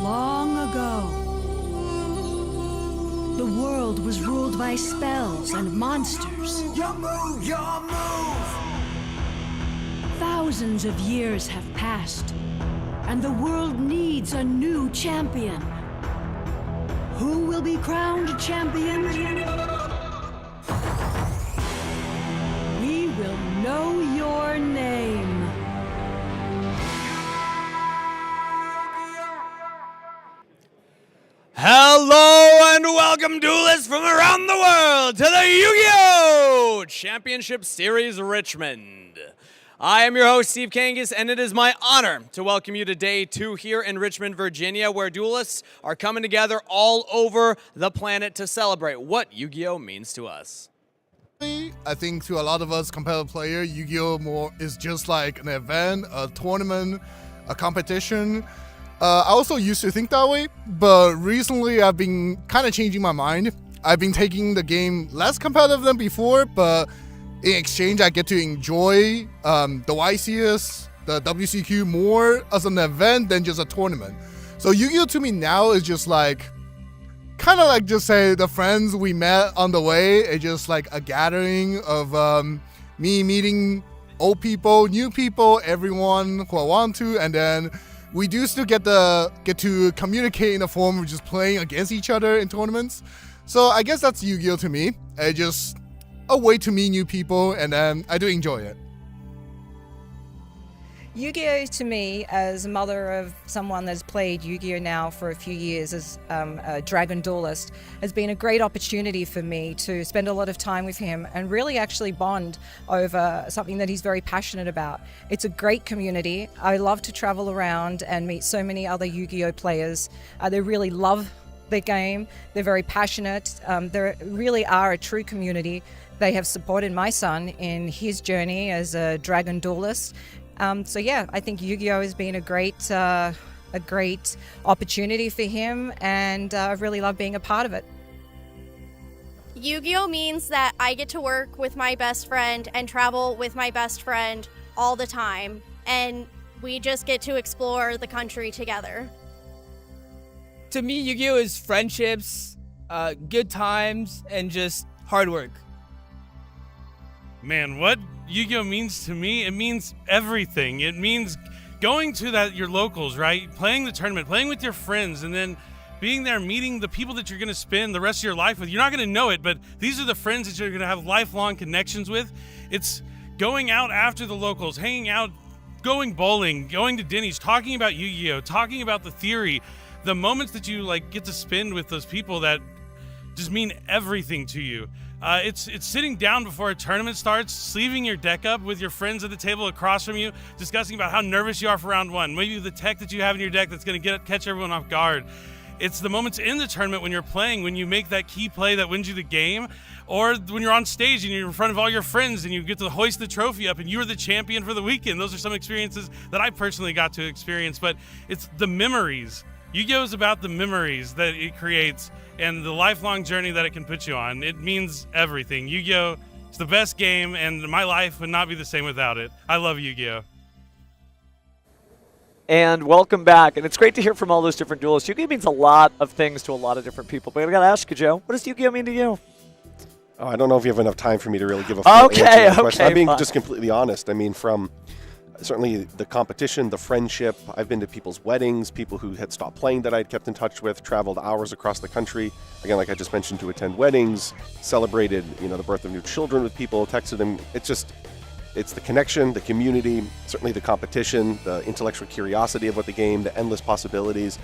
Long ago, the world was ruled by spells and monsters. Your move! Your move! Thousands of years have passed, and the world needs a new champion. Who will be crowned champion? We will know your name. Hello and welcome, duelists from around the world, to the Yu-Gi-Oh! Championship Series Richmond. I am your host, Steve Kangas, and it is my honor to welcome you to Day 2 here in Richmond, Virginia, where duelists are coming together all over the planet to celebrate what Yu-Gi-Oh! Means to us. I think to a lot of us competitive players, Yu-Gi-Oh! More is just like an event, a tournament, a competition. I also used to think that way, but recently I've been kind of changing my mind. I've been taking the game less competitive than before, but in exchange I get to enjoy the YCS, the WCQ more as an event than just a tournament. So Yu-Gi-Oh! To me now is just like, kind of like just say the friends we met on the way. It's just like a gathering of me meeting old people, new people, everyone who I want to, and then we do still get to communicate in the form of just playing against each other in tournaments. So I guess that's Yu-Gi-Oh! To me. It's just a way to meet new people, and I do enjoy it. Yu-Gi-Oh! To me, as a mother of someone that's played Yu-Gi-Oh! Now for a few years as a Dragon Duelist, has been a great opportunity for me to spend a lot of time with him and really actually bond over something that he's very passionate about. It's a great community. I love to travel around and meet so many other Yu-Gi-Oh! Players. They really love the game. They're very passionate. They really are a true community. They have supported my son in his journey as a Dragon Duelist. So yeah, I think Yu-Gi-Oh! Has been a great opportunity for him, and I've really loved being a part of it. Yu-Gi-Oh! Means that I get to work with my best friend and travel with my best friend all the time, and we just get to explore the country together. To me, Yu-Gi-Oh! Is friendships, good times, and just hard work. Man, what Yu-Gi-Oh! Means to me, it means everything. It means going to your locals, right? Playing the tournament, playing with your friends, and then being there, meeting the people that you're going to spend the rest of your life with. You're not going to know it, but these are the friends that you're going to have lifelong connections with. It's going out after the locals, hanging out, going bowling, going to Denny's, talking about Yu-Gi-Oh!, talking about the theory, the moments that you get to spend with those people that just mean everything to you. It's sitting down before a tournament starts, sleeving your deck up with your friends at the table across from you, discussing about how nervous you are for round one, maybe the tech that you have in your deck that's going to catch everyone off guard. It's the moments in the tournament when you're playing, when you make that key play that wins you the game, or when you're on stage and you're in front of all your friends and you get to hoist the trophy up and you're the champion for the weekend. Those are some experiences that I personally got to experience, but it's the memories. Yu-Gi-Oh! Is about the memories that it creates and the lifelong journey that it can put you on. It means everything. Yu-Gi-Oh! Is the best game, and my life would not be the same without it. I love Yu-Gi-Oh! And welcome back. And it's great to hear from all those different duelists. Yu-Gi-Oh! Means a lot of things to a lot of different people. But I got to ask you, Joe, what does Yu-Gi-Oh! Mean to you? Oh, I don't know if you have enough time for me to really give a full answer to that question. I'm being just completely honest. I mean, from certainly the competition, the friendship. I've been to people's weddings, people who had stopped playing that I'd kept in touch with, traveled hours across the country. Again, like I just mentioned, to attend weddings, celebrated, the birth of new children with people, texted them. It's the connection, the community, certainly the competition, the intellectual curiosity of what the game, the endless possibilities,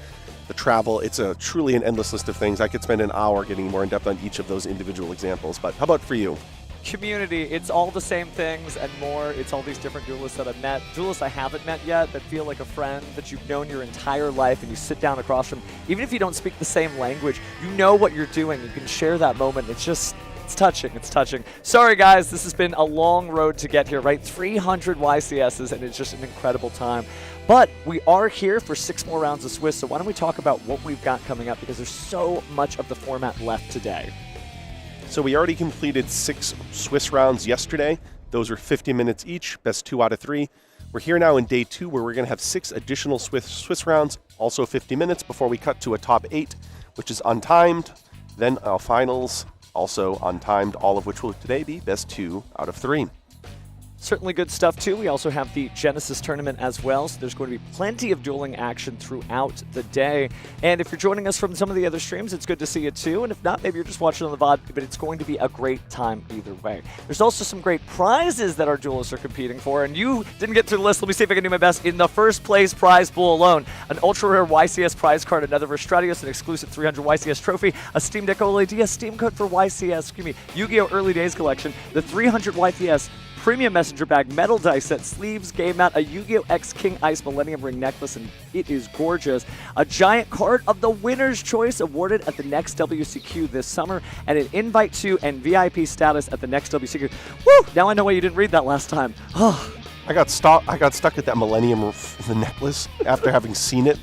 the travel. It's truly an endless list of things. I could spend an hour getting more in depth on each of those individual examples. But how about for you? Community, it's all the same things and more. It's all these different duelists that I've met, duelists I haven't met yet that feel like a friend that you've known your entire life, and you sit down across from, even if you don't speak the same language, you know what you're doing. You can share that moment. It's touching. It's touching. Sorry, guys, this has been a long road to get here, right? 300 YCSs, and it's just an incredible time. But we are here for 6 more rounds of Swiss, so why don't we talk about what we've got coming up, because there's so much of the format left today. So we already completed 6 Swiss rounds yesterday. Those are 50 minutes each, best 2 out of 3. We're here now in day 2, where we're going to have 6 additional Swiss rounds, also 50 minutes before we cut to a top 8, which is untimed. Then our finals, also untimed, all of which will today be best 2 out of 3. Certainly good stuff, too. We also have the Genesys tournament as well, so there's going to be plenty of dueling action throughout the day. And if you're joining us from some of the other streams, it's good to see you, too. And if not, maybe you're just watching on the VOD, but it's going to be a great time either way. There's also some great prizes that our duelists are competing for, and you didn't get through the list. Let me see if I can do my best. In the first place prize pool alone, an ultra-rare YCS prize card, another Verstradius, an exclusive 300 YCS trophy, a Steam Deck OLED, a Steam code for YCS, Yu-Gi-Oh! Early Days collection, the 300 YCS Premium Messenger Bag, Metal Dice Set, Sleeves, Game Mat, a Yu-Gi-Oh! X King Ice Millennium Ring Necklace, and it is gorgeous. A giant card of the Winner's Choice awarded at the next WCQ this summer, and an invite to and VIP status at the next WCQ. Woo! Now I know why you didn't read that last time. I got stuck at that Millennium the necklace after having seen it.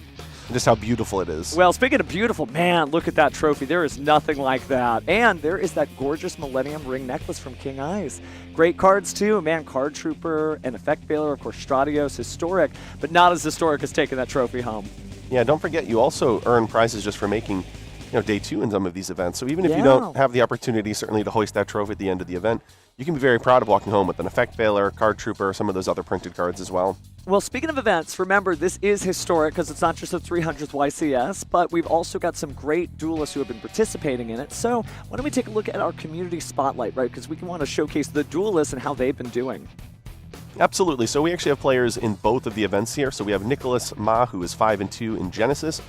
Just how beautiful it is. Well, speaking of beautiful, man, look at that trophy. There is nothing like that. And there is that gorgeous Millennium Ring necklace from King Ice. Great cards, too. Man, Card Trooper and Effect Veiler, of course, Stratios, historic, but not as historic as taking that trophy home. Yeah, don't forget, you also earn prizes just for making day 2 in some of these events. So even if you don't have the opportunity, certainly, to hoist that trophy at the end of the event, you can be very proud of walking home with an Effect Veiler, Card Trooper, some of those other printed cards as well. Well, speaking of events, remember, this is historic because it's not just the 300th YCS, but we've also got some great duelists who have been participating in it. So why don't we take a look at our community spotlight, right? Because we want to showcase the duelists and how they've been doing. Absolutely. So we actually have players in both of the events here. So we have Nicholas Ma, who is 5-2 in Genesys.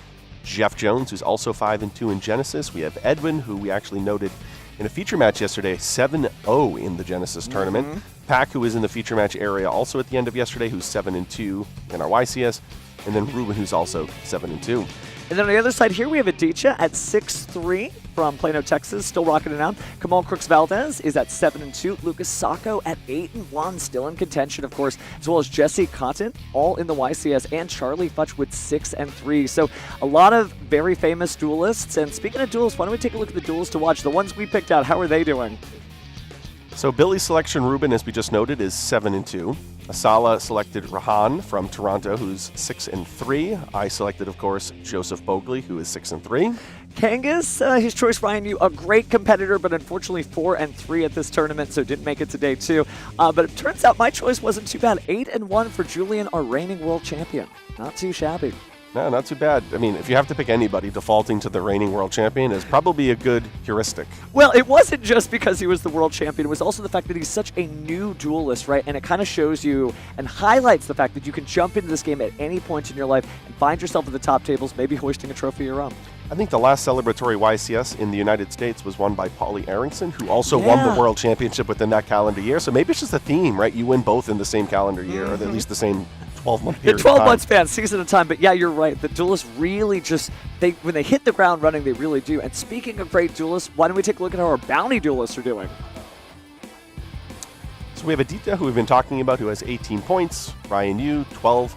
Jeff Jones, who's also 5-2 in Genesys. We have Edwin, who we actually noted in a feature match yesterday, 7-0 in the Genesys tournament. Pac, who is in the feature match area also at the end of yesterday, who's 7-2 in our YCS. And then Ruben, who's also 7-2. And then on the other side here, we have Adichia at 6-3 from Plano, Texas, still rocking it out. Kamal Crooks Valdez is at 7-2. Lucas Sacco at 8-1, still in contention, of course, as well as Jesse Cotton, all in the YCS, and Charlie Futch with 6-3. So a lot of very famous duelists. And speaking of duelists, why don't we take a look at the duelists to watch? The ones we picked out, how are they doing? So Billy's selection, Ruben, as we just noted, is 7-2. Asala selected Rahan from Toronto, who's 6-3. I selected, of course, Joseph Bogley, who is 6-3. Kangas, his choice, Ryan Yu, a great competitor, but unfortunately 4-3 at this tournament, so didn't make it to day 2. But it turns out my choice wasn't too bad. 8-1 for Julian, our reigning world champion. Not too shabby. No, not too bad. I mean, if you have to pick anybody, defaulting to the reigning world champion is probably a good heuristic. Well, it wasn't just because he was the world champion. It was also the fact that he's such a new duelist, right? And it kind of shows you and highlights the fact that you can jump into this game at any point in your life and find yourself at the top tables, maybe hoisting a trophy of your own. I think the last celebratory YCS in the United States was won by Paulie Aronson, who also won the world championship within that calendar year. So maybe it's just a theme, right? You win both in the same calendar year, or at least the same 12-month period. The 12 month span, season at a time. But yeah, you're right. The duelists really just, when they hit the ground running, they really do. And speaking of great duelists, why don't we take a look at how our bounty duelists are doing? So we have Aditya, who we've been talking about, who has 18 points. Ryan Yu, 12.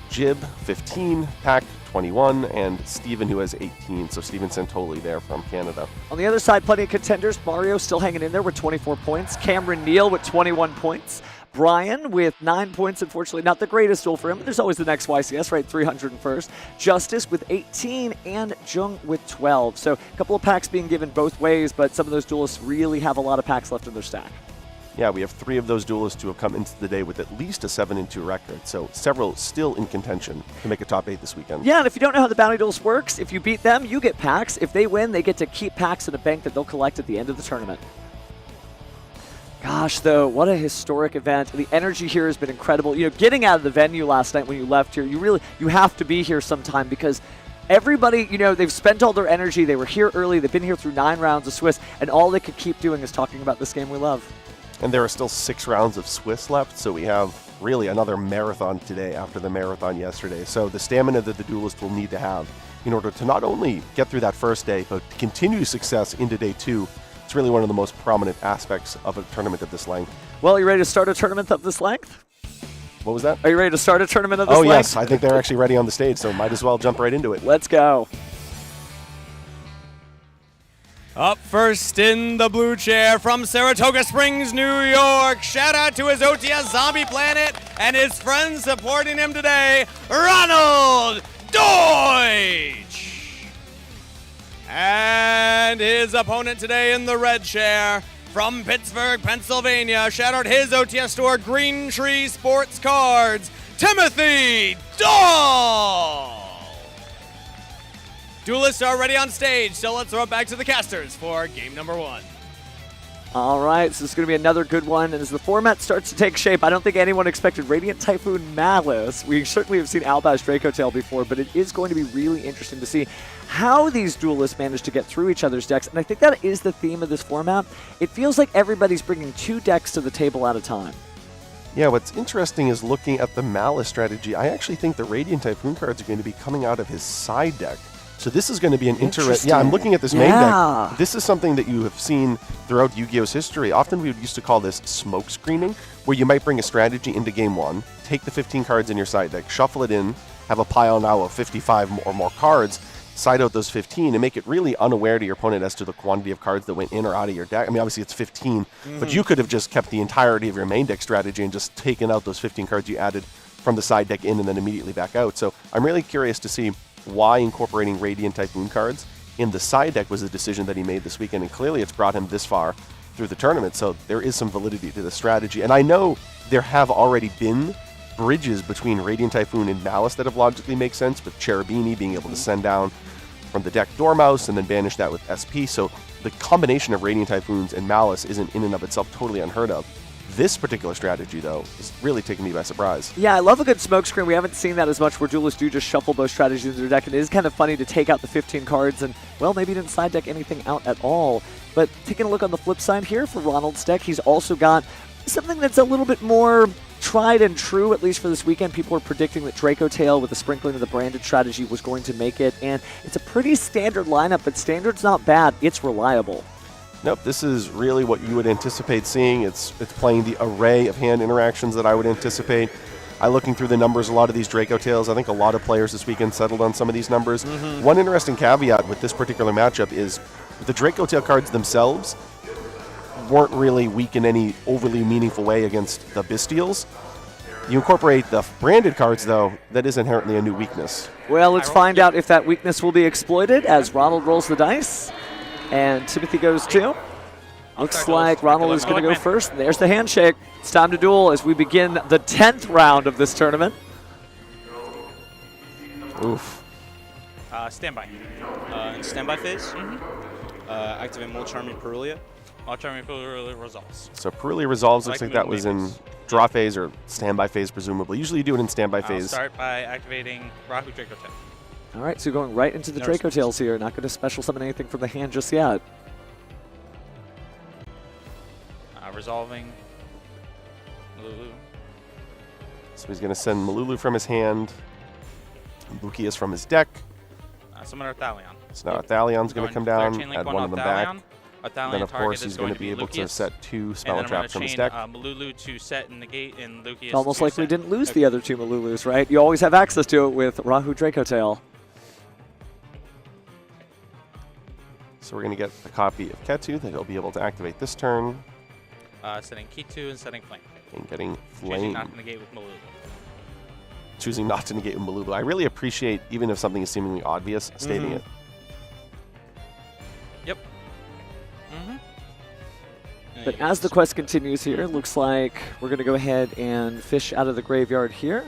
Jib, 15. Pac, 21. And Steven, who has 18. So Steven Santoli there from Canada. On the other side, plenty of contenders. Mario still hanging in there with 24 points. Cameron Neal with 21 points. Brian with 9 points, unfortunately not the greatest duel for him. There's always the next YCS, right? 301st. Justice with 18 and Jung with 12. So a couple of packs being given both ways, but some of those duelists really have a lot of packs left in their stack. Yeah, we have 3 of those duelists who have come into the day with at least a 7-2 record. So several still in contention to make a top 8 this weekend. Yeah, and if you don't know how the bounty duels works, if you beat them, you get packs. If they win, they get to keep packs in a bank that they'll collect at the end of the tournament. Gosh, though, what a historic event. The energy here has been incredible. You know, getting out of the venue last night when you left here, you have to be here sometime because everybody, you know, they've spent all their energy. They were here early. They've been here through 9 rounds of Swiss, and all they could keep doing is talking about this game we love. And there are still 6 rounds of Swiss left, so we have really another marathon today after the marathon yesterday. So the stamina that the duelist will need to have in order to not only get through that first day, but to continue success into day 2. It's really one of the most prominent aspects of a tournament of this length. Well, are you ready to start a tournament of this length? What was that? Are you ready to start a tournament of this length? Oh, yes. I think they're actually ready on the stage, so might as well jump right into it. Let's go. Up first in the blue chair from Saratoga Springs, New York. Shout out to his OTS Zombie Planet and his friends supporting him today, Ronald Deutsch. And his opponent today in the red chair from Pittsburgh, Pennsylvania. Shout out his OTS store, Green Tree Sports Cards, Timothy Dahl. Duelists are already on stage, so let's throw it back to the casters for game number 1. All right, so this is going to be another good one. And as the format starts to take shape, I don't think anyone expected Radiant Typhoon Malice. We certainly have seen Alba's Dracotail before, but it is going to be really interesting to see how these duelists manage to get through each other's decks. And I think that is the theme of this format. It feels like everybody's bringing 2 decks to the table at a time. Yeah, what's interesting is looking at the Malice strategy. I actually think the Radiant Typhoon cards are going to be coming out of his side deck. So this is going to be an interesting. Yeah, I'm looking at this main deck. This is something that you have seen throughout Yu-Gi-Oh's history. Often we used to call this smoke screening, where you might bring a strategy into game 1, take the 15 cards in your side deck, shuffle it in, have a pile now of 55 or more cards, side out those 15, and make it really unaware to your opponent as to the quantity of cards that went in or out of your deck. I mean, obviously it's 15, but you could have just kept the entirety of your main deck strategy and just taken out those 15 cards you added from the side deck in and then immediately back out. So I'm really curious to see why incorporating Radiant Typhoon cards in the side deck was a decision that he made this weekend, and clearly it's brought him this far through the tournament, so there is some validity to the strategy. And I know there have already been bridges between Radiant Typhoon and Malice that have logically make sense, with Cherubini being able to send down from the deck Dormouse and then banish that with SP, so the combination of Radiant Typhoons and Malice isn't in and of itself totally unheard of. This particular strategy, though, is really taking me by surprise. Yeah, I love a good smokescreen. We haven't seen that as much where duelists do just shuffle both strategies into their deck, and it is kind of funny to take out the 15 cards and, well, maybe didn't side deck anything out at all. But taking a look on the flip side here for Ronald's deck, he's also got something that's a little bit more tried and true, at least for this weekend. People were predicting that Dracotail with the sprinkling of the branded strategy was going to make it, and it's a pretty standard lineup, but standard's not bad. It's reliable. Nope, this is really what you would anticipate seeing. It's playing the array of hand interactions that I would anticipate. Looking through the numbers, a lot of these Dracotails, I think a lot of players this weekend settled on some of these numbers. One interesting caveat with this particular matchup is the Dracotail cards themselves weren't really weak in any overly meaningful way against the Bestials. You incorporate the branded cards, though, that is inherently a new weakness. Well, let's find out if that weakness will be exploited as Ronald rolls the dice. And Timothy goes too. Looks like Ronald is going to go first. And there's the handshake. It's time to duel as we begin the 10th round of this tournament. Oof. Standby. In standby phase, activate More Charming Perulia. More Charming Perulia resolves. So Perulia resolves, looks like that was in draw phase or standby phase, presumably. Usually you do it in standby phase. Start by activating Rahu Dracotail. All right, so going right into the Dracotails here. Not going to special summon anything from the hand just yet. Resolving Malulu. So he's going to send Malulu from his hand, Lucius from his deck. Summon Arthalion. So now Arthalion's going to come down, add one of them back. Arthalion then, of course, he's going to be able to set 2 spell traps from his deck. Malulu to set and negate, and Lucius. It's almost like we didn't lose the other 2 Malulus, right? You always have access to it with Rahu Dracotail. So we're going to get a copy of Ketu that he'll be able to activate this turn. Setting Kitu and setting Flame. And getting Flame. Choosing not to negate with Malulu. Choosing not to negate with Malulu. I really appreciate, even if something is seemingly obvious, stating it. Yep. But as the quest continues here, looks like we're going to go ahead and fish out of the graveyard here.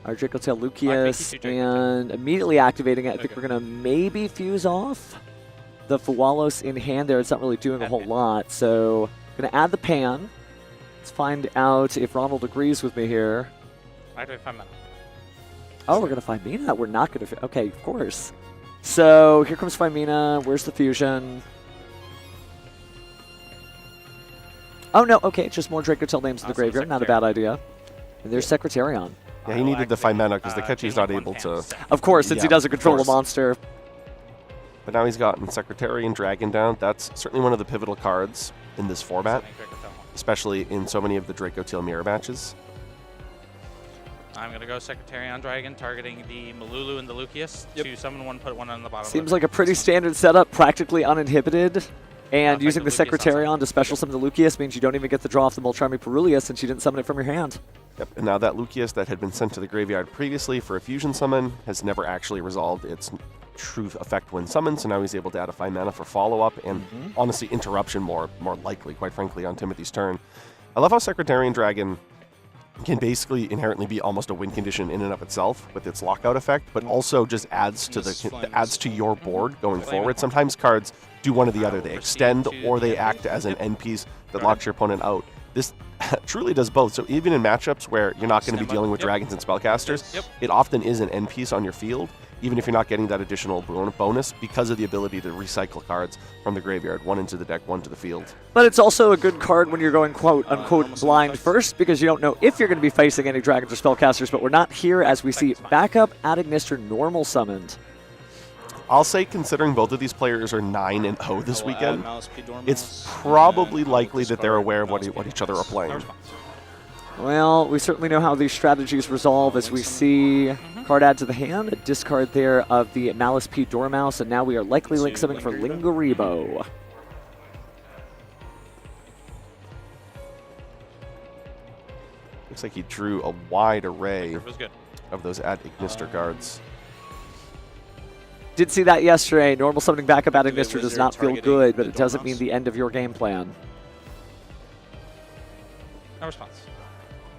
Our Dracotail Lucius, and immediately activating it. I think we're going to maybe fuse off the Fuwalos in hand there. It's not really doing a whole lot, so going to add the pan. Let's find out if Ronald agrees with me here. Activate 5 mana. Oh, we're going to find Mina? We're not going to... Okay, of course. So here comes Femina. Where's the fusion? Oh, no. Okay, it's just more Dracotail names in the graveyard. Not a bad idea. And there's Secretarion. Yeah, he needed the 5 mana because the Ketchy's not able to... Of course, since he doesn't control a monster. But now he's gotten Secretary and Dragon down. That's certainly one of the pivotal cards in this format, especially in so many of the Dracotail mirror matches. I'm going to go Secretary on Dragon, targeting the Malulu and the Lucius to summon one, put one on the bottom. Seems like a pretty standard setup, practically uninhibited. And using the Secretarion to special summon the Lucius means you don't even get the draw off the Molcharmi Perulia since you didn't summon it from your hand. Yep, and now that Lucius that had been sent to the graveyard previously for a fusion summon has never actually resolved its true effect when summoned, so now he's able to add a 5 mana for follow-up, and honestly, interruption more likely, quite frankly, on Timothy's turn. I love how Secretarian Dragon can basically inherently be almost a win condition in and of itself with its lockout effect, but also just adds to your board going forward. Sometimes cards do one or the other. They extend or they act as an end piece that locks your opponent out. This truly does both. So even in matchups where you're not going to be dealing with dragons and spellcasters, it often is an end piece on your field, even if you're not getting that additional bonus because of the ability to recycle cards from the graveyard, one into the deck, one to the field. But it's also a good card when you're going quote-unquote blind first, because you don't know if you're going to be facing any dragons or spellcasters, but we're not here as we see backup Adagnister normal summoned. I'll say, considering both of these players are 9-0 this weekend, it's probably likely that they're aware of what each other are playing. Well, we certainly know how these strategies resolve as we see card add to the hand, a discard there of the Malice P. Dormouse, and now we are likely link summing for Lingaribo. Looks like he drew a wide array of those Adagnister cards. Did see that yesterday. Normal summoning backup Adagnister does not feel good, but it doesn't mean the end of your game plan. No response.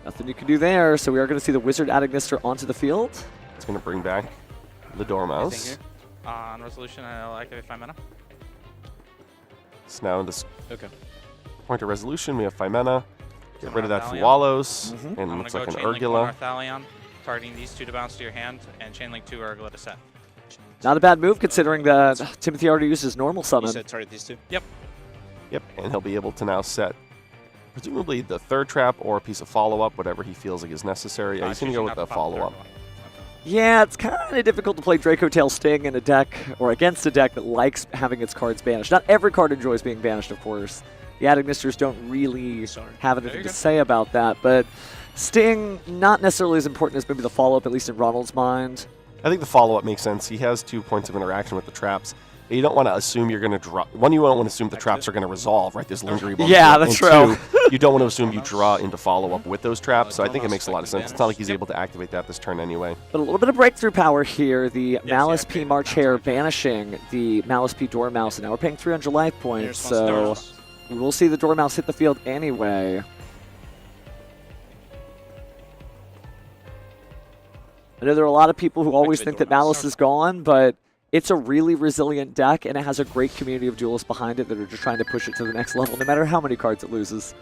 Nothing you can do there, so we are going to see the Wizard Adagnister onto the field. It's going to bring back the Dormouse. On resolution, I'll activate 5 mana. So now in this point of resolution, we have 5 mana. Get rid of that Fualos, and it looks like an Urgula. Thalion, targeting these 2 to bounce to your hand, and chainlink 2 Urgula to set. Not a bad move considering that Timothy already used his normal summon. You said target these 2? Yep. Yep, and he'll be able to now set presumably the 3rd trap or a piece of follow-up, whatever he feels like is necessary. Yeah, he's going to go with the follow-up. Yeah, it's kind of difficult to play Draco Tail Sting in a deck, or against a deck that likes having its cards banished. Not every card enjoys being banished, of course. The Adagnisters don't really have anything to say about that, but Sting, not necessarily as important as maybe the follow-up, at least in Ronald's mind. I think the follow-up makes sense. He has 2 points of interaction with the traps. You don't want to assume you're going to draw. One, you don't want to assume the traps are going to resolve, right? There's Lingaribo. Yeah, that's true. 2, you don't want to assume you draw into follow-up with those traps, so I think it makes a lot of sense. It's not like he's able to activate that this turn anyway. But a little bit of breakthrough power here. The Malice P. March Hare banishing the Malice P. Dormouse, and now we're paying 300 life points, so we will see the Dormouse hit the field anyway. I know there are a lot of people who always think that Malice is gone, but it's a really resilient deck, and it has a great community of duelists behind it that are just trying to push it to the next level, no matter how many cards it loses.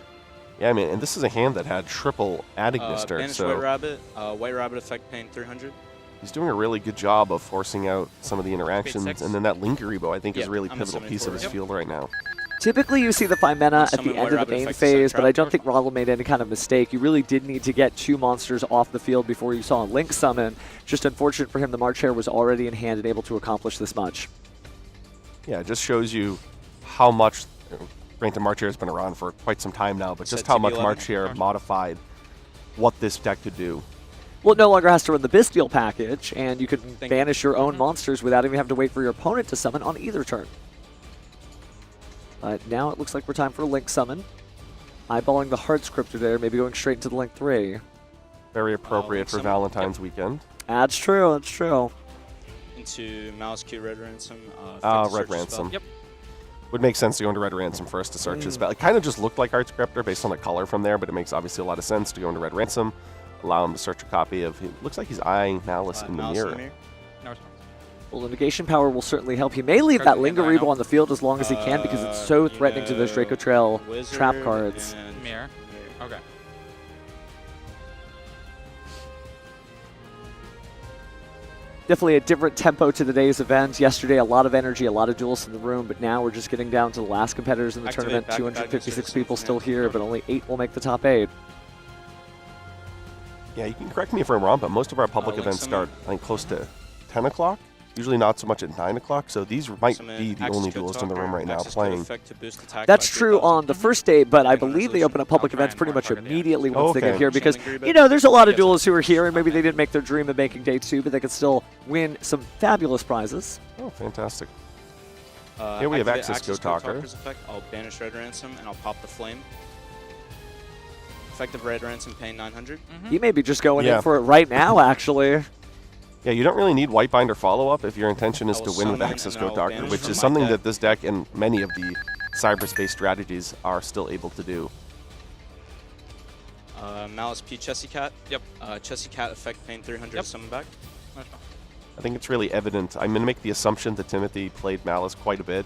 Yeah, I mean, and this is a hand that had triple Adagnister, Banish so White Rabbit effect paying 300. He's doing a really good job of forcing out some of the interactions, and then that Lingaribo, I think, is a really pivotal piece of his field right now. Typically, you see the 5 mana at the end of the main phase, but I don't think Ronald made any kind of mistake. You really did need to get 2 monsters off the field before you saw a Link summon. Just unfortunate for him, the March Hare was already in hand and able to accomplish this much. Yeah, it just shows you how much, granted March Hare has been around for quite some time now, but just how much March Hare modified what this deck could do. Well, it no longer has to run the Bestial package, and you can banish your own monsters without even having to wait for your opponent to summon on either turn. Now it looks like we're time for a Link summon. Eyeballing the Heart Scripter there, maybe going straight into the Link 3. Very appropriate for Valentine's weekend. That's true, that's true. Into Mouse Q Red Ransom. Red Ransom. Yep. Would make sense to go into Red Ransom first to search his spell. It kind of just looked like Heart Scripter based on the color from there, but it makes obviously a lot of sense to go into Red Ransom. Allow him to search a copy of, it looks like he's eyeing Malice in the mirror. No response. Well, the negation power will certainly help. He may leave that Lingaribo on the field as long as he can because it's so threatening to those Draco Trail trap cards. Mirror. Okay. Definitely a different tempo to today's event. Yesterday, a lot of energy, a lot of duelists in the room, but now we're just getting down to the last competitors in the tournament. 256 people still here, but only 8 will make the top 8. Yeah, you can correct me if I'm wrong, but most of our public events start, I think, close to 10 o'clock. Usually not so much at 9 o'clock, so these might be the only duelists in the room right now playing. That's true on the first day, but I believe they open up public events pretty much immediately once they get here because, you know, there's a lot of duelists who are here and maybe they didn't make their dream of making day 2, but they could still win some fabulous prizes. Oh, fantastic. Here we have activate Axis Code Talker. Talker's effect. I'll banish Red Ransom and I'll pop the Flame. Effective Red Ransom paying 900. He may be just going in for it right now, actually. Yeah, you don't really need White Binder follow-up if your intention is to win with summon Axis and then Code I'll Talker, banish which from is my something deck. that this deck and many of the cyberspace strategies are still able to do. Malice P Chessy Cat. Yep. Chessy Cat effect paying 300 to summon back. I think it's really evident. I'm going to make the assumption that Timothy played Malice quite a bit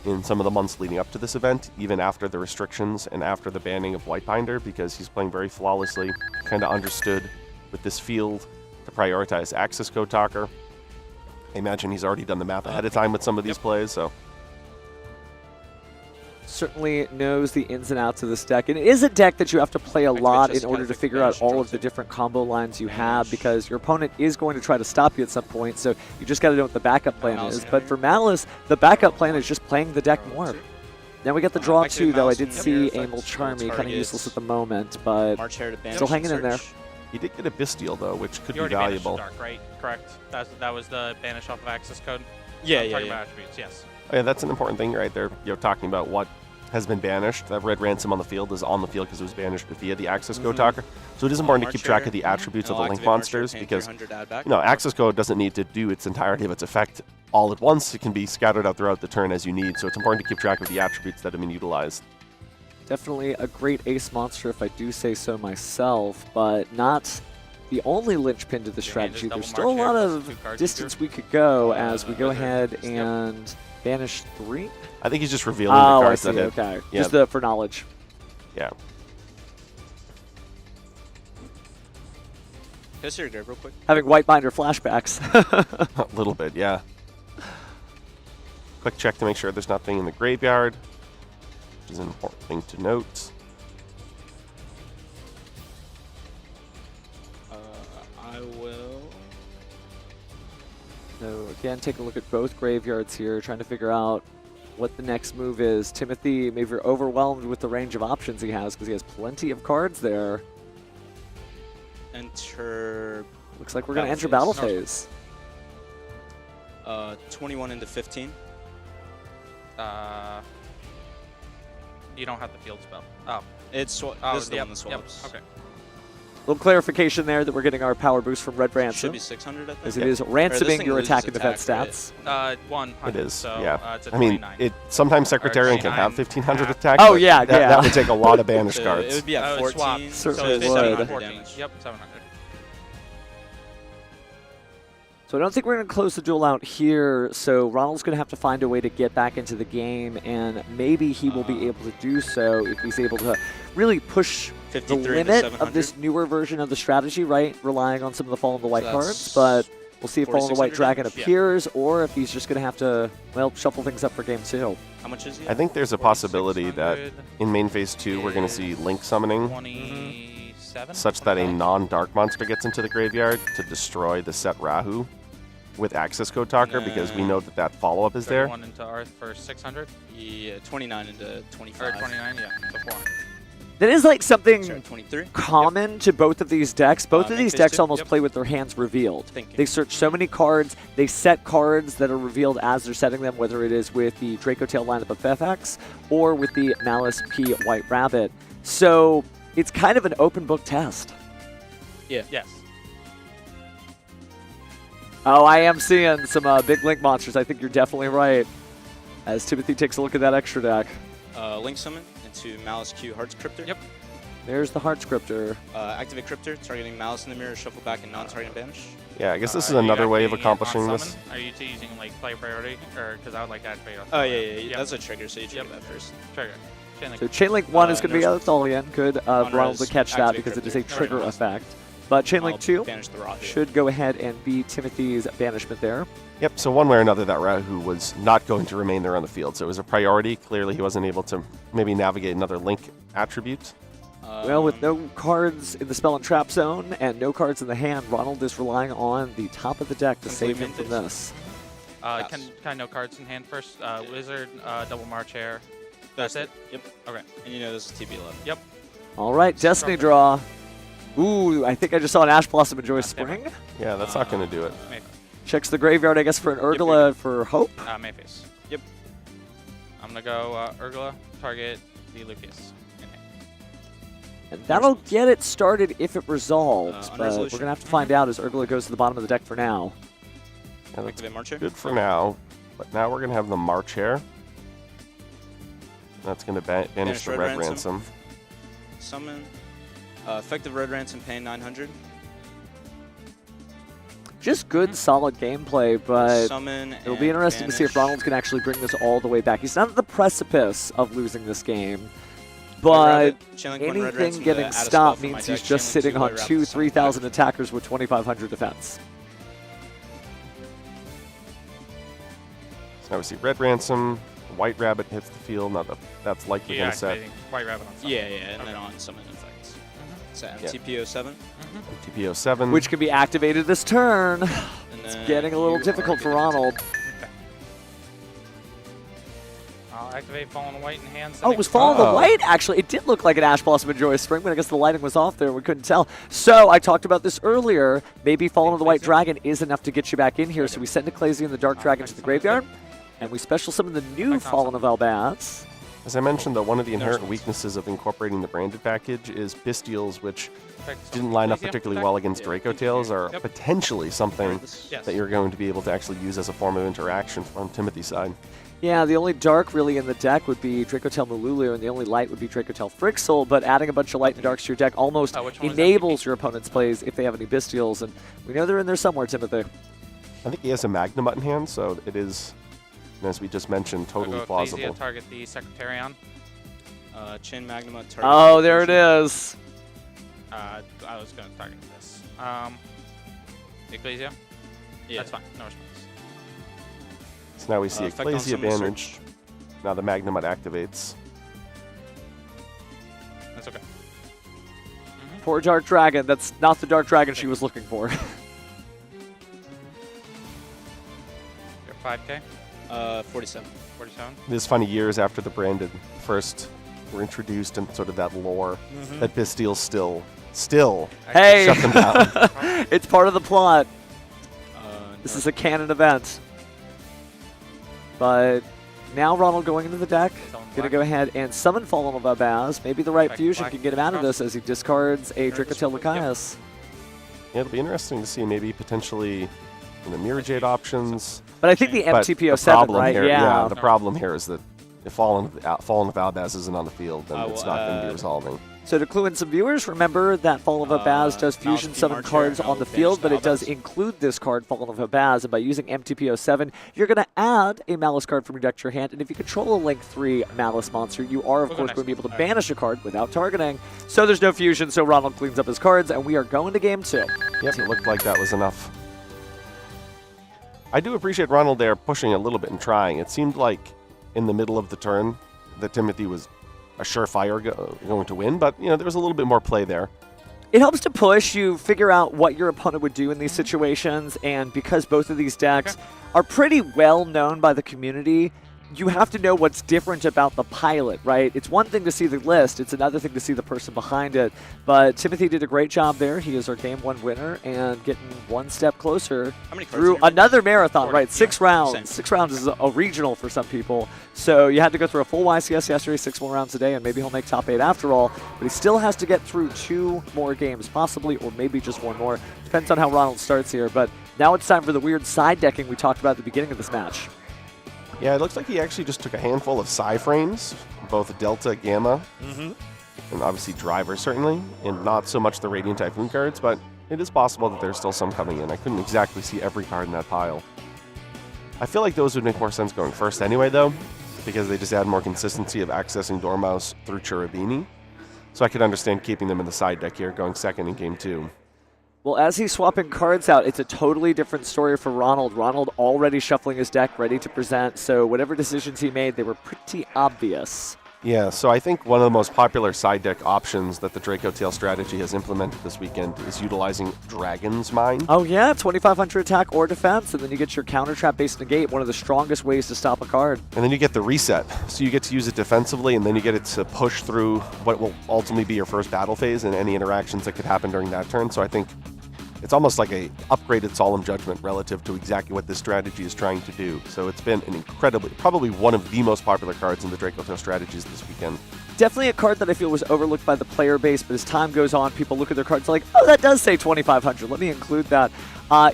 in some of the months leading up to this event, even after the restrictions and after the banning of White Binder, because he's playing very flawlessly, kind of understood with this field to prioritize Axis Code Talker. I imagine he's already done the math ahead of time with some of these plays, so. Certainly knows the ins and outs of this deck. And it is a deck that you have to play a lot in order to figure out all of the different combo lines you have, because your opponent is going to try to stop you at some point, so you just got to know what the backup plan is. But for Malice, the backup plan is just playing the deck more. Now we got the draw too, though. I did see Amel Charmy, kind of useless at the moment, but still hanging in there. He did get a Bestial, though, which could be banished valuable. Dark, right? Correct. That was the banish off of access code? Yeah, I'm yeah, talking yeah. about attributes, yes. Oh, yeah, that's an important thing right there. You're talking about what has been banished. That Red Ransom on the field is on the field because it was banished via the Axis Code Talker. So it is important to keep track of the attributes of the Link monsters, because Axis Code doesn't need to do its entirety of its effect all at once. It can be scattered out throughout the turn as you need. So it's important to keep track of the attributes that have been utilized. Definitely a great ace monster, if I do say so myself, but not the only linchpin to the strategy. There's still a lot of distance we could go as we go ahead and banish 3. I think he's just revealing the cards I see, that okay. Yeah. Just for knowledge. Yeah. Can I see your grave real quick? Having White Binder flashbacks. A little bit, yeah. Quick check to make sure there's nothing in the graveyard, which is an important thing to note. I will. So again, take a look at both graveyards here, trying to figure out what the next move is. Timothy, maybe you're overwhelmed with the range of options he has because he has plenty of cards there. Enter. Looks like we're going to enter battle phase. 21 into 15. You don't have the field spell. Oh. It's this is the one that swaps. Okay. Little clarification there that we're getting our power boost from Red Ransom. Should be 600, I think. As it is ransoming your attack and defense stats. 100. It is, so, yeah. it's a I mean, 29. sometimes Secretarian can have 1,500 attack. Oh, but yeah, that would take a lot of banished So cards. It would be at 14. Certainly so would. 700 14. damage. Yep, 700. So I don't think we're going to close the duel out here, so Ronald's going to have to find a way to get back into the game, and maybe he will be able to do so if he's able to really push the limit of this newer version of the strategy, right? Relying on some of the Fall in the White cards, but we'll see if Fall in the White Dragon appears, or if he's just going to have to, well, shuffle things up for game 2. How much is he? I think there's a possibility that in main phase 2 we're going to see Link summoning 27? such that a non-dark monster gets into the graveyard to destroy the set Rahu with Axis Code Talker, because we know that that follow-up is there. 1 into Arth for 600? Yeah, 29 into 25. Or 29, yeah, so 400. That is like something 23. common to both of these decks. Both of these phase decks 2? almost play with their hands revealed. Thinking. They search so many cards, they set cards that are revealed as they're setting them, whether it is with the Draco Tail lineup of FX or with the Malice P White Rabbit. So it's kind of an open book test. Yeah. Yes. Oh, I am seeing some big Link monsters. I think you're definitely right. As Timothy takes a look at that extra deck. Link summon into Malice Q Hearts Cryptor. Yep. There's the Heart Scriptor. Activate Cryptor, targeting Malice in the Mirror, shuffle back and non-target banish. Yeah, I guess this is another way of accomplishing this. Are you using like play priority, or because I would like to activate? Oh yeah. That's a trigger, so you trigger that first. Trigger. So Chain Link 1 is going to be out Tholian. Good Ronald to catch that because it is a trigger effect. But Chain Link 2 should go ahead and be Timothy's banishment there. Yep, so one way or another, that Rahu was not going to remain there on the field, so it was a priority. Clearly, he wasn't able to maybe navigate another Link attribute. Well, with no cards in the spell and trap zone and no cards in the hand, Ronald is relying on the top of the deck to save him from this. Can I know cards in hand first? Wizard, Double March Air. That's it? Yep. Okay. And you know this is TB11. Yep. All right, Destiny draw. Ooh, I think I just saw an Ash Blossom Enjoy Spring. Yeah, that's not going to do it. Checks the graveyard, I guess, for an Urgula for Hope. Mayface. Yep. gonna go Urgla, target the Lucas. And that'll get it started if it resolves, but we're resolution. going to have to find out as Urgla goes to the bottom of the deck for now. Yeah, that's Activate March Hare. good for now, but now we're going to have the March Hare. That's going to banish the Red Ransom. Summon. Effective Red Ransom paying 900. Just good, solid gameplay, but Summon it'll be interesting to see if banish. Ronald can actually bring this all the way back. He's not at the precipice of losing this game, but anything getting stopped means he's just sitting on 3,000 attackers with 2,500 defense. So now we see Red Ransom, White Rabbit hits the field. Now that's likely going to set. White Rabbit on summon. Yeah, and then on summon effects. So TPO7. TPO7. Which can be activated this turn. It's getting a little difficult for Ronald. I'll activate Fallen White in hand. Oh, it was Fallen the White, actually. It did look like an Ash Blossom and Joyous Spring, but I guess the lighting was off there. We couldn't tell. So I talked about this earlier. Maybe Fallen of the White Dragon is enough to get you back in here. So we send Ecclesia and the Dark Dragon to the graveyard, and we special summon the new Fallen of Albaz. As I mentioned, though, one of the inherent weaknesses of incorporating the branded package is Bystials, which didn't line up particularly well against Draco Tails, are potentially something that you're going to be able to actually use as a form of interaction from Timothy's side. Yeah, the only dark really in the deck would be Dracotail Mululu, and the only light would be Dracotail Frixel, but adding a bunch of light and darks to your deck almost enables your opponent's plays if they have any Bystials, and we know they're in there somewhere, Timothy. I think he has a Magnamut in hand, so it is, as we just mentioned, totally plausible. Target the Secretarion. Chin Magnamut target. Oh, there it is. I was going to target this. Ecclesia? Yeah. That's fine. No response. So now we see effect on Ecclesia summon Bandage. Now the Magnamut activates. That's okay. Poor Dark Dragon. That's not the Dark Dragon she was looking for. You're 5K? 47. 47? It is funny, years after the branded first were introduced and sort of that lore, that Bystials still Hey, shut them down. It's part of the plot. This is a canon event. But now Ronald going into the deck, going to go ahead and summon Fallen of Albaz. Maybe the right fusion can get him out of this as he discards a Dracotail Lachias. Yeah, it'll be interesting to see maybe potentially Mirror Jade options. But I think the MTPO7, problem right? Here, yeah. The problem here is that if Fallen of Albaz isn't on the field, then it's not going to be resolving. So to clue in some viewers, remember that Fallen of Albaz does fusion summon cards on the field, but it does include this card, Fallen of Albaz, and by using MTPO7, you're going to add a Malice card from your deck to your hand, and if you control a Link 3 Malice monster, you are, of course, going to be able to banish a card without targeting. So there's no fusion, so Ronald cleans up his cards, and we are going to game 2. Yep, it looked like that was enough. I do appreciate Ronald there pushing a little bit and trying. It seemed like in the middle of the turn that Timothy was a surefire going to win, but there was a little bit more play there. It helps to push you figure out what your opponent would do in these situations, and because both of these decks are pretty well known by the community, you have to know what's different about the pilot, right? It's one thing to see the list, it's another thing to see the person behind it, but Timothy did a great job there. He is our Game 1 winner and getting one step closer through another marathon, right? 6 rounds. Same. 6 rounds is a regional for some people, so you had to go through a full YCS yesterday, 6 more rounds a day, and maybe he'll make top 8 after all, but he still has to get through 2 more games, possibly, or maybe just 1 more. Depends on how Ronald starts here, but now it's time for the weird side decking we talked about at the beginning of this match. Yeah, it looks like he actually just took a handful of Psi frames, both Delta, Gamma, and obviously Driver, certainly, and not so much the Radiant Typhoon cards, but it is possible that there's still some coming in. I couldn't exactly see every card in that pile. I feel like those would make more sense going first anyway, though, because they just add more consistency of accessing Dormouse through Cherubini. So I could understand keeping them in the side deck here, going second in game 2. Well, as he's swapping cards out, it's a totally different story for Ronald. Ronald already shuffling his deck, ready to present, so whatever decisions he made, they were pretty obvious. Yeah, so I think one of the most popular side deck options that the Draco Tail strategy has implemented this weekend is utilizing Dragon's Mind. Oh yeah, 2,500 attack or defense, and then you get your counter trap based negate, one of the strongest ways to stop a card. And then you get the reset, so you get to use it defensively, and then you get it to push through what will ultimately be your first battle phase and any interactions that could happen during that turn. So I think it's almost like a upgraded Solemn Judgment relative to exactly what this strategy is trying to do. So it's been an probably one of the most popular cards in the Dracotail strategies this weekend. Definitely a card that I feel was overlooked by the player base, but as time goes on, people look at their cards like, oh, that does say 2,500. Let me include that.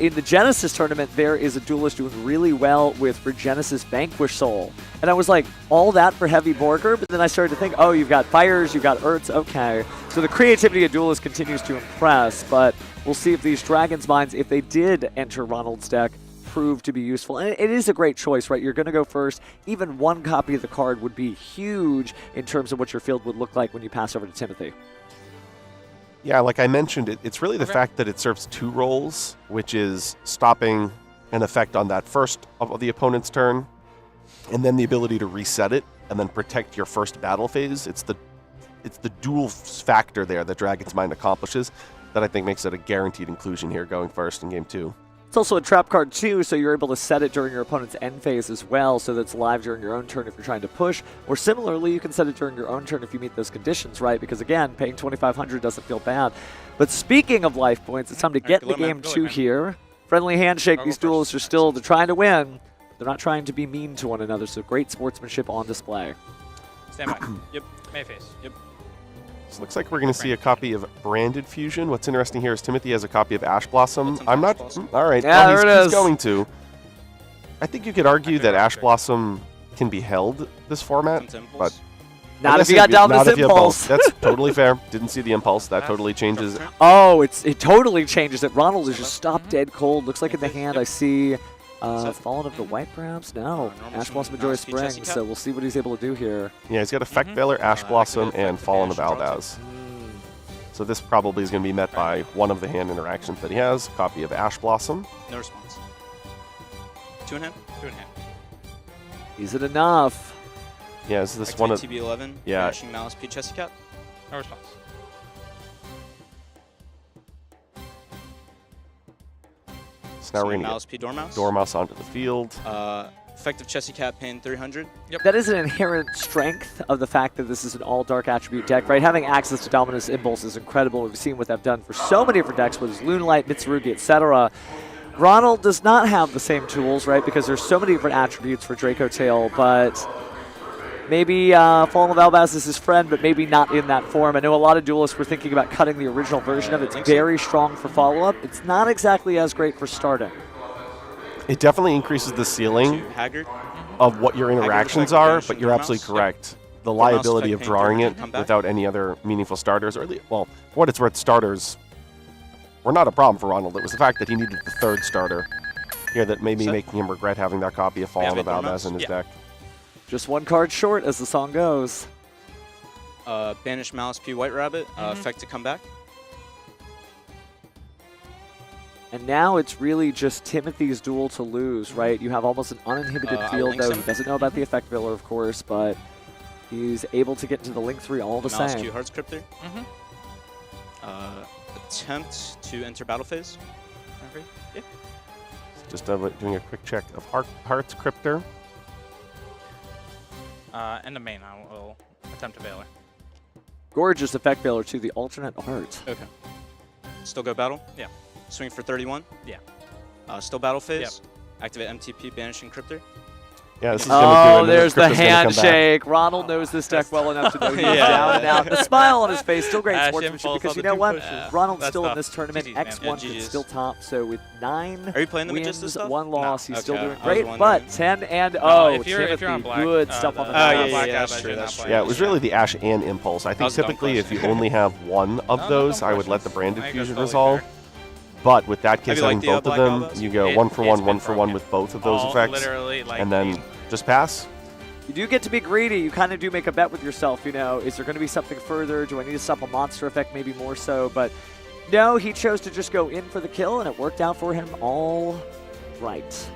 In the Genesys tournament, there is a Duelist doing really well with for Genesys Vanquish Soul. And I was like, all that for Heavy Borger? But then I started to think, oh, you've got Fires, you've got Urts, okay. So the creativity of Duelist continues to impress, but we'll see if these Dragon's Mines, if they did enter Ronald's deck, prove to be useful. And it is a great choice, right? You're going to go first. Even one copy of the card would be huge in terms of what your field would look like when you pass over to Timothy. Yeah, like I mentioned, it's really the fact that it serves two roles, which is stopping an effect on that first of the opponent's turn, and then the ability to reset it and then protect your first battle phase. It's the dual factor there that Dragon's Mind accomplishes that I think makes it a guaranteed inclusion here going first in game 2. It's also a trap card too, so you're able to set it during your opponent's end phase as well, so that's live during your own turn if you're trying to push. Or similarly, you can set it during your own turn if you meet those conditions, right? Because again, paying 2,500 doesn't feel bad. But speaking of life points, it's time to get into game 2 here. Friendly handshake, these duelists are still, they're trying to win. They're not trying to be mean to one another, so great sportsmanship on display. Stand by. Yep. Mayface. Yep. So looks like we're going to see a copy of Branded Fusion. What's interesting here is Timothy has a copy of Ash Blossom. I'm not... All right. Yeah, well, there it is. He's going to. I think you could argue that Ash Blossom can be held this format, but... Not if you got down this impulse. That's totally fair. Didn't see the impulse. That totally changes it. Oh, it totally changes it. Ronald is just stopped dead cold. Looks like in the hand I see Fallen of the White, perhaps? No. Ash Blossom Majora's Spring, so we'll see what he's able to do here. Yeah, he's got Effect Veiler, Ash Blossom, and Fallen of Aldaz. So this probably is going to be met by one of the hand interactions that he has. Copy of Ash Blossom. No response. 2 in hand? 2 in hand. Is it enough? Yeah, is this one of... TB11, yeah. Banishing Malice, P Chessy Cat. No response. So now we're going to Malice, P Dormouse. Dormouse onto the field. Effective Chessy Cat, paying 300. Yep. That is an inherent strength of the fact that this is an all-dark attribute deck, right? Having access to Dominus Impulse is incredible. We've seen what they've done for so many different decks, whether it's Loonlight, Mitsurugi, etc. Ronald does not have the same tools, right? Because there's so many different attributes for Dracotail, but maybe Fallen of Albaz is his friend, but maybe not in that form. I know a lot of duelists were thinking about cutting the original version of it. It's very strong for follow-up. It's not exactly as great for starting. It definitely increases the ceiling of what your interactions are, but you're absolutely correct. The liability of drawing it without any other meaningful starters, or at least, well, for what it's worth, starters were not a problem for Ronald. It was the fact that he needed the third starter here that may be making him regret having that copy of Fallen of Aldaz in his deck. Just one card short, as the song goes. Banish Malice, P White Rabbit. Effect to come back. And now it's really just Timothy's duel to lose, right? You have almost an uninhibited field, though. He doesn't know about the Effect Veiler, of course, but he's able to get into the Link 3 all the same. Malice, Q Hearts Cryptor. Attempt to enter battle phase. Yeah. Just doing a quick check of Hearts Cryptor. And the main, I will attempt a Veiler. Gorgeous Effect Veiler to the alternate art. Okay. Still go battle? Yeah. Swing for 31? Yeah. Still battle phase? Yep. Activate MTP, Banishing Cryptor. Yeah, this is going to do it. There's the handshake. Ronald knows this deck well enough to know he's down and out. The smile on his face, still great sportsmanship, because you know what? Ronald's still in this tournament. X1 is still top, so with 9 wins, 1 loss, he's still doing great. But 10-0, Timothy, good stuff on the Yeah, yeah, it was really the Ash and Impulse. I think typically if you only have one of those, I would let the Branded Fusion resolve. But with that case, having both of them, you go 1 for 1 with both of those effects, and then just pass. You do get to be greedy. You kind of do make a bet with yourself, you know, is there going to be something further? Do I need to stop a monster effect? Maybe more so. But no, he chose to just go in for the kill, and it worked out for him all right.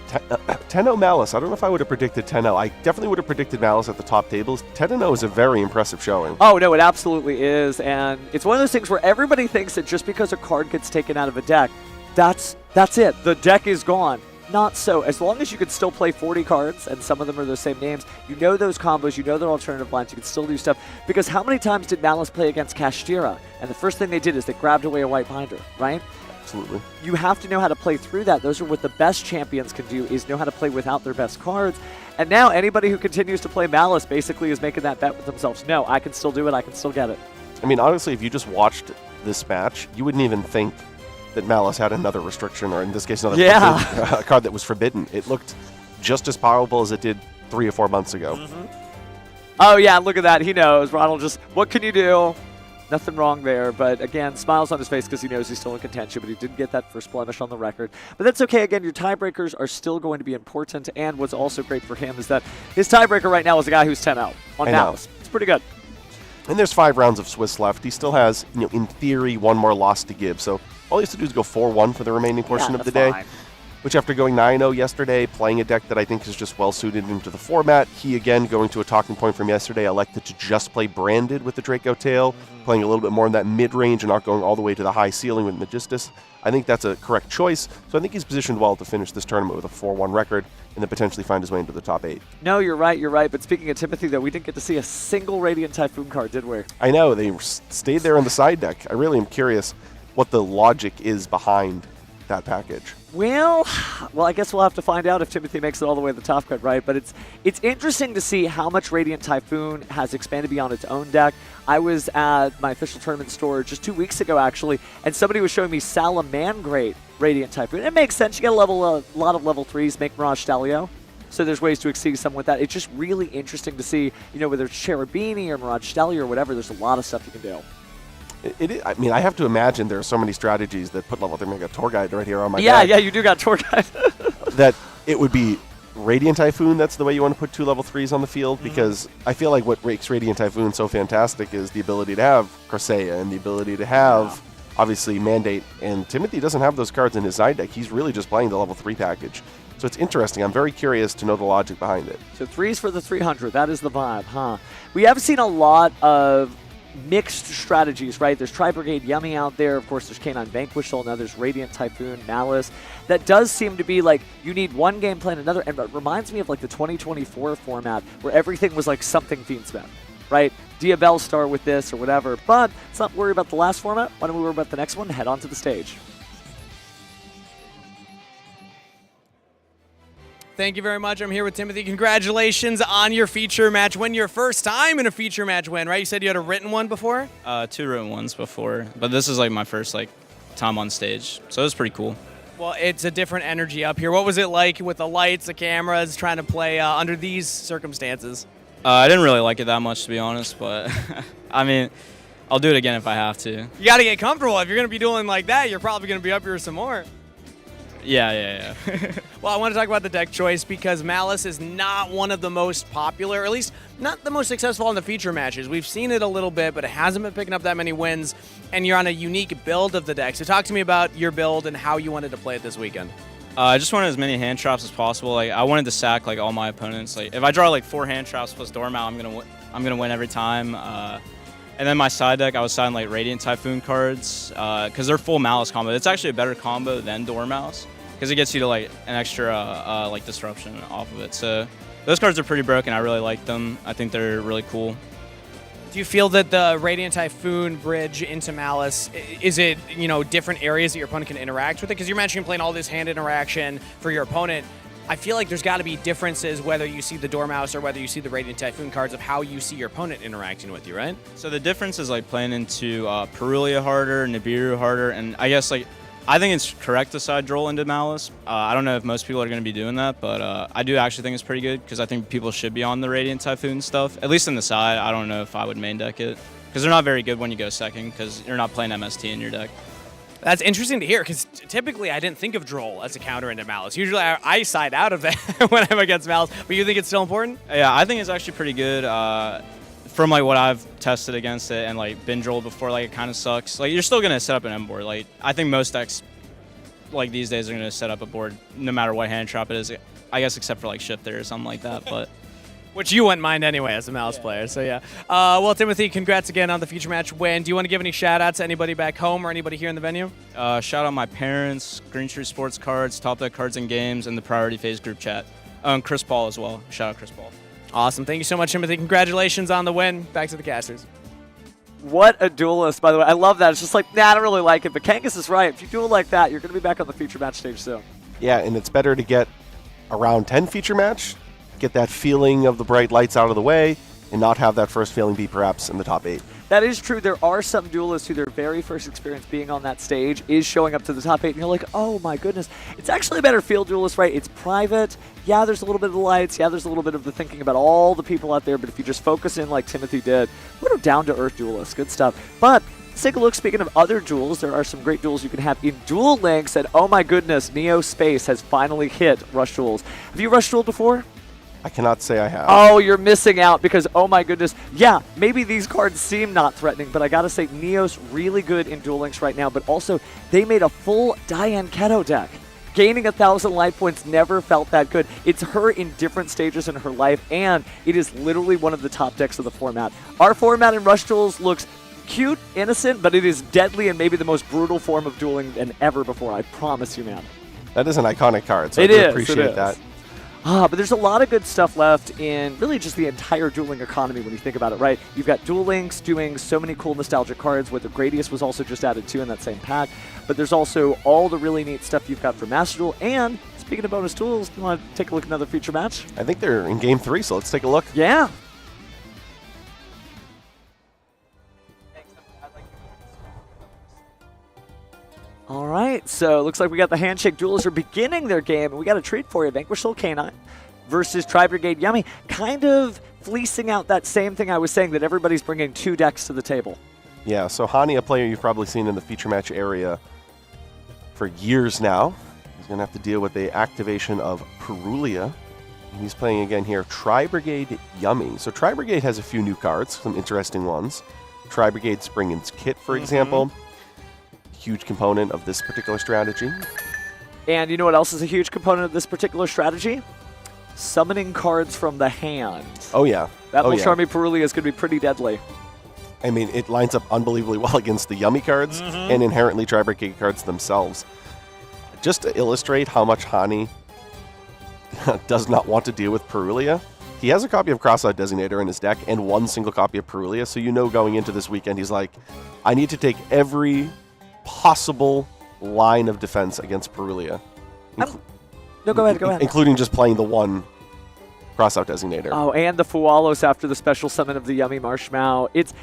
10-0 Malice. I don't know if I would have predicted 10-0. I definitely would have predicted Malice at the top tables. 10-0 is a very impressive showing. Oh, no, it absolutely is. And it's one of those things where everybody thinks that just because a card gets taken out of a deck, that's it. The deck is gone. not so. As long as you can still play 40 cards, and some of them are the same names, you know those combos, you know their alternative lines, you can still do stuff. Because how many times did Malice play against Kashtira? And the first thing they did is they grabbed away a white binder, right? Absolutely. You have to know how to play through that. Those are what the best champions can do, is know how to play without their best cards. And now anybody who continues to play Malice basically is making that bet with themselves. No, I can still do it, I can still get it. I mean, honestly, if you just watched this match, you wouldn't even think that Malice had another restriction, or in this case, another a card that was forbidden. It looked just as powerful as it did 3 or 4 months ago. Oh yeah, look at that. He knows. Ronald just, what can you do? Nothing wrong there, but again, smiles on his face because he knows he's still in contention, but he did get that first blemish on the record. But that's okay. Again, your tiebreakers are still going to be important, and what's also great for him is that his tiebreaker right now is a guy who's 10-0 on Malice. It's pretty good. And there's 5 rounds of Swiss left. He still has, in theory, 1 more loss to give. So all he has to do is go 4-1 for the remaining portion of the day. Fine. Which, after going 9-0 yesterday, playing a deck that I think is just well-suited into the format, he, again, going to a talking point from yesterday, elected to just play Branded with the Draco Tail, playing a little bit more in that mid-range and not going all the way to the high ceiling with Magistus. I think that's a correct choice, so I think he's positioned well to finish this tournament with a 4-1 record and then potentially find his way into the top 8. No, you're right. But speaking of Timothy, though, we didn't get to see a single Radiant Typhoon card, did we? I know, they stayed there in the side deck. I really am curious what the logic is behind that package. Well, I guess we'll have to find out if Timothy makes it all the way to the top cut, right? But it's interesting to see how much Radiant Typhoon has expanded beyond its own deck. I was at my official tournament store just 2 weeks ago, actually, and somebody was showing me Salamangreat Radiant Typhoon. It makes sense. You get a lot of level 3s, make Mirage Stalio. So there's ways to exceed someone with that. It's just really interesting to see, whether it's Cherubini or Mirage Stalio or whatever, there's a lot of stuff you can do. I mean, I have to imagine there are so many strategies that put level 3. I got Tour Guide right here on my deck. Yeah, you do got Tour Guide. that it would be Radiant Typhoon, that's the way you want to put 2 level 3s on the field, because I feel like what makes Radiant Typhoon so fantastic is the ability to have Corsaia and the ability to have, obviously, Mandate. And Timothy doesn't have those cards in his side deck. He's really just playing the level 3 package. So it's interesting. I'm very curious to know the logic behind it. So 3s for the 300. That is the vibe, huh? We have seen a lot of mixed strategies, right? There's Tri-Brigade Yummy out there. Of course, there's Canine Vanquish. So now there's Radiant Typhoon, Malice. That does seem to be like you need one game plan, another. And it reminds me of like the 2024 format where everything was like something Fiendspin, right? Diabell Star with this or whatever. But let's not worry about the last format. Why don't we worry about the next one? Head on to the stage. Thank you very much. I'm here with Timothy. Congratulations on your feature match win. Your first time in a feature match win, right? You said you had a written one before? 2 written ones before, but this is like my first time on stage, so it was pretty cool. Well, it's a different energy up here. What was it like with the lights, the cameras, trying to play under these circumstances? I didn't really like it that much, to be honest, but I mean, I'll do it again if I have to. You got to get comfortable. If you're going to be doing like that, you're probably going to be up here some more. Yeah. Well, I want to talk about the deck choice because Malice is not one of the most popular, or at least not the most successful in the feature matches. We've seen it a little bit, but it hasn't been picking up that many wins, and you're on a unique build of the deck. So talk to me about your build and how you wanted to play it this weekend. I just wanted as many hand traps as possible. Like I wanted to sack like all my opponents. Like if I draw like 4 hand traps plus Dormouse, I'm gonna win every time. And then my side deck, I was siding like Radiant Typhoon cards because they're full Malice combo. It's actually a better combo than Dormouse because it gets you to like an extra like disruption off of it. So those cards are pretty broken. I really like them. I think they're really cool. Do you feel that the Radiant Typhoon bridge into Malice, is it, different areas that your opponent can interact with it? Because you're mentioning playing all this hand interaction for your opponent. I feel like there's got to be differences whether you see the Dormouse or whether you see the Radiant Typhoon cards of how you see your opponent interacting with you, right? So the difference is like playing into Purulia harder, Nibiru harder, and I guess like I think it's correct to side Droll into Malice. I don't know if most people are going to be doing that, but I do actually think it's pretty good because I think people should be on the Radiant Typhoon stuff, at least in the side. I don't know if I would main deck it because they're not very good when you go second because you're not playing MST in your deck. That's interesting to hear because typically I didn't think of Droll as a counter into Malice. Usually I side out of that when I'm against Malice, but you think it's still important? Yeah, I think it's actually pretty good. From like what I've tested against it and like been Droll before, like it kind of sucks. Like you're still gonna set up an M board. Like I think most decks like these days are gonna set up a board no matter what hand trap it is. I guess except for like Shifter or something like that. But Which you wouldn't mind anyway as a Mouse player, so yeah. Well, Timothy, congrats again on the feature match win. Do you want to give any shout-outs to anybody back home or anybody here in the venue? Shout out my parents, Green Street Sports Cards, Top Deck Cards and Games, and the Priority Phase group chat. Chris Paul as well. Shout out Chris Paul. Awesome. Thank you so much, Timothy. Congratulations on the win. Back to the casters. What a duelist, by the way. I love that. It's just like, nah, I don't really like it. But Kangas is right. If you duel like that, you're going to be back on the feature match stage soon. Yeah, and it's better to get a round 10 feature match, get that feeling of the bright lights out of the way, and not have that first feeling be perhaps in the top 8. That is true. There are some duelists who their very first experience being on that stage is showing up to the top 8, and you're like, oh my goodness. It's actually a better feel duelist, right? It's private. Yeah, there's a little bit of the lights. Yeah, there's a little bit of the thinking about all the people out there, but if you just focus in like Timothy did, what a down-to-earth duelist. Good stuff. But let's take a look. Speaking of other duels, there are some great duels you can have in Duel Links, and oh my goodness, Neo Space has finally hit Rush Duels. Have you Rush Dueled before? I cannot say I have. Oh, you're missing out because, oh my goodness. Yeah, maybe these cards seem not threatening, but I gotta say, Neo's really good in Duel Links right now, but also they made a full Diane Keto deck. Gaining 1,000 life points never felt that good. It's her in different stages in her life, and it is literally one of the top decks of the format. Our format in Rush Duels looks cute, innocent, but it is deadly and maybe the most brutal form of dueling than ever before. I promise you, man. That is an iconic card, so I do appreciate that. But there's a lot of good stuff left in really just the entire dueling economy when you think about it, right? You've got Duel Links doing so many cool nostalgic cards, where the Gradius was also just added too in that same pack. But there's also all the really neat stuff you've got for Master Duel. And speaking of bonus duels, you want to take a look at another feature match? I think they're in Game 3, so let's take a look. Yeah. All right, so it looks like we got the Handshake Duelists are beginning their game, and we got a treat for you. Vanquish Soul Canine versus Tri-Brigade Yummy, kind of fleecing out that same thing I was saying, that everybody's bringing 2 decks to the table. Yeah, so Hani, a player you've probably seen in the feature match area for years now. He's going to have to deal with the activation of Purulia. And he's playing again here, Tri-Brigade Yummy. So Tri-Brigade has a few new cards, some interesting ones. Tri-Brigade Springin's Kit, for example. Huge component of this particular strategy. And you know what else is a huge component of this particular strategy? Summoning cards from the hand. Oh, yeah. That Charmy Purulia is going to be pretty deadly. I mean, it lines up unbelievably well against the Yummy cards and inherently Tri-Brigade cards themselves. Just to illustrate how much Hani does not want to deal with Purulia, he has a copy of Crossout Designator in his deck and 1 single copy of Purulia, so you know going into this weekend he's like, I need to take every possible line of defense against Purulia. No, go ahead. Including just playing the 1 Crossout Designator. Oh, and the Fualos after the special summon of the Yummy Marshmallow. It's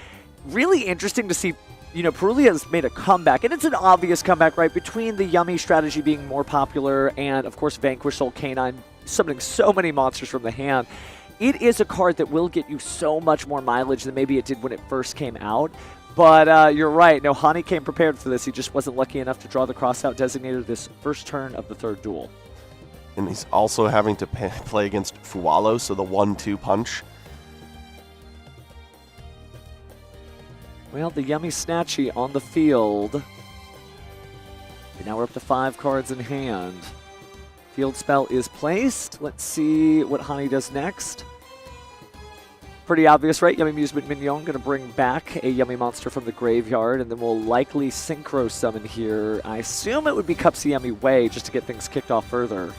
really interesting to see, you know, Purulia has made a comeback, and it's an obvious comeback, right, between the Yummy strategy being more popular and, of course, Vanquish Soul Canine summoning so many monsters from the hand. It is a card that will get you so much more mileage than maybe it did when it first came out. But you're right. No, Hani came prepared for this. He just wasn't lucky enough to draw the Crossout Designator this first turn of the 3rd duel. And he's also having to play against Fualo, so the 1-2 punch. Well, the Yummy Snatchy on the field. And now we're up to 5 cards in hand. Field spell is placed. Let's see what Hani does next. Pretty obvious, right? Yummy Amusement Mignon going to bring back a Yummy monster from the graveyard, and then we'll likely Synchro Summon here. I assume it would be Cupsy Yummy Way just to get things kicked off further.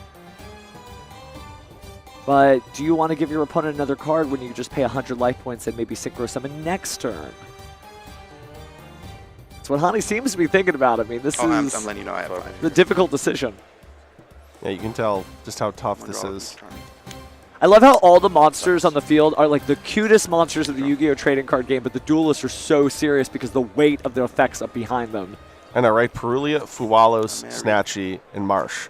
But do you want to give your opponent another card when you just pay 100 life points and maybe Synchro Summon next turn? That's what Hani seems to be thinking about. I mean, this is I'm letting you know I have the difficult decision. Yeah, you can tell just how tough this is. I love how all the monsters on the field are like the cutest monsters of the Yu-Gi-Oh! Trading card game, but the duelists are so serious because the weight of the effects up behind them. I know, right? Purulia, Fualos, Snatchy, and Marsh.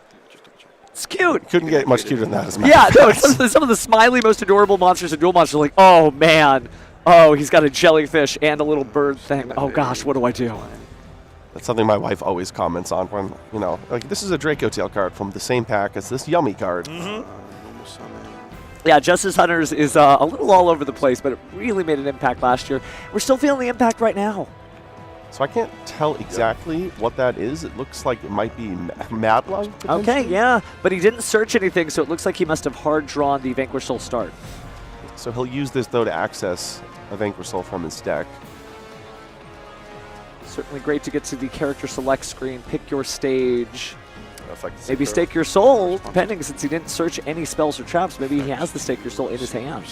It's cute. Couldn't get much cuter than that, as a Yeah, no, some of the smiley, most adorable monsters in Duel Monsters are like, oh, man. Oh, he's got a jellyfish and a little bird thing. Oh, gosh, what do I do? That's something my wife always comments on when, you know, like, this is a Draco Tail card from the same pack as this Yummy card. Yeah, Justice Hunters is a little all over the place, but it really made an impact last year. We're still feeling the impact right now. So I can't tell exactly what that is. It looks like it might be Madlung. Okay, yeah, but he didn't search anything, so it looks like he must have hard drawn the Vanquish Soul start. So he'll use this, though, to access a Vanquish Soul from his deck. Certainly great to get to the character select screen, pick your stage. Maybe stake your soul, depending, since he didn't search any spells or traps. Maybe he has the stake your soul in his hand.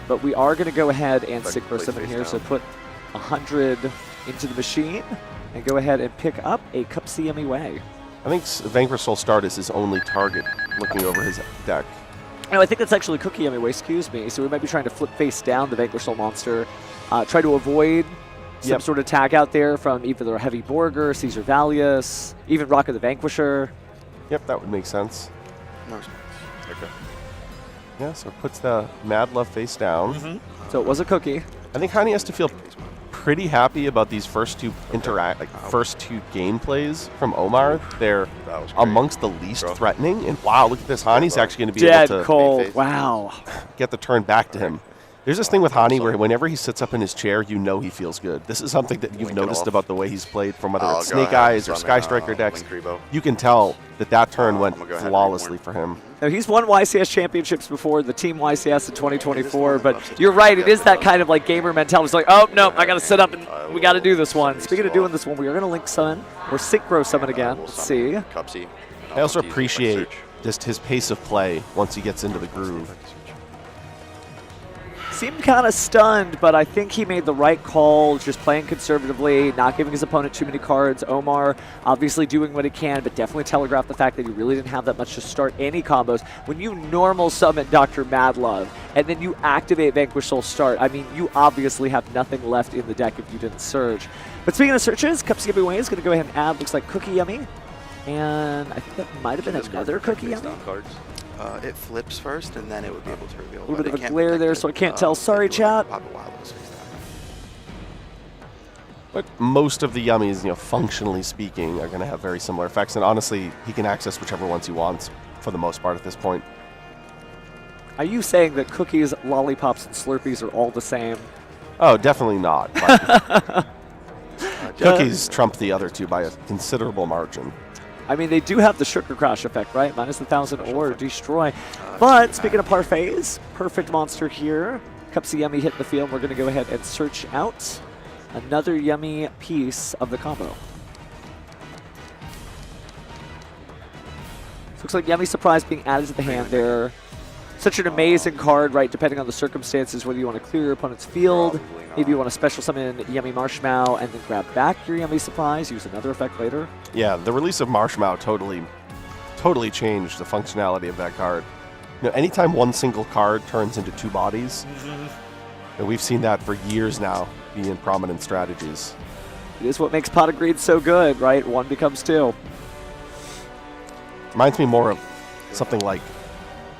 But we are going to go ahead and synchro summon here, so put 100 into the machine and go ahead and pick up a Cupsy Yummy Way. I think Vanquish Soul Start is his only target looking over his deck. No, I think that's actually Cookie Yummy Way, excuse me. So we might be trying to flip face down the Vanquish Soul monster, try to avoid some sort of tag out there from either the Heavy Borger, Caesar Valius, even Rock of the Vanquisher. Yep, that would make sense. No response. Okay. Yeah, so it puts the Mad Love face down. So it was a cookie. I think Hani has to feel pretty happy about these first two first two gameplays from Omar. They're amongst the least threatening. And wow, look at this. Hani's actually going to be able to cold. Wow. Get the turn back to him. There's this thing with Hani where whenever he sits up in his chair, you know he feels good. This is something that you've noticed about the way he's played from whether it's Snake Eyes or Sky Striker decks. You can tell that turn went flawlessly for him. Now, he's won YCS championships before, the Team YCS in 2024, but you're right, it is that kind of like gamer mentality. It's like, oh, no, I got to sit up and we got to do this one. Speaking of doing this one, we are going to link summon or synchro summon again. Let's see. I also appreciate just his pace of play once he gets into the groove. Seemed kind of stunned, but I think he made the right call, just playing conservatively, not giving his opponent too many cards. Omar obviously doing what he can, but definitely telegraphed the fact that he really didn't have that much to start any combos. When you normal summon Dr. Madlove, and then you activate Vanquish Soul Start, I mean, you obviously have nothing left in the deck if you didn't surge. But speaking of searches, Cupsy Yummy Way is going to go ahead and add, looks like Cookie Yummy. And I think that might have been another Cookie Yummy. It flips first, and then it would be able to reveal. A little bit of a glare there, so I can't tell. Sorry, chat. But most of the Yummies, functionally speaking, are going to have very similar effects. And honestly, he can access whichever ones he wants for the most part at this point. Are you saying that cookies, lollipops, and Slurpees are all the same? Oh, definitely not. But cookies trump the other two by a considerable margin. I mean, they do have the Sugar Crash effect, right? Minus 1,000 or Destroy. But speaking of parfaits, perfect monster here. Cupsy Yummy hit the field. We're going to go ahead and search out another yummy piece of the combo. Looks like Yummy Surprise being added to the hand there. Such an amazing card, right? Depending on the circumstances, whether you want to clear your opponent's field, maybe you want to special summon Yummy Marshmallow and then grab back your Yummy Surprise, use another effect later. Yeah, the release of Marshmallow totally changed the functionality of that card. Anytime one single card turns into two bodies, and we've seen that for years now be in prominent strategies. It is what makes Pot of Greed so good, right? One becomes two. Reminds me more of something like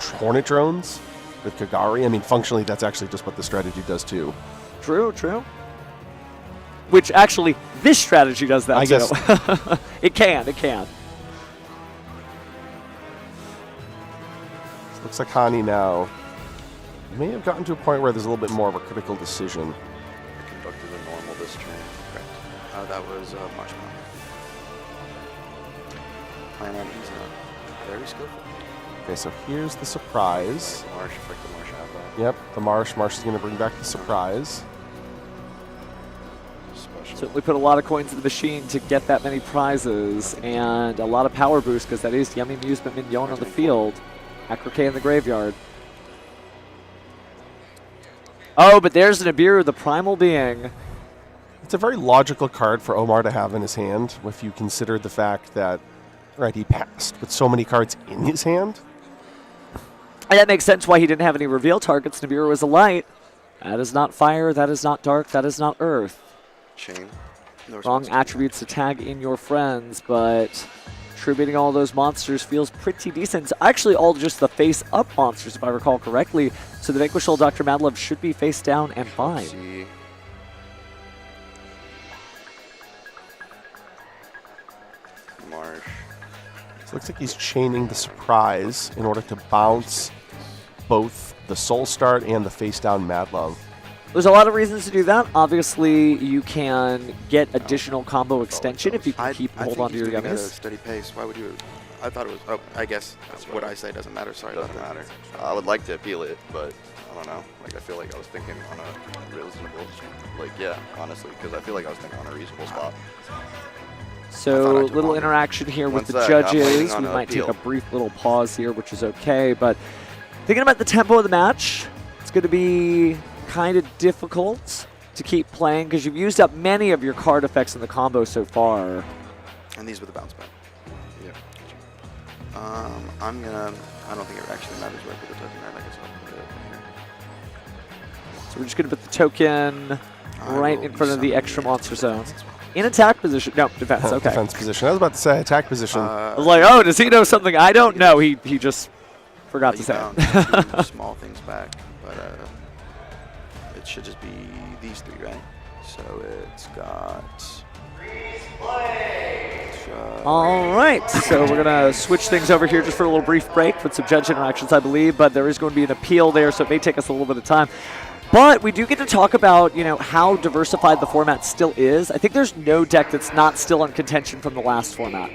Hornet Drones with Kagari. I mean, functionally, that's actually just what the strategy does too. True, true. Which actually, this strategy does that too. Guess. It can. Looks like Hani now may have gotten to a point where there's a little bit more of a critical decision. Conducted a normal this turn. Correct. That was Marshmallow. Plan on using it. Very skillful. Okay, so here's the surprise. The Marsh, like the Marsh have that. Yep, the Marsh. Marsh is going to bring back the surprise. Certainly put a lot of coins in the machine to get that many prizes and a lot of power boost because that is Yummy Amusement Mignon on the field. Acroquet in the graveyard. Oh, but there's an Nibiru, the Primal Being. It's a very logical card for Omar to have in his hand if you consider the fact that, right, he passed with so many cards in his hand. And that makes sense why he didn't have any reveal targets. Nibiru is a light. That is not fire, that is not dark, that is not earth. Chain. Wrong attributes to tag in your friends, but attributing all those monsters feels pretty decent. It's actually all just the face-up monsters, if I recall correctly. So the Vanquish Soul Dr. Madlove should be face down and fine. Marsh. So it looks like he's chaining the surprise in order to bounce both the Soul Start and the face-down Madlove. There's a lot of reasons to do that. Obviously, you can get additional combo extension if you can keep hold on to your At a Yummies. steady pace. Why would you? I thought it was. Oh, I guess what I say doesn't matter. Sorry about that. Doesn't matter. I would like to appeal it, but I don't know. Like, I feel like I was thinking on a reasonable, like, yeah, honestly, because I feel like I was thinking on a reasonable spot. So little interaction here with the judges. We might take a brief little pause here, which is okay. But thinking about the tempo of the match, it's going to be kind of difficult to keep playing because you've used up many of your card effects in the combo so far. And these were the bounce back. Yeah. I don't think it actually matters where I put the token. I guess I'll put it here. So we're just going to put the token right in front of the extra monster zone. In attack position. No, defense. Okay. Defense position. I was about to say attack position. I was like, oh, does he know something I don't know? He just forgot to say it. Two small things back, but it should just be these three, right? So it's got. All right, so we're going to switch things over here just for a little brief break with some judge interactions, I believe, but there is going to be an appeal there, so it may take us a little bit of time. But we do get to talk about, you know, how diversified the format still is. I think there's no deck that's not still in contention from the last format.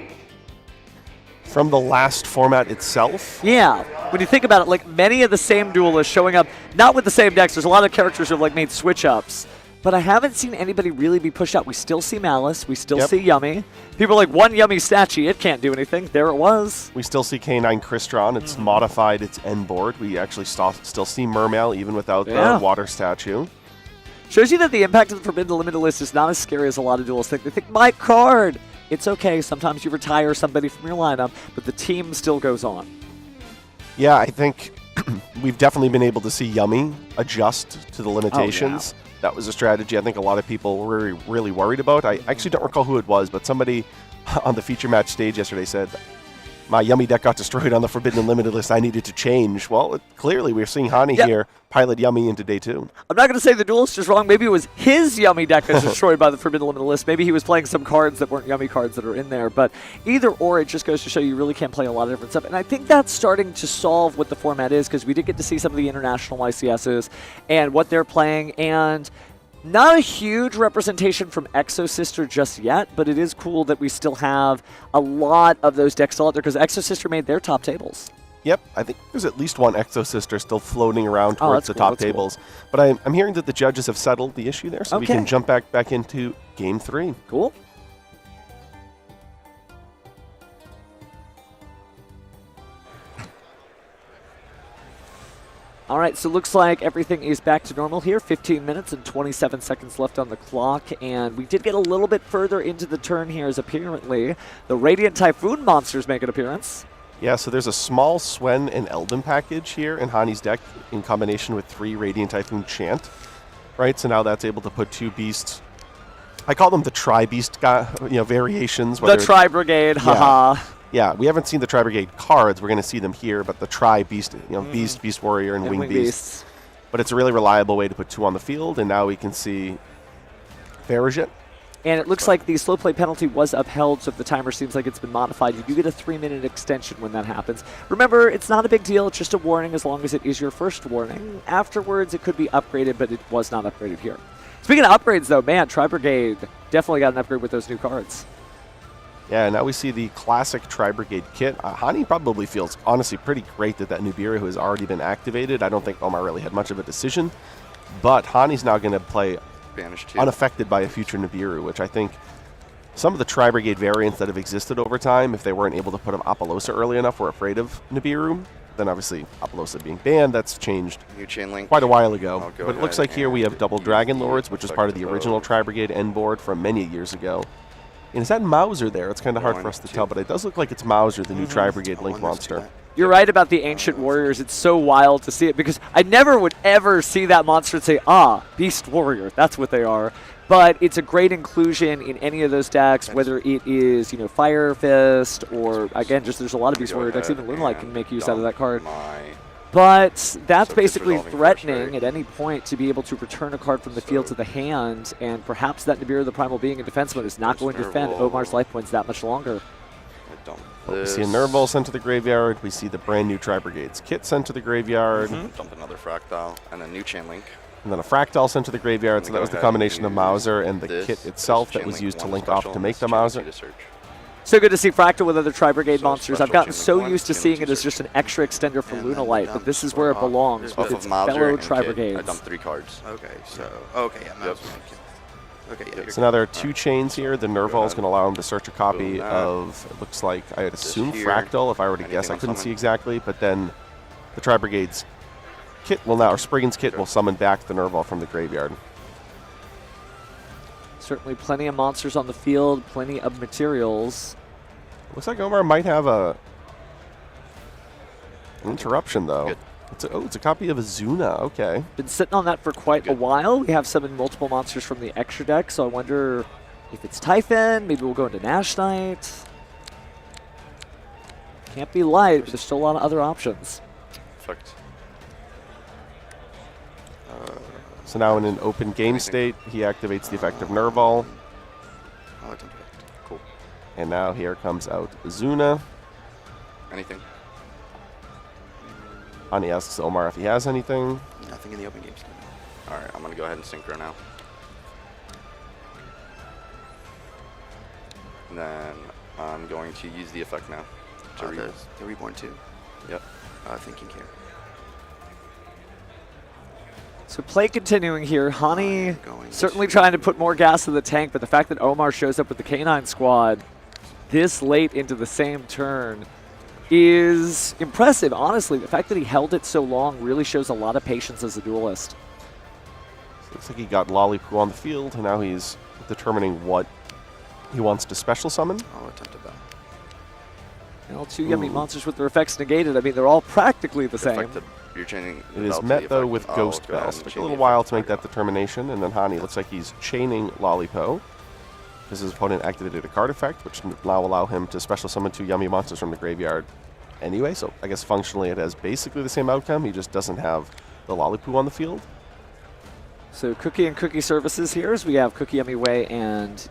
From the last format itself? Yeah. When you think about it, like, many of the same duelists showing up, not with the same decks. There's a lot of characters who have, like, made switch-ups. But I haven't seen anybody really be pushed out. We still see Malice. We still see Yummy. People are like, one Yummy statue, it can't do anything. There it was. We still see K9 Crystron. It's modified its end board. We actually still see Mermail even without the water statue. Shows you that the impact of the Forbidden Limited list is not as scary as a lot of duelists think. They think, my card! It's okay. Sometimes you retire somebody from your lineup, but the team still goes on. Yeah, I think we've definitely been able to see Yummy adjust to the limitations. Oh, yeah. That was a strategy I think a lot of people were really worried about. I actually don't recall who it was, but somebody on the feature match stage yesterday said, my Yummy deck got destroyed on the Forbidden Limited list. I needed to change. Well, clearly we're seeing Hani here pilot Yummy into day 2. I'm not going to say the Duelist is wrong. Maybe it was his Yummy deck that was destroyed by the Forbidden Limited list. Maybe he was playing some cards that weren't Yummy cards that are in there. But either or, it just goes to show you really can play a lot of different stuff. And I think that's starting to solve what the format is, because we did get to see some of the international YCSs and what they're playing. And not a huge representation from Exo Sister just yet, but it is cool that we still have a lot of those decks still out there, because Exo Sister made their top tables. Yep, I think there's at least one Exo Sister still floating around towards the top tables. But I'm hearing that the judges have settled the issue there, so we can jump back into Game 3. Cool. All right, so looks like everything is back to normal here. 15 minutes and 27 seconds left on the clock, and we did get a little bit further into the turn here as apparently the Radiant Typhoon monsters make an appearance. Yeah, so there's a small Swen and Eldon package here in Hani's deck in combination with 3 Radiant Typhoon Chant, right? So now that's able to put 2 beasts. I call them the Tri-Beast variations. The Tri-Brigade, haha. Yeah, we haven't seen the Tri-Brigade cards. We're going to see them here, but the Tri-Beast, Beast, Beast Warrior, and Wing Beasts. But it's a really reliable way to put 2 on the field, and now we can see Farragut. And it looks like the slow play penalty was upheld, so if the timer seems like it's been modified, you do get a 3-minute extension when that happens. Remember, it's not a big deal. It's just a warning as long as it is your first warning. Afterwards, it could be upgraded, but it was not upgraded here. Speaking of upgrades, though, man, Tri-Brigade definitely got an upgrade with those new cards. Yeah, now we see the classic Tri-Brigade kit. Hani probably feels, honestly, pretty great that Nibiru has already been activated. I don't think Omar really had much of a decision, but Hani's now going to play unaffected by a future Nibiru, which I think some of the Tri-Brigade variants that have existed over time, if they weren't able to put up Apollosa early enough, were afraid of Nibiru. Then obviously Apollosa being banned, that's changed quite a while ago. But it looks like here we have double Dragon Lords, which was part of the original Tri-Brigade end board from many years ago. And is that Mauser there? It's kind of hard for us to tell, but it does look like it's Mauser, the new Tri-Brigade Link monster. You're right about the Ancient Warriors. It's so wild to see it, because I never would ever see that monster and say, Beast Warrior, that's what they are. But it's a great inclusion in any of those decks, whether it is, Fire Fist, or, again, just there's a lot of Beast Warrior decks. Even Lunalight can make use out of that card. But that's basically threatening at any point to be able to return a card from the field to the hand, and perhaps that Nibiru the Primal Being in defense mode is not going to defend Omar's life points that much longer. We see a Nerval sent to the graveyard. We see the brand new Tri-Brigade's kit sent to the graveyard. Dump another Fractile, and a new Chain Link. And then a Fractile sent to the graveyard, so that was the combination of Mauser and the kit itself that was used to link off to make the Mauser. So good to see Fractal with other Tri-Brigade So monsters. I've special gotten chain so link one, used to chain seeing link it as two just an extra extender for And Luna then Light, you but this is dump where it off belongs Off with of its Mauser fellow and Kid, Tri-Brigades. I dumped 3 cards. Okay, so okay, yeah, Mauser and Kid. Okay, yeah. So now there are 2 chains here. The Nerval is ahead. going to allow him to search a copy Boom, that. of, it looks like, I would assume here. Fractal. If I were to Anything guess, I on couldn't see summon? exactly. But then the Tri-Brigade's kit will now, or Spriggan's kit will summon back the Nerval from the graveyard. Certainly plenty of monsters on the field, plenty of materials. Looks like Omar might have an interruption, though. Good. It's a copy of Azuna. Okay. Been sitting on that for quite a while. We have summoned multiple monsters from the extra deck, so I wonder if it's Typhon. Maybe we'll go into Nash Knight. Can't be light, but there's still a lot of other options. Perfect. So now in an open game state, he activates the effect of Nerval. I'll attempt it. Cool. And now here comes out Azuna. Anything? Hani asks Omar if he has anything. Nothing in the open games. Alright, I'm going to go ahead and synchro now. And then I'm going to use the effect now. To The Reborn 2. Yep. Thinking here. So play continuing here. Hani Going certainly trying to put more gas in the tank, but the fact that Omar shows up with the K9 squad this late into the same turn is impressive, honestly. The fact that he held it so long really shows a lot of patience as a duelist. So looks like he got Lollipoo on the field, and now he's determining what he wants to special summon. I'll attempt a bow. Well, 2 yummy monsters with their effects negated. I mean, they're all practically the same. You're chaining It is met, though, with Ghost Bells. Took a little while to make that determination, and then Hani looks like he's chaining Lollipoo. His opponent activated a card effect, which will now allow him to special summon 2 yummy monsters from the graveyard anyway. So I guess functionally it has basically the same outcome. He just doesn't have the Lollipoo on the field. So Cookie and Cookie services here as we have Cookie Yummy Way and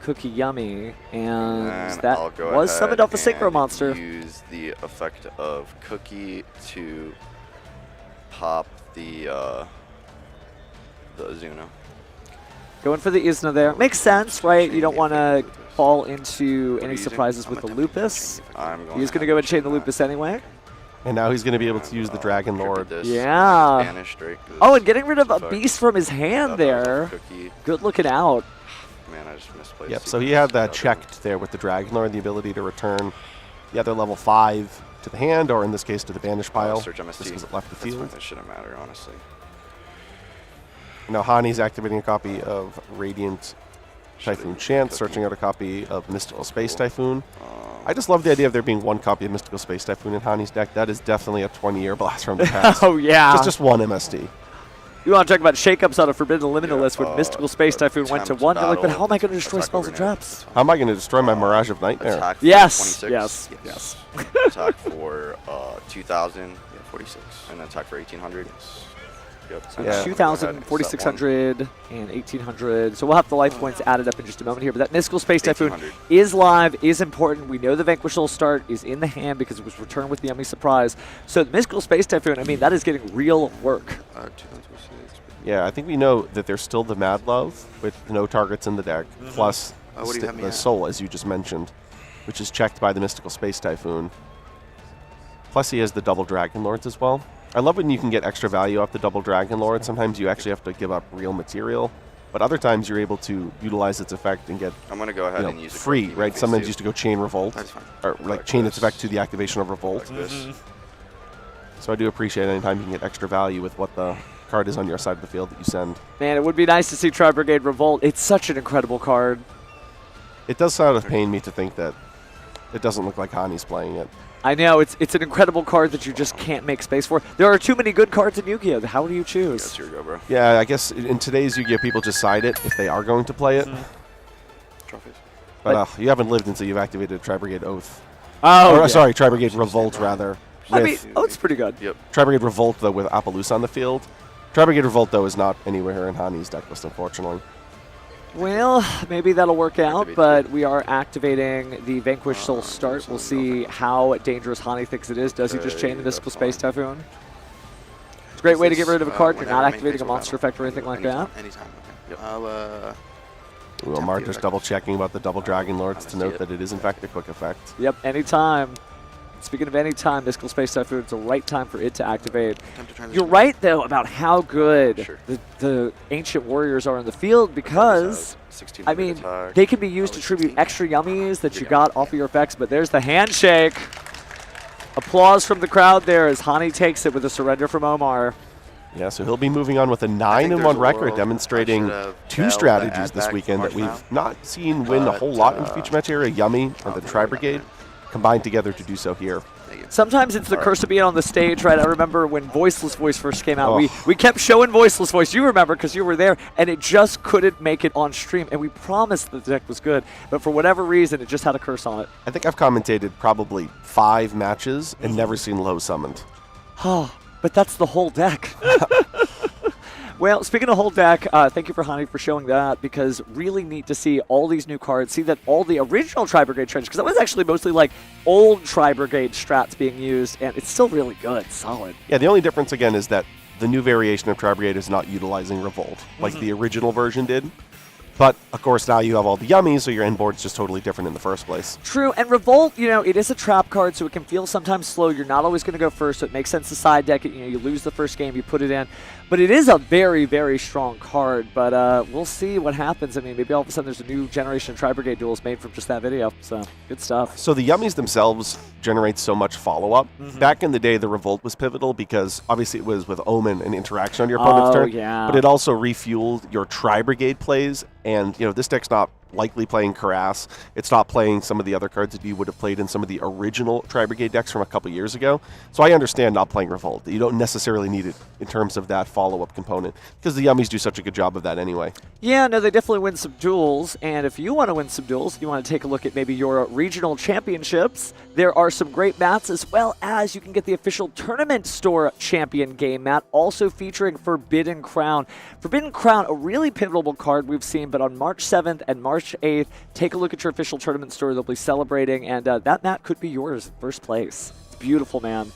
Cookie Yummy, and that was summoned off a Synchro monster. Use the effect of Cookie to pop the Azuna. Going for the Isna there. Makes sense, right? You don't want to fall into any surprises with the Lupus. He's going to go and chain the Lupus anyway. And now he's going to be able to use the Dragon Lord. Yeah. Oh, and getting rid of a beast from his hand there. Good looking out. Man, I just misplaced. Yep, so he had that checked there with the Dragon Lord, the ability to return the other level 5 to the hand, or in this case to the banish pile. Search MST. This was it left the field. That shouldn't matter, honestly. Now Hani's activating a copy of Radiant Typhoon Chant, searching out a copy of Mystical Space Typhoon. I just love the idea of there being one copy of Mystical Space Typhoon in Hani's deck. That is definitely a 20-year blast from the past. Oh, yeah. Just one MST. You want to talk about shakeups on a Forbidden Limitless when Mystical Space Typhoon went to 1. You're like, but how am I going to destroy spells and traps? How am I going to destroy my Mirage of Nightmare? Attack for Yes, 26. yes. Attack for 2,000. 46. And then attack for 1,800. Yep. So 2,000, 4,600, and 1,800. So we'll have the life points added up in just a moment here. But that Mystical Space Typhoon is live, is important. We know the Vanquish Soul start is in the hand because it was returned with the Yummy Surprise. So the Mystical Space Typhoon, I mean, that is getting real work. Yeah, I think we know that there's still the Mad Love with no targets in the deck, plus the Soul, as you just mentioned, which is checked by the Mystical Space Typhoon. Plus he has the double Dragon Lords as well. I love when you can get extra value off the double Dragon Lord. Sometimes you actually have to give up real material, but other times you're able to utilize its effect and get I'm going to go ahead and use it free, right? Sometimes you used to go chain Revolt, or like chain its effect to the activation of Revolt. So I do appreciate anytime you can get extra value with what the card is on your side of the field that you send. Man, it would be nice to see Tri-Brigade Revolt. It's such an incredible card. It does sort of pain me to think that it doesn't look like Hani's playing it. I know, it's an incredible card that you just can't make space for. There are too many good cards in Yu-Gi-Oh! How do you choose? That's your go, bro. Yeah, I guess in today's Yu-Gi-Oh! People just side it if they are going to play it. Trophies. But you haven't lived until you've activated Tri-Brigade Oath. Oh, or, sorry, Tri-Brigade Revolt, rather. I mean, Oath's pretty good. Yep. Tri-Brigade Revolt, though, with Appaloosa on the field. Tri-Brigade Revolt, though, is not anywhere in Hani's deck list, unfortunately. Well, maybe that'll work out, but we are activating the Vanquish Soul start. We'll see how dangerous Hani thinks it is. Does he just chain the Mystical Space Typhoon? It's a great way to get rid of a card. You're not activating a monster effect or anything like that. Anytime. Okay. I'll Omar just double checking about the double Dragon Lords to note that it is in fact a quick effect. Yep, anytime. Speaking of any time, Mystical Space Typhoon, it's the right time for it to activate. You're right, though, about how good the Ancient Warriors are in the field because, I mean, they can be used to tribute extra yummies that you got off of your effects, but there's the handshake. Applause from the crowd there as Hani takes it with a surrender from Omar. Yeah, so he'll be moving on with a 9-1 record, demonstrating two strategies this weekend that we've not seen win a whole lot in the feature match area, Yummy and the Tri-Brigade, combined together to do so here. Sometimes it's the curse of being on the stage, right? I remember when Voiceless Voice first came out, we kept showing Voiceless Voice. You remember because you were there, and it just couldn't make it on stream. And we promised the deck was good, but for whatever reason, it just had a curse on it. I think I've commentated probably 5 matches and never seen low summoned. But that's the whole deck. Well, speaking of whole deck, thank you for Hani for showing that, because really neat to see all these new cards, see that all the original Tri-Brigade trench, because that was actually mostly like old Tri-Brigade strats being used, and it's still really good, solid. Yeah, the only difference again is that the new variation of Tri-Brigade is not utilizing Revolt like the original version did. But, of course, now you have all the yummies, so your end board's just totally different in the first place. True, and Revolt, you know, it is a trap card, so it can feel sometimes slow. You're not always going to go first, so it makes sense to side deck it. You know, you lose the first game, you put it in. But it is a very, very strong card, but we'll see what happens. I mean, maybe all of a sudden there's a new generation of Tri-Brigade duels made from just that video, so good stuff. So the yummies themselves generate so much follow-up. Back in the day, the Revolt was pivotal because obviously it was with Omen and interaction on your opponent's turn, but it also refueled your Tri-Brigade plays, and you know, this deck's not likely playing Karas. It's not playing some of the other cards that you would have played in some of the original Tri-Brigade decks from a couple years ago. So I understand not playing Revolt. You don't necessarily need it in terms of that follow-up component, because the yummies do such a good job of that anyway. Yeah, no, they definitely win some duels, and if you want to win some duels, you want to take a look at maybe your regional championships, there are some great mats, as well as you can get the official tournament store champion game mat, also featuring Forbidden Crown. Forbidden Crown, a really pivotal card we've seen, but on March 7th and March 8th, take a look at your official tournament store. They'll be celebrating, and that mat could be yours, first place. It's beautiful, man.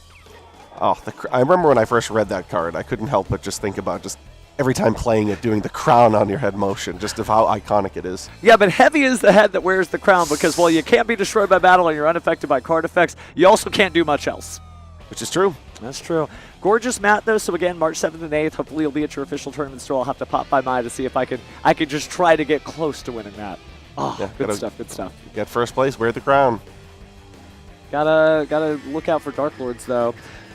Oh, I remember when I first read that card, I couldn't help but just think about just every time playing it, doing the crown on your head motion, just of how iconic it is. Yeah, but heavy is the head that wears the crown, because while you can't be destroyed by battle and you're unaffected by card effects, you also can't do much else. Which is true. That's true. Gorgeous mat, though, so again, March 7th and 8th, hopefully you'll be at your official tournament store. I'll have to pop by mine to see if I can just try to get close to winning that. Oh, yeah, good stuff, good stuff. Get first place, wear the crown. Gotta look out for Dark Lords, though.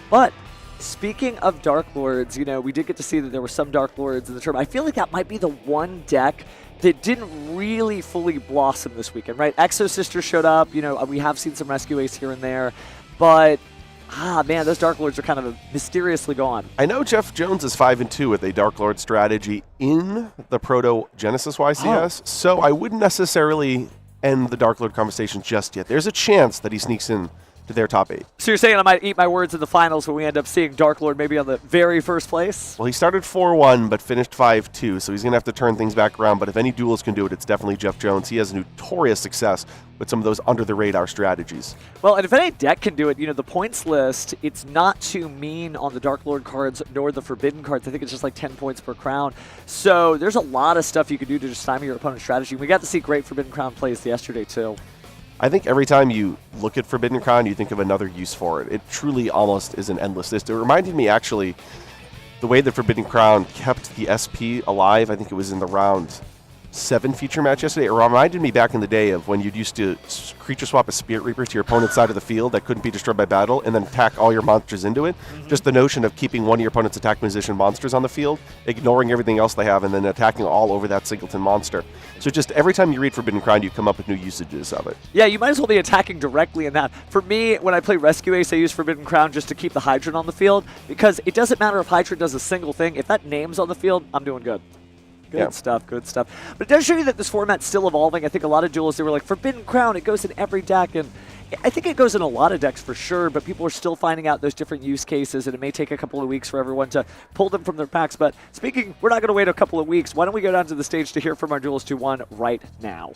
But speaking of Dark Lords, you know, we did get to see that there were some Dark Lords in the tournament. I feel like that might be the one deck that didn't really fully blossom this weekend, right? Exo Sister showed up. You know, we have seen some Rescue Ace here and there, but man, those Dark Lords are kind of mysteriously gone. I know Jeff Jones is 5-2 with a Dark Lord strategy in the Proto-Genesys YCS, so I wouldn't necessarily end the Dark Lord conversation just yet. There's a chance that he sneaks in to their top 8. So you're saying I might eat my words in the finals when we end up seeing Dark Lord maybe on the very first place? Well, he started 4-1 but finished 5-2, so he's going to have to turn things back around. But if any duelist can do it, it's definitely Jeff Jones. He has notorious success with some of those under-the-radar strategies. Well, and if any deck can do it, you know, the points list, it's not too mean on the Dark Lord cards nor the Forbidden cards. I think it's just like 10 points per crown. So there's a lot of stuff you can do to just stymie your opponent's strategy. We got to see great Forbidden Crown plays yesterday, too. I think every time you look at Forbidden Crown, you think of another use for it. It truly almost is an endless list. It reminded me, actually, the way that Forbidden Crown kept the SP alive. I think it was in the round 7 feature match yesterday. It reminded me back in the day of when you'd used to creature swap a Spirit Reaper to your opponent's side of the field that couldn't be destroyed by battle and then attack all your monsters into it. Just the notion of keeping one of your opponent's attack position monsters on the field, ignoring everything else they have, and then attacking all over that singleton monster. So just every time you read Forbidden Crown, you come up with new usages of it. Yeah, you might as well be attacking directly in that. For me, when I play Rescue Ace, I use Forbidden Crown just to keep the Hydron on the field, because it doesn't matter if Hydron does a single thing. If that name's on the field, I'm doing good. Good stuff, good stuff. But it does show you that this format's still evolving. I think a lot of duelists, they were like, Forbidden Crown, it goes in every deck, and I think it goes in a lot of decks for sure, but people are still finding out those different use cases, and it may take a couple of weeks for everyone to pull them from their packs. But speaking, we're not going to wait a couple of weeks. Why don't we go down to the stage to hear from our Duelist 2-1 right now?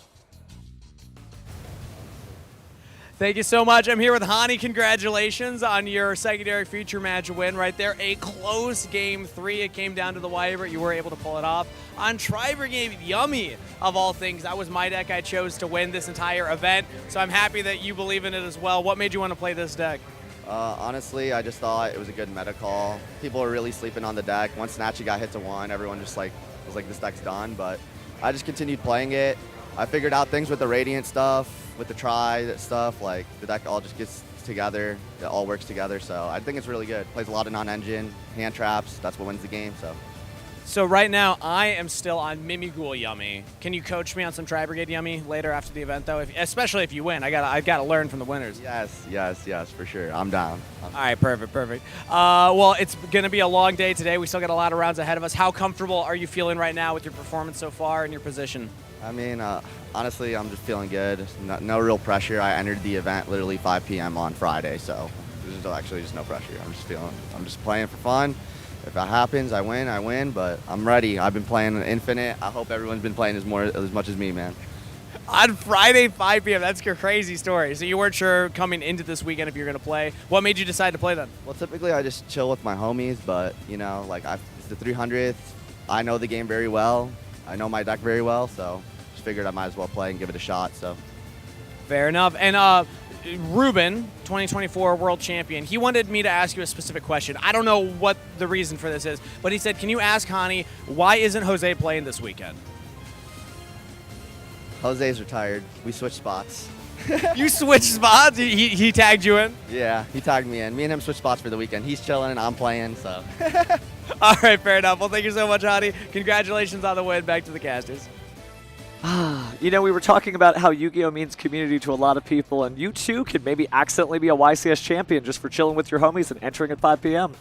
Thank you so much. I'm here with Hani. Congratulations on your secondary feature match win right there. A close game 3. It came down to the wire, but you were able to pull it off. On Tri-Brigade, Yummy, of all things. That was my deck I chose to win this entire event, so I'm happy that you believe in it as well. What made you want to play this deck? Honestly, I just thought it was a good meta call. People were really sleeping on the deck. Once Snatchy got hit to 1, everyone just was like, this deck's done, but I just continued playing it. I figured out things with the Radiant stuff, with the Tri stuff, like the deck all just gets together, it all works together, so I think it's really good. Plays a lot of non-engine, hand traps, that's what wins the game, so. So right now, I am still on Mimighoul Yummy. Can you coach me on some Tri-Brigade Yummy later after the event, though? Especially if you win. I gotta learn from the winners. Yes, for sure. I'm down. All right, perfect. Well, it's gonna be a long day today. We still got a lot of rounds ahead of us. How comfortable are you feeling right now with your performance so far and your position? I mean, honestly, I'm just feeling good. No real pressure. I entered the event literally 5 p.m. on Friday, so there's actually just no pressure. I'm just playing for fun. If it happens, I win, but I'm ready. I've been playing Infinite. I hope everyone's been playing as much as me, man. On Friday, 5 p.m., that's your crazy story. So you weren't sure coming into this weekend if you're going to play. What made you decide to play then? Well, typically I just chill with my homies, but, you know, like it's the 300th. I know the game very well. I know my deck very well, so just figured I might as well play and give it a shot. So, fair enough. And Ruben, 2024 World Champion, he wanted me to ask you a specific question. I don't know what the reason for this is, but he said, can you ask Hani, why isn't Jose playing this weekend? Jose's retired. We switched spots. You switched spots? He tagged you in? Yeah, he tagged me in. Me and him switched spots for the weekend. He's chilling and I'm playing, so. All right, fair enough. Well, thank you so much, Hani. Congratulations on the win. Back to the casters. You know, we were talking about how Yu-Gi-Oh! Means community to a lot of people, and you too could maybe accidentally be a YCS champion just for chilling with your homies and entering at 5 p.m.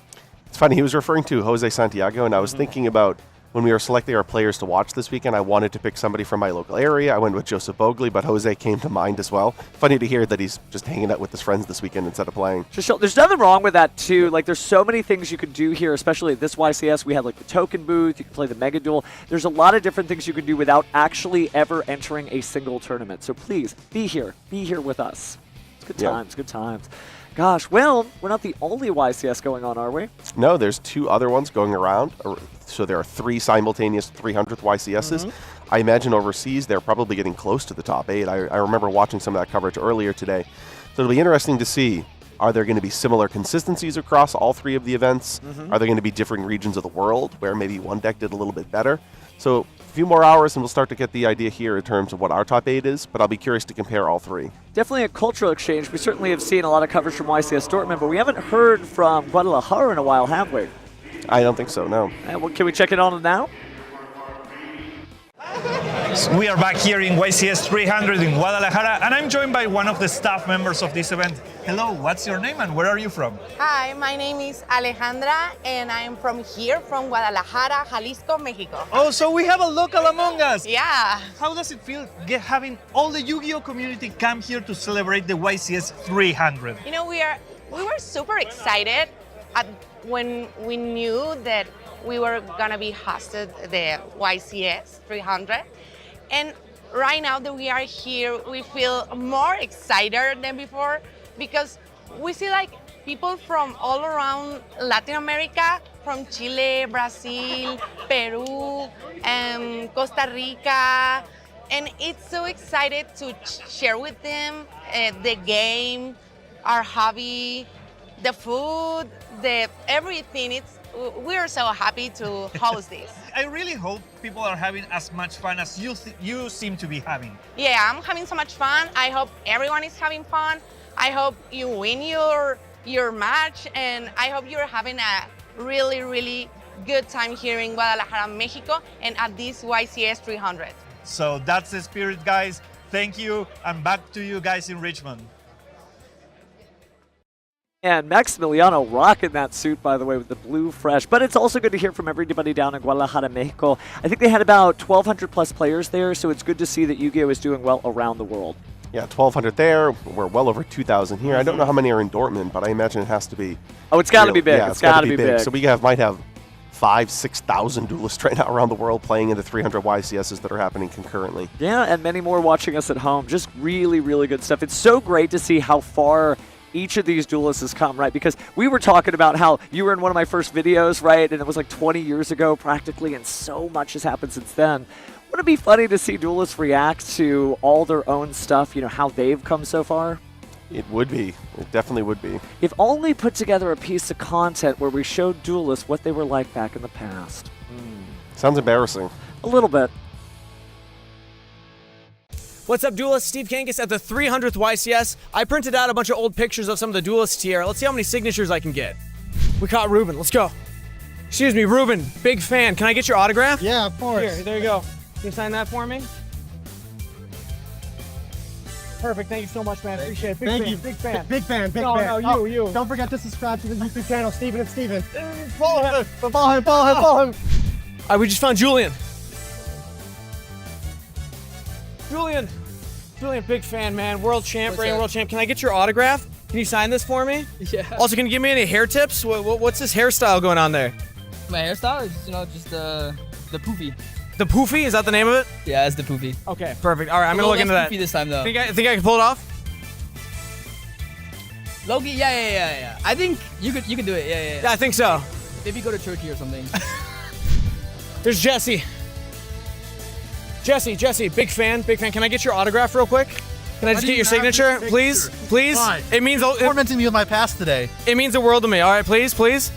It's funny, he was referring to Jose Santiago, and I was thinking about when we were selecting our players to watch this weekend, I wanted to pick somebody from my local area. I went with Joseph Bogley, but Jose came to mind as well. Funny to hear that he's just hanging out with his friends this weekend instead of playing. There's nothing wrong with that, too. Like, there's so many things you can do here, especially at this YCS. We had, like, the token booth. You can play the Mega Duel. There's a lot of different things you can do without actually ever entering a single tournament. So please, be here. Be here with us. It's good times, good times. Gosh, well, we're not the only YCS going on, are we? No, there's 2 other ones going around. So there are 3 simultaneous 300th YCSs. I imagine overseas they're probably getting close to the top 8. I remember watching some of that coverage earlier today. So it'll be interesting to see, are there going to be similar consistencies across all 3 of the events? Are there going to be differing regions of the world where maybe one deck did a little bit better? So a few more hours and we'll start to get the idea here in terms of what our top 8 is, but I'll be curious to compare all 3. Definitely a cultural exchange. We certainly have seen a lot of coverage from YCS Dortmund, but we haven't heard from Guadalajara in a while, have we? I don't think so, no. Well, can we check it on now? We are back here in YCS 300 in Guadalajara, and I'm joined by one of the staff members of this event. Hello, what's your name and where are you from? Hi, my name is Alejandra, and I'm from here, from Guadalajara, Jalisco, Mexico. Oh, so we have a local among us. Yeah. How does it feel having all the Yu-Gi-Oh community come here to celebrate the YCS 300? You know, we were super excited when we knew that we were gonna be hosted the YCS 300. And right now that we are here, we feel more excited than before because we see like people from all around Latin America, from Chile, Brazil, Peru, Costa Rica, and it's so excited to share with them the game, our hobby, the food, everything. We're so happy to host this. I really hope people are having as much fun as you seem to be having. Yeah, I'm having so much fun. I hope everyone is having fun. I hope you win your match, and I hope you're having a really, really good time here in Guadalajara, Mexico, and at this YCS 300. So that's the spirit, guys. Thank you, and back to you guys in Richmond. And Maximiliano rocking that suit, by the way, with the blue fresh. But it's also good to hear from everybody down in Guadalajara, Mexico. I think they had about 1,200 plus players there, so it's good to see that Yu-Gi-Oh! Is doing well around the world. Yeah, 1,200 there. We're well over 2,000 here. I don't know how many are in Dortmund, but I imagine it has to be. Oh, it's got to be big. Yeah, it's got to be big. So we might have 6,000 duelists right now around the world playing in the 300 YCSs that are happening concurrently. Yeah, and many more watching us at home. Just really, really good stuff. It's so great to see how far each of these duelists has come, right? Because we were talking about how you were in one of my first videos, right? And it was like 20 years ago practically, and so much has happened since then. Wouldn't it be funny to see duelists react to all their own stuff, you know, how they've come so far? It would be. It definitely would be. If only put together a piece of content where we showed duelists what they were like back in the past. Sounds embarrassing. A little bit. What's up, Duelists? Steve Kangas at the 300th YCS. I printed out a bunch of old pictures of some of the Duelists here. Let's see how many signatures I can get. We caught Ruben. Let's go. Excuse me, Ruben, big fan. Can I get your autograph? Yeah, of course. Here, there you go. Can you sign that for me? Perfect. Thank you so much, man. Appreciate it. Thank you. Big fan. Big fan. No, you. Don't forget to subscribe to the YouTube channel, Steven and Steven. Follow him. Follow him. All right, we just found Julian. Julian, big fan, man. World champ, reigning world champ. Can I get your autograph? Can you sign this for me? Yeah. Also, can you give me any hair tips? What's this hairstyle going on there? My hairstyle is, just the poofy. The poofy? Is that the name of it? Yeah, it's the poofy. Okay, perfect. All right, I'm gonna look into that. Poofy this time though. Think I can pull it off? Loki, yeah. I think you could do it. Yeah. Yeah, I think so. Maybe go to Turkey or something. There's Jesse. Jesse, big fan. Can I get your autograph real quick? Can I just get your signature, please? Please? Fine. It means Tormenting me with my past today. It means the world to me. All right, please.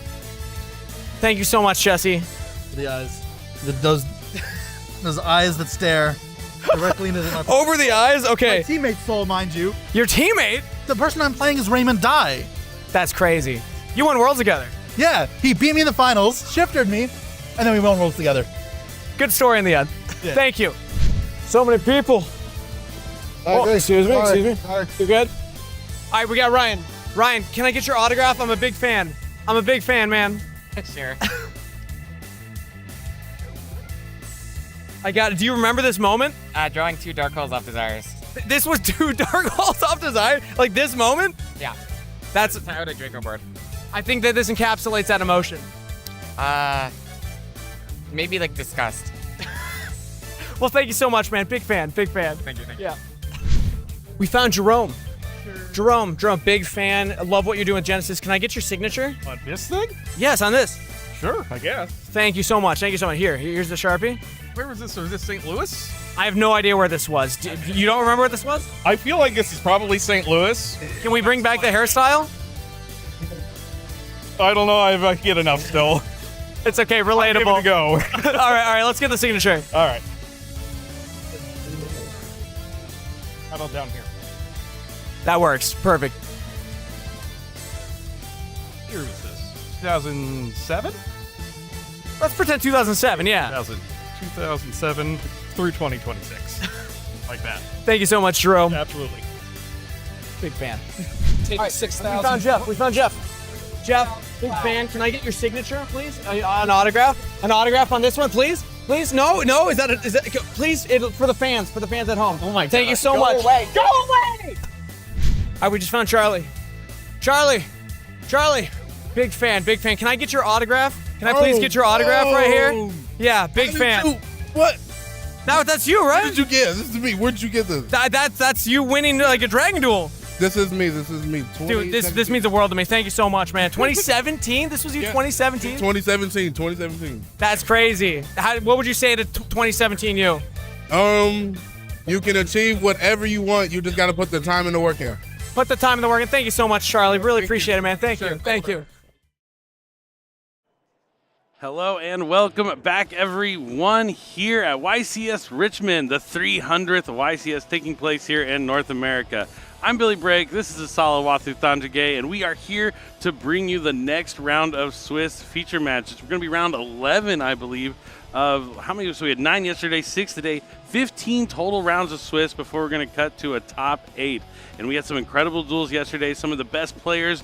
Thank you so much, Jesse. The eyes. Those eyes that stare directly into the... Over the eyes? Okay. My teammate's soul, mind you. Your teammate? The person I'm playing is Raymond Dye. That's crazy. You won Worlds together. Yeah, he beat me in the finals, shifted me, and then we won Worlds together. Good story in the end. Yeah. Thank you. So many people. Excuse me. You good? All right, we got Ryan. Ryan, can I get your autograph? I'm a big fan, man. Sure. I got it. Do you remember this moment? Drawing 2 dark holes off Desires. This was 2 dark holes off Desire? Like this moment? Yeah. That's I would drink on board. I think that this encapsulates that emotion. Maybe like disgust. Well, thank you so much, man. Big fan. Thank you. Yeah. We found Jerome. Jerome, big fan. I love what you're doing with Genesys. Can I get your signature? On this thing? Yes, on this. Sure, I guess. Thank you so much. Here's the Sharpie. Where was this? Was this St. Louis? I have no idea where this was. You don't remember what this was? I feel like this is probably St. Louis. Can we bring back the hairstyle? I don't know if I can get enough still. It's okay, relatable. I'll give it a go. All right, let's get the signature. All right. How about down here? That works. Perfect. Here was this? 2007? Let's pretend 2007, yeah. 2007 through 2026. Like that. Thank you so much, Jerome. Absolutely. Big fan. Take 6,000. We found Jeff. Jeff, big fan. Can I get your signature, please? An autograph? An autograph on this one, please? Please? No. Is that please? For the fans at home. Oh my God. Thank you so much. Go away. All right, we just found Charlie. Charlie, big fan. Can I get your autograph? Can I please get your autograph right here? Yeah, big fan. What? Now that's you, right? What did you get? This is me. Where did you get this? That's you winning like a dragon duel. This is me. Dude, this means the world to me. Thank you so much, man. 2017? This was you 2017? 2017. That's crazy. What would you say to 2017 you? You can achieve whatever you want. You just got to put the time in the work here. Put the time in the work in. Thank you so much, Charlie. Really appreciate it, man. Thank you. Hello and welcome back, everyone, here at YCS Richmond, the 300th YCS taking place here in North America. I'm Billy Bragg, this is Asala Wathu Thanjage, and we are here to bring you the next round of Swiss feature matches. We're going to be round 11, I believe, of how many? So we had 9 yesterday, 6 today, 15 total rounds of Swiss before we're going to cut to a top 8. And we had some incredible duels yesterday. Some of the best players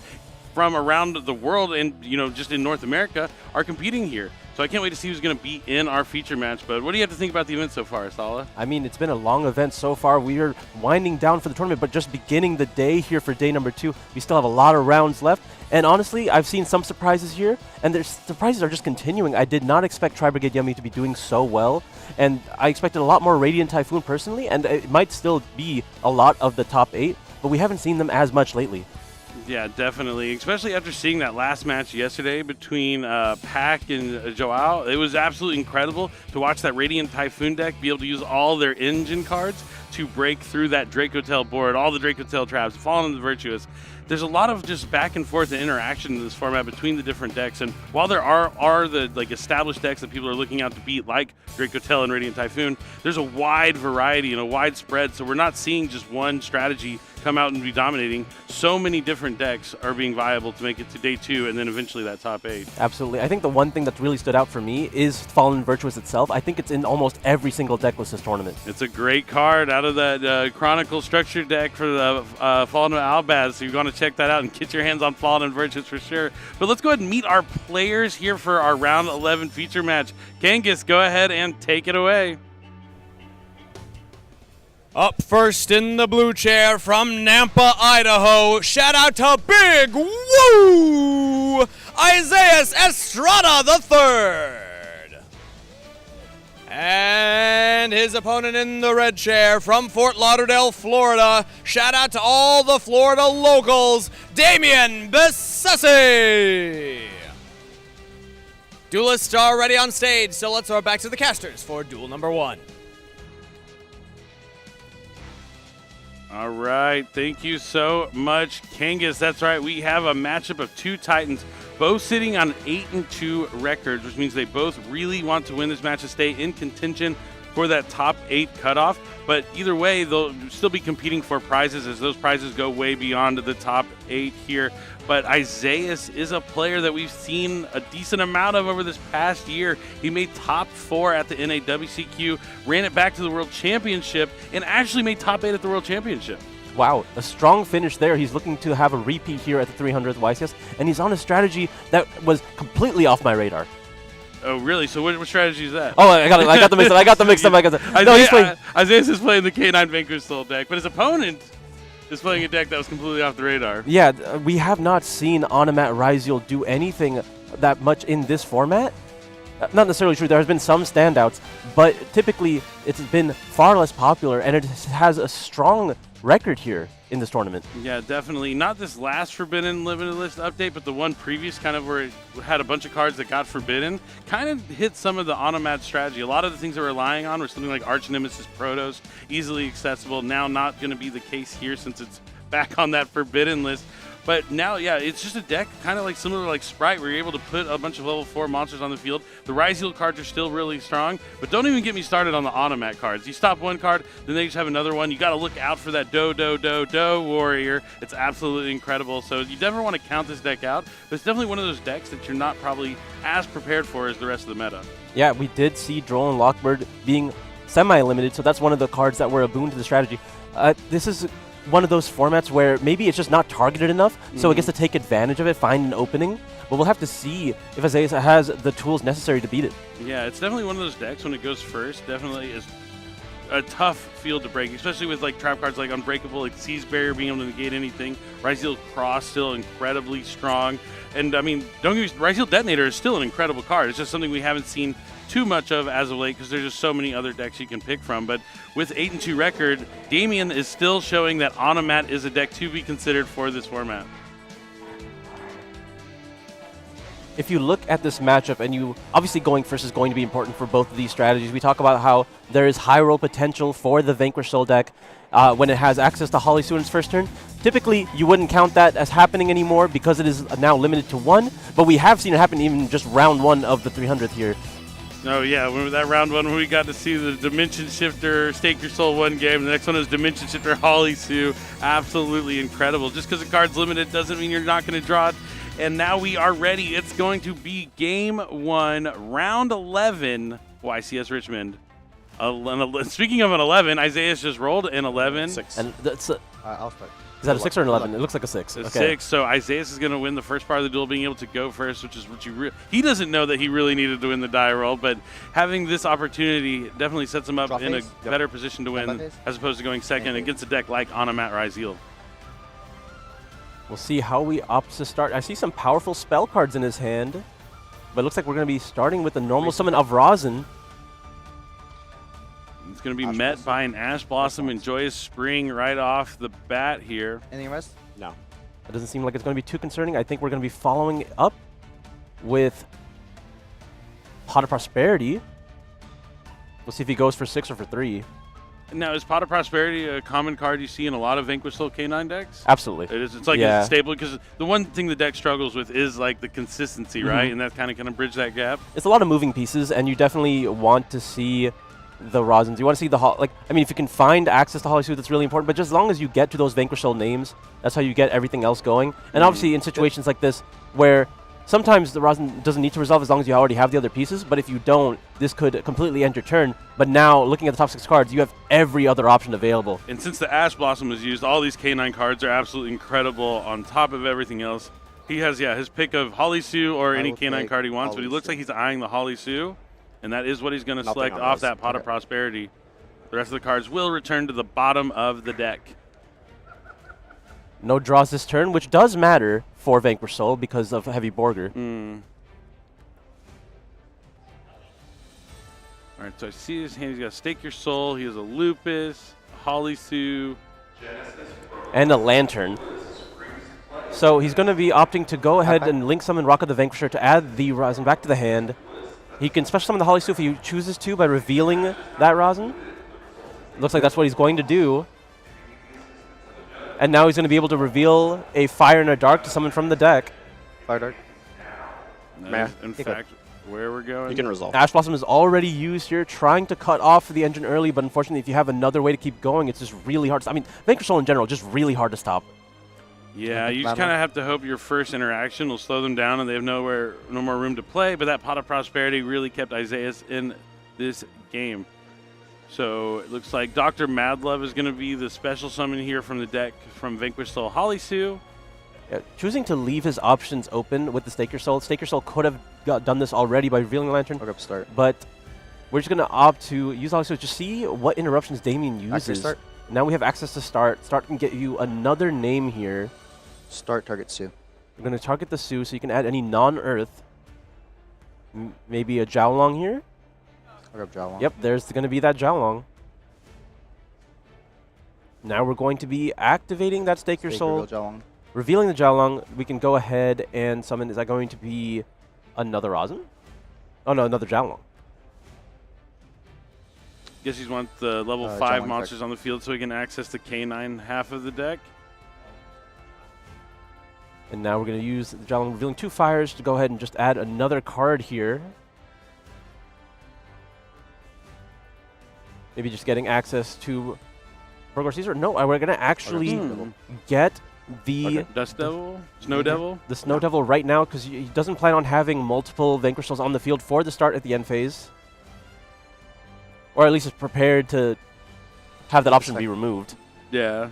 from around the world and, just in North America are competing here. So I can't wait to see who's going to be in our feature match. But what do you have to think about the event so far, Sala? I mean, it's been a long event so far. We are winding down for the tournament, but just beginning the day here for day number 2. We still have a lot of rounds left. And honestly, I've seen some surprises here, and their surprises are just continuing. I did not expect Tri-Brigade Yummy to be doing so well, and I expected a lot more Radiant Typhoon personally, and it might still be a lot of the top 8, but we haven't seen them as much lately. Yeah, definitely, especially after seeing that last match yesterday between Pac and Joao. It was absolutely incredible to watch that Radiant Typhoon deck be able to use all their engine cards to break through that Dracotail board, all the Dracotail traps, Fallen and the Virtuous. There's a lot of just back and forth and interaction in this format between the different decks, and while there are the established decks that people are looking out to beat, like Dracotail and Radiant Typhoon, there's a wide variety and a wide spread, so we're not seeing just one strategy come out and be dominating. So many different decks are being viable to make it to day 2 and then eventually that top 8. Absolutely. I think the one thing that's really stood out for me is Fallen Virtuous itself. I think it's in almost every single deck list this tournament. It's a great card out of that Chronicle Structure deck for the Fallen Albaz, so you're going to check that out and get your hands on Fallen and Virtuous for sure. But let's go ahead and meet our players here for our round 11 feature match. Kangas, go ahead and take it away. Up first in the blue chair from Nampa, Idaho, shout out to Big Woo! YCS Estrada III. And his opponent in the red chair from Fort Lauderdale, Florida, shout out to all the Florida locals, Damian Besessi. Duelists are already on stage, so let's throw it back to the casters for duel number 1. All right, thank you so much, Kangas. That's right, we have a matchup of 2 Titans, both sitting on 8-2 records, which means they both really want to win this match to stay in contention for that top 8 cutoff. But either way, they'll still be competing for prizes, as those prizes go way beyond the top 8 here. But YCS is a player that we've seen a decent amount of over this past year. He made top 4 at the NAWCQ, ran it back to the World Championship, and actually made top 8 at the World Championship. Wow, a strong finish there. He's looking to have a repeat here at the 300th YCS, and he's on a strategy that was completely off my radar. Oh, really? So what strategy is that? Oh, I got the mix up. YCS is playing the K9 Vanquish Soul deck, but his opponent is playing a deck that was completely off the radar. Yeah, we have not seen Onomat Ryziel do anything that much in this format. Not necessarily true, there has been some standouts, but typically it's been far less popular, and it has a strong record here in this tournament. Yeah, definitely. Not this last Forbidden Limited List update, but the one previous, kind of where it had a bunch of cards that got forbidden, kind of hit some of the Onomat strategy. A lot of the things they're relying on were something like Arch Nemesis Protos, easily accessible. Now not going to be the case here since it's back on that Forbidden List. But now, yeah, it's just a deck kind of like similar to like Sprite, where you're able to put a bunch of level 4 monsters on the field. The Ryziel cards are still really strong, but don't even get me started on the Onomat cards. You stop one card, then they just have another one. You got to look out for that Do Warrior. It's absolutely incredible. So you never want to count this deck out, but it's definitely one of those decks that you're not probably as prepared for as the rest of the meta. Yeah, we did see Droll and Lockbird being semi-limited, so that's one of the cards that were a boon to the strategy. This is one of those formats where maybe it's just not targeted enough, so it gets to take advantage of it, find an opening. But we'll have to see if YCS has the tools necessary to beat it. Yeah, it's definitely one of those decks when it goes first, definitely is a tough field to break, especially with like trap cards like Unbreakable, like Seize Barrier being able to negate anything. Ryziel Cross still incredibly strong. And I mean, don't get me, Ryziel Detonator is still an incredible card. It's just something we haven't seen too much of as of late because there's just so many other decks you can pick from. But with 8-2 record, Damian is still showing that Onomat is a deck to be considered for this format. If you look at this matchup, and you obviously going first is going to be important for both of these strategies. We talk about how there is high roll potential for the Vanquish Soul deck when it has access to Holly Student's first turn. Typically, you wouldn't count that as happening anymore because it is now limited to 1, but we have seen it happen even just round 1 of the 300th here. Oh yeah, remember that round 1 when we got to see the Dimension Shifter Stake Your Soul 1 game. The next one is Dimension Shifter Holly Sue. Absolutely incredible. Just because the card's limited doesn't mean you're not going to draw it. And now we are ready. It's going to be game 1, round 11, YCS Richmond. Speaking of an 11, YCS just rolled an 11. 6. And that's I'll start. Is that a 6 or an 11? It looks like a 6. A Okay. 6. So Isaias is going to win the first part of the duel, being able to go first, which is what he doesn't know that he really needed to win the die roll, but having this opportunity definitely sets him up in a better position to win as opposed to going second against a deck like Anamat Ryzeal. We'll see how he opts to start. I see some powerful spell cards in his hand, but it looks like we're going to be starting with the normal summon of Rosin. It's going to be met by an Ash Blossom and Joyous Spring right off the bat here. Anything else? No. It doesn't seem like it's going to be too concerning. I think we're going to be following up with Pot of Prosperity. We'll see if he goes for 6 or for 3. Now, is Pot of Prosperity a common card you see in a lot of Vanquish Soul K9 decks? Absolutely. It is. It's like a staple, because the one thing the deck struggles with is like the consistency, right? And that kind of bridge that gap. It's a lot of moving pieces, and you definitely want to see the Rosins. You want to see the if you can find access to Holly Suit, that's really important. But just as long as you get to those Vanquish Soul names, that's how you get everything else going. And obviously, in situations like this, where sometimes the Rosin doesn't need to resolve as long as you already have the other pieces. But if you don't, this could completely end your turn. But now, looking at the top 6 cards, you have every other option available. And since the Ash Blossom was used, all these K9 cards are absolutely incredible on top of everything else. He has, his pick of Holly Sue or any K9 card he wants, but he looks like he's eyeing the Holly Sue. And that is what he's going to select off that Pot of Prosperity. The rest of the cards will return to the bottom of the deck. No draws this turn, which does matter for Vanquish Soul because of Heavy Borger. All right, so I see his hand. He's got Stake Your Soul. He has a Lupus, a Holly Sue, and a Lantern. So he's going to be opting to go ahead and link summon Rock of the Vanquisher to add the Rosin back to the hand. He can special summon the Holly Sue if he chooses to by revealing that Rosin. Looks like that's what he's going to do. And now he's going to be able to reveal a Fire and a Dark to summon from the deck. Fire Dark. In fact, where we're going. You can resolve. Ash Blossom is already used here, trying to cut off the engine early, but unfortunately, if you have another way to keep going, it's just really hard. I mean, Vanquish Soul in general, just really hard to stop. Yeah, you just kind of have to hope your first interaction will slow them down and they have no more room to play, but that Pot of Prosperity really kept Isaias in this game. So it looks like Dr. Madlove is going to be the special summon here from the deck from Vanquish Soul Holly Sue. Yeah, choosing to leave his options open with the Stake Your Soul. Stake Your Soul could have done this already by revealing the Lantern, but we're just going to opt to use Holly Sue to see what interruptions Damien uses. Now we have access to Start. Start can get you another name here. Start, target Sue. We're going to target the Sue, so you can add any non-Earth. Maybe a Jiaolong here? I'll grab Jiaolong. Yep, there's going to be that Jiaolong. Now we're going to be activating that Stake Your Soul. Revealing the Jiaolong, we can go ahead and summon. Is that going to be another Rosin? Oh no, another Jiaolong. Guess he's want the level 5 monsters on the field so he can access the K9 half of the deck. And now we're going to use the Jiaolong, revealing 2 fires to go ahead and just add another card here. Maybe just getting access to Burglar Caesar. No, we're going to actually get the Dust Devil? Snow Devil? The Snow Devil right now, because he doesn't plan on having multiple Vanquish Souls on the field for the start at the end phase. Or at least is prepared to have that option be removed. Yeah.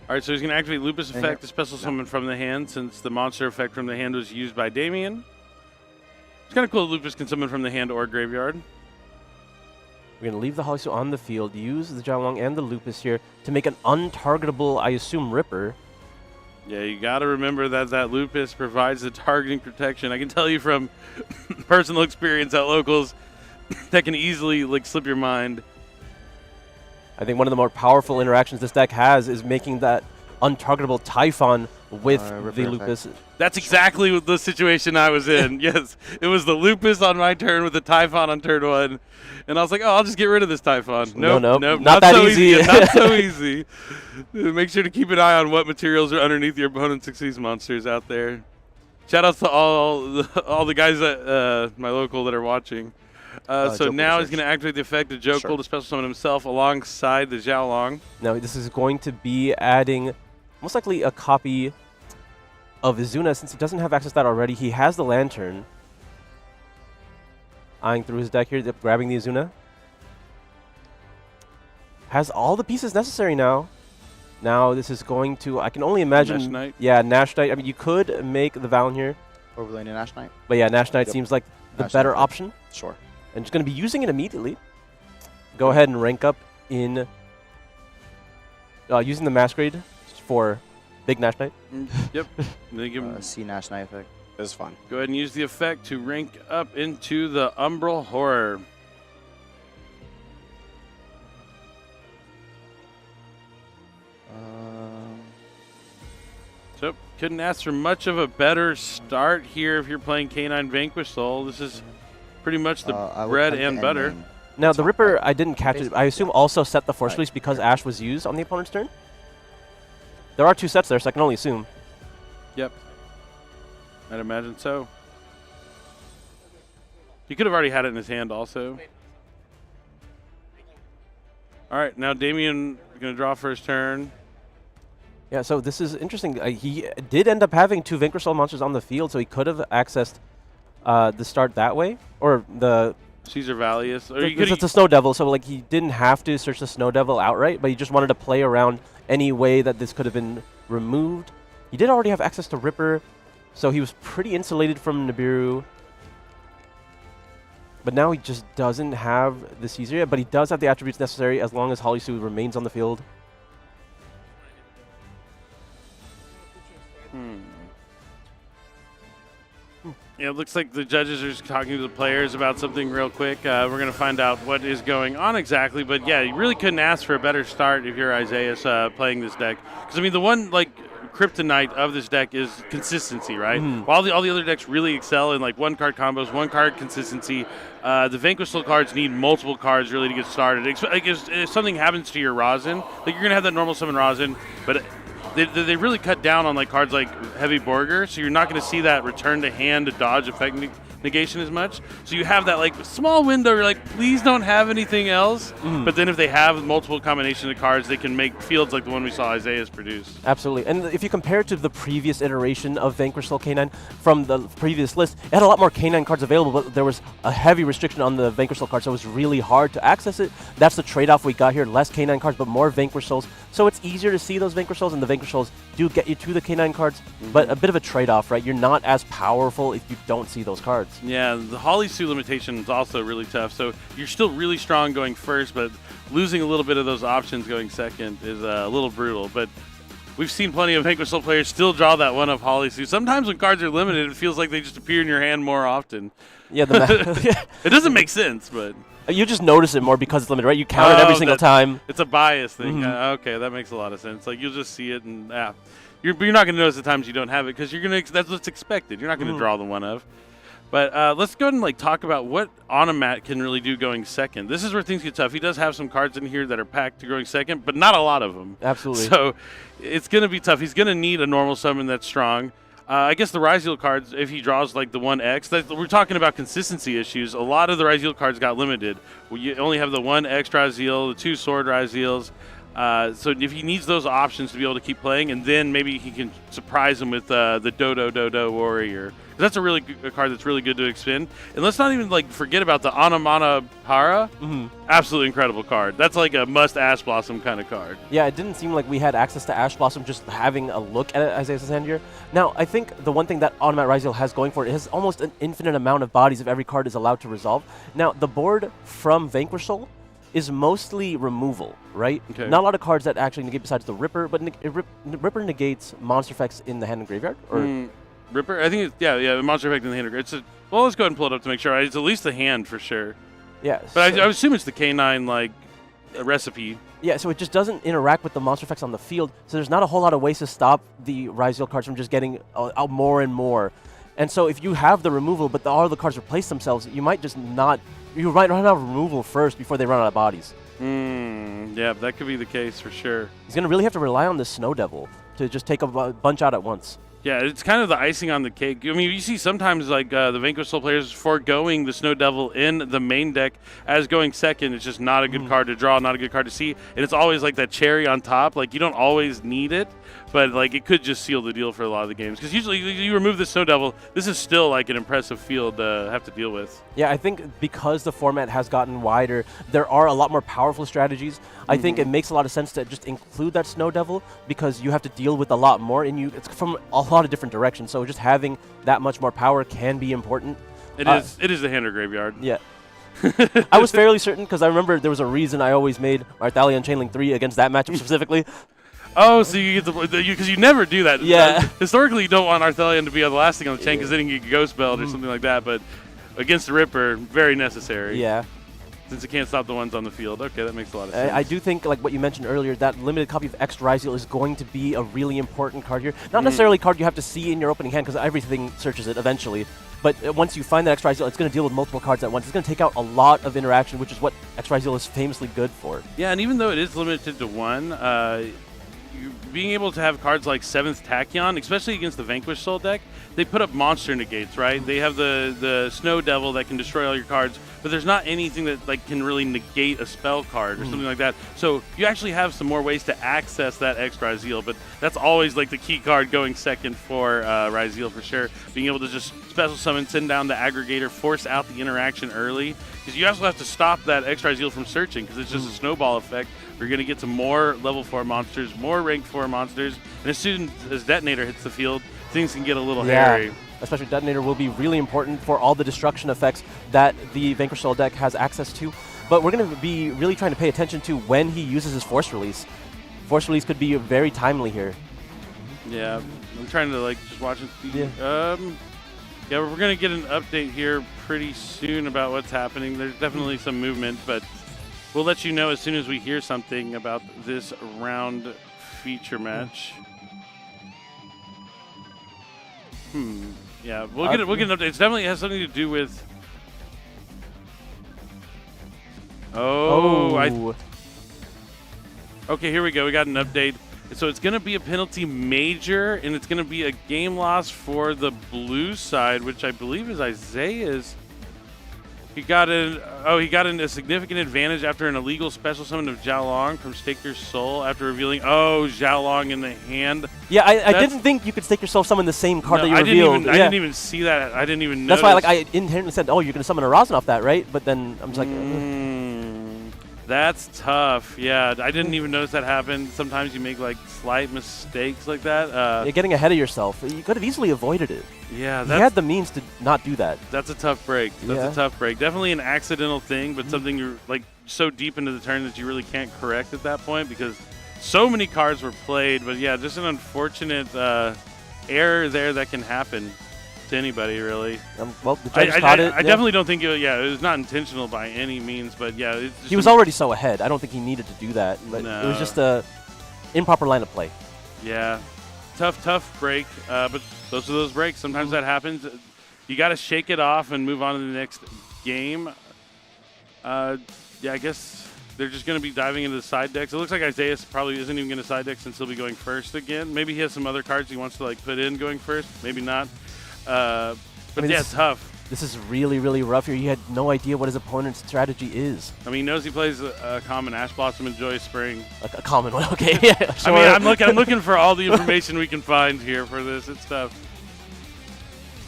All right, so he's going to activate Lupus Effect, the special summon from the hand, since the monster effect from the hand was used by Damien. It's kind of cool that Lupus can summon from the hand or graveyard. We're going to leave the Holly Sue on the field, use the Jiaolong and the Lupus here to make an untargetable, I assume, Ripper. Yeah, you got to remember that Lupus provides the targeting protection. I can tell you from personal experience at locals, that can easily slip your mind. I think one of the more powerful interactions this deck has is making that untargetable Typhon with the Lupus. That's exactly the situation I was in. Yes, it was the Lupus on my turn with the Typhon on turn 1. And I was like, oh, I'll just get rid of this Typhon. Nope, not that so easy. Not so easy. Make sure to keep an eye on what materials are underneath your opponent's Succeeds monsters out there. Shout outs to all the guys at my local that are watching. So now he's going to activate the effect of Joe Cole to special summon himself alongside the Jiaolong. Now this is going to be adding most likely a copy of Izuna, since he doesn't have access to that already. He has the Lantern. Eyeing through his deck here, grabbing the Izuna. Has all the pieces necessary now. Now this is going to, I can only imagine. Nash Knight? Yeah, Nash Knight. I mean, you could make the Valen here. Overlay to Nash Knight. But yeah, Nash Knight seems like the Nash better Knight. option. Sure. And just going to be using it immediately. Go ahead and rank up in using the Masquerade for big Nash Knight. Yep. They give him C Nash Knight effect. It's fun. Go ahead and use the effect to rank up into the Umbral Horror. So, couldn't ask for much of a better start here if you're playing Canine Vanquish Soul. This is pretty much the bread and butter. Now, the Ripper, I didn't catch it. I assume also set the Force Release because Ash was used on the opponent's turn? There are 2 sets there, so I can only assume. Yep. I'd imagine so. He could have already had it in his hand also. All right, now Damien is going to draw for his turn. Yeah, so this is interesting. He did end up having 2 Vanquish Soul monsters on the field, so he could have accessed the start that way, or the Caesar Valius. Or it's a Snow Devil, so like he didn't have to search the Snow Devil outright, but he just wanted to play around any way that this could have been removed. He did already have access to Ripper, so he was pretty insulated from Nibiru. But now he just doesn't have the Caesar yet, but he does have the attributes necessary as long as Holisu remains on the field. Yeah, it looks like the judges are just talking to the players about something real quick. We're going to find out what is going on exactly. But yeah, you really couldn't ask for a better start if you're Isaias playing this deck. Because, I mean, the one, like, kryptonite of this deck is consistency, right? While all the other decks really excel in, like, 1-card combos, 1-card consistency, the Vanquish Soul cards need multiple cards really to get started. Like, if something happens to your Rosin, like, you're going to have that normal summon Rosin, but they really cut down on like cards like Heavy Borger, so you're not going to see that return to hand to dodge effect negation as much. So you have that like small window. You're like, please don't have anything else. But then if they have multiple combinations of cards, they can make fields like the one we saw Isaiah's produce. Absolutely. And if you compare it to the previous iteration of Vanquish Soul Canine from the previous list, it had a lot more Canine cards available, but there was a heavy restriction on the Vanquish Soul cards, so it was really hard to access it. That's the trade-off we got here. Less Canine cards, but more Vanquish Souls. So it's easier to see those Vanquish Souls, and the Vanquish Souls do get you to the Canine cards, but a bit of a trade-off, right? You're not as powerful if you don't see those cards. Yeah, the Holisu limitation is also really tough. So you're still really strong going first, but losing a little bit of those options going second is a little brutal. But we've seen plenty of Vanquish Soul players still draw that one of Holisu. Sometimes when cards are limited, it feels like they just appear in your hand more often. Yeah, it doesn't make sense, but you just notice it more because it's limited, right? You count it every single time. It's a bias thing. Okay, that makes a lot of sense. Like you'll just see it, and you're not going to notice the times you don't have it because that's what's expected. You're not going to draw the one of. But let's go ahead and like talk about what Onomat can really do going second. This is where things get tough. He does have some cards in here that are packed to going second, but not a lot of them. Absolutely. So it's going to be tough. He's going to need a normal summon that's strong. I guess the Ryzeal cards, if he draws like the 1X, we're talking about consistency issues. A lot of the Ryzeal cards got limited. You only have the 1X Ryzeal, the 2 Sword Ryzeals. So if he needs those options to be able to keep playing, and then maybe he can surprise him with the Dodo Warrior. That's a really good card that's really good to expend. And let's not even like forget about the Anamana Para. Absolutely incredible card. That's like a must Ash Blossom kind of card. Yeah, it didn't seem like we had access to Ash Blossom just having a look at it as Isaiah's hand here. Now, I think the one thing that Onomat Ryzeal has going for it is almost an infinite amount of bodies if every card is allowed to resolve. Now, the board from Vanquish Soul is mostly removal, right? Okay. Not a lot of cards that actually negate besides the Ripper, but Ripper negates monster effects in the hand and graveyard? Or Ripper? I think it's, yeah, monster effect in the hand. Well, let's go ahead and pull it up to make sure. It's at least the hand for sure. Yeah. But I assume it's the K9 like recipe. Yeah, so it just doesn't interact with the monster effects on the field, so there's not a whole lot of ways to stop the Ryzeal cards from just getting out more and more. And so if you have the removal, but all the cards replace themselves, you might just not... You might run out of removal first before they run out of bodies. Yeah, that could be the case for sure. He's going to really have to rely on the Snow Devil to just take a bunch out at once. Yeah, it's kind of the icing on the cake. I mean, you see sometimes like the Vanquish Soul players foregoing the Snow Devil in the main deck as going second. It's just not a good card to draw, not a good card to see. And it's always like that cherry on top. Like, you don't always need it, but like it could just seal the deal for a lot of the games. Because usually you remove the Snow Devil, this is still like an impressive field to have to deal with. Yeah, I think because the format has gotten wider, there are a lot more powerful strategies. I think it makes a lot of sense to just include that Snow Devil because you have to deal with a lot more, and it's from a lot of different directions. So just having that much more power can be important. It is the Hander Graveyard. Yeah. I was fairly certain because I remember there was a reason I always made Arthalion Chainlink 3 against that matchup specifically. Oh, so you get because you never do that. Yeah. Historically, you don't want Arthalion to be the last thing on the chain because then you get Ghost Belt or something like that. But against the Ripper, very necessary. Yeah. Since it can't stop the ones on the field. Okay, that makes a lot of sense. I do think, like what you mentioned earlier, that limited copy of X-Ryzeal is going to be a really important card here. Not necessarily a card you have to see in your opening hand because everything searches it eventually. But once you find that X-Ryzeal, it's going to deal with multiple cards at once. It's going to take out a lot of interaction, which is what X-Ryzeal is famously good for. Yeah, and even though it is limited to one, being able to have cards like 7th Tachyon, especially against the Vanquish Soul deck, they put up monster negates, right? They have the Snow Devil that can destroy all your cards, but there's not anything that like can really negate a spell card or something like that. So you actually have some more ways to access that X-Ryzeal, but that's always like the key card going second for Ryzeal for sure. Being able to just special summon, send down the aggregator, force out the interaction early, because you also have to stop that X-Ryzeal from searching because it's just a snowball effect. You're going to get some more level 4 monsters, more rank 4 monsters, and as soon as Detonator hits the field, things can get a little hairy. Especially Detonator will be really important for all the destruction effects that the Vanquish Soul deck has access to. But we're going to be really trying to pay attention to when he uses his Force Release. Force Release could be very timely here. Yeah, I'm trying to like just watch it. Yeah, we're going to get an update here pretty soon about what's happening. There's definitely some movement, but we'll let you know as soon as we hear something about this round feature match. Yeah, we'll get an update. It definitely has something to do with. Okay, here we go. We got an update. So it's going to be a penalty major, and it's going to be a game loss for the blue side, which I believe is Isaiah's. He got a significant advantage after an illegal special summon of Xiaolong from Stake Your Soul after revealing, Xiaolong in the hand. Yeah, I didn't think you could Stake Your Soul summon the same card that you revealed. I didn't even see that. I didn't even know. That's why I inherently said, you're going to summon a Rosin off that, right? But then I'm just like... That's tough. Yeah, I didn't even notice that happened. Sometimes you make like slight mistakes like that. You're getting ahead of yourself. You could have easily avoided it. Yeah, you had the means to not do that. That's a tough break. That's a tough break. Definitely an accidental thing, but something you're like so deep into the turn that you really can't correct at that point because so many cards were played. But yeah, just an unfortunate error there that can happen to anybody, really. Well, the judge caught it. I definitely don't think it was not intentional by any means, but yeah. He was already so ahead. I don't think he needed to do that. But it was just a improper line of play. Yeah. Tough break. But those are those breaks. Sometimes that happens. You got to shake it off and move on to the next game. Yeah, I guess they're just going to be diving into the side decks. It looks like Isaiah probably isn't even going to side deck since he'll be going first again. Maybe he has some other cards he wants to like put in going first. Maybe not. But it's tough. This is really, really rough here. He had no idea what his opponent's strategy is. I mean, he knows he plays a common Ash Blossom and Joy Spring. A common one, okay. Yeah, sure. I mean, I'm looking for all the information we can find here for this. It's tough.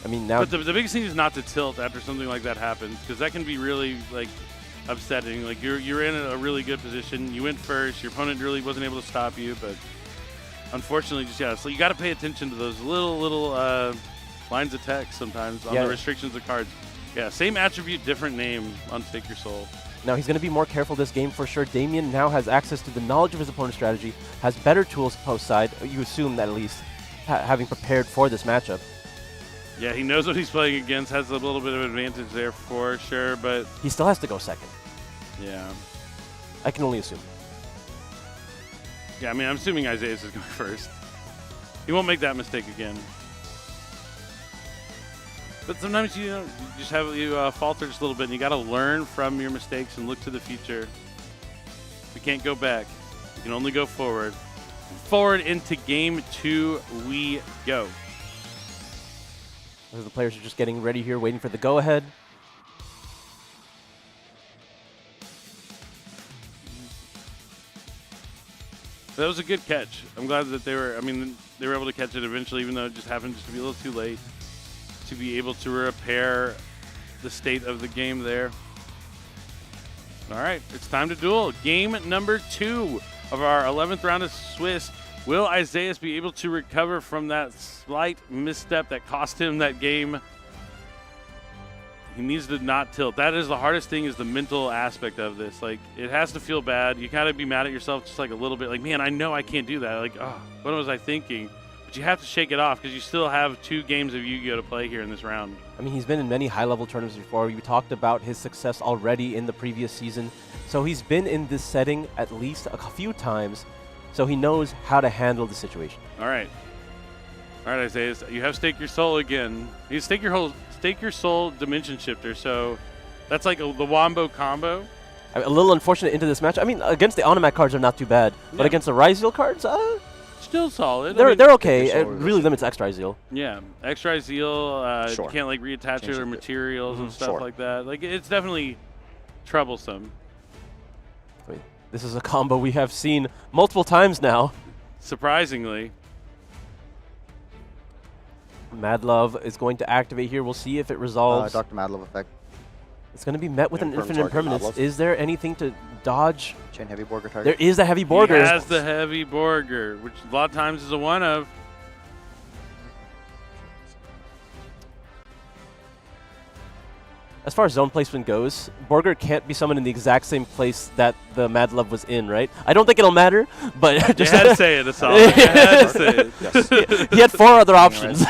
I mean, now. But the biggest thing is not to tilt after something like that happens, because that can be really like upsetting. Like you're in a really good position. You went first. Your opponent really wasn't able to stop you, but unfortunately, so you got to pay attention to those little lines of text sometimes on the restrictions of cards. Yeah, same attribute, different name on Stake Your Soul. Now he's going to be more careful this game for sure. Damien now has access to the knowledge of his opponent's strategy, has better tools post side. You assume that at least having prepared for this matchup. Yeah, he knows what he's playing against, has a little bit of advantage there for sure, but he still has to go second. Yeah. I can only assume. Yeah, I mean, I'm assuming Isaiah is going first. He won't make that mistake again. But sometimes you just have falter just a little bit, and you got to learn from your mistakes and look to the future. We can't go back. We can only go forward. Forward into game 2 we go. As the players are just getting ready here, waiting for the go-ahead. That was a good catch. I'm glad that they were able to catch it eventually, even though it just happened just to be a little too late to be able to repair the state of the game there. All right, it's time to duel. Game number 2 of our 11th round of Swiss. Will Isaias be able to recover from that slight misstep that cost him that game? He needs to not tilt. That is the hardest thing, is the mental aspect of this. Like, it has to feel bad. You gotta be mad at yourself just like a little bit. Like, man, I know I can't do that. Like, oh, what was I thinking? But you have to shake it off because you still have 2 games of Yu-Gi-Oh! To play here in this round. I mean, he's been in many high-level tournaments before. We talked about his success already in the previous season. So he's been in this setting at least a few times, so he knows how to handle the situation. All right. All right, Isaiah, you have Stake Your Soul again. You Stake Your Soul Dimension Shifter, so that's like the Wombo combo. I mean, a little unfortunate into this match. I mean, against the Onomat cards are not too bad, but against the Ryzeal cards, still solid. They're okay. It really limits X Ryzeal. Yeah, X Ryzeal, Sure. you can't like reattach Change other it. materials and stuff Sure. like that. Like, it's definitely troublesome. Wait, this is a combo we have seen multiple times now. Surprisingly. Mad Love is going to activate here. We'll see if it resolves. Dr. Mad Love effect. It's going to be met with an Imperm infinite target Mad impermanence. Love. Is there anything to dodge? Chain Heavy Borger target. There is a Heavy Borger. He has the Heavy Borger, which a lot of times is a one of. As far as zone placement goes, Borger can't be summoned in the exact same place that the Mad Love was in, right? I don't think it'll matter, but just You had to say it, Asal. You had to say it. Yes. He had 4 other options.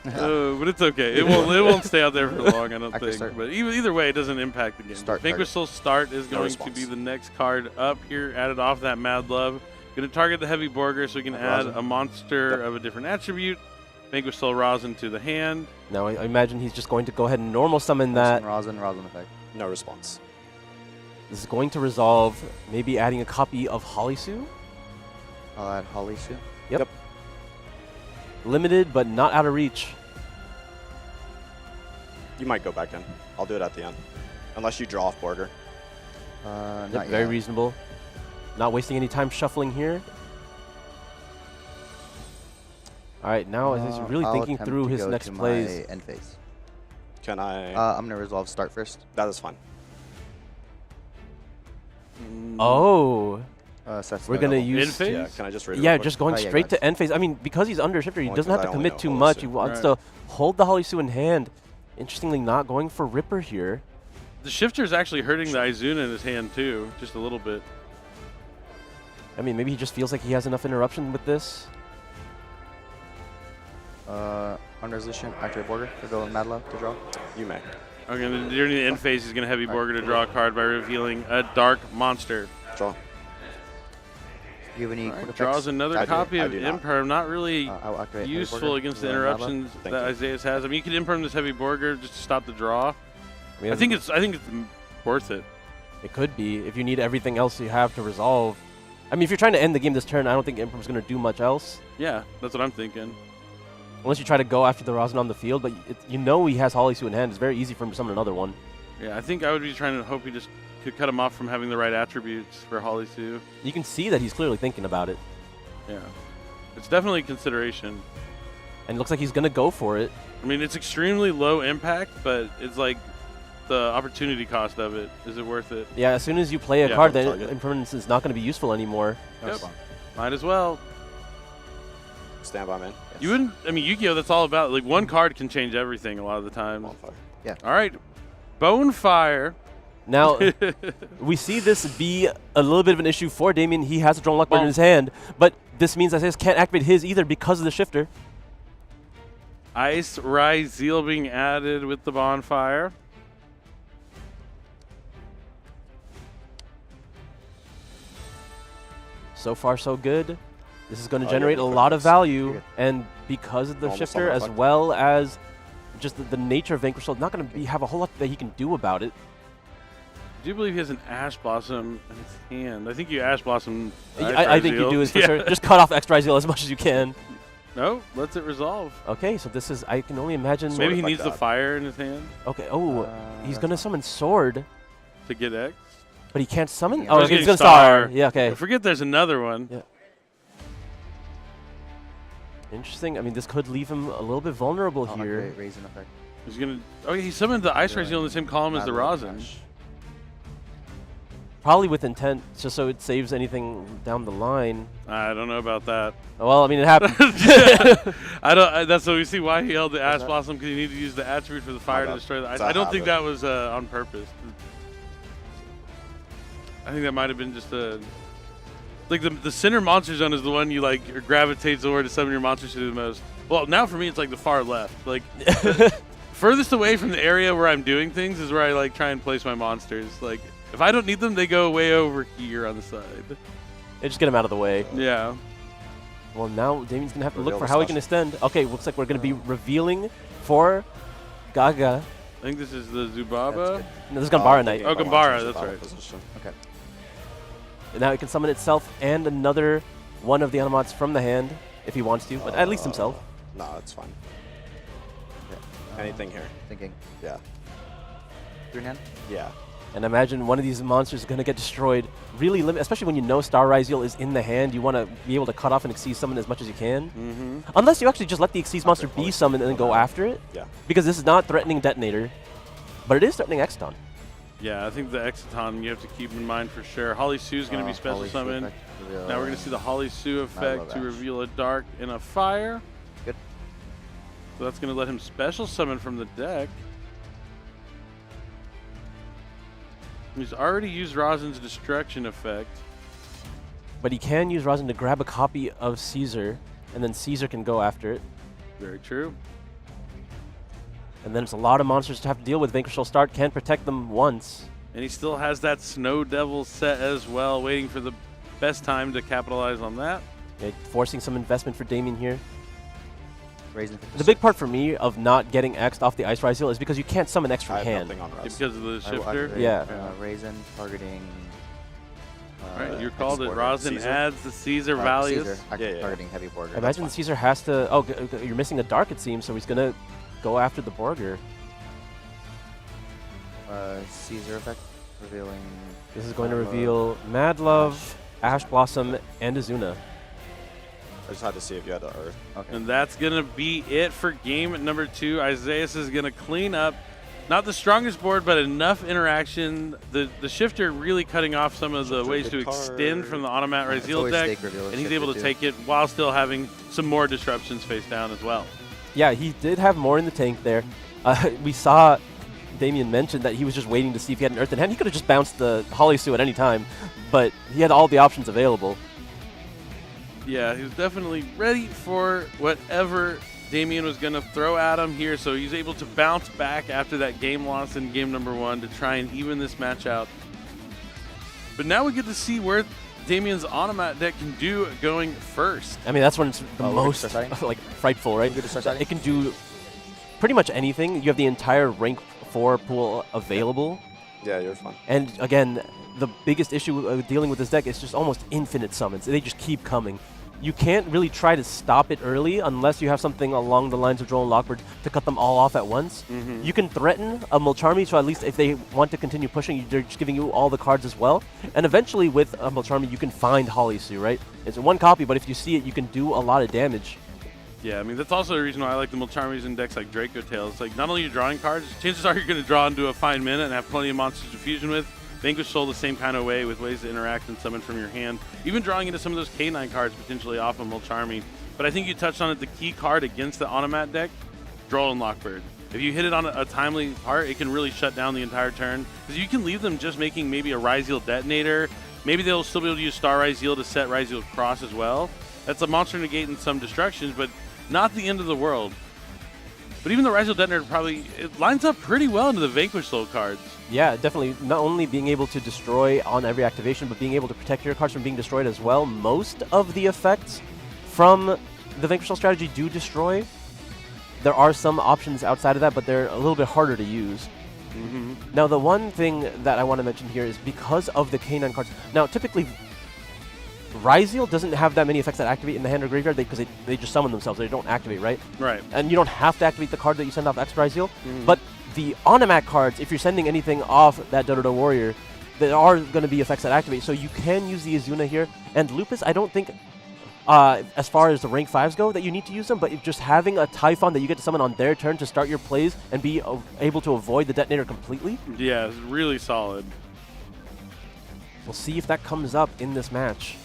But it's okay. It won't stay out there for long, I don't Active think. start. But either way, it doesn't impact the game. Start Vanquish Soul Start is No going to response. be the next card up here, added off that Mad Love. Going to target the Heavy Borger so we can add Rosin. a monster of a different attribute. Vanquish Soul Rosin to the hand. Now I imagine he's just going to go ahead and normal summon that. Rosin effect. No response. This is going to resolve, maybe adding a copy of Holisu. I'll add Holisu. Yep. Limited, but not out of reach. You might go back in. I'll do it at the end. Unless you draw off Borger. Yep, very reasonable. Not wasting any time shuffling here. All right, now he's really I'll thinking attempt through to his go next to plays. my end phase. Can I? I'm gonna resolve start first. That is fine. Oh. Seth's We're no going to double. use... End phase? Yeah, can I just read it Yeah, real quick? just going Oh, yeah, straight go to end phase. I mean, because he's under shifter, he Only doesn't 'cause have I to only commit know too Holisu. much. He wants Right. to hold the Holisu in hand. Interestingly, not going for Ripper here. The shifter is actually hurting the Izuna in his hand too, just a little bit. I mean, maybe he just feels like he has enough interruption with this. On resolution, activate Borger to go in Mad Love to draw. You may. Okay, then during the end phase, he's going to Heavy Borger to draw a card by revealing a Dark Monster. Draw. Do you have any quick effects? Draws another I do. copy I of do not. Imperm. Not really I'll activate Heavy useful Borger against to the go in Mad Love. interruptions Thank that you. Isaias has. I mean, you could Imperm this Heavy Borger just to stop the draw. mean, I think it's worth it. It could be if you need everything else you have to resolve. I mean, if you're trying to end the game this turn, I don't think Imperm's going to do much else. Yeah, that's what I'm thinking. Unless you try to go after the Rosin on the field, but you know he has Holisu in hand. It's very easy for him to summon another one. Yeah, I think I would be trying to hope he just could cut him off from having the right attributes for Holisu. You can see that he's clearly thinking about it. Yeah. It's definitely a consideration. And it looks like he's going to go for it. I mean, it's extremely low impact, but it's like the opportunity cost of it. Is it worth it? Yeah, as soon as you play a Yeah, card, don't then target. Impermanence is not going to be useful anymore. Yep. Might as well. Stand by, man. You wouldn't. I mean, Yu-Gi-Oh! That's all about. Like, one card can change everything a lot of the time. Yeah. All right. Bonefire. Now, we see this be a little bit of an issue for Damien. He has a Drone Luck Bird in his hand, but this means Isaias can't activate his either because of the shifter. Ice Ryzeal being added with the Bonfire. So far, so good. This is going to Oh, generate yeah, a lot of perfect. value, and because of the Almost shifter, on as effect. well as just the nature of Vanquish Soul, not going to have a whole lot that he can do about it. I do believe he has an Ash Blossom in his hand. I think you Ash Blossom. I think you do is for sure. Just cut off X Ryzeal as much as you can. No, lets it resolve. Okay, so this is, I can only imagine. Maybe he needs the fire in his hand Okay, he's going to summon Sword. to get X. But he can't summon? Oh, Oh, he's going to star. Yeah, okay. I forget there's another one. Yeah. Interesting. I mean, this could leave him a little bit vulnerable here. Raisin effect. He's going to... Oh, he summoned the Ice Rise in the same column as the rosin. Probably with intent, just so it saves anything down the line. I don't know about that. Well, I mean, it happened. I don't. That's what we see why he held the Ash Blossom, because he needed to use the attribute for the fire to destroy the ice. I don't think that was on purpose. I think that might have been just a... Like, the center monster zone is the one you, like, gravitate toward to summon your monsters to the most. Well, now for me, it's, like, the far left. Like, furthest away from the area where I'm doing things is where I, like, try and place my monsters. Like, if I don't need them, they go way over here on the side. They just get them out of the way. Yeah. Well, now Damien's going to have to look for how he can extend. Okay, looks like we're going to be revealing for Gaga. I think this is the Zubaba. No, this is Gambara Knight. Oh, Gambara, that's right. Okay. And now he can summon itself and another one of the Animats from the hand if he wants to, but at least himself. No, it's fine. Anything here. Thinking. Yeah. Green hand? Yeah. And imagine one of these monsters is going to get destroyed. Really especially when you know Star Ryzeal is in the hand, you want to be able to cut off and Xyz summon as much as you can. Unless you actually just let the Xyz monster be summoned and then go after it. Yeah. Because this is not threatening Detonator, but it is threatening Exton. Yeah, I think the Exciton you have to keep in mind for sure. Holly Sue is going to be special summoned. Now we're going to see the Holly Sue effect to reveal a dark and a fire. Good. So that's going to let him special summon from the deck. He's already used Rosin's destruction effect. But he can use Rosin to grab a copy of Caesar, and then Caesar can go after it. Very true. And then it's a lot of monsters to have to deal with. Vanquish will start, can protect them once. And he still has that Snow Devil set as well, waiting for the best time to capitalize on that. Yeah, forcing some investment for Damien here. The big part for me of not getting X'd off the Ice Ryzeal is because you can't summon X from hand. Because of the shifter? Yeah. Raisin targeting... Right, you called it. Rosin adds the Caesar values. Targeting heavy border. Imagine the Caesar has to... Oh, you're missing the Dark, it seems, so he's going to go after the Borger. Caesar effect revealing... This is going to reveal Mad Love, Ash Blossom, and Azuna. I just had to see if you had the Earth. Okay. And that's going to be it for game number 2. Isaias is going to clean up. Not the strongest board, but enough interaction. The shifter really cutting off some of the ways to extend from the Automat Ryzeal deck. And he's able to take it while still having some more disruptions face down as well. Yeah, he did have more in the tank there. We saw Damien mention that he was just waiting to see if he had an Earth in hand. He could have just bounced the Holly Sue at any time, but he had all the options available. Yeah, he was definitely ready for whatever Damien was going to throw at him here, so he's able to bounce back after that game loss in game number 1 to try and even this match out. But now we get to see where Damien's Automat deck can do going first. I mean, that's when it's the most like frightful, right? It can do pretty much anything. You have the entire rank 4 pool available. Yeah, you're fine. And again, the biggest issue dealing with this deck is just almost infinite summons. They just keep coming. You can't really try to stop it early unless you have something along the lines of Droll and Lockbird to cut them all off at once. You can threaten a Mulcharmy, so at least if they want to continue pushing, they're just giving you all the cards as well. And eventually with a Mulcharmy, you can find Holly Sue, right? It's one copy, but if you see it, you can do a lot of damage. Yeah, I mean, that's also the reason why I like the Mulcharmies in decks like Draco Tails. Like, not only are you drawing cards, chances are you're going to draw into a fine minute and have plenty of monsters to fusion with. Vanquish Soul the same kind of way with ways to interact and summon from your hand. Even drawing into some of those K9 cards potentially off of Mulcharmy. But I think you touched on it, the key card against the Automat deck, Droll and Lockbird. If you hit it on a timely part, it can really shut down the entire turn. Because you can leave them just making maybe a Ryzeal Detonator. Maybe they'll still be able to use Star Ryzeal to set Ryzeal Cross as well. That's a monster negating some destructions, but not the end of the world. But even the Ryzeal Detonator probably it lines up pretty well into the Vanquish Soul cards. Yeah, definitely. Not only being able to destroy on every activation, but being able to protect your cards from being destroyed as well. Most of the effects from the Vanquish Soul strategy do destroy. There are some options outside of that, but they're a little bit harder to use. Now, the one thing that I want to mention here is because of the K9 cards. Now, typically, Ryzeal doesn't have that many effects that activate in the hand or graveyard because they just summon themselves. They don't activate, right? Right. And you don't have to activate the card that you send off X Ryzeal. But the Automat cards, if you're sending anything off that Dodo Warrior, there are going to be effects that activate. So you can use the Azuna here. And Lupus, I don't think, as far as the rank 5s go, that you need to use them, but just having a Typhon that you get to summon on their turn to start your plays and be able to avoid the detonator completely. Yeah, it's really solid. We'll see if that comes up in this match.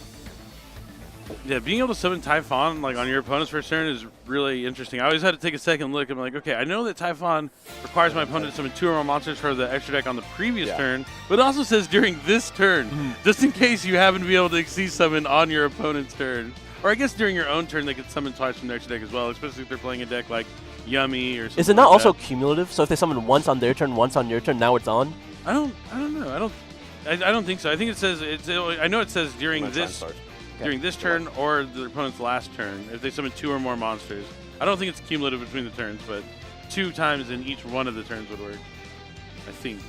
Yeah, being able to summon Typhon like on your opponent's first turn is really interesting. I always had to take a second look. I'm like, okay, I know that Typhon requires my opponent to summon 2 or more monsters for the extra deck on the previous turn, but it also says during this turn, just in case you happen to be able to XC summon on your opponent's turn. Or I guess during your own turn, they could summon twice from the extra deck as well, especially if they're playing a deck like Yummy or something. Is it not like also that. cumulative? So if they summon once on their turn, once on your turn, now it's on? I don't know. I don't think so. I think it says I know it says during this turn or the opponent's last turn if they summon 2 or more monsters. I don't think it's cumulative between the turns, but 2 times in each one of the turns would work. I think.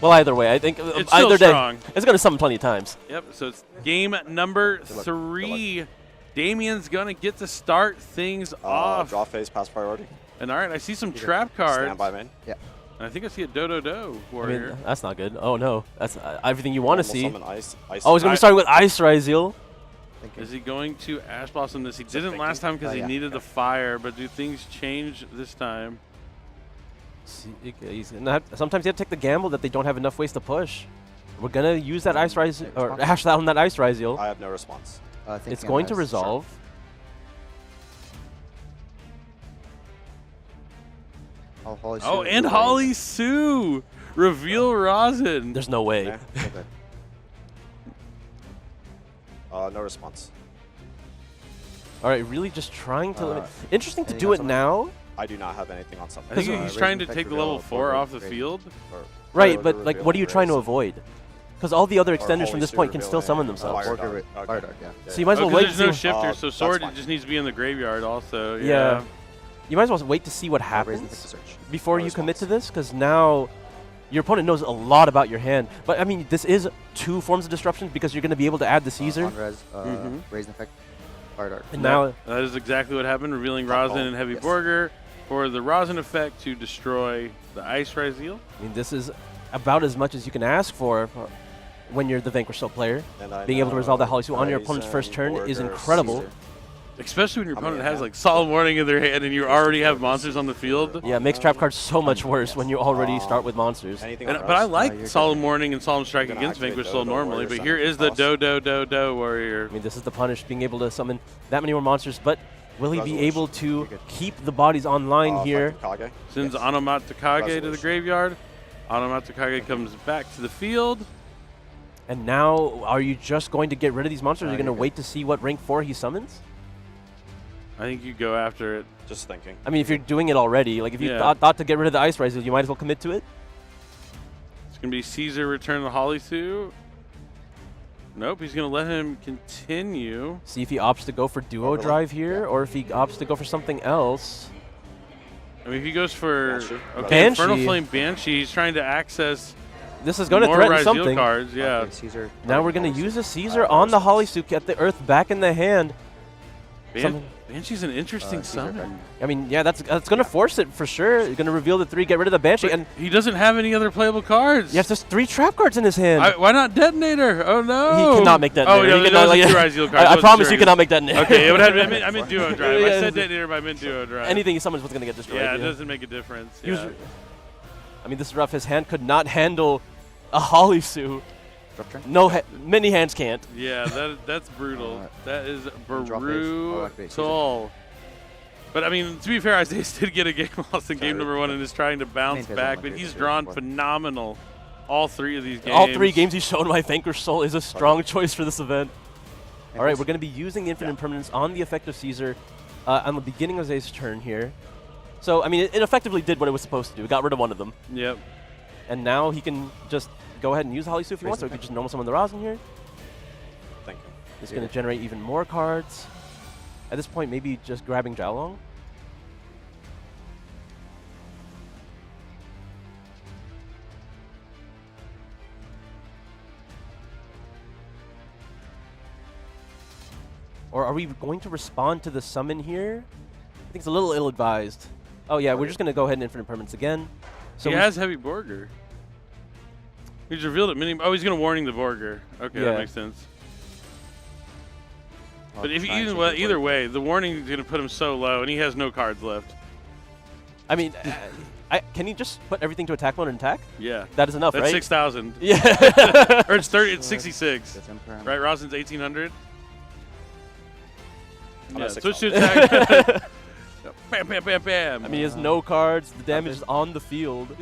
Well, either way, I think It's either still deck strong. it's going to summon plenty of times. Yep. So it's game number 3. Damien's gonna get to start things off. Draw phase, pass priority. And all right, I see some trap cards. Stand by main. Yeah. And I think I see a Do warrior. I mean, that's not good. Oh no, that's everything you want to see. Summon ice. Oh, he's going to be starting with Ice Ryzeal. Is he going to Ash Blossom this? He didn't last time because he needed the fire, but do things change this time? Sometimes you have to take the gamble that they don't have enough ways to push. We're going to use that Ice Ryzeal, or Ash out on that Ice Ryzeal. I have no response. It's going to resolve. Oh, and Holly Sue! Reveal Rosin! There's no way. No response. All right, really just trying to limit. Interesting to do it now. I do not have anything on something. I think he's trying to take the level 4 off the field. Right, but like, what are you trying to avoid? Because all the other extenders from this point can still summon themselves. So you might as well wait. There's no shifter, so Sword just needs to be in the graveyard also. Yeah. You might as well wait to see what happens before you commit to this, because now your opponent knows a lot about your hand. But I mean, this is 2 forms of disruption because you're going to be able to add the Caesar. Raise effect. And now that is exactly what happened, revealing Rosin and Heavy Borger for the Rosin effect to destroy the Ice Ryzeal. I mean, this is about as much as you can ask for when you're the Vanquish Soul player. Being able to resolve that Holly Sue on your opponent's first turn is incredible. Caesar. Especially when your opponent has like Solemn Warning in their hand and you already have monsters on the field. Yeah, it makes trap cards so much worse when you already start with monsters. But I like Solemn Warning and Solemn Strike against Vanquish Soul normally, but here is the Do warrior. I mean, this is the punish, being able to summon that many more monsters, but will he be able to keep the bodies online here? Sends Onomat Takage to the graveyard. Onomat Takage comes back to the field. And now, are you just going to get rid of these monsters? Or are you going to wait to see what rank 4 he summons? I think you go after it. Just thinking. I mean, if you're doing it already, like if you thought to get rid of the Ice Ryzeal, you might as well commit to it. It's going to be Caesar return the Holly Sue. Nope, he's going to let him continue. See if he opts to go for Duo Drive here, or if he opts to go for something else. I mean, if he goes for Banshee. Infernal Flame Banshee, he's trying to access this is going to more threaten Ryzeal something. Cards, yeah. Now we're going to use a Caesar on the Holly Sue, get the Earth back in the hand. Banshee's an interesting summon. I mean, yeah, that's going to force it for sure. You're going to reveal the 3, get rid of the Banshee. But and he doesn't have any other playable cards. Yes, there's 3 trap cards in his hand. Why not Detonator? Oh, no. He cannot make Detonator. Oh, yeah, that was a 2 Ryzeal card. I promise you cannot make Detonator. Okay, I meant Duo Drive. I said Detonator, but I meant Duo Drive. Anything he summons was going to get destroyed. Yeah, it doesn't make a difference. Yeah. I mean, this is rough. His hand could not handle a Holly Sue. No, many hands can't. Yeah, that's brutal. That is brutal. But I mean, to be fair, Isaiah did get a game loss in game number 1 and is trying to bounce back, but he's drawn phenomenal all 3 of these games. All 3 games he's shown why Vanquish Soul is a strong choice for this event. All right, we're going to be using the Infinite Impermanence on the effect of Caesar on the beginning of Isaiah's turn here. So, I mean, it effectively did what it was supposed to do. It got rid of one of them. Yep. And now he can just go ahead and use Holly Sue if he wants, so he could just normal summon the Rosin here. Thank you. It's going to generate even more cards. At this point, maybe just grabbing Jialong. Or are we going to respond to the summon here? I think it's a little ill-advised. Oh yeah, we're just going to go ahead and Infinite Impermanence again. So he has Heavy Borger. He's revealed it many. Oh, he's going to warning the Borger. Okay, Yeah. that makes sense. But if either way, the warning is going to put him so low, and he has no cards left. I mean, can he just put everything to attack mode and attack? Yeah. That is enough, That's right? 6,000. Yeah. Or it's 30. It's 66. Right, Rosin's 1,800. Yeah, switch to attack. Bam, bam, bam, bam. I mean, he has no cards. The damage is on the field.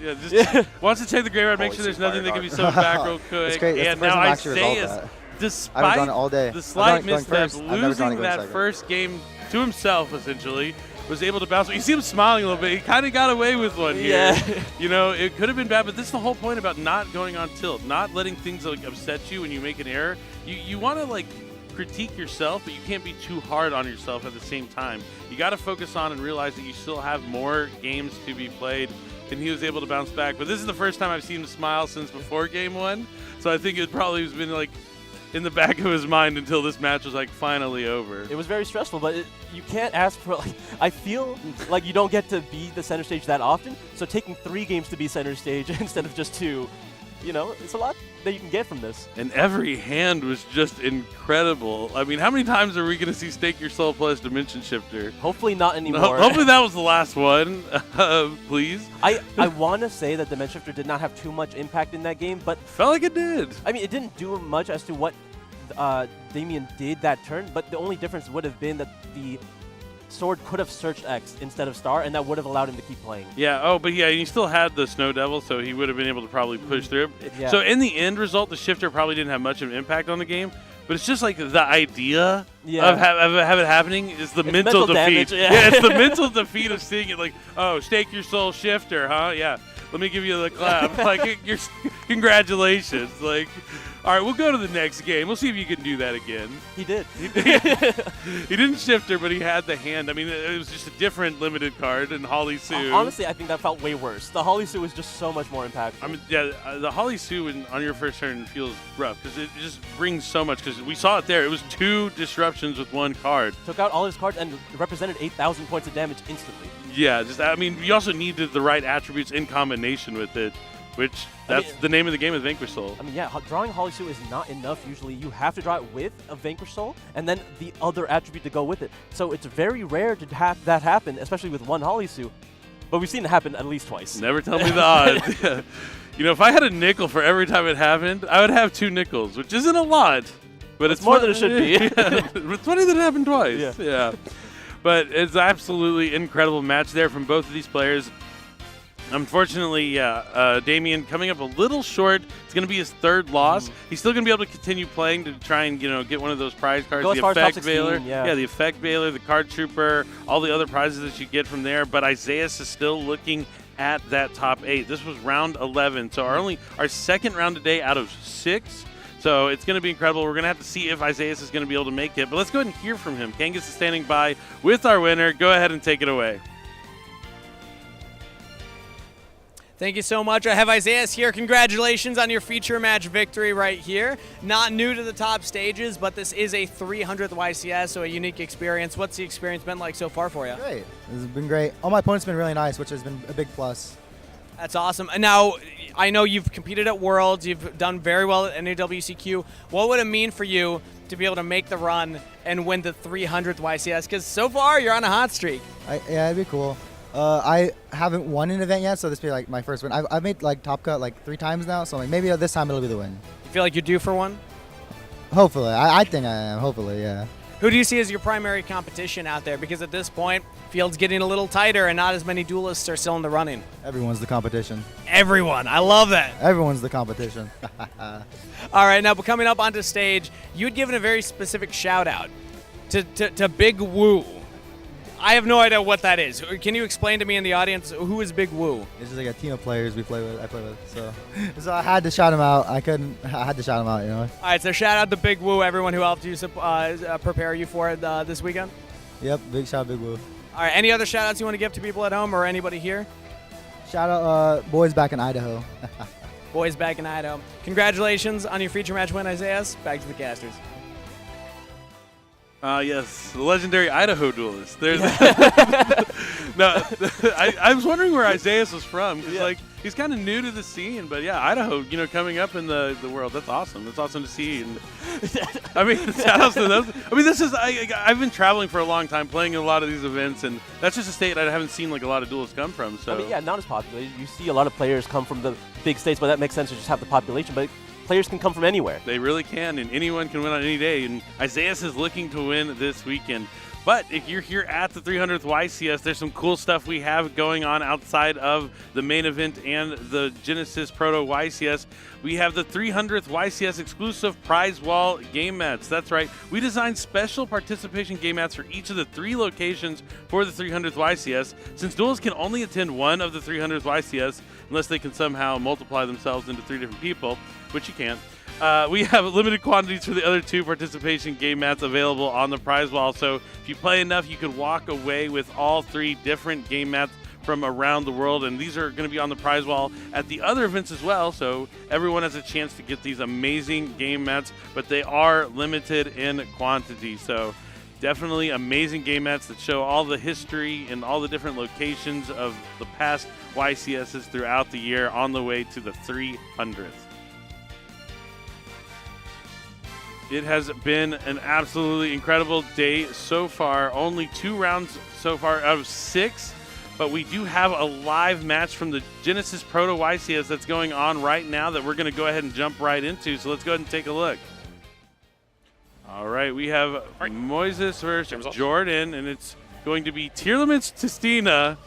Yeah, just wants to take the graveyard, make sure there's nothing that can be sewn back real quick. It's great. And That's the now first time I actually resolved Isaias, that. despite I've done it all day. the I've slight done it going misstep, first. I've never done it losing going that second. first game to himself, essentially, was able to bounce. You see him smiling a little bit. He kind of got away with one here. Yeah. You know, it could have been bad, but this is the whole point about not going on tilt, not letting things like upset you when you make an error. You want to like critique yourself, but you can't be too hard on yourself at the same time. You got to focus on and realize that you still have more games to be played, and he was able to bounce back. But this is the first time I've seen him smile since before game one, so I think it probably has been like in the back of his mind until this match was like finally over. It was very stressful, but you can't ask for, like, I feel like you don't get to be the center stage that often, so taking 3 games to be center stage instead of just 2, you know, it's a lot that you can get from this. And every hand was just incredible. I mean, how many times are we going to see Stake Your Soul plus Dimension Shifter? Hopefully not anymore. Hopefully that was the last one, please. I want to say that Dimension Shifter did not have too much impact in that game, but felt like it did. I mean, it didn't do much as to what Damien did that turn, but the only difference would have been that the sword could have searched X instead of Star, and that would have allowed him to keep playing. Yeah, but yeah, he still had the Snow Devil, so he would have been able to probably push through it. Yeah. So in the end result, the Shifter probably didn't have much of an impact on the game, but it's just like the idea of it happening is the mental defeat. Damage, yeah. It's the mental defeat of seeing it like, oh, Stake Your Soul Shifter, huh? Yeah, let me give you the clap. Like, congratulations. Like, all right, we'll go to the next game. We'll see if you can do that again. He did. He didn't shift her, but he had the hand. I mean, it was just a different limited card in Holly Sue. Honestly, I think that felt way worse. The Holly Sue was just so much more impactful. I mean, yeah, the Holly Sue on your first turn feels rough because it just brings so much. Because we saw it there. It was 2 disruptions with 1 card. Took out all his cards and represented 8,000 points of damage instantly. Yeah, I mean, you also needed the right attributes in combination with it. Which, that's the name of the game with Vanquish Soul. I mean, yeah, drawing Holly Sue is not enough usually. You have to draw it with a Vanquish Soul, and then the other attribute to go with it. So it's very rare to have that happen, especially with 1 Holly Sue. But we've seen it happen at least twice. Never tell me the odds. You know, if I had a nickel for every time it happened, I would have 2 nickels, which isn't a lot. But it's more than it should be. It's funny that it happened twice. Yeah. But it's absolutely incredible match there from both of these players. Unfortunately, Damien coming up a little short. It's going to be his 3rd loss. He's still going to be able to continue playing to try and get one of those prize cards. Go as the far as Effect top 16, Veiler, yeah. The Effect Veiler, the Card Trooper, all the other prizes that you get from there. But Isaias is still looking at that top 8. This was round 11, so our 2nd round today out of 6. So it's going to be incredible. We're going to have to see if Isaias is going to be able to make it. But let's go ahead and hear from him. Kangas is standing by with our winner. Go ahead and take it away. Thank you so much. I have Isaias here. Congratulations on your feature match victory right here. Not new to the top stages, but this is a 300th YCS, so a unique experience. What's the experience been like so far for you? Great. This has been great. All my opponents have been really nice, which has been a big plus. That's awesome. And now, I know you've competed at Worlds. You've done very well at NAWCQ. What would it mean for you to be able to make the run and win the 300th YCS? Because so far, you're on a hot streak. Yeah, it'd be cool. I haven't won an event yet, so this will be like my first win. I've made like top cut like 3 times now, so like maybe this time it'll be the win. You feel like you're due for one? Hopefully. I think I am. Hopefully, yeah. Who do you see as your primary competition out there? Because at this point, field's getting a little tighter and not as many duelists are still in the running. Everyone's the competition. Everyone. I love that. Everyone's the competition. All right, now coming up onto stage, you had given a very specific shout out to Big Woo. I have no idea what that is. Can you explain to me in the audience who is Big Woo? It's just like a team of players I play with. So I had to shout him out. I had to shout him out, you know. All right, so shout out to Big Woo, everyone who helped you prepare you for it this weekend. Yep, big shout out Big Woo. All right, any other shout outs you want to give to people at home or anybody here? Shout out boys back in Idaho. Boys back in Idaho. Congratulations on your feature match win, Isaias. Back to the casters. Yes, the legendary Idaho Duelist. There's no, I was wondering where Isaias was from because like he's kind of new to the scene, but yeah, Idaho, coming up in the world. That's awesome. That's awesome to see. And I mean, shout outs to those. I mean, this is I've been traveling for a long time, playing in a lot of these events, and that's just a state I haven't seen like a lot of duelists come from. So I mean, yeah, not as popular. You see a lot of players come from the big states, but that makes sense to just have the population. But players can come from anywhere. They really can, and anyone can win on any day. And Isaias is looking to win this weekend. But if you're here at the 300th YCS, there's some cool stuff we have going on outside of the main event and the Genesys Proto-YCS. We have the 300th YCS exclusive prize wall game mats. That's right. We designed special participation game mats for each of the 3 locations for the 300th YCS. Since duelists can only attend one of the 300th YCS unless they can somehow multiply themselves into 3 different people, which you can't. We have limited quantities for the other 2 participation game mats available on the prize wall. So if you play enough, you could walk away with all 3 different game mats from around the world. And these are going to be on the prize wall at the other events as well. So everyone has a chance to get these amazing game mats, but they are limited in quantity. So definitely amazing game mats that show all the history and all the different locations of the past YCSs throughout the year on the way to the 300th. It has been an absolutely incredible day so far. Only 2 rounds so far out of 6, but we do have a live match from the Genesys Proto-YCS that's going on right now that we're going to go ahead and jump right into. So let's go ahead and take a look. All right, we have Moises versus Jordan, and it's going to be Tierlemans Tistina.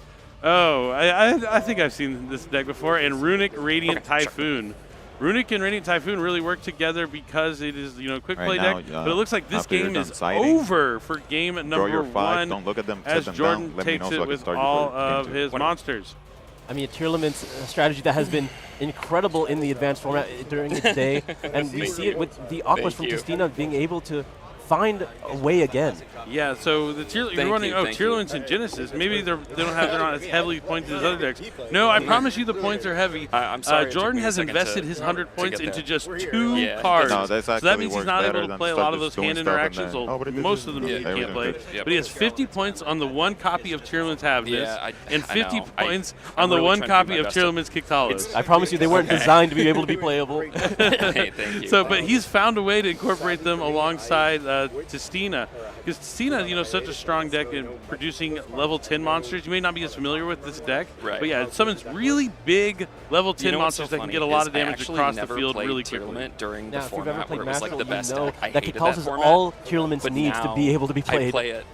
Oh, I think I've seen this deck before, and Runic Radiant Typhoon. Sure. Runic and Radiant Typhoon really work together because it is, quick play deck. But it looks like this game is over for game number 1. Don't look at them, as Jordan takes it with all of his monsters. I mean, a Tierlemans strategy that has been incredible in the advanced format during its day, and we see it with the Aquas from Tistina being able to find a way again. Yeah, so the you're running Tierlemans and Genesys. Maybe they're not as heavily pointed as other decks. No, I promise you the points are heavy. I'm sorry. Jordan has invested his 100 points into just 2 cards. No, so that means he's not able to play a lot of those hand interactions. Most of them he can't play. But he has 50 points on the 1 copy of Tierlemans Havness and 50 points on the 1 copy of Tierlemans Kiktalos. I promise you they weren't designed to be able to be playable. Hey, thank you. So, but he's found a way to incorporate them alongside Tistina. Because Tistina, such a strong deck in producing level 10 monsters. You may not be as familiar with this deck, but yeah, it summons really big level 10 monsters that can get a lot of damage across the field really quickly. During the Now, if you've format ever played where it was like the best you know deck, I that hated Kiktalos that is format. all Tierlemans But needs to now be able to be played. I play it.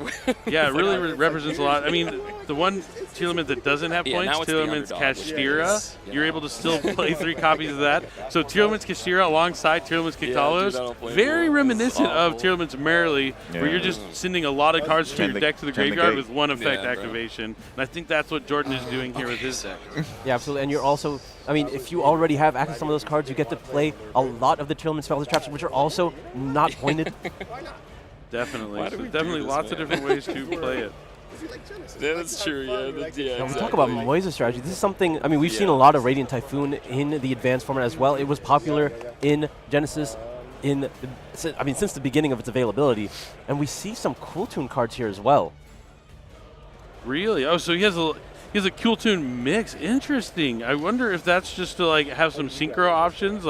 Yeah, it really represents a lot. I mean, the one Tierlement that doesn't have points, now it's the Tierlemans underdog, which Kastira, is, you're able to still play 3 copies of that. So Tierlemans Kastira alongside Tierlemans Kiktalos, very reminiscent of Tierlemans Merrily, where you're just sending a lot of cards from your deck to the graveyard with 1 effect activation. And I think that's what Jordan is doing here with his deck. Yeah, absolutely. And you're also, I mean, if you already have access to some of those cards, you get to play a lot of the Tierlemans Spells and Traps, which are also not pointed. Definitely. So definitely lots of different ways to play it. Yeah, that's true. Yeah, Now, we talk about Moises strategy. This is something, I mean, we've seen a lot of Radiant Typhoon in the advanced format as well. It was popular in Genesys since the beginning of its availability. And we see some Cool Tune cards here as well. Really? Oh, so he has a Cool Tune mix. Interesting. I wonder if that's just to have some synchro options.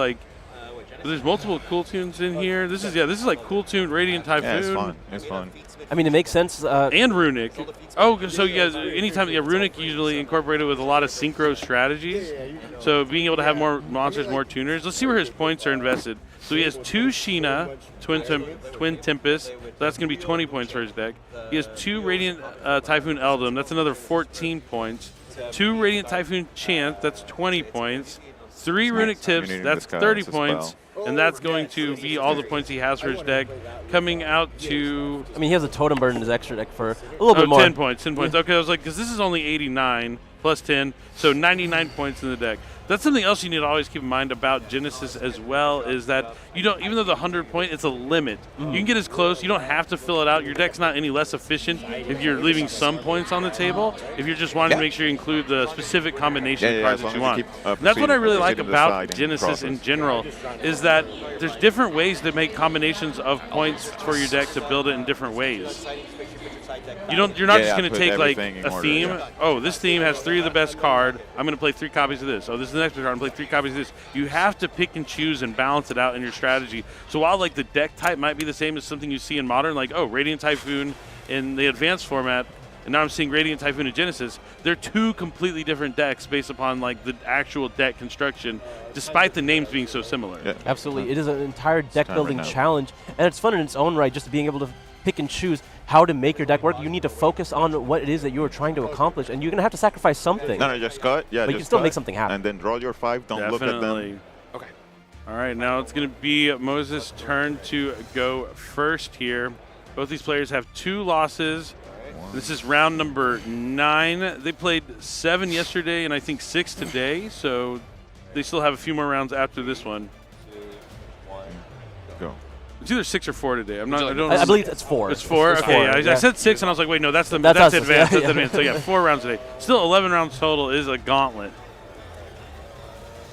There's multiple Cool Tunes in here. This is like Cool Tune Radiant Typhoon. Yeah, it's fun. It's fun. I mean, it makes sense. And Runic. Oh, so anytime Runic usually incorporated with a lot of synchro strategies. So being able to have more monsters, more tuners. Let's see where his points are invested. So he has 2 Sheena, Twin Tempest. So that's going to be 20 points for his deck. He has 2 Radiant Typhoon Eldom. That's another 14 points. 2 Radiant Typhoon Chant. That's 20 points. 3 Runic Tips. That's 30 points. And that's going to be all the points he has for his deck. Coming out to... I mean, he has a Totem Bird in his extra deck for a little bit more. 10 points. 10 points. Okay, I was like, because this is only 89. plus 10, so 99 points in the deck. That's something else you need to always keep in mind about Genesys as well, is that you don't, even though the 100 point, it's a limit. You can get as close. You don't have to fill it out. Your deck's not any less efficient if you're leaving some points on the table. If you're just wanting to make sure you include the specific combination of cards that you want. And that's what I really like about Genesys in general, is that there's different ways to make combinations of points for your deck to build it in different ways. You're not just going to take like a theme. Yeah. Oh, this theme has 3 of the best card. I'm going to play 3 copies of this. Oh, this is the next card. I'm going to play 3 copies of this. You have to pick and choose and balance it out in your strategy. So while like the deck type might be the same as something you see in Modern, like Radiant Typhoon in the advanced format, and now I'm seeing Radiant Typhoon in Genesys, they're 2 completely different decks based upon like the actual deck construction, despite the names being so similar. Yeah. Absolutely. It is an entire deck building challenge, and it's fun in its own right, just being able to pick and choose how to make your deck work. You need to focus on what it is that you are trying to accomplish, and you're going to have to sacrifice something. No, just cut. Yeah, but you just can still cut, make something happen. And then draw your 5. Don't look at them. Okay. All right, now it's going to be Moses' turn to go first here. Both these players have 2 losses. This is round number 9. They played 7 yesterday and I think 6 today, so they still have a few more rounds after this one. Go. It's either 6 or 4 today. I believe it's 4. It's 4. Okay, I said 6 and I was like, wait, no, that's advanced. That's advanced. So yeah, 4 rounds today. Still 11 rounds total is a gauntlet.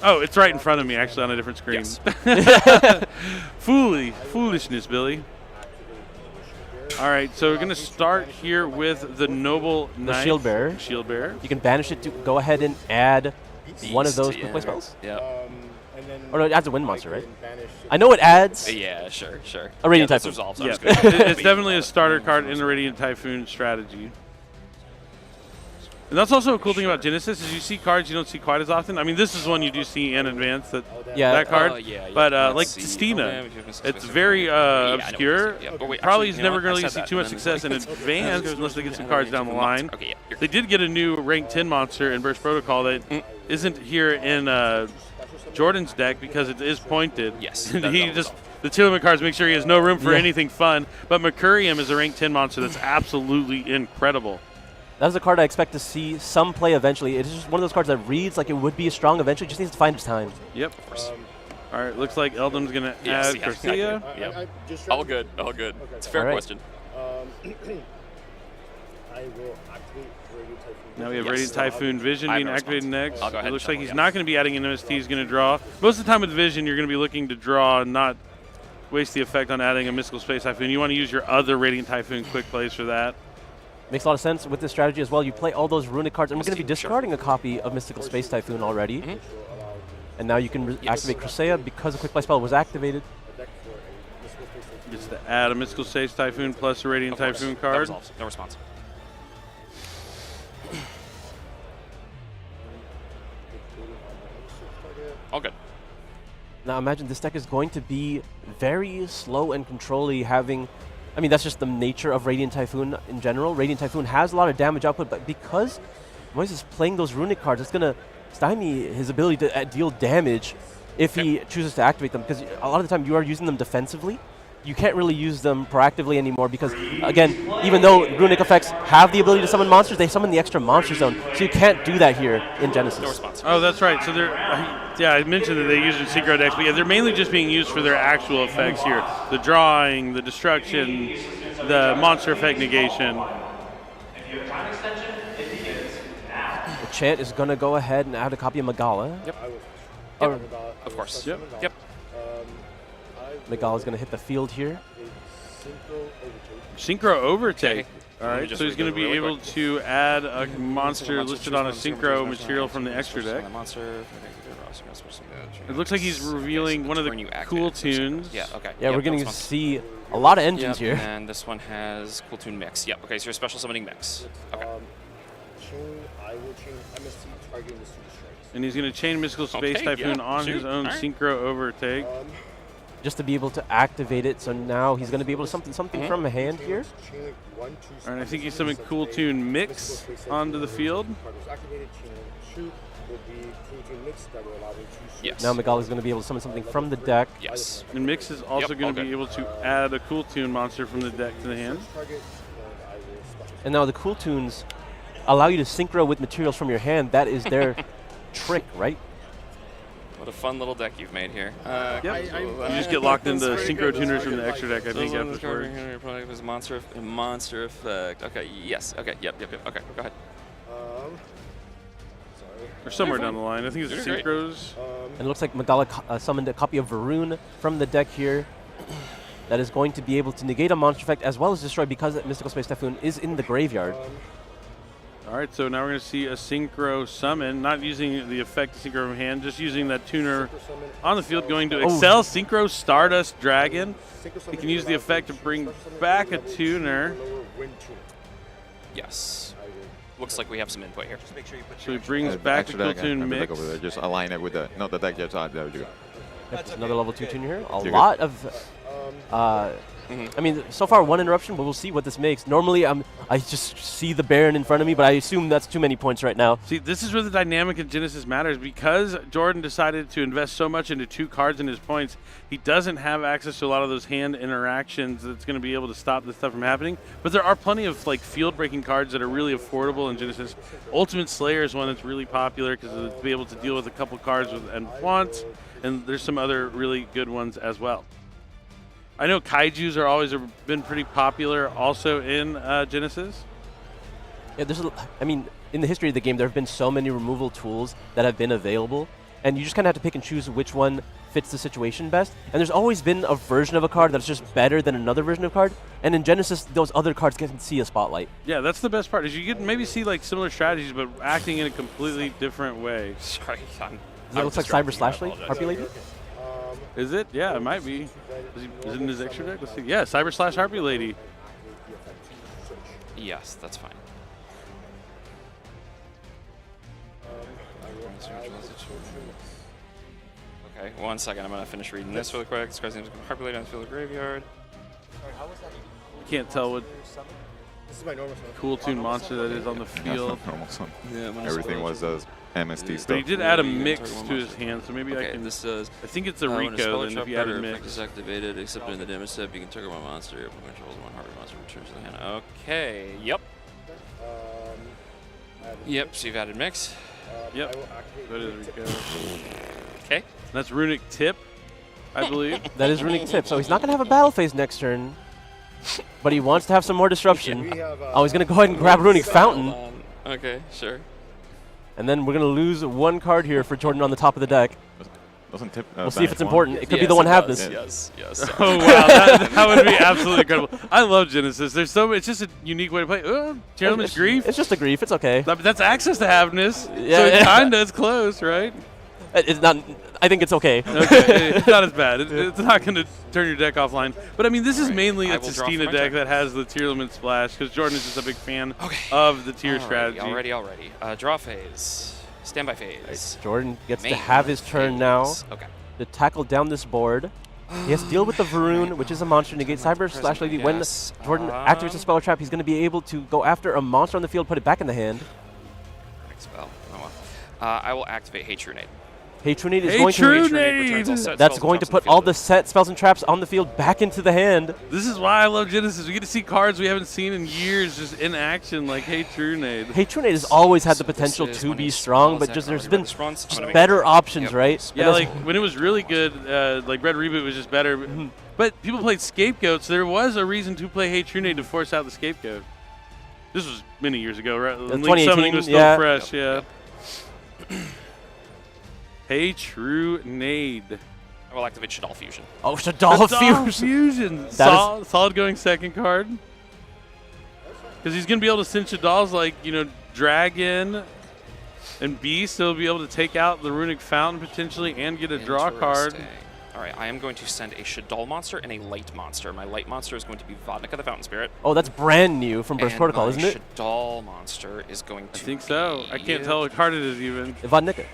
Oh, it's right in front of me, actually, on a different screen. Yes. Foolishness, Billy. All right, so we're going to start here with the Noble Knight. The Shield Bearer. Shield Bearer. You can banish it to go ahead and add one of those quick play spells. Yeah. Or no, it adds a wind monster, right? I know it adds. Yeah, sure. A Radiant Typhoon. Yeah, it's definitely a starter card in the Radiant Typhoon strategy. And that's also a cool thing about Genesys is you see cards you don't see quite as often. I mean, this is one you do see in advance, that card. But like Stina, it's very obscure. Probably is never going to see too much success in advance unless they get some cards down the line. They did get a new rank 10 monster in Burst Protocol that isn't here in Jordan's deck because it is pointed. Yes. The Tillerman cards make sure he has no room for anything fun. But Mercurium is a rank 10 monster that's absolutely incredible. That's a card I expect to see some play eventually. It is just one of those cards that reads like it would be strong eventually. Just needs to find its time. Yep. All right, looks like Eldon's going to add Garcia. Yep. All good. It's a fair question. Now we have Radiant Typhoon Vision being activated next. I'll go ahead. It looks like he's not going to be adding an MST. He's going to draw. Most of the time with Vision, you're going to be looking to draw, not waste the effect on adding a Mystical Space Typhoon. You want to use your other Radiant Typhoon quick plays for that. Makes a lot of sense with this strategy as well. You play all those runic cards, and we're going to be discarding a copy of Mystical Space Typhoon already. And now you can activate Crusea because a quick play spell was activated. Gets to add a Mystical Space Typhoon plus a Radiant Typhoon card. No response. All good. Now imagine this deck is going to be very slow and control-y, having... I mean, that's just the nature of Radiant Typhoon in general. Radiant Typhoon has a lot of damage output, but because Moise is playing those runic cards, it's going to stymie his ability to deal damage if he chooses to activate them, because a lot of the time you are using them defensively. You can't really use them proactively anymore because, again, even though runic effects have the ability to summon monsters, they summon the extra monster zone, so you can't do that here in Genesys. No response. Oh, that's right. So they're, I mentioned that they use it in Synchro decks, but yeah, they're mainly just being used for their actual effects here. The drawing, the destruction, the monster effect negation. The Chant is going to go ahead and add a copy of Magala. Yep. Of course. Yep. Magala is going to hit the field here. Synchro Overtake. All right, so he's going to be able to add a monster listed on a Synchro material from the extra deck. It looks like he's revealing one of the cool tunes. Yeah, okay. Yeah, we're going to see a lot of engines here. And this one has cool tune mix. Yep, okay, so you're special summoning mix. Okay. And he's going to chain Mystical Space Typhoon on his own Synchro Overtake. Just to be able to activate it, so now he's going to be able to summon something from a hand here. All right, I think he's summoning Cool Tune Mix onto the field. Yes. Now Magala is going to be able to summon something from the deck. Yes. And Mix is also going to be able to add a Cool Tune monster from the deck to the hand. And now the Cool Tunes allow you to synchro with materials from your hand. That is their trick, right? What a fun little deck you've made here. You just get locked into synchro tuners from the extra deck, I think, after this work. It was a monster effect. Okay, yes. Okay, yep. Okay, go ahead. Or somewhere down the line. I think it's synchros. And it looks like Magdala summoned a copy of Varun from the deck here. That is going to be able to negate a monster effect as well as destroy because Mystical Space Typhoon is in the graveyard. All right, so now we're going to see a synchro summon, not using the effect of synchro from hand, just using that tuner on the field, going to Excel Synchro Stardust Dragon. He can use the effect to bring back a tuner. Yes. Looks like we have some input here. So he brings back the cool tune mix. Over there. Just align it with the, not the deck, just there you go. There's another level 2 tuner here. A lot of, I mean, so far one interruption, but we'll see what this makes. Normally, I just see the Baron in front of me, but I assume that's too many points right now. See, this is where the dynamic of Genesys matters. Because Jordan decided to invest so much into 2 cards in his points, he doesn't have access to a lot of those hand interactions that's going to be able to stop this stuff from happening. But there are plenty of like field-breaking cards that are really affordable in Genesys. Ultimate Slayer is one that's really popular because it'll be able to deal with a couple cards and once, and there's some other really good ones as well. I know Kaijus are always been pretty popular also in Genesys. Yeah, I mean, in the history of the game, there have been so many removal tools that have been available, and you just kind of have to pick and choose which one fits the situation best. And there's always been a version of a card that's just better than another version of a card, and in Genesys, those other cards can see a spotlight. Yeah, that's the best part, is you get maybe see like similar strategies, but acting in a completely different way. Sorry, That looks like Cyber Slash Lady? Harpy Lady? Is it? Yeah, it might be. Is it in his extra deck? Let's see. Yeah, Cyber Slash Harpy Lady. Yes, that's fine. Okay, 1 second. I'm going to finish reading this really quick. This guy's name is Harpy Lady on the field of graveyard. You can't tell what cool tune monster that is on the field. Normal summon. Everything was MST stuff. But he did add a mix to his hand, so maybe I can. This says, I think it's a Rico, and if you added a mix. Is activated, except in the damage step, you can trigger one monster. Your opponent controls one Harpy monster returns to the hand. Okay, yep. Yep, so you've added mix. Yep. That is Rico. Okay. That's Runic Tip, I believe. That is Runic Tip, so he's not going to have a battle phase next turn, but he wants to have some more disruption. Oh, he's going to go ahead and grab Runic Fountain. Okay, sure. And then we're going to lose 1 card here for Jordan on the top of the deck. Doesn't Tip, we'll see if it's important. It could be the one have this. Yes. Oh, wow. That would be absolutely incredible. I love Genesys. There's so it's just a unique way to play. Chairman's Grief. It's just a grief. It's okay. That's access to haveness. Yeah, so it kind of is close, right? It's not. I think it's okay. Okay, it's not as bad. It's not going to turn your deck offline. But I mean, this is mainly a Tistina deck that has the Tier Limit Splash, because Jordan is just a big fan of the tier strategy. Already. Draw phase. Standby phase. Jordan gets to have his turn now to tackle down this board. He has to deal with the Varun, which is a monster, negate Cyber Slash Lady. When Jordan activates a spell trap, he's going to be able to go after a monster on the field, put it back in the hand. Spell. Oh well. I will activate Hatrunade. Hatrunade is going to. That's going to put all the set spells and traps on the field back into the hand. This is why I love Genesys. We get to see cards we haven't seen in years just in action, like Hatrunade. Hatrunade has always had the potential to be strong, but just there's been just better options, right? Yeah, like when it was really good, like Red Reboot was just better. But people played Scapegoat, so there was a reason to play Hatrunade to force out the Scapegoat. This was many years ago, right? Link Summoning was still fresh, yeah. Hatrunade. I will activate Shaddoll Fusion. Oh, Shaddoll Fusion. Solid going second card. Because he's going to be able to send Shaddolls like, Dragon and Beast. So he'll be able to take out the Runic Fountain potentially and get a draw card. All right, I am going to send a Shaddoll monster and a light monster. My light monster is going to be Vodnica the Fountain Spirit. Oh, that's brand new from Burst Protocol, isn't it? Shaddoll monster is going to I think so. I can't tell what card it is even. Vodnica.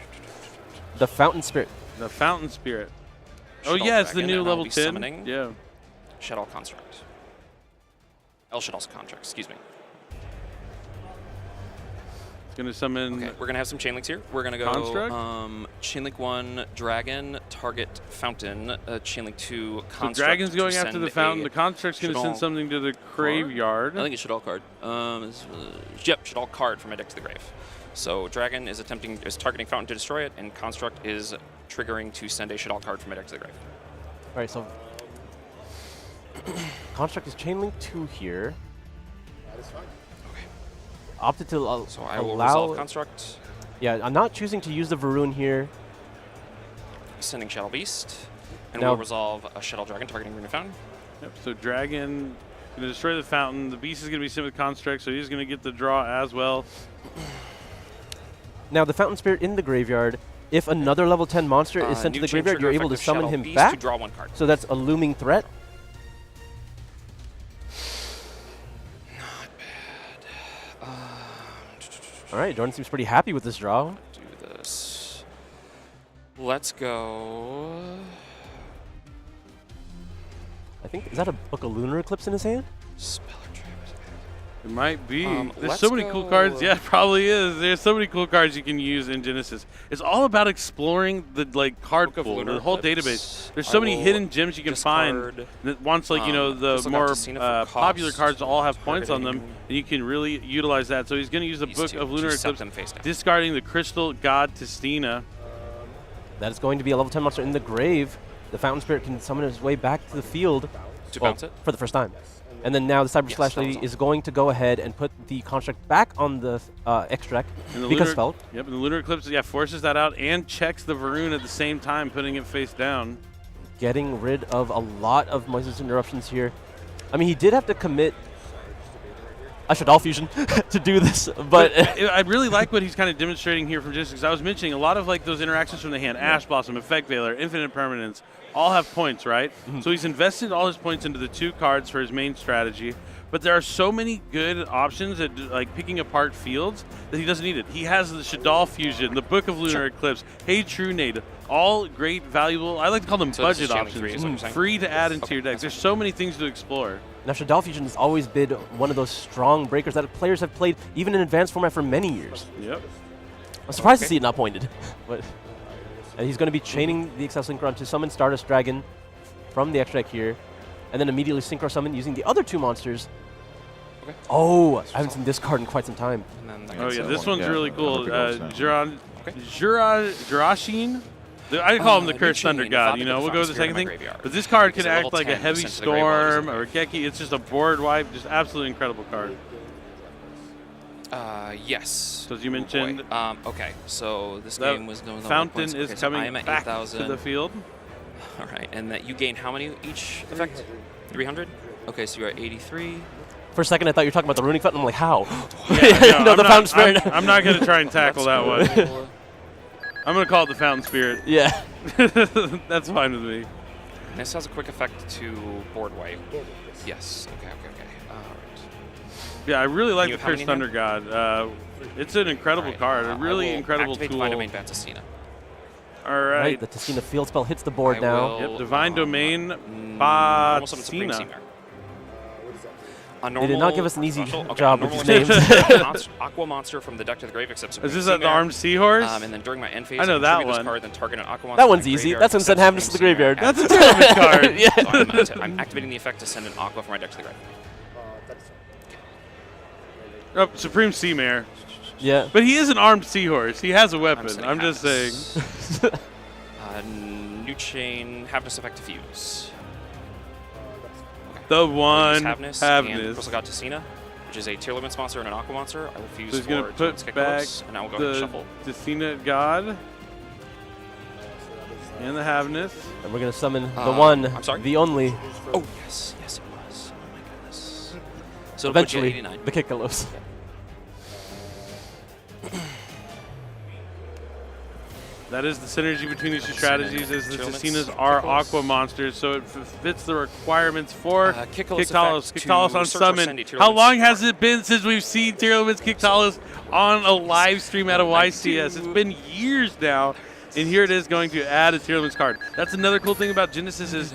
The Fountain Spirit. The Fountain Spirit. Shaddoll yeah, it's the Dragon, new and level I'll be 10. Summoning Yeah. Shaddoll Construct. El Shaddoll's Construct, excuse me. Gonna summon. Okay, we're gonna have some chain links here. We're gonna go Construct? chain link 1, dragon, target fountain, chain link 2, construct. So dragon's going to after the send fountain. a The construct's gonna send Shadal something to the graveyard. I think it's Shadal card. Yep, Shadal card from my deck to the grave. So dragon is targeting fountain to destroy it, and construct is triggering to send a Shadal card from my deck to the grave. All right, so construct is chain link 2 here. That is fine. Opted to So I will allow resolve construct. Yeah, I'm not choosing to use the Varun here. Sending Shadow Beast, and Now- we'll resolve a Shadow Dragon targeting Green Fountain. Yep, so dragon gonna destroy the fountain. The beast is gonna be sent with construct, so he's gonna get the draw as well. Now the Fountain Spirit in the graveyard. If another level 10 monster is sent to new the chain graveyard, trigger you're able to effective summon Shadow him Beast back. to draw 1 card. So that's a looming threat. All right, Jordan seems pretty happy with this draw. Do this. Let's go. I think, is that a Book of Lunar Eclipse in his hand? It might be. There's let's so many cool cards. Yeah, it probably is. There's so many cool cards you can use in Genesys. It's all about exploring the card Book of pool, Lunar the whole Eclipse. database. There's so many hidden gems you can find that once, like, the Discard more Casino for popular cost, cards all have points on them, targeting and you can really utilize that. So he's going to use the these Book two of to Lunar set Eclipse, them face down. discarding the Crystal God Tistina. That is going to be a level 10 monster in the grave. The Fountain Spirit can summon his way back to the field. To bounce it? For the first time. And then now the Cyber Yes, Slash that was Lady on. is going to go ahead and put the construct back on the extract And the because Lunar, felt. Yep, and the Lunar Eclipse forces that out and checks the Varun at the same time, putting it face down. Getting rid of a lot of Moises interruptions here. I mean, he did have to commit a Shadal Fusion to do this, but I really like what he's kind of demonstrating here from Genesys, because I was mentioning a lot of those interactions from the hand, Ash Blossom, Effect Veiler, Infinite Permanence, all have points, right? So he's invested all his points into the 2 cards for his main strategy, but there are so many good options at picking apart fields that he doesn't need it. He has the Shadal Fusion, the Book of Lunar Eclipse, Hey True Nade, all great, valuable, I like to call them So this is budget chain link 3 is what you're options, saying? free to add into your deck. There's so many things to explore. now Shadal Fusion has always been one of those strong breakers that players have played even in advanced format for many years. Yep. I'm surprised to see it not pointed. But and he's going to be chaining the Excel Synchron to summon Stardust Dragon from the extract here, and then immediately Synchro Summon using the other 2 monsters. Okay. Oh, I haven't seen this card in quite some time. Oh yeah, this one's really cool. Jurashin. I call him the Cursed Thunder God. We'll go with the second thing. But this card can act like a Heavy Storm or a Geki. It's just a board wipe. Just absolutely incredible card. Yes. So as you mentioned, okay, so this the game was no longer Fountain points. is Okay, so coming I am at back 8,000. to the field. All right, and that you gain how many each effect? 300? Okay, so you're at 83. For a second, I thought you were talking about the Runic Fountain. I'm like, how? No, the Fountain Spirit. I'm not going to try and tackle that one. I'm going to call it the Fountain Spirit. Yeah. That's fine with me. This has a quick effect to board wipe. Yes. Okay. All right. Yeah, I really like You the have how Cursed many Thunder God. It's an incredible card, a really incredible activate tool. Divine Domain Batasina. All right. Right, the Tessina field spell hits the board now. Yep, Divine Domain Almost up to Supreme Batsina. Seamer. They did not give us an easy Okay, job normal with these names. Aqua monster from the deck to the grave except Supreme Is this an Seamer. armed seahorse? And then during my end phase, I know that contribute this one. card, then target an Aqua monster That one's from the easy. graveyard That's when except send Havnus to the Supreme Seamer. graveyard. That's a tournament card. Yeah. So I'm activating the effect to send an Aqua from my deck to the grave. Oh, Supreme Seamare. Yeah. But he is an armed seahorse. He has a weapon. sending I'm just saying. Havnus. New chain, Havnus effect to fuse. The one Havnus and Havnus. Crystal God Tessina, which is a tier limits monster and an Aqua monster. I will fuse So he's going to for put Duelist back Kickoffs, and I will go ahead and the shuffle. Tessina God and the Havnus. And we're going to summon the I'm sorry? the only. Oh, yes, it was. Oh my goodness. So it'll put you at Eventually, 89. the Kikalos. That is the synergy between these two strategies. Is the Tier limits, Tessinas are Kickalos. aqua monsters, so it fits the requirements for Kickalos Kictalos. effect Kictalos to on search or summon. send a tier How limits long has it been since we've seen tier limits Kictalos on a live stream at a YCS? It's been years now And here it is going to add a Tier Limits card. That's another cool thing about Genesys is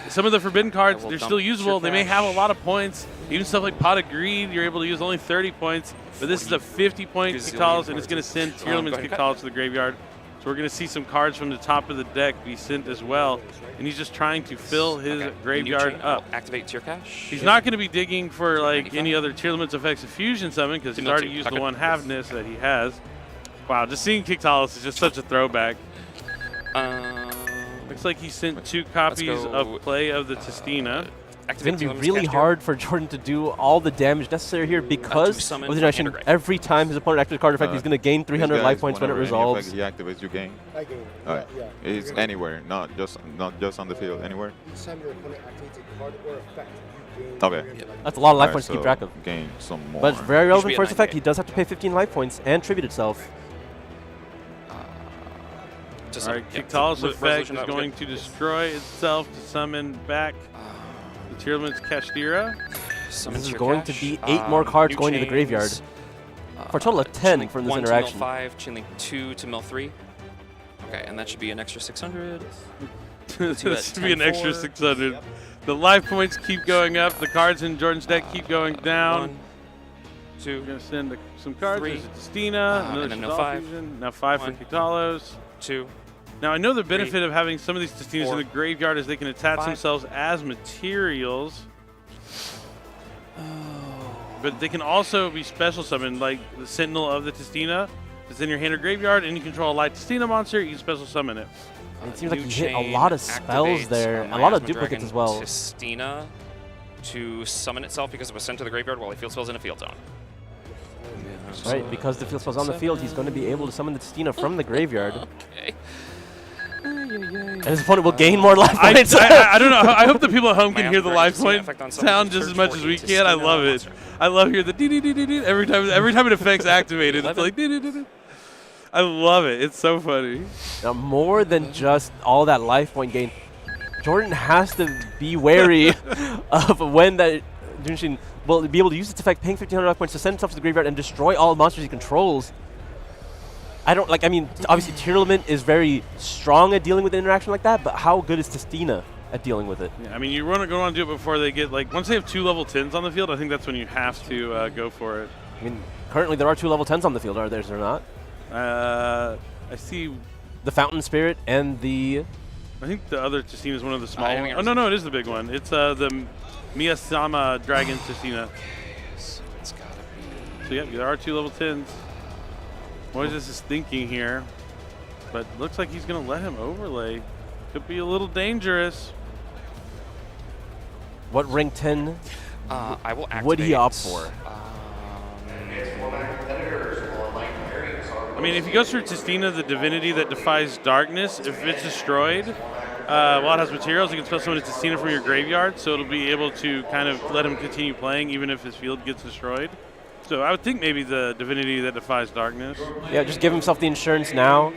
some of the forbidden cards, they're still usable. They may have a lot of points. Even stuff like Pot of Greed, you're able to use only 30 points. But this is a 50-point Kictalis, and it's going to send Tier Limits Kictalis to the graveyard. So we're going to see some cards from the top of the deck be sent as well. And he's just trying to fill his graveyard up. Activate Tier Cache. He's not going to be digging for like any other Tier Limits effects of Fusion Summon because he's already used the one-halfness that he has. Wow, just seeing Kictalis is just such a throwback. Looks like he sent 2 copies of Play of the Testina. It's going to be really hard for Jordan to do all the damage necessary here because with interaction, every time his opponent activates a card effect, he's going to gain 300 life points when it resolves. He activates, you gain. I gain. Alright. Yeah. It's anywhere, not just on the field, anywhere. Each time your opponent activates a card or effect, you gain. Okay. That's a lot of life points to keep track of. Gain some more. But it's very relevant for his effect. He does have to pay 15 life points and tribute itself. Alright, Kictalis effect is going to destroy itself to summon back the Tier Limits Kashtira. This is going to be 8 more cards going to the graveyard. For a total of 10 from this interaction. 1 to mill 5, Chain Link 2 to mill 3. Okay, and that should be an extra 600. This should be an extra 600. The life points keep going up. The cards in Jordan's deck keep going down. 1, 2. We're going to send some cards. 3. There's a Testina, another and then mill Shadal 5. Fusion. Now 5 for Kictalis. 2. Now, I know the benefit of having some of these Testinas in the graveyard is they can attach themselves as materials. But they can also be special summoned, like the Sentinel of the Testina. It's in your hand or graveyard, and you control a light Testina monster, you can special summon it. It seems like you hit a lot of spells there, a lot of duplicates as well. Testina to summon itself because it was sent to the graveyard while he field spells in a field zone. Right, because the field spell's on the field, he's going to be able to summon the Testina from the graveyard. Okay. And his opponent will gain more life points. I don't know. I hope the people at home can hear the life point sound just as much as we can. I love it. I love hearing the dee-dee-dee-dee-dee every time an effect's activated. It's like dee-dee-dee-dee. I love it. It's so funny. Now, more than just all that life point gain, Jordan has to be wary of when that Junshin will be able to use its effect, paying 1,500 life points to send itself to the graveyard and destroy all monsters he controls. I mean, obviously Tier Limit is very strong at dealing with an interaction like that, but how good is Testina at dealing with it? Yeah, I mean, you want to do it before they get, like, once they have 2 level 10s on the field, I think that's when you have to go for it. I mean, currently there are 2 level 10s on the field, are there not? I see. The Fountain Spirit and the... I think the other Testina is one of the small ones. Oh, no, it is the big one. It's the Miyasama Dragon Testina. So it's got to be... So, yeah, there are 2 level 10s. Moises is thinking here, but looks like he's going to let him overlay. Could be a little dangerous. What rank 10 I will activate, would he opt for? I mean, if he goes for Testina, the divinity that defies darkness, if it's destroyed, while it has materials, you can spell summon a Testina from your graveyard, so it'll be able to kind of let him continue playing even if his field gets destroyed. So I would think maybe the divinity that defies darkness. Yeah, just give himself the insurance now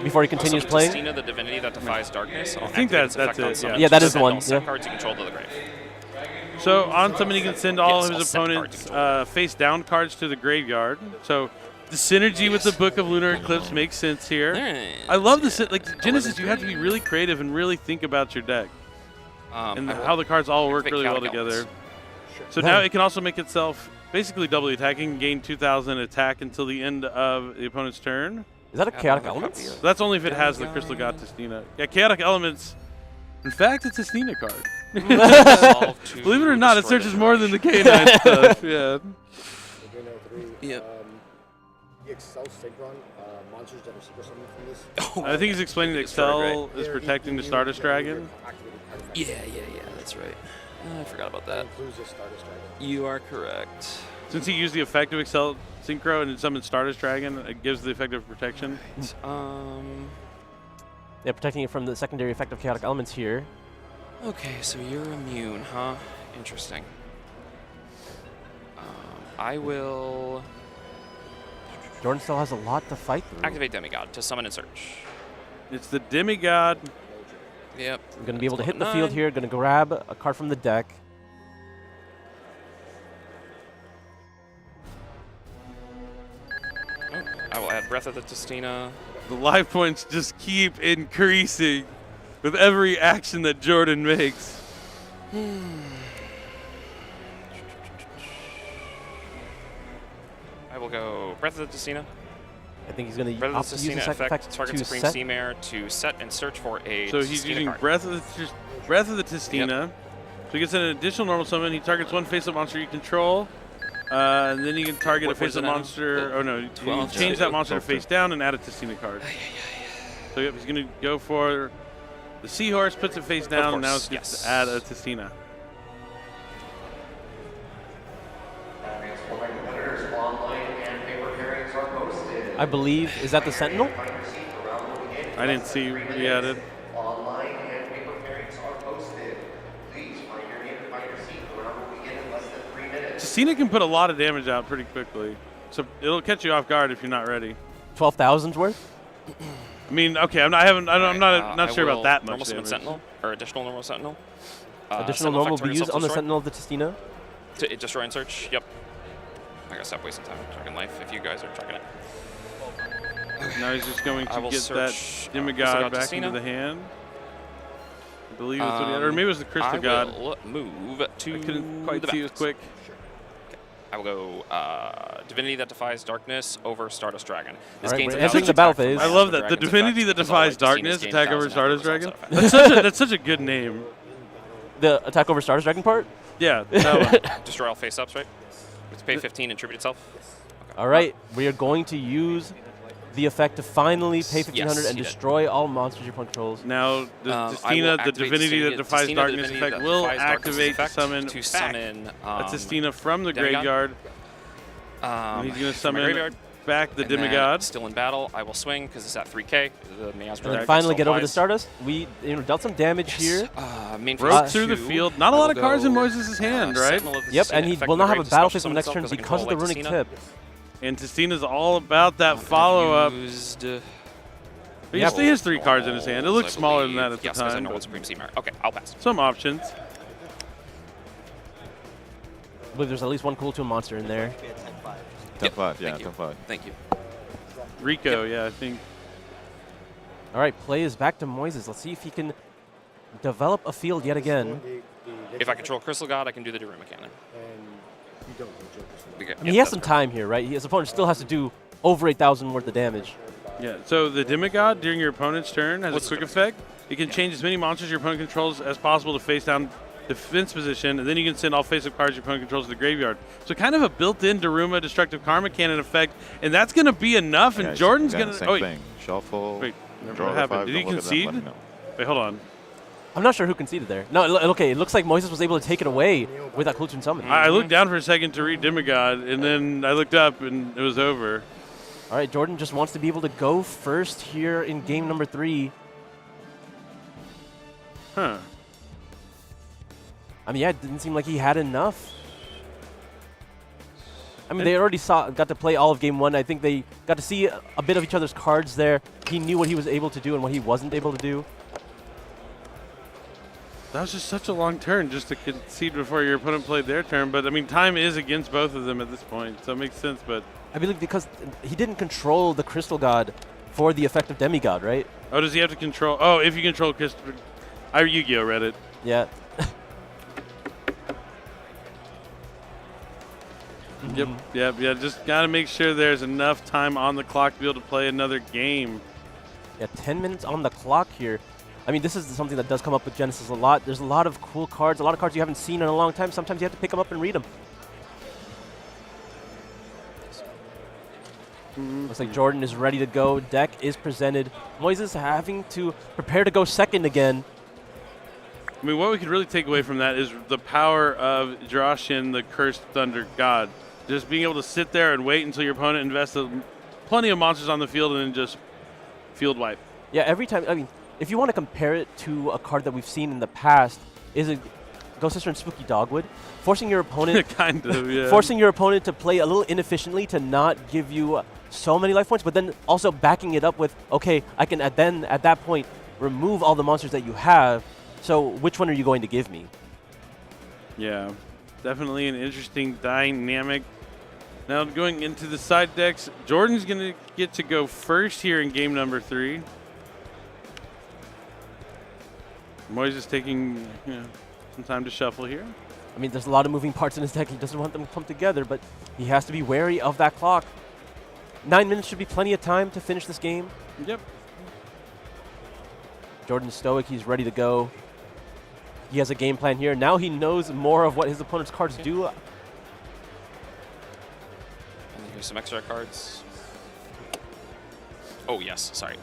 before he continues playing. Testina, the divinity that defies darkness. I think that's it. Yeah, that is the one. All cards you control to the grave. So on summon, he can send all of his opponents' face down cards to the graveyard. So the synergy with the Book of Lunar Eclipse makes sense here. I love this. Like Genesys, you have to be really creative and really think about your deck and how the cards all work really well together. So now it can also make itself basically doubly attacking, gain 2,000 attack until the end of the opponent's turn. Is that a Chaotic Elements? So that's only if it has the Crystal God Testina. Yeah, Chaotic Elements. In fact, it's a Testina card. Believe it or not, it searches more than the K9 stuff. Yeah. Yep. The Excel Synchron monsters that are super summoned from this. I think he's explaining that Excel is protecting the Stardust Dragon. Yeah, that's right. I forgot about that. You are correct. Since he used the effect of Excel Synchro and summoned Stardust Dragon, it gives the effect of protection. Yeah, protecting it from the secondary effect of Chaotic Elements here. Okay, so you're immune, huh? Interesting. I will... Jordan still has a lot to fight through. Activate Demigod to summon and search. It's the Demigod. Yep. We're going to be able to hit the field here. Going to grab a card from the deck. I will add Breath of the Testina. The life points just keep increasing with every action that Jordan makes. I will go Breath of the Tistina. I think he's going Breath to of the use Tistina the effect, target to Supreme set. Seamare to set and search for a So he's Tistina using card. Breath of the Tistina. So he gets an additional normal summon. He targets one face-up monster you control. And then you can target What a was face-up it now? monster. Oh no, you 12. change that monster to face down and add a Tistina card. So yep, he's going to go for the Seahorse, puts it face down, and now it's gets to add a Tistina. I believe, is that the Sentinel? I didn't see what he added. Online and paper pairings are posted. Please find your name and find your seat. The round will begin in less than 3 minutes. Tistina can put a lot of damage out pretty quickly. So it'll catch you off guard if you're not ready. 12,000's worth? I mean, okay, I'm not sure about that normal much summon damage. Sentinel, or additional normal Sentinel. Additional Sentinel normal will effect be used on the self-destroy. Sentinel of the Tistina? To destroy and search, yep. I gotta stop wasting time tracking life if you guys are tracking it. Now he's just going I to will get that search, Demigod back Tistina. into the hand. I believe that's what he had. Or maybe it was the Crystal I God. will move to I couldn't quite the see back. it was quick. I will go Divinity that defies darkness over Stardust Dragon. This All right, gains we're a entering thousand the battle attack from phase. I love the that. The dragon's Divinity effect, that as well defies as darkness, Tina's gain attack over 1,000 Stardust after Dragon. results That's such a good name. The attack over Stardust Dragon part? Yeah, that one. Destroy all face-ups, right? It's pay 15 and tribute itself. All right, we are going to use the effect to finally pay 1,500 and he did. destroy all monsters your opponent controls. Now, the I will Tistina, the activate Divinity that defies Tistina, darkness Divinity effect, that will defies darkness activate effect summon to back summon a Tistina from the Demigod. graveyard. And he's going to from my summon graveyard. back the And then, Demigod. still in battle, I will swing because it's at 3k. The Miasma And then finally get over the Stardust. We dealt some damage here. Main Broke phase through the 2. field. Not a I lot will of cards in go, Moises' hand, right? Sentinel of the Yep, Tistina, and he effect will not have a upgrade to battle special phase on the next summon turn itself because of the I runic control tip. And Tistina's all about that follow-up. But he still has 3 cards in his hand. It looks smaller than that at the yes, because I time. know but it's Supreme Seamare. Okay, I'll pass. Some options. I believe there's at least one cool tool monster in there. 10-5, yeah, Thank you. 10-5. Thank you. Rico, yeah, I think. All right, play is back to Moises. Let's see if he can develop a field yet again. If I control Crystal God, I can do the Daruma Cannon. I mean, he has some time here, right? His opponent still has to do over 8,000 worth of damage. Yeah, so the Demigod during your opponent's turn has What's a quick the effect. You can change as many monsters your opponent controls as possible to face down defense position, and then you can send all face-up cards your opponent controls to the graveyard. So kind of a built-in Daruma Destructive Karma Cannon effect, and that's going to be enough, and Yeah, Jordan's again, going to... same thing. Shuffle. Wait, draw what the happened? 5, Did he don't look at them, let concede? me know. Wait, hold on. I'm not sure who conceded there. No, okay, it looks like Moises was able to take it away with that Clutch summon. I looked down for a second to read Demigod, and then I looked up, and it was over. All right, Jordan just wants to be able to go first here in game number 3. Huh. I mean, yeah, it didn't seem like he had enough. I mean, they already got to play all of game 1. I think they got to see a bit of each other's cards there. He knew what he was able to do and what he wasn't able to do. That was just such a long turn just to concede before your opponent played their turn. But, I mean, time is against both of them at this point, so it makes sense. But I believe because he didn't control the Crystal God for the effect of Demigod, right? Oh, does he have to control? Oh, if you control Crystal... I Yu-Gi-Oh! Read it. Yeah. Yep. Just got to make sure there's enough time on the clock to be able to play another game. Yeah, 10 minutes on the clock here. I mean, this is something that does come up with Genesys a lot. There's a lot of cool cards, a lot of cards you haven't seen in a long time. Sometimes you have to pick them up and read them. Looks like Jordan is ready to go. Deck is presented. Moises having to prepare to go second again. I mean, what we could really take away from that is the power of Droshin, the Cursed Thunder God. Just being able to sit there and wait until your opponent invests plenty of monsters on the field and then just field wipe. Yeah, every time. I mean, if you want to compare it to a card that we've seen in the past, is it Ghost Sister and Spooky Dogwood? Forcing your opponent, kind of, yeah. Forcing your opponent to play a little inefficiently to not give you so many life points, but then also backing it up with, okay, I can at that point remove all the monsters that you have. So which one are you going to give me? Yeah, definitely an interesting dynamic. Now going into the side decks, Jordan's going to get to go first here in game number 3. Moise is taking some time to shuffle here. I mean, there's a lot of moving parts in his deck. He doesn't want them to come together, but he has to be wary of that clock. 9 minutes should be plenty of time to finish this game. Yep. Jordan's stoic. He's ready to go. He has a game plan here. Now he knows more of what his opponent's cards do. And here's some extra cards. Oh, yes. Sorry.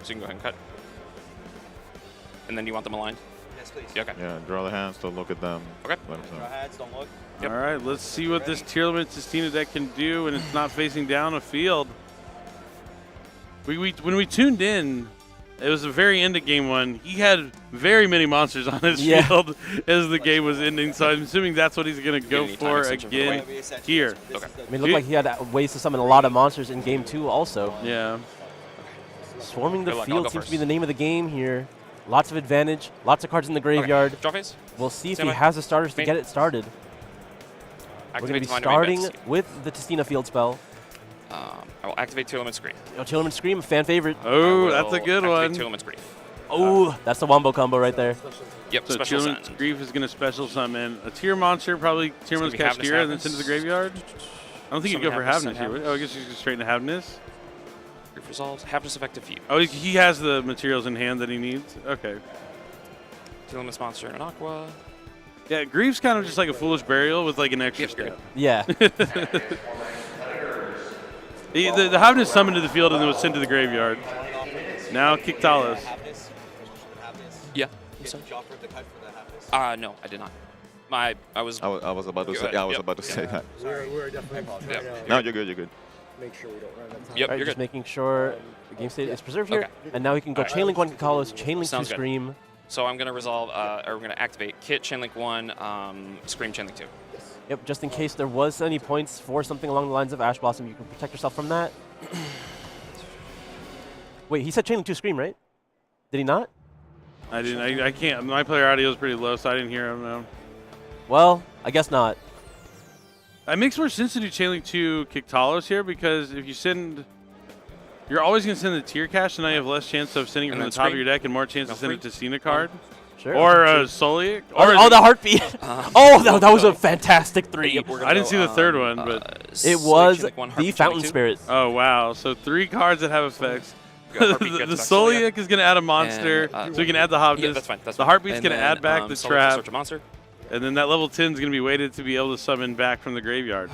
So you can go ahead and cut. And then you want them aligned? Yes, please. Yeah, okay. Yeah, draw the hands, don't look at them. Okay. Let us know. Draw heads, don't look. All right, let's see what this tier limit Tistina deck can do when it's not facing down a field. When we tuned in, it was the very end of game 1. He had very many monsters on his field as the game was ending, so I'm assuming that's what he's going to go for again here. Okay. I mean, it looked like he had ways to summon a lot of monsters in game 2 also. Yeah. Swarming the Good luck, field I'll go seems first. to be the name of the game here. Lots of advantage, lots of cards in the graveyard. Okay. Draw phase. We'll see if Stand he by. has the starters to Main. get it started. We're going to be starting with the Tistina field spell. I will activate Two Element Scream. Two Element Scream, fan favorite. Oh, that's a good one. Two Element Grief. Oh, that's the wombo combo right there. Yep, So special Chillman's send. Grief is going to special summon a tier monster, probably tier gonna monster be Havnus, Cashier, and then Havnus. send to the graveyard. I don't think you'd go for Summon Havnus, Havnus send here. would- Havnus. Oh, I guess you just straight into Havnus. Grief resolves. Havnus effective view. Oh, he has the materials in hand that he needs. Okay. Two Elements monster and an Aqua. Yeah, Grief's kind of just like a foolish burial with like an extra step. Yeah. The Havnus summoned to the field and then was sent to the graveyard. Now Kiktalos. Yeah. No, I did not. I was about to say. Yeah, I was about to say that. We're definitely. No, you're good. You're good. Make sure we don't run out of time. Yep, All right, you're just good. making sure the game state is preserved here. Okay. And now we can go All right. Chainlink 1 Kikalos, Chainlink 2 Sounds good. Scream. So I'm going to resolve, or we're going to activate Kit, Chainlink 1, Scream, Chainlink 2. Yep, just in case there was any points for something along the lines of Ash Blossom, you can protect yourself from that. Wait, he said Chainlink 2 Scream, right? Did he not? I didn't. I can't. My player audio is pretty low, so I didn't hear him. No. Well, I guess not. It makes more sense to do Chainlink 2 Kiktalos here because if you send, you're always going to send the tier cache, and now you have less chance of sending it And from the then top of Scream. your deck and more chance to send it to Cena card. Sure. Or Solic. Oh, the heartbeat. Oh, that was a fantastic 3. I didn't see the third one, but it was the Fountain Spirit. Oh, wow. So 3 cards that have effects. Heartbeat the gets back Solic is going to add a monster, And, so we can add the Havnus. Yeah, that's fine. That's the fine. Heartbeat's And going to then, add back the Solic to trap. search a monster. And then that level 10 is going to be weighted to be able to summon back from the graveyard.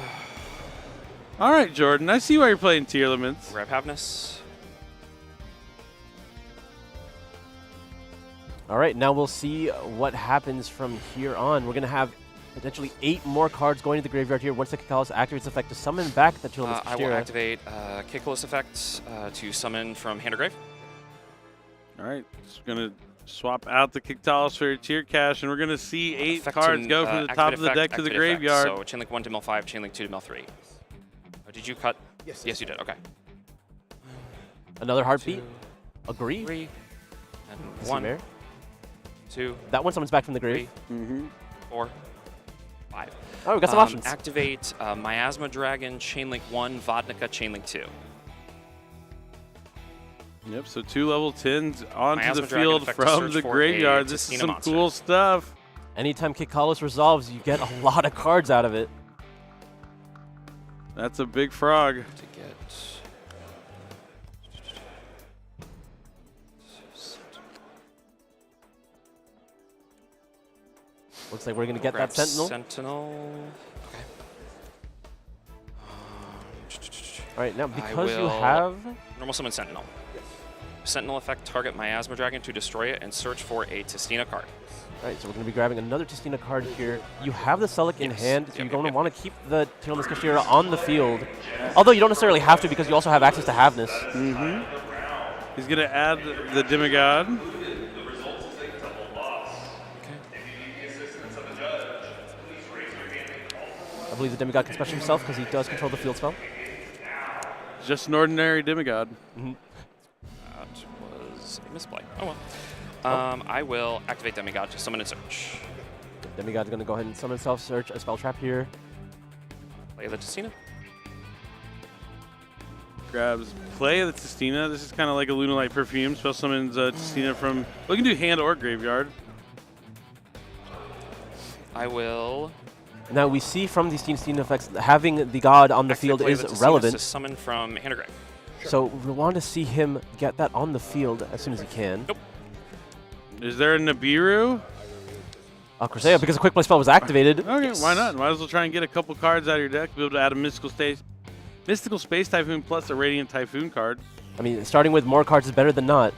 All right, Jordan. I see why you're playing tier limits. Grab Havnus. All right, now we'll see what happens from here on. We're going to have potentially 8 more cards going to the graveyard here. Once the Kikalos activates effect to summon back the Duelist I will activate Kikalos effect to summon from Hand or Grave. All right, so we're going to swap out the Kiktalos for your tier cache, and we're going to see 8 Effect cards to, go from the top activate of the deck effect, to the activate effect. graveyard. So Chainlink 1 to mill 5, Chainlink 2 to mill 3. Oh, did you cut? Yes. Yes, you did. Okay. Another Heartbeat. Agree. 3. And This is 1. rare. 2. That one summons back from the grave. 3. 4. 5. Oh, we got some options. Activate Miasma Dragon, Chainlink 1, Vodnica, Chainlink 2. Yep, so 2 level 10s onto Miasma the Dragon field effect to from search the for a graveyard. This is Tistina some monster. cool stuff. Anytime Kikalos resolves, you get a lot of cards out of it. That's a big frog. To get... Looks like we're going to get Grab that Sentinel. Sentinel. Okay. All right, now I because you will have... Normal summon Sentinel. Sentinel effect, target Miasma Dragon to destroy it and search for a Tistina card. All right, so we're going to be grabbing another Tistina card here. You have the Solic in hand, so you're going to want to keep the Duelist Cashier on the field. Although you don't necessarily have to because you also have access to Havnus. He's going to add the Demigod. I believe the Demigod can special himself because he does control the field spell. Just an ordinary Demigod. That was a misplay. Oh well. I will activate Demigod to summon and search. Demigod's going to go ahead and summon himself, search a spell trap here. Play the Tistina. grabs play of the Testina. This is kind of like a Lunalight Perfume. Spell summons Testina from. We can do hand or graveyard. I will. Now we see from these Testina effects having the god on the field is relevant. To summon from hand or grave. So we want to see him get that on the field as soon as he can. Nope. Is there a Nibiru? Crusea, because a quick play spell was activated. Okay, why not? Might as well try and get a couple cards out of your deck. Be able to add a Mystical Space Typhoon plus a Radiant Typhoon card. I mean, starting with more cards is better than not.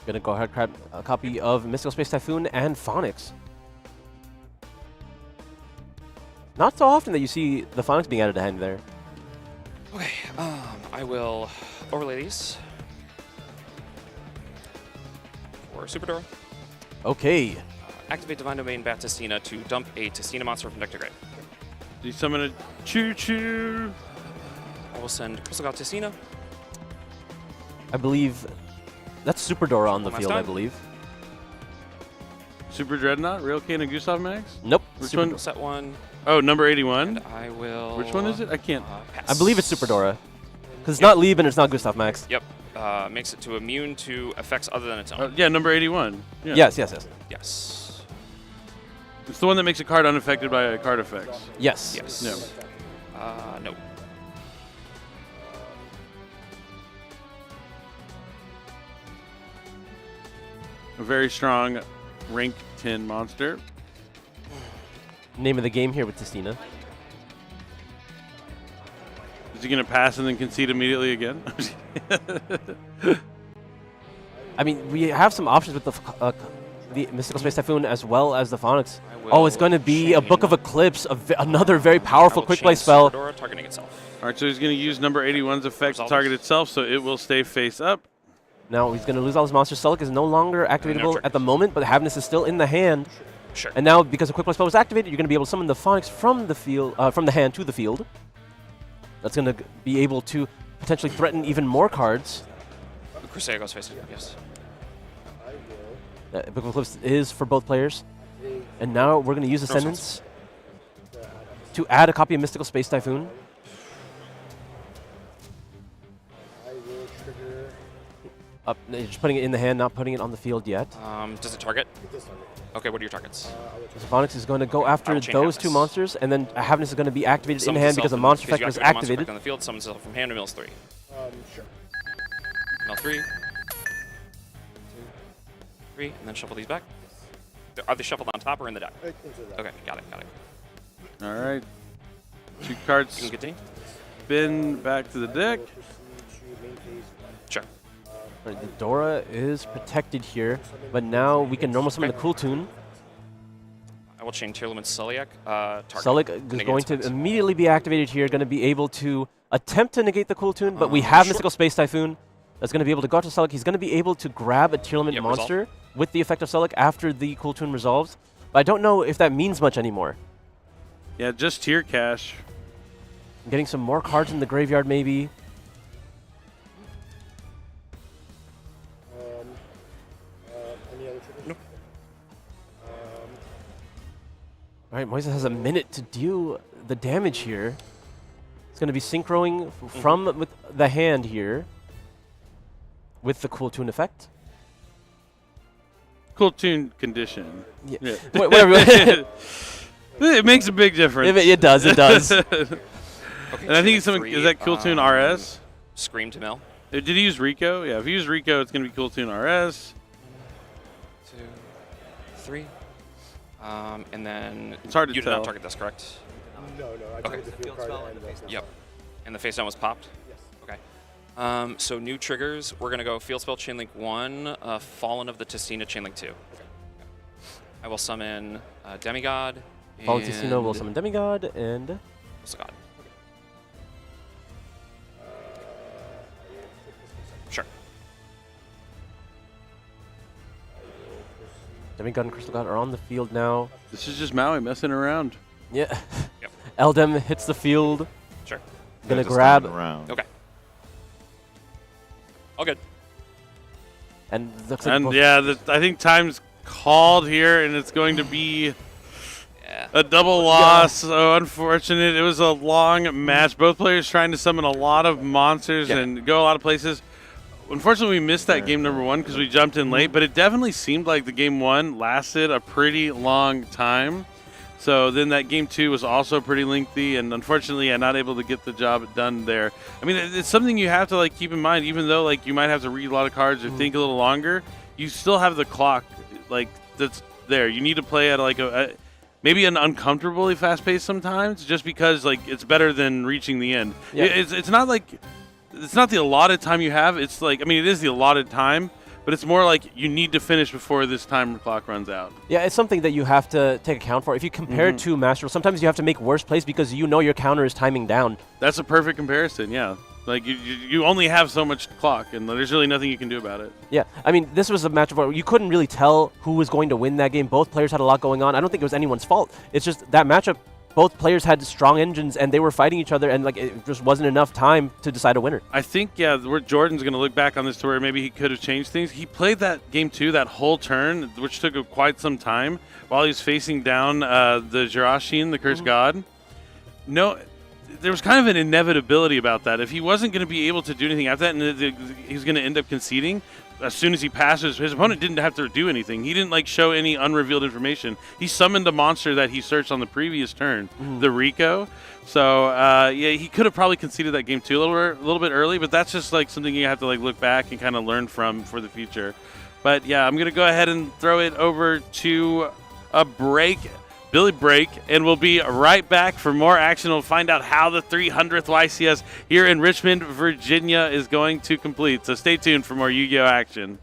Gonna go ahead, grab a copy of Mystical Space Typhoon and Phonics. Not so often that you see the Phonics being added to hand there. Okay, I will overlay these for Super Dora. Okay. Activate Divine Domain Bat Testina to dump a Testina monster from deck to grave. Do you summon a Choo-Choo? I will send Crystal God Testina. I believe that's Super Dora on the Last field, time. I believe. Super Dreadnought? Real Kane and Gustav Max? Nope. Which Super one? Set one. Oh, number 81. And I will. Which one is it? I can't. Pass. I believe it's Super Dora. Because it's not Lieb and it's not Gustav Max. Yep. Makes it to immune to effects other than its own. Yeah, number 81. Yeah. Yes. Yes. It's the one that makes a card unaffected by card effects. Yes. Yes. No. No. A very strong rank 10 monster. Name of the game here with Testina. Is he going to pass and then concede immediately again? I mean, we have some options with the Mystical Space Typhoon as well as the Phonics. Oh, it's going to be a Book of Eclipse, another very powerful quick play spell. Dora targeting itself. All right, so he's going to use number 81's effect to target itself, so it will stay face up. Now he's going to lose all his monsters. Sulik is no longer activatable at the moment, but Havness is still in the hand. Sure. And now, because a quick play spell was activated, you're going to be able to summon the Phonics from the field, from the hand to the field. That's going to be able to potentially threaten even more cards. Crusade goes face up, yes. Book of Eclipse is for both players. And now we're going to use Ascendance to add a copy of Mystical Space Typhoon. Up, just putting it in the hand, not putting it on the field yet. Does it target? Okay, what are your targets? Phonics is going to go after those two monsters, and then Havness is going to be activated in hand because a monster effect was activated. On the field, summons itself from hand to mills 3. Sure. Mill 3. 2, 3, and then shuffle these back. Are they shuffled on top or in the deck? Okay, got it. All right. 2 cards. You can continue. Spin back to the deck. Sure. Right, the Dora is protected here, but now we can normal summon the Cool Tune. I will chain Tearlumen Suliak. Sulik is going to immediately be activated here, going to be able to attempt to negate the Cool Tune, but we have Mystical Space Typhoon that's going to be able to go after Sulik. He's going to be able to grab a Tearlumen monster with the effect of Sulik after the Cool Tune resolves, but I don't know if that means much anymore. Yeah, just Tier Cash. Getting some more cards in the graveyard, maybe. Any other triggers? Nope. All right, Moises has a minute to do the damage here. It's going to be synchroing from with the hand here with the Cool Tune effect. Cool Tune condition. Yeah. Whatever. It makes a big difference. It does. It does. Okay, and I think something is that Cool Tune RS. Scream to mill. Did he use Rico? Yeah, if he used Rico, it's going to be Cool Tune RS. 2, 3. And then it's hard to you tell. did not target this, correct? No. I targeted the field card and the face down. Yep. And the face down was popped? Yes. Okay. So new triggers. We're going to go Field Spell Chainlink 1, Fallen of the Testina Chainlink 2. Okay. I will summon Demigod. Fallen Testina will summon Demigod and... God. Sure. Demigod and Crystal God are on the field now. This is just Maui messing around. Yeah. Yep. Eldem hits the field. Sure. Gonna grab. Okay. All good. And looks like both I think time's called here, and it's going to be a double loss. So unfortunate. It was a long match. Both players trying to summon a lot of monsters and go a lot of places. Unfortunately, we missed that game number 1 because we jumped in late, but it definitely seemed like the game 1 lasted a pretty long time. So then that game 2 was also pretty lengthy, and unfortunately, I'm not able to get the job done there. I mean, it's something you have to like keep in mind, even though like you might have to read a lot of cards or think a little longer. You still have the clock like that's there. You need to play at like maybe an uncomfortably fast pace sometimes, just because like it's better than reaching the end. Yeah. It's not like it's not the allotted time you have. It's like, I mean, it is the allotted time, but it's more like you need to finish before this time clock runs out. Yeah, it's something that you have to take account for. If you compare it to Master, sometimes you have to make worse plays because you know your counter is timing down. That's a perfect comparison, yeah. Like, you only have so much clock, and there's really nothing you can do about it. Yeah, I mean, this was a match where you couldn't really tell who was going to win that game. Both players had a lot going on. I don't think it was anyone's fault. It's just that matchup, both players had strong engines, and they were fighting each other, and like it just wasn't enough time to decide a winner. I think, yeah, where Jordan's going to look back on this to where maybe he could have changed things. He played that game 2, that whole turn, which took quite some time, while he was facing down the Jirashin, the Cursed God. No, there was kind of an inevitability about that. If he wasn't going to be able to do anything after that, and he was going to end up conceding, as soon as he passes, his opponent didn't have to do anything. He didn't like show any unrevealed information. He summoned a monster that he searched on the previous turn, the Rico. So yeah, he could have probably conceded that game 2 a little bit early, but that's just like something you have to like look back and kind of learn from for the future. But yeah, I'm gonna go ahead and throw it over to a break. Billy break, and we'll be right back for more action. We'll find out how the 300th YCS here in Richmond, Virginia is going to complete. So stay tuned for more Yu-Gi-Oh! Action.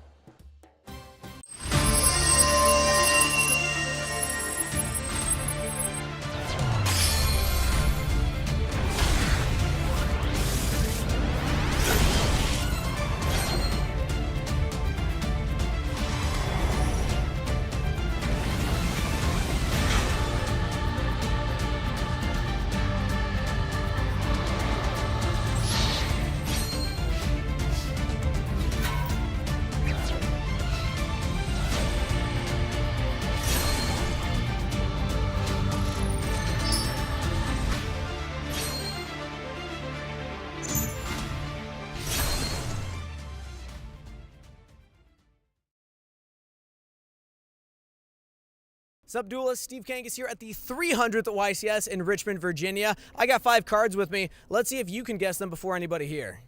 Sup, Duelists? Steve Kangas here at the 300th YCS in Richmond, Virginia. I got 5 cards with me. Let's see if you can guess them before anybody here.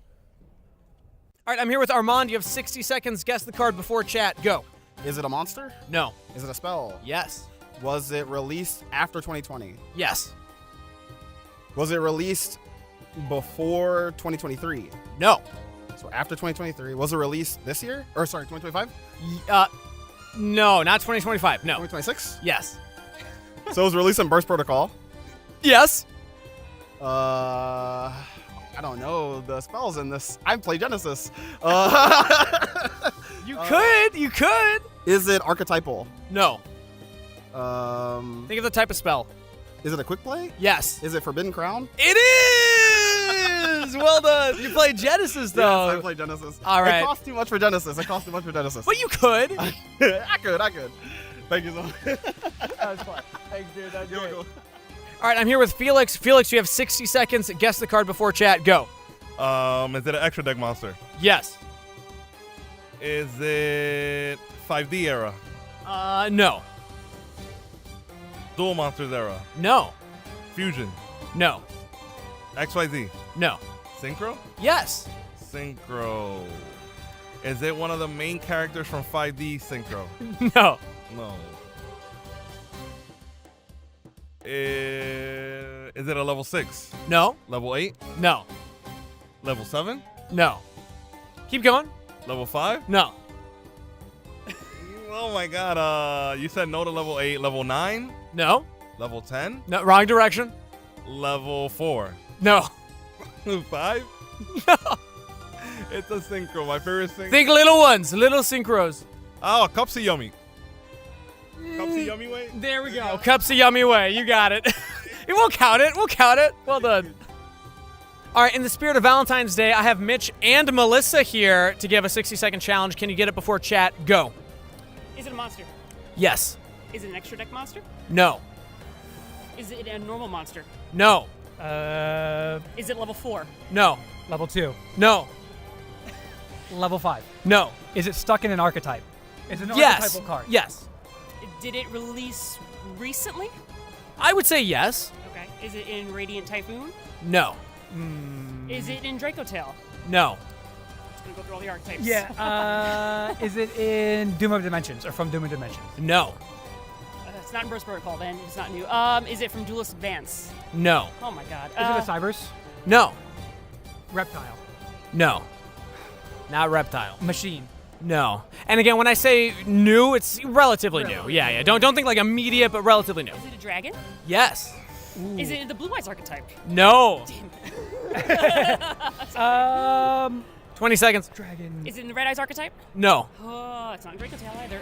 All right, I'm here with Armand. You have 60 seconds. Guess the card before chat. Go. Is it a monster? No. Is it a spell? Yes. Was it released after 2020? Yes. Was it released before 2023? No. So after 2023. Was it released this year? Or sorry, 2025? No, not 2025. No. 2026? Yes. So it was released in Burst Protocol? Yes. I don't know the spells in this. I played Genesys. You could. Is it archetypal? No. Think of the type of spell. Is it a quick play? Yes. Is it Forbidden Crown? It is! Well done. You played Genesys, though. Yes, I played Genesys. All right. It cost too much for Genesys. But you could. I could. Thank you so much. That was fun. Thanks, dude. That was great. Go. All right, I'm here with Felix. Felix, you have 60 seconds. Guess the card before chat. Go. Is it an extra deck monster? Yes. Is it 5D era? No. Dual Monsters era? No. Fusion? No. XYZ? No. Synchro? Yes. Synchro. Is it one of the main characters from 5D Synchro? No. No. Is it a level 6? No. Level 8? No. Level 7? No. Keep going. Level 5? No. Oh my god, you said no to level 8. Level 9? No. Level 10? No, wrong direction. Level 4? No. 5? No. It's a synchro, my favorite synchro. Think little ones, little synchros. Oh, Cups of Yummy. Cups of Yummy Way? There we go. Cups of Yummy Way. You got it. We'll count it. Well done. All right, in the spirit of Valentine's Day, I have Mitch and Melissa here to give a 60-second challenge. Can you get it before chat? Go. Is it a monster? Yes. Is it an extra deck monster? No. Is it a normal monster? No. Is it level 4? No. Level 2. No. Level 5. No. Is it stuck in an archetype? Is it an Yes. archetypal card? Yes. Did it release recently? I would say yes. Okay. Is it in Radiant Typhoon? No. Is it in Draco Tail? No. Just gonna go through all the archetypes. Yeah. Is it in Doom of Dimensions or from Doom of Dimensions? No. It's not in Burst Protocol then. It's not new. Is it from Duelist Advance? No. Oh my god. Is it a Cybers? No. Reptile? No. Not reptile. Machine? No. And again, when I say new, it's relatively new. Yeah. Don't think like immediate, but relatively new. Is it a dragon? Yes. Is it the Blue Eyes archetype? No. Damn. 20 seconds. Dragon. Is it in the Red Eyes archetype? No. Oh, it's not in Draco Tail either.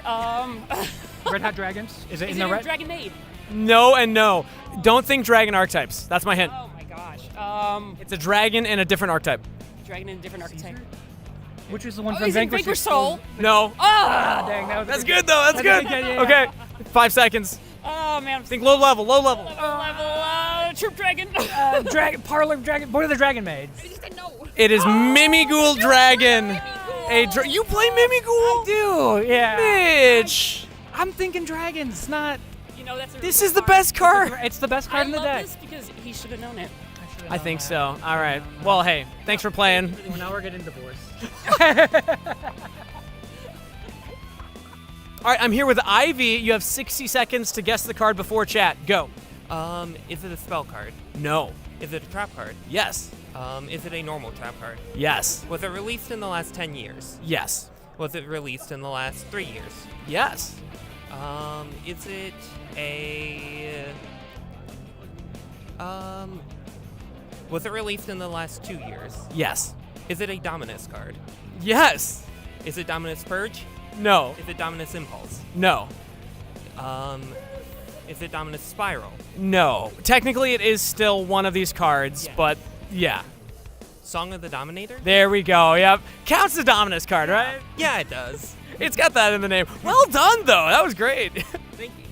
Red Hat Dragons? Is it Is in it the in red? Dragon Maid? No and no. Don't think dragon archetypes. That's my hint. Oh my gosh. It's a dragon and a different archetype. Dragon in a different archetype. Which is the one from Is it Vanquish? Vanquish Soul? No. Ah, dang. That's good though. That's good. Yeah. Okay. 5 seconds. Oh man. Think low level. Level, Troop Dragon. Dragon, Parlor Dragon, Boy of the Dragon Maids. It is Mimighoul Dragon. You play Mimighoul? I do, yeah. Mitch. I'm thinking dragons, not. You know, that's This is the best card. It's the best card in the deck. This because he should have known it. I think so. All right. Well, hey, thanks for playing. Well, now we're getting divorced. All right, I'm here with Ivy. You have 60 seconds to guess the card before chat. Go. Is it a spell card? No. Is it a trap card? Yes. Is it a normal trap card? Yes. Was it released in the last 10 years? Yes. Was it released in the last 3 years? Yes. Is it a... Was it released in the last 2 years? Yes. Is it a Dominus card? Yes. Is it Dominus Purge? No. Is it Dominus Impulse? No. Is it Dominus Spiral? No. Technically, it is still one of these cards, but yeah. Song of the Dominator? There we go. Yep. Counts the Dominus card, right? Yeah, it does. It's got that in the name. Well done, though. That was great. Thank you.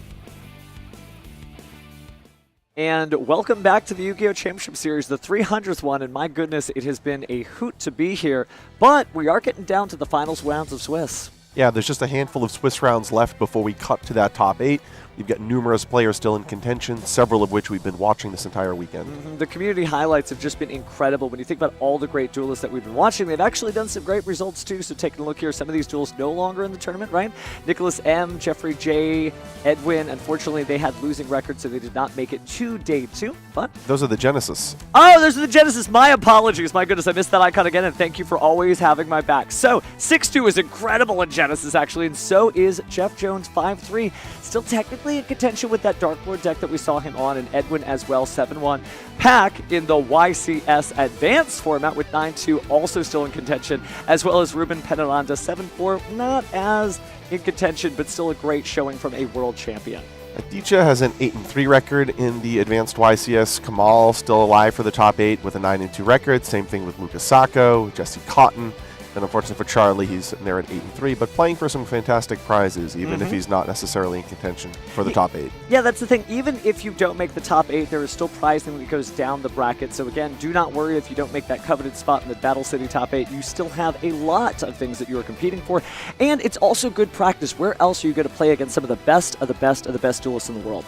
And welcome back to the Yu-Gi-Oh! Championship Series, the 300th one, and my goodness, it has been a hoot to be here, but we are getting down to the finals rounds of Swiss. Yeah, there's just a handful of Swiss rounds left before we cut to that top 8. We've got numerous players still in contention, several of which we've been watching this entire weekend. The community highlights have just been incredible. When you think about all the great duelists that we've been watching, they've actually done some great results too. So taking a look here, some of these duelists no longer in the tournament, right? Nicholas M, Jeffrey J, Edwin, unfortunately they had losing records, so they did not make it to day 2. But those are the Genesys. Oh, those are the Genesys. My apologies. My goodness, I missed that icon again, and thank you for always having my back. So 6-2 is incredible in Genesys, actually, and so is Jeff Jones 5-3. Still technically in contention with that Dark Lord deck that we saw him on, and Edwin as well, 7-1. Pack in the YCS Advanced format with 9-2, also still in contention, as well as Ruben Penaranda, 7-4, not as in contention, but still a great showing from a world champion. Aditya has an 8-3 record in the Advanced YCS. Kamal still alive for the top 8 with a 9-2 record. Same thing with Lucas Sacco, Jesse Cotton. And unfortunately for Charlie, he's there at 8-3, but playing for some fantastic prizes, even if he's not necessarily in contention for the top 8. Yeah, that's the thing. Even if you don't make the top 8, there is still prizing that goes down the bracket. So again, do not worry if you don't make that coveted spot in the Battle City top 8. You still have a lot of things that you are competing for. And it's also good practice. Where else are you going to play against some of the best of the best of the best duelists in the world?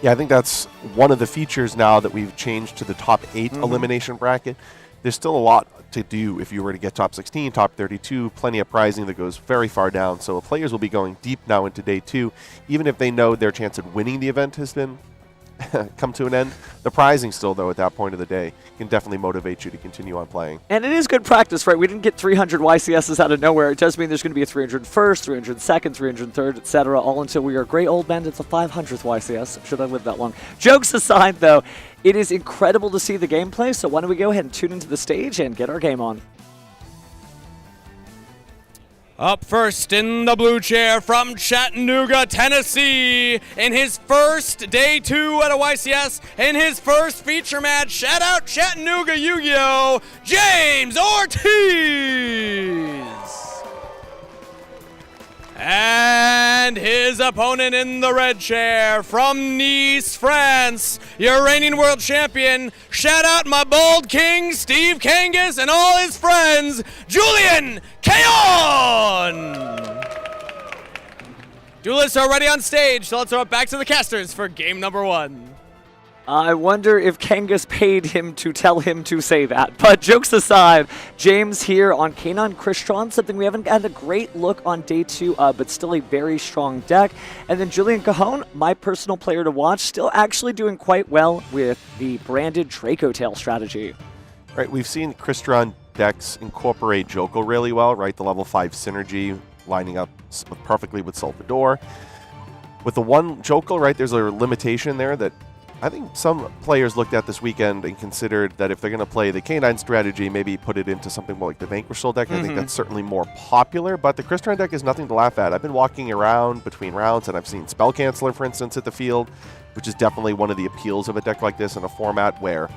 Yeah, I think that's one of the features now that we've changed to the top 8 elimination bracket. There's still a lot to do if you were to get top 16, top 32, plenty of prizing that goes very far down. So players will be going deep now into day 2, even if they know their chance at winning the event has been come to an end. The prizing still, though, at that point of the day can definitely motivate you to continue on playing. And it is good practice, right? We didn't get 300 YCSs out of nowhere. It does mean there's going to be a 301st, 302nd, 303rd, etc., all until we are great old men at the 500th YCS. Should I live that long? Jokes aside, though, it is incredible to see the gameplay, so why don't we go ahead and tune into the stage and get our game on. Up first in the blue chair from Chattanooga, Tennessee, in his first day 2 at a YCS, in his first feature match, shout out Chattanooga Yu-Gi-Oh!, James Ortiz! And his opponent in the red chair from Nice, France, your reigning world champion, shout out my bold king, Steve Kangas, and all his friends, Julian Kayon! Duelists are already on stage, so let's throw it back to the casters for game number 1. I wonder if Kangas paid him to tell him to say that. But jokes aside, James here on Kanon Crystron, something we haven't had a great look on day 2, but still a very strong deck. And then Julian Cajon, my personal player to watch, still actually doing quite well with the branded Draco Tail strategy. Right, we've seen Crystron decks incorporate Joko really well, right? The level 5 synergy lining up perfectly with Salvador. With the one Joko, right, there's a limitation there that I think some players looked at this weekend and considered that if they're going to play the K9 strategy, maybe put it into something more like the Vanquish Soul deck. I think that's certainly more popular, but the Crystron deck is nothing to laugh at. I've been walking around between rounds, and I've seen Spell Canceller, for instance, at the field, which is definitely one of the appeals of a deck like this in a format where,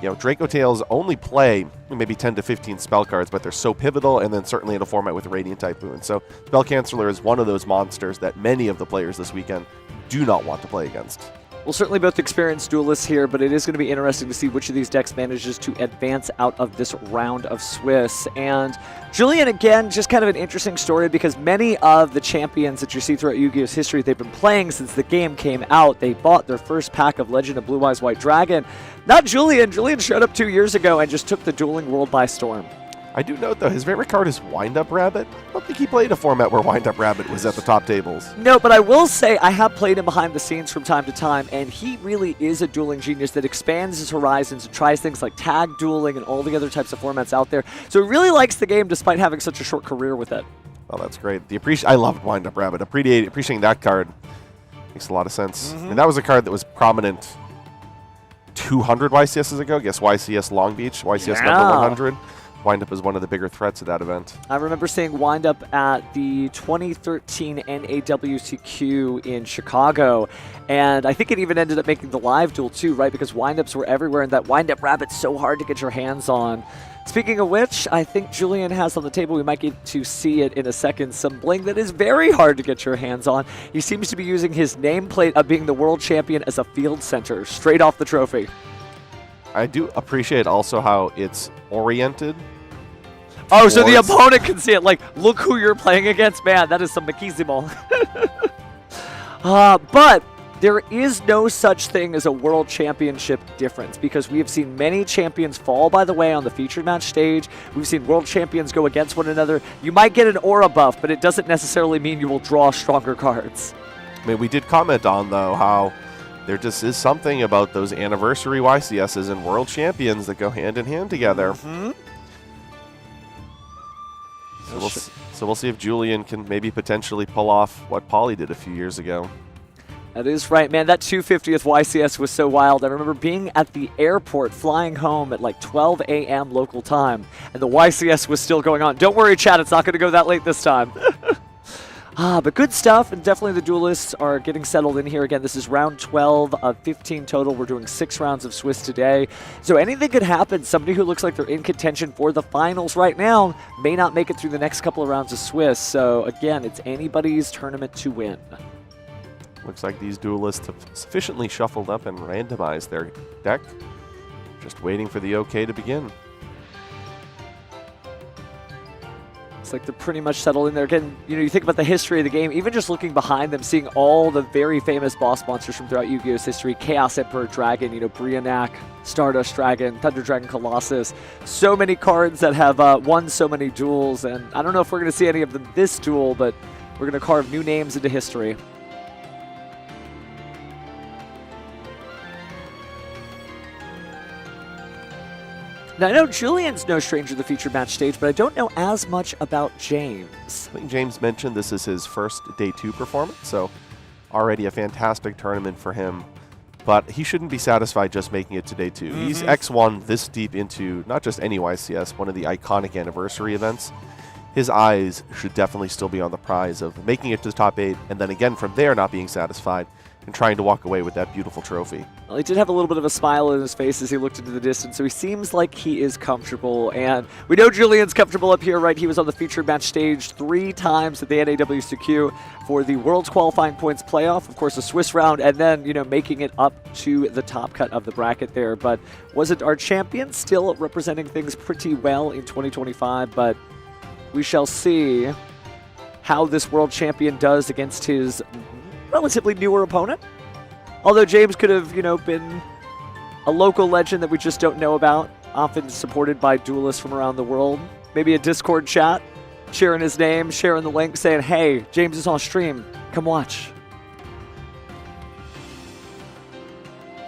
you know, Draco Tails only play maybe 10 to 15 spell cards, but they're so pivotal, and then certainly in a format with Radiant Typhoon. So Spell Canceller is one of those monsters that many of the players this weekend do not want to play against. We'll certainly both experienced duelists here, but it is going to be interesting to see which of these decks manages to advance out of this round of Swiss. And Julian, again, just kind of an interesting story because many of the champions that you see throughout Yu-Gi-Oh's history, they've been playing since the game came out. They bought their first pack of Legend of Blue Eyes White Dragon. Not Julian. Julian showed up 2 years ago and just took the dueling world by storm. I do note, though, his favorite card is Wind Up Rabbit. I don't think he played a format where Wind Up Rabbit was at the top tables. No, but I will say I have played him behind the scenes from time to time, and he really is a dueling genius that expands his horizons and tries things like tag dueling and all the other types of formats out there. So he really likes the game despite having such a short career with it. Well, that's great. I loved Wind Up Rabbit. Appreciating that card makes a lot of sense. I mean, that was a card that was prominent 200 YCSs ago. I guess YCS Long Beach, YCS number 100. Wind Up is one of the bigger threats at that event. I remember seeing Wind Up at the 2013 NAWCQ in Chicago, and I think it even ended up making the live duel too, right? Because Wind Ups were everywhere, and that Wind Up Rabbit's so hard to get your hands on. Speaking of which, I think Julian has on the table, we might get to see it in a second, some bling that is very hard to get your hands on. He seems to be using his nameplate of being the world champion as a field center, straight off the trophy. I do appreciate also how it's oriented. Oh, so the opponent can see it. Like, look who you're playing against. Man, that is some machismo. But there is no such thing as a world championship difference because we have seen many champions fall by the way on the featured match stage. We've seen world champions go against one another. You might get an aura buff, but it doesn't necessarily mean you will draw stronger cards. I mean, we did comment on, though, how there just is something about those anniversary YCSs and world champions that go hand in hand together. So we'll see if Julian can maybe potentially pull off what Pauly did a few years ago. That is right, man. That 250th YCS was so wild. I remember being at the airport, flying home at like 12 a.m. local time, and the YCS was still going on. Don't worry, chat, it's not going to go that late this time. But good stuff, and definitely the duelists are getting settled in here. Again, this is round 12 of 15 total. We're doing 6 rounds of Swiss today. So anything could happen. Somebody who looks like they're in contention for the finals right now may not make it through the next couple of rounds of Swiss. So again, it's anybody's tournament to win. Looks like these duelists have sufficiently shuffled up and randomized their deck. Just waiting for the okay to begin. It's like they're pretty much settled in there. Again, you know, you think about the history of the game, even just looking behind them, seeing all the very famous boss monsters from throughout Yu-Gi-Oh's history, Chaos Emperor Dragon, you know, Brionac, Stardust Dragon, Thunder Dragon Colossus. So many cards that have won so many duels, and I don't know if we're going to see any of them this duel, but we're going to carve new names into history. Now, I know Julian's no stranger to the featured match stage, but I don't know as much about James. I think James mentioned this is his first Day 2 performance, so already a fantastic tournament for him. But he shouldn't be satisfied just making it to Day 2. He's X1 this deep into not just any YCS, one of the iconic anniversary events. his eyes should definitely still be on the prize of making it to the top 8, and then again from there not being satisfied and trying to walk away with that beautiful trophy. Well, he did have a little bit of a smile on his face as he looked into the distance, so he seems like he is comfortable. And we know Julian's comfortable up here, right? He was on the featured match stage 3 times at the NAWCQ for the World's Qualifying Points playoff, of course, a Swiss round, and then, you know, making it up to the top cut of the bracket there. But wasn't our champion, still representing things pretty well in 2025, but we shall see how this world champion does against his relatively newer opponent. Although James could have, you know, been a local legend that we just don't know about, often supported by duelists from around the world. Maybe a Discord chat, sharing his name, sharing the link, saying, hey, James is on stream, come watch.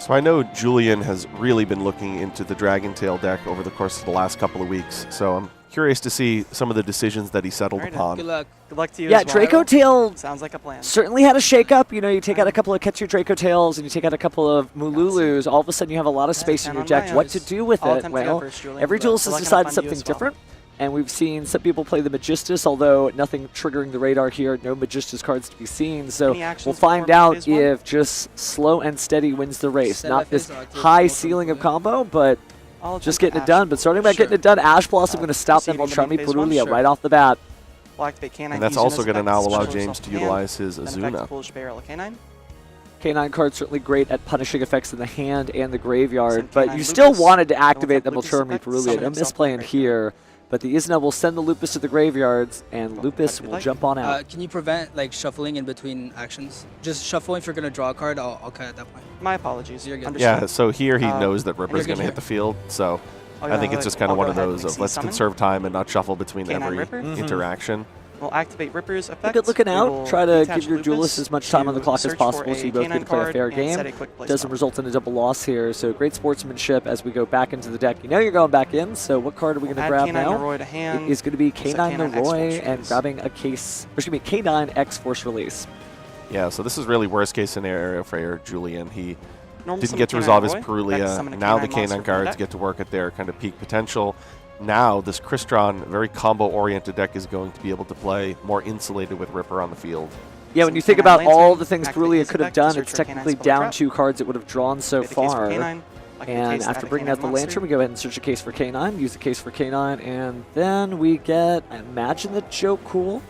So I know Julian has really been looking into the Dragon Tail deck over the course of the last couple of weeks, so I'm curious to see some of the decisions that he settled upon. Good luck. Good luck to you. Yeah, as well. Draco Tail sounds like a plan. Certainly had a shake-up. You know, you take out a couple of Ketsu Draco Tails and you take out a couple of Mululus, all of a sudden you have a lot of space in your deck. What to do with it? Well, every duelist has decided something different. And we've seen some people play the Magistus, although nothing triggering the radar here, no Magistus cards to be seen. So we'll find out if just slow and steady wins the race. Not this high ceiling of combo, but just getting it done. But starting by getting it done, Ash Blossom going to stop them Ultrami Purulia right off the bat. And that's also going to now allow James to utilize his Azuna. K9 card certainly great at punishing effects in the hand and the graveyard, but you still wanted to activate the Ultrami Purulia. No misplaying here. But the Izna will send the Lupus to the graveyards, and Lupus will jump on out. Can you prevent like shuffling in between actions? Just shuffle if you're going to draw a card, I'll cut at that point. My apologies. You're good. Yeah, so here he knows that Ripper's going to hit the field, so I think it's just kind of one of those of let's conserve time and not shuffle between every interaction. We'll activate Ripper's effect. Good looking out. Try to give your duelist as much time on the clock as possible so you both get to play a fair game. Doesn't result in a double loss here, so great sportsmanship as we go back into the deck. You know you're going back in, so what card are we going to grab now? It is going to be K9 Leroy and grabbing a case, or excuse me, K9 X Force Release. Yeah, so this is really worst case scenario for Julian. He didn't get to resolve his Purulia. Now the K9 cards get to work at their kind of peak potential. Now this Crystron, very combo-oriented deck, is going to be able to play more insulated with Ripper on the field. Yeah, when you think about all the things Purulia could have done, it's technically down 2 cards it would have drawn so far. And after bringing out the Lantern, we go ahead and search a case for K9, use the case for K9, and then we get, I imagine, the Joe Cool.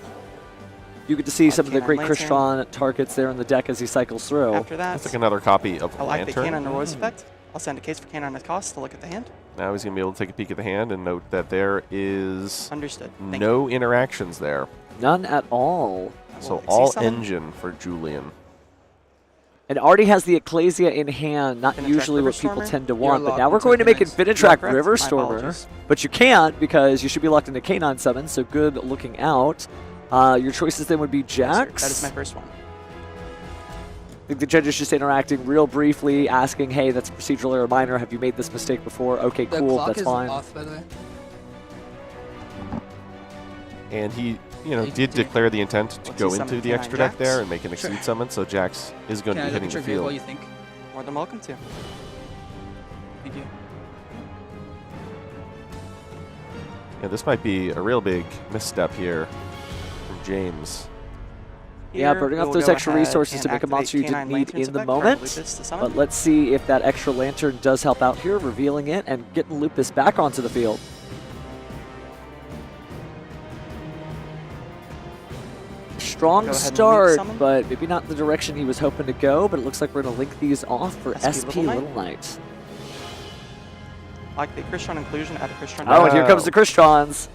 You get to see some of the great Crystron targets there in the deck as he cycles through. After that, that's like another copy of I'll activate Lantern. K9 Leroy's effect. I'll send a case for K9 at cost to look at the hand. Now he's going to be able to take a peek at the hand and note that there is Understood. no interactions there. None at all. So all engine for Julian. And already has the Ecclesia in hand, not usually what people tend to want, but now we're going to make Infinitrack River Stormer. But you can't because you should be locked into K9 summon, so good looking out. Your choices then would be Jax. That is my first one. I think the judges just interacting real briefly, asking, hey, that's a procedural error minor. Have you made this mistake before? Okay, cool, that's fine. The clock is off, by the way. And he, did declare the intent to go into the extra deck there and make an Exceed summon, so Jax is going to be hitting the field. What you think? More than welcome to. Thank you. Yeah, this might be a real big misstep here from James. Yeah, burning off those extra resources to make a monster you didn't need in the moment. But let's see if that extra Lantern does help out here, revealing it and getting Lupus back onto the field. Strong start, but maybe not the direction he was hoping to go, but it looks like we're going to link these off for SP Little Knight. Like the Crystron inclusion, add a Crystron. Oh, and here comes the Crystrons.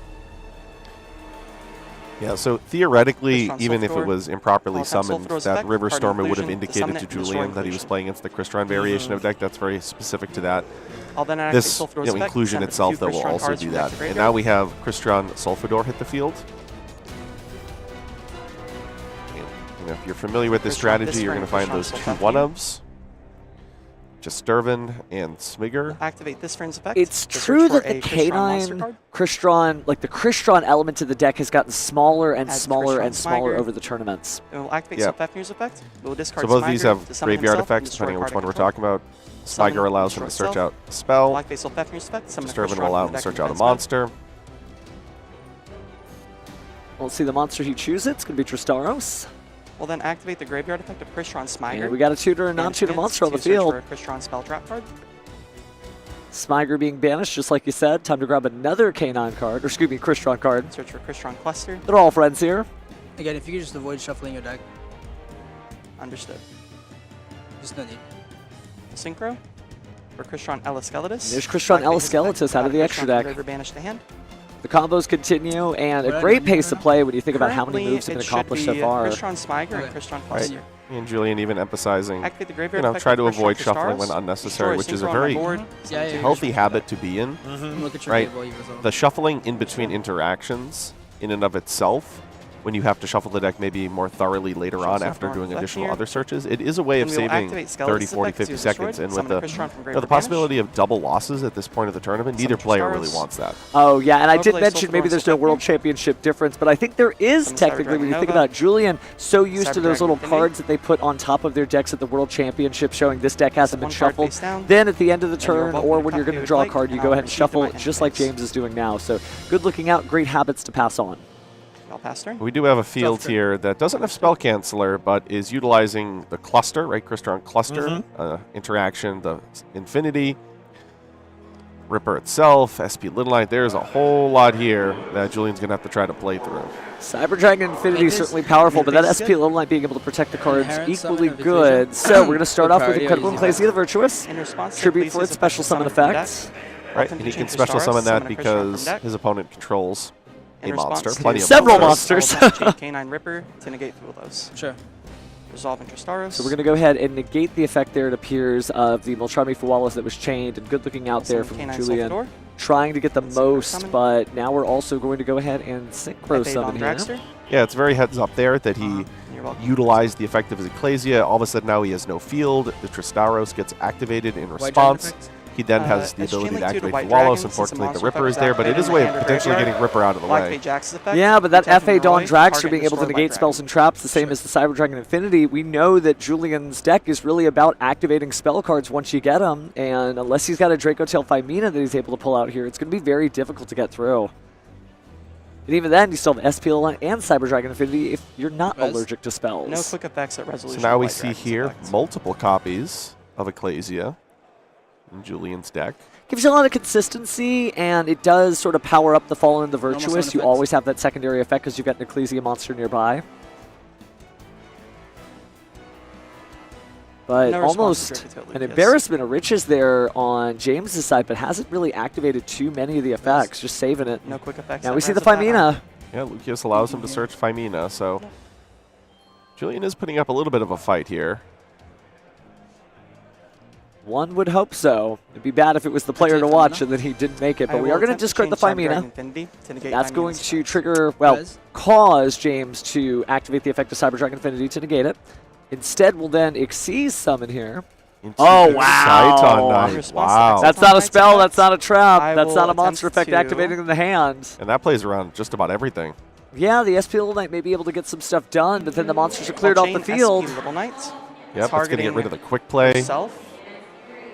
Yeah, so theoretically, even if it was improperly summoned, that River Stormer would have indicated to Julian that he was playing against the Crystron variation of deck. That's very specific to that. This inclusion itself, though, will also do that. And now we have Crystron Sulfidor hit the field. And, if you're familiar with this strategy, you're going to find those 2 1-ofs. Jasturvan and Smigger. Activate this friend's effect. It's true that the K9 Crystron, like the Crystron element to the deck has gotten smaller and smaller and smaller over the tournaments. It will activate Sulfafnir's effect. We'll discard so both of these have graveyard effects, depending on which one we're talking about. Smigger allows him to search out a spell. Jasturvan will allow him to search out a monster. We'll see the monster he chooses. It's going to be Tristaros. We'll then activate the graveyard effect of Crystron Smiger. And we got a tutor and non-tutor monster on the field. For a Crystron spell trap card. Smiger being banished, just like you said. Time to grab another K9 card, or excuse me, Crystron card. Search for Crystron Cluster. They're all friends here. Again, if you could just avoid shuffling your deck. Understood. Just no need. Synchro for Crystron Eleskeletus. There's Crystron Eleskeletus out of the extra deck. Banish the hand. The combos continue, and a great pace of play when you think about how many moves have been accomplished so far. Crystron Smiger and Crystron Cluster. Right. Me and Julian even emphasizing, Activate the graveyard try to effect of avoid Crystron shuffling when Tristaros. unnecessary, which is a Destroy very synchro on my board. healthy habit to be in. Look at your Right? table, you resolve. The shuffling in between interactions, in and of itself, when you have to shuffle the deck maybe more thoroughly later on after doing additional other searches, it is a way of saving 30, 40, 50 seconds. And with the possibility of double losses at this point of the tournament, neither player really wants that. Oh, yeah, and I did mention maybe there's no World Championship difference, but I think there is technically when you think about it. Julian, so used to those little cards that they put on top of their decks at the World Championship showing this deck hasn't been shuffled. Then at the end of the turn, or when you're going to draw a card, you go ahead and shuffle it just like James is doing now. So good looking out, great habits to pass on. We do have a field here that doesn't have Spell Canceller, but is utilizing the cluster, right? Crystron Cluster, interaction, the Infinity, Ripper itself, SP Little Knight. There's a whole lot here that Julian's going to have to try to play through. Cyber Dragon Infinity is certainly powerful, but that SP Little Knight being able to protect the cards equally good. So we're going to start off with Incredible Ecclesia the Virtuous, tribute for its special summon effects. Right, and he can special summon that because his opponent controls a monster, plenty of several monsters. K9 Ripper to negate two of those. Sure. Resolve Tristaros. So we're going to go ahead and negate the effect there, it appears, of the Moltrami Fawalas that was chained, and good looking out there from Julian. Trying to get the most, but now we're also going to go ahead and Synchro summon here. Yeah, it's very heads up there that he utilized the effect of his Ecclesia. All of a sudden now he has no field. The Tristaros gets activated in response. He then has the ability to activate the Wallows. Unfortunately, the Ripper is there, but it is a way of potentially getting Ripper out of the way. Yeah, but that FA Dawn Dragster being able to negate spells and traps, the same as the Cyber Dragon Infinity, we know that Julian's deck is really about activating spell cards once you get them, and unless he's got a Draco Tail Phimina that he's able to pull out here, it's going to be very difficult to get through. And even then, you still have SP Line and Cyber Dragon Infinity if you're not allergic to spells. No quick effects at resolution. So now we see here multiple copies of Ecclesia in Julian's deck. Gives you a lot of consistency, and it does sort of power up the Fallen and the Virtuous. You always have that secondary effect because you've got an Ecclesia monster nearby. But almost an embarrassment of riches there on James's side, but hasn't really activated too many of the effects, just saving it. No quick effects. Now we see the Phimina. Yeah, Lucius allows him to search Phimina, so Julian is putting up a little bit of a fight here. One would hope so. It'd be bad if it was the player to watch and then he didn't make it, but we are going to discard the Phimina. That's going to trigger, well, cause James to activate the effect of Cyber Dragon Infinity to negate it. Instead, we'll then Xyz summon here. Oh, wow. Wow. That's not a spell, that's not a trap, that's not a monster effect activating in the hand. And that plays around just about everything. Yeah, the SP Little Knight may be able to get some stuff done, but then the monsters are cleared off the field. Yep, it's going to get rid of the quick play.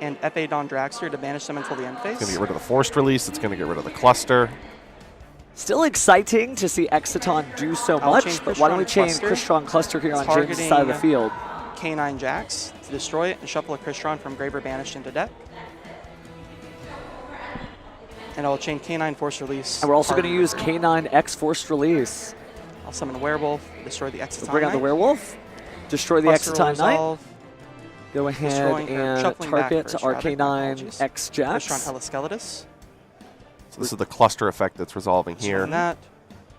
And FA Dawn Dragster to banish them until the end phase. It's going to get rid of the forced release. It's going to get rid of the cluster. Still exciting to see Exciton do so much, but why don't we chain Crystron Cluster here on James' side of the field? K9 Jax to destroy it and shuffle a Crystron from Graver banished into deck. And I'll chain K9 Force Release. And we're also going to use K9 X Forced Release. I'll summon a Werewolf, destroy the Exciton We'll bring out the Werewolf, destroy the Exciton Knight. Go ahead and target our K9 X Jax. Crystron Eleskeletus. So this is the cluster effect that's resolving here.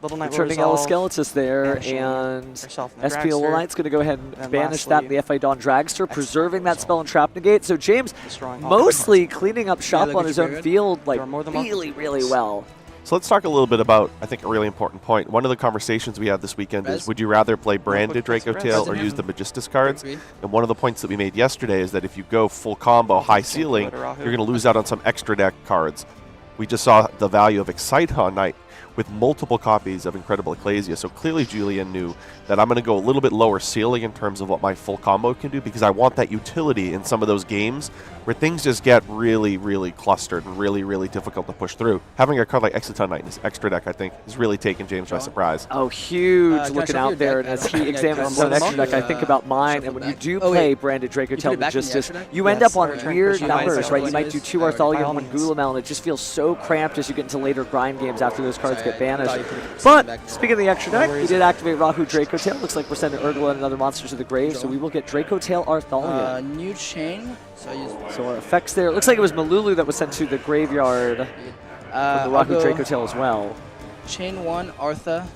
Returning Eleskeletus there, and SP Little Knight's going to go ahead and banish that in the FA Dawn Dragster, preserving that spell and trap negate. So James mostly cleaning up shop on his own field like really, really well. So let's talk a little bit about, I think, a really important point. One of the conversations we had this weekend is, would you rather play branded Draco Tail or use the Magistus cards? And one of the points that we made yesterday is that if you go full combo, high ceiling, you're going to lose out on some extra deck cards. We just saw the value of Exciton Knight, with multiple copies of Incredible Ecclesia. So clearly Julian knew that I'm going to go a little bit lower ceiling in terms of what my full combo can do, because I want that utility in some of those games where things just get really, really clustered and really, really difficult to push through. Having a card like Exoton in his extra deck, I think, has really taken James by surprise. Oh, huge looking out there. And as he examines his own extra deck, I think about mine. And when you do play Branded Dracotail Magistus, you end up on weird numbers, right? You might do 2 Arthalion, 1 Gulamel, and it just feels so cramped as you get into later grind games after those cards get banished. But speaking of the extra deck, we did activate Rahu Dracotail. Looks like we're sending Urgula and another monster to the grave, so we will get Dracotail Arthalion. New chain. So our effects there. It looks like it was Malulu that was sent to the graveyard from the Rahu Dracotail as well. Chain 1, Artha.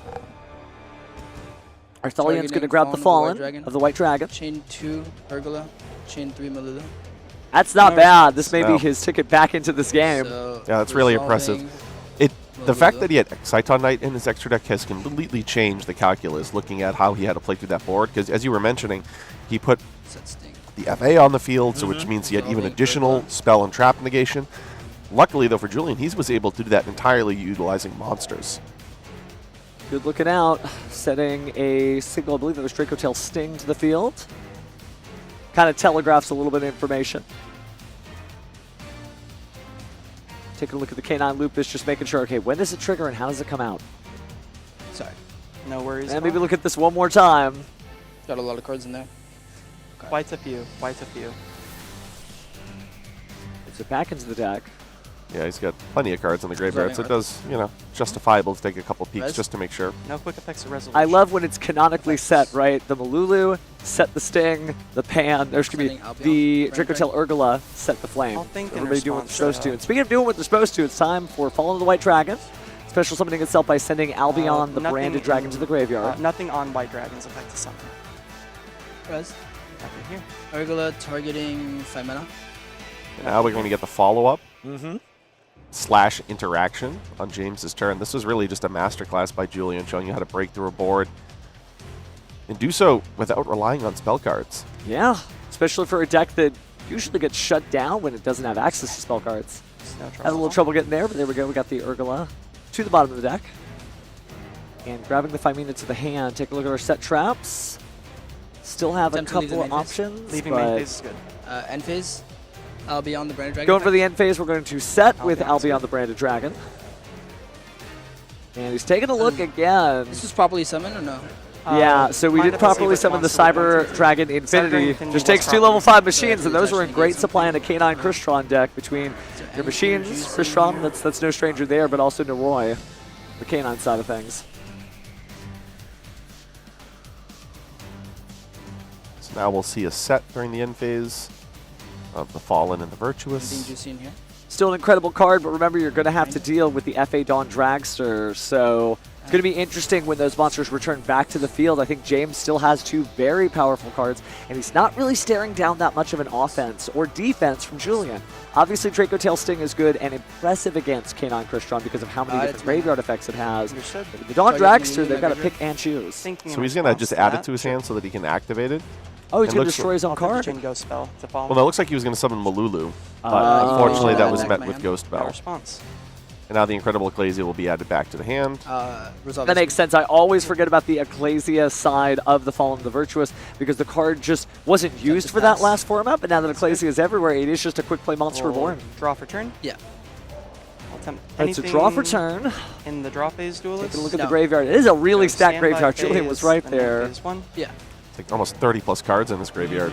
Arthalion's going to grab the Fallen of the White Dragon. Chain 2, Urgula. Chain 3, Malulu. That's not bad. This may be his ticket back into this game. Yeah, that's really impressive. The fact that he had Exciton Knight in his extra deck has completely changed the calculus, looking at how he had to play through that board, because as you were mentioning, he put the FA on the field, so which means he had even additional spell and trap negation. Luckily, though, for Julian, he was able to do that entirely utilizing monsters. Good looking out, setting a signal, I believe that was Dracotail Sting to the field. Kind of telegraphs a little bit of information. Taking a look at the Canine Lupus, just making sure, okay, when does it trigger and how does it come out? Sorry. No worries. And maybe look at this one more time. Got a lot of cards in there. Quite a few. Quite a few. Puts it back into the deck. Yeah, he's got plenty of cards in the graveyard, so it does, you know, justifiable to take a couple peeks just to make sure. No quick effects of resolution. I love when it's canonically set, right? The Malulu set the Sting, the Pan, there's going to be the Dracotail Urgula set the Flame. Everybody doing what they're supposed to. And speaking of doing what they're supposed to, it's time for Fallen of the White Dragon. Special summoning itself by sending Albion, the branded dragon, to the graveyard. Nothing on White Dragons affect the summon. Res. Nothing here. Urgula targeting 5 mana. Now we're going to get the follow-up. Slash interaction on James's turn. This was really just a masterclass by Julian, showing you how to break through a board and do so without relying on spell cards. Yeah, especially for a deck that usually gets shut down when it doesn't have access to spell cards. Had a little trouble getting there, but there we go. We got the Urgula to the bottom of the deck. And grabbing the Phimena to the hand. Take a look at our set traps. Still have a couple of options. Leaving main phase is good. End phase. Albion the Branded Dragon. Going for the end phase, we're going to set with Albion the Branded Dragon. And he's taking a look again. This was properly summoned or no? Yeah, so we did properly summon the Cyber Dragon Infinity. Just takes 2 level 5 machines, and those were in great supply in a Canine Crystron deck between your machines, Crystron, that's no stranger there, but also Noroi, the Canine side of things. So now we'll see a set during the end phase of the Fallen and the Virtuous. Anything juicy in here? Still an incredible card, but remember you're going to have to deal with the FA Dawn Dragster, so it's going to be interesting when those monsters return back to the field. I think James still has 2 very powerful cards, and he's not really staring down that much of an offense or defense from Julian. Obviously, Dracotail Sting is good and impressive against Canine Crystron because of how many different graveyard effects it has. But the Dawn Dragster, they've got to pick and choose. So he's going to just add it to his hand so that he can activate it. Oh, he's going to destroy his own card? Ghost spell to follow. Well, it looks like he was going to summon Malulu, but unfortunately that was met with Ghost Bell. Response. And now the Incredible Ecclesia will be added back to the hand. That makes sense. I always forget about the Ecclesia side of the Fallen of the Virtuous because the card just wasn't used for that last format, but now that Ecclesia is everywhere, it is just a quick play Monster Reborn. Draw for turn? Yeah. It's a draw for turn. In the draw phase Duelist? Take a look at the graveyard. It is a really stacked graveyard. Julian was right there. Yeah. Like almost 30 plus cards in this graveyard.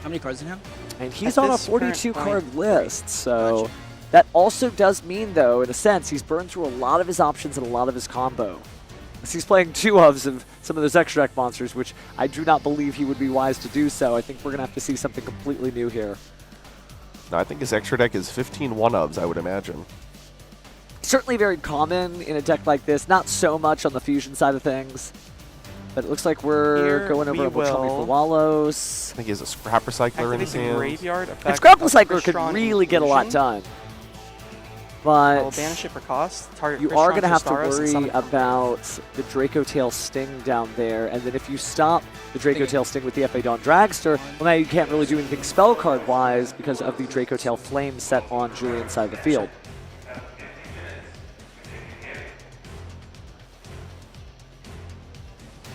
How many cards in hand? And he's on a 42 card list, so that also does mean, though, in a sense, he's burned through a lot of his options and a lot of his combo. As he's playing 2 ofs of some of those extra deck monsters, which I do not believe he would be wise to do so. I think we're going to have to see something completely new here. No, I think his extra deck is 15 one-ofs, I would imagine. Certainly very common in a deck like this, not so much on the fusion side of things. But it looks like we're going over a Butchami for Wallows. I think he has a Scrap Recycler in his hand. And Scrap Recycler could really get a lot done. But banish it for cost. You are going to have to worry about the Dracotail Sting down there. And then if you stop the Dracotail Sting with the FA Dawn Dragster, well, now you can't really do anything spell card-wise because of the Dracotail Flame set on Julian's side of the field.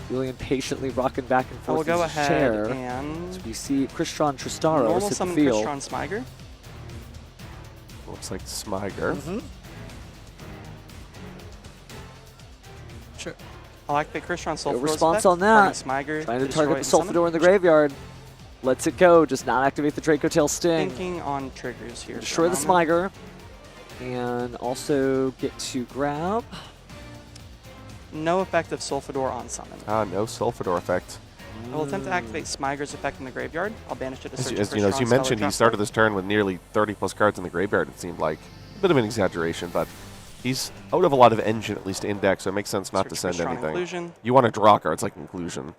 Julian patiently rocking back and I will forth go in his ahead chair. and So we see Crystron Tristara normal hit the summon field. Crystron Smiger. Looks like Smiger. Sure. I'll activate Crystron No Sulfur. response on that. Smiger, Trying to destroy target the and summon. Sulfador in the graveyard. Lets it go. Does not activate the Draco Tail Sting. Thinking on triggers here. Destroy the for a moment. Smiger. And also get to grab. No effect of Sulfador on summon. No Sulfador effect. I will attempt to activate Smiger's effect in the graveyard. I'll banish it to search As you Crystron mentioned, Stellar he started this turn with nearly 30+ cards in the graveyard, it seemed like. A bit of an exaggeration, but he's out of a lot of engine, at least to index, so it makes sense not to send Crystron anything. Inclusion. You want to draw cards like Inclusion.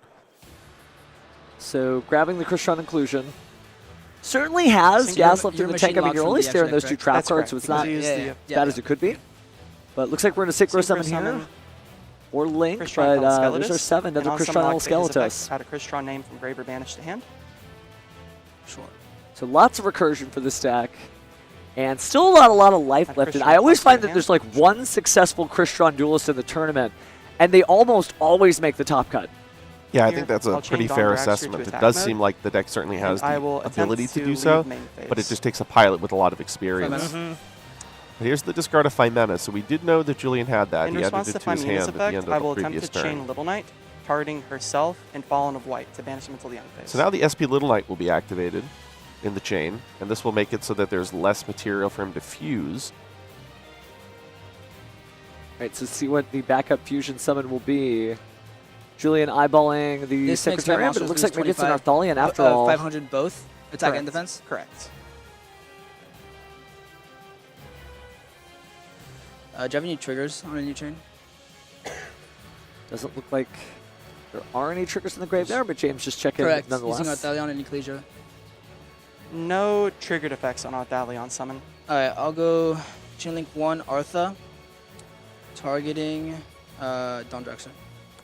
So grabbing the Crystron Inclusion. Certainly has gas left in the tank. I mean, you're only staring those 2 trap cards, so it's not as bad as it could be. But looks like we're in a Synchro Summon here. Or Link, Crystron but there's our Skeletus, 7, another and on Crystron summon, I'll activate his Skeletus. effect, add a Crystron name from grave or banish to hand. Sure. So lots of recursion for this deck. And still a lot of life left. And I always find that there's like one successful Crystron Duelist in the tournament, and they almost always make the top cut. Yeah, I think that's a pretty fair assessment. It does seem like the deck certainly has the ability to do so, but it just takes a pilot with a lot of experience. But here's the discard of Fimena. So we did know that Julian had that. In He added response it to to his Fimena's hand at the end effect, of I the will attempt previous to chain turn. Little Knight, targeting herself and Fallen of White to banish him until the end phase. So now the SP Little Knight will be activated in the chain, and this will make it so that there's less material for him to fuse. All right, so see what the backup fusion summon will be. Julian eyeballing the This makes my Secretariat, but it monsters looks lose like maybe it's an 25. Arthalion after all. 500 both, attack and defense? Correct. Do you have any triggers on a new chain? Doesn't look like there are any triggers in the grave there, but James just checking Correct. nonetheless. Using Arthalion and Ecclesia. No triggered effects on Arthalion summon. Alright, I'll go Chainlink 1, Artha, targeting Dawn Draxler.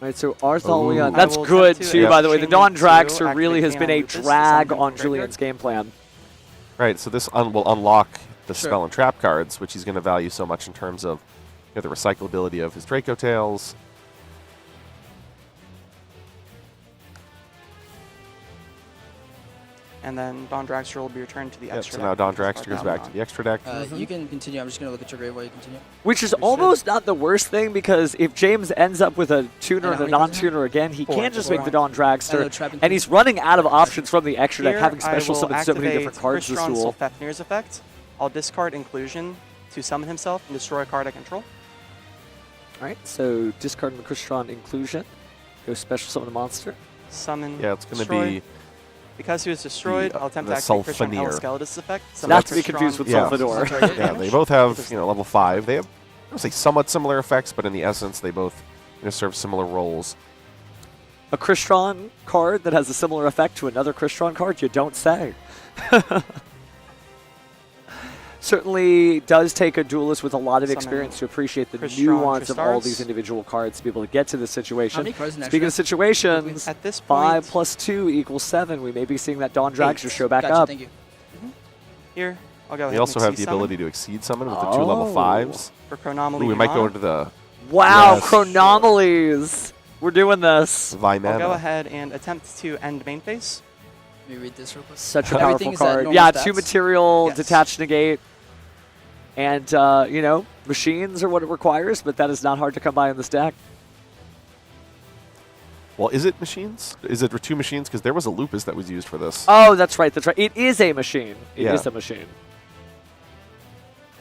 All right, so Arthalion, Ooh. that's I will good attempt to too, by the way. The Chainlink Dawn 2, Draxler really has activate been a Lupus to drag summon on from Julian's game plan. Right, so this will unlock the Sure. spell and trap cards, which he's going to value so much in terms of the recyclability of his Draco Tails. And then Dawn Dragster will be returned to the Yep, extra so deck. now Dawn because Dragster goes Arthalion. back to the extra deck. You can continue. I'm just going to look at your grave while you continue. Which is almost not the worst thing, because if James ends up with a tuner And and how a many cards non-tuner again, he Four. can just Four. make the Dawn I know, Dragster. trapping And he's running out of options from the extra deck, Here, having I special will summon so many activate different cards this Crystron duel. Sulfafnir's effect. I'll discard Inclusion to summon himself and destroy a card I control. All right, so discarding the Crystron Inclusion. Go special summon a monster. Summon. Yeah, it's going to destroy. be Because he was destroyed, the, I'll attempt the to activate Crystron Sulfenir. Skeletus effect. Not Summon to be confused with Yeah. Sulfador. Yeah, they both have level 5. They have, I would say, somewhat similar effects, but in the essence, they both serve similar roles. A Crystron card that has a similar effect to another Crystron card? You don't say. Certainly does take a duelist with a lot of Summon experience to appreciate the Crystron nuance of all Tristaris. these individual cards to be able to get to this situation. How many cards in Speaking extra? of situations, At this 5 point- plus 2 equals 7. We may be seeing that Dawn 8. Dragster show back Gotcha, up. thank you. Here, I'll go ahead They also and have the summon. ability to exceed summon with the 2 level Oh. 5s. For Chronomaly Ooh, we might go Vimana. into the Wow, Yes. Chronomalies. We're doing this. I'll go Vimana. ahead and attempt to end main phase. Let me read this real quick. Such a Everything powerful is at card. normal Yeah, stats. 2 material, Yes. detach, negate. And, machines are what it requires, but that is not hard to come by in this deck. Well, is it machines? Is it 2 machines? Because there was a Lupus that was used for this. Oh, that's right. That's right. It is a machine. It is Yeah. a machine.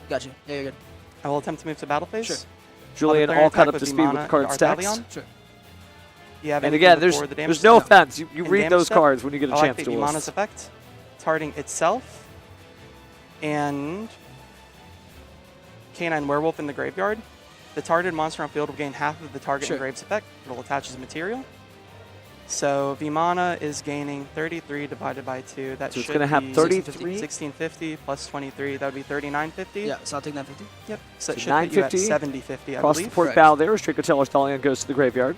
Gotcha. Yeah, you're good. I will attempt to move to battle phase. Sure. Julian, I'll declare all an caught attack up to with speed with Vimana the and card stacks. Arthalion. Sure. You have And anything again, before the damage there's no step? offense. You In read damage those step, cards when you get a I'll chance activate to Vimana's list. effect, targeting itself, and Canine Werewolf in the graveyard. The targeted monster on field will gain half of the target Sure. engraves effect. It will attach as material. So Vimana is gaining 33 divided by 2. That So it's should gonna have be 33? 1650 plus 23. That would be 3950. Yeah, so I'll take 950. Yep. So it So should put you at 950. 7050, I Across the believe. port bow there, Draco Tail Arthalion goes to the graveyard.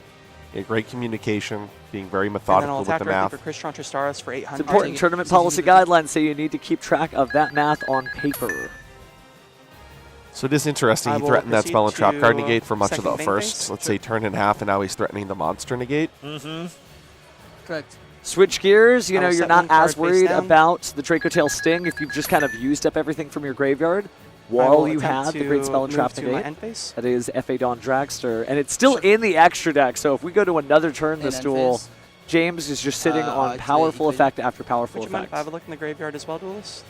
Yeah, great communication, being very And then methodical I'll with attack the directly math. for Crystron Tristaris for 800. It's important. Tournament policy guidelines say you need to keep track of that math on paper. So it is interesting. I He will threatened that proceed spell and trap card to negate for much of the second main first, phase. let's say, turn and a half, and now he's threatening the monster negate. Mm-hmm. Correct. Switch gears, you I know, will you're set not one card as face worried down. about the Draco Tail Sting if you've just kind of used up everything from your graveyard while you had the Great Spell and Trap to my negate. end phase. That is FA Dawn Dragster, and it's still in the extra deck, so if we go to another turn this end duel, phase. James is just sitting on activate, powerful activate. effect after powerful Would you mind effect. if I have a look in the graveyard as well, Duelist?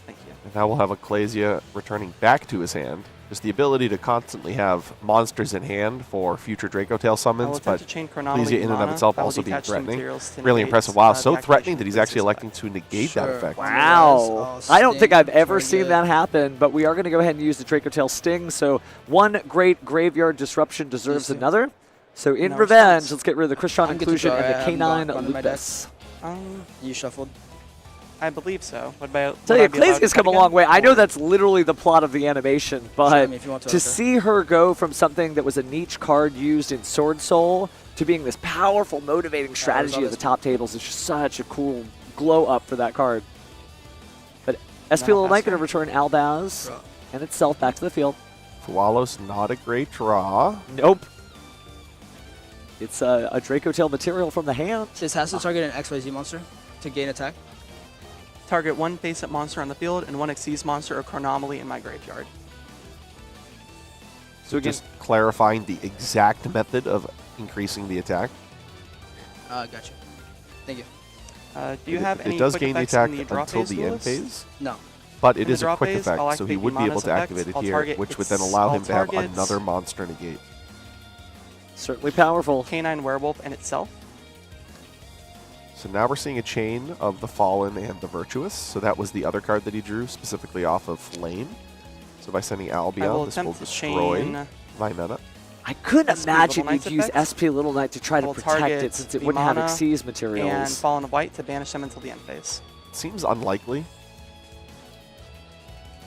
Thank you. And now we'll have Ecclesia returning back to his hand. Just the ability to constantly have monsters in hand for future Draco Tail I will summons, attempt but to chain Chronomaly Ecclesia in and of Mana. itself I will also being detach the threatening. materials to Really negate, impressive. Wow, the so threatening activation that he's of actually this electing to negate that effect. Wow. I don't think I've ever seen that happen, but we are going to go ahead and use the Draco Tail Sting, so one great graveyard disruption deserves another. So in No revenge, response. let's get rid of the Crystron I'm good to Inclusion go. and I the haven't Canine got one in my deck. Lupus. You shuffled. I believe so. Would I, Tell would you, I be allowed Ecclesia's to cut come a again? long way. I know Or- that's literally the plot of the animation, but I mean, if you want to, to okay. see her go from something that was a niche card used in Sword Soul to being this powerful, motivating strategy at the top tables is just such a cool glow up for that card. But SP Little Knight going to return Albaz and itself back to the field. Fualos, not a great draw. Nope. It's a Draco Tail material from the hand. This has to target an XYZ monster to gain attack. Target one face-up monster on the field and one Xyz monster or Chronomaly in my graveyard. So just clarifying the exact method of increasing the attack. Gotcha. Thank you. Do you have any It does quick gain the effects attack in the draw until phase, the end Duelist? phase. No. But In it the is a draw quick phase, I'll effect, so he activate would be able Vimana's to effect. activate it I'll here, target which would its- then allow I'll him to have target another monster negate. Certainly powerful. Canine Werewolf in itself. So now we're seeing a chain of the Fallen and the Virtuous. So that was the other card that he drew specifically off of Flame. So by sending I will Albion, this will attempt to destroy chain Vimana. I couldn't SP imagine Little Knight's you'd use effect. SP Little Knight to try to Will protect target it since it wouldn't have Vimana Xyz and materials. Fallen White to banish them until the end phase. Seems unlikely.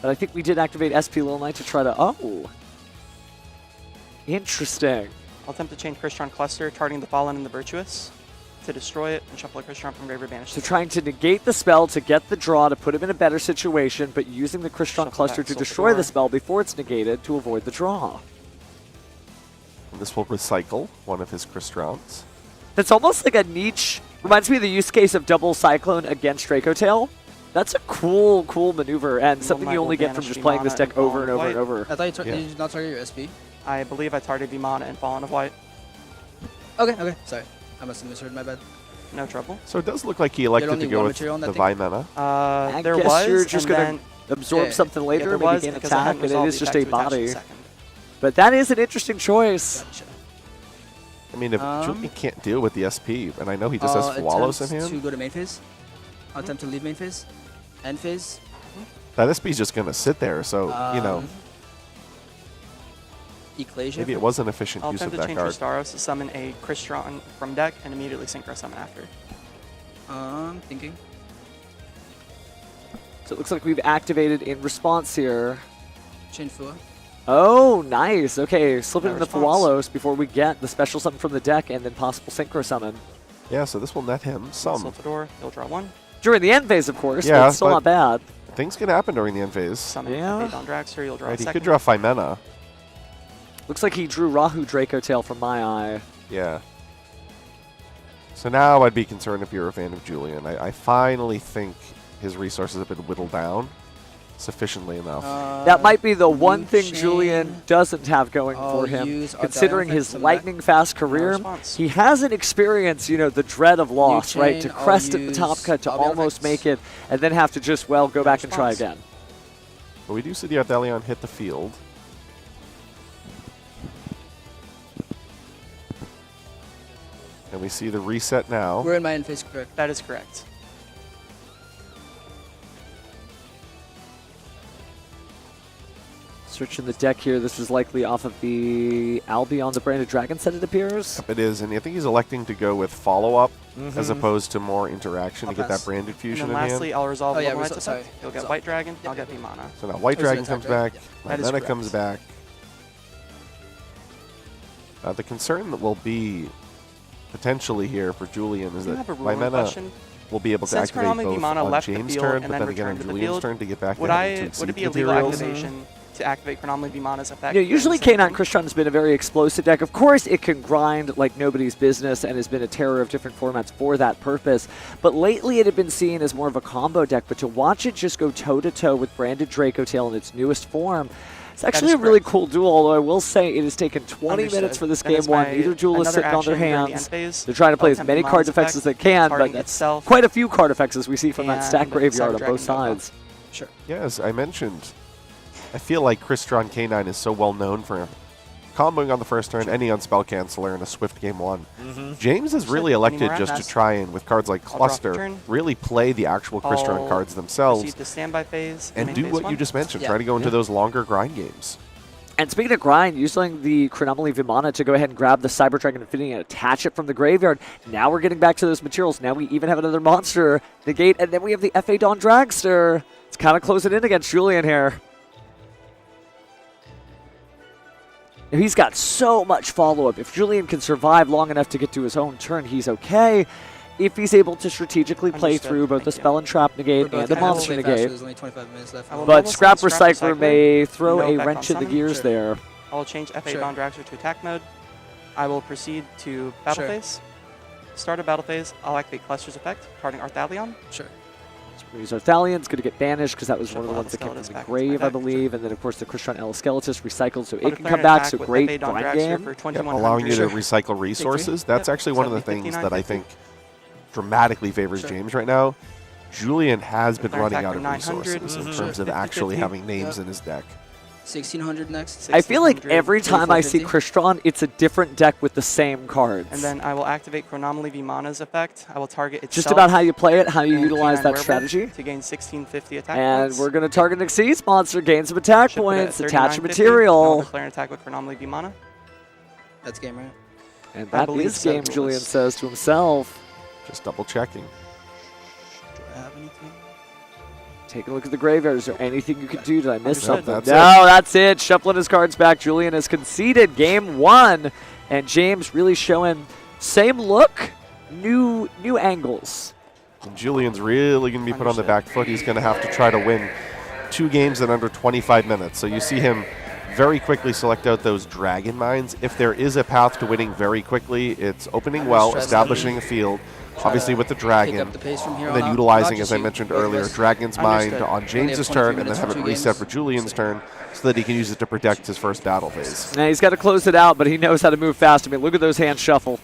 But I think we did activate SP Little Knight to try to... Oh. Interesting. I'll attempt to chain Crystron Cluster, targeting the Fallen and the Virtuous to destroy it and shuffle a Crystron from graveyard banish. So trying to negate the spell to get the draw to put him in a better situation, but using the Crystron Cluster back to Sulfur destroy the Door. spell before it's negated to avoid the draw. And this will recycle one of his Crystrons. That's almost like a niche... Reminds me of the use case of double Cyclone against Draco Tail. That's a cool maneuver, and something you only get from just playing this deck over and over and over. I thought you did you not target your SP? I believe I targeted Vimana and Fallen of White. Okay. Sorry. I must have misheard, my bad. No trouble. So it does look like he elected only to go one with material on the that thing? Vimana. I There guess was, you're just and going to absorb yeah, something later, there maybe was, gain because I attack, hadn't and it resolved is the just a effect to attach body. the second. But that is an interesting choice. Gotcha. I mean, if Julian can't deal with the SP, and I know he just has Fualos in attempt hand, to go to main phase. I'll attempt to leave main phase. End phase. that SP is just going to sit there. So, you know, Ecclesia. maybe it was an efficient I'll use of attempt to that change card. Kristaros to summon a Crystron from deck and immediately Synchro Summon after. Thinking. So it looks like we've activated in response here. Chain Fua. Oh, nice. Okay, slipping No in the response. Fualos before we get the special summon from the deck and then possible Synchro Summon. Yeah, so this will net him some. Sulfador, he'll draw one. During the end phase, of course, Yeah, but it's still but- not bad. Things can happen during the end phase. Summon Yeah. Fate on Dragster, you'll draw Right, a he second. could draw Vimana. Looks like he drew Rahu Draco Tail from my eye. Yeah. So now I'd be concerned if you're a fan of Julian. I finally think his resources have been whittled down sufficiently enough. That might be the one thing chain. Julian doesn't have going I'll for him. use our Considering Diamond his Fist in the lightning fast career, response. he hasn't experienced, the dread of loss, right? chain, To I'll crest at the use top cut, to Albion almost effects. make it, and then have to just, go back and try response. again. But we do see the Ardelion hit the field. And we see the reset now. We're in my end phase, correct? That is correct. Searching the deck here, this is likely off of the Albion the Branded Dragon set, it appears. It is, and I think he's electing to go with follow-up as Mhm. opposed to more interaction I'll to get pass. that branded And fusion then in lastly, hand. I'll resolve Oh, yeah, Little Knight's resol- sorry. effect. You'll get Resolve. White Dragon, I'll get Vimana. So now White That was an Dragon comes attack, back, That is Vimana correct. comes back. The concern that will be potentially here for Julian is I do that have a ruling Vimana question. will be able to Since activate Chronomaly both Vimana on left the James' field turn, and but then then again on returned to the Julian's field, turn to get back Would to would having to it exceed be a legal materials. activation to activate Chronomaly Vimana's effect. Yeah, usually K9 Crystron has been a very explosive deck. Of course, it can grind like nobody's business and has been a terror of different formats for that purpose. But lately, it had been seen as more of a combo deck. But to watch it just go toe-to-toe with Branded Draco Tail in its newest form, it's actually a really cool duel, although I will say it has taken 20 minutes for this game one. Neither duelist sitting on their hands. They're trying to play as many card effects as they can, but that's quite a few card effects as we see from that stack graveyard on both sides. Sure. Yeah, as I mentioned, I feel like Crystron K9 is so well known for comboing on the first turn, ending on Spell Canceller in a swift game one. James has really elected just to try and, with cards like Cluster, really play the actual Crystron cards themselves The standby phase and do what you just mentioned, try to go into those longer grind games. And speaking of grind, using the Chronomaly Vimana to go ahead and grab the Cyber Dragon Infinity and attach it from the graveyard. Now we're getting back to those materials. Now we even have another monster negate, and then we have the FA Dawn Dragster. It's kind of closing in against Julian here. He's got so much follow-up. If Julian can survive long enough to get to his own turn, he's okay. If he's able to strategically play through both the Spell and Trap negate and the monster negate. There's only 25 minutes left. But Scrap Recycler may throw a wrench in the gears there. I will change FA Dawn Dragster to attack mode. I will proceed to battle phase. Start a battle phase. I'll activate Cluster's effect, carding Arthalion. Sure. Use Arthalion's going to get banished because that was one of the ones that came from the grave, I believe. And then, of course, the Crystron Eleskeletus recycled, so it can come back. So great grind game. Allowing you to recycle resources. That's actually one of the things that I think dramatically favors James right now. Julian has been running out of resources in terms of actually having names in his deck. 1600 next. I feel like every time I see Crystron, it's a different deck with the same cards. And then I will activate Chronomaly Vimana's effect. I will target itself. Just about how you play it, how you utilize that strategy. To gain 1650 attack and points. we're going to target an Exceeds monster, gain some attack points, attach material. Declare an attack with Chronomaly Vimana. That's game, right? And that is game, Julian says to himself. Just double checking. Do I have anything? Take a look at the graveyard. Is there anything you could do? Did I miss something? That's it. Shuffling his cards back. Julian has conceded game one. And James really showing same look, new angles. And Julian's really going to be put on the back foot. He's going to have to try to win 2 games in under 25 minutes. So you see him very quickly select out those Dragon Mines. If there is a path to winning very quickly, it's opening well, establishing a field. Obviously with the Dragon, and then utilizing, as I mentioned earlier, Dragon's Mind on James's turn, and then have it reset for Julian's turn so that he can use it to protect his first battle phase. Now he's got to close it out, but he knows how to move fast. I mean, look at those hands shuffle.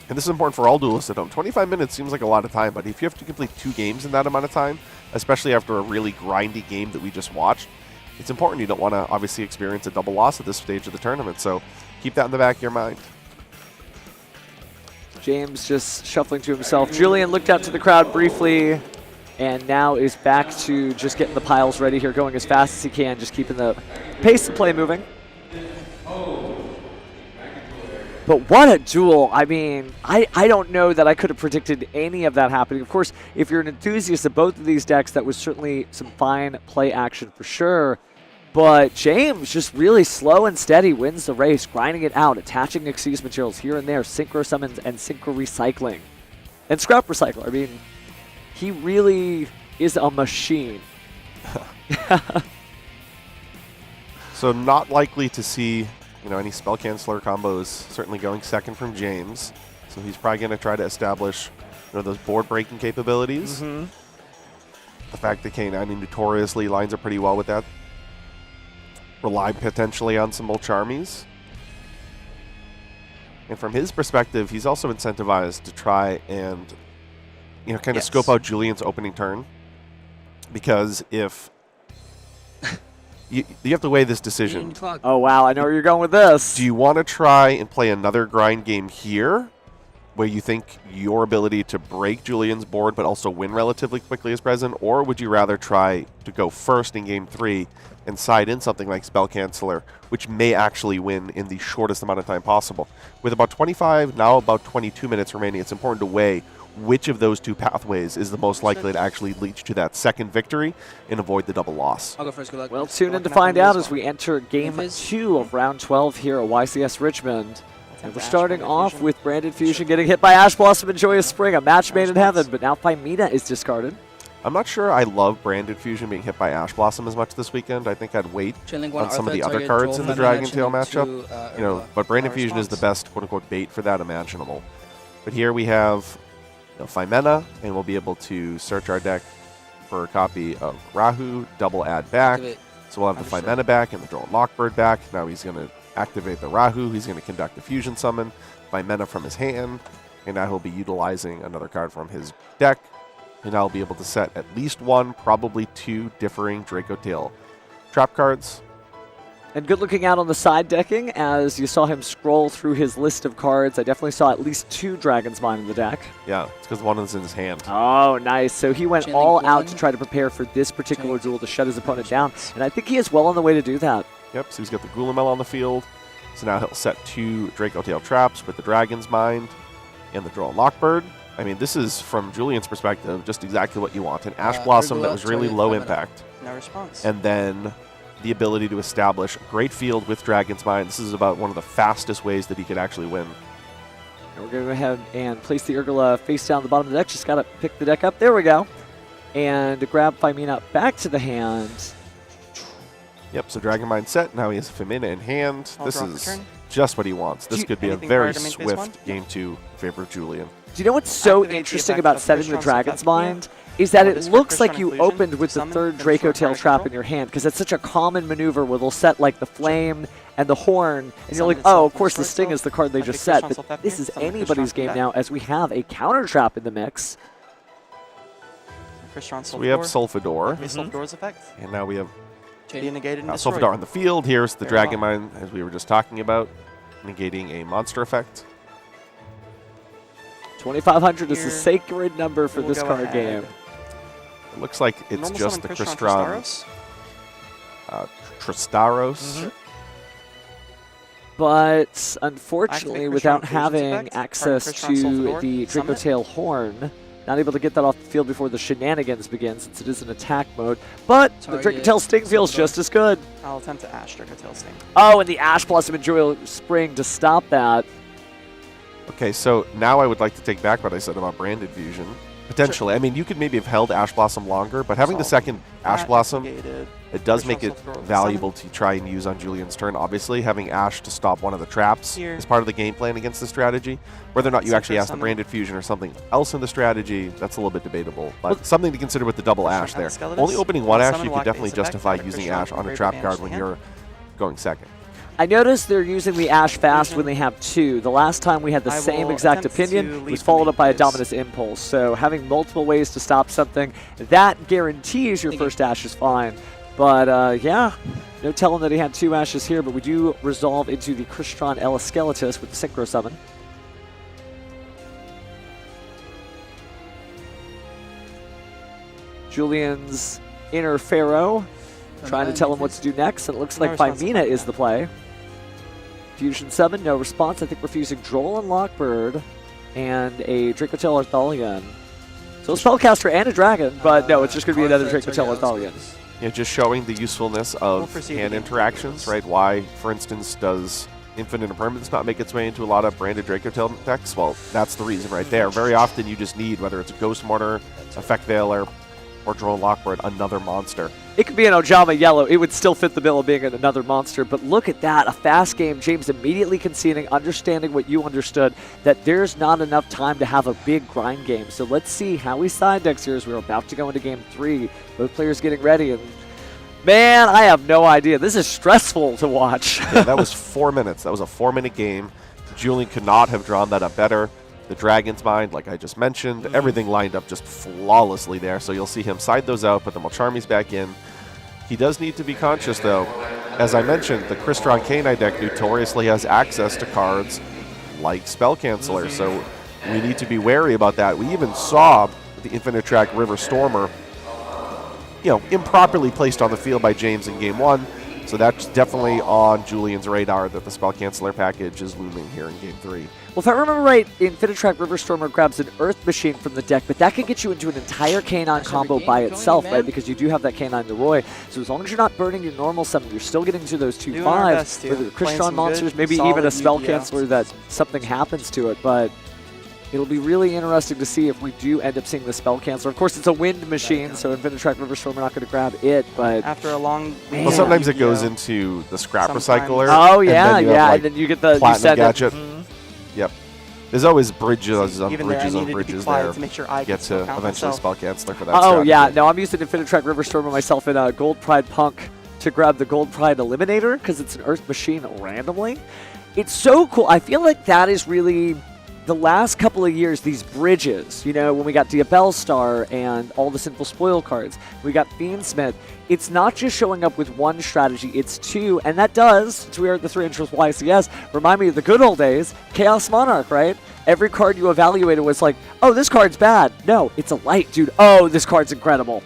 And this is important for all duelists at home. 25 minutes seems like a lot of time, but if you have to complete 2 games in that amount of time, especially after a really grindy game that we just watched, it's important. You don't want to obviously experience a double loss at this stage of the tournament, so keep that in the back of your mind. James just shuffling to himself. Julian looked out to the crowd briefly and now is back to just getting the piles ready here, going as fast as he can, just keeping the pace of play moving. But what a duel. I mean, I don't know that I could have predicted any of that happening. Of course, if you're an enthusiast of both of these decks, that was certainly some fine play action for sure. But James just really slow and steady wins the race, grinding it out, attaching Xyz materials here and there, Synchro Summons and Synchro Recycling. And Scrap Recycler, I mean, he really is a machine. So not likely to see, any Spell Canceller combos certainly going second from James. So he's probably going to try to establish, those board breaking capabilities. The fact that K9 notoriously lines up pretty well with that. Rely potentially on some Charmies. And from his perspective, he's also incentivized to try and, kind of scope out Julian's opening turn. Because if you have to weigh this decision. Oh, wow, I know where you're going with this. Do you want to try and play another grind game here, where you think your ability to break Julian's board but also win relatively quickly is present, or would you rather try to go first in game 3 and side in something like Spell Canceller, which may actually win in the shortest amount of time possible? With about 25, now about 22 minutes remaining, it's important to weigh which of those 2 pathways is the most likely to actually lead to that second victory and avoid the double loss. I'll go first. Good luck. Well, tune in to find out as we enter game 2 of round 12 here at YCS Richmond. And we're starting off with Branded Fusion getting hit by Ash Blossom and Joyous Spring, a match made in heaven, but now Phymena is discarded. I'm not sure I love Branded Fusion being hit by Ash Blossom as much this weekend. I think I'd wait on some of the other cards in the Dragon Tail matchup. But Branded Fusion is the best quote-unquote bait for that imaginable. But here we have 5 mana, and we'll be able to search our deck for a copy of Rahu, double add back. So we'll have the 5 mana back and the Droll and Lockbird back. Now he's going to activate the Rahu. He's going to conduct a fusion summon, 5 mana from his hand, and now he'll be utilizing another card from his deck. And I'll be able to set at least 1, probably 2 differing Draco Tail trap cards. And good looking out on the side decking as you saw him scroll through his list of cards. I definitely saw at least 2 Dragon's Mind in the deck. Yeah, it's because one is in his hand. Oh, nice. So he went all out to try to prepare for this particular duel to shut his opponent down. And I think he is well on the way to do that. Yep, so he's got the Gulamel on the field. So now he'll set 2 Draco Tail traps with the Dragon's Mind and the Droll and Lockbird. I mean, this is, from Julian's perspective, just exactly what you want. An Ash Blossom that was really low impact. No response. And then the ability to establish a great field with Dragon's Mind. This is about one of the fastest ways that he could actually win. And we're going to go ahead and place the Urgula face down at the bottom of the deck. Just got to pick the deck up. There we go. And grab Femina back to the hand. Yep, so Dragon Mind set. Now he has Femina in hand. This is just what he wants. This could be a very swift Game 2 in favor of Julian. Do you know what's so interesting about setting the Dragon's Mind? Is that it looks like you opened with the 3rd Draco Tail trap in your hand, because it's such a common maneuver where they'll set like the Flame and the Horn, and you're like, oh, of course the Sting is the card they just set, but this is anybody's game now as we have a counter trap in the mix. So we have Sulfador, Sulfador's effect. And now we have negated and Sulfador on the field. Here's the Dragon Mind, as we were just talking about, negating a monster effect. 2,500 is a sacred number for this card game. It looks like it's just the Tristaros. Tristaros. But unfortunately, without having access to the Draco Tail Horn, not able to get that off the field before the shenanigans begin, since it is an attack mode. But the Draco Tail Sting feels just as good. I'll attempt to Ash Draco Tail Sting. Oh, and the Ash Blossom and Joy Spring to stop that. Okay, so now I would like to take back what I said about Branded Fusion. Potentially. I mean, you could maybe have held Ash Blossom longer, but having the second Ash Blossom, it does make it valuable to try and use on Julian's turn. Obviously, having Ash to stop one of the traps is part of the game plan against the strategy. Whether or not you actually ask the Branded Fusion or something else in the strategy, that's a little bit debatable. But something to consider with the double Ash there. Only opening 1 Ash, you could definitely justify using Ash on a trap card when you're going second. I noticed they're using the Ash fast when they have 2. The last time we had the same exact opinion was followed up by a Dominus Impulse. So having multiple ways to stop something, that guarantees your first Ash is fine. But yeah, no telling that he had 2 Ashes here, but we do resolve into the Crystron Eleskeletus with the Synchro Summon. Julian's Inner Pharaoh trying to tell him what to do next, and it looks like Femina is the play. Fusion Summon, no response. I think we're fusing Droll and Lockbird and a Draco Tail Arthalion. So a Spellcaster and a Dragon, but no, it's just going to be another Draco Tail Arthalion. Yeah, just showing the usefulness of hand interactions, right? Why, for instance, does Infinite Impermanence not make its way into a lot of Branded Draco Tail decks? Well, that's the reason right there. Very often you just need, whether it's a Ghost Mortar, Effect Veiler, or Droll and Lockbird, another monster. It could be an Ojama Yellow. It would still fit the bill of being another monster. But look at that. A fast game. James immediately conceding, understanding what you understood, that there's not enough time to have a big grind game. So let's see how he side decks here as we're about to go into Game 3. Both players getting ready. And man, I have no idea. This is stressful to watch. Yeah, that was 4 minutes. That was a 4-minute game. Julian could not have drawn that up better. The Dragon's Mind, like I just mentioned, everything lined up just flawlessly there. So you'll see him side those out, put the Mulcharmies back in. He does need to be conscious, though. As I mentioned, the Crystron Canine deck notoriously has access to cards like Spell Canceller, so we need to be wary about that. We even saw the Infinite Track River Stormer, improperly placed on the field by James in Game 1. So that's definitely on Julian's radar that the Spell Canceller package is looming here in Game 3. Well, if I remember right, Infinite Track River Stormer grabs an Earth Machine from the deck, but that can get you into an entire Canine combo by itself, right? Because you do have that Canine Leroy. So as long as you're not burning your normal summon, you're still getting to those 2/5s. For the Crystron monsters, maybe even a Spell Canceller that something happens to it. But It'll be really interesting to see if we do end up seeing the Spell Canceller. Of course, it's a wind machine, so Infinitrack Riverstorm, we're not going to grab it, but... After a long... Well, sometimes it goes into the scrap recycler. Oh, yeah, and then yeah, and then you get the... Platinum gadget. Mm-hmm. Yep. There's always bridges on even there, I bridges on needed to be bridges quiet there. to make sure I Get could still to count eventually myself. spell canceller for that Oh, strategy. yeah. No, I'm using Infinitrack Riverstorm on myself in a Gold Pride Punk to grab the Gold Pride Eliminator because it's an Earth Machine randomly. It's so cool. I feel like that is really the last couple of years, these bridges, you know, when we got Diabellstar and all the Sinful Spoil cards, we got Fiendsmith. It's not just showing up with one strategy, it's two, and that does, since we are at the 3-inch with YCS, remind me of the good old days, Chaos Monarch, right? Every card you evaluated was like, oh, this card's bad. No, it's a light, dude. Oh, this card's incredible.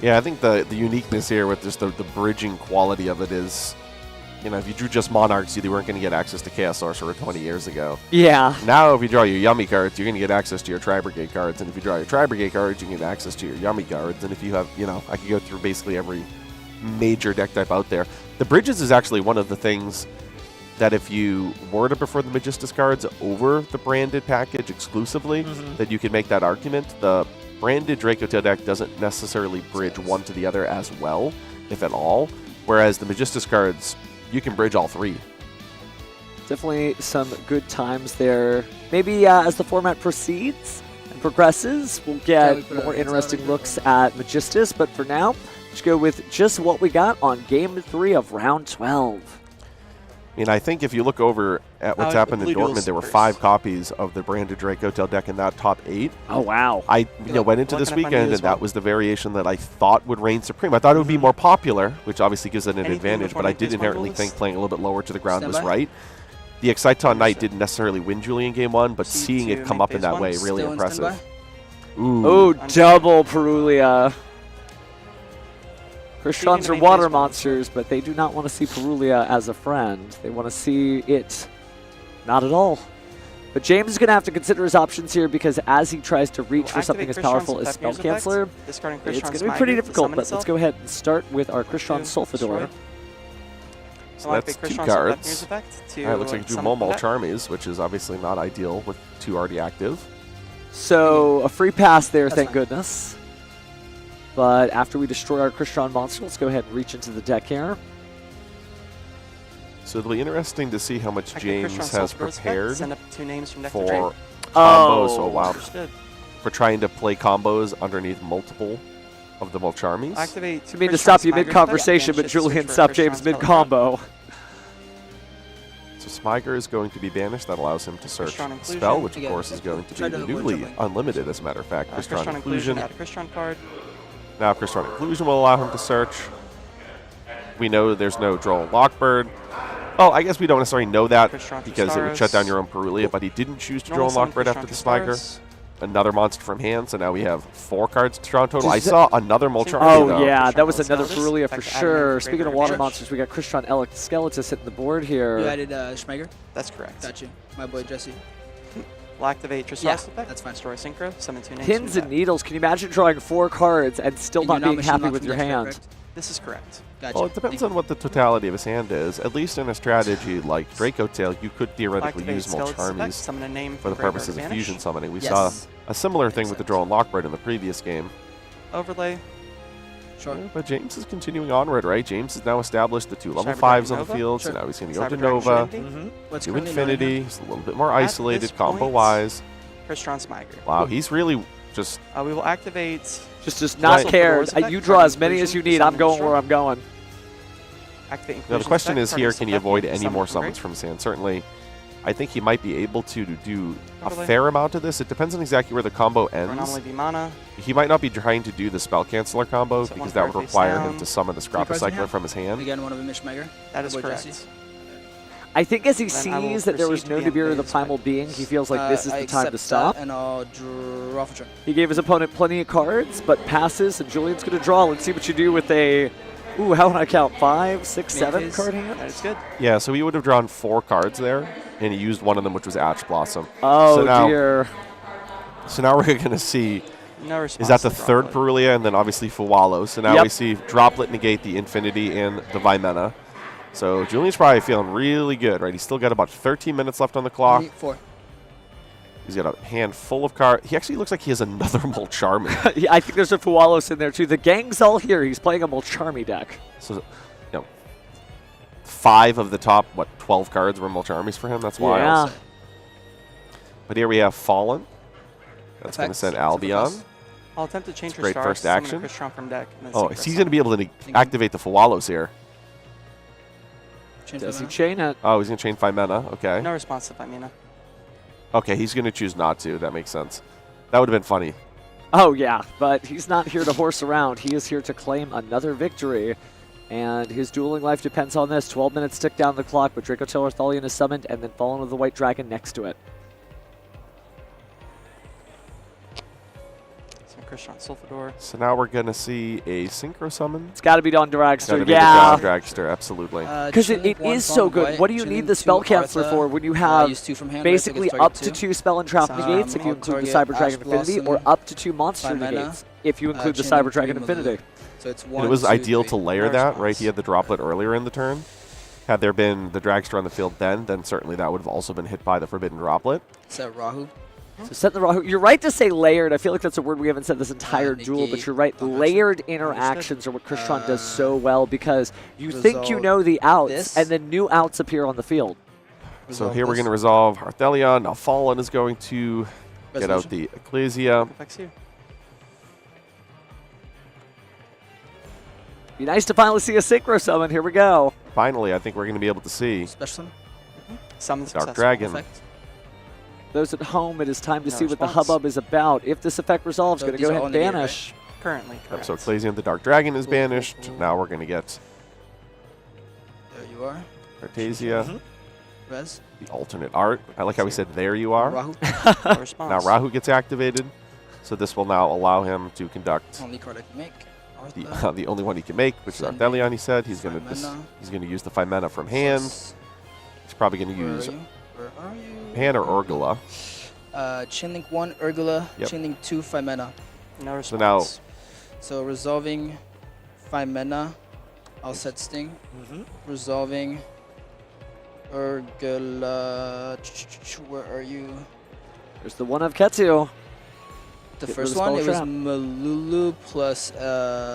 Yeah, I think the uniqueness here with just the bridging quality of it is, you know, if you drew just Monarchs, you weren't going to get access to Chaos Sorcerer 20 years ago. Yeah. Now, if you draw your Yummy cards, you're going to get access to your Tri-Brigade cards. And if you draw your Tri-Brigade cards, you can get access to your Yummy cards. And if you have, you know, I could go through basically every major deck type out there. The bridges is actually one of the things that if you were to prefer the Magistus cards over the branded package exclusively, that you could make that argument. The branded Dracotail deck doesn't necessarily bridge one to the other as well, if at all. Whereas the Magistus cards, you can bridge all three. Definitely some good times there. Maybe as the format proceeds and progresses, we'll get more interesting looks at Magistus. But for now, let's go with just what we got on Game 3 of Round 12. I mean, I think if you look over at what's happened in Dortmund, there were 5 copies of the branded Dracotail deck in that top 8. Oh, wow. I went into this weekend, and that was the variation that I thought would reign supreme. I thought it would be more popular, which obviously gives it an advantage, but I did inherently think playing a little bit lower to the ground was right. The Exciton Knight didn't necessarily win Julian Game 1, but seeing it come up in that way, really impressive. Ooh. Oh, double Perulia. Krishtans are water monsters, but they do not want to see Perulia as a friend. They want to see it not at all. But James is going to have to consider his options here because as he tries to reach for something as powerful as Spell Canceller, it's going to be pretty difficult. But let's go ahead and start with our Krishtran Sulfidor. So that's 2 cards. Alright, looks like you do Momal Charmies, which is obviously not ideal with 2 already active. So a free pass there, thank goodness. But after we destroy our Krishtran monster, let's go ahead and reach into the deck here. So it'll be interesting to see how much James has prepared Send up 2 names from deck to for trade. combos. Oh, wow. Understood. For trying to play combos underneath multiple of the Molcharmies. Activate. I mean to stop you mid-conversation, but Julian stopped James mid-combo. So Smiger is going to be banished. That allows him to search Spell, which of course is going to be the newly unlimited, as a matter of fact. Krishtran Inclusion. Add a Krishtran card. Now Krishtran Inclusion will allow him to search. We know there's no Droll Lockbird. Well, I guess we don't necessarily know that because it would shut down your own Perulia, but he didn't choose to Droll Lockbird after the Smiger. Another monster from hand, so now we have 4 cards to draw in total. I saw another Molcharmy. Oh, yeah, that was another Perulia for sure. Speaking of water monsters, we got Krishtran Skeletus hitting the board here. You added Schmeiger? That's correct. Got you. My boy Jesse. We'll activate Tristar's effect. That's fine. Destroy Synchro. Summon 2 names. Pins and needles. Can you imagine drawing 4 cards and still not being happy with your hand? This is correct. Gotcha. Well, it depends on what the totality of his hand is. At least in a strategy like Dracotail, you could theoretically use Molcharmies for the purposes of fusion summoning. We saw a similar thing with the Droll and Lockbird in the previous game. Overlay. Sure. Yeah, but James is continuing onward, right? James has now established the 2 level 5s on the field, so now he's going to go to Nova, do Infinity. He's a little bit more isolated combo-wise. Krishtran Smiger. Wow, he's really just... we will activate... Just not care. You draw as many as you need. I'm going where I'm going. Now the question is here, can he avoid any more summons from his hand? Certainly, I think he might be able to do a fair amount of this. It depends on exactly where the combo ends. He might not be trying to do the Spell Canceller combo because that would require him to summon the Scrap Recycler from his hand. Again, one of them is Schmeiger. That is correct. I think as he sees that there was no Nibiru the Primal Being, he feels like this is the time to stop. And I'll draw for turn. He gave his opponent plenty of cards, but passes, and Julian's going to draw. Let's see what you do with a... Ooh, how would I count? 5, 6, 7 card hand? That's good. Yeah, so he would have drawn 4 cards there, and he used one of them, which was Ash Blossom. Oh, dear. So now we're going to see... is that the 3rd Perulia, and then obviously Fuwalo. So now we see Droplet negate the Infinity and the Vimena. So Julian's probably feeling really good, right? He's still got about 13 minutes left on the clock. 4. He's got a hand full of cards. He actually looks like he has another Mulcharmy. Yeah, I think there's a Fualos in there too. The gang's all here. He's playing a Mulcharmy deck. So, 5 of the top, 12 cards were Mulcharmies for him? That's wild. Yeah. But here we have Fallen. That's going to send Albion. I'll attempt to change her Great star. first action. Christian from deck. And then Oh, Secret he's going to be able to activate the Fualos here. Does he chain it? Oh, he's going to chain 5 mana. Okay. No response to Femina. Okay, he's going to choose not to. That makes sense. That would have been funny. Oh, yeah, but he's not here to horse around. He is here to claim another victory. And his dueling life depends on this. 12 minutes tick down the clock, but Dracotail Arthalion is summoned, and then Fallen of the White Dragon next to it. Christian Sulfador. So now we're going to see a Synchro Summon. It's got to be Dawn Dragster, yeah. Dawn Dragster, absolutely. Because it is so good. What do you need the Spell Canceller for when you have basically up to 2 Spell and Trap negates if you include the Cyber Dragon Infinity, or up to 2 monster negates if you include the Cyber Dragon Infinity? So it's it was ideal to layer that, right? He had the droplet earlier in the turn. Had there been the Dragster on the field then certainly that would have also been hit by the Forbidden Droplet. Is that Rahu? So set the Rahu. You're right to say layered. I feel like that's a word we haven't said this entire duel, but you're right. Layered interactions are what Christian does so well because you think you know the outs, and then new outs appear on the field. So here we're going to resolve Arthelion. Now Fallen is going to get out the Ecclesia. Be nice to finally see a Synchro Summon. Here we go. Finally, I think we're going to be able to see Special Summon Dark Dragon. Effect. Those at home, it is time to see what the hubbub is about. If this effect resolves, going to go ahead and banish. Currently, correct. So Ecclesia and the Dark Dragon is banished. Now we're going to get There you are. Artesia. Res. The alternate art. I like how we said there you are. Rahu. Now Rahu gets activated. So this will now allow him to conduct Only card I can make. the only one he can make, which is Arthelion, he said. He's going to use the 5 mana from hand. He's probably going to use hand or Urgula. Chainlink 1, Urgula. Yep. Chainlink 2, 5 mana. No response. So now, So resolving 5 mana. I'll set Sting. Resolving Urgula. Where are you? There's the one of Ketsu. The first one, it was Malulu plus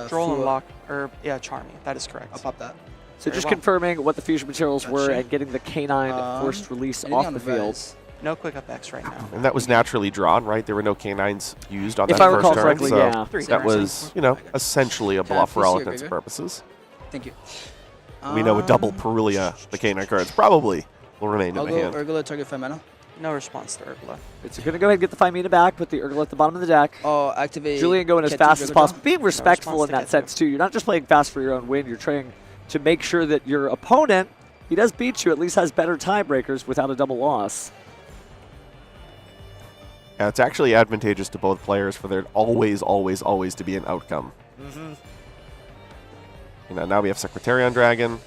Droll and Lock, Charmy. That is correct. I'll pop that. So just confirming what the fusion materials were and getting the canine forced release off the field. No quick effects right now. and that was naturally drawn, right? There were no canines used on If that I recall first turn, correctly, so yeah. that was, essentially a bluff for all intents and purposes. Thank you. We know a double Perulia, the canine cards probably will remain I'll in the go hand. Urgula, target 5 mana. No response to Urgula. It's going to go ahead and get the 5 mana back, put the Urgula at the bottom of the deck. Oh, activate. Julian going as fast as possible. Being respectful in that sense, too. You're not just playing fast for your own win. You're trying to make sure that your opponent, he does beat you, at least has better tiebreakers without a double loss. Yeah, it's actually advantageous to both players for there always, always, always to be an outcome. Now we have Secretarian Dragon.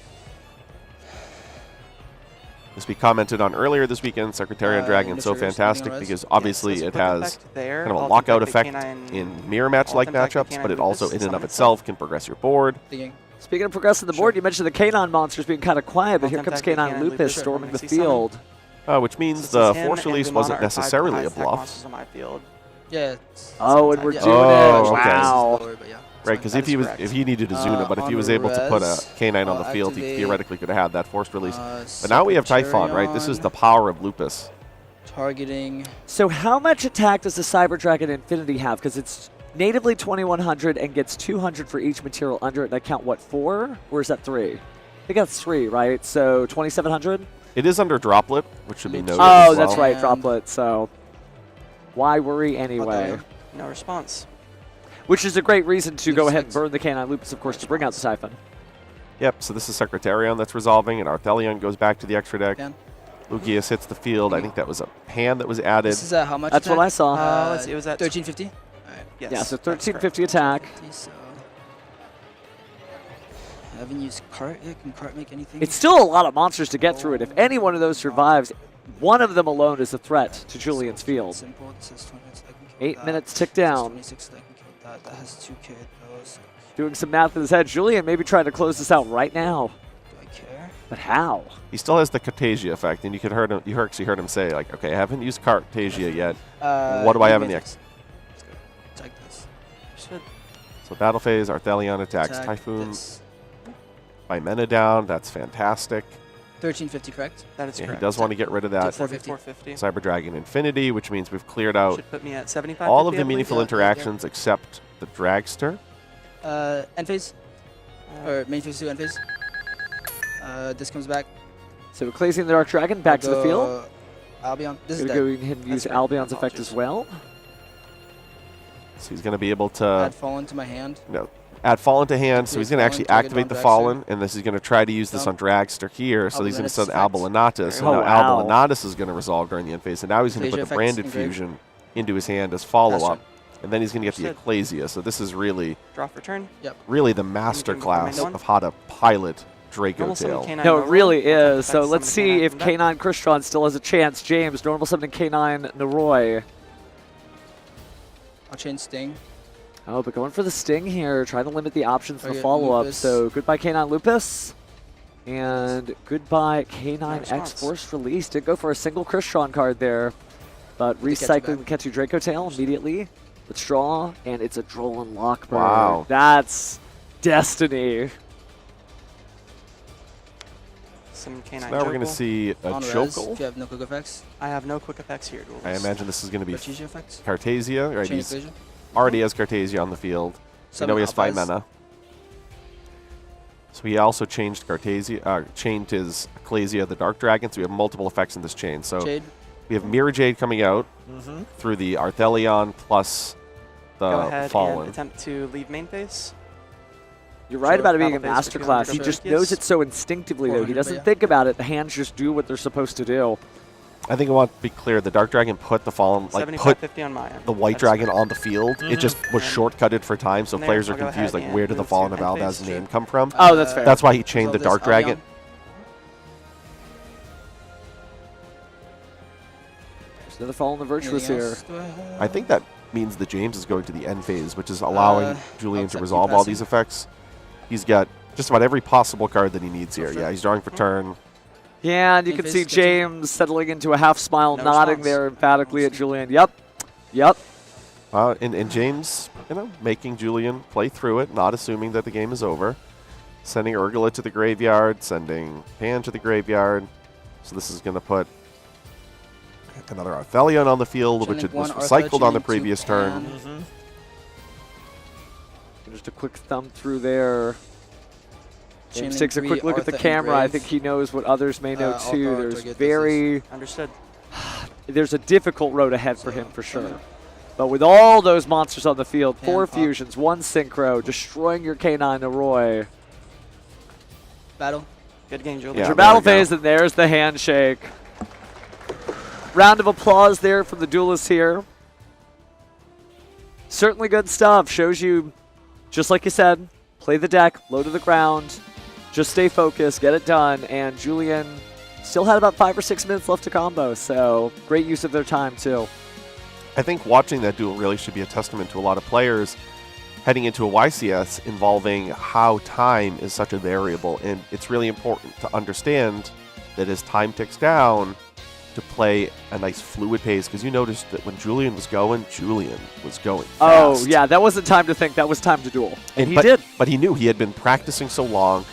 As we commented on earlier this weekend, Secretarian Dragon is so fantastic because obviously it has kind of a lockout effect in mirror match-like matchups, but it also in and of itself can progress your board. Speaking of progressing the board, you mentioned the canine monsters being kind of quiet, but here comes Canine Lupus storming the field. Which means the force release wasn't necessarily a bluff. Yeah. Oh, and we're doing it. Okay. Wow. Right, because if he needed to Zuna, but if he was able to put a canine on the field, he theoretically could have had that forced release. But now we have Typhon, right? This is the power of Lupus. Targeting. So how much attack does the Cyber Dragon Infinity have? Because it's natively 2100 and gets 200 for each material under it. And I count, what, 4? Or is that 3? I think that's 3, right? So 2700? It is under Droplet, which should be noted. Oh, as well. that's right, Droplet. So why worry anyway? No response. Which is a great reason to go ahead and burn the Canine Lupus, of course, to bring out the Typhon. Yep, so this is Secretarian that's resolving, and Arthelion goes back to the extra deck. Lugius hits the field. I think that was a hand that was added. This is how much That's attack? what I saw. It was at 1350? Yes, yeah, so 1350 attack. So I haven't used cart yet. Can cart make anything? It's still a lot of monsters to get through it. If any one of those survives, one of them alone is a threat to Julian's field. 8 minutes tick down. That has 2k those. Doing some math in his head. Julian maybe trying to close this out right now. Do I Okay. But how? He still has the Cartesia effect, and you actually heard him say, like, okay, I haven't used Cartesia yet. What do I have in the X? Take this. So battle phase, Arthelion attacks Typhoon. By mana down, that's fantastic. 1350, correct? That is Yeah, correct. he does want to get rid of that 450. Cyber Dragon Infinity, which means we've cleared out Should put me at 75. all of the meaningful interactions except the Dragster. End phase? Or main phase 2, end phase? This comes back. So Ecclesian the Dark Dragon back to the field. Albion. This is Gonna go ahead and use Albion's effect as well. So he's going to be able to add Fallen to my hand. No, add Fallen to hand. So he's going to actually activate the Fallen, and this is going to try to use this on Dragster here. So he's going to send Albalenatus. So now Albalenatus is going to resolve during the end phase, and now he's going to put the Branded Fusion into his hand as follow-up. And then he's going to get the Ecclesia. So this is really, draw for turn. really the masterclass of how to pilot Draco Tail. No, it really is. So let's see if K9 Crystron still has a chance. James, normal summon K9 Naroi. I'll chain Sting. Oh, but going for the Sting here. Trying to limit the options in the follow-up. So goodbye K9 Lupus. And goodbye K9 X-Force Release. Did go for a single Crystron card there. But recycling the Ketsu Draco Tail immediately. Withdraw, and it's a Droll and Lockbird. Wow. That's destiny. Some K9 So now we're going to see a Jokel. Do you have no quick effects? I have no quick effects here, Duelist. I imagine this is going to be Cartesia effects? Cartesia. Right, Chain he's Ecclesia? already has Cartesia on the field. We know he has 5 mana. So he also changed Cartesia, chained his Ecclesia, the Dark Dragon, so we have multiple effects in this chain. So Jade. we have Mirror Jade coming out through the Arthelion plus the Go ahead Fallen. and attempt to leave main phase. You're right about it being a battle phase for masterclass. He 200 just yes. knows it so instinctively, though. He doesn't think about it. The hands just do what they're supposed to do. I think I want to be clear. The Dark Dragon put the Fallen, like put 50 on my end. the White Dragon on the field. It just was shortcutted for time, so players are confused. Like, where did the Fallen of Valdez's name come from? Oh, that's fair. That's why he chained the Dark Dragon. There's another Fallen the Virtuous here. I think that means that James is going to the end phase, which is allowing Julian to resolve all these effects. He's got just about every possible card that he needs here. Yeah, he's drawing for turn. Yeah, and you can see James settling into a half smile, nodding there emphatically at Julian. Yep. Yep. And James, making Julian play through it, not assuming that the game is over. Sending Urgula to the graveyard, sending Pan to the graveyard. So this is going to put another Arthelion on the field, which was recycled on the previous turn. Just a quick thumb through there. James Chaining takes a quick look at the Artha camera. I Engrave. think he knows what others may know I'll too. go There's target very understood. There's a difficult road ahead for him for sure. But with all those monsters on the field, 4 fusions, 1 synchro, destroying your K9 Naroi. Battle. Good game, Julian. It's your battle phase, and there's the handshake. Round of applause there from the duelists here. Certainly good stuff. Shows you, just like you said, play the deck, low to the ground, just stay focused, get it done. And Julian still had about 5 or 6 minutes left to combo, so great use of their time too. I think watching that duel really should be a testament to a lot of players heading into a YCS involving how time is such a variable. And it's really important to understand that as time ticks down, to play a nice fluid pace, because you noticed that when Julian was going fast. Oh, yeah, that wasn't time to think, that was time to duel. And he did. But he knew he had been practicing so long.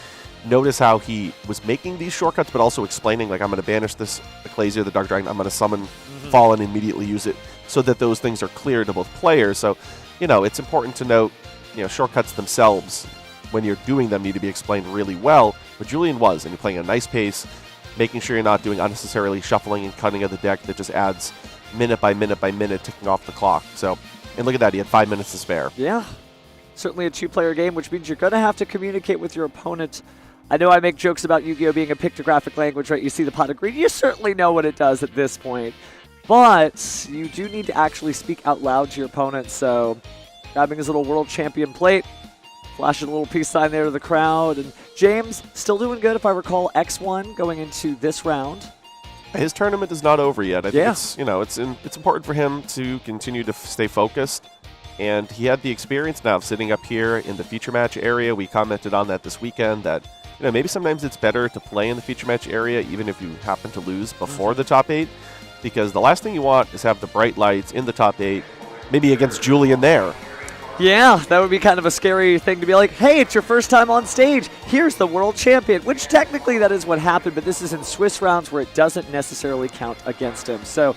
Notice how he was making these shortcuts, but also explaining, like, I'm going to banish this Ecclesia, the Dark Dragon, I'm going to summon Fallen, immediately use it, so that those things are clear to both players. So, it's important to note, shortcuts themselves, when you're doing them, need to be explained really well. But Julian was, and you're playing a nice pace, making sure you're not doing unnecessarily shuffling and cutting of the deck that just adds minute by minute by minute ticking off the clock. So, and look at that, he had 5 minutes to spare. Yeah, certainly a 2-player game, which means you're going to have to communicate with your opponent. I know I make jokes about Yu-Gi-Oh! Being a pictographic language, right? You see the pot of green, you certainly know what it does at this point. But you do need to actually speak out loud to your opponent, so grabbing his little world champion plate, flashing a little peace sign there to the crowd, and James still doing good, if I recall, X1 going into this round. His tournament is not over yet. I think it's important for him to continue to stay focused. And he had the experience now of sitting up here in the feature match area. We commented on that this weekend, that maybe sometimes it's better to play in the feature match area even if you happen to lose before the top 8, because the last thing you want is have the bright lights in the top 8, maybe against Julian there. Yeah, that would be kind of a scary thing to be like, hey, it's your first time on stage. Here's the world champion, which technically that is what happened, but this is in Swiss rounds where it doesn't necessarily count against him. So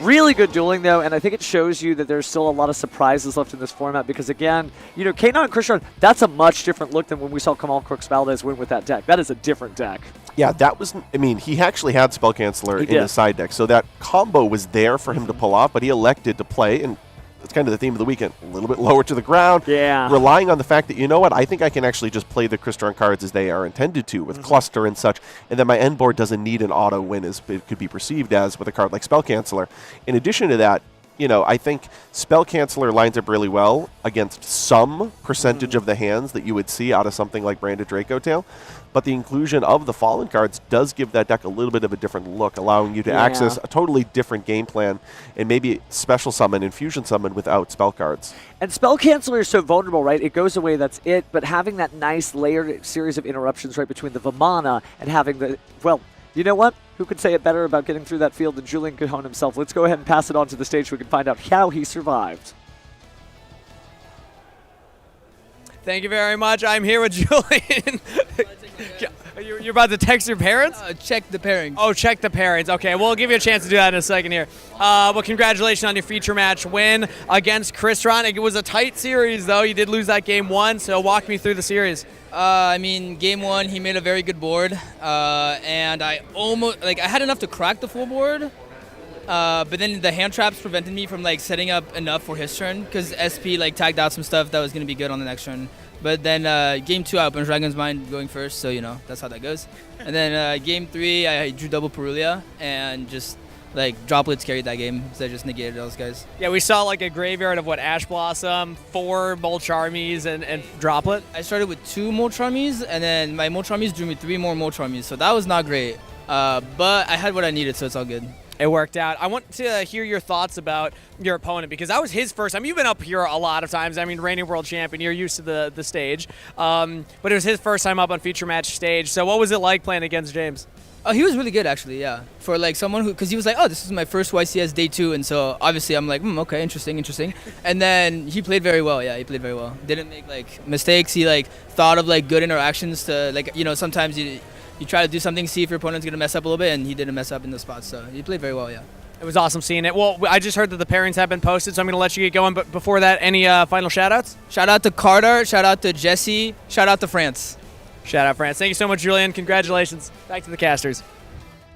really good dueling, though, and I think it shows you that there's still a lot of surprises left in this format because, again, K9 and Christian, that's a much different look than when we saw Kamal Crooks Valdez win with that deck. That is a different deck. Yeah, that was, he actually had Spell Canceller in his side deck, so that combo was there for him to pull off, but he elected to play, and it's kind of the theme of the weekend, a little bit lower to the ground, relying on the fact that, I think I can actually just play the Crystron cards as they are intended to, with Cluster and such, and then my end board doesn't need an auto win as it could be perceived as with a card like Spell Canceller. In addition to that, I think Spell Canceller lines up really well against some percentage of the hands that you would see out of something like Branded Draco Tail. But the inclusion of the Fallen cards does give that deck a little bit of a different look, allowing you to access a totally different game plan and maybe special summon and fusion summon without spell cards. And Spell Canceller is so vulnerable, right? It goes away, that's it. But having that nice layered series of interruptions right between the Vamana and having the, well, you know what? Who could say it better about getting through that field than Julian Cajon himself? Let's go ahead and pass it on to the stage so we can find out how he survived. Thank you very much. I'm here with Julian. You're about to text your parents? Check the pairings. Oh, check the pairings. Okay, we'll give you a chance to do that in a second here. Well, congratulations on your feature match win against Crystron. It was a tight series, though. You did lose that game 1, so walk me through the series. Game 1, he made a very good board, and I I had enough to crack the full board, but then the hand traps prevented me from setting up enough for his turn, because SP tagged out some stuff that was going to be good on the next turn. But then game 2, I opened Dragon's Mind going first, so that's how that goes. And then game 3, I drew double Perulia and just droplets carried that game, so I just negated those guys. Yeah, we saw a graveyard of Ash Blossom, 4 Molcharmies, and Droplet. I started with 2 Molcharmies, and then my Molcharmies drew me 3 more Molcharmies, so that was not great. But I had what I needed, so it's all good. It worked out. I want to hear your thoughts about your opponent, because that was his first time. You've been up here a lot of times. Reigning world champion, you're used to the stage. But it was his first time up on feature match stage. So what was it like playing against James? He was really good, actually, yeah. For someone who, because he was oh, this is my first YCS day 2, and so obviously I'm okay, interesting. And then he played very well, yeah, he played very well. Didn't make mistakes. He thought of good interactions to sometimes you try to do something, see if your opponent's going to mess up a little bit, and he didn't mess up in those spots, so he played very well, yeah. It was awesome seeing it. Well, I just heard that the pairings have been posted, so I'm going to let you get going, but before that, any final shout-outs? Shout out to Carter, shout out to Jesse, shout out to France. Shout out France. Thank you so much, Julian. Congratulations. Back to the casters.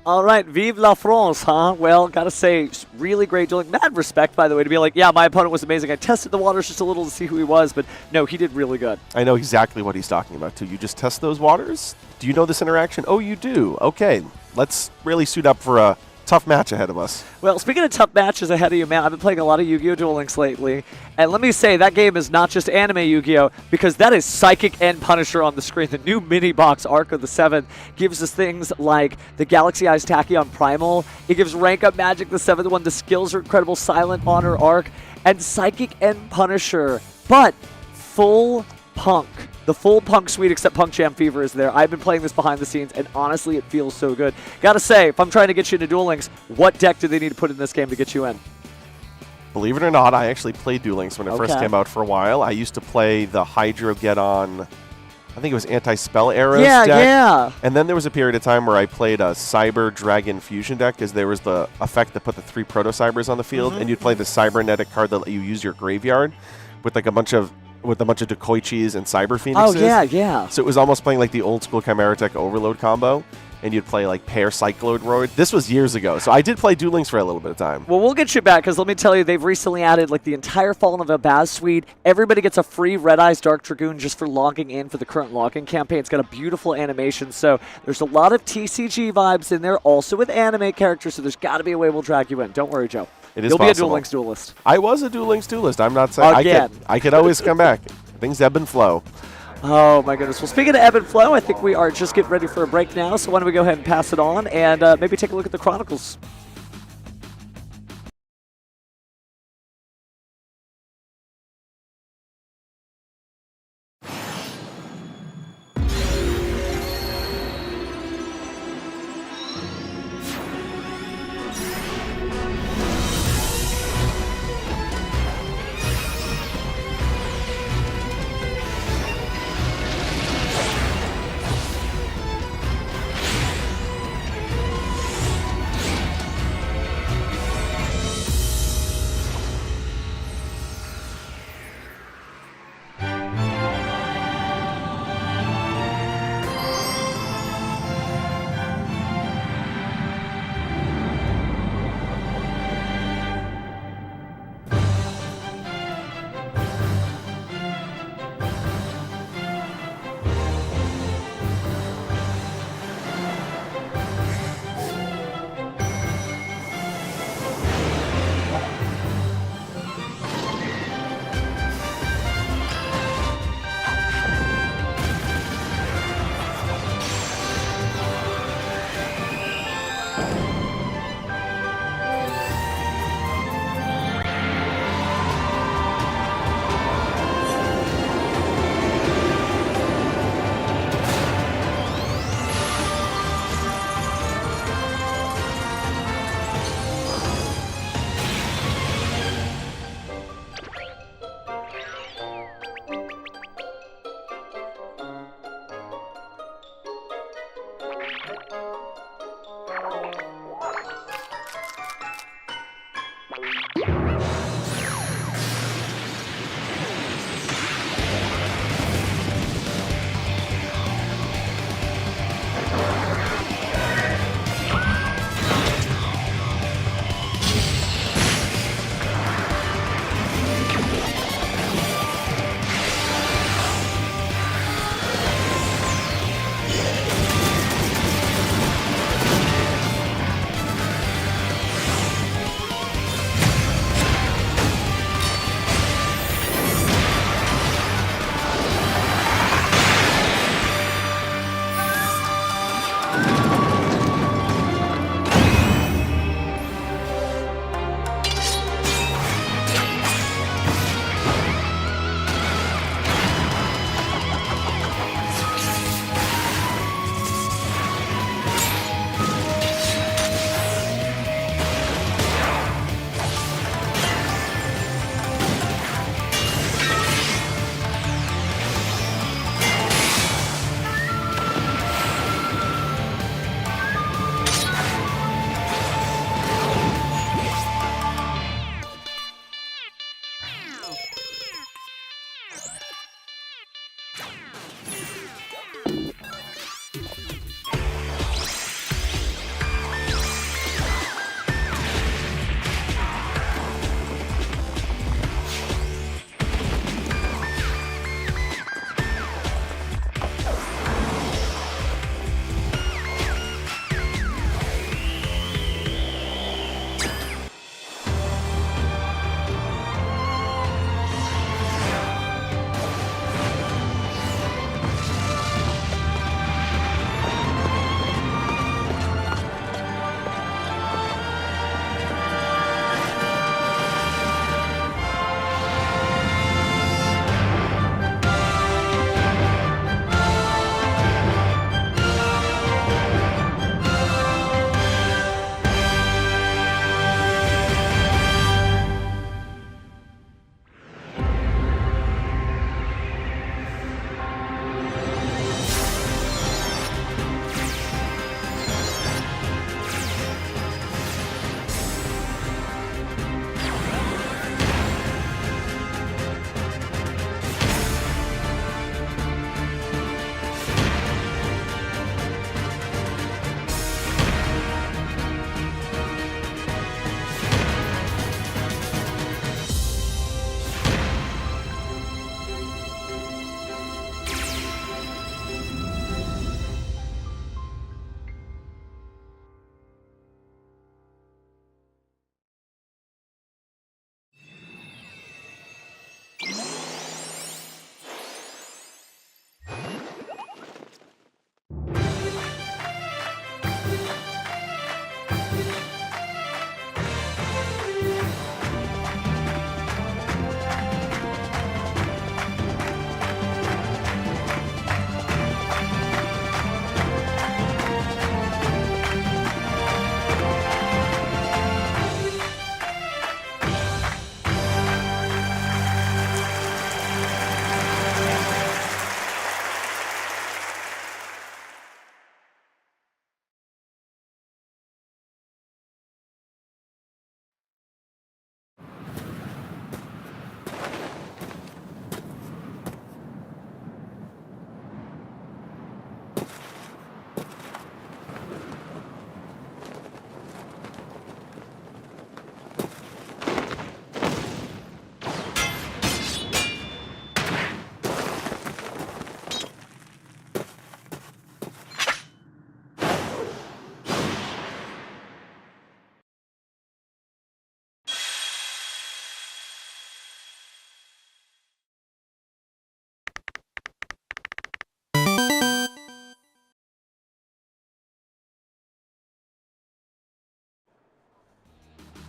All right, vive la France, huh? Well, gotta say, really great dueling. Mad respect, by the way, to be yeah, my opponent was amazing. I tested the waters just a little to see who he was, but no, he did really good. I know exactly what he's talking about, too. You just test those waters? Do you know this interaction? Oh, you do. Okay, let's really suit up for a tough match ahead of us. Well, speaking of tough matches ahead of you, man, I've been playing a lot of Yu-Gi-Oh! Duel Links lately, and let me say, that game is not just anime Yu-Gi-Oh! Because that is Psychic and Punisher on the screen. The new mini-box Arc of the 7th gives us things like the Galaxy Eyes Tachyon Primal. It gives Rank Up Magic the 7th one. The skills are incredible. Silent Honor Arc. And Psychic and Punisher. But full Punk. The full Punk suite, except Punk Jam Fever is there. I've been playing this behind the scenes, and honestly, it feels so good. Gotta say, if I'm trying to get you into Duel Links, what deck do they need to put in this game to get you in? Believe it or not, I actually played Duel Links when it first came out for a while. I used to play the Hydro Get-On, I think it was Anti-Spell Arrows deck. Yeah. And then there was a period of time where I played a Cyber Dragon Fusion deck, because there was the effect that put the 3 Proto-Cybers on the field, and you'd play the Cybernetic card that let you use your graveyard with a bunch of Dekoichis and Cyber Phoenixes. Oh, yeah. So it was almost playing the old school Chimera Tech Overload combo, and you'd play Pair Cyclodroid. This was years ago, so I did play Duel Links for a little bit of time. Well, we'll get you back, because let me tell you, they've recently added the entire Fallen of Abaz suite. Everybody gets a free Red Eyes Dark Dragoon just for logging in for the current login campaign. It's got a beautiful animation, so there's a lot of TCG vibes in there, also with anime characters, so there's got to be a way we'll drag you in. Don't worry, Joe. It is You'll possible. be a Duel Links duelist. I was a Duel Links duelist. I'm not saying I could always come back. Things ebb and flow. Oh, my goodness. Well, speaking of ebb and flow, I think we are just getting ready for a break now, so why don't we go ahead and pass it on and maybe take a look at the Chronicles.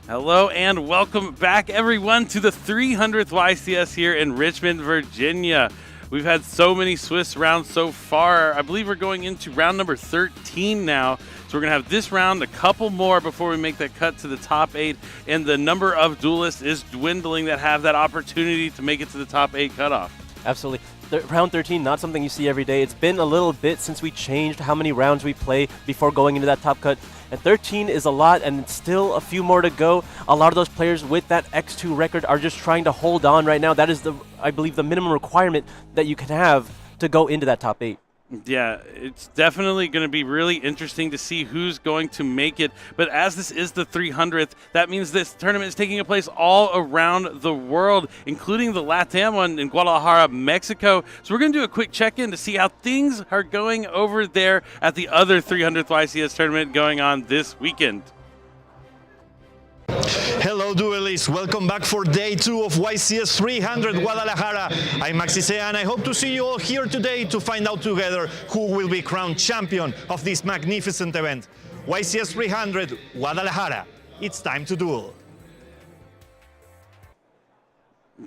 Hello and welcome back, everyone, to the 300th YCS here in Richmond, Virginia. We've had so many Swiss rounds so far. I believe we're going into round number 13 now. So we're going to have this round, a couple more before we make that cut to the top 8. And the number of duelists is dwindling that have that opportunity to make it to the top 8 cutoff. Absolutely. Round 13, not something you see every day. It's been a little bit since we changed how many rounds we play before going into that top cut. And 13 is a lot, and it's still a few more to go. A lot of those players with that X2 record are just trying to hold on right now. That is, I believe, the minimum requirement that you can have to go into that top 8. Yeah, it's definitely going to be really interesting to see who's going to make it. But as this is the 300th, that means this tournament is taking place all around the world, including the LATAM one in Guadalajara, Mexico. So we're going to do a quick check-in to see how things are going over there at the other 300th YCS tournament going on this weekend. Hello Duelists, welcome back for day 2 of YCS 300 Guadalajara. I'm Maxisea and I hope to see you all here today to find out together who will be crowned champion of this magnificent event. YCS 300 Guadalajara, it's time to duel.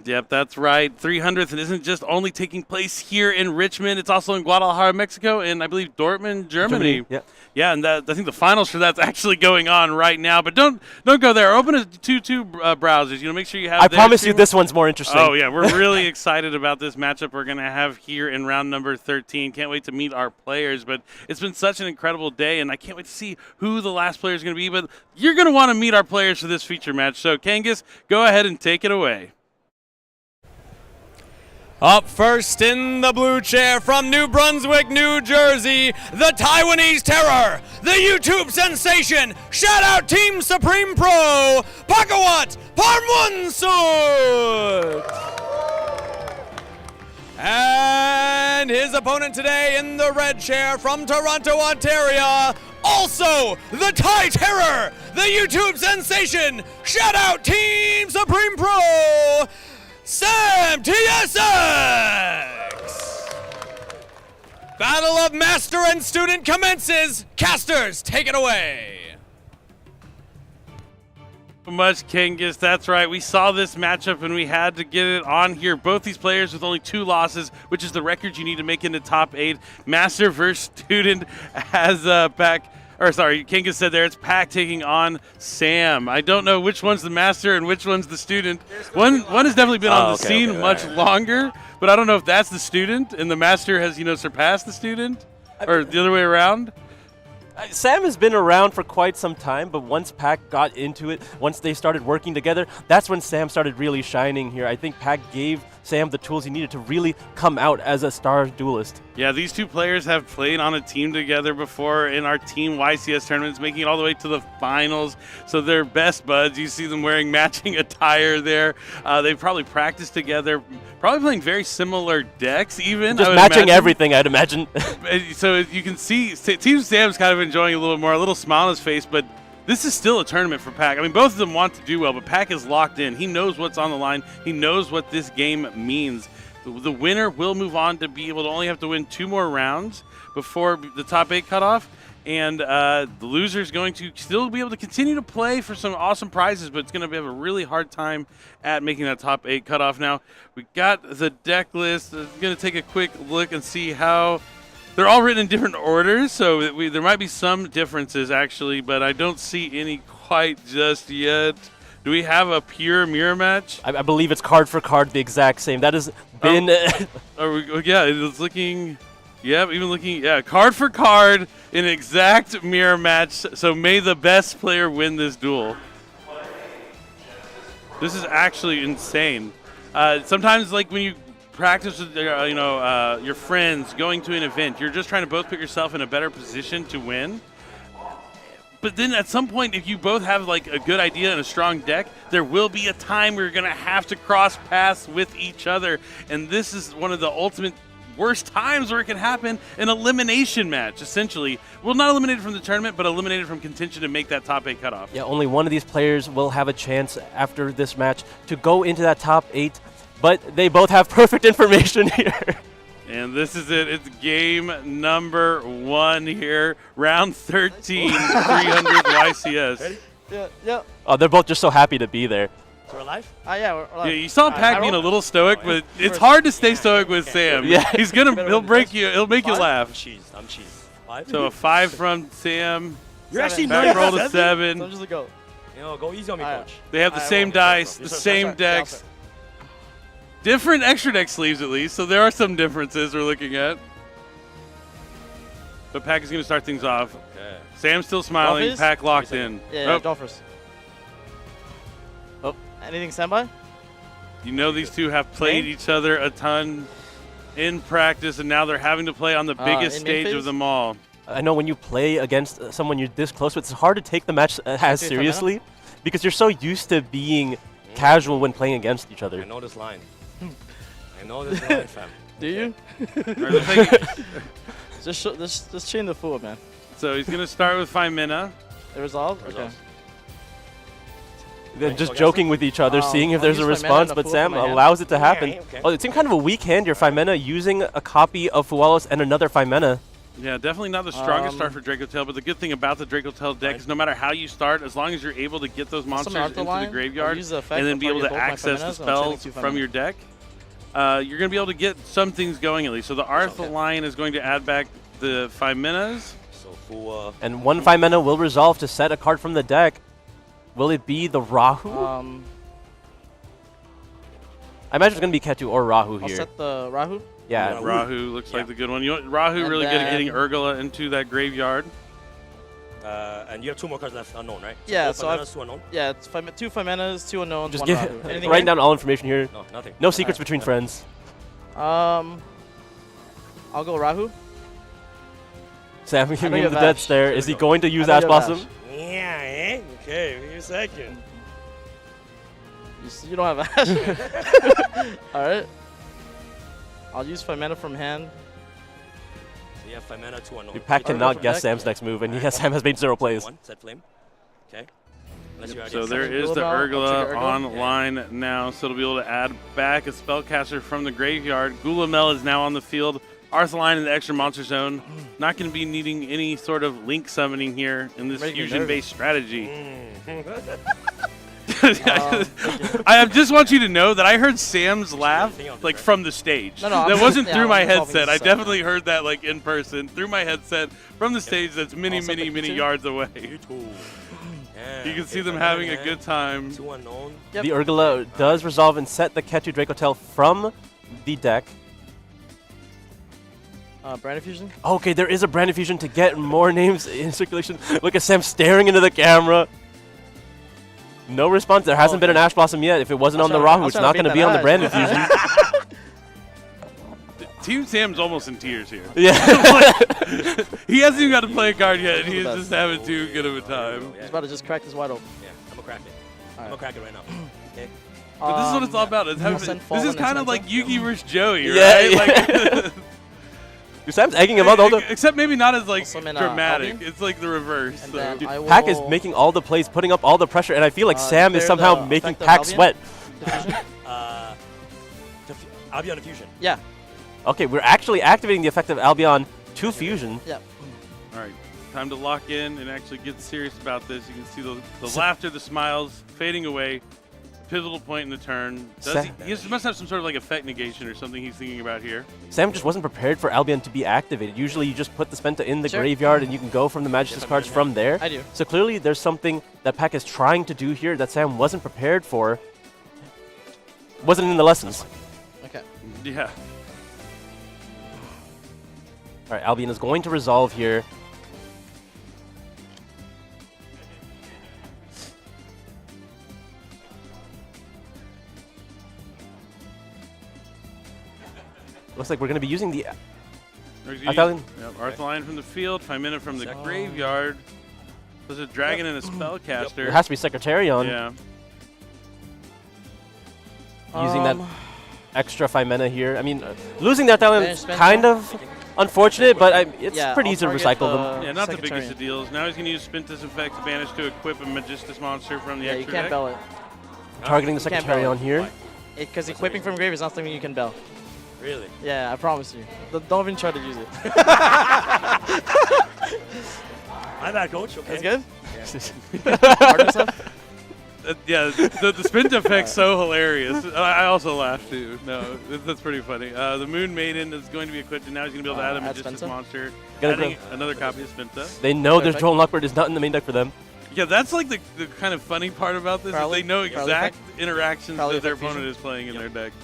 Yep, that's right. 300th isn't just only taking place here in Richmond. It's also in Guadalajara, Mexico, and I believe Dortmund, Germany. Yeah. Yeah, and I think the finals for that's actually going on right now. But don't go there. Open a two browsers. Make sure you have. I promise you, this one's more interesting. Oh yeah, we're really excited about this matchup we're gonna have here in round number 13. Can't wait to meet our players. But it's been such an incredible day, and I can't wait to see who the last player is gonna be. But you're gonna want to meet our players for this feature match. So Kangas, go ahead and take it away. Up first in the blue chair from New Brunswick, New Jersey, the Taiwanese terror, the YouTube sensation, shout out Team Supreme Pro, Pakawat Parmunsut! And his opponent today in the red chair from Toronto, Ontario, also the Thai terror, the YouTube sensation, shout out Team Supreme Pro, Sam TSX! Battle of Master and Student commences. Casters, take it away. So much, Kangas. That's right. We saw this matchup and we had to get it on here. Both these players with only 2 losses, which is the record you need to make into top 8. Master versus Student as Pack. Or sorry, Kangas said there, it's Pack taking on Sam. I don't know which one's the Master and which one's the Student. One has definitely been on the scene much longer, but I don't know if that's the Student and the Master has, surpassed the Student, or the other way around. Sam has been around for quite some time, but once Pack got into it, once they started working together, that's when Sam started really shining here. I think Pack gave Sam the tools he needed to really come out as a star duelist. Yeah, these two players have played on a team together before in our Team YCS tournaments, making it all the way to the finals. So they're best buds. You see them wearing matching attire there. They've probably practiced together, probably playing very similar decks even. Just matching everything, I'd imagine. So you can see Team Sam's kind of enjoying a little more, a little smile on his face, but this is still a tournament for Pack. I mean, both of them want to do well, but Pack is locked in. He knows what's on the line. He knows what this game means. The winner will move on to be able to only have to win 2 more rounds before the top 8 cutoff, and the loser is going to still be able to continue to play for some awesome prizes, but it's going to have a really hard time at making that top 8 cutoff. Now, we got the deck list. I'm going to take a quick look and see how they're all written in different orders, so there might be some differences actually, but I don't see any quite just yet. Do we have a pure mirror match? I believe it's card for card the exact same. That has been... yeah, it's looking... Yep, even looking... Yeah, card for card in exact mirror match, so may the best player win this duel. This is actually insane. Sometimes, like, when you practice with your friends going to an event, you're just trying to both put yourself in a better position to win. But then at some point, if you both have like a good idea and a strong deck, there will be a time where you're going to have to cross paths with each other. And this is one of the ultimate worst times where it can happen, an elimination match, essentially. Well, not eliminated from the tournament, but eliminated from contention to make that top 8 cutoff. Yeah, only one of these players will have a chance after this match to go into that top 8. But they both have perfect information here. And this is it. It's game number 1 here. Round 13, 300 YCS. Yeah. Oh, they're both just so happy to be there. So we're alive? Yeah, we're alive. Yeah, you saw Pac being a little stoic, but it's hard to stay stoic with Sam. Yeah. He'll break you. He'll make you laugh. I'm cheesed. 5? So a 5 from Sam. You're actually back nice. roll to 7. So just go. You know, go easy on me, coach. They have the same dice, the same decks. Different extra deck sleeves at least, so there are some differences we're looking at. But Pac is going to start things off. Okay. Sam's still smiling. Pac locked in. Yeah, draw first. Oh, anything standby? You know these two have played each other a ton in practice, and now they're having to play on the biggest stage of them all. I know when you play against someone you're this close with, it's hard to take the match as seriously because you're so used to being casual when playing against each other. I know this line. I know this line, fam. Do you? Just chain the fool, man. So he's going to start with 5 mana. They resolve? Okay. They're just joking with each other, seeing if there's a response, but Sam allows it to happen. Okay. Oh, it seemed kind of a weak hand, your 5 mana, using a copy of Fualos and another 5 mana. Yeah, definitely not the strongest start for Draco Tail, but the good thing about the Draco Tail deck is no matter how you start, as long as you're able to get those monsters into the graveyard and then be able to access the spells from your deck, you're going to be able to get some things going at least. So the Arthur line is going to add back the 5 manas. So and 1 5 mana will resolve to set a card from the deck. Will it be the Rahu? I imagine it's going to be Ketu or Rahu here. I'll set the Rahu. Yeah, Rahu looks like the good one. You know, Rahu really good at getting Urgula into that graveyard. And you have 2 more cards left unknown, right? Yeah, so I've 2 unknown. Yeah, it's 2 5 manas, 2 unknowns, just 1 Rahu. write down all information here. No, nothing. No secrets between friends. I'll go Rahu. Sam, you mean the dead stare. Is he going to use Ash Blossom? Yeah, okay, give me a second. You don't have Ash. Alright. I'll use 5 mana from hand. So you have 5 mana, 2 unknown. Pac cannot guess Sam's next move, and Sam has made 0 plays. Set flame. Okay. So there is the Urgula online now, so it'll be able to add back a spellcaster from the graveyard. Gulamel is now on the field. Arthaline in the extra monster zone. Not going to be needing any sort of link summoning here in this fusion-based strategy. I just want you to know that I heard Sam's laugh like from the stage. That wasn't through my headset. I definitely heard that like in person through my headset from the stage. That's many yards away. You can see them having a good time. The Urgula does resolve and set the Ketu Draco Tail from the deck. Brand Infusion? Okay, there is a Brand Infusion to get more names in circulation. Look at Sam staring into the camera. No response. There hasn't been an Ash Blossom yet. If it wasn't on the Rahu, it's not going to be on the Brand Infusion. Team Sam's almost in tears here. Yeah. He hasn't even got to play a card yet, and he's just having too good of a time. He's about to just crack this wide open. Yeah, I'm going to crack it. I'm going to crack it right now. Okay. But this is what it's all about. This is kind of like Yugi versus Joey, right? Yeah. Like Sam's egging him on. Except maybe not as like dramatic. It's like the reverse. So. Dude, Pac is making all the plays, putting up all the pressure, and I feel like Sam is somehow making Pac sweat. Albion Fusion. Yeah. Okay, we're actually activating the effect of Albion to Fusion. Yep. All right, time to lock in and actually get serious about this. You can see the laughter, the smiles fading away. Pivotal point in the turn. He must have some sort of like effect negation or something he's thinking about here. Sam just wasn't prepared for Albion to be activated. Usually you just put the Spenta in the graveyard and you can go from the Magic's cards from there. I do. So clearly there's something that Pac is trying to do here that Sam wasn't prepared for. Wasn't in the lessons. Okay. Yeah. All right, Albion is going to resolve here. Looks like we're going to be using the Arthaline from the field, 5 mana from the graveyard. There's a dragon and a spellcaster. There has to be Secretarion. Yeah. Using that extra 5 mana here. I mean, losing that Arthaline is kind of unfortunate, but it's pretty easy to recycle them. Yeah, not the biggest of deals. Now he's going to use Spintus Effect to banish to equip a Magistus monster from the extra you can't deck. bell it. Targeting the Secretarion here. Because equipping from grave is not something you can bell. Really? Yeah, I promise you. Don't even try to use it. My bad, coach. Okay. That's good? Yeah. Yeah, the spin effect's so hilarious. I also laughed too. No, that's pretty funny. The Moon Maiden is going to be equipped, and now he's going to be able to add a Magician's Monster, adding another copy of Spinta. They know their Troll and Lockbird is not in the main deck for them. Yeah, that's like the kind of funny part about this. Is they know exact interactions that their opponent is playing in their deck,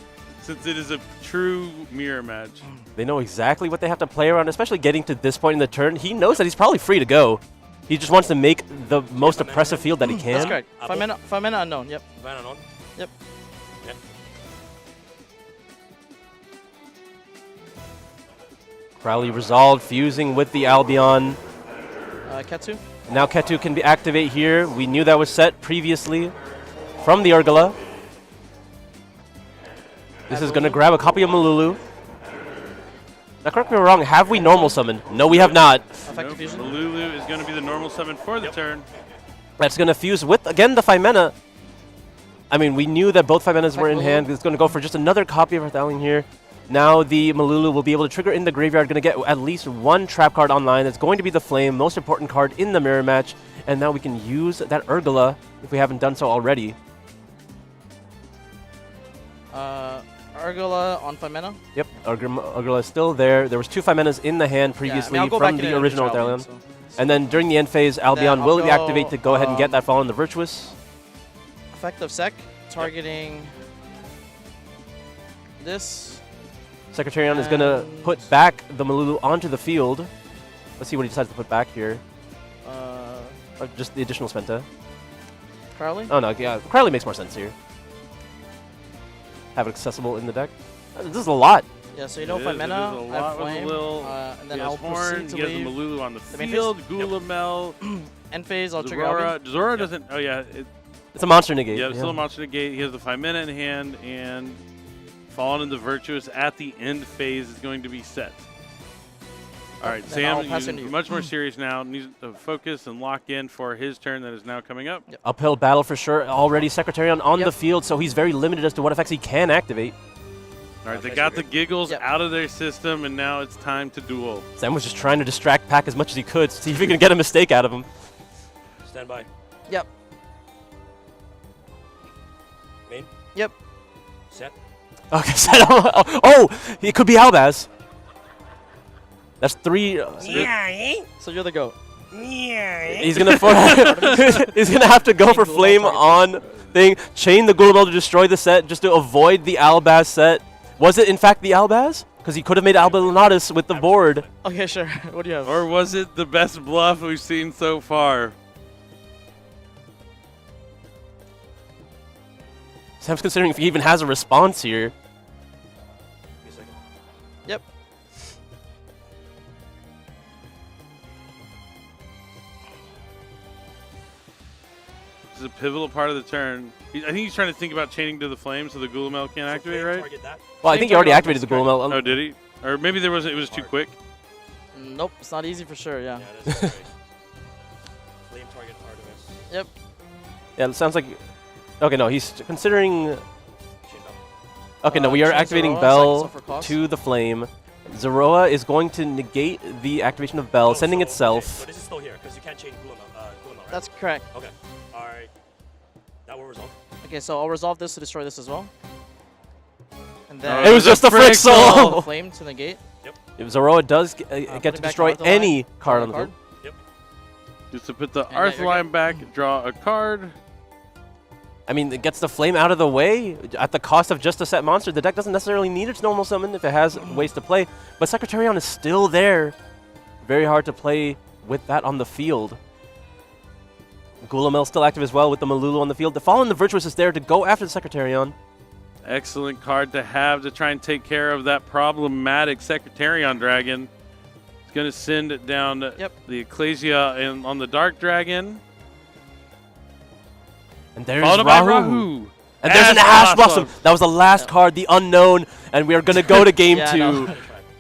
since it is a true mirror match. They know exactly what they have to play around, especially getting to this point in the turn. He knows that he's probably free to go. He just wants to make the most oppressive field that he can. That's correct. 5 mana unknown. Yep. 5 mana unknown. Yep. Yeah. Crowley resolved, fusing with the Albion. Ketsu. Now Ketu can be activate here. We knew that was set previously from the Urgala. This is going to grab a copy of Malulu. Now, correct me if I'm wrong, have we normal summoned? No, we have not. Nope. Malulu is going to be the normal summon for the turn. That's going to fuse with, again, the 5 mana. I mean, we knew that both 5 manas were in hand. It's going to go for just another copy of Arthalion here. Now the Malulu will be able to trigger in the graveyard, going to get at least one trap card online. That's going to be the Flame, most important card in the mirror match. And now we can use that Urgala if we haven't done so already. Urgala on 5 mana? Yep, Urgala is still there. There was 2 5 manas in the hand previously from the original Arthalion. So. And then during the end phase, Albion will reactivate to go ahead and get that Fallen the Virtuous. Effective sec, targeting this. Secretarion is going to put back the Malulu onto the field. Let's see what he decides to put back here. Just the additional Spenta. Crowley? Oh, no, yeah, Crowley makes more sense here. Have it accessible in the deck. This is a lot. Yeah, so you know 5 mana, I have Flame, and then I'll proceed to leave the Malulu on the field, Gulamel. End phase, I'll trigger Albion. Zora doesn't, oh yeah. It's a monster negate. Yeah, it's still a monster negate. He has the 5 mana in hand, and Fallen in the Virtuous at the end phase is going to be set. All right, Sam is much more serious now. Needs to focus and lock in for his turn that is now coming up. Yep. Uphill battle for sure. Already Secretarion on the field, so he's very limited as to what effects he can activate. All right, they got the giggles out of their system, and now it's time to duel. Sam was just trying to distract Pack as much as he could, see if he can get a mistake out of him. Stand by. Yep. Main? Yep. Set. Okay, set. Oh, it could be Albaz. That's 3. So you're the GOAT. He's gonna he's gonna have to go for Flame on thing. Chain the Gulamel to destroy the set just to avoid the Albaz set. Was it in fact the Albaz? Because he could have made Albalonatus with the board. Okay, sure. What do you have? Or was it the best bluff we've seen so far? Sam's considering if he even has a response here. Yep. This is a pivotal part of the turn. I think he's trying to think about chaining to the Flame so the Gulamel can't activate, right? Well, I think he already activated the Gulamel. Oh, did he? Or maybe there was. It was too quick. Nope, it's not easy for sure. Yeah. Flame target Artemis. Yep. Yeah, it sounds like. Okay, no, he's considering. Okay, no, we are activating Bell to the Flame. Zoroa is going to negate the activation of Bell, sending itself. So this is still here because you can't chain Gulamel, right? That's correct. Okay. All right. That will resolve. Okay, so I'll resolve this to destroy this as well. And then it was just a Frick Soul! Flame to negate. Yep. If Zoroa does get to destroy any card on the field. Yep. Just to put the Arthalion back, draw a card. I mean, it gets the Flame out of the way at the cost of just a set monster. The deck doesn't necessarily need its normal summon if it has ways to play. But Secretarion is still there. Very hard to play with that on the field. Gulamel still active as well with the Malulu on the field. The Fallen the Virtuous is there to go after the Secretarion. Excellent card to have to try and take care of that problematic Secretarion Dragon. It's going to send it down the Ecclesia and on the Dark Dragon. And there's Rahu. And there's an Ash Blossom. That was the last card, the unknown. And we are going to go to game 2.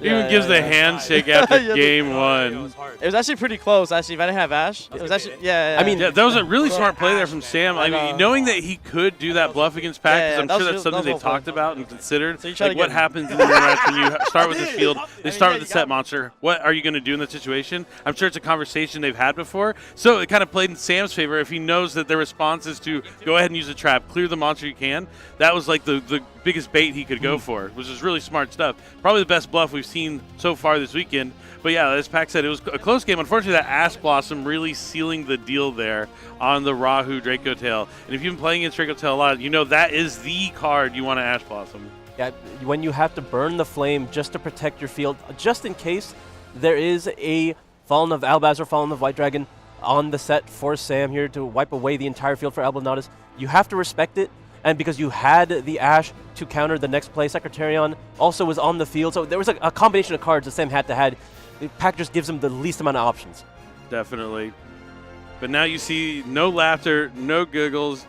Even gives the handshake after game one. It was actually pretty close, actually, if I didn't have Ash. It was actually, yeah. I mean, that was a really smart play there from Sam. I mean, knowing that he could do that bluff against Pack, because I'm sure that's something they talked about and considered. Like, what happens in the match when you start with this field? They start with the set monster. What are you going to do in that situation? I'm sure it's a conversation they've had before. So it kind of played in Sam's favor if he knows that their response is to go ahead and use a trap, clear the monster you can. That was like the biggest bait he could go for, which is really smart stuff. Probably the best bluff we've seen so far this weekend. But yeah, as Pac said, it was a close game. Unfortunately, that Ash Blossom really sealing the deal there on the Rahu Draco Tail. And if you've been playing against Draco Tail a lot, you know that is the card you want to Ash Blossom. Yeah, when you have to burn the flame just to protect your field, just in case there is a Fallen of Albaz or Fallen of White Dragon on the set for Sam here to wipe away the entire field for Albanatus, you have to respect it. And because you had the Ash to counter the next play, Secretarion also was on the field. So there was a combination of cards that Sam had to have. The pack just gives him the least amount of options. Definitely. But now you see no laughter, no giggles.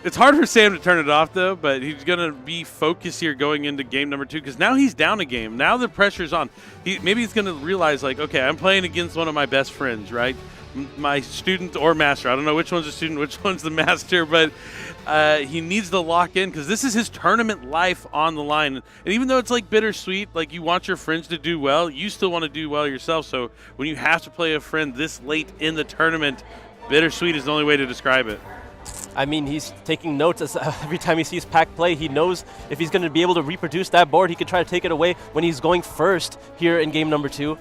It's hard for Sam to turn it off, though, but he's going to be focused here going into game number 2 because now he's down a game. Now the pressure's on. Maybe he's going to realize, like, okay, I'm playing against one of my best friends, right? My student or master. I don't know which one's the student, which one's the master, but he needs to lock in because this is his tournament life on the line. And even though it's like bittersweet, like you want your friends to do well, you still want to do well yourself. So when you have to play a friend this late in the tournament, bittersweet is the only way to describe it. I mean, he's taking notes as every time he sees Pac play. He knows if he's going to be able to reproduce that board, he could try to take it away when he's going first here in game number 2.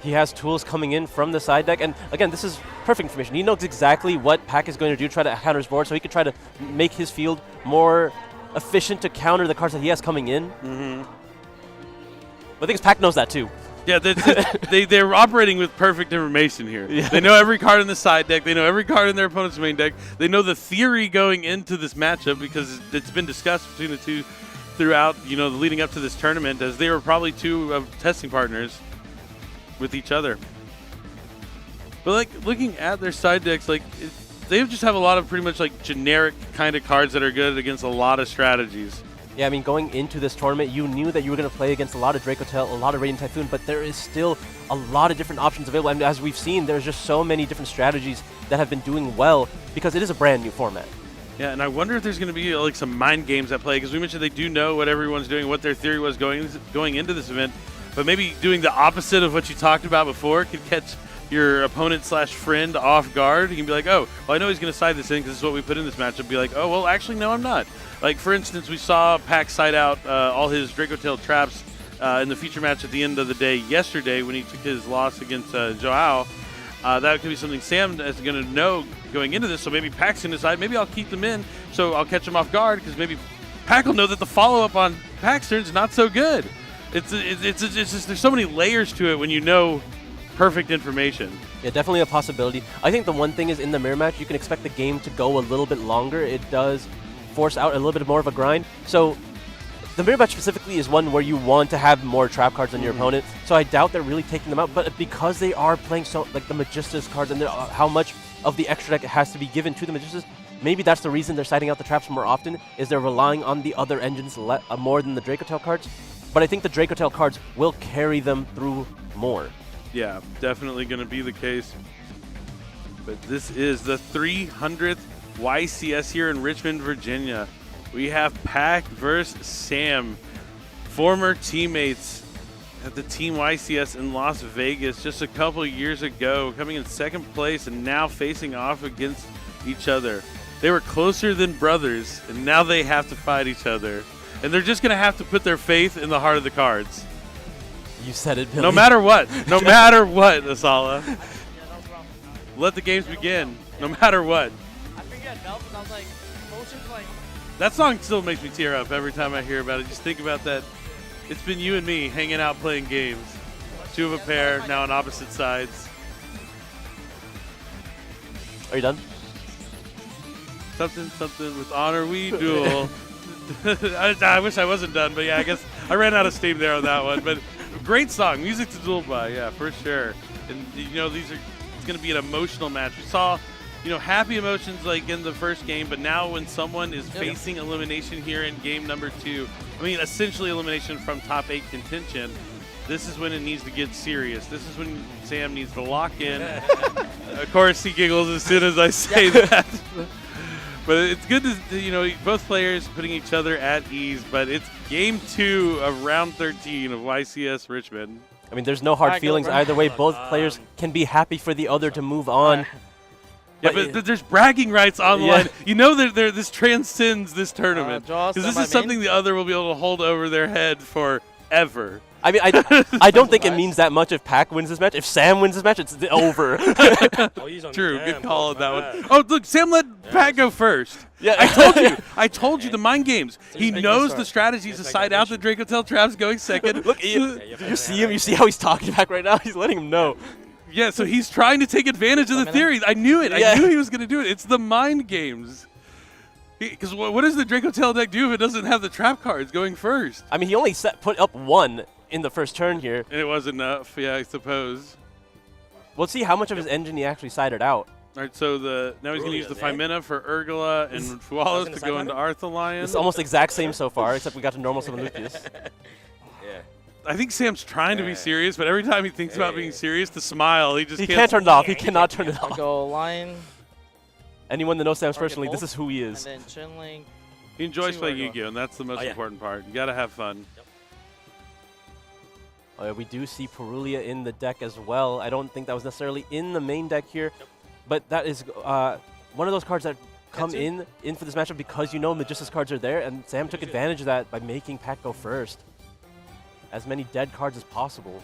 He has tools coming in from the side deck. And again, this is perfect information. He knows exactly what Pac is going to do, try to counter his board, so he can try to make his field more efficient to counter the cards that he has coming in. Mm-hmm. But the thing is, Pac knows that too. Yeah, they're operating with perfect information here. Yeah. They know every card in the side deck. They know every card in their opponent's main deck. They know the theory going into this matchup because it's been discussed between the two throughout, the leading up to this tournament, as they were probably two testing partners with each other. But like looking at their side decks, like they just have a lot of pretty much like generic kind of cards that are good against a lot of strategies. Yeah, I mean, going into this tournament, you knew that you were going to play against a lot of Draco Tail, a lot of Radiant Typhoon, but there is still a lot of different options available. And as we've seen, there's just so many different strategies that have been doing well because it is a brand new format. Yeah, and I wonder if there's going to be like some mind games at play because we mentioned they do know what everyone's doing, what their theory was going into this event. But maybe doing the opposite of what you talked about before could catch your opponent/friend off guard. You can be like, oh, well, I know he's going to side this in because this is what we put in this matchup. Be like, oh, well, actually, no, I'm not. Like, for instance, we saw Pac side out all his Draco Tail traps in the feature match at the end of the day yesterday when he took his loss against Joao. That could be something Sam is going to know going into this. So maybe Pac's going to decide, maybe I'll keep them in so I'll catch him off guard because maybe Pac will know that the follow-up on Pac's turn is not so good. It's just there's so many layers to it when you know perfect information. Yeah, definitely a possibility. I think the one thing is in the mirror match, you can expect the game to go a little bit longer. It does force out a little bit more of a grind. So the mirror match specifically is one where you want to have more trap cards than your opponent. So I doubt they're really taking them out. But because they are playing so like the Magistas cards and how much of the extra deck has to be given to the Magistas, maybe that's the reason they're siding out the traps more often, is they're relying on the other engines more than the Draco Tail cards. But I think the Draco Tail cards will carry them through more. Yeah, definitely going to be the case. But this is the 300th YCS here in Richmond, Virginia. We have Pac versus Sam, former teammates at the Team YCS in Las Vegas just a couple years ago, coming in second place and now facing off against each other. They were closer than brothers, and now they have to fight each other. And they're just going to have to put their faith in the heart of the cards. You said it, Billy. No matter what. No matter what, Asala. Let the games begin. No matter what. I forget Bell, but I was like, emotions like... That song still makes me tear up every time I hear about it. Just think about that. It's been you and me hanging out playing games. Two of a pair, now on opposite sides. Are you done? Something with honor we duel. I wish I wasn't done, but yeah, I guess I ran out of steam there on that one. But great song, music to duel by, yeah, for sure. And these are it's going to be an emotional match. We saw, happy emotions like in the first game, but now when someone is facing elimination here in game number 2, I mean, essentially elimination from top 8 contention, this is when it needs to get serious. This is when Sam needs to lock in. Of course, he giggles as soon as I say that. But it's good to, both players putting each other at ease, but it's game 2 of round 13 of YCS Richmond. I mean, there's no hard feelings either way. Both players can be happy for the other to move on. Yeah, but there's bragging rights on the line. You know that this transcends this tournament. Because this is something the other will be able to hold over their head forever. I mean, I don't think it means that much if Pac wins this match. If Sam wins this match, it's over. True, good call on that one. Oh, look, Sam let Pac go first. Yeah, I told you the mind games. He knows the strategies to side out the Draco Tail traps going second. Look, you see him? You see how he's talking back right now? He's letting him know. Yeah, so he's trying to take advantage of the theory. I knew it. I knew he was going to do it. It's the mind games. Because what does the Draco Tail deck do if it doesn't have the trap cards going first? I mean, he only put up 1 in the first turn here. And it was enough, yeah, I suppose. We'll see how much of his engine he actually sided out. All right, so now he's going to use the Fimena for Urgula and Fualos to go into Arthalion. It's almost exact same so far, except we got to normal summon Lucius. I think Sam's trying to be serious, but every time he thinks about being serious, to smile, he can't turn it off. He cannot turn it off. Go line. Anyone that knows Sam personally, this is who he is. And then Chinling. He enjoys playing Yu-Gi-Oh, and that's the most important part. You got to have fun. We do see Perulia in the deck as well. I don't think that was necessarily in the main deck here, but that is one of those cards that come in for this matchup because Magistus cards are there, and Sam took advantage of that by making Pac go first. As many dead cards as possible.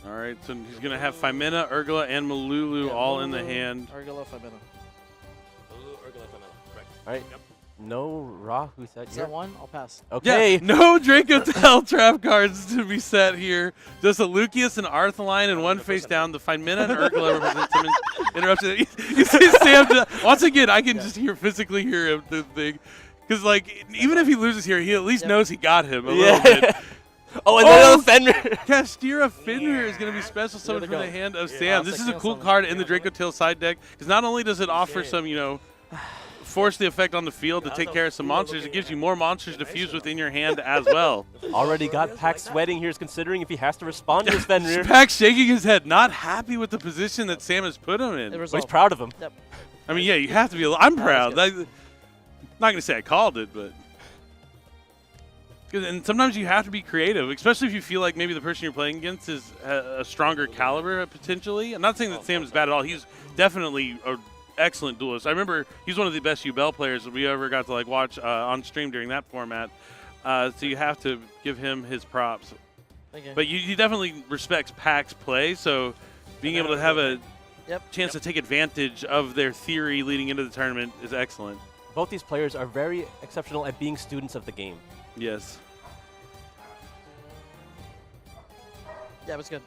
All right, so he's going to have Fimena, Urgula, and Malulu all in the hand. Urgula, Fimena. All right. No Ra, who said Is that one? I'll pass. Okay. Yeah, no Draco Tail trap cards to be set here. Just a Lucius and Arthalion and one face down. The Fimena and Urgula represent him. Interrupted. You see Sam, once again, I can just physically hear him, the thing. Because, even if he loses here, he at least knows he got him a little bit. Oh, and then Fenrir. Castira Fenrir is going to be special summoned from the hand of Sam. This is a cool card in the Draco Tail side deck. Because not only does it offer some, force the effect on the field to take care of some monsters, it gives you more monsters to fuse within your hand as well. Already got Pac sweating here, considering if he has to respond to this Fenrir. Pac shaking his head, not happy with the position that Sam has put him in. But he's proud of him. Yep. I mean, yeah, you have to be. I'm proud. Not going to say I called it, but. And sometimes you have to be creative, especially if you feel like maybe the person you're playing against is a stronger caliber potentially. I'm not saying that Sam is bad at all. He's definitely an excellent duelist. I remember he's one of the best UBell players that we ever got to watch on stream during that format. So you have to give him his props. But you definitely respects Pac's play, so being able to have a chance to take advantage of their theory leading into the tournament is excellent. Both these players are very exceptional at being students of the game. Yes. Yeah, it was good.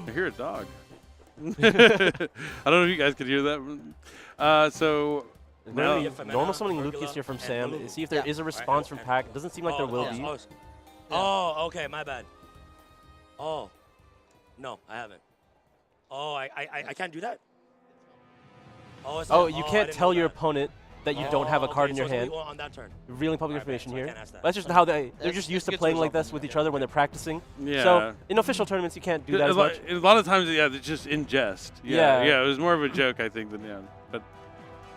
I hear a dog. I don't know if you guys could hear that. So now normal summoning Lucius here from Sam. See if there is a response from Pac. It doesn't seem like there will be. Oh, okay, my bad. Oh, no, I haven't. Oh, I can't do that. Oh, you can't tell your opponent that you don't have a card in your hand. On that turn. Revealing public information here. That's just how they're just used to playing like this with each other when they're practicing. Yeah. So in official tournaments, you can't do that as much. A lot of times, yeah, it's just in jest. Yeah, it was more of a joke, I think, than But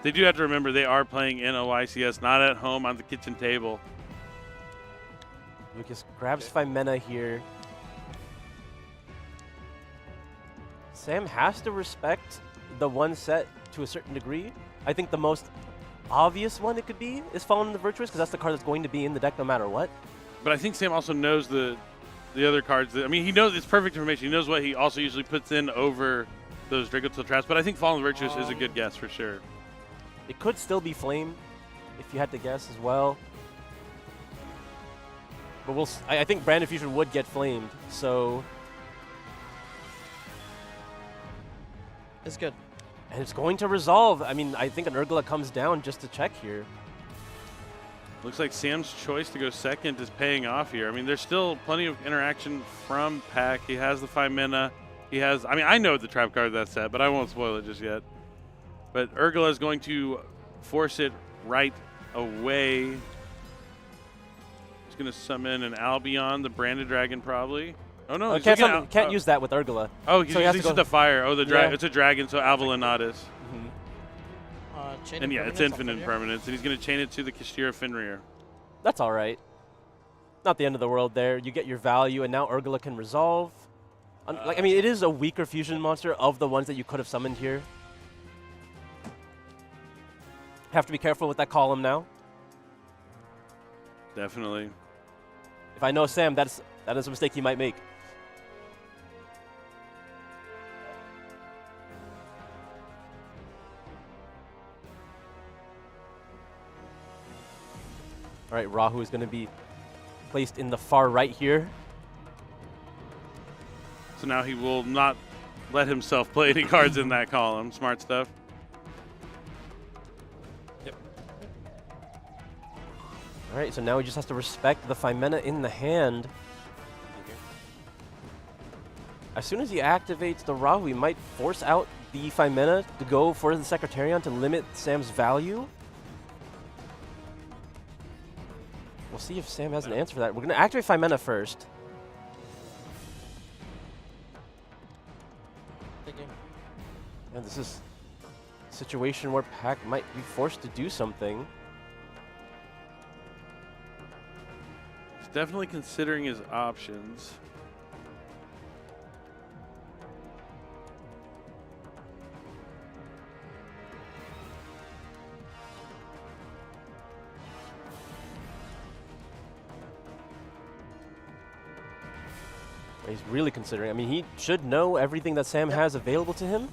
they do have to remember they are playing in a YCS, not at home on the kitchen table. Lucas grabs Fimena here. Sam has to respect the one set to a certain degree. I think the most obvious one it could be is Fallen the Virtuous, because that's the card that's going to be in the deck no matter what. But I think Sam also knows the other cards. I mean, he knows it's perfect information. He knows what he also usually puts in over those Draco Tail traps. But I think Fallen the Virtuous is a good guess for sure. It could still be Flame, if you had to guess as well. But I think Brandon Fusion would get flamed, so it's good. And it's going to resolve. I mean, I think an Urgula comes down just to check here. Looks like Sam's choice to go second is paying off here. I mean, there's still plenty of interaction from Pack. He has the 5 mana. He has, I mean, I know the trap card that set, but I won't spoil it just yet. But Urgula is going to force it right away. He's going to summon an Albion, the Branded Dragon probably. Oh, no. Can't use that with Urgula. Oh, he's using the fire. Oh, it's a dragon, so Avalanatus. Chain And yeah, it's infinite permanence, and he's going to chain it to the Kashira Fenrir. That's all right. Not the end of the world there. You get your value, and now Urgula can resolve. I mean, it is a weaker fusion monster of the ones that you could have summoned here. Have to be careful with that column now. Definitely. If I know Sam, that is a mistake he might make. All right, Rahu is going to be placed in the far right here. So now he will not let himself play any cards in that column. Smart stuff. Yep. All right, so now he just has to respect the 5 mana in the hand. As soon as he activates the Rahu, he might force out the 5 mana to go for the Secretarion to limit Sam's value. We'll see if Sam has an answer for that. We're going to activate 5 mana first. And this is a situation where Pack might be forced to do something. He's definitely considering his options. He's really considering. I mean, he should know everything that Sam has available to him.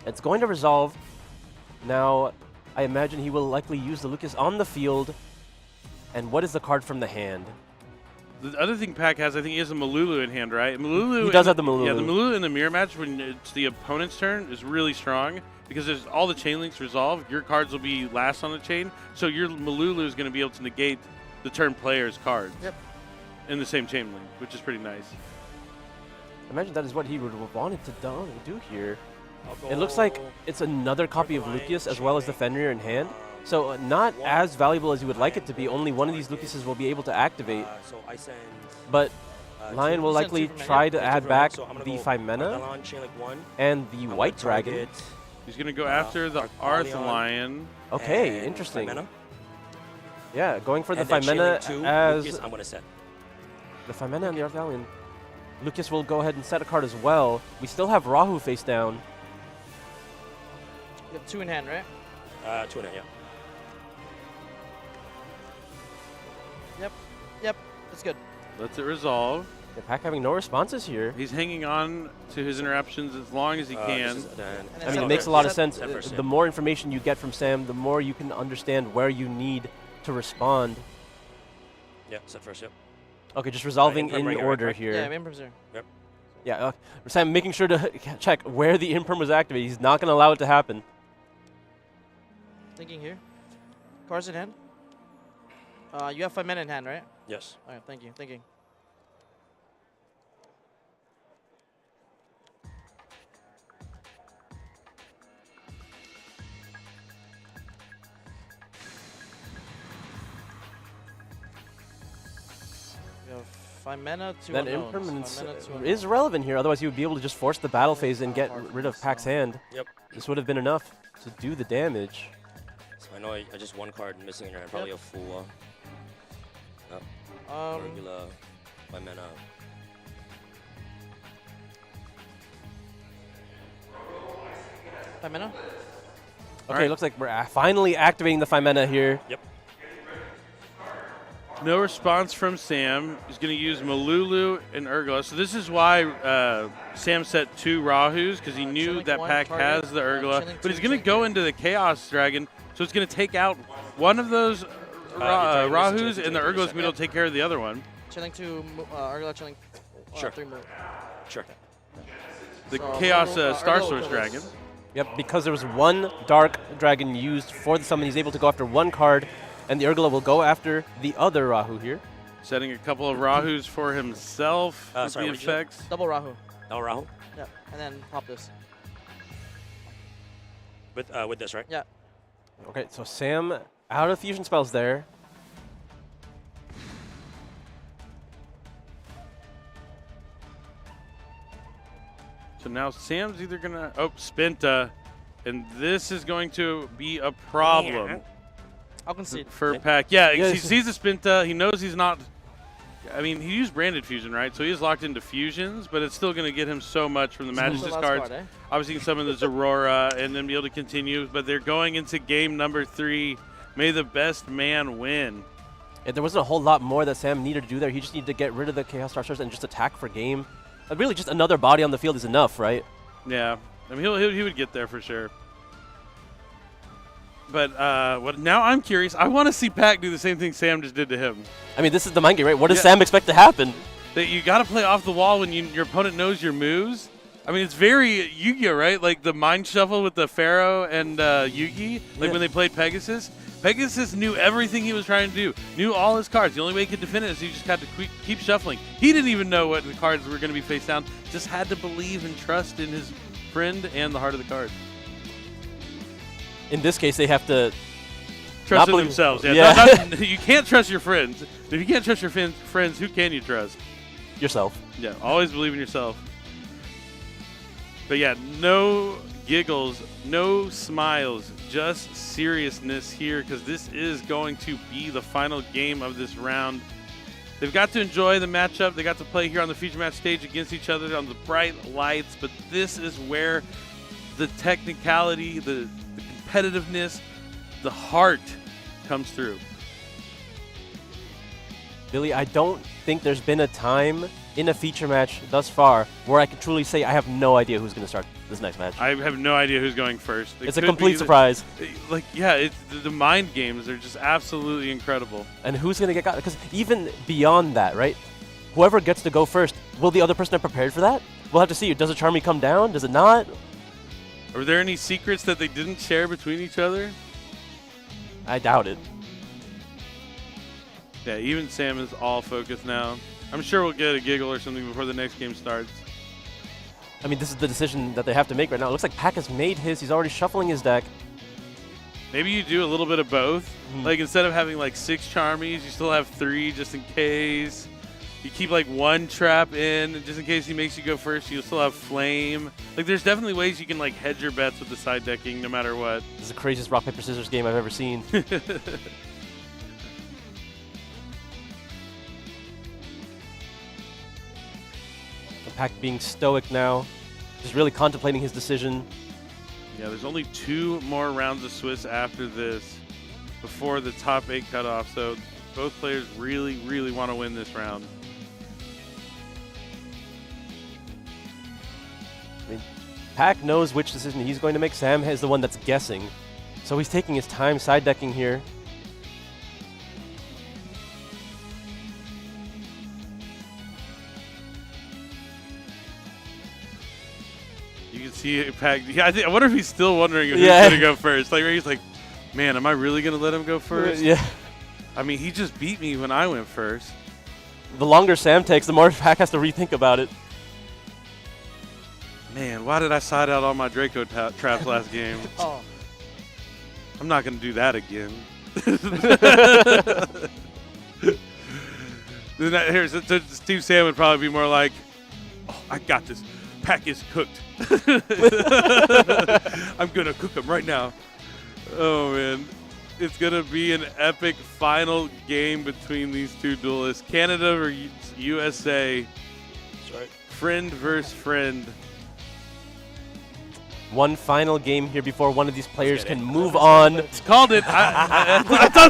It's going to resolve. Now, I imagine he will likely use the Lucas on the field. And what is the card from the hand? The other thing Pack has, I think, he has a Malulu in hand, right? Malulu. He does have the Malulu. Yeah, the Malulu in the mirror match when it's the opponent's turn is really strong because there's all the chain links resolve. Your cards will be last on the chain, so your Malulu is going to be able to negate the turn player's cards. Yep. In the same chain link, which is pretty nice. Imagine that is what he would have wanted to do here. It looks like it's another copy of Lucius as well as the Fenrir in hand. So not as valuable as you would like it to be. Only one of these Luciuses will be able to activate. But Lion will likely try to add back the 5 mana and the White Dragon. He's going to go after the Arth Lion. Okay, interesting. Yeah, going for the 5 mana as the 5 mana and the Arth Lion. Lucas will go ahead and set a card as well. We still have Rahu face down. You have 2 in hand, right? 2 in hand, yeah. Yep, that's good. Lets it resolve. The Pack having no responses here. He's hanging on to his interruptions as long as he can. I mean, it makes a lot of sense. The more information you get from Sam, the more you can understand where you need to respond. Yeah, set first, yep. Okay, just resolving in order here. Yeah, Imprim's there. Yep. Yeah, Sam making sure to check where the Imprim was activated. He's not going to allow it to happen. Thinking here. Cards in hand. You have 5 mana in hand, right? Yes. All right, thank you. Thinking. You have 5 mana, 2 That unknowns. Impermanence 5 mana, 2 is relevant here. Otherwise, you would be able to just force the battle phase and get rid of Pack's hand. Yep. This would have been enough to do the damage. So I know I just 1 card missing in your hand, probably a full regular 5 mana. Five mana? Okay, looks like we're finally activating the 5 mana here. Yep. No response from Sam. He's going to use Malulu and Urgula. So this is why Sam set 2 Rahus, because he knew that Pack has the Urgula. But he's going to go into the Chaos Dragon, so it's going to take out one of those Rahus, and the Urgula's going to be able to take care of the other one. Chilling 2, Urgula chilling 3 move. Sure. The Chaos Star Source Dragon. Yep, because there was 1 Dark Dragon used for the summon, he's able to go after 1 card And the Urgula will go after the other Rahu here. Setting a couple of Rahus for himself with sorry, the effects. Double Rahu. Double Rahu? Yeah, and then pop this. With this, right? Yeah. Okay, so Sam out of fusion spells there. So now Sam's either going to... Oh, Spinta. And this is going to be a problem. I'll concede. For Pack. Yeah, he sees the Spinta. He knows he's not... I mean, he used branded fusion, right? So he is locked into fusions, but it's still going to get him so much from the Magis's cards. Obviously, he can summon the Zorora and then be able to continue. But they're going into game number 3. May the best man win. Yeah, there wasn't a whole lot more that Sam needed to do there. He just needed to get rid of the Chaos Thrusters and just attack for game. Really, just another body on the field is enough, right? Yeah. I mean, he would get there for sure. But now I'm curious. I want to see Pac do the same thing Sam just did to him. I mean, this is the mind game, right? What does Sam expect to happen? That you got to play off the wall when your opponent knows your moves. I mean, it's very Yu-Gi-Oh, right? Like the mind shuffle with the Pharaoh and Yugi, like when they played Pegasus. Pegasus knew everything he was trying to do, knew all his cards. The only way he could defend it is he just had to keep shuffling. He didn't even know what the cards were going to be face down, just had to believe and trust in his friend and the heart of the card. In this case, they have to trust in themselves. Yeah. You can't trust your friends. If you can't trust your friends, who can you trust? Yourself. Yeah, always believe in yourself. But yeah, no giggles, no smiles, just seriousness here because this is going to be the final game of this round. They've got to enjoy the matchup. They got to play here on the feature match stage against each other on the bright lights, but this is where the technicality, the competitiveness, the heart comes through. Billy, I don't think there's been a time in a feature match thus far where I can truly say I have no idea who's going to start this next match. I have no idea who's going first. It's a complete surprise. Like, yeah, the mind games are just absolutely incredible. And who's going to get got? Because even beyond that, right? Whoever gets to go first, will the other person have prepared for that? We'll have to see. Does a Charmy come down? Does it not? Are there any secrets that they didn't share between each other? I doubt it. Yeah, even Sam is all focused now. I'm sure we'll get a giggle or something before the next game starts. I mean, this is the decision that they have to make right now. It looks like Pac has made his. He's already shuffling his deck. Maybe you do a little bit of both. Like, instead of having, like, 6 Charmies, you still have 3 just in case. You keep, like, 1 trap in just in case he makes you go first. You'll still have Flame. Like, there's definitely ways you can, like, hedge your bets with the side decking no matter what. This is the craziest rock, paper, scissors game I've ever seen. Pac being stoic now, just really contemplating his decision. Yeah, there's only 2 more rounds of Swiss after this before the top 8 cutoff, so both players really, really want to win this round. I mean, Pac knows which decision he's going to make. Sam is the one that's guessing, so he's taking his time side decking here. You can see Pac. Yeah, I wonder if he's still wondering if he's going to go first. Like, he's like, man, am I really going to let him go first? Yeah. I mean, he just beat me when I went first. The longer Sam takes, the more Pac has to rethink about it. Man, why did I side out all my Draco traps last game? Oh. I'm not going to do that again. Steve Sam would probably be more like, oh, I got this. Pac is cooked. I'm going to cook him right now. Oh, man. It's going to be an epic final game between these two duelists. Canada versus USA. Sorry. Friend versus friend. One final game here before one of these players can move on. It's called it. I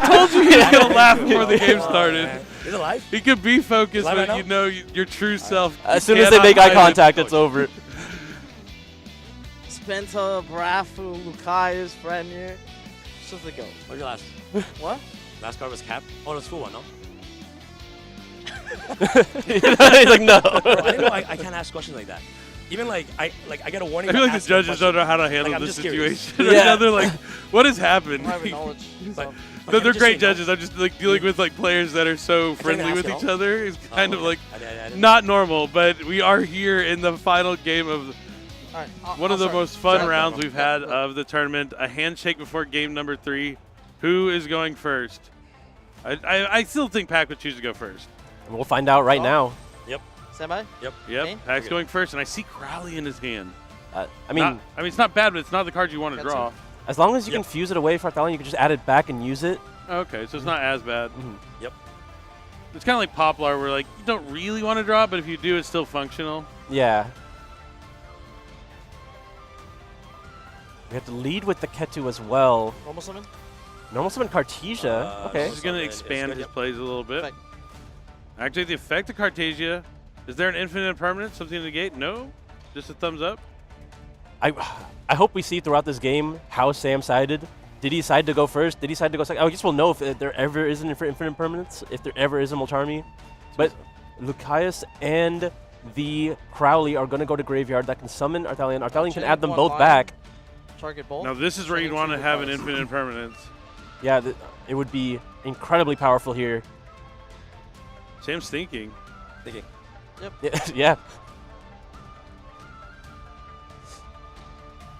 told you he was going to laugh before the game started. Is it live? He could be focused, but right you know your true self. As soon as they make eye contact, it's over. Spenta, Brafu, Lukai is friend here. Just the go. What's your last? What? Last card was Cap. Oh, that's full one, no? He's like, no. Bro, I didn't know I can't ask questions like that. Even I get a warning. I feel like the judges don't know how to handle this situation. Yeah. They're like, what has happened? I don't have knowledge. No, they're great judges. I'm just like dealing with like players that are so friendly with each other. It's kind of like not normal, but we are here in the final game of one of the most fun rounds we've had of the tournament. A handshake before game number 3. Who is going first? I still think Pac would choose to go first. And we'll find out right now. Yep. Stand by? Yep. Pac's going first, and I see Crowley in his hand. I mean, it's not bad, but it's not the card you want to draw. As long as you can fuse it away for Arthalion, you can just add it back and use it. Okay, so it's not as bad. Yep. It's kind of like Poplar, where like you don't really want to draw it, but if you do, it's still functional. Yeah. We have to lead with the Ketu as well. Normal summon? Normal summon Cartesia. Okay. He's going to expand his plays a little bit. Actually, the effect of Cartesia, is there an infinite permanent, something to negate? No? Just a thumbs up? I hope we see throughout this game how Sam sided. Did he decide to go first? Did he decide to go second? I guess we'll know if there ever is an infinite permanence, if there ever is a Moltarmi. But Lucius and the Crowley are going to go to Graveyard that can summon Arthalion. Arthalion can add them both back. Target both. Now, this is where you'd want to have an infinite permanence. Yeah, it would be incredibly powerful here. Sam's thinking. Yep. Yeah.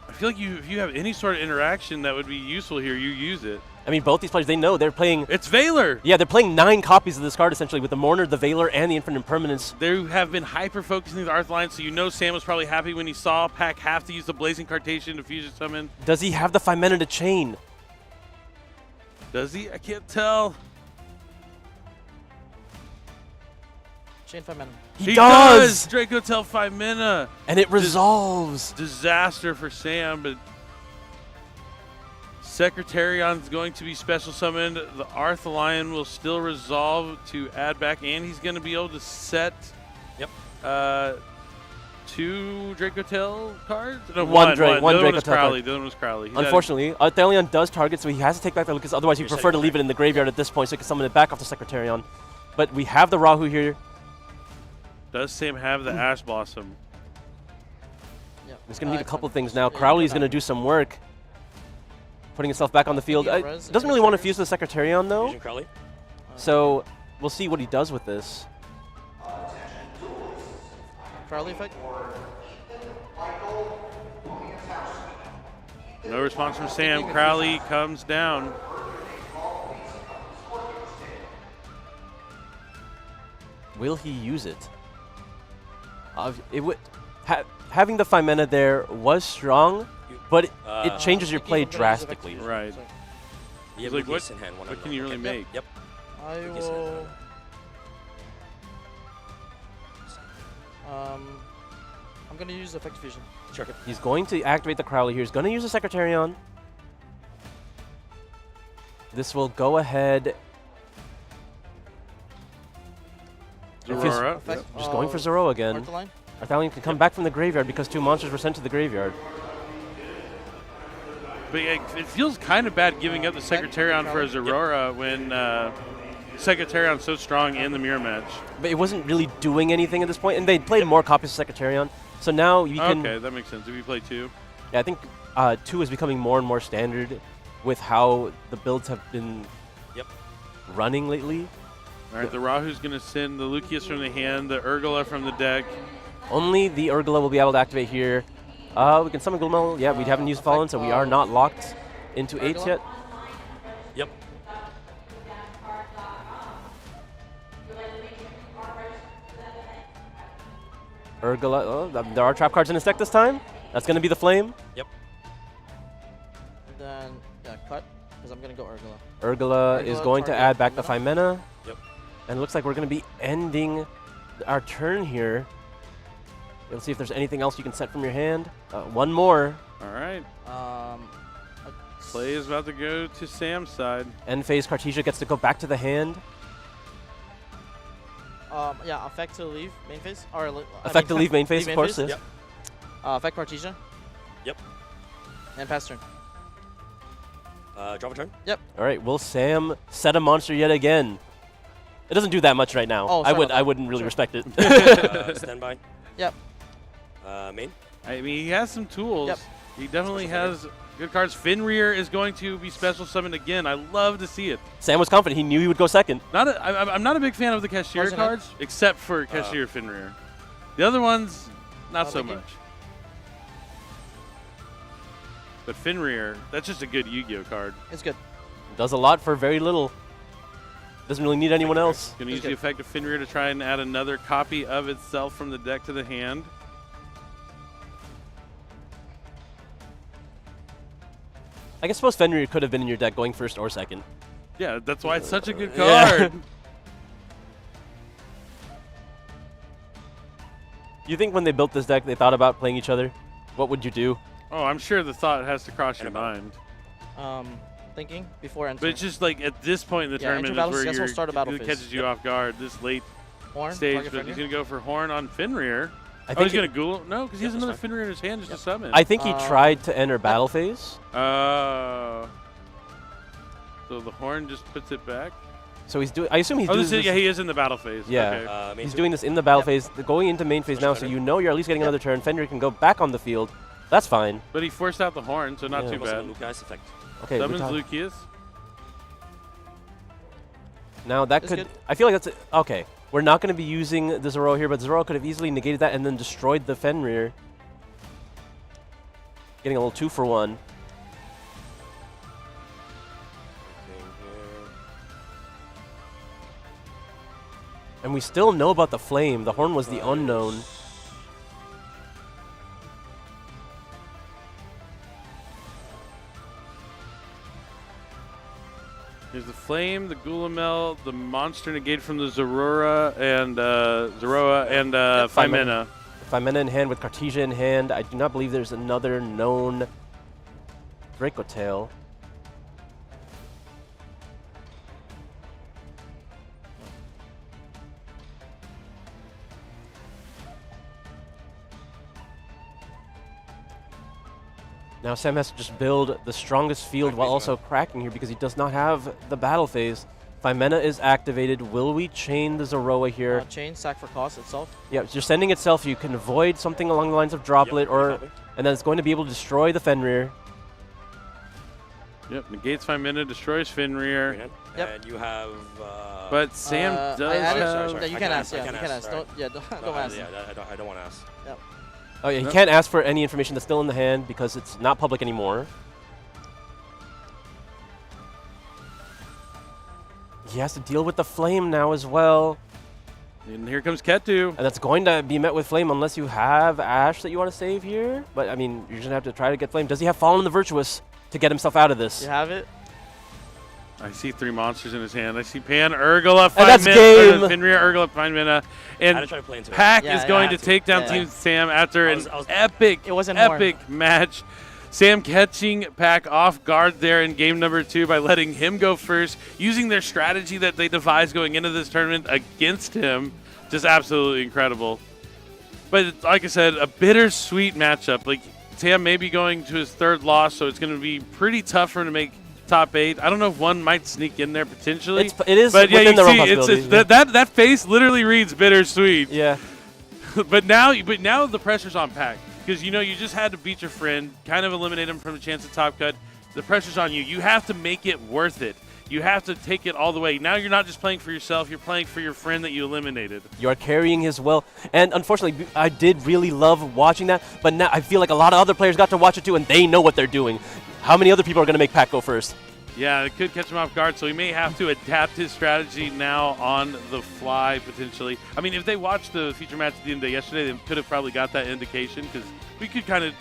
I feel like if you have any sort of interaction that would be useful here, you use it. I mean, both these players, they know they're playing... It's Valor! Yeah, they're playing 9 copies of this card, essentially, with the Mourner, the Valor, and the Infinite Permanence. They have been hyper-focusing the Arthalion, so you know Sam was probably happy when he saw Pac have to use the Blazing Cartesian to fusion summon. Does he have the 5 mana to chain? Does he? I can't tell. Chain 5 mana. He does! Draco Tell 5 mana. And it resolves. Disaster for Sam, but Secretarion's going to be special summoned. The Arthalion will still resolve to add back, and he's going to be able to set 2 Draco Tell cards? No, one Draco Tell card. The other one was Crowley. Unfortunately, Arthalion does target, so he has to take back the Lucas. Otherwise, he'd prefer to leave it in the graveyard at this point so he can summon it back off the Secretarion. But we have the Rahu here. Does Sam have the Ash Blossom? He's going to need a couple of things now. Crowley's going to do some work, putting himself back on the field. Doesn't really want to fuse the Secretarion, though. So we'll see what he does with this. Crowley effect. No response from Sam. Crowley comes down. Will he use it? It would having the 5 mana there was strong, but it changes your play drastically. Right. Yeah, like, what can you really make? Yep. I will. I'm going to use Effect Fusion. Sure. He's going to activate the Crowley here. He's going to use the Secretarion. This will go ahead. Zorora. Just going for Zoro again. Arthalion can come back from the graveyard because 2 monsters were sent to the graveyard. But it feels kind of bad giving up the Secretarion for a Zorora when Secretarion's so strong in the mirror match. But it wasn't really doing anything at this point, and they played more copies of Secretarion. So now you can... Okay, that makes sense. If you play 2. Yeah, I think 2 is becoming more and more standard with how the builds have been running lately. All right, the Rahu's going to send the Lucius from the hand, the Urgula from the deck. Only the Urgula will be able to activate here. We can summon Glumel. Yeah, we haven't used Fallen, so we are not locked into 8s yet. Yep. Urgula. Oh, there are trap cards in his deck this time. That's going to be the Flame. Yep. Then, cut, because I'm going to go Urgula. Urgula is going to add back the 5 mana. Yep. And it looks like we're going to be ending our turn here. Let's see if there's anything else you can set from your hand. One more. All right. Play is about to go to Sam's side. End phase Cartesia gets to go back to the hand. Effect to leave main phase. Or effect to leave main phase, of course. Yep. Effect Cartesia. Yep. And pass turn. Drop a turn. Yep. All right. Will Sam set a monster yet again? It doesn't do that much right now. Oh, I wouldn't really respect it. Stand by. Yep. Main. I mean, he has some tools. Yep. He definitely has good cards. Fenrir is going to be special summoned again. I love to see it. Sam was confident. He knew he would go second. I'm not a big fan of the cashier cards, except for cashier Fenrir. The other ones, not so much. But Fenrir, that's just a good Yu-Gi-Oh card. It's good. Does a lot for very little. Doesn't really need anyone else. Going to use the effect of Fenrir to try and add another copy of itself from the deck to the hand. I suppose Fenrir could have been in your deck going first or second. Yeah, that's why it's such a good card. You think when they built this deck, they thought about playing each other? What would you do? Oh, I'm sure the thought has to cross your mind. Thinking before entering. But it's just like at this point in the tournament is where it catches you off guard. This late stage, but he's going to go for Horn on Fenrir. I think he's going to Ghoul? No, because he has another Fenrir in his hand just to summon. I think he tried to enter battle phase. So the Horn just puts it back? So he's doing. I assume he's doing this. Yeah, he is in the battle phase. Yeah, he's doing this in the battle phase, going into main phase now, so you know you're at least getting another turn. Fenrir can go back on the field. That's fine. But he forced out the Horn, so not too bad. Okay, summons Lucius. Now that could. I feel like that's okay. We're not going to be using the Zoro here, but Zoro could have easily negated that and then destroyed the Fenrir. Getting a little 2-for-1. And we still know about the flame. The Horn was the unknown. There's the Flame, the Gulamel, the Monster Negate from the Zorora and Phimena. Phimena in hand with Cartesia in hand. I do not believe there's another known Draco Tail. Now Sam has to just build the strongest field while also cracking here because he does not have the battle phase. Phimena is activated. Will we chain the Zoroa here? Chain, sack for cost itself. Yeah, you're sending itself. You can avoid something along the lines of Droplet, and then it's going to be able to destroy the Fenrir. Yep, negates Phimena, destroys Fenrir. Yep. And you have... but Sam does have... You can ask, yeah, you can ask. Don't ask. Yeah, I don't want to ask. Yep. Oh yeah, he can't ask for any information that's still in the hand because it's not public anymore. He has to deal with the flame now as well. And here comes Ketu. And that's going to be met with flame unless you have Ash that you want to save here. But I mean, you're going to have to try to get flame. Does he have Fallen the Virtuous to get himself out of this? You have it? I see 3 monsters in his hand. I see Pan, Urgula, Fenrir, Urgula, Phimena, and Pack is going to take down Team Sam after an epic match. Sam catching Pack off guard there in game number 2 by letting him go first, using their strategy that they devised going into this tournament against him. Just absolutely incredible. But like I said, a bittersweet matchup. Like Sam may be going to his 3rd loss, so it's going to be pretty tough for him to make top 8. I don't know if one might sneak in there potentially. It is, but yeah, you see, that face literally reads bittersweet. Yeah. but now the pressure's on Pack because you just had to beat your friend, kind of eliminate him from a chance at top cut. The pressure's on you. You have to make it worth it. You have to take it all the way. Now you're not just playing for yourself. You're playing for your friend that you eliminated. You are carrying his well. And unfortunately, I did really love watching that. But now I feel like a lot of other players got to watch it too, and they know what they're doing. How many other people are going to make Pack go first? Yeah, it could catch him off guard, so he may have to adapt his strategy now on the fly, potentially. I mean, if they watched the feature match at the end of the day yesterday, they could have probably got that indication, because we could kind of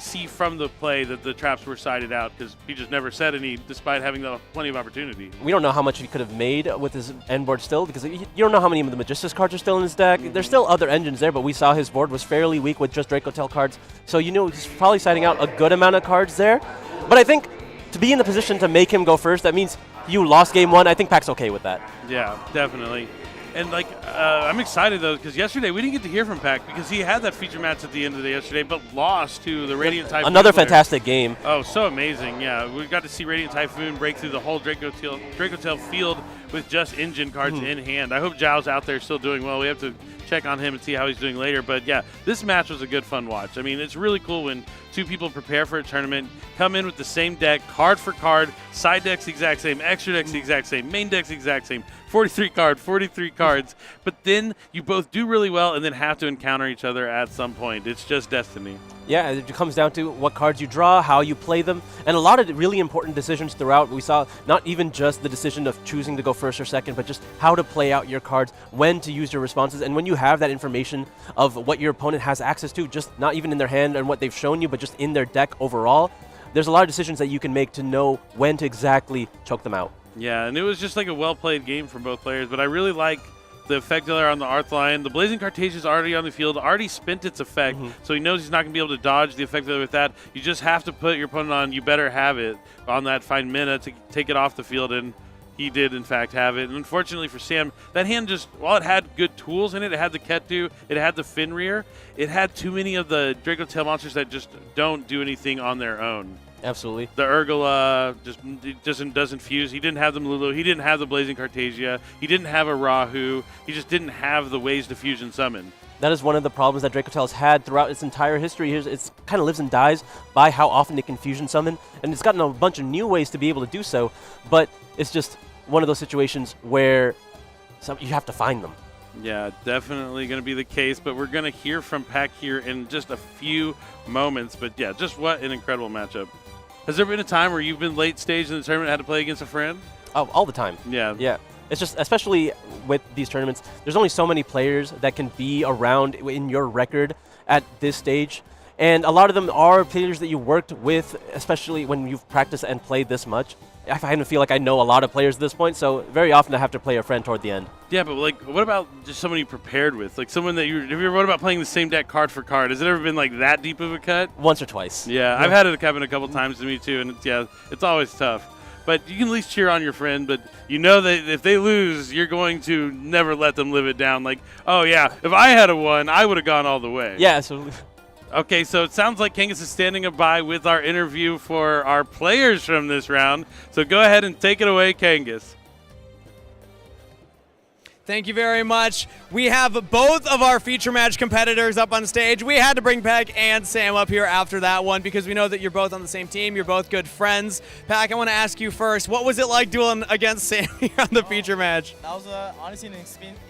see from the play that the traps were sided out, because he just never said any, despite having plenty of opportunity. We don't know how much he could have made with his end board still, because you don't know how many of the Magistus cards are still in his deck. There's still other engines there, but we saw his board was fairly weak with just Draco Tail cards, so he's probably siding out a good amount of cards there. But I think to be in the position to make him go first, that means you lost game 1. I think Pack's okay with that. Yeah, definitely. And I'm excited though because yesterday we didn't get to hear from Pack because he had that feature match at the end of the day yesterday, but lost to the Radiant Typhoon. Another fantastic game. Oh, so amazing! Yeah, we got to see Radiant Typhoon break through the whole Draco Tail field with just engine cards in hand. I hope Zhao's out there still doing well. We have to check on him and see how he's doing later. But yeah, this match was a good fun watch. I mean, it's really cool when two people prepare for a tournament, come in with the same deck, card for card, side deck's the exact same, extra deck's the exact same, main deck's the exact same, 43 cards, but then you both do really well and then have to encounter each other at some point. It's just destiny. Yeah, it comes down to what cards you draw, how you play them, and a lot of really important decisions throughout. We saw not even just the decision of choosing to go first or second, but just how to play out your cards, when to use your responses, and when you have that information of what your opponent has access to, just not even in their hand and what they've shown you, but just in their deck overall, there's a lot of decisions that you can make to know when to exactly choke them out. Yeah, and it was just like a well-played game from both players, but I really like the effect dealer on the Arth Lion. The Blazing Cartesia's already on the field, already spent its effect, so he knows he's not going to be able to dodge the effect dealer with that. You just have to put your opponent on, you better have it, on that fine mana to take it off the field, and he did, in fact, have it. And unfortunately for Sam, that hand just, while it had good tools in it, it had the Ketu, it had the Fenrir, it had too many of the Draco Tail monsters that just don't do anything on their own. Absolutely. The Urgula just doesn't fuse. He didn't have the Lulu. He didn't have the Blazing Cartesia. He didn't have a Rahu. He just didn't have the ways to fusion summon. That is one of the problems that Draco Tail has had throughout its entire history. It kind of lives and dies by how often it can fusion summon, and it's gotten a bunch of new ways to be able to do so, but it's just one of those situations where you have to find them. Yeah, definitely going to be the case, but we're going to hear from Pack here in just a few moments. But yeah, just what an incredible matchup. Has there been a time where you've been late stage in the tournament and had to play against a friend? Oh, all the time. Yeah. Yeah. It's just, especially with these tournaments, there's only so many players that can be around in your record at this stage. And a lot of them are players that you worked with, especially when you've practiced and played this much. I kind of feel like I know a lot of players at this point, so very often I have to play a friend toward the end. Yeah, but like, what about just someone you prepared with? Like someone that have you ever what about playing the same deck card for card? Has it ever been like that deep of a cut? Once or twice. Yeah, I've had it happen a couple times to me too, and it's always tough. But you can at least cheer on your friend, but you know that if they lose, you're going to never let them live it down. Like, oh yeah, if I had a one, I would have gone all the way. Yeah, absolutely. Okay, so it sounds like Kangas is standing by with our interview for our players from this round. So go ahead and take it away, Kangas. Thank you very much. We have both of our feature match competitors up on stage. We had to bring Pack and Sam up here after that one because we know that you're both on the same team. You're both good friends. Pack, I want to ask you first, what was it like dueling against Sam here on the feature match? That was honestly an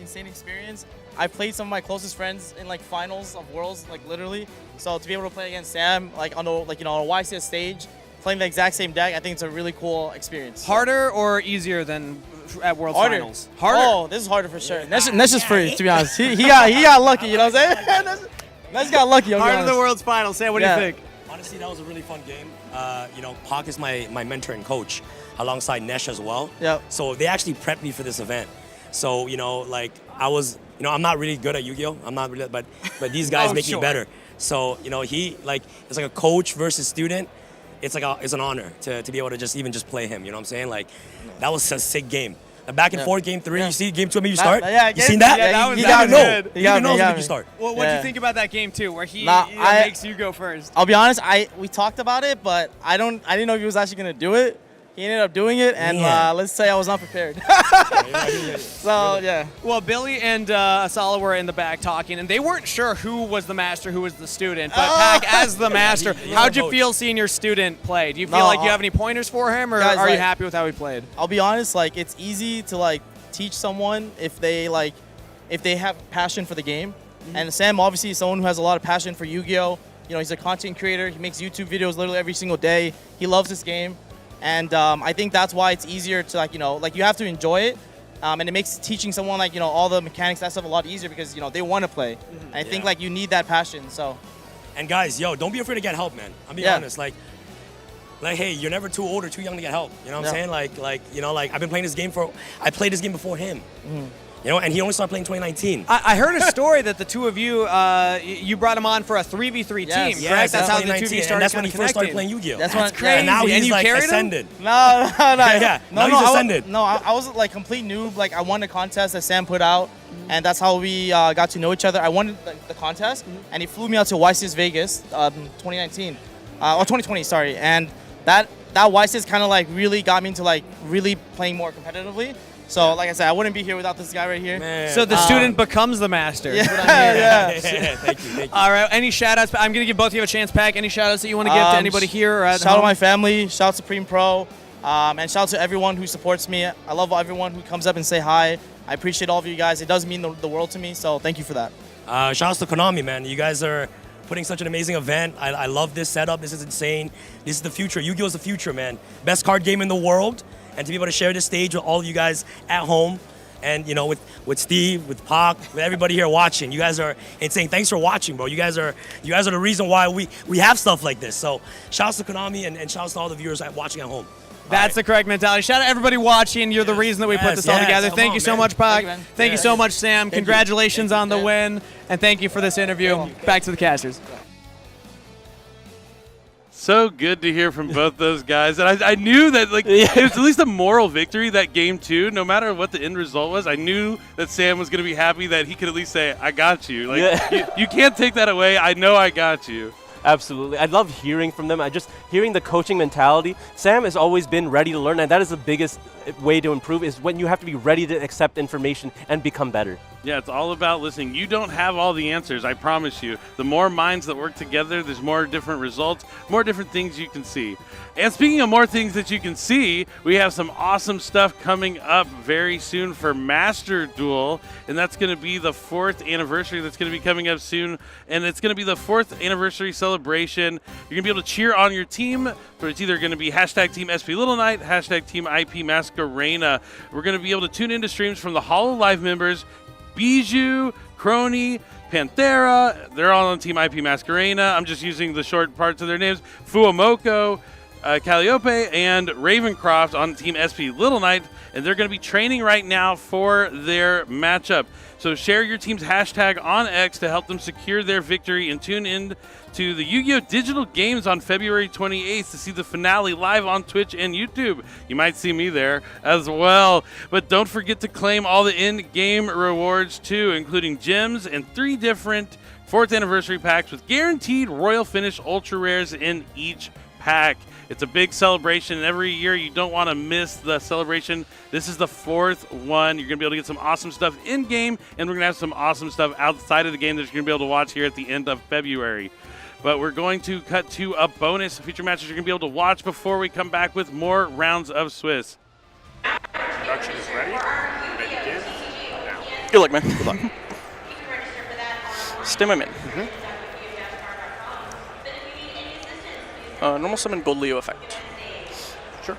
insane experience. I played some of my closest friends in like finals of Worlds, like literally. So to be able to play against Sam, like on the on a YCS stage, playing the exact same deck, I think it's a really cool experience. Harder or easier than at World Finals? Harder. Oh, this is harder for sure. That's just free, to be honest. He got lucky, you know what I'm saying? Ness got lucky. Harder than World's Finals. Sam, what do you think? Honestly, that was a really fun game. Pac is my mentor and coach, alongside Nesh as well. Yep. So they actually prepped me for this event. So I was, I'm not really good at Yu-Gi-Oh. I'm not really, but these guys make me better. So he it's like a coach versus student. It's an honor to be able to just play him. You know what I'm saying? Like, that was a sick game. The back and forth game 3. You see game 2 maybe you start. You seen that? Yeah, that was good. He got no you start. Well, what do you think about that game 2, where he makes you go first? I'll be honest. We talked about it, but I didn't know if he was actually gonna do it. He ended up doing it, and let's say I was not prepared. So, yeah. Well, Billy and Asala were in the back talking, and they weren't sure who was the master, who was the student. But Pac, as the master, how'd you feel seeing your student play? Do you feel like you have any pointers for him, or are you happy with how he played? I'll be honest, it's easy to teach someone if they have passion for the game. And Sam obviously is someone who has a lot of passion for Yu-Gi-Oh. He's a content creator. He makes YouTube videos literally every single day. He loves this game. And I think that's why it's easier to you have to enjoy it, and it makes teaching someone all the mechanics, that stuff a lot easier because they want to play. And I think you need that passion. So. And guys, don't be afraid to get help, man. I'm being honest. Hey, you're never too old or too young to get help. You know what I'm saying? I've been playing this game I played this game before him. And he only started playing in 2019. I heard a story that the two of you, you brought him on for a 3v3 team, correct? Yes, that's how the two of you started. And that's when he first started playing Yu-Gi-Oh. That's crazy. And now he's ascended. No. Yeah. Now he's ascended. I was complete noob. I won the contest that Sam put out, and that's how we got to know each other. I won the contest, and he flew me out to YCS Vegas 2019, or 2020, sorry. And that YCS kind of really got me into really playing more competitively. So, like I said, I wouldn't be here without this guy right here. Man. So the student becomes the master. Yeah, Thank you. All right. Any shout-outs? I'm going to give both of you a chance, Pack. Any shout-outs that you want to give to anybody here or at Shout out home? my family. Shout out Supreme Pro. And shout out to everyone who supports me. I love everyone who comes up and say hi. I appreciate all of you guys. It does mean the world to me, so thank you for that. Shout out to Konami, man. You guys are putting such an amazing event. I love this setup. This is insane. This is the future. Yu-Gi-Oh! Is the future, man. Best card game in the world. And to be able to share this stage with all of you guys at home, and you know, with Steve, with Pac, with everybody here watching, you guys are insane. Thanks for watching, bro. You guys are the reason why we have stuff like this. So shout out to Konami and shout out to all the viewers watching at home. That's the correct mentality. Shout out everybody watching. You're the reason that we put this all together. Thank you so much, Pac. Thank you so much, Sam. Congratulations on the win, and thank you for this interview. Back to the casters. So good to hear from both those guys. And I knew that it was at least a moral victory, that game too. No matter what the end result was, I knew that Sam was going to be happy that he could at least say, I got you. You can't take that away. I know I got you. Absolutely. I love hearing from them. Hearing the coaching mentality. Sam has always been ready to learn, and that is the biggest way to improve, is when you have to be ready to accept information and become better. Yeah, it's all about listening. You don't have all the answers, I promise you. The more minds that work together, there's more different results, more different things you can see. And speaking of more things that you can see, we have some awesome stuff coming up very soon for Master Duel, and that's going to be the 4th anniversary that's going to be coming up soon, and it's going to be the 4th anniversary celebration. You're going to be able to cheer on your team, but it's either going to be hashtag Team SP Little Night, hashtag Team IP Masquerena. We're going to be able to tune into streams from the Holo Live members, Bijou, Crony, Panthera, they're all on Team IP Masquerena. I'm just using the short parts of their names. Fuamoko, Calliope, and Ravencroft on Team SP Little Knight, and they're going to be training right now for their matchup. So share your team's hashtag on X to help them secure their victory, and tune in to the Yu-Gi-Oh! Digital Games on February 28th to see the finale live on Twitch and YouTube. You might see me there as well. But don't forget to claim all the in-game rewards too, including gems and 3 different 4th anniversary packs with guaranteed Royal Finish Ultra Rares in each pack. It's a big celebration, and every year you don't want to miss the celebration. This is the 4th one. You're going to be able to get some awesome stuff in-game, and we're going to have some awesome stuff outside of the game that you're going to be able to watch here at the end of February. But we're going to cut to a bonus feature matches you're going to be able to watch before we come back with more rounds of Swiss. Production is ready. Begin now. Good luck, man. Good luck. Stay my min. Normal summon Gold Leo effect. Sure.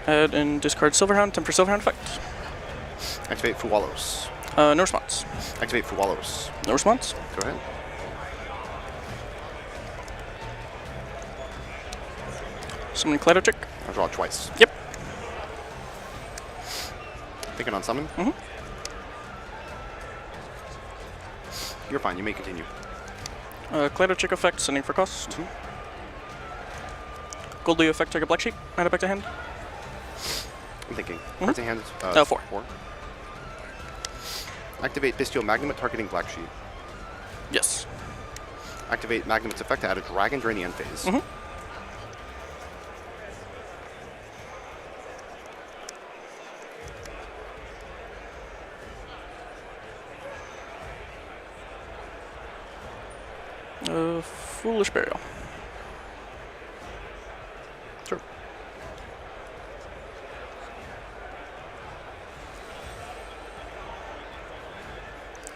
Add and discard Silverhound, temper Silverhound effect. Activate Fuwalos. No response. Activate Fuwalos. No response. Go ahead. Summon Kaleido Trick. I'll draw twice. Yep. Thinking on summon? Mm-hmm. You're fine, you may continue. Kaleido Trick effect, sending for cost. Mm-hmm. Gold Leo effect, take a black sheep, add it back to hand. I'm thinking. Mm-hmm. Cards in hand is 4. 4. Activate Bestial Magnemate targeting Black Sheep. Yes. Activate Magnemate's effect to add a dragon during the end phase. Mm-hmm. Foolish Burial. Sure.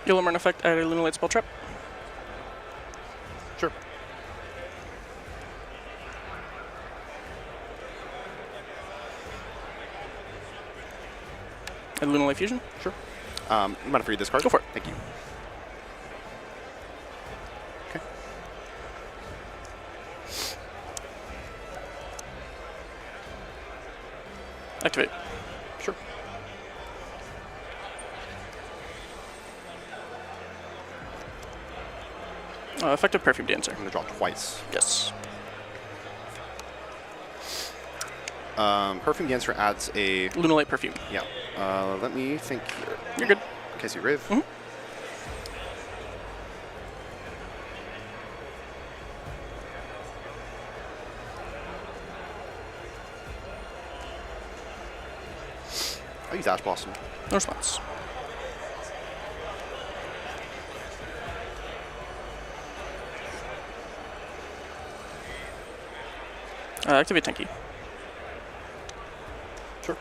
You'll learn effect, add a Lunalite Spell Trap. Sure. And Lunalite Fusion. Sure. You mind if I read this card? Go for it. Thank you. Okay. Activate. Sure. Effective Perfume Dancer. I'm going to draw twice. Yes. Perfume Dancer adds a... Lunalite Perfume. Yeah. Let me think here. You're good. Okay, so you Riv. Mm-hmm. I'll use Ash Blossom. No response. Activate Tenki. Sure.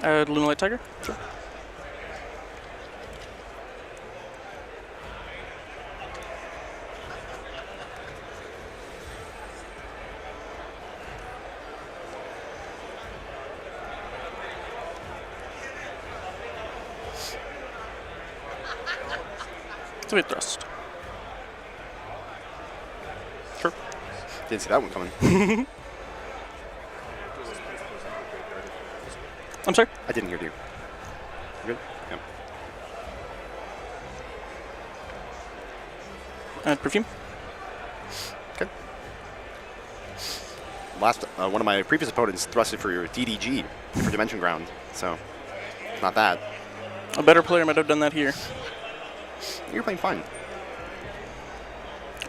Lunalight Tiger. Sure. Activate Thrust. Sure. Didn't see that one coming. I'm sorry? I didn't hear you. You good? Yep. Perfume. Okay. Last, one of my previous opponents thrusted for your DDG for Dimension Ground, so it's not bad. A better player might have done that here. You're playing fine.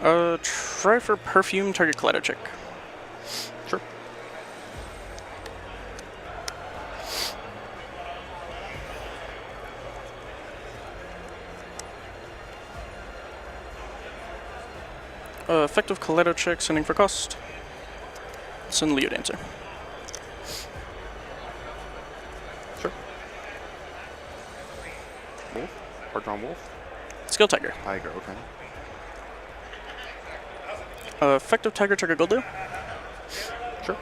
Try for Perfume, target Kaleido check. Sure. Effective Kaleido check, sending for cost. Send Leo Dancer. Sure. Wolf? Hard drawn wolf? Skill Tiger. Tiger, okay. Effective Tiger, trigger Gold Leo. Sure.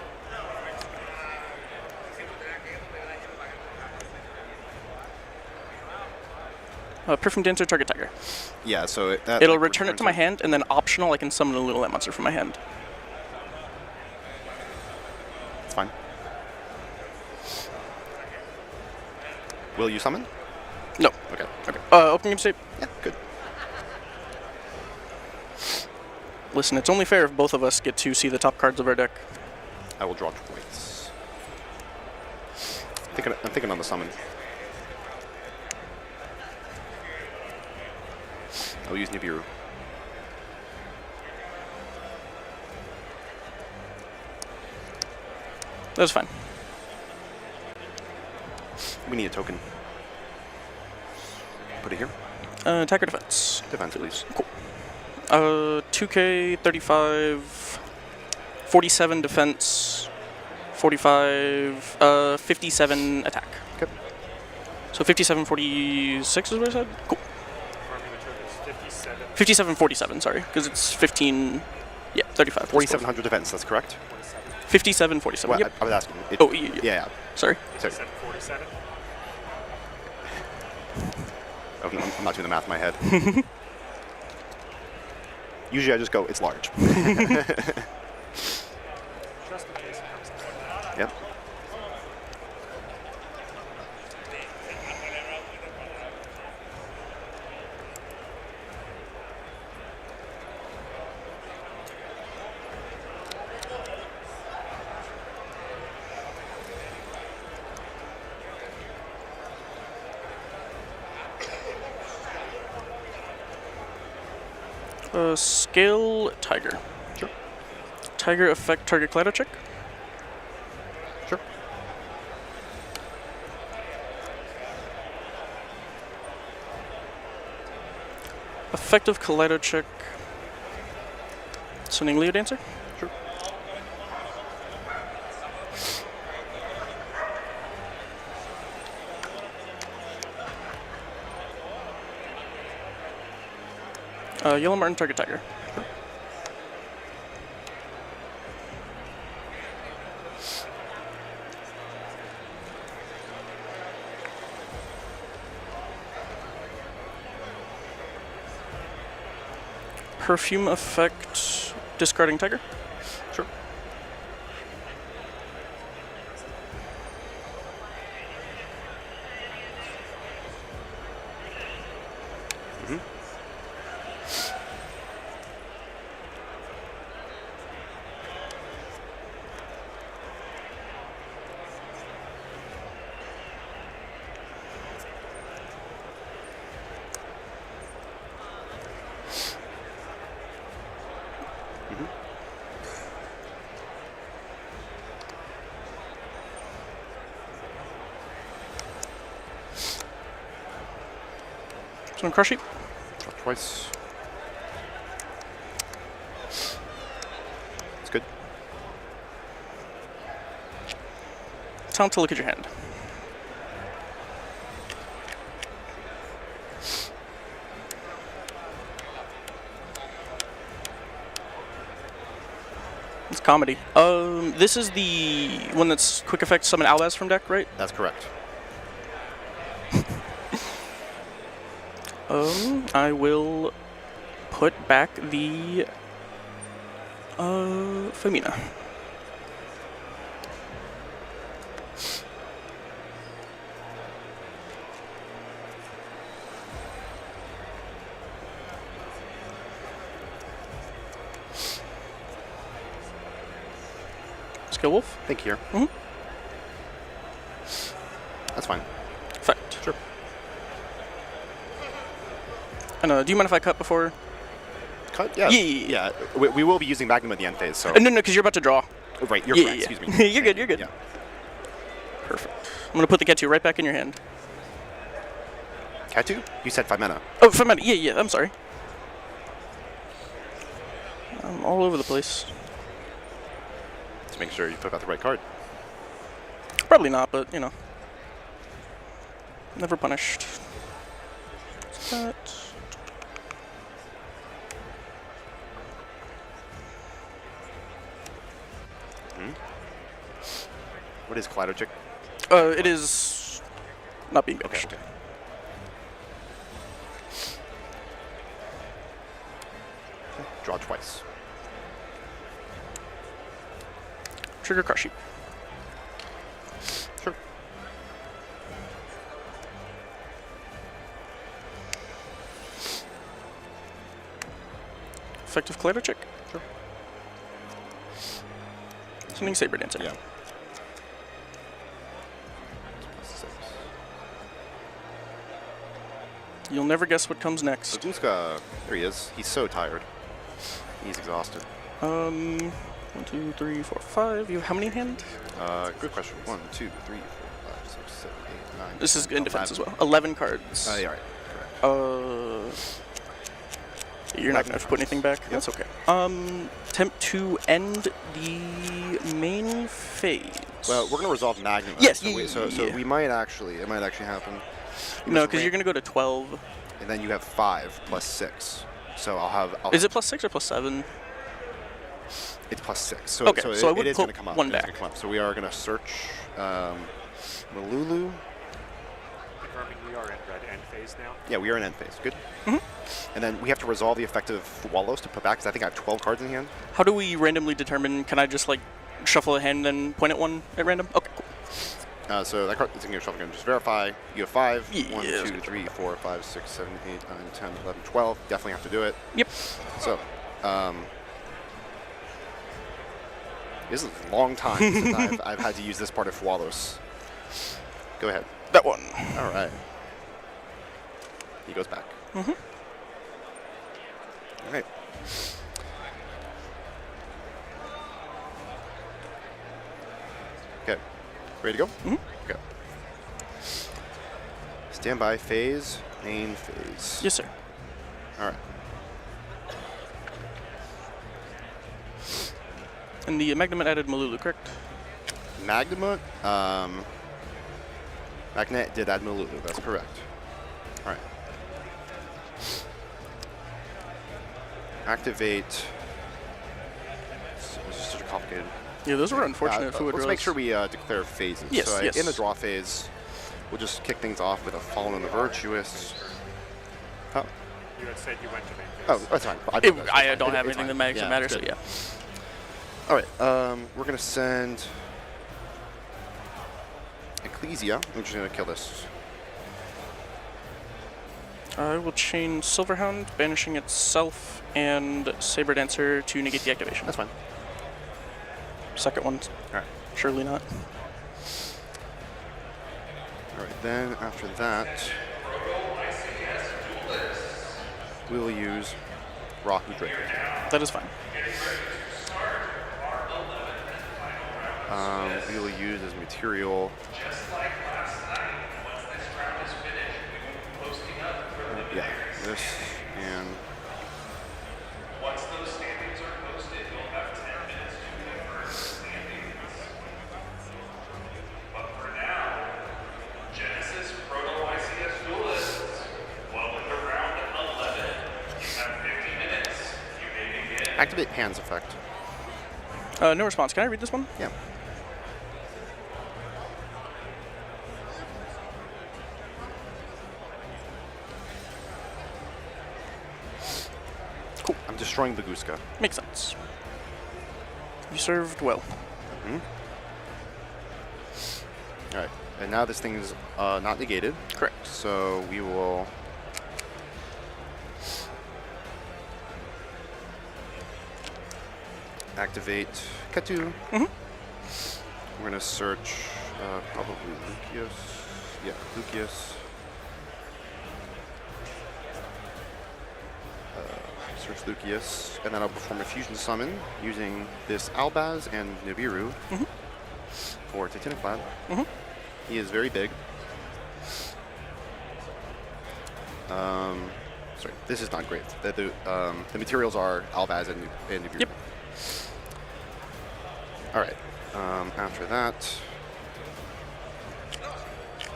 Perfume Dancer, target Tiger. Yeah, so it'll return it to my hand, and then optional, I can summon a Lunalight monster from my hand. It's fine. Will you summon? No. Okay. Okay. Opening game state. Yeah, good. Listen, it's only fair if both of us get to see the top cards of our deck. I will draw twice. I'm thinking on the summon. I'll use Nibiru. That's fine. We need a token. Put it here. Attack or defense? Defense, please. Cool. 2K, 35, 47 defense, 45, 57 attack. Okay. So 57, 46 is what I said? Cool. 57, 47, sorry, because it's 15, yeah, 35. 4,700 defense, that's correct? 57, 47, well, yep. I was asking. Yeah. Sorry. 47? Oh, no, I'm not doing the math in my head. Usually I just go, it's large. Yep. Scale Tiger. Sure. Tiger effect target Kaleido check. Sure. Effective Kaleido check. Sending Leo Dancer. Sure. Yellow Martin, target Tiger. Sure. Perfume effect, discarding Tiger. Sure. Mm-hmm. Swing crush heap. Drop twice. It's good. Time to look at your hand. It's comedy. This is the one that's quick effect summon Albaz from deck, right? That's correct. I will put back the Femina. Skill Wolf. Think here. That's fine. Effect. Sure. And do you mind if I cut before? Cut? Yeah. Yeah. We will be using Magnum at the end phase, so. No, because you're about to draw. Oh, right, you're correct. Excuse me. You're good. You're good. Yeah. Perfect. I'm gonna put the Ketu right back in your hand. Ketu? You said 5 mana. Oh, 5 mana. Yeah. I'm sorry. I'm all over the place. Just make sure you put out the right card. Probably not, but you know. Never punished. What's that? What is Kaleido Chick? It is not being banished. Okay. Draw twice. Trigger crush heap. Sure. Effective Kaleido Chick. Sure. Sending Saber Dancer. Yeah. You'll never guess what comes next. Zaguska, there he is. He's so tired. He's exhausted. 1, 2, 3, 4, 5. You have how many in hand? Good question. 1, 2, 3, 4, 5, 6, 7, 8, 9. This is in defense as well. 11 cards. Yeah, right. Correct. You're not gonna have to put anything back. Yep. That's okay. Attempt to end the main phase. Well, we're gonna resolve Magnum. Yes. So we might actually. It might actually happen. No, because you're gonna go to 12. And then you have 5 plus 6. So I'll have. Is it plus 6 or plus 7? It's plus 6. So, okay, so I would it is put going to come up. one back. Come up. So we are going to search Malulu. Confirming we are in red end phase now. Yeah, we are in end phase. Good. And then we have to resolve the effect of Wallows to put back, because I think I have 12 cards in hand. How do we randomly determine? Can I just like shuffle a hand and point at one at random? Okay, cool. So that card is in your shuffle. Just verify. You have 5. Yeah, 1, 2, 3, 4, 5, 6, 7, 8, 9, 10, 11, 12. Definitely have to do it. Yep. So, this is a long time since I've had to use this part of Wallows. Go ahead. That one. All right. He goes back. All right. Okay. Ready to go? Okay. Standby phase, main phase. Yes, sir. All right. And the Magnum added Malulu, correct? Magnum? Magnet did add Malulu, that's correct. All right. Activate. This is such a complicated. Yeah, those were unfortunate fluid Let's rows. make sure we declare phases. Yes, so yes. In the draw phase, we'll just kick things off with a Fallen and the Virtuous. Oh. You had said you went to main phase. Oh, that's fine. I don't have anything that matters, so yeah. All right, we're going to send Ecclesia. I'm just going to kill this. I will chain Silverhound, banishing itself, and Saber Dancer to negate the activation. That's fine. Second one. All right. Surely not. All right, then after that, we will use Rahu Draco. That is fine. We will use as material Yeah, this and. Once those standings are posted, you'll have 10 minutes to confirm standings. But for now, Genesys Proto-YCS Duelists. Welcome to round 11. You have 50 minutes. You may begin. Activate Pan's effect. No response. Can I read this one? Yeah. Cool. I'm destroying the Guska. Makes sense. You served well. Mm-hmm. All right, and now this thing is not negated. Correct. So we will activate Ketu. Mm-hmm. We're gonna search probably Lucius. Yeah, Lucius. Search Lucius, and then I'll perform a fusion summon using this Albaz and Nibiru for Titanic Lab. He is very big. Sorry, this is not great. The materials are Albaz and Nibiru. Yep. All right. After that,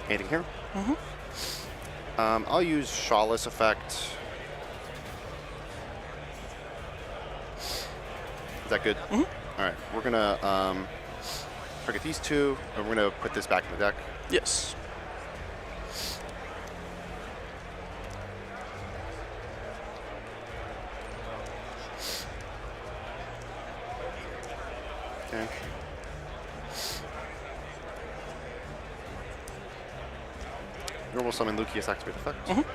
anything here? I'll use Shawless effect. Is that good? All right, we're gonna target these two, and we're gonna put this back in the deck. Yes. Okay. Normal summon Lucius, activate effect.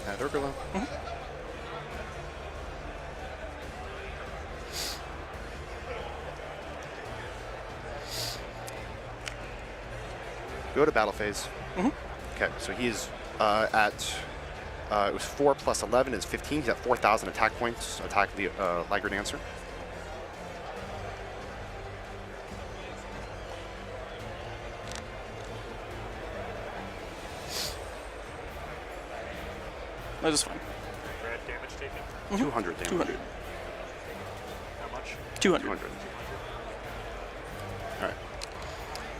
Add Urgula. Go to battle phase. Okay, so he's at, it was 4 plus 11 is 15. He's at 4,000 attack points. Attack the Liger Dancer. That is fine. Red damage taken? 200 damage. 200. How much? 200. 200. All right.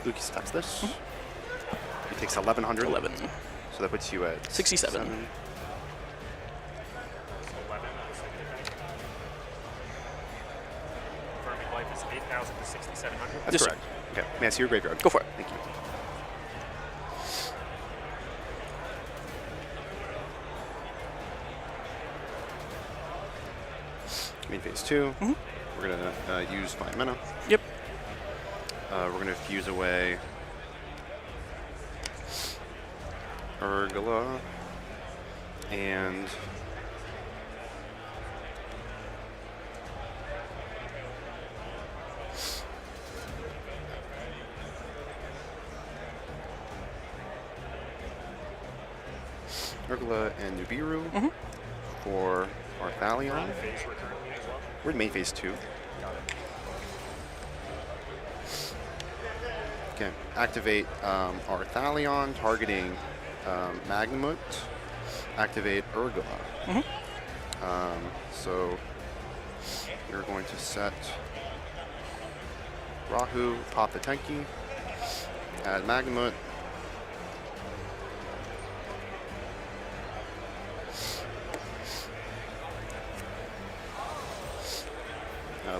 Lucas attacks this. He takes 1,100. 11. So that puts you at 67. 11 on the second attack. Confirming life is 8,000 to 6,700. That's correct. Okay. May I see your graveyard? Go for it. Thank you. Main phase 2. We're gonna use 5 mana. Yep. We're gonna fuse away Urgula and Urgula and Nibiru for Arthalion. We're in main phase 2. Okay, activate Arthalion, targeting Magnamut. Activate Urgula. So we're going to set Rahu, pop the Tenki, add Magnamut.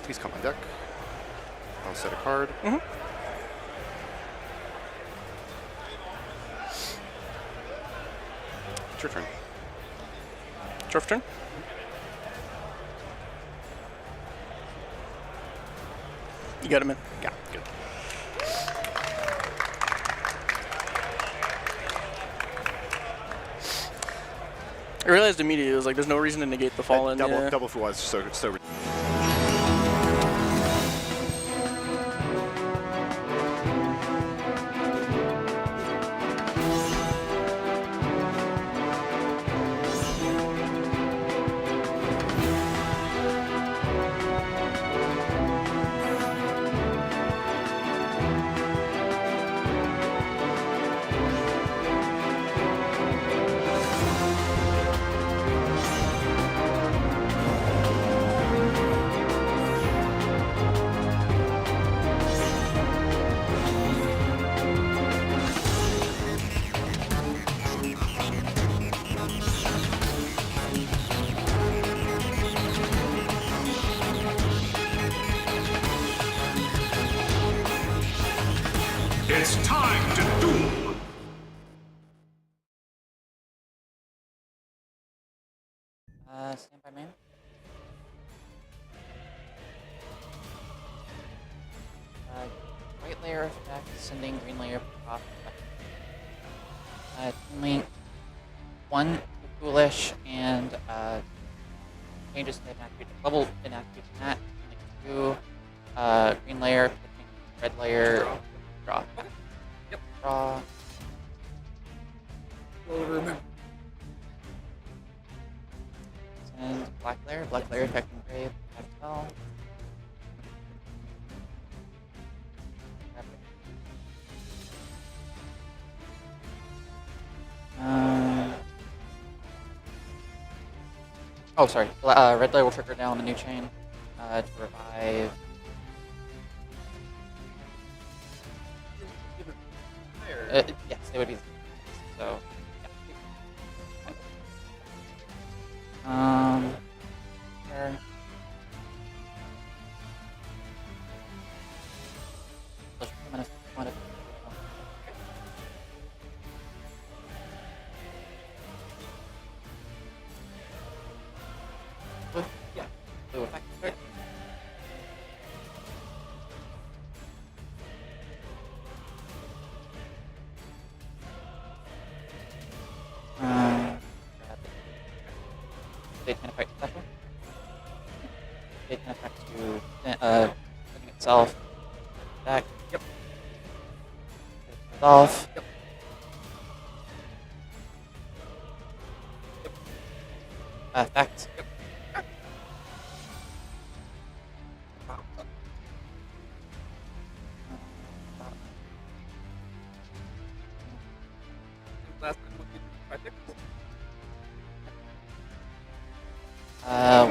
Please come on deck. I'll set a card. It's your turn. Turf turn? You got him in. Yeah, good. I realized immediately, it was like, there's no reason to negate the fallen. Double if it was so. It's time to duel! Stand by main. White layer effect, sending green layer off. Link 1 foolish and changes to inactivate level inactivate that. Link 2 green layer, pitching red layer, draw. Yep. Draw. And black layer affecting grave, FL. Oh, sorry. Red layer will trigger down the new chain to revive. Yes, they would be. So, yeah. Sure. Yeah. Blue effect. Okay. They can affect the second. They can affect to itself. Back. Yep. Resolve. Yep. Effect. Yep.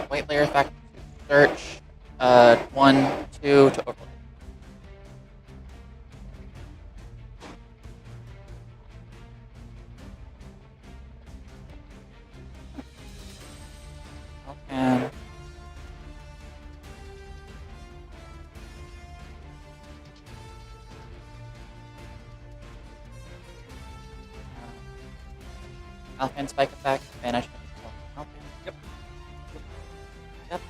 White layer effect to search. 1, 2 to overlay. And Alpine spike effect, vanish. Yep. Yep.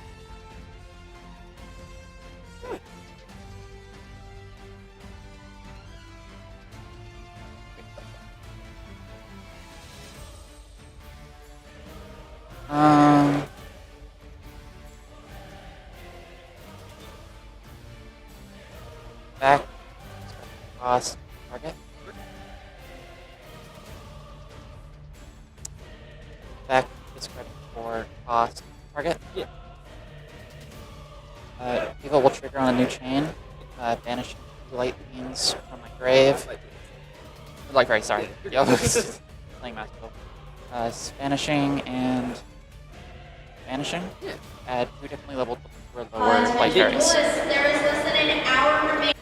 Back. Cross target. Back. Discredit for cost target. Yeah. Evo will trigger on a new chain. Banish 2 light beams from my grave. Light Grave, sorry. Yo, playing magical. Vanishing and vanishing. Yeah. Add 2 differently leveled for lower light fairies. There is less than an hour remaining.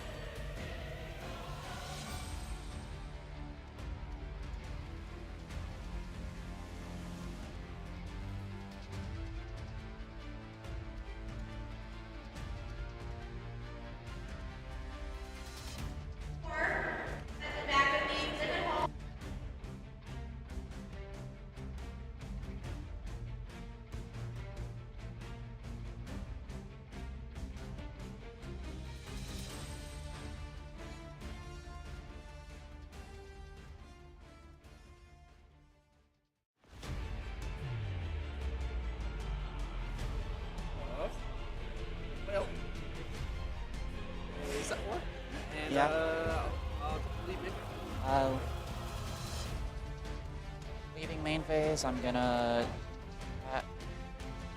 Leaving main phase, I'm gonna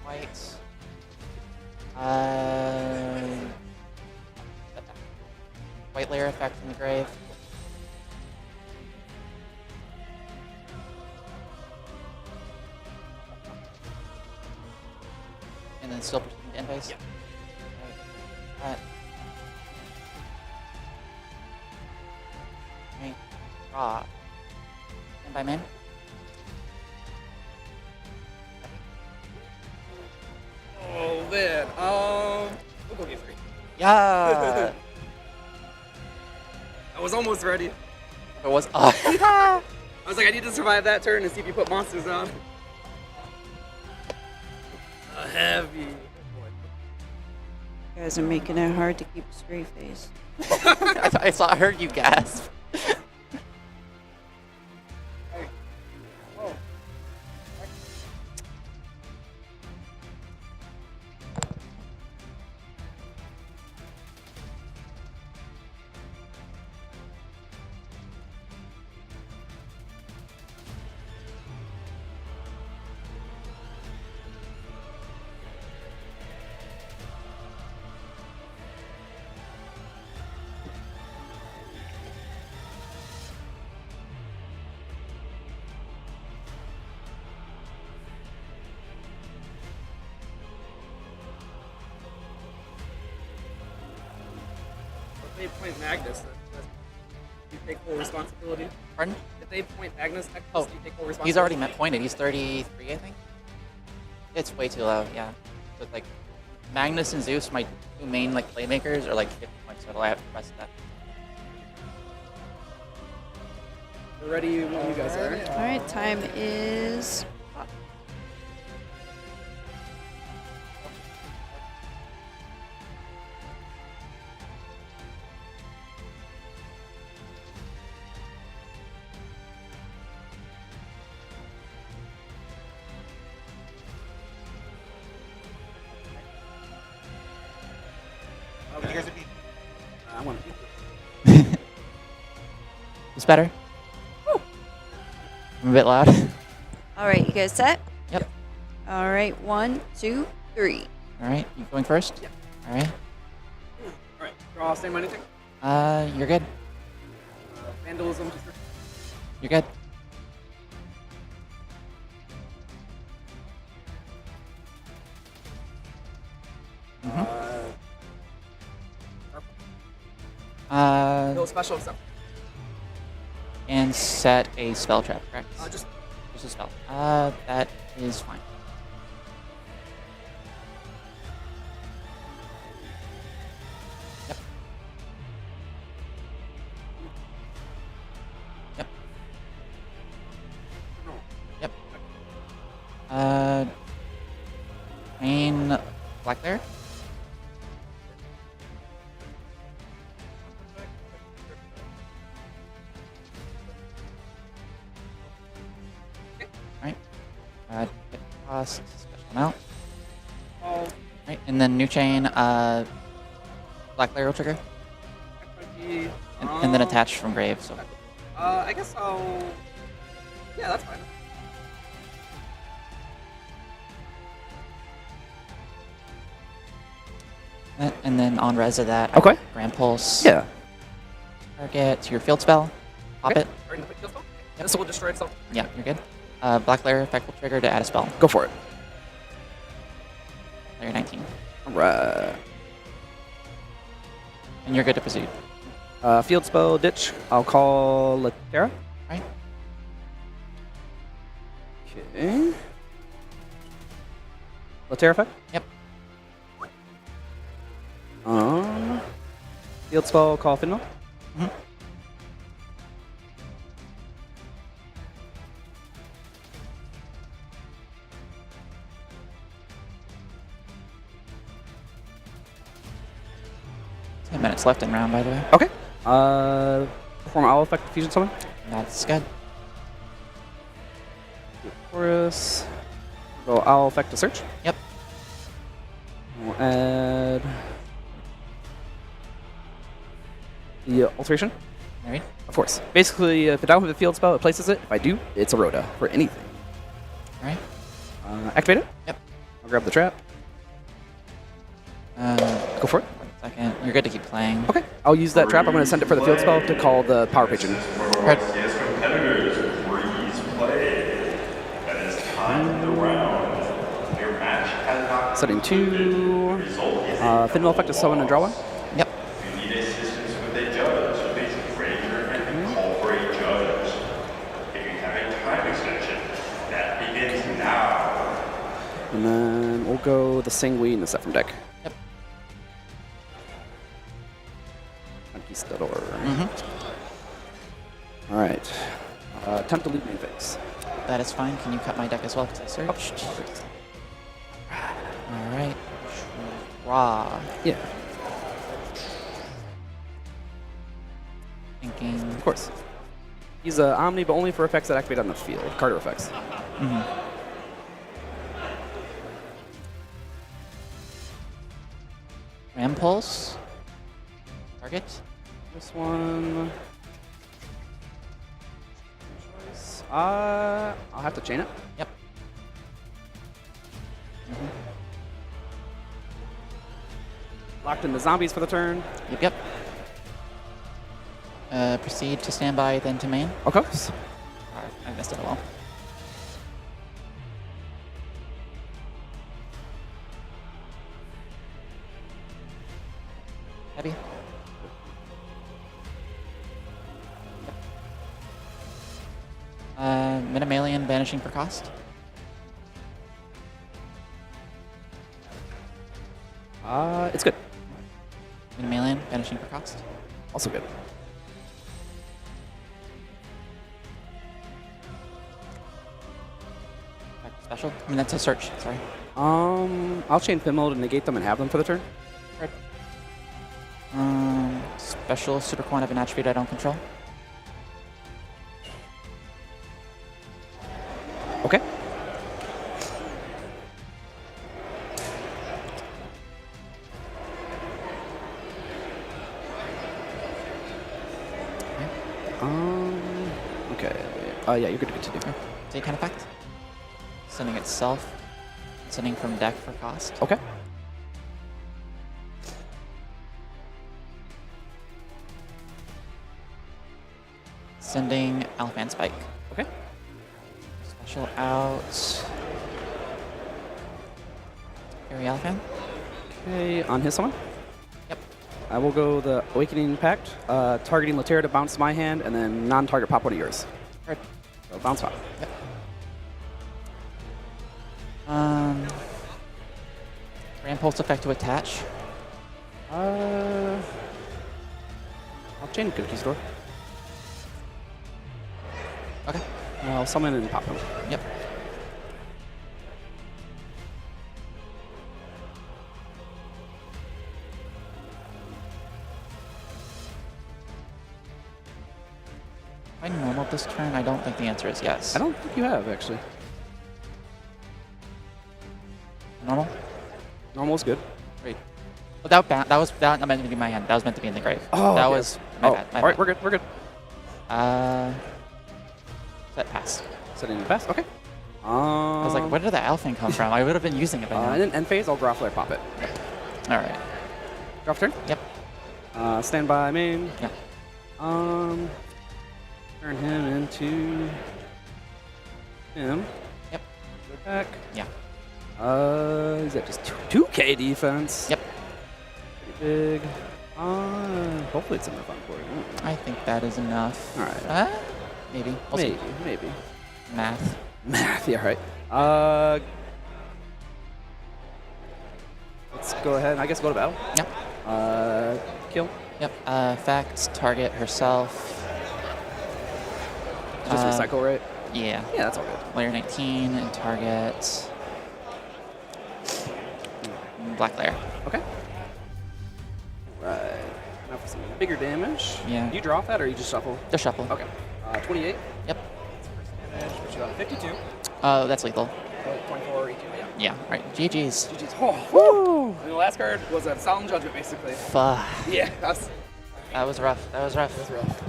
white. White layer effect in the grave. And then still proceed to end phase? Yeah. Okay. Draw. Stand by main. Oh man, we'll go get 3. Yeah. That was almost ready. It was. I was like, I need to survive that turn and see if you put monsters down. Heavy. You guys are making it hard to keep a straight face. I heard you gasp. If they point Magnus, then you take full responsibility. Pardon? If they point Magnus, you take full responsibility. He's already pointed. He's 33, I think. It's way too low, yeah. So like, Magnus and Zeus, my two main like playmakers, are like 50 points total. I have to press that. We're ready when you guys are. All right, time is. What you guys would be? I want to beat this. It's better. I'm a bit loud. All right, you guys set? Yep. All right, 1, 2, 3. All right, you going first? Yep. All right. All right, draw, same anything? You're good. Vandalism. You're good. No special stuff. And set a spell trap, correct? Just a spell. That is fine. Yep. Yep. Yep. Main black there. Hit cost, special amount. Right, and then new chain, black layer will trigger. And then attach from grave, so. I guess I'll. Yeah, that's fine. And then on res of that, Okay. Grand Pulse. Yeah. Target your field spell. Pop Okay. it. Are you gonna pick this one? This will destroy itself. Yeah, you're good. Black layer effect will trigger to add a spell. Go for it. Layer 19. Alright. And you're good to proceed. Field spell, ditch. I'll call Latera. Right. Okay. Latera effect? Yep. Field spell, call Finmal. Mm-hmm. Minutes left in round, by the way. Okay. Perform owl effect fusion summon. That's good. Chorus. Go owl effect to search. Yep. We'll add the alteration. Alright. Of course. Basically, if I don't have a field spell, it places it. If I do, it's a Rhoda for anything. Alright. Activate it. Yep. I'll grab the trap. Go for it. 1 second. You're good to keep playing. Okay. I'll use that trap. I'm going to send it for the field spell to call the power pigeon. Right. YCS competitors, freeze play. That is time of the round. Your match has not Setting 2. Finmal effect to summon and draw one. Yep. You need assistance with a judge. Please raise your hand and call for a judge. If you have a time extension, that begins now. And then we'll go the Sanguine to set from deck. Yep. Conquistador. Mm-hmm. All right. Attempt to lead main phase. That is fine. Can you cut my deck as well because I searched? All right. Raw. Yeah. Thinking. Of course. He's a Omni, but only for effects that activate on the field. Carter effects. Ram Pulse. Target. This one. I'll have to chain it. Yep. Locked in the zombies for the turn. Yep. Proceed to standby, then to main. Okay. I missed it a well. Heavy. Minimalian banishing for cost. It's good. Minimalian banishing for cost. Also good. Special? I mean, that's a search, sorry. I'll chain Pinmo to negate them and have them for the turn. Special super coin of an attribute I don't control. Okay. Okay. Yeah, you're good to continue. Okay. Take kind effect. Sending itself. Sending from deck for cost. Okay. Sending Alphan Spike. Okay. Special out. Carry Alphan. Okay, on his summon? Yep. I will go the Awakening Pact, targeting Latera to bounce my hand, and then non-target pop one of yours. Right. So bounce pop. Yep. Ram Pulse effect to attach. I'll chain Cookie Store. Okay. I'll summon and pop him. Yep. Am I normal this turn? I don't think the answer is yes. I don't think you have, actually. Normal? Normal's good. Great. Well, that was not meant to be my hand. That was meant to be in the grave. Oh, that okay. was my bad. My all right, bad. we're good. We're good. Set pass. Setting the pass. Okay. I was like, where did the Alphan come from? I would have been using it by now. And then end phase, I'll draw flare, pop it. All right. Draw turn. Yep. Stand by main. Yeah. Turn him into him. Yep. Go back. Yeah. Is that just 2K defense? Yep. Pretty big. Hopefully it's enough on board. I think that is enough. All right. Maybe. We'll see. Maybe. Math. Math. Yeah. Right. Let's go ahead. I guess go to battle. Yep. Kill. Yep. Facts. Target herself. Just recycle, right? Yeah. Yeah, that's all good. Layer 19 and target. Black layer. Okay. Right. Now for some bigger damage. Yeah. Do you draw off that or you just shuffle? Just shuffle. Okay. 28. Yep. Damage, which is on 52. That's lethal. 24, 18, yeah. Yeah. Right. GG's. GG's. Oh, woo! And the last card was a Solemn Judgment, basically. Fuck. Yeah. That was rough. That was rough. That's rough.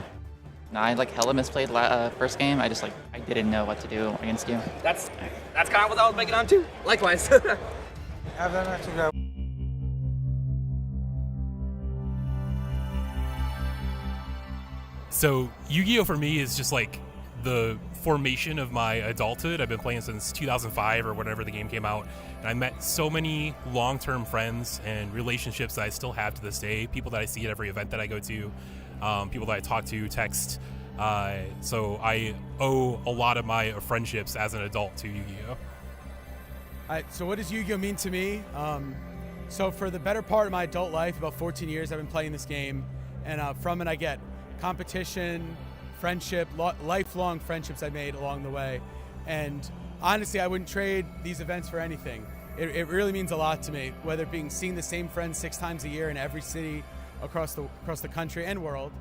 No, I hella misplayed first game. I didn't know what to do against you. That's kind of what I was making on too. Likewise. Have that next go. So Yu-Gi-Oh for me is just like the formation of my adulthood. I've been playing since 2005 or whenever the game came out, and I met so many long-term friends and relationships that I still have to this day. People that I see at every event that I go to, people that I talk to, text. So I owe a lot of my friendships as an adult to Yu-Gi-Oh. All right, so what does Yu-Gi-Oh mean to me? So for the better part of my adult life, about 14 years, I've been playing this game, and from it I get competition, friendship, lifelong friendships I made along the way. And honestly, I wouldn't trade these events for anything. It really means a lot to me, whether it being seeing the same friends 6 times a year in every city across the country and world,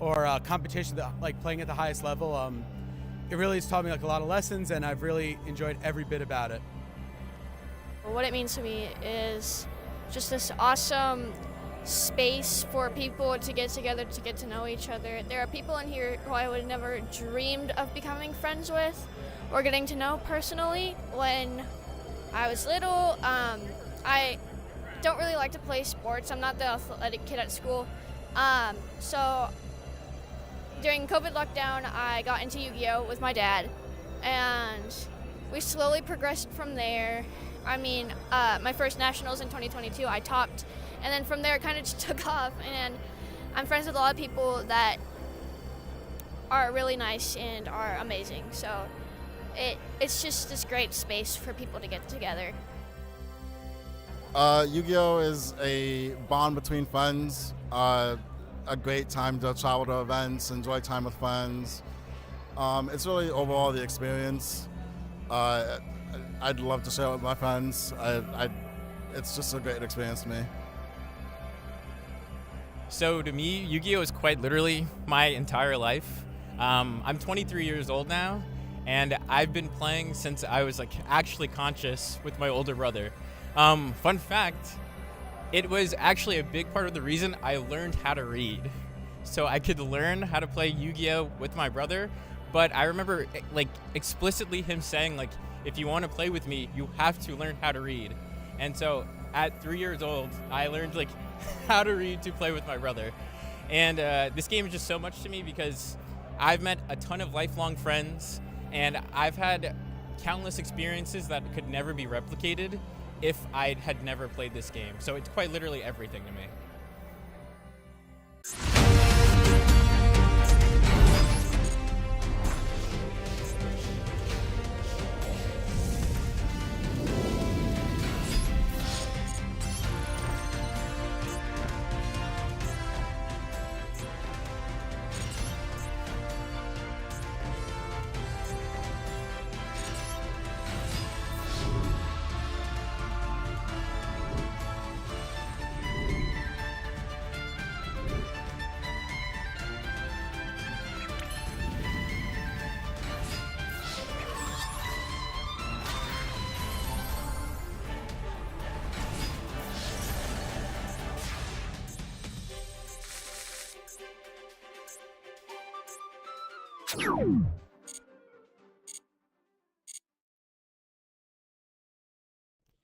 or competition like playing at the highest level. It really has taught me like a lot of lessons, and I've really enjoyed every bit about it. Well, what it means to me is just this awesome space for people to get together, to get to know each other. There are people in here who I would never dreamed of becoming friends with or getting to know personally when I was little. I don't really like to play sports. I'm not the athletic kid at school. So during COVID lockdown, I got into Yu-Gi-Oh! With my dad, and we slowly progressed from there. I mean, my first nationals in 2022, I topped, and then from there it kind of just took off, and I'm friends with a lot of people that are really nice and are amazing. So it's just this great space for people to get together. Yu-Gi-Oh! Is a bond between friends, a great time to travel to events, enjoy time with friends. It's really overall the experience. I'd love to share it with my friends. It's just a great experience to me. So to me, Yu-Gi-Oh! Is quite literally my entire life. I'm 23 years old now, and I've been playing since I was actually conscious with my older brother. Fun fact, it was actually a big part of the reason I learned how to read. So I could learn how to play Yu-Gi-Oh! With my brother, but I remember explicitly him saying if you want to play with me, you have to learn how to read. And so at 3 years old, I learned how to read to play with my brother. And this game is just so much to me because I've met a ton of lifelong friends, and I've had countless experiences that could never be replicated if I had never played this game. So it's quite literally everything to me.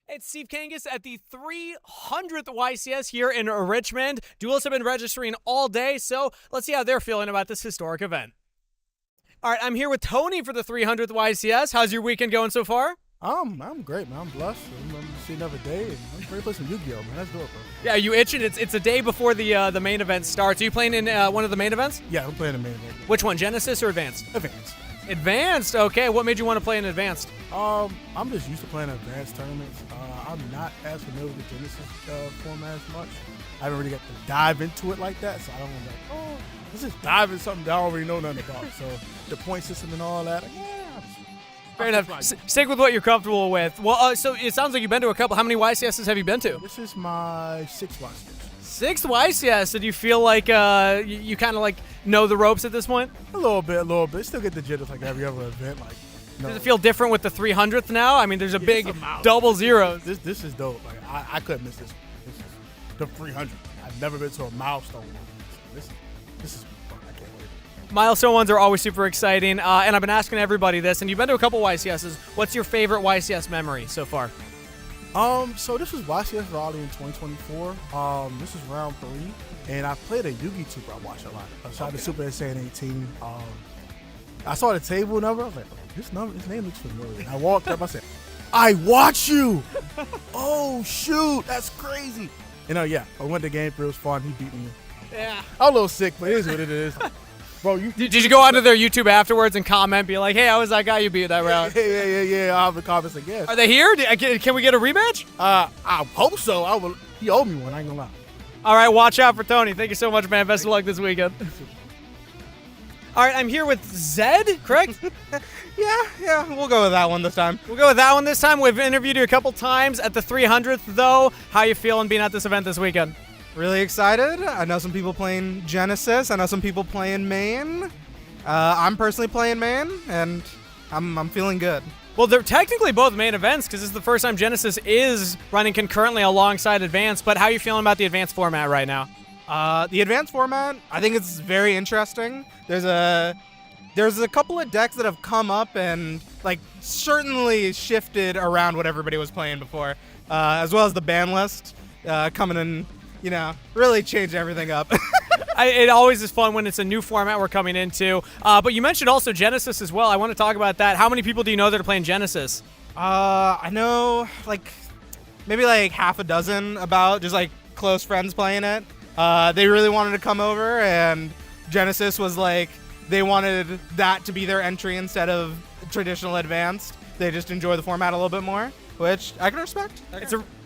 It's Steve Kangas at the 300th YCS here in Richmond. Duelists have been registering all day, so let's see how they're feeling about this historic event. All right, I'm here with Tony for the 300th YCS. How's your weekend going so far? I'm great, man. I'm blessed. I'm see another day, and I'm ready to play some Yu-Gi-Oh, man. Let's do it, bro. Yeah, are you itching? It's a day before the main event starts. Are you playing in one of the main events? Yeah, I'm playing the main event. Which one, Genesys or Advanced? Advanced. Advanced, okay. What made you want to play in Advanced? I'm just used to playing advanced tournaments. I'm not as familiar with the Genesys format as much. I haven't really got to dive into it like that, so I don't want to let's just dive into something that I already know nothing about. So the point system and all that, Fair enough. Stick with what you're comfortable with. Well, so it sounds like you've been to a couple. How many YCSs have you been to? This is my 6th YCS. 6th YCS. Did you feel like you kind of know the ropes at this point? A little bit. Still get the jitters like every other event. Does it feel different with the 300th now? I mean, there's a big double zeros. This is dope. I couldn't miss this. This is the 300. I've never been to a milestone one. So this is fun. I can't wait. Milestone ones are always super exciting, and I've been asking everybody this, and you've been to a couple YCSs. What's your favorite YCS memory so far? So this was YCS Raleigh in 2024. This is round 3, and I played a Yu-Gi tuber I watched a lot. I shot the Super Saiyan 18. I saw the table number. I was like, this name looks familiar. And I walked up. I said, I watch you. Oh shoot, that's crazy. I went to game 3. It was fun. He beat me. Yeah. I'm a little sick, but it is what it is. Bro, did you go onto their YouTube afterwards and comment, be like, hey, how was that guy you beat that round? Yeah. I'll have the comments like, yes. Are they here? Can we get a rematch? I hope so. He owed me one, I ain't gonna lie. All right, watch out for Tony. Thank you so much, man. Best of luck this weekend. All right, I'm here with Zed, correct? Yeah, we'll go with that one this time. We'll go with that one this time. We've interviewed you a couple times at the 300th, though. How you feeling being at this event this weekend? Really excited. I know some people playing Genesys. I know some people playing main. I'm personally playing main, and I'm feeling good. Well, they're technically both main events because this is the first time Genesys is running concurrently alongside Advanced, but how are you feeling about the Advanced format right now? The Advanced format, I think it's very interesting. There's a couple of decks that have come up and like certainly shifted around what everybody was playing before, as well as the ban list coming in, really changed everything up. It always is fun when it's a new format we're coming into. But you mentioned also Genesys as well. I want to talk about that. How many people do you know that are playing Genesys? I know maybe half a dozen about just close friends playing it. They really wanted to come over, and Genesys was they wanted that to be their entry instead of traditional Advanced. They just enjoy the format a little bit more, which I can respect.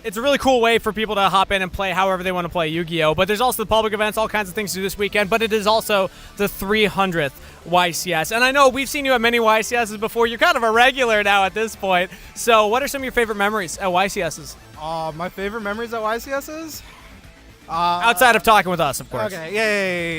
It's a really cool way for people to hop in and play however they want to play Yu-Gi-Oh! But there's also the public events, all kinds of things to do this weekend, but it is also the 300th YCS. And I know we've seen you at many YCSs before. You're kind of a regular now at this point. So what are some of your favorite memories at YCSs? My favorite memories at YCSs? Outside of talking with us, of course. Okay,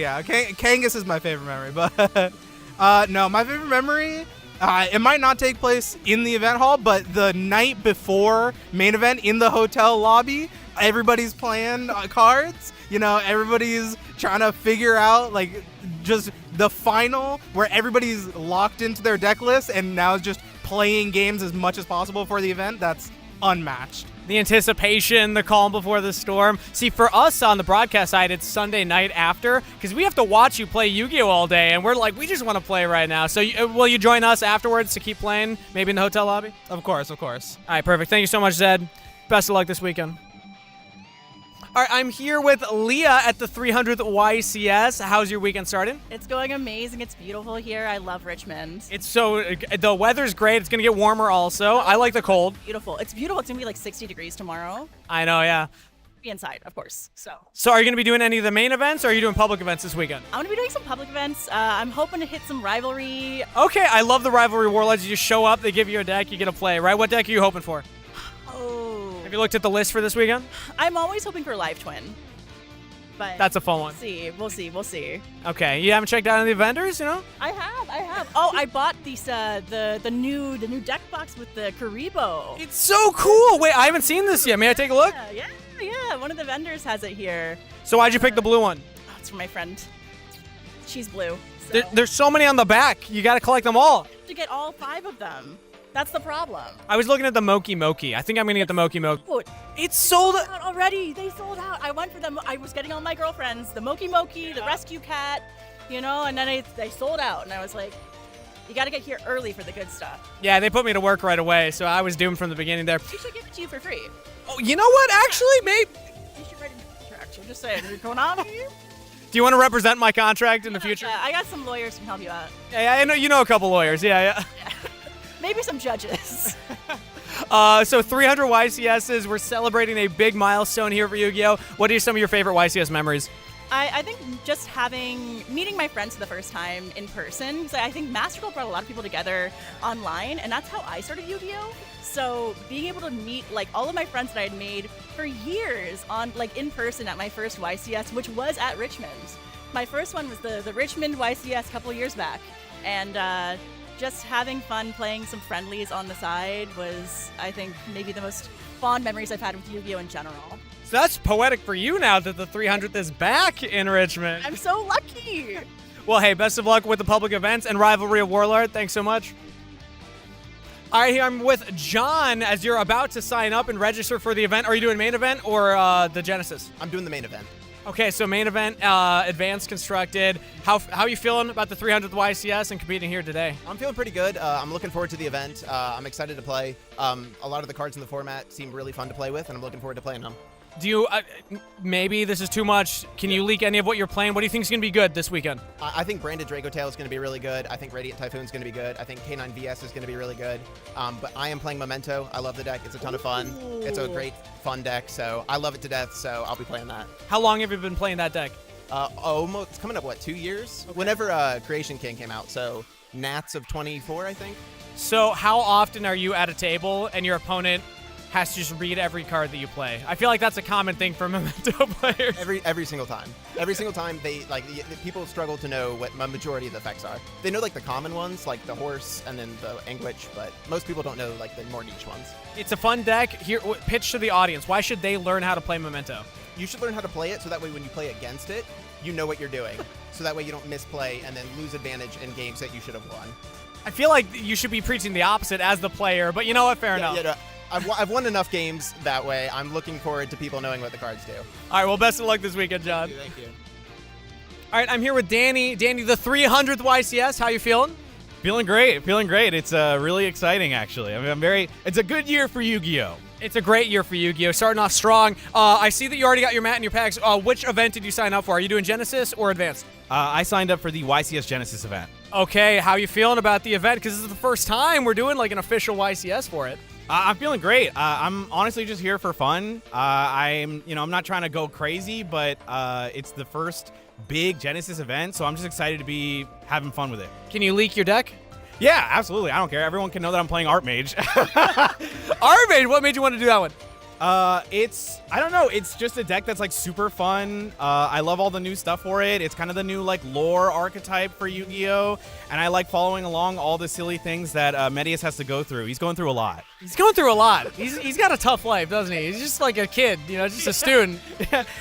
yeah. Kangas is my favorite memory, but no, my favorite memory, it might not take place in the event hall, but the night before main event in the hotel lobby, everybody's playing cards. Everybody's trying to figure out just the final where everybody's locked into their deck list and now is just playing games as much as possible for the event. That's unmatched. The anticipation, the calm before the storm. See, for us on the broadcast side, it's Sunday night after because we have to watch you play Yu-Gi-Oh! All day, and we're we just want to play right now. So will you join us afterwards to keep playing, maybe in the hotel lobby? Of course. All right, perfect. Thank you so much, Zed. Best of luck this weekend. All right, I'm here with Leah at the 300th YCS. How's your weekend starting? It's going amazing. It's beautiful here. I love Richmond. The weather's great. It's going to get warmer also. I like the cold. Beautiful. It's beautiful. It's going to be 60 degrees tomorrow. I know, yeah. Be inside, of course. So are you going to be doing any of the main events, or are you doing public events this weekend? I'm going to be doing some public events. I'm hoping to hit some rivalry. Okay, I love the rivalry warlords. You just show up, they give you a deck, you get to play, right? What deck are you hoping for? Have you looked at the list for this weekend? I'm always hoping for Live Twin. But that's a fun one. We'll see. Okay, you haven't checked out any vendors, I have. Oh, I bought these the new deck box with the Karibo. It's so cool. Wait, I haven't seen this yet. May I take a look? Yeah. One of the vendors has it here. So why'd you pick the blue one? Oh, it's for my friend. She's blue. There's so many on the back. You got to collect them all. To get all 5 of them. That's the problem. I was looking at the Moki Moki. I think I'm going to get the Moki Moki. Oh, it's sold out already. They sold out. I went for them. I was getting all my girlfriends. The Moki Moki, the Rescue Cat, and then they sold out. And I was like, you got to get here early for the good stuff. Yeah, they put me to work right away, so I was doomed from the beginning there. We should give it to you for free. Oh, you know what? Actually, maybe. You should write a contract. I'm just saying. You're going on here? Do you want to represent my contract in the future? Yeah, I got some lawyers who can help you out. Yeah, I know you know a couple lawyers. Yeah. Maybe some judges. So 300 YCSs, we're celebrating a big milestone here for Yu-Gi-Oh! What are some of your favorite YCS memories? I think just meeting my friends for the first time in person. So I think Master Duel brought a lot of people together online, and that's how I started Yu-Gi-Oh! So being able to meet all of my friends that I had made for years on in person at my first YCS, which was at Richmond. My first one was the Richmond YCS a couple of years back, and just having fun playing some friendlies on the side was, I think, maybe the most fond memories I've had with Yu-Gi-Oh! In general. So that's poetic for you now that the 300th is back in Richmond. I'm so lucky. Well, hey, best of luck with the public events and Rivalry of Warlord. Thanks so much. All right, here I'm with John as you're about to sign up and register for the event. Are you doing main event or the Genesys? I'm doing the main event. Okay, so main event, advanced constructed. How are you feeling about the 300th YCS and competing here today? I'm feeling pretty good. I'm looking forward to the event. I'm excited to play. A lot of the cards in the format seem really fun to play with, and I'm looking forward to playing them. Do you, maybe this is too much, can you leak any of what you're playing? What do you think is going to be good this weekend? I think Branded Dragotail is going to be really good. I think Radiant Typhoon is going to be good. I think K9 VS is going to be really good. But I am playing Memento. I love the deck. It's a ton of fun. It's a great, fun deck, so I love it to death, so I'll be playing that. How long have you been playing that deck? Almost, it's coming up, what, 2 years? Okay. Whenever Creation King came out, so Nats of 24, I think. So how often are you at a table and your opponent has to just read every card that you play? I feel like that's a common thing for Memento players. Every single time. Every single time, they people struggle to know what a majority of the effects are. They know like the common ones, like the horse and then the Anguich, but most people don't know like the more niche ones. It's a fun deck. Here, pitch to the audience. Why should they learn how to play Memento? You should learn how to play it so that way when you play against it, you know what you're doing. So that way you don't misplay and then lose advantage in games that you should have won. I feel like you should be preaching the opposite as the player, but you know what? Fair enough. Yeah, no, I've won enough games that way. I'm looking forward to people knowing what the cards do. All right, well, best of luck this weekend, John. Thank you. All right, I'm here with Danny. Danny, the 300th YCS. How you feeling? Feeling great. Feeling great. It's really exciting, actually. I mean, it's a good year for Yu-Gi-Oh! It's a great year for Yu-Gi-Oh! Starting off strong. I see that you already got your mat and your packs. Which event did you sign up for? Are you doing Genesys or Advanced? I signed up for the YCS Genesys event. Okay, how you feeling about the event? Because this is the first time we're doing like an official YCS for it. I'm feeling great. I'm honestly just here for fun. I'm not trying to go crazy, but it's the first big Genesys event, so I'm just excited to be having fun with it. Can you leak your deck? Yeah, absolutely. I don't care. Everyone can know that I'm playing Art Mage. Art Mage? What made you want to do that one? I don't know. It's just a deck that's like super fun. I love all the new stuff for it. It's kind of the new like lore archetype for Yu-Gi-Oh! And I like following along all the silly things that Medius has to go through. He's going through a lot. He's going through a lot. He's got a tough life, doesn't he? He's just like a kid, just a student.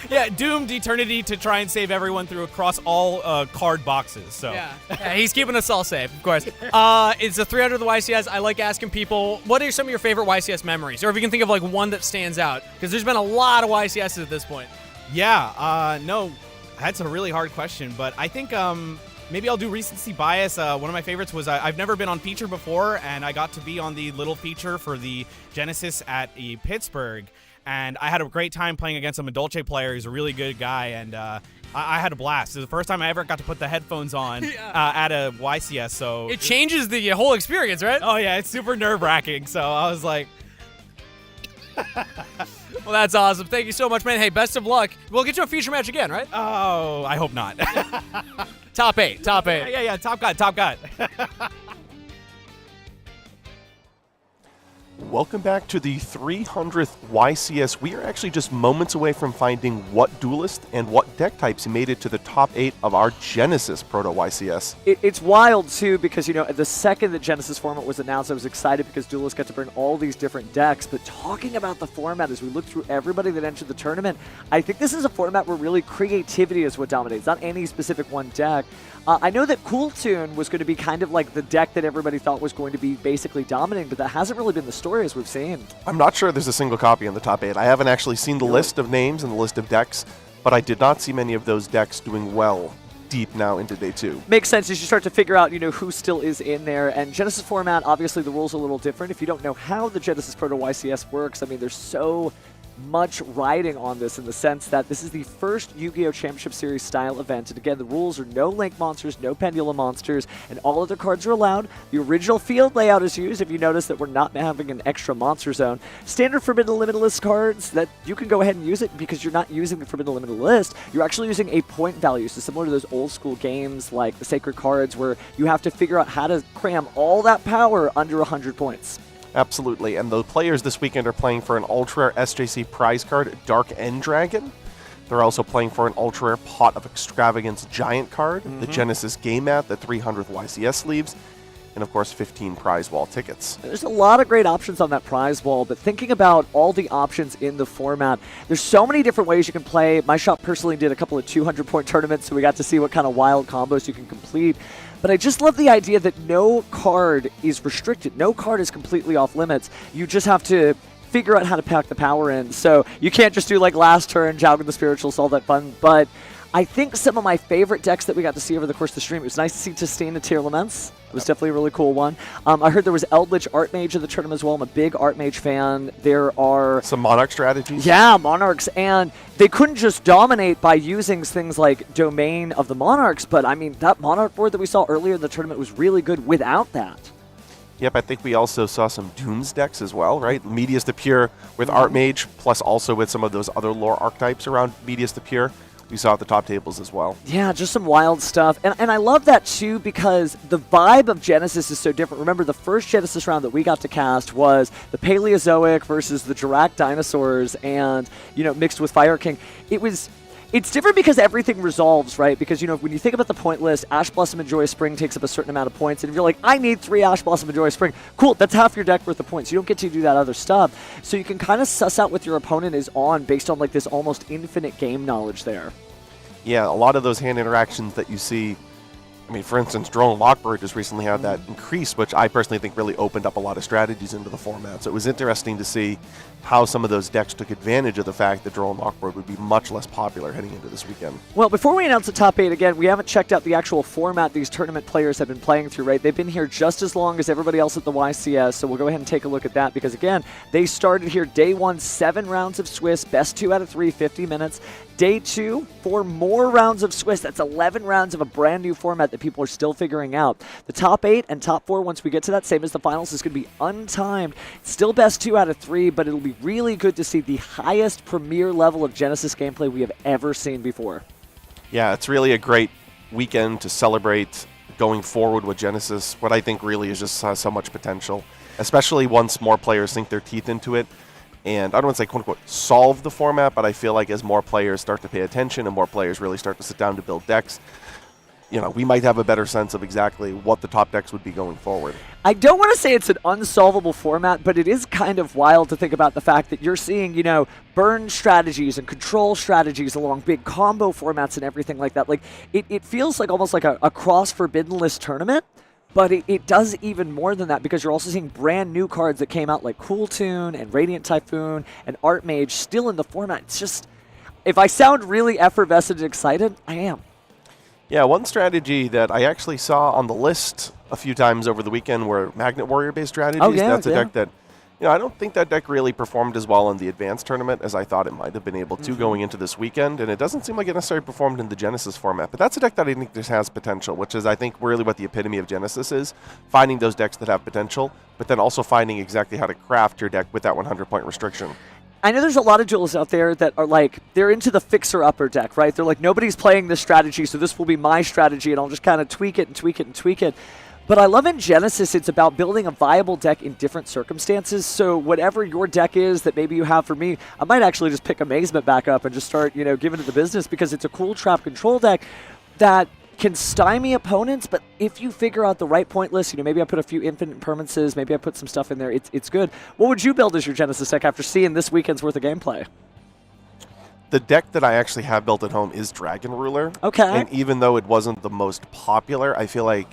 Yeah, doomed eternity to try and save everyone through across all card boxes. So yeah, he's keeping us all safe, of course. It's the 300th YCS. I like asking people, what are some of your favorite YCS memories? Or if you can think of like one that stands out, because there's been a lot of YCSs at this point. Yeah, no, that's a really hard question, but I think maybe I'll do recency bias. One of my favorites was I've never been on feature before, and I got to be on the little feature for the Genesys at Pittsburgh, and I had a great time playing against a Medolce player. He's a really good guy, and I had a blast. It was the first time I ever got to put the headphones on at a YCS. So it changes the whole experience, right? Oh yeah, it's super nerve-wracking. So I was like, well, that's awesome. Thank you so much, man. Hey, best of luck. We'll get you a feature match again, right? Oh, I hope not. Top 8. Yeah, top cut. Welcome back to the 300th YCS. We are actually just moments away from finding what duelist and what deck types made it to the top 8 of our Genesys Proto-YCS. It's wild, too, because, the second the Genesys format was announced, I was excited because duelists got to bring all these different decks. But talking about the format, as we look through everybody that entered the tournament, I think this is a format where really creativity is what dominates, not any specific one deck. I know that Cool Tune was going to be kind of like the deck that everybody thought was going to be basically dominating, but that hasn't really been the story as we've seen. I'm not sure there's a single copy in the top 8. I haven't actually seen the list of names and the list of decks, but I did not see many of those decks doing well deep now into day 2. Makes sense as you start to figure out, who still is in there. And Genesys format, obviously the rules are a little different. If you don't know how the Genesys Proto-YCS works, I mean, there's so much riding on this in the sense that this is the first Yu-Gi-Oh! Championship Series style event. And again, the rules are no link monsters, no pendulum monsters, and all other cards are allowed. The original field layout is used. If you notice that we're not having an extra monster zone. Standard Forbidden Limited List cards, that you can go ahead and use it because you're not using the Forbidden Limited List. You're actually using a point value. So similar to those old school games like the Sacred Cards where you have to figure out how to cram all that power under 100 points. Absolutely, and the players this weekend are playing for an ultra rare SJC prize card, Dark End Dragon. They're also playing for an ultra rare Pot of Extravagance Giant card, the Genesys Game Mat, the 300th YCS sleeves, and of course 15 prize wall tickets. There's a lot of great options on that prize wall, but thinking about all the options in the format, there's so many different ways you can play. My shop personally did a couple of 200-point tournaments, so we got to see what kind of wild combos you can complete. But I just love the idea that no card is restricted. No card is completely off limits. You just have to figure out how to pack the power in. So you can't just do like last turn, Jowg the Spirituals, all that fun. But I think some of my favorite decks that we got to see over the course of the stream, it was nice to see Tistina Tear Laments. It was definitely a really cool one. I heard there was Eldritch Archmage in the tournament as well. I'm a big Archmage fan. There are some Monarch strategies. Yeah, Monarchs. And they couldn't just dominate by using things like Domain of the Monarchs, but I mean, that Monarch board that we saw earlier in the tournament was really good without that. Yep, I think we also saw some Dooms decks as well, right? Medius the Pure with Archmage, plus also with some of those other lore archetypes around Medius the Pure. we saw at the top tables as well. Yeah, just some wild stuff. And I love that too because the vibe of Genesys is so different. Remember, the first Genesys round that we got to cast was the Paleozoic versus the Jurassic dinosaurs and, mixed with Fire King. It's different because everything resolves, right? Because, when you think about the point list, Ash Blossom and Joyous Spring takes up a certain amount of points. And if you're like, I need 3 Ash Blossom and Joyous Spring, cool, that's half your deck worth of points. You don't get to do that other stuff. So you can kind of suss out what your opponent is on based on like this almost infinite game knowledge there. Yeah, a lot of those hand interactions that you see, for instance, Drone Lockbird just recently had that increase, which I personally think really opened up a lot of strategies into the format. So it was interesting to see how some of those decks took advantage of the fact that Drone Lockbird would be much less popular heading into this weekend. Well, before we announce the top 8, again, we haven't checked out the actual format these tournament players have been playing through, right? They've been here just as long as everybody else at the YCS, so we'll go ahead and take a look at that because, again, they started here day 1, 7 rounds of Swiss, best 2 out of 3, 50 minutes. Day 2, 4 more rounds of Swiss. That's 11 rounds of a brand new format that people are still figuring out. The top 8 and top 4, once we get to that, same as the finals, is going to be untimed. Still best 2 out of 3, but it'll be really good to see the highest premier level of Genesys gameplay we have ever seen before. Yeah, it's really a great weekend to celebrate going forward with Genesys. What I think really is just has so much potential, especially once more players sink their teeth into it. And I don't want to say, quote-unquote, solve the format, but I feel like as more players start to pay attention and more players really start to sit down to build decks, we might have a better sense of exactly what the top decks would be going forward. I don't want to say it's an unsolvable format, but it is kind of wild to think about the fact that you're seeing, burn strategies and control strategies along big combo formats and everything like that. Like, it feels like almost like a cross-Forbidden List tournament. But it does even more than that because you're also seeing brand new cards that came out like Cool Tune and Radiant Typhoon and Art Mage still in the format. It's just, if I sound really effervescent and excited, I am. Yeah, one strategy that I actually saw on the list a few times over the weekend were Magnet Warrior-based strategies. Oh, yeah, that's a deck that, I don't think that deck really performed as well in the Advanced Tournament as I thought it might have been able to going into this weekend, and it doesn't seem like it necessarily performed in the Genesys format. But that's a deck that I think just has potential, which is, I think, really what the epitome of Genesys is, finding those decks that have potential, but then also finding exactly how to craft your deck with that 100-point restriction. I know there's a lot of duelists out there that are like, they're into the fixer-upper deck, right? They're like, nobody's playing this strategy, so this will be my strategy, and I'll just kind of tweak it and tweak it and tweak it. But I love in Genesys, it's about building a viable deck in different circumstances. So whatever your deck is that maybe you have for me, I might actually just pick Amazement back up and just start, giving it the business because it's a cool trap control deck that can stymie opponents. But if you figure out the right point list, maybe I put a few infinite permanences, maybe I put some stuff in there, it's good. What would you build as your Genesys deck after seeing this weekend's worth of gameplay? The deck that I actually have built at home is Dragon Ruler. Okay. And even though it wasn't the most popular, I feel like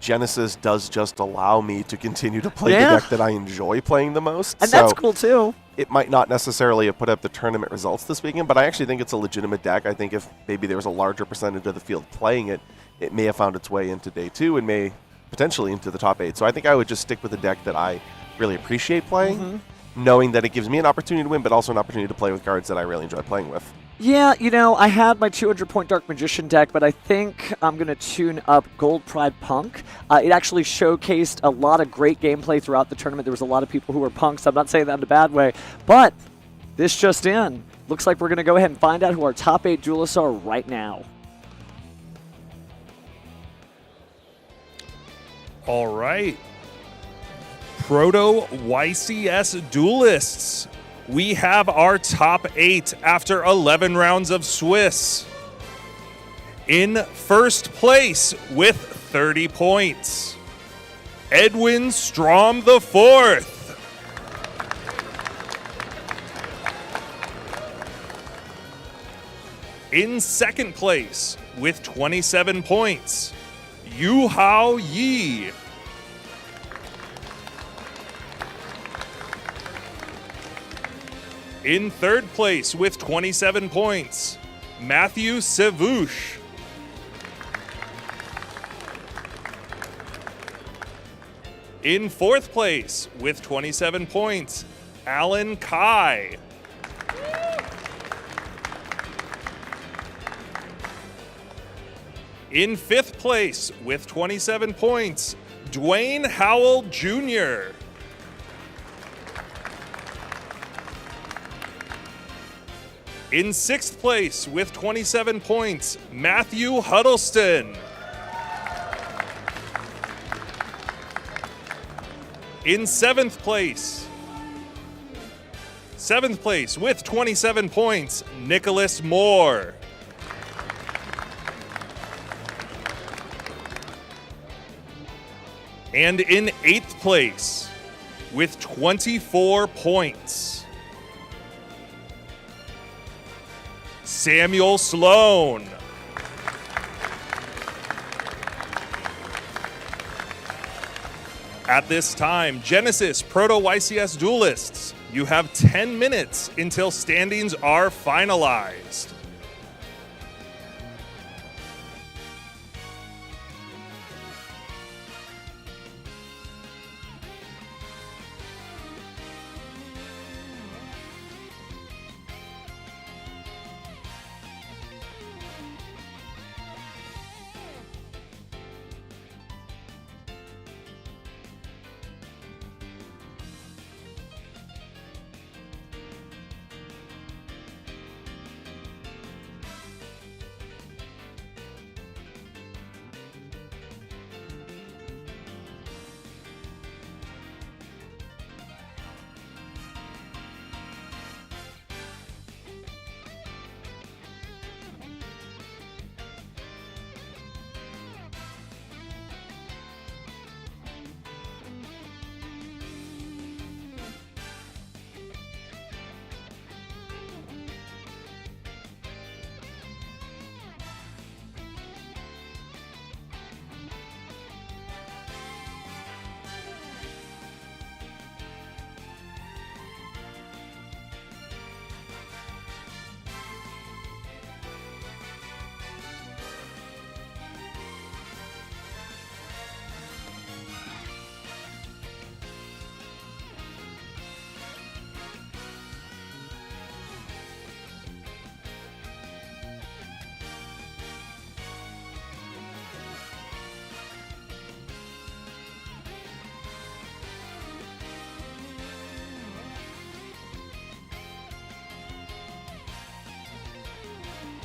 Genesys does just allow me to continue to play the deck that I enjoy playing the most. And that's cool too. It might not necessarily have put up the tournament results this weekend, but I actually think it's a legitimate deck. I think if maybe there was a larger percentage of the field playing it, it may have found its way into day 2 and may potentially into the top 8. So I think I would just stick with a deck that I really appreciate playing, knowing that it gives me an opportunity to win, but also an opportunity to play with cards that I really enjoy playing with. Yeah, I had my 200-point Dark Magician deck, but I think I'm going to tune up Gold Pride Punk. It actually showcased a lot of great gameplay throughout the tournament. There was a lot of people who were punks. I'm not saying that in a bad way, but this just in. Looks like we're going to go ahead and find out who our top 8 duelists are right now. All right. Proto-YCS Duelists. We have our top 8 after 11 rounds of Swiss. In first place with 30 points, Edwin Strom IV. In second place with 27 points, Yu Hao Yi. In third place with 27 points, Matthew Sevouche. In fourth place with 27 points, Alan Kai. In fifth place with 27 points, Dwayne Howell Jr. In 6th place with 27 points, Matthew Huddleston. In 7th place with 27 points, Nicholas Moore. And in 8th place with 24 points, Samuel Sloan. At this time, Genesys Proto-YCS Duelists, you have 10 minutes until standings are finalized.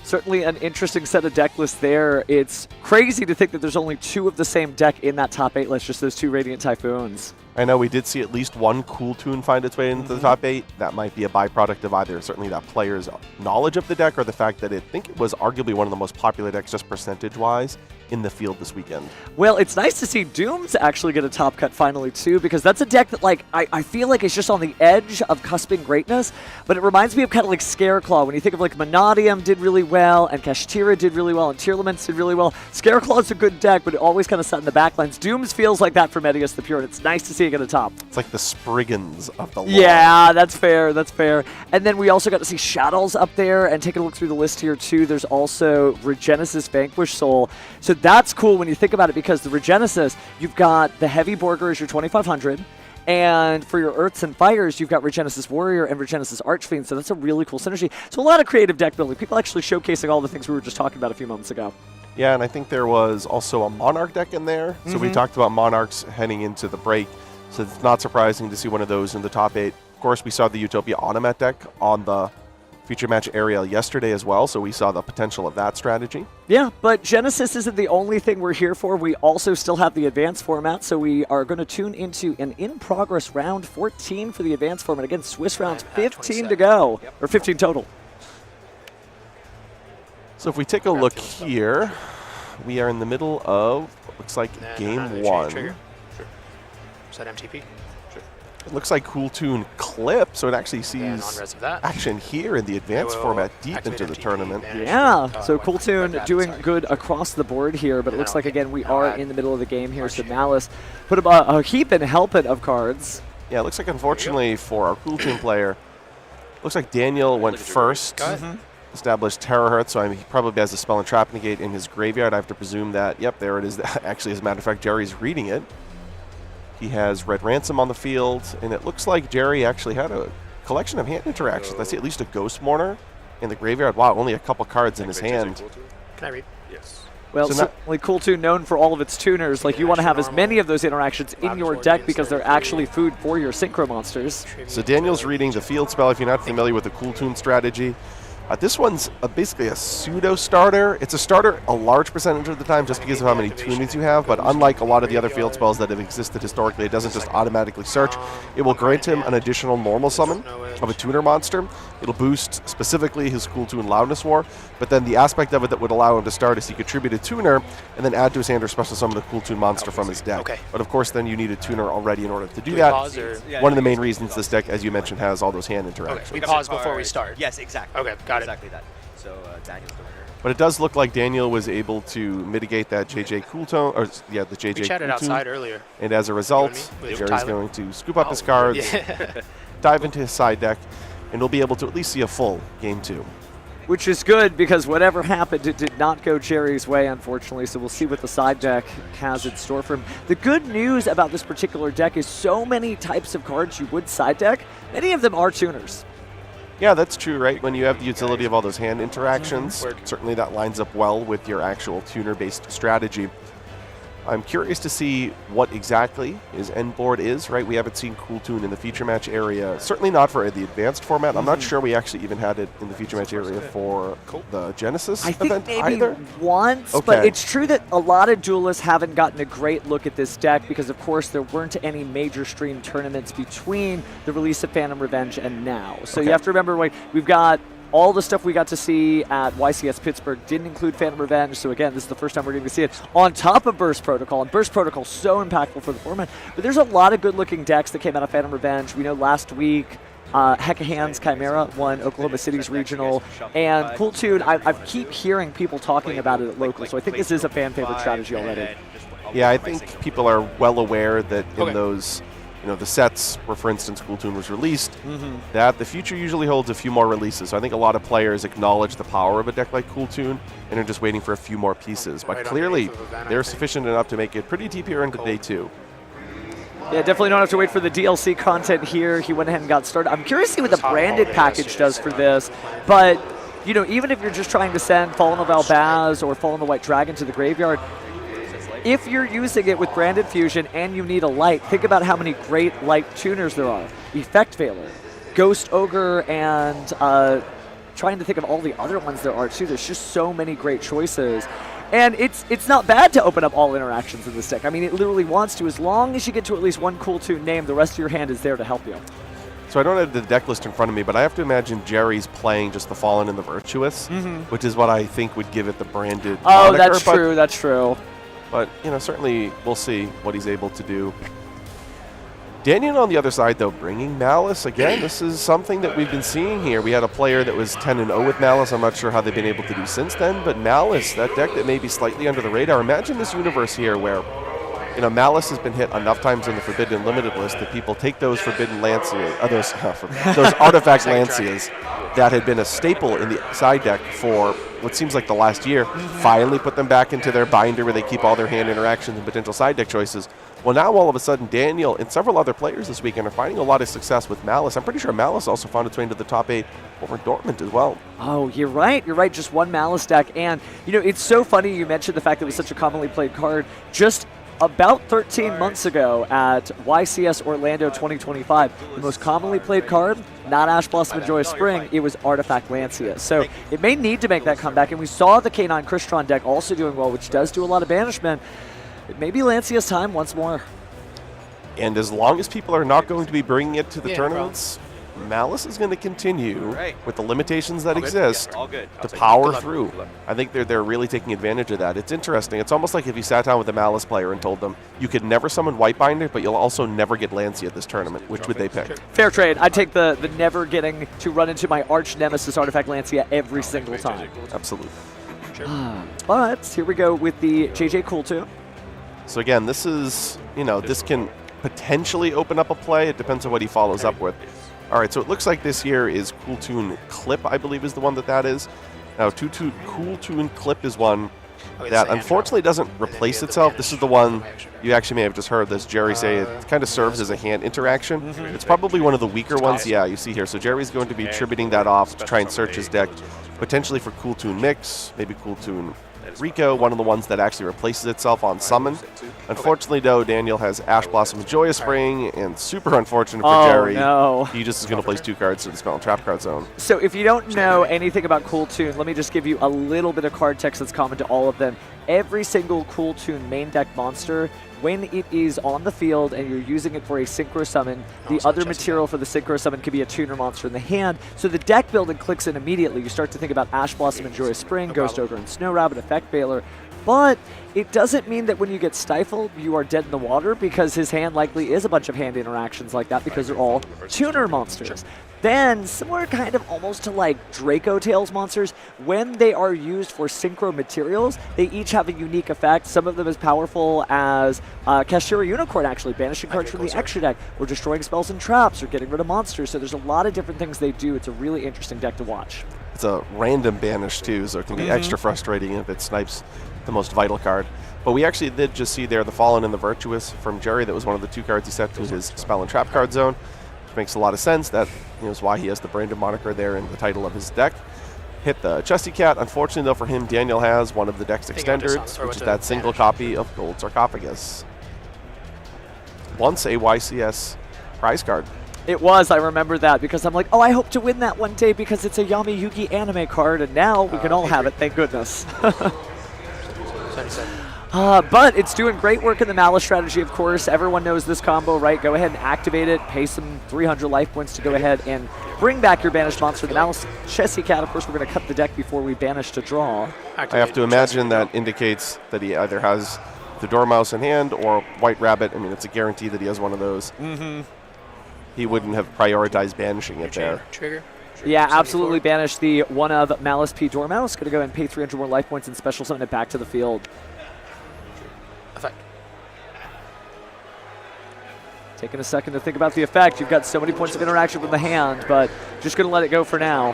Certainly an interesting set of deck lists there. It's crazy to think that there's only 2 of the same deck in that top 8 list, just those 2 Radiant Typhoons. I know we did see at least one cool tune find its way into the top 8. That might be a byproduct of either certainly that player's knowledge of the deck or the fact that I think it was arguably one of the most popular decks just percentage-wise in the field this weekend. Well, it's nice to see Dooms actually get a top cut finally too, because that's a deck that I feel like it's just on the edge of cusping greatness, but it reminds me of kind of like Scareclaw. When you think of like Monadium did really well, and Kashtira did really well, and Tearlaments did really well. Scareclaw's a good deck, but it always kind of sat in the backlines. Dooms feels like that for Medius the Pure, and it's nice to see it get a top. It's like the Spriggans of the law. Yeah, that's fair, that's fair. And then we also got to see Shadows up there, and taking a look through the list here too, there's also Regenesis Vanquish Soul. So that's cool when you think about it, because the Regenesis, you've got the Heavy Borger as your 2500, and for your Earths and Fires, you've got Regenesis Warrior and Regenesis Archfiend, so that's a really cool synergy. So a lot of creative deck building. People actually showcasing all the things we were just talking about a few moments ago. Yeah, and I think there was also a Monarch deck in there. So we talked about Monarchs heading into the break, so it's not surprising to see one of those in the top 8. Of course, we saw the Utopia Automat deck on the feature match area yesterday as well, so we saw the potential of that strategy. Yeah, but Genesys isn't the only thing we're here for. We also still have the advanced format, so we are going to tune into an in-progress round 14 for the advanced format. Again, Swiss rounds 15 to go, or 15 total. So if we take a look here, we are in the middle of what looks like game 1. Trigger. Sure. Is that MTP? Sure. It looks like Cool Tune Clip, so it actually sees of that. action here in the advanced format deep into the tournament. Yeah, so Cool Tune doing good across the board here, but it looks like, again, we are in the middle of the game here, so Malice put up a heap and helping of cards. Yeah, it looks like, unfortunately, for our Cool Tune player, looks like Daniel went first. Established Terahertz, so he probably has a Spell and Trap Negate in his graveyard. I have to presume that, yep, there it is. Actually, as a matter of fact, Jerry's reading it. He has Red Ransom on the field, and it looks like Jerry actually had a collection of hand interactions. I see at least a Ghost Mourner in the graveyard. Wow, only a couple cards in his hand. Can I read? Yes. Well, So certainly Cool Tune known for all of its tuners. Like, you want to have as many of those interactions in your deck because they're actually food for your Synchro monsters. So Daniel's reading the field spell. If you're not familiar with the Cool Tune strategy, This one's basically a pseudo starter. It's a starter a large percentage of the time just because of how many tunings you have, but unlike a lot of the other field spells that have existed historically, it doesn't just automatically search. It will grant him an additional normal summon of a tuner monster. It'll boost specifically his Cool Tune Loudness War, but then the aspect of it that would allow him to start is he could tribute a tuner and then add to his hand or special summon the Cool Tune monster from his deck. Okay. But of course then you need a tuner already in order to do that. One of the main reasons this deck, as you mentioned, has all those hand interactions. We pause before we start. Yes, exactly. Okay, got it. Exactly that. So Daniel's the winner. But it does look like Daniel was able to mitigate that JJ Cool Tone, or yeah, the JJ We chatted Cool Tune. outside earlier. And as a result, With Jerry's Tyler. going to scoop up his cards, Yeah. dive into his side deck, and we'll be able to at least see a full game 2. Which is good because whatever happened, it did not go Jerry's way, unfortunately. So we'll see what the side deck has in store for him. The good news about this particular deck is so many types of cards you would side deck, many of them are tuners. Yeah, that's true, right? When you have the utility of all those hand interactions, certainly that lines up well with your actual tuner-based strategy. I'm curious to see what exactly his end board is, right? We haven't seen Cool Tune in the feature match area, certainly not for the advanced format. I'm not sure we actually even had it in the feature match area for the Genesys I think event maybe either. once, Okay. but it's true that a lot of duelists haven't gotten a great look at this deck because, of course, there weren't any major stream tournaments between the release of Phantom Revenge and now. So you have to remember, like, we've got all the stuff we got to see at YCS Pittsburgh didn't include Phantom Revenge, so again, this is the first time we're going to see it on top of Burst Protocol, and Burst Protocol is so impactful for the format. But there's a lot of good-looking decks that came out of Phantom Revenge. We know last week, Heck of Hands Chimera won Oklahoma City's regional, and Cool Tune, I keep hearing people talking about it at local, so I think this is a fan-favorite strategy already. Yeah, I think people are well aware that in those, the sets where, for instance, Cool Tune was released, that the future usually holds a few more releases. So I think a lot of players acknowledge the power of a deck like Cool Tune and are just waiting for a few more pieces. But clearly, they're sufficient enough to make it pretty deep here into day 2. Yeah, definitely don't have to wait for the DLC content here. He went ahead and got started. I'm curious to see what the branded package does for this, but even if you're just trying to send Fallen of Albaz or Fallen the White Dragon to the graveyard, if you're using it with Branded Fusion and you need a light, think about how many great light tuners there are. Effect Veiler, Ghost Ogre, and trying to think of all the other ones there are too. There's just so many great choices. And it's not bad to open up all interactions in this deck. I mean, it literally wants to. As long as you get to at least one Cool Tune name, the rest of your hand is there to help you. So I don't have the deck list in front of me, but I have to imagine Jerry's playing just the Fallen and the Virtuous, which is what I think would give it the branded moniker, that's true, that's true. But, certainly we'll see what he's able to do. Daniel on the other side, though, bringing Malice. Again, this is something that we've been seeing here. We had a player that was 10-0 with Malice. I'm not sure how they've been able to do since then, but Malice, that deck that may be slightly under the radar. Imagine this universe here where, Malice has been hit enough times in the Forbidden Limited list that people take those Forbidden Lancias, those Artifact Lancias that had been a staple in the side deck for what seems like the last year, finally put them back into their binder where they keep all their hand interactions and potential side deck choices. Well, now all of a sudden, Daniel and several other players this weekend are finding a lot of success with Malice. I'm pretty sure Malice also found its way into the top 8 over Dortmund as well. Oh, you're right. You're right. Just one Malice deck. And, it's so funny you mentioned the fact that it was such a commonly played card. Just about 13 months ago at YCS Orlando 2025, the most commonly played card, not Ash Blossom and Joyous Spring, it was Artifact Lancia. So it may need to make that comeback. And we saw the K9 Crystron deck also doing well, which does do a lot of banishment. It may be Lancia's time once more. And as long as people are not going to be bringing it to the tournaments, Malice is going to continue with the limitations that exist to power through. I think they're really taking advantage of that. It's interesting. It's almost like if you sat down with a Malice player and told them, you could never summon Whitebinder, but you'll also never get Lancia at this tournament. Which would they pick? Fair trade. I'd take the never getting to run into my arch nemesis Artifact Lancia every single time. Absolutely. But here we go with the JJ Cool Tune. So again, this is, this can potentially open up a play. It depends on what he follows up with. All right, so it looks like this here is Cool Tune Clip, I believe is the one that is. Now, Cool Tune Clip is one that unfortunately doesn't replace itself. This is the one you actually may have just heard this Jerry say. It kind of serves as a hand interaction. It's probably one of the weaker ones. Yeah, you see here. So Jerry's going to be tributing that off to try and search his deck, potentially for Cool Tune Mix, maybe Cool Tune Rico, one of the ones that actually replaces itself on summon. Unfortunately, though, Daniel has Ash Blossom and Joyous Spring, and super unfortunate for Jerry. No. He just is going to place 2 cards to the Spell and Trap card zone. So if you don't know anything about Cool Tune, let me just give you a little bit of card text that's common to all of them. Every single Cool Tune main deck monster, when it is on the field and you're using it for a Synchro Summon, the other material for the Synchro Summon could be a tuner monster in the hand. So the deck building clicks in immediately. You start to think about Ash Blossom and Joyous Spring, Ghost Ogre and Snow Rabbit, Effect Veiler. But it doesn't mean that when you get stifled, you are dead in the water, because his hand likely is a bunch of hand interactions like that, because they're all tuner monsters. Then, similar kind of almost to like Draco Tails monsters, when they are used for synchro materials, they each have a unique effect. Some of them as powerful as Kashira Unicorn, actually, banishing cards from the extra deck, or destroying spells and traps, or getting rid of monsters. So there's a lot of different things they do. It's a really interesting deck to watch. It's a random banish, too, so it can be extra frustrating if it snipes the most vital card. But we actually did just see there the Fallen and the Virtuous from Jerry. That was one of the 2 cards he set to his Spell and Trap card zone. Makes a lot of sense. That is why he has the Brandon moniker there in the title of his deck. Hit the Chesty Cat. Unfortunately, though, for him, Daniel has one of the deck's extenders, which is that single copy of Gold Sarcophagus. Once a YCS prize card. It was, I remember that, because I'm like, oh, I hope to win that one day because it's a Yami Yugi anime card, and now we can all have it, thank goodness. But it's doing great work in the Malice strategy, of course. Everyone knows this combo, right? Go ahead and activate it, pay some 300 life points to go ahead and bring back your banished monster. The Malice Chesty Cat, of course, we're going to cut the deck before we banish to draw. I have to imagine that indicates that he either has the Dormouse in hand or White Rabbit. I mean, it's a guarantee that he has one of those. He wouldn't have prioritized banishing it there. Trigger. Yeah, absolutely banish the one of Malice P. Dormouse. Going to go ahead and pay 300 more life points and special summon it back to the field. Effect. Taking a second to think about the effect. You've got so many points of interaction with the hand, but just going to let it go for now.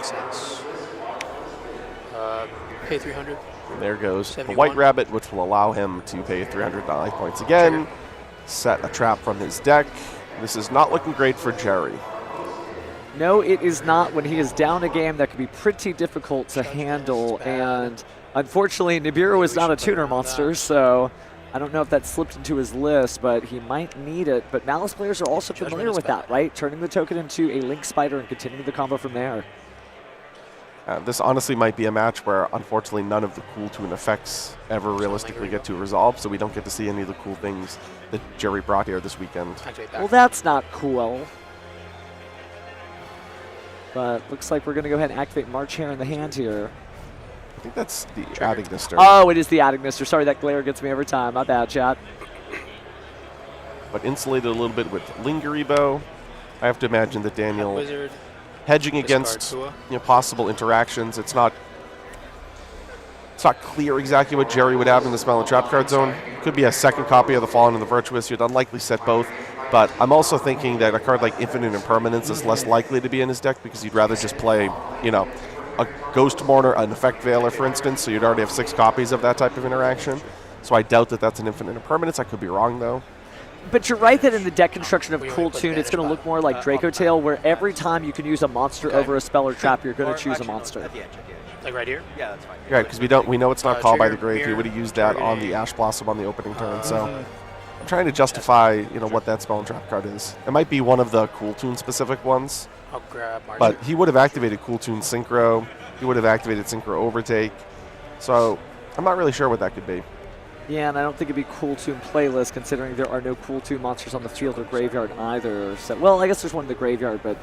Pay 300. There goes 71. the White Rabbit, which will allow him to pay 300 life points again. Set a trap from his deck. This is not looking great for Jerry. No, it is not. When he is down a game, that could be pretty difficult to handle. And unfortunately, Nibiru is not a tuner monster, so I don't know if that slipped into his list, but he might need it. But Malice players are also familiar with that, right? Turning the token into a Link Spider and continuing the combo from there. This honestly might be a match where, unfortunately, none of the cool tune effects ever realistically get to resolve, so we don't get to see any of the cool things that Jerry brought here this weekend. Well, that's not cool. But looks like we're going to go ahead and activate March Hare in the hand here. I think that's the Adignister. Oh, it is the Adignister. Sorry, that glare gets me every time. My bad, chat. But insulated a little bit with Lingeribo. I have to imagine that Daniel Wizard. hedging against possible interactions. It's not clear exactly what Jerry would have in the Spell and Trap card zone. Could be a second copy of the Fallen and the Virtuous. You'd unlikely set both. But I'm also thinking that a card like Infinite Impermanence is less likely to be in his deck because you'd rather just play, a Ghost Mourner, an Effect Veiler, for instance, so you'd already have 6 copies of that type of interaction. So I doubt that that's an Infinite Impermanence. I could be wrong, though. But you're right that in the deck construction of Cool Tune, it's going to look more like Draco Tail, where every time you can use a monster over a spell or trap, you're going to choose a monster. Like right here? Yeah, that's fine. Right, because we know it's not called by the grave. He mirror, would have used that on the Ash Blossom on the opening turn. So I'm trying to justify, what that Spell and Trap card is. It might be one of the Cool Tune specific ones. I'll grab March. But he would have activated Cool Tune Synchro. He would have activated Synchro Overtake. So I'm not really sure what that could be. Yeah, and I don't think it'd be Cool Tune playlist, considering there are no Cool Tune monsters on the field or graveyard either. So, well, I guess there's one in the graveyard, but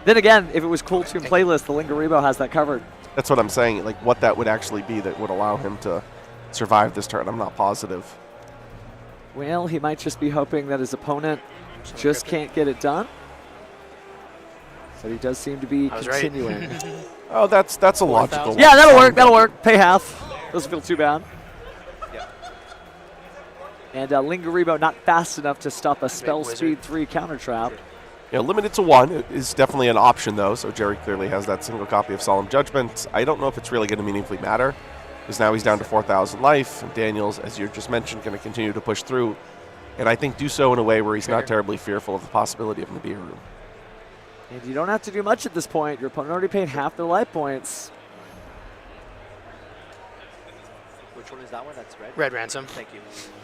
then again, if it was Cool Tune playlist, the Lingeribo has that covered. That's what I'm saying, like what that would actually be that would allow him to survive this turn. I'm not positive. Well, he might just be hoping that his opponent just can't get it done. But he does seem to be continuing. Right. Oh, that's a logical. Yeah, that'll work. That'll work. Pay half. Doesn't feel too bad. And Lingeribo not fast enough to stop a spell speed 3 counter trap. Yeah, limited to 1 is definitely an option, though. So Jerry clearly has that single copy of Solemn Judgment. I don't know if it's really going to meaningfully matter, because now he's down to 4,000 life. And Daniel's, as you just mentioned, going to continue to push through. And I think do so in a way where he's not terribly fearful of the possibility of Nibiru. And you don't have to do much at this point. Your opponent already paid half their life points. Which one is that one? That's red? Red Ransom. Thank you.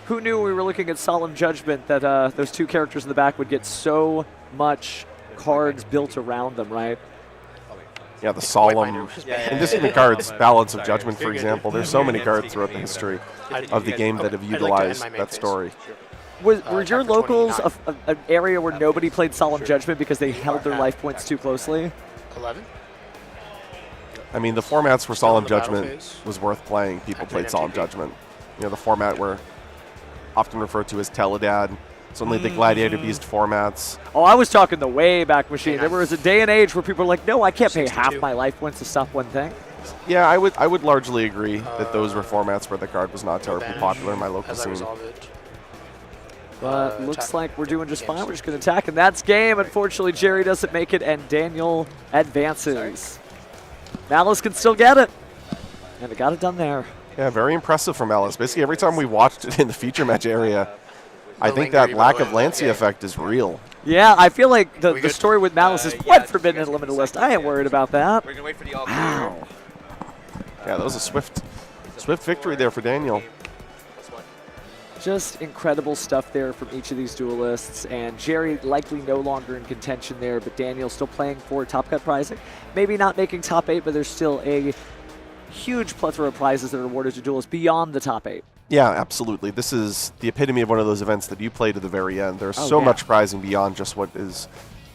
Who knew when we were looking at Solemn Judgment that those two characters in the back would get so much cards built around them, right? Yeah, the solemn. And this even cards, Balance of Judgment, for example. There's so many cards throughout the history of the game that have utilized that story. Were your locals an area where nobody played Solemn Judgment because they held their life points too closely? 11. I mean, the formats for Solemn Judgment was worth playing. People played Solemn Judgment. You know, the format were often referred to as Teledad. Certainly the Gladiator Beast formats. Oh, I was talking the way back machine. There was a day and age where people were like, no, I can't pay half my life points to stop one thing. Yeah, I would largely agree that those were formats where the card was not terribly popular in my local scene. But looks like we're doing just fine. We're just going to attack, and that's game. Unfortunately, Jerry doesn't make it, and Daniel advances. Malice can still get it, and it got it done there. Yeah, very impressive from Malice. Basically, every time we watched it in the feature match area, I think that lack of Lancey effect is real. Yeah, I feel like the story with Malice is what forbidden and limited list. I ain't worried about that. We're gonna wait for the Wow. Yeah, that was a swift victory there for Daniel. Just incredible stuff there from each of these duelists, and Jerry likely no longer in contention there, but Daniel still playing for Top Cut prizing. Maybe not making top 8, but there's still a huge plethora of prizes that are awarded to duelists beyond the top 8. Yeah, absolutely. This is the epitome of one of those events that you play to the very end. There's so much prizing beyond just what is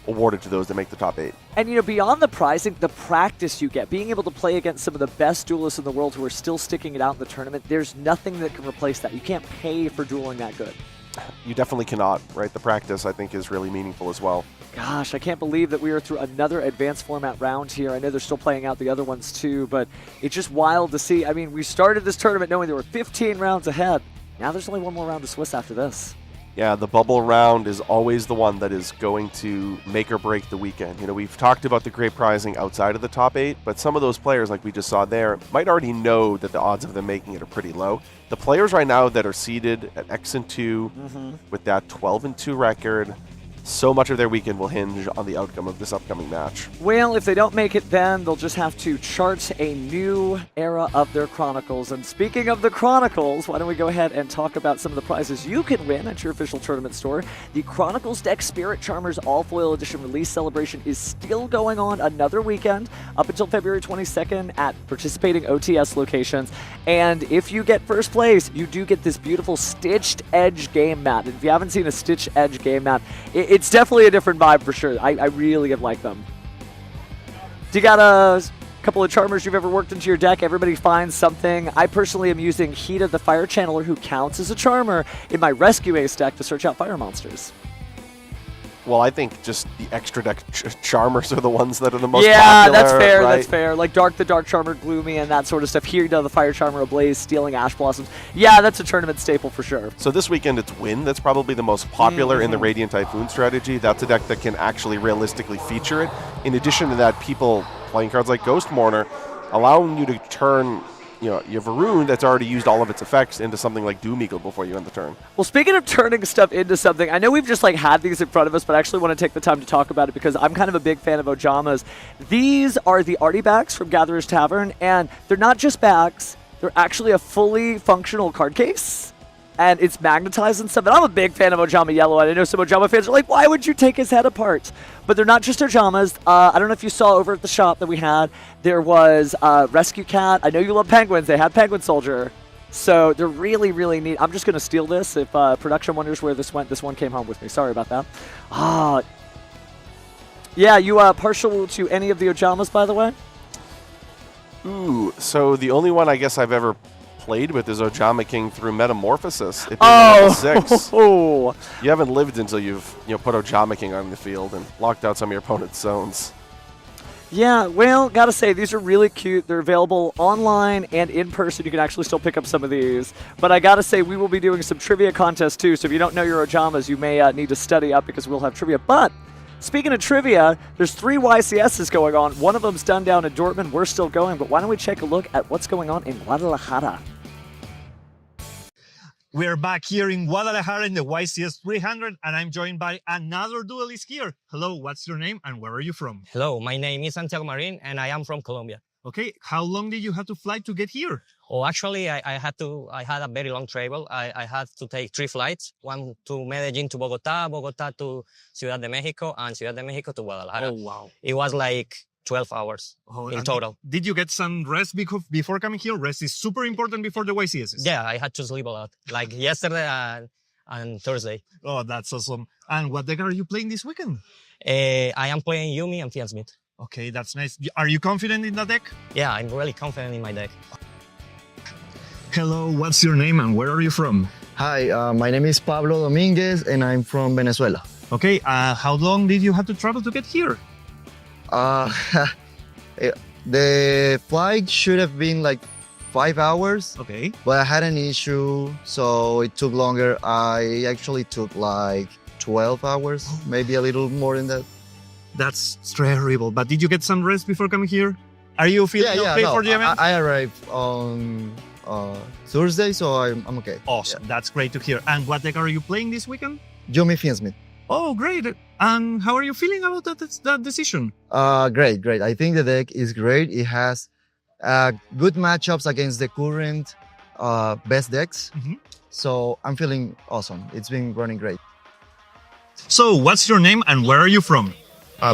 awarded to those that make the top 8. And, you know, beyond the prizing, the practice you get, being able to play against some of the best duelists in the world who are still sticking it out in the tournament, there's nothing that can replace that. You can't pay for dueling that good. You definitely cannot, right? The practice, I think, is really meaningful as well. Gosh, I can't believe that we are through another advanced format round here. I know they're still playing out the other ones too, but it's just wild to see. I mean, we started this tournament knowing there were 15 rounds ahead. Now there's only one more round to Swiss after this. Yeah, the bubble round is always the one that is going to make or break the weekend. You know, we've talked about the great prizing outside of the top 8, but some of those players, like we just saw there, might already know that the odds of them making it are pretty low. The players right now that are seeded at X2 with that 12-2 record, so much of their weekend will hinge on the outcome of this upcoming match. Well, if they don't make it then, they'll just have to chart a new era of their Chronicles. And speaking of the Chronicles, why don't we go ahead and talk about some of the prizes you can win at your official tournament store. The Chronicles Deck Spirit Charmers All-Foil Edition release celebration is still going on another weekend up until February 22nd at participating OTS locations. And if you get first place, you do get this beautiful Stitched Edge game mat. And if you haven't seen a Stitched Edge game mat, it's definitely a different vibe for sure. I really have liked them. Do you got a couple of Charmers you've ever worked into your deck? Everybody finds something. I personally am using Hita the Fire Channeler, who counts as a Charmer, in my Rescue Ace deck to search out fire monsters. Well, I think just the extra deck Charmers are the ones that are the most popular. Yeah, that's fair, right? that's fair. Like Dark the Dark Charmer, Gloomy, and that sort of stuff. Hita the Fire Charmer, Ablaze, Stealing Ash Blossoms. Yeah, that's a tournament staple for sure. So this weekend it's Wind that's probably the most popular in the Radiant Typhoon strategy. That's a deck that can actually realistically feature it. In addition to that, people playing cards like Ghost Mourner, allowing you to turn, you know, you have a rune that's already used all of its effects into something like Doom Eagle before you end the turn. Well, speaking of turning stuff into something, I know we've just like had these in front of us, but I actually want to take the time to talk about it because I'm kind of a big fan of Ojamas. These are the Arty bags from Gatherer's Tavern, and they're not just bags, they're actually a fully functional card case. And it's magnetized and stuff. And I'm a big fan of Ojama Yellow, and I know some Ojama fans are like, why would you take his head apart? But they're not just Ojamas. I don't know if you saw over at the shop that we had, there was Rescue Cat. I know you love penguins. They had Penguin Soldier. So they're really, really neat. I'm just going to steal this. If production wonders where this went, this one came home with me. Sorry about that. Yeah, you partial to any of the Ojamas, by the way? Ooh, so the only one I guess I've ever played with is Ojama King through Metamorphosis. It being level 6. You haven't lived until you've put Ojama King on the field and locked out some of your opponent's zones. Yeah, well, gotta say, these are really cute. They're available online and in person. You can actually still pick up some of these. But I gotta say, we will be doing some trivia contests too, so if you don't know your Ojamas, you may need to study up because we'll have trivia. But speaking of trivia, there's 3 YCSs going on. One of them's done down in Dortmund. We're still going, but why don't we take a look at what's going on in Guadalajara? We're back here in Guadalajara in the YCS 300, and I'm joined by another duelist here. Hello, what's your name and where are you from? Hello, my name is Santiago Marin, and I am from Colombia. Okay, how long did you have to fly to get here? Oh, actually, I had a very long travel. I had to take 3 flights, one to Medellin to Bogota, Bogota to Ciudad de Mexico, and Ciudad de Mexico to Guadalajara. Oh, wow. It was like 12 hours in and total. Did you get some rest before coming here? Rest is super important before the YCS. Yeah, I had to sleep a lot, like yesterday and Thursday. Oh, that's awesome. And what deck are you playing this weekend? I am playing Yumi and Fiansmith. Okay, that's nice. Are you confident in that deck? Yeah, I'm really confident in my deck. Hello, what's your name and where are you from? Hi, my name is Pablo Dominguez and I'm from Venezuela. Okay, how long did you have to travel to get here? The flight should have been like 5 hours. Okay. But I had an issue, so it took longer. I actually took like 12 hours, maybe a little more than that. That's terrible. But did you get some rest before coming here? Are you feeling okay for the event? I arrived on Thursday, so I'm okay. Awesome. Yeah. That's great to hear. And what deck are you playing this weekend? Yumi Fiansmith. Oh, great. And how are you feeling about that decision? Great. I think the deck is great. It has good matchups against the current best decks. Mm-hmm. So I'm feeling awesome. It's been running great. So what's your name and where are you from?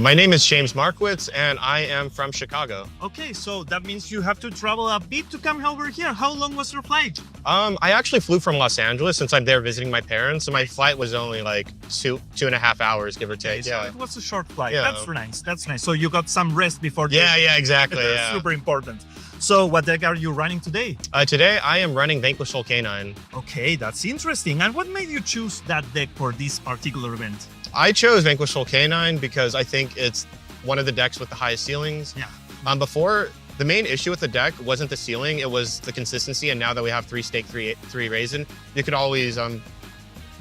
My name is James Markowitz, and I am from Chicago. Okay, so that means you have to travel a bit to come over here. How long was your flight? I actually flew from Los Angeles since I'm there visiting my parents, so my flight was only like 2.5 hours, give or take. Okay, yeah, so it was a short flight. Yeah. That's nice. That's nice. So you got some rest before. Yeah, exactly. That's yeah. super important. So what deck are you running today? Today I am running Vanquish Soul Canine. Okay, that's interesting. And what made you choose that deck for this particular event? I chose Vanquish Soul Canine because I think it's one of the decks with the highest ceilings. Yeah. Before, the main issue with the deck wasn't the ceiling, it was the consistency. And now that we have 3 stake, 3 raisin, you could always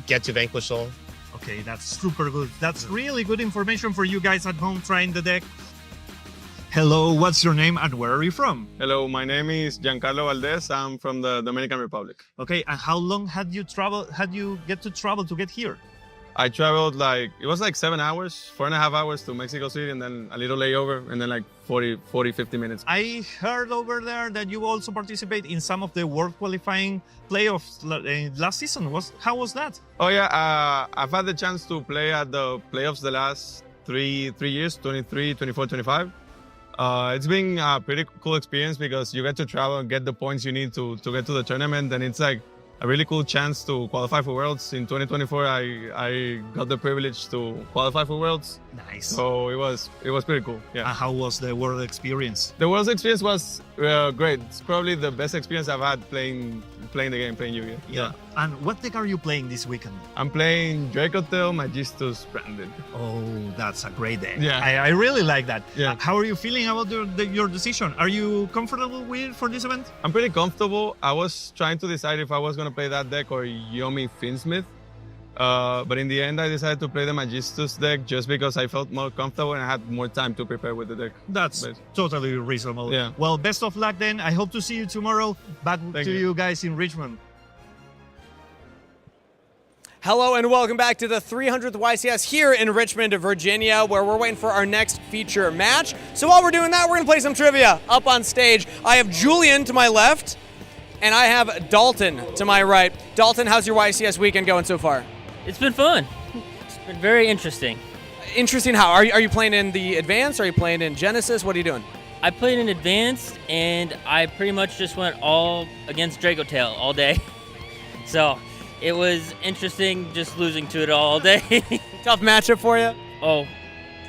get to Vanquish Soul. Okay, that's super good. That's really good information for you guys at home trying the deck. Hello, what's your name and where are you from? Hello, my name is Giancarlo Valdez. I'm from the Dominican Republic. Okay, and how long had you get to travel to get here? I traveled it was like 7 hours, 4.5 hours to Mexico City and then a little layover and then like 50 minutes. I heard over there that you also participate in some of the world qualifying playoffs last season. How was that? Oh yeah, I've had the chance to play at the playoffs the last three years, 23, 24, 25. It's been a pretty cool experience because you get to travel and get the points you need to get to the tournament, and it's like a really cool chance to qualify for Worlds. In 2024, I got the privilege to qualify for Worlds. Nice. So it was pretty cool. Yeah. And how was the World experience? The Worlds experience was great. It's probably the best experience I've had playing the game, playing Yu-Gi-Oh. Yeah. And what deck are you playing this weekend? I'm playing Dracotail Magistus Branded. Oh, that's a great deck. Yeah. I really like that. Yeah. How are you feeling about your decision? Are you comfortable for this event? I'm pretty comfortable. I was trying to decide if I was going to play that deck or Yomi Finsmith. But in the end, I decided to play the Magistus deck just because I felt more comfortable and I had more time to prepare with the deck. That's totally reasonable. Yeah. Well, best of luck then. I hope to see you tomorrow. Back to you guys in Richmond. Hello and welcome back to the 300th YCS here in Richmond, Virginia, where we're waiting for our next feature match. So while we're doing that, we're going to play some trivia up on stage. I have Julian to my left, and I have Dalton to my right. Dalton, how's your YCS weekend going so far? It's been fun. It's been very interesting. Interesting how? Are you playing in the Advanced? Are you playing in Genesys? What are you doing? I played in Advanced, and I pretty much just went all against Dracotail all day. So it was interesting just losing to it all day. Tough matchup for you? Oh,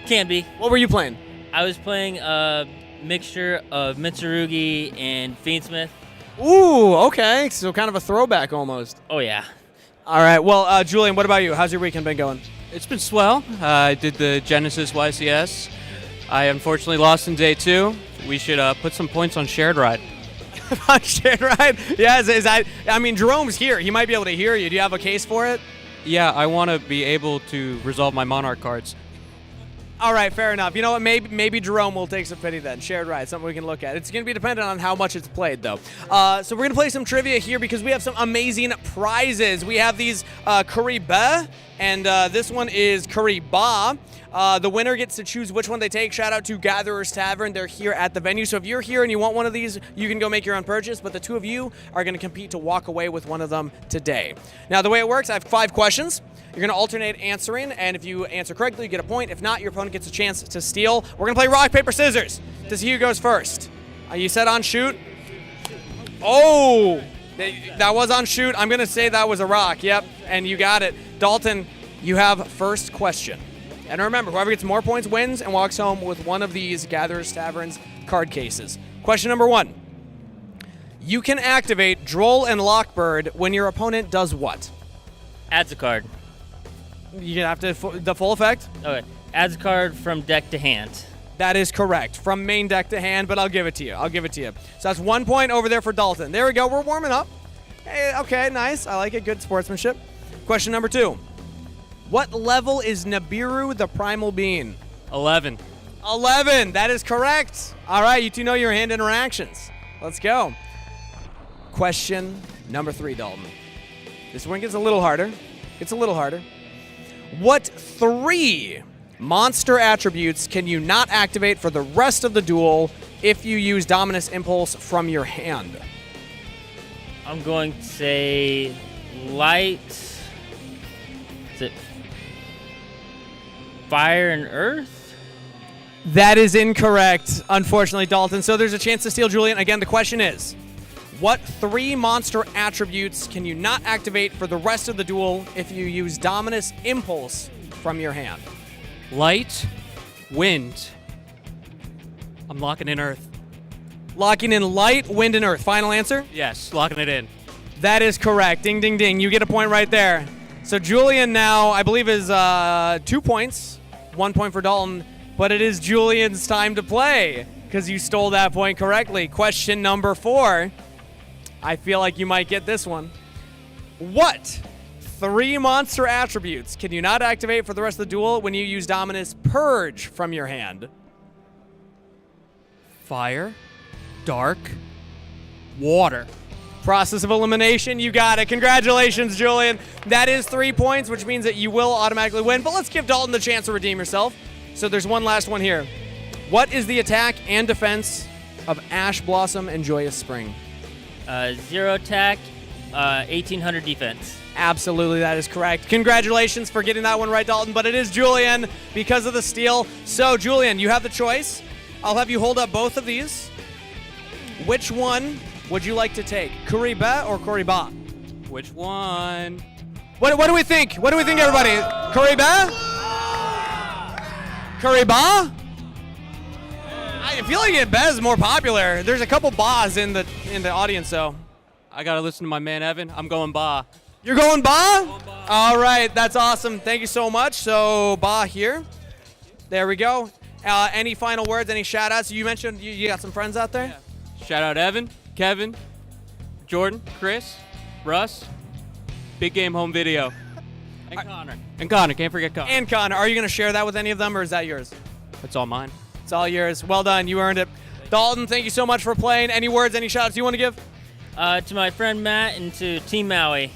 can be. What were you playing? I was playing a mixture of Mitsurugi and Fiendsmith. Ooh, okay. So kind of a throwback almost. Oh, yeah. All right. Well, Julian, what about you? How's your weekend been going? It's been swell. I did the Genesys YCS. I unfortunately lost in day 2. We should put some points on Shared Ride. On Shared Ride? Yeah, I mean, Jerome's here. He might be able to hear you. Do you have a case for it? Yeah, I want to be able to resolve my Monarch cards. All right, fair enough. You know what? Maybe Jerome will take some pity then. Shared ride, something we can look at. It's going to be dependent on how much it's played, though. So we're going to play some trivia here because we have some amazing prizes. We have these curry ba, and this one is curry ba. The winner gets to choose which one they take. Shout out to Gatherers Tavern. They're here at the venue. So if you're here and you want one of these, you can go make your own purchase. But the two of you are going to compete to walk away with one of them today. Now, the way it works, I have 5 questions. You're going to alternate answering, and if you answer correctly, you get a point. If not, your opponent gets a chance to steal. We're going to play rock, paper, scissors to see who goes first. You said on shoot? Oh, that was on shoot. I'm going to say that was a rock. Yep, and you got it. Dalton, you have first question. And remember, whoever gets more points wins and walks home with one of these Gatherers Taverns card cases. Question number 1. You can activate Droll and Lockbird when your opponent does what? Adds a card. You have to the full effect? Okay. Adds a card from deck to hand. That is correct. From main deck to hand, but I'll give it to you. So that's 1 point over there for Dalton. There we go. We're warming up. Hey, okay, nice. I like it. Good sportsmanship. Question number 2. What level is Nibiru the Primal Being? 11. 11. That is correct. All right, you two know your hand interactions. Let's go. Question number 3, Dalton. This one gets a little harder. What 3 monster attributes can you not activate for the rest of the duel if you use Dominus Impulse from your hand? I'm going to say light. Is it fire and earth? That is incorrect, unfortunately, Dalton. So there's a chance to steal, Julian. Again, the question is, what 3 monster attributes can you not activate for the rest of the duel if you use Dominus Impulse from your hand? Light, wind. I'm locking in earth. Locking in light, wind, and earth. Final answer? Yes, locking it in. That is correct. Ding, ding, ding. You get a point right there. So Julian now, I believe, is 2 points. 1 point for Dalton. But it is Julian's time to play because you stole that point correctly. Question number 4. I feel like you might get this one. What 3 monster attributes can you not activate for the rest of the duel when you use Dominus Purge from your hand? Fire, dark, water. Process of elimination, you got it. Congratulations, Julian. That is 3 points, which means that you will automatically win. But let's give Dalton the chance to redeem yourself. So there's one last one here. What is the attack and defense of Ash Blossom and Joyous Spring? 0 attack, 1800 defense. Absolutely, that is correct. Congratulations for getting that one right, Dalton, but it is Julian because of the steal. So, Julian, you have the choice. I'll have you hold up both of these. Which one would you like to take? Kuriba or Kuriba? Which one? What do we think? What do we think, everybody? Kuriba? Kuriba? I feel like Ba is more popular. There's a couple Ba's in the audience, so. I gotta listen to my man Evan. I'm going Ba. You're going Ba? All right, that's awesome. Thank you so much. So Ba here. There we go. Any final words? Any shout outs? You mentioned you got some friends out there? Yeah. Shout out Evan, Kevin, Jordan, Chris, Russ, Big Game Home Video, and Connor. And Connor, can't forget Connor. And Connor. Are you going to share that with any of them, or is that yours? It's all mine. It's all yours. Well done. You earned it. Dalton, thank you so much for playing. Any words, any shout outs you want to give? To my friend Matt and to Team Maui.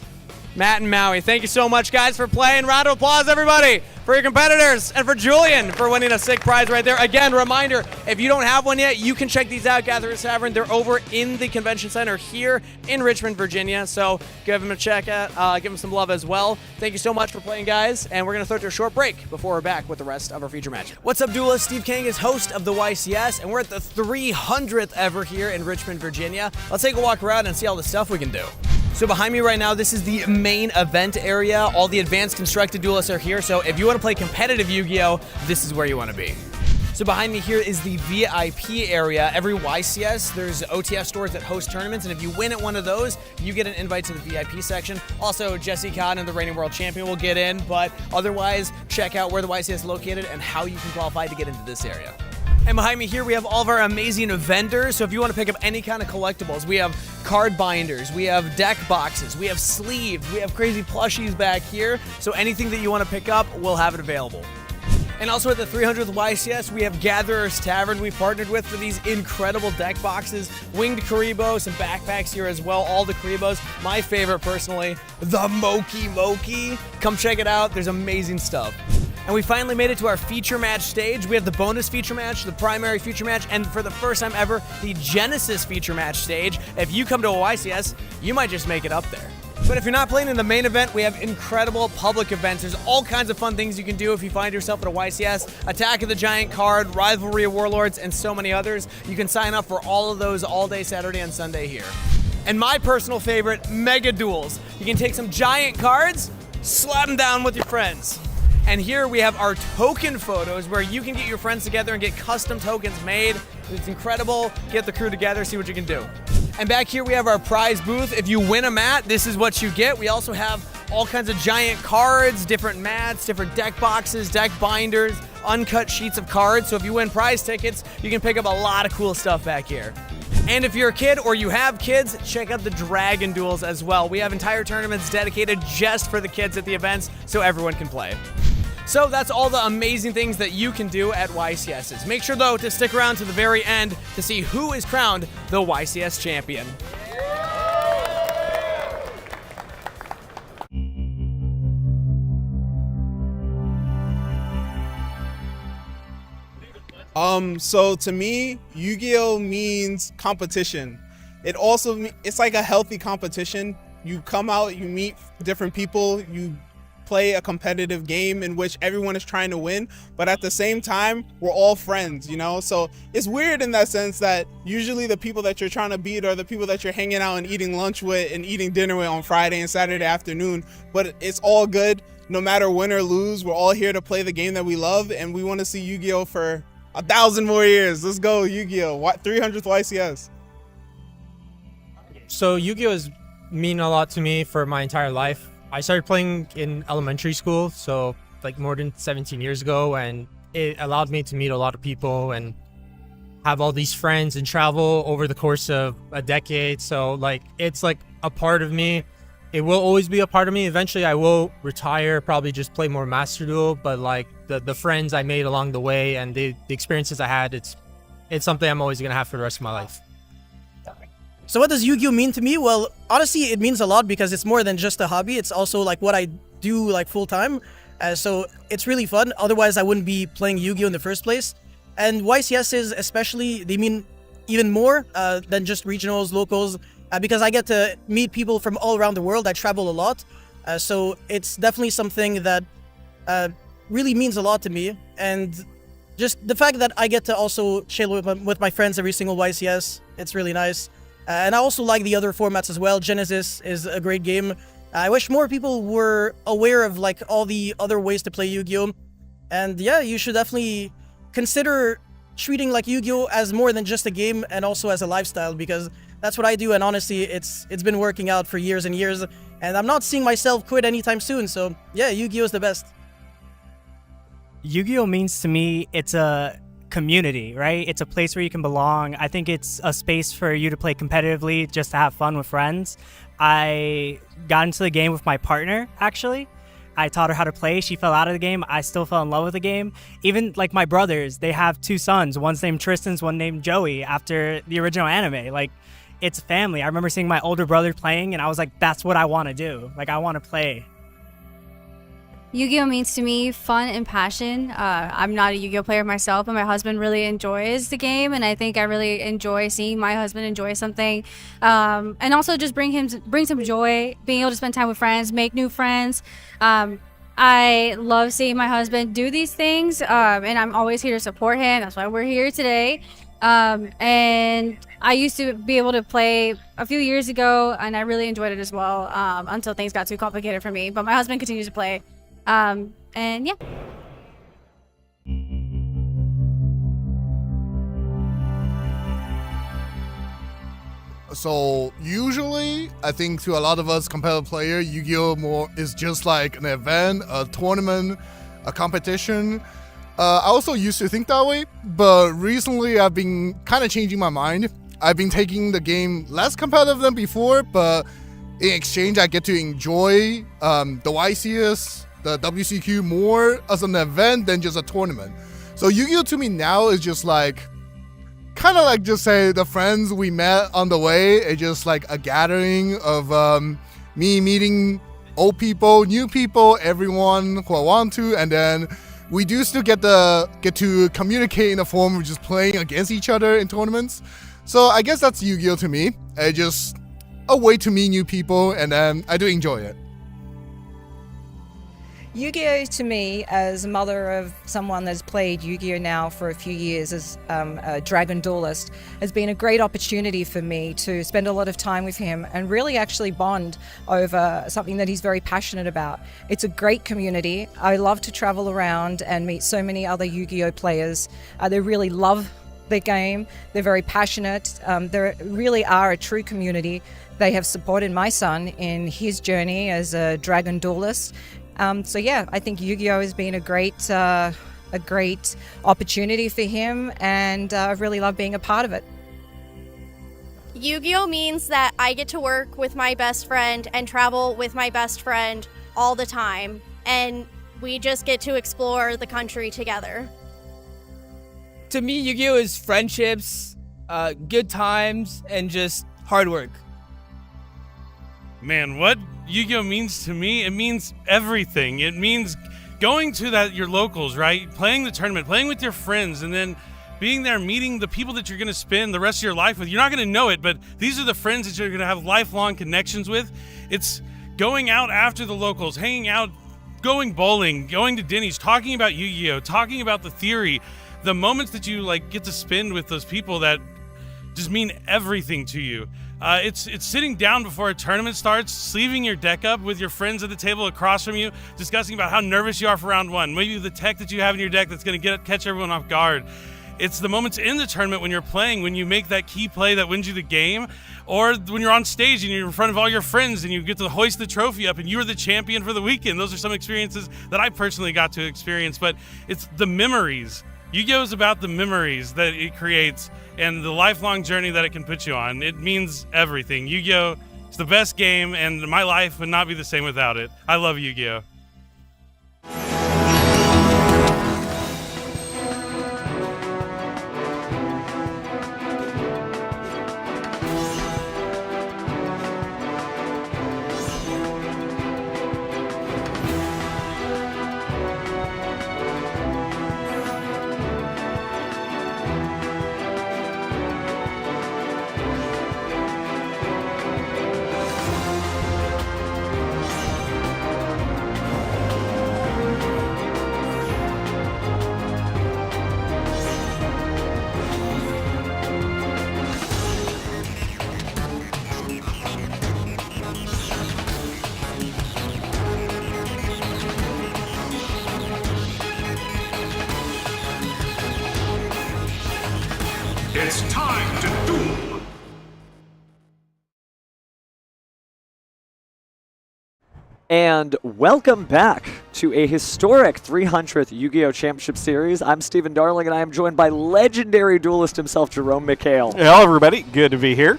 Matt and Maui, thank you so much, guys, for playing. Round of applause, everybody, for your competitors and for Julian for winning a sick prize right there. Again, reminder, if you don't have one yet, you can check these out, Gatherers Tavern. They're over in the convention center here in Richmond, Virginia. So give them a check out, give them some love as well. Thank you so much for playing, guys. And we're going to throw to a short break before we're back with the rest of our feature match. What's up, Duelist? Steve King is host of the YCS, and we're at the 300th ever here in Richmond, Virginia. Let's take a walk around and see all the stuff we can do. So behind me right now, this is the main event area. All the advanced constructed duelists are here, so if you want to play competitive Yu-Gi-Oh!, this is where you want to be. So behind me here is the VIP area. Every YCS, there's OTF stores that host tournaments, and if you win at one of those, you get an invite to the VIP section. Also, Jesse Kahn and the reigning world champion will get in, but otherwise, check out where the YCS is located and how you can qualify to get into this area. And behind me here, we have all of our amazing vendors. So if you want to pick up any kind of collectibles, we have card binders, we have deck boxes, we have sleeves, we have crazy plushies back here. So anything that you want to pick up, we'll have it available. And also at the 300th YCS, we have Gatherer's Tavern we partnered with for these incredible deck boxes, winged Karibo, some backpacks here as well, all the Karibos. My favorite personally, the Moki. Come check it out, there's amazing stuff. And we finally made it to our feature match stage. We have the bonus feature match, the primary feature match, and for the first time ever, the Genesys feature match stage. If you come to a YCS, you might just make it up there. But if you're not playing in the main event, we have incredible public events. There's all kinds of fun things you can do if you find yourself at a YCS. Attack of the Giant card, Rivalry of Warlords, and so many others. You can sign up for all of those all day Saturday and Sunday here. And my personal favorite, Mega Duels. You can take some giant cards, slap them down with your friends. And here we have our token photos where you can get your friends together and get custom tokens made. It's incredible. Get the crew together, see what you can do. And back here we have our prize booth. If you win a mat, this is what you get. We also have all kinds of giant cards, different mats, different deck boxes, deck binders, uncut sheets of cards. So if you win prize tickets, you can pick up a lot of cool stuff back here. And if you're a kid or you have kids, check out the Dragon Duels as well. We have entire tournaments dedicated just for the kids at the events so everyone can play. So that's all the amazing things that you can do at YCSs. Make sure, though, to stick around to the very end to see who is crowned the YCS champion. So to me, Yu-Gi-Oh means competition. It's like a healthy competition. You come out, you meet different people, you play a competitive game in which everyone is trying to win, but at the same time, we're all friends, you know? So it's weird in that sense that usually the people that you're trying to beat are the people that you're hanging out and eating lunch with and eating dinner with on Friday and Saturday afternoon, but it's all good. No matter win or lose, we're all here to play the game that we love, and we want to see Yu-Gi-Oh for 1,000 more years. Let's go, Yu-Gi-Oh! 300th YCS. So Yu-Gi-Oh has mean a lot to me for my entire life. I started playing in elementary school, so like more than 17 years ago, and it allowed me to meet a lot of people and have all these friends and travel over the course of a decade. So like it's like a part of me. It will always be a part of me. Eventually I will retire, probably just play more Master Duel, but like the friends I made along the way and the experiences I had, it's something I'm always gonna have for the rest of my life. So what does Yu-Gi-Oh mean to me? Well, honestly, it means a lot because it's more than just a hobby. It's also like what I do like full time. So it's really fun. Otherwise, I wouldn't be playing Yu-Gi-Oh in the first place. And YCSs especially, they mean even more than just regionals, locals, because I get to meet people from all around the world. I travel a lot. So it's definitely something that really means a lot to me. And just the fact that I get to also chill with my friends every single YCS, it's really nice. And I also like the other formats as well. Genesys is a great game. I wish more people were aware of like all the other ways to play Yu-Gi-Oh! And yeah, you should definitely consider treating like Yu-Gi-Oh! As more than just a game and also as a lifestyle, because that's what I do, and honestly, it's been working out for years and years, and I'm not seeing myself quit anytime soon, so yeah, Yu-Gi-Oh! Is the best. Yu-Gi-Oh! Means to me, it's a community, right? It's a place where you can belong. I think it's a space for you to play competitively, just to have fun with friends. I got into the game with my partner, actually. I taught her how to play. She fell out of the game. I still fell in love with the game. Even like my brothers, they have 2 sons. One's named Tristan, one named Joey, after the original anime. Like, it's family. I remember seeing my older brother playing, and I was like, that's what I want to do. Like, I want to play. Yu-Gi-Oh! Means to me fun and passion. I'm not a Yu-Gi-Oh! Player myself, but my husband really enjoys the game, and I think I really enjoy seeing my husband enjoy something. And also just bring some joy, being able to spend time with friends, make new friends. I love seeing my husband do these things, and I'm always here to support him. That's why we're here today. And I used to be able to play a few years ago, and I really enjoyed it as well, until things got too complicated for me. But my husband continues to play. And yeah. So usually, I think to a lot of us competitive player, Yu-Gi-Oh! More is just like an event, a tournament, a competition. I also used to think that way, but recently I've been kind of changing my mind. I've been taking the game less competitive than before, but in exchange, I get to enjoy the YCS the WCQ more as an event than just a tournament. So Yu-Gi-Oh to me now is just like, kind of like just say the friends we met on the way. It's just like a gathering of me meeting old people, new people, everyone who I want to, and then we do still get to communicate in the form of just playing against each other in tournaments. So I guess that's Yu-Gi-Oh to me. It's just a way to meet new people, and then I do enjoy it. Yu-Gi-Oh to me, as a mother of someone that's played Yu-Gi-Oh now for a few years as a Dragon Duelist, has been a great opportunity for me to spend a lot of time with him and really actually bond over something that he's very passionate about. It's a great community. I love to travel around and meet so many other Yu-Gi-Oh players. They really love their game. They're very passionate. They really are a true community. They have supported my son in his journey as a Dragon Duelist. So yeah, I think Yu-Gi-Oh has been a great opportunity for him, and I really love being a part of it. Yu-Gi-Oh means that I get to work with my best friend and travel with my best friend all the time, and we just get to explore the country together. To me, Yu-Gi-Oh is friendships, good times, and just hard work. Man, what Yu-Gi-Oh means to me, it means everything. It means going to your locals, right? Playing the tournament, playing with your friends, and then being there, meeting the people that you're going to spend the rest of your life with. You're not going to know it, but these are the friends that you're going to have lifelong connections with. It's going out after the locals, hanging out, going bowling, going to Denny's, talking about Yu-Gi-Oh, talking about the theory, the moments that you get to spend with those people that just mean everything to you. It's sitting down before a tournament starts, sleeving your deck up with your friends at the table across from you, discussing about how nervous you are for round one, maybe the tech that you have in your deck that's going to catch everyone off guard. It's the moments in the tournament when you're playing, when you make that key play that wins you the game, or when you're on stage and you're in front of all your friends and you get to hoist the trophy up and you're the champion for the weekend. Those are some experiences that I personally got to experience, but it's the memories. Yu-Gi-Oh is about the memories that it creates and the lifelong journey that it can put you on. It means everything. Yu-Gi-Oh is the best game, and my life would not be the same without it. I love Yu-Gi-Oh. It's time to duel! And welcome back to a historic 300th Yu-Gi-Oh! Championship Series. I'm Stephen Darling, and I am joined by legendary duelist himself, Jerome McHale. Hello, everybody. Good to be here.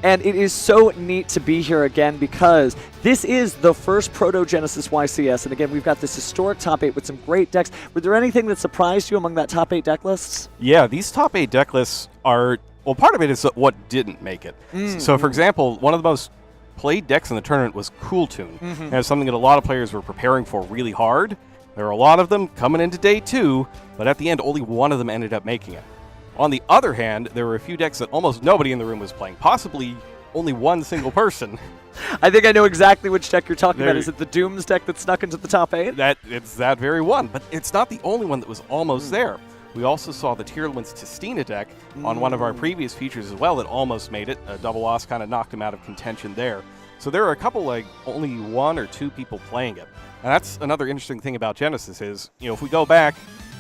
And it is so neat to be here again because this is the first Proto-Genesys YCS. And again, we've got this historic top 8 with some great decks. Were there anything that surprised you among that top 8 deck lists? Yeah, these top 8 deck lists are, well, part of it is what didn't make it. So, for example, one of the most played decks in the tournament was Cool Tune. And it's something that a lot of players were preparing for really hard. There were a lot of them coming into day 2, but at the end, only one of them ended up making it. On the other hand, there were a few decks that almost nobody in the room was playing, possibly only one single person. I think I know exactly which deck you're talking about. Is it the Dooms deck that snuck into the top 8? It's that very one, but it's not the only one that was almost there. We also saw the Tierlewin's Tistina deck on one of our previous features as well that almost made it. A double loss kind of knocked him out of contention there. So there are a couple, only 1 or 2 people playing it. And that's another interesting thing about Genesys is, if we go back,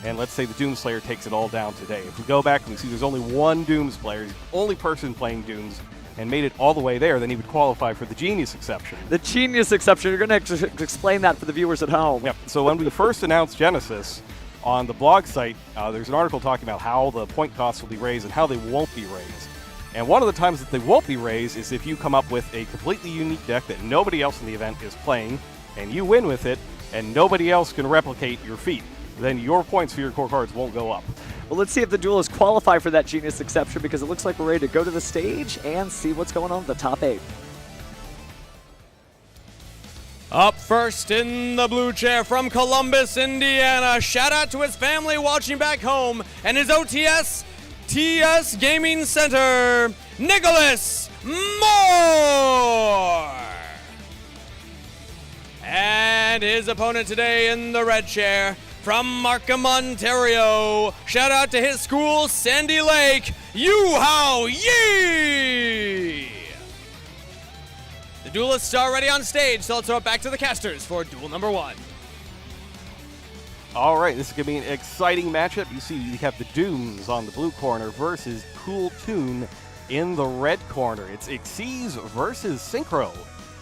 and let's say the Doomslayer takes it all down today. If we go back and we see there's only one Dooms player, he's the only person playing Dooms, and made it all the way there, then he would qualify for the Genius exception. The Genius exception. You're going to explain that for the viewers at home. Yep. So when we first announced Genesys, on the blog site, there's an article talking about how the point costs will be raised and how they won't be raised. And one of the times that they won't be raised is if you come up with a completely unique deck that nobody else in the event is playing, and you win with it, and nobody else can replicate your feat, then your points for your core cards won't go up. Well, let's see if the Duelists qualify for that genius exception, because it looks like we're ready to go to the stage and see what's going on with the top 8. Up first in the blue chair from Columbus, Indiana. Shout out to his family watching back home and his OTS TS Gaming Center, Nicholas Moore. And his opponent today in the red chair from Markham, Ontario. Shout out to his school, Sandy Lake, Yu Hao Yi. The Duelists are already on stage, so let's throw it back to the casters for duel number 1. All right, this is going to be an exciting matchup. You see, you have the Dooms on the blue corner versus Cool Toon in the red corner. It's Xyz versus Synchro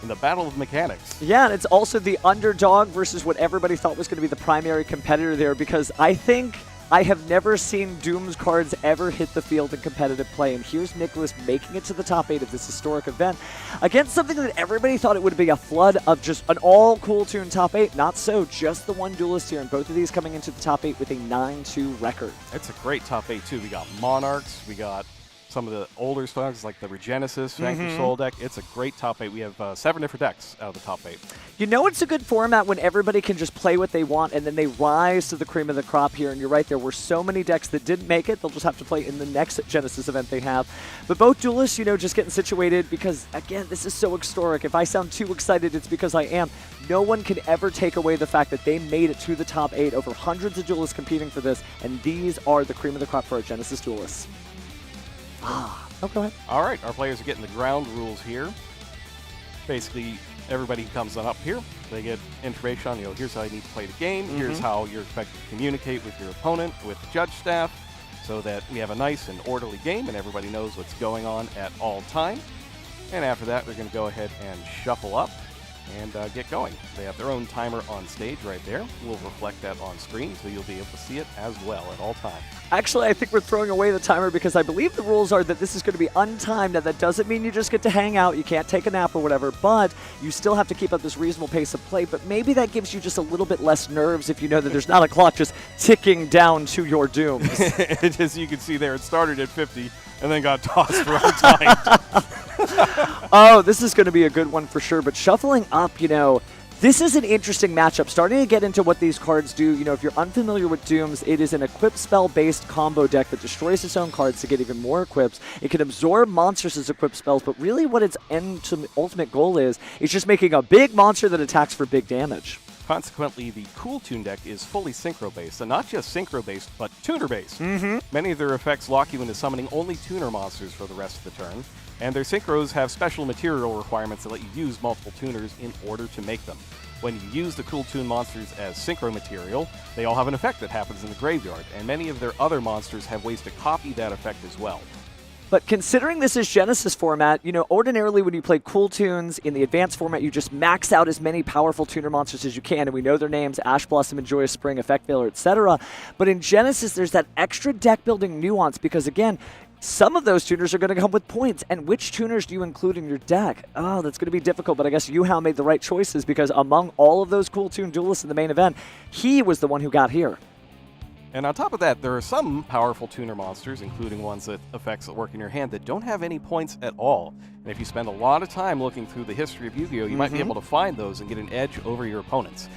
in the Battle of Mechanics. Yeah, and it's also the underdog versus what everybody thought was going to be the primary competitor there, because I think I have never seen Doom's cards ever hit the field in competitive play, and here's Nicholas making it to the top 8 of this historic event against something that everybody thought it would be a flood of just an all Cool Toon top 8. Not so, just the one Duelist here, and both of these coming into the top 8 with a 9-2 record. It's a great top 8, too. We got Monarchs, we got some of the older stocks like the Regenesis, Vanquish Soul deck. It's a great top 8. We have 7 different decks out of the top 8. You know, it's a good format when everybody can just play what they want and then they rise to the cream of the crop here. And you're right, there were so many decks that didn't make it. They'll just have to play in the next Genesys event they have. But both Duelists, you know, just getting situated because, again, this is so historic. If I sound too excited, it's because I am. No one can ever take away the fact that they made it to the top 8, over hundreds of Duelists competing for this, and these are the cream of the crop for our Genesys Duelists. Oh, go ahead. All right, our players are getting the ground rules here. Basically, everybody comes on up here. They get information on, you know, here's how you need to play the game. Here's how you're expected to communicate with your opponent, with the judge staff, so that we have a nice and orderly game and everybody knows what's going on at all time. And after that, they're going to go ahead and shuffle up and get going. They have their own timer on stage right there. We'll reflect that on screen, so you'll be able to see it as well at all times. Actually, I think we're throwing away the timer because I believe the rules are that this is going to be untimed. Now, that doesn't mean you just get to hang out. You can't take a nap or whatever, but you still have to keep up this reasonable pace of play. But maybe that gives you just a little bit less nerves if you know that there's not a clock just ticking down to your doom. As you can see there, it started at 50 and then got tossed for untimed. Oh, this is going to be a good one for sure. But shuffling up, you know, this is an interesting matchup. Starting to get into what these cards do, you know, if you're unfamiliar with Dooms, it is an equip spell-based combo deck that destroys its own cards to get even more equips. It can absorb monsters as equip spells, but really what its ultimate goal is just making a big monster that attacks for big damage. Consequently, the Cool Toon deck is fully Synchro-based, and not just Synchro-based, but Tuner-based. Many of their effects lock you into summoning only Tuner monsters for the rest of the turn, and their Synchros have special material requirements that let you use multiple Tuners in order to make them. When you use the Cool Toon monsters as Synchro material, they all have an effect that happens in the graveyard, and many of their other monsters have ways to copy that effect as well. But considering this is Genesys format, you know, ordinarily when you play Cool Toons in the advanced format, you just max out as many powerful tuner monsters as you can, and we know their names, Ash Blossom and Joyous Spring, Effect Veiler, etc. But in Genesys, there's that extra deck building nuance because, again, some of those tuners are going to come with points, and which tuners do you include in your deck? Oh, that's going to be difficult, but I guess Yu Hao made the right choices because among all of those Cool Toon Duelists in the main event, he was the one who got here. And on top of that, there are some powerful tuner monsters, including ones that effects that work in your hand that don't have any points at all. And if you spend a lot of time looking through the history of Yu-Gi-Oh, you might be able to find those and get an edge over your opponents.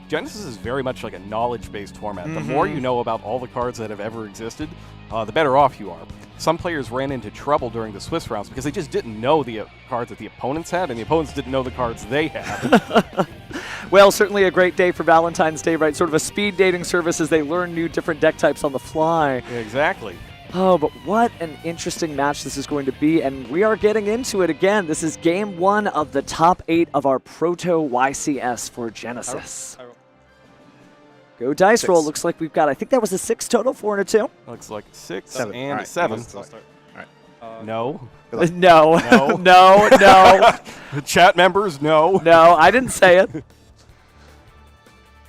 Genesys is very much like a knowledge-based format. The more you know about all the cards that have ever existed, the better off you are. Some players ran into trouble during the Swiss rounds because they just didn't know the cards that the opponents had, and the opponents didn't know the cards they had. Well, certainly a great day for Valentine's Day, right? Sort of a speed dating service as they learn new different deck types on the fly. Exactly. Oh, but what an interesting match this is going to be, and we are getting into it again. This is game 1 of the top 8 of our Proto-YCS for Genesys. Go dice roll. Looks like we've got, I think that was a 6 total, 4 and a 2. Looks like 6 and a 7. No. No. No. No. No. Chat members, no. No, I didn't say it.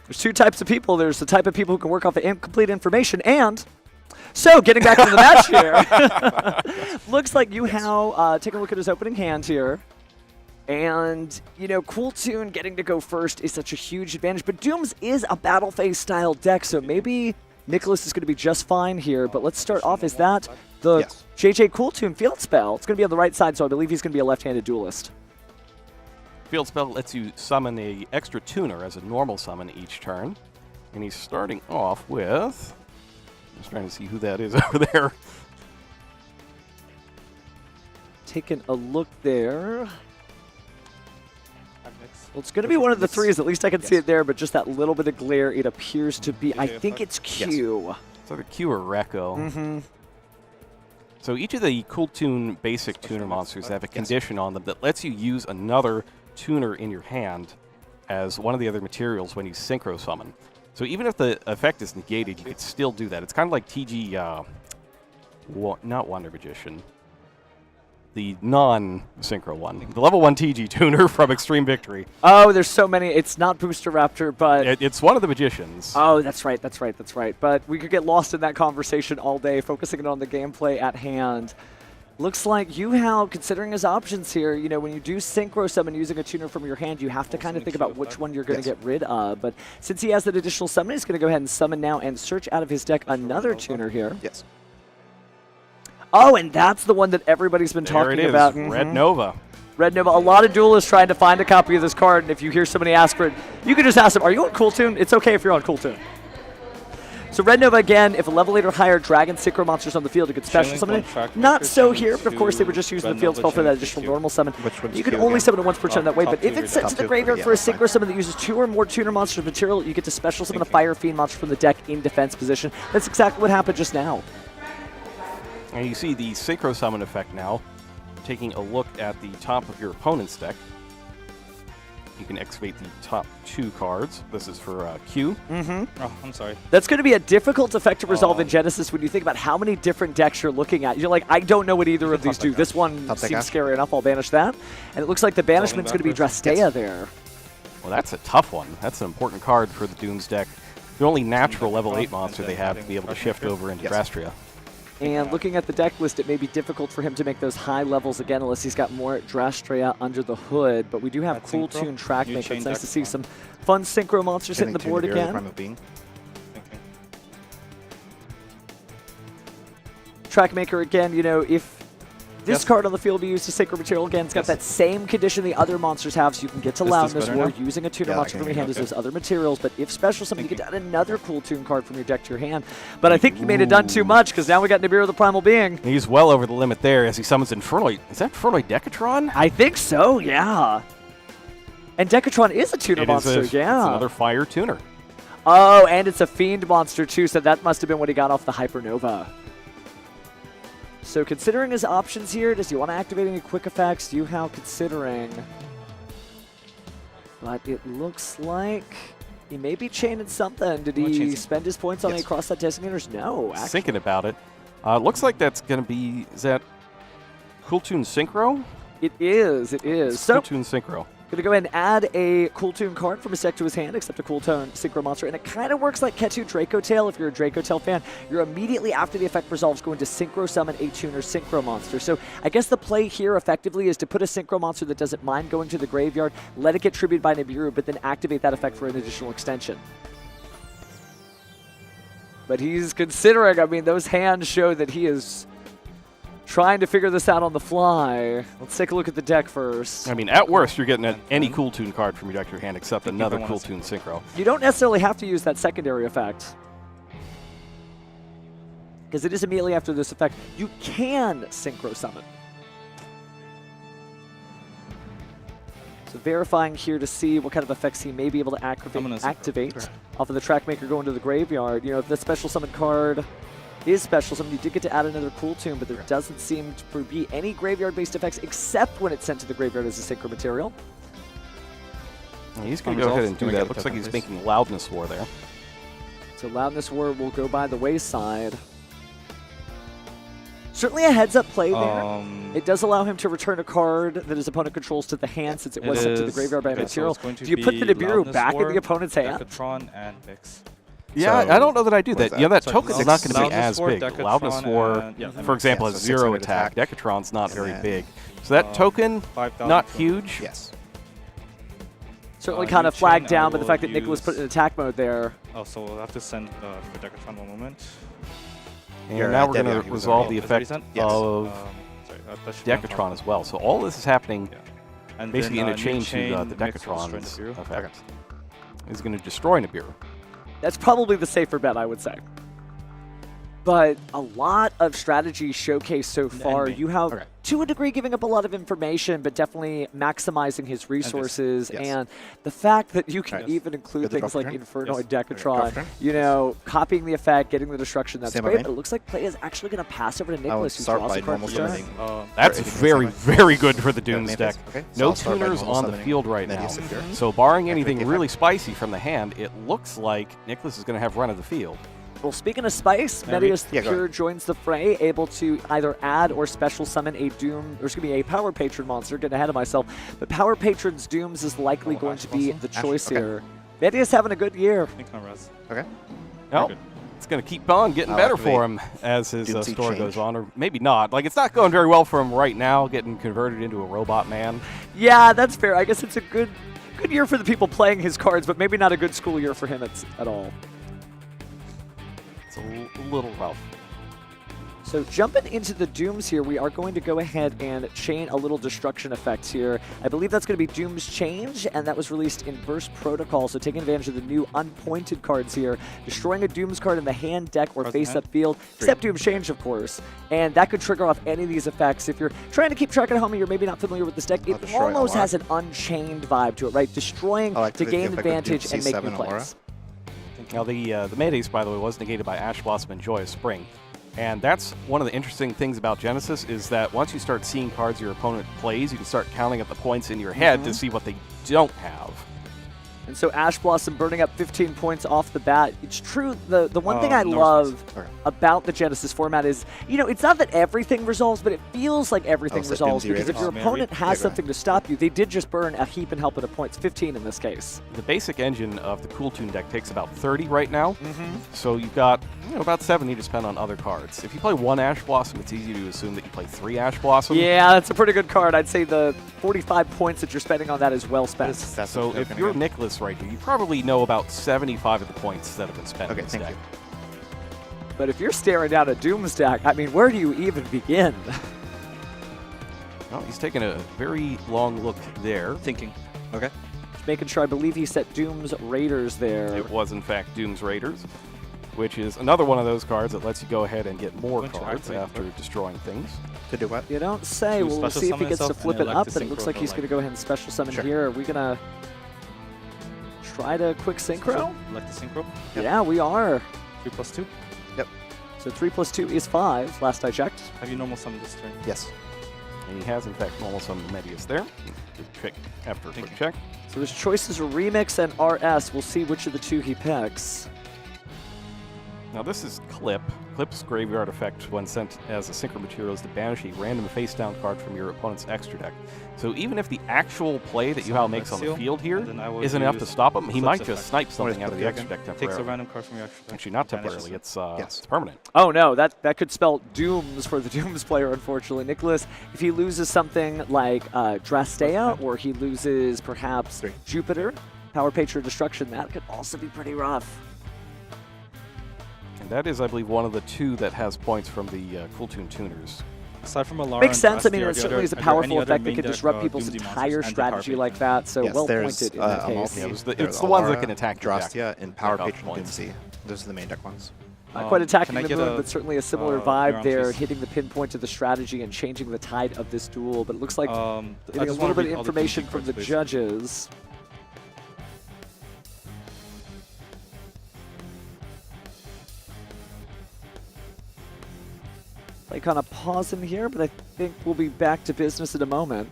There's 2 types of people. There's the type of people who can work off of incomplete information, and so getting back to the match here. Looks like Yu Hao taking a look at his opening hand here. And, you know, Cool Tune getting to go first is such a huge advantage. But Dooms is a battle phase style deck, so maybe Nicholas is going to be just fine here. But let's start off. Is that the JJ Cool Tune field spell? It's going to be on the right side, so I believe he's going to be a left-handed duelist. Field spell lets you summon a extra tuner as a normal summon each turn. And he's starting off with... I'm just trying to see who that is over there. Taking a look there. Well, it's going to be one of the threes. At least I can see it there, but just that little bit of glare, it appears to be. I think it's Q. Yes. It's either Q or Recco. Mm-hmm. So each of the Cool Tune basic tuner monsters have a condition on them that lets you use another tuner in your hand as one of the other materials when you synchro summon. So even if the effect is negated, you could still do that. It's kind of like TG, not Wonder Magician, the non-synchro one. The level 1 TG tuner from Extreme Victory. Oh, there's so many. It's not Booster Raptor, but... It's one of the magicians. Oh, that's right. But we could get lost in that conversation all day, focusing on the gameplay at hand. Looks like Yu-Hao, considering his options here, you know, when you do synchro summon using a tuner from your hand, you have to kind of think about which one you're going to get rid of. But since he has that additional summon, he's going to go ahead and summon now and search out of his deck another tuner here. Yes. Oh, and that's the one that everybody's been talking about. Red Nova. Red Nova. A lot of duelists trying to find a copy of this card, and if you hear somebody ask for it, you can just ask them, are you on Cool Tune? It's okay if you're on Cool Tune. So Red Nova, again, if a level 8 or higher Dragon Synchro monster's on the field, you could special summon it. Not so here, but of course they were just using the field spell for that additional normal summon. You can only summon it once per turn that way, but if it's sent to the graveyard for a Synchro summon that uses 2 or more tuner monsters material, you get to special summon a Fire Fiend monster from the deck in defense position. That's exactly what happened just now. And you see the Synchro Summon effect now. Taking a look at the top of your opponent's deck, you can activate the top 2 cards. This is for Q. Mm-hmm. Oh, I'm sorry. That's going to be a difficult effect to resolve in Genesys when you think about how many different decks you're looking at. You're like, I don't know what either of these do. This one seems scary enough. I'll banish that. And it looks like the banishment's going to be Drastea there. Well, that's a tough one. That's an important card for the Dooms deck. The only natural level 8 monster they have to be able to shift over into Drastea. And looking at the deck list, it may be difficult for him to make those high levels again unless he's got more Drastea under the hood. But we do have Cool Tune Trackmaker. It's nice to see some fun synchro monsters hitting the board again. Trackmaker again, you know, if this card on the field be used to synchro material again, it's got that same condition the other monsters have, so you can get to Loudness War using a tuner monster from your hand as those other materials. But if special summon, you get to add another Cool Tune card from your deck to your hand. But I think you may have done too much, because now we got Nibiru the Primal Being. He's well over the limit there as he summons Infernoid. Is that Infernoid Decatron? I think so, yeah. And Decatron is a tuner monster, It's another fire tuner. Oh, and it's a Fiend monster too, so that must have been what he got off the Hypernova. So considering his options here, does he want to activate any quick effects? Yu-Hao considering. But it looks like he may be chaining something. Did he spend his points on any cross-side designators? No, actually. Thinking about it. Looks like that's going to be, is that Cool Tune Synchro? It is, it is. So, Cool Tune Synchro. Going to go ahead and add a Cool Tune card from his deck to his hand, except a Cool Tune Synchro monster. And it kind of works like Ketu Draco Tail. If you're a Draco Tail fan, you're immediately after the effect resolves going to Synchro Summon a Tuner Synchro monster. So I guess the play here effectively is to put a Synchro monster that doesn't mind going to the graveyard, let it get tributed by Nibiru, but then activate that effect for an additional extension. But he's considering, I mean, those hands show that he is trying to figure this out on the fly. Let's take a look at the deck first. I mean, at worst, you're getting any Cool Tune card from your deck to your hand except another Cool Tune Synchro. You don't necessarily have to use that secondary effect, because it is immediately after this effect. You can Synchro Summon. So verifying here to see what kind of effects he may be able to activate off of the Trackmaker going to the graveyard. You know, if the special summon card is special summon, you did get to add another Cool Tune, but there doesn't seem to be any graveyard-based effects except when it's sent to the graveyard as a synchro material. Yeah, he's going to go ahead and do that. Looks like he's making Loudness War there. So Loudness War will go by the wayside. Certainly a heads-up play there. It does allow him to return a card that his opponent controls to the hand since it was sent to the graveyard by a material. Do you put the Nibiru back in the opponent's hand? Decatron and Vix. Yeah, So I don't know that I do what is that. Yeah, that So token is not going to be as big. Decatron, Loudness 4, and for example, yeah, has so 0 600 attack. attack. Decatron's not And very then, big. So that token, 5,000 not for- huge. Yes. Certainly kind of new flagged chain, I down by the will fact that Nicholas put it in use- attack mode there. Oh, so we'll have to send for Decatron one moment. And Your, now we're Debbie, going to he was resolve already- the is already effect sent? Yes. of Sorry, that should be on top. Decatron as well. So all this is happening And basically then, in a new chain chain to the mix will destroy Decatron's Nibiru. effect. Is going to destroy Nibiru. That's probably the safer bet, I would say. But a lot of strategy showcased so far. You have, to a degree, giving up a lot of information, but definitely maximizing his resources. yes. And the fact that you can Yes. even include Get the things drop like return? Inferno Yes. and Decatron, Drop return? you know, copying the effect, getting the destruction, that's Stand by great. main. But it looks like play is actually going to pass over to I would Nicholas, who start draws by a card normal for turn. summoning. That's if you can very, summon. very good for the Yeah, Dooms main deck. phase. Okay, so No I'll start by tuners normal on the summoning field right now. Meteor Secure. So barring Activate anything the really effect. spicy from the hand, it looks like Nicholas is going to have run of the field. Well, speaking of spice, Maybe. Medius Yeah, go Pure ahead. joins the fray, able to either add or special summon a Doom, or excuse me, a Power Patron monster. Getting ahead of myself, but Power Patron's Dooms is likely going to be the choice here. Medius having a good year. Okay. No, it's going to keep on getting I'll better activate for him as his Doomsy story Change. goes on, or maybe not. Like, it's not going very well for him right now, getting converted into a robot man. Yeah, that's fair. I guess it's a good year for the people playing his cards, but maybe not a good school year for him at all. It's a little rough. So jumping into the Dooms here, we are going to go ahead and chain a little destruction effect here. I believe that's going to be Doom's Change, and that was released in Burst Protocol, so taking advantage of the new unpointed cards here, destroying a Doom's card in the hand, deck, or face-up field, except Doom's Change, of course. And that could trigger off any of these effects. If you're trying to keep track at home and you're maybe not familiar with this deck, it destroy almost Aura. has an Unchained vibe to it, right? Destroying I'll to activate gain the effect of advantage Doom and make new C7 Aura. plays. Now, the Maydays, by the way, was negated by Ash Blossom and Joyous Spring. And that's one of the interesting things about Genesys is that once you start seeing cards your opponent plays, you can start counting up the points in your head to see what they don't have. And so Ash Blossom burning up 15 points off the bat. It's true, the one thing I no love response. Okay. about the Genesys format is, you know, it's not that everything resolves, but it feels like everything Oh, so resolves, Doomsy because if Raiders? your May I opponent read? has Yeah, go something to stop you, they did just burn a heap and help of points, 15 in this case. The basic engine of the Cool Tune deck takes about 30 right now. So you've got about 70 to spend on other cards. If you play one Ash Blossom, it's easy to assume that you play 3 Ash Blossom. Yeah, that's a pretty good card. I'd say the 45 points that you're spending on that is well spent. So if you're Nicholas right here, you probably know about 75 of the points that have been spent in this deck. But if you're staring down a Doom stack, I mean, where do you even begin? Well, he's taking a very long look there. Thinking. Okay. Just making sure, I believe he set Doom's Raiders there. It was, in fact, Doom's Raiders, which is another one of those cards that lets you go ahead and get more Going to cards activate after destroying things. To do what? You don't say. To We'll special see if he summon gets to himself flip and it elect up, the and it looks synchro like for he's life. going to go ahead and special summon Sure. here. Are we going to try to quick synchro? Like the synchro? Yeah, we are. 3+2? Yep. So 3 plus 2 is 5, last I checked. Have you normal summoned this turn? Yes. And he has, in fact, almost some Medius there. Good check after a quick check. So his choices are Remix and RS. We'll see which of the two he picks. Now this is Clip. Clip's graveyard effect when sent as a synchro material is to banish a random face-down card from your opponent's extra deck. So even if the actual play that Yuhao makes on the field here isn't enough to stop him, he might just snipe something out of the extra deck temporarily. Takes a random card from your extra deck. Actually, not Banishes temporarily. it. It's permanent. Oh no, that could spell dooms for the Dooms player, unfortunately. Nicholas, if he loses something like Drastea, or he loses perhaps Jupiter, Power Patron Destruction, that could also be pretty rough. And that is, I believe, one of the 2 that has points from the Cool Tune tuners. Aside from Alara Makes and sense. I mean, Drastea, it certainly is a are there any powerful other effect that main could deck, disrupt people's Doomsday entire monsters and the strategy Power like that, so Yes, well there's, pointed in that I'm case. also- Yeah, it's there's the ones that Alara, can attack your deck. Drastea, and Power Knock off Patron points. Doomsday. Those are the main deck ones. Not quite attacking can I the get moon, a, but certainly a similar neuron vibe there, piece? hitting the pinpoint to the strategy and changing the tide of this duel. But it looks like I getting a just little wanna bit of read all the information Doomsday from the cards, please. judges. Play kind of pausing here, but I think we'll be back to business in a moment.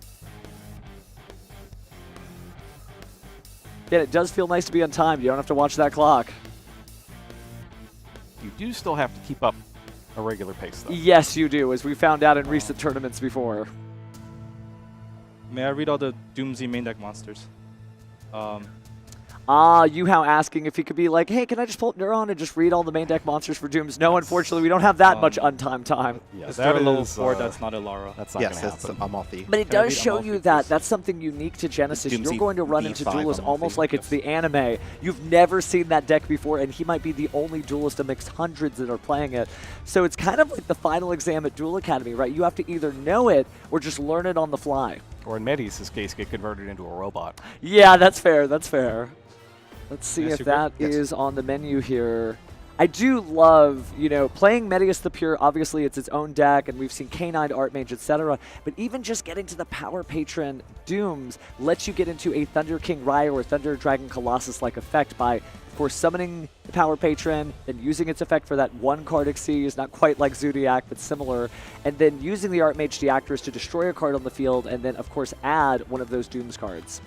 Yeah, it does feel nice to be on time. You don't have to watch that clock. You do still have to keep up a regular pace, though. Yes, you do, as we found out in recent tournaments before. May I read all the Doomsday main deck monsters? Yuhao asking if he could be like, hey, can I just pull up Neuron and just read all the main deck monsters for Dooms? No, unfortunately, we don't have that much untimed time. Yeah, is there a level 4 that's not a Lara? That's not going to happen. Yes, it's Amalfi. But it does show you that that's something unique to Genesys. You're going to run into Duelists almost like it's the anime. You've never seen that deck before, and he might be the only Duelist amongst hundreds that are playing it. So it's kind of like the final exam at Duel Academy, right? You have to either know it or just learn it on the fly. Or in Medis' case, get converted into a robot. Yeah, that's fair. That's fair. Let's see if that is on the menu here. I do love, you know, playing Medius the Pure. Obviously, it's its own deck, and we've seen K9, Archmage, etc. But even just getting to the Power Patron Dooms lets you get into a Thunder King Raya or Thunder Dragon Colossus-like effect by, of course, summoning the Power Patron, then using its effect for that one card Xyz, not quite like Zodiac, but similar, and then using the Archmage Deactors to destroy a card on the field, and then, of course, add one of those Dooms cards.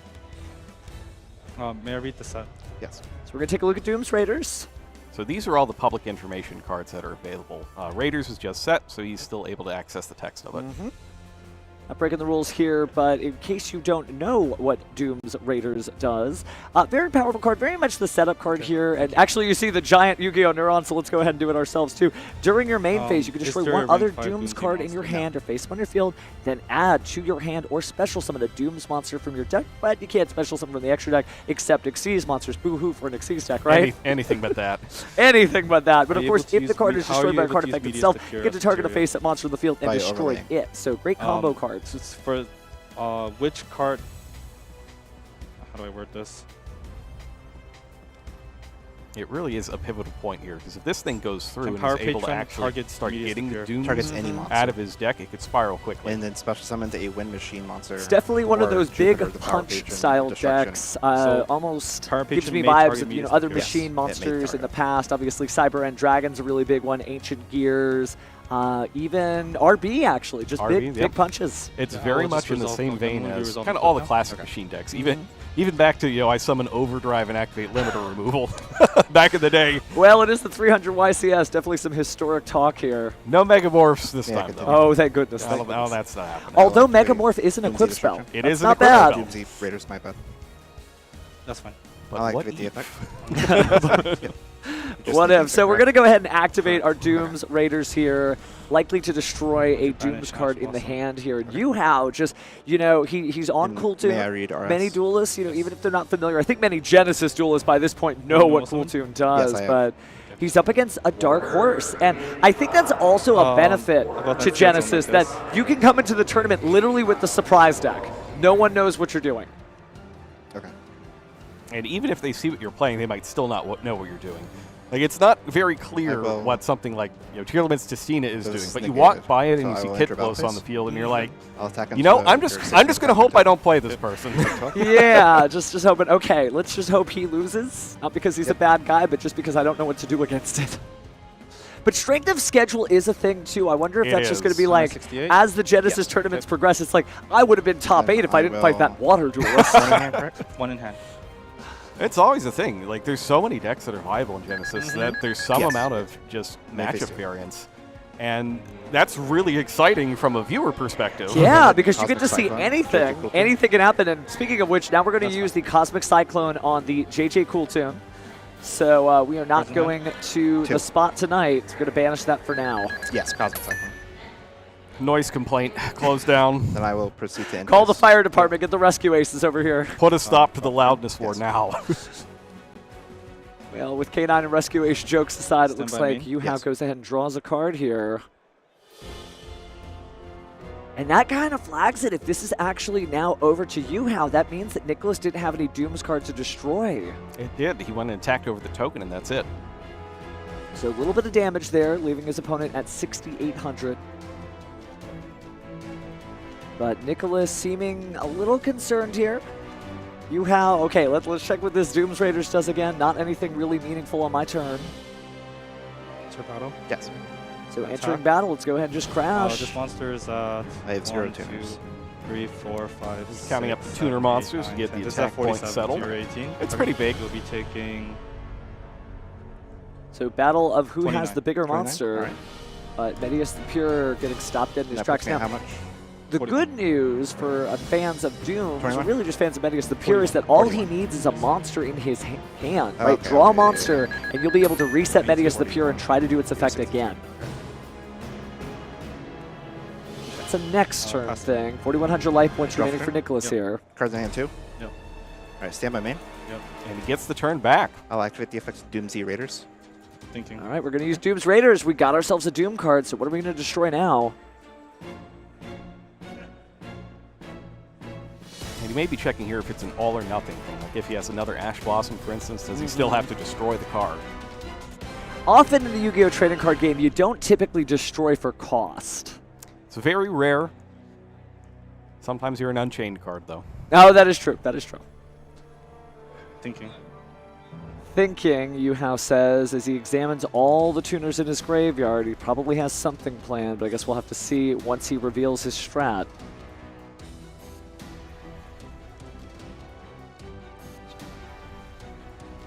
May I read the set? Yes. So we're going to take a look at Dooms Raiders. So these are all the public information cards that are available. Raiders is just set, so he's still able to access the text of it. Not breaking the rules here, but in case you don't know what Doom's Raiders does, very powerful card, very much the setup card here. And actually, you see the giant Yu-Gi-Oh! Neuron, so let's go ahead and do it ourselves too. During your main phase, you can destroy one other Doom's card in your hand or face on your field, then add to your hand or special summon a Doom's monster from your deck, but you can't special summon from the extra deck except Xyz monsters. Boo-hoo for an Xyz deck, right? Anything but that. Anything but that. But of course, if the card is destroyed by a card effect itself, you get to target a face-up monster in the field and destroy it. So great combo cards. It's for which card? How do I word this? It really is a pivotal point here, because if this thing goes through and Power is able to Patron actually start getting the Dooms targets any monster out of his deck, it could spiral quickly. And then special summon to a Wind Machine monster. It's definitely one of those big punch-style decks. Almost gives me vibes of other machine monsters in the past. Obviously, Cyber End Dragon's a really big one. Ancient Gears. Even RB, actually. Just big punches. It's very much in the same vein as kind of all the classic machine decks. Even back to, I summon Overdrive and activate limiter removal back in the day. Well, it is the 300 YCS. Definitely some historic talk here. No Megamorphs this time, though. Oh, thank goodness. No, that's not happening. Although Megamorph is an equip spell. It is not bad. Doomsy Raiders, my bad. That's fine. But I'll activate the effect. What if? So we're going to go ahead and activate our Dooms Raiders here, likely to destroy a Dooms card in the hand here. And Yuhao just, he's on Cool Tune. May I read RS? Many Duelists, even if they're not familiar, I think many Genesys Duelists by this point know what Cool Tune does, but he's up against a Dark Horse. And I think that's also a benefit to Genesys, that you can come into the tournament literally with the surprise deck. No one knows what you're doing. And even if they see what you're playing, they might still not know what you're doing. Like, it's not very clear what something like, Tearlaments Testina is doing, but you walk by it and you see Kitblos on the field, and you're like, I'm just going to hope I don't play this person. Yeah, just hoping. Okay, let's just hope he loses, not because he's a bad guy, but just because I don't know what to do against it. But strength of schedule is a thing, too. I wonder if that's just going to be like, as the Genesys tournaments progress, it's like, I would have been top 8 if I didn't fight that Water Duelist. One in hand, correct? One in hand. It's always a thing. Like, there's so many decks that are viable in Genesys that there's some amount of just matchup variance. And that's really exciting from a viewer perspective. Yeah, because you get to see anything. Anything can happen. And speaking of which, now we're going to use the Cosmic Cyclone on the JJ Cool Tune. So we are not going to the spot tonight. We're going to banish that for now. Yes, Cosmic Cyclone. Noise complaint. Close down. Then I will proceed to end. Call the fire department. Get the rescue aces over here. Put a stop to the loudness war now. Well, with K9 and rescue ace jokes aside, it looks like Yuhao goes ahead and draws a card here. And that kind of flags it. If this is actually now over to Yuhao, that means that Nicholas didn't have any Dooms cards to destroy. It did. He went and attacked over the token, and that's it. So a little bit of damage there, leaving his opponent at 6,800. But Nicholas seeming a little concerned here. Yuhao, okay, let's check what this Dooms Raiders does again. Not anything really meaningful on my turn. Enter battle? Yes. So entering battle, let's go ahead and just crash. This monster is I have 0 tuners. 3, 4, 5, 6, counting up the tuner monsters to get the attack point settled. 18. It's pretty big. You'll be taking... So battle of who 29. has the bigger 29? monster. Right. But Medius the Pure getting stopped in his tracks now. How much? The good news for fans of Doom, or 21. really just fans of Medius the Pure, is that all he needs is a monster in his hand, right? Okay, Draw a okay, monster, and you'll be able to reset Medius the Pure and try to do its effect again. It's a next turn thing. 4,100 life points remaining for Nicholas here. Cards in hand 2. Yep. Alright, stand by main. Yep. And he gets the turn back. I'll activate the effects of Doom Z Raiders. Thinking. All right, we're going to use Doom's Raiders. We got ourselves a Doom card, so what are we going to destroy now? And he may be checking here if it's an all or nothing thing. Like if he has another Ash Blossom, for instance, does he still have to destroy the card? Often in the Yu-Gi-Oh! Trading card game, you don't typically destroy for cost. It's very rare. Sometimes you're an Unchained card, though. Oh, that is true. That is true. Thinking. Thinking, Yuhao says, as he examines all the tuners in his graveyard, he probably has something planned, but I guess we'll have to see once he reveals his strat.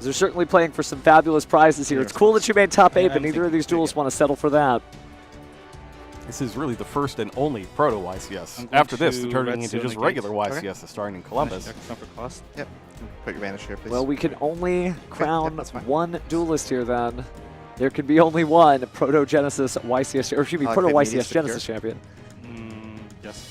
They're certainly playing for some fabulous prizes here. It's cool that you made top 8, but neither of these duels want to settle for that. This is really the first and only Proto-YCS. After this, they're turning into just regular YCS starting in Columbus. Yep. Put your Vanish here, please. Well, we can only crown one duelist here then. There can be only one Proto-Genesys YCS, or excuse me, Proto-YCS Genesys Champion. Yes.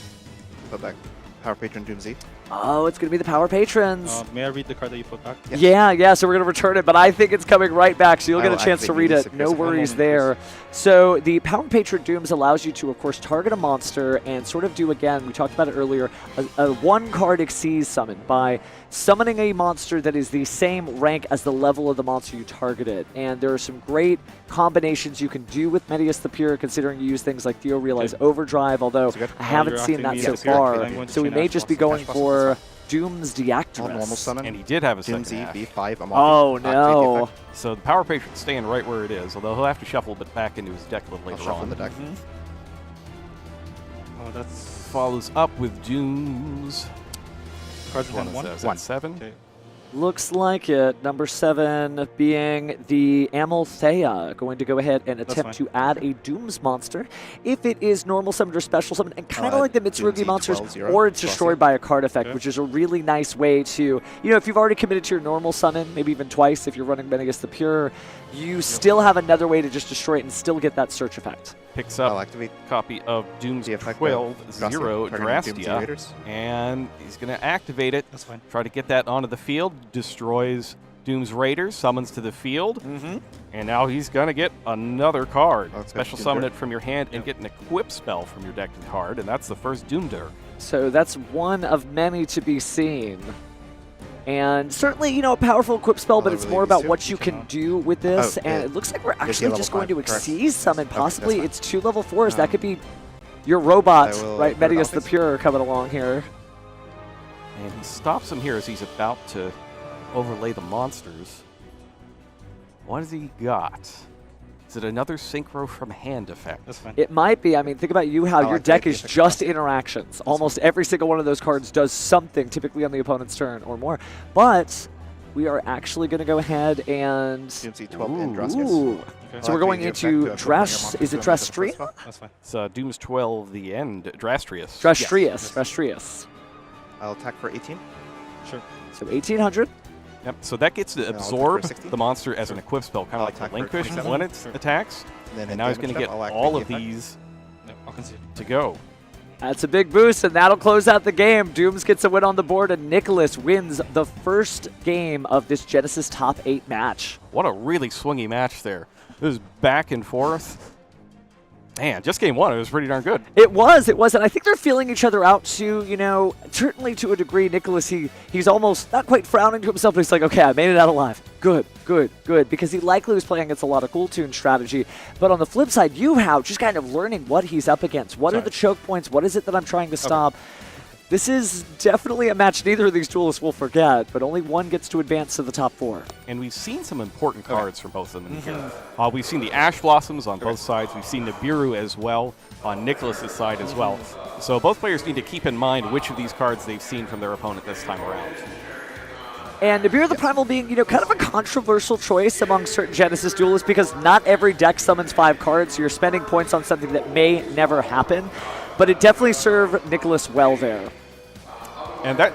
Put back Power Patron Doom Z. Oh, it's going to be the Power Patrons. May I read the card that you put back? Yeah, so we're going to return it, but I think it's coming right back, so you'll get a chance to read it. No worries there. So the Power Patron Dooms allows you to, of course, target a monster and sort of do, again, we talked about it earlier, a one-card Xyz summon by summoning a monster that is the same rank as the level of the monster you targeted. And there are some great combinations you can do with Medius the Pure, considering you use things like Theorealize Overdrive, although I haven't seen that so far. So we may just be going for Doom's Deactivus. Normal summon. And he did have a Doom second Z, Ash. B5. I'm Oh, no. So the Power Patron's staying right where it is, although he'll have to shuffle it back into his deck a little later shuffle on. the deck. Oh, that's follows up with Doom's. Cards One one. is that 7. Okay. Looks like it. Number 7 being the Amalthea, going to go ahead and attempt to add a Dooms monster. If it is normal summoned or special summoned, and kind of like the Mitsurugi monsters, or it's destroyed by a card effect, which is a really nice way to, if you've already committed to your normal summon, maybe even twice if you're running Medius the Pure, you still have another way to just destroy it and still get that search effect. Picks up a copy of Doom's 12-0 Drastia, and he's going to activate it. That's fine. Try to get that onto the field, destroys Doom's Raiders, summons to the field, and now he's going to get another card. Special summon it from your hand and get an equip spell from your deck card, and that's the first Doomder. So that's one of many to be seen. And certainly, a powerful equip spell, but it's more about what you can do with this. And it looks like we're actually just going to Xyz summon. Possibly it's 2 level 4s. That could be your robot, right? Medius the Pure coming along here. And he stops him here as he's about to overlay the monsters. What has he got? Is it another Synchro from hand effect? That's fine. It might be. I mean, think about how your deck is just interactions. Almost every single one of those cards does something, typically on the opponent's turn or more. But we are actually going to go ahead and... Ooh. So we're going into is it Drastria? That's fine. It's Doom's 12, the end. Drastrius. Drastrius. I'll attack for 18. Sure. So 1800. Yep, so that gets to absorb the monster as an equip spell, kind of like Relinquish when it attacks. And now he's going to get all of these to go. That's a big boost, and that'll close out the game. Dooms gets a win on the board, and Nicholas wins the first game of this Genesys Top 8 match. What a really swingy match there. It was back and forth. Man, just game 1, it was pretty darn good. It was, and I think they're feeling each other out too, certainly to a degree. Nicholas, he's almost not quite frowning to himself, but he's like, okay, I made it out alive. Good, because he likely was playing against a lot of cool tune strategy. But on the flip side, Yuhao just kind of learning what he's up against. What are the choke points? What is it that I'm trying to stop? This is definitely a match neither of these duelists will forget, but only one gets to advance to the top 4. And we've seen some important cards from both of them here. We've seen the Ash Blossoms on both sides. We've seen Nibiru as well on Nicholas's side as well. So both players need to keep in mind which of these cards they've seen from their opponent this time around. And Nibiru the Primal being, kind of a controversial choice among certain Genesys duelists because not every deck summons 5 cards, so you're spending points on something that may never happen. but it definitely served Nicholas well there. And that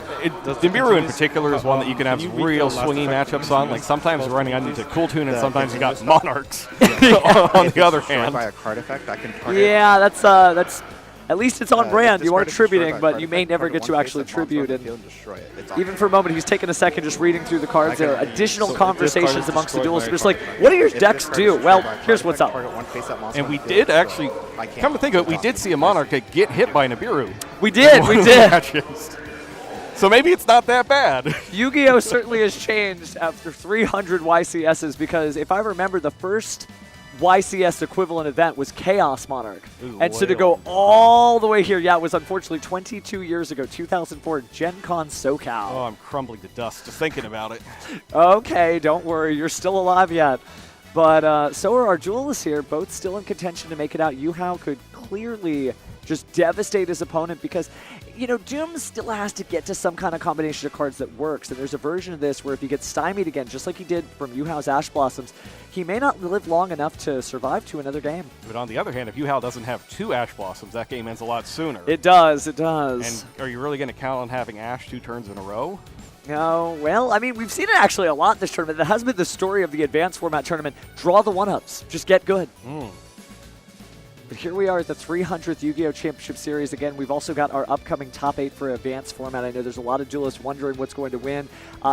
Nibiru in particular is one that you can have real swingy matchups on. Like sometimes we're running into Cool Tune, and sometimes you got Monarchs. On the other hand, by a card effect, I can target. Yeah, that's at least it's on brand. You are tributing, but you may never get to actually tribute. And even for a moment, he's taken a second just reading through the cards. There are additional conversations amongst the duelists. Just like, what do your decks do? Well, here's what's up. and we did actually, come to think of it, we did see a Monarch get hit by Nibiru. We did, we did. Matches. So maybe it's not that bad. Yu-Gi-Oh! Certainly has changed after 300 YCSs, because if I remember, the first YCS equivalent event was Chaos Monarch. And so to go all the way here, yeah, it was unfortunately 22 years ago, 2004, Gen Con SoCal. Oh, I'm crumbling to dust just thinking about it. Okay, don't worry, you're still alive yet. But so are our duelists here, both still in contention to make it out. Yuhao could clearly just devastate his opponent because, you know, Doom still has to get to some kind of combination of cards that works. And there's a version of this where if he gets stymied again, just like he did from Yuhao's Ash Blossoms, he may not live long enough to survive to another game. But on the other hand, if Yuhao doesn't have 2 Ash Blossoms, that game ends a lot sooner. It does, it does. And are you really going to count on having Ash 2 turns in a row? No, well, I mean, we've seen it actually a lot in this tournament. That has been the story of the advanced format tournament. Draw the 1-ups. Just get good. But here we are at the 300th Yu-Gi-Oh! Championship Series. Again, we've also got our upcoming top 8 for advanced format. I know there's a lot of duelists wondering what's going to win.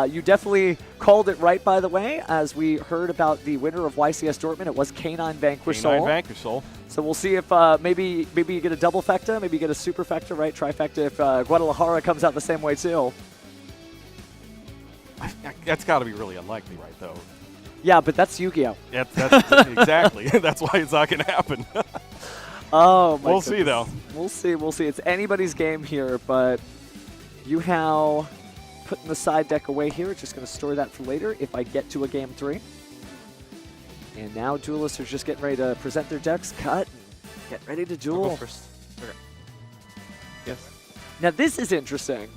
You definitely called it right, by the way, as we heard about the winner of YCS Dortmund. It was K9 Vanquish Soul. K9 Vanquish Soul. So we'll see if maybe you get a double fecta, maybe you get a super fecta, right? Trifecta if Guadalajara comes out the same way too. That's got to be really unlikely, right, though? Yeah, but that's Yu-Gi-Oh! That's exactly. That's why it's not going to happen. Oh, my We'll see, though. We'll see. It's anybody's game here, but Yuhao putting the side deck away here. Just going to store that for later if I get to a game 3. And now duelists are just getting ready to present their decks, cut, and get ready to duel. I'll go first. Okay. Yes. Now this is interesting.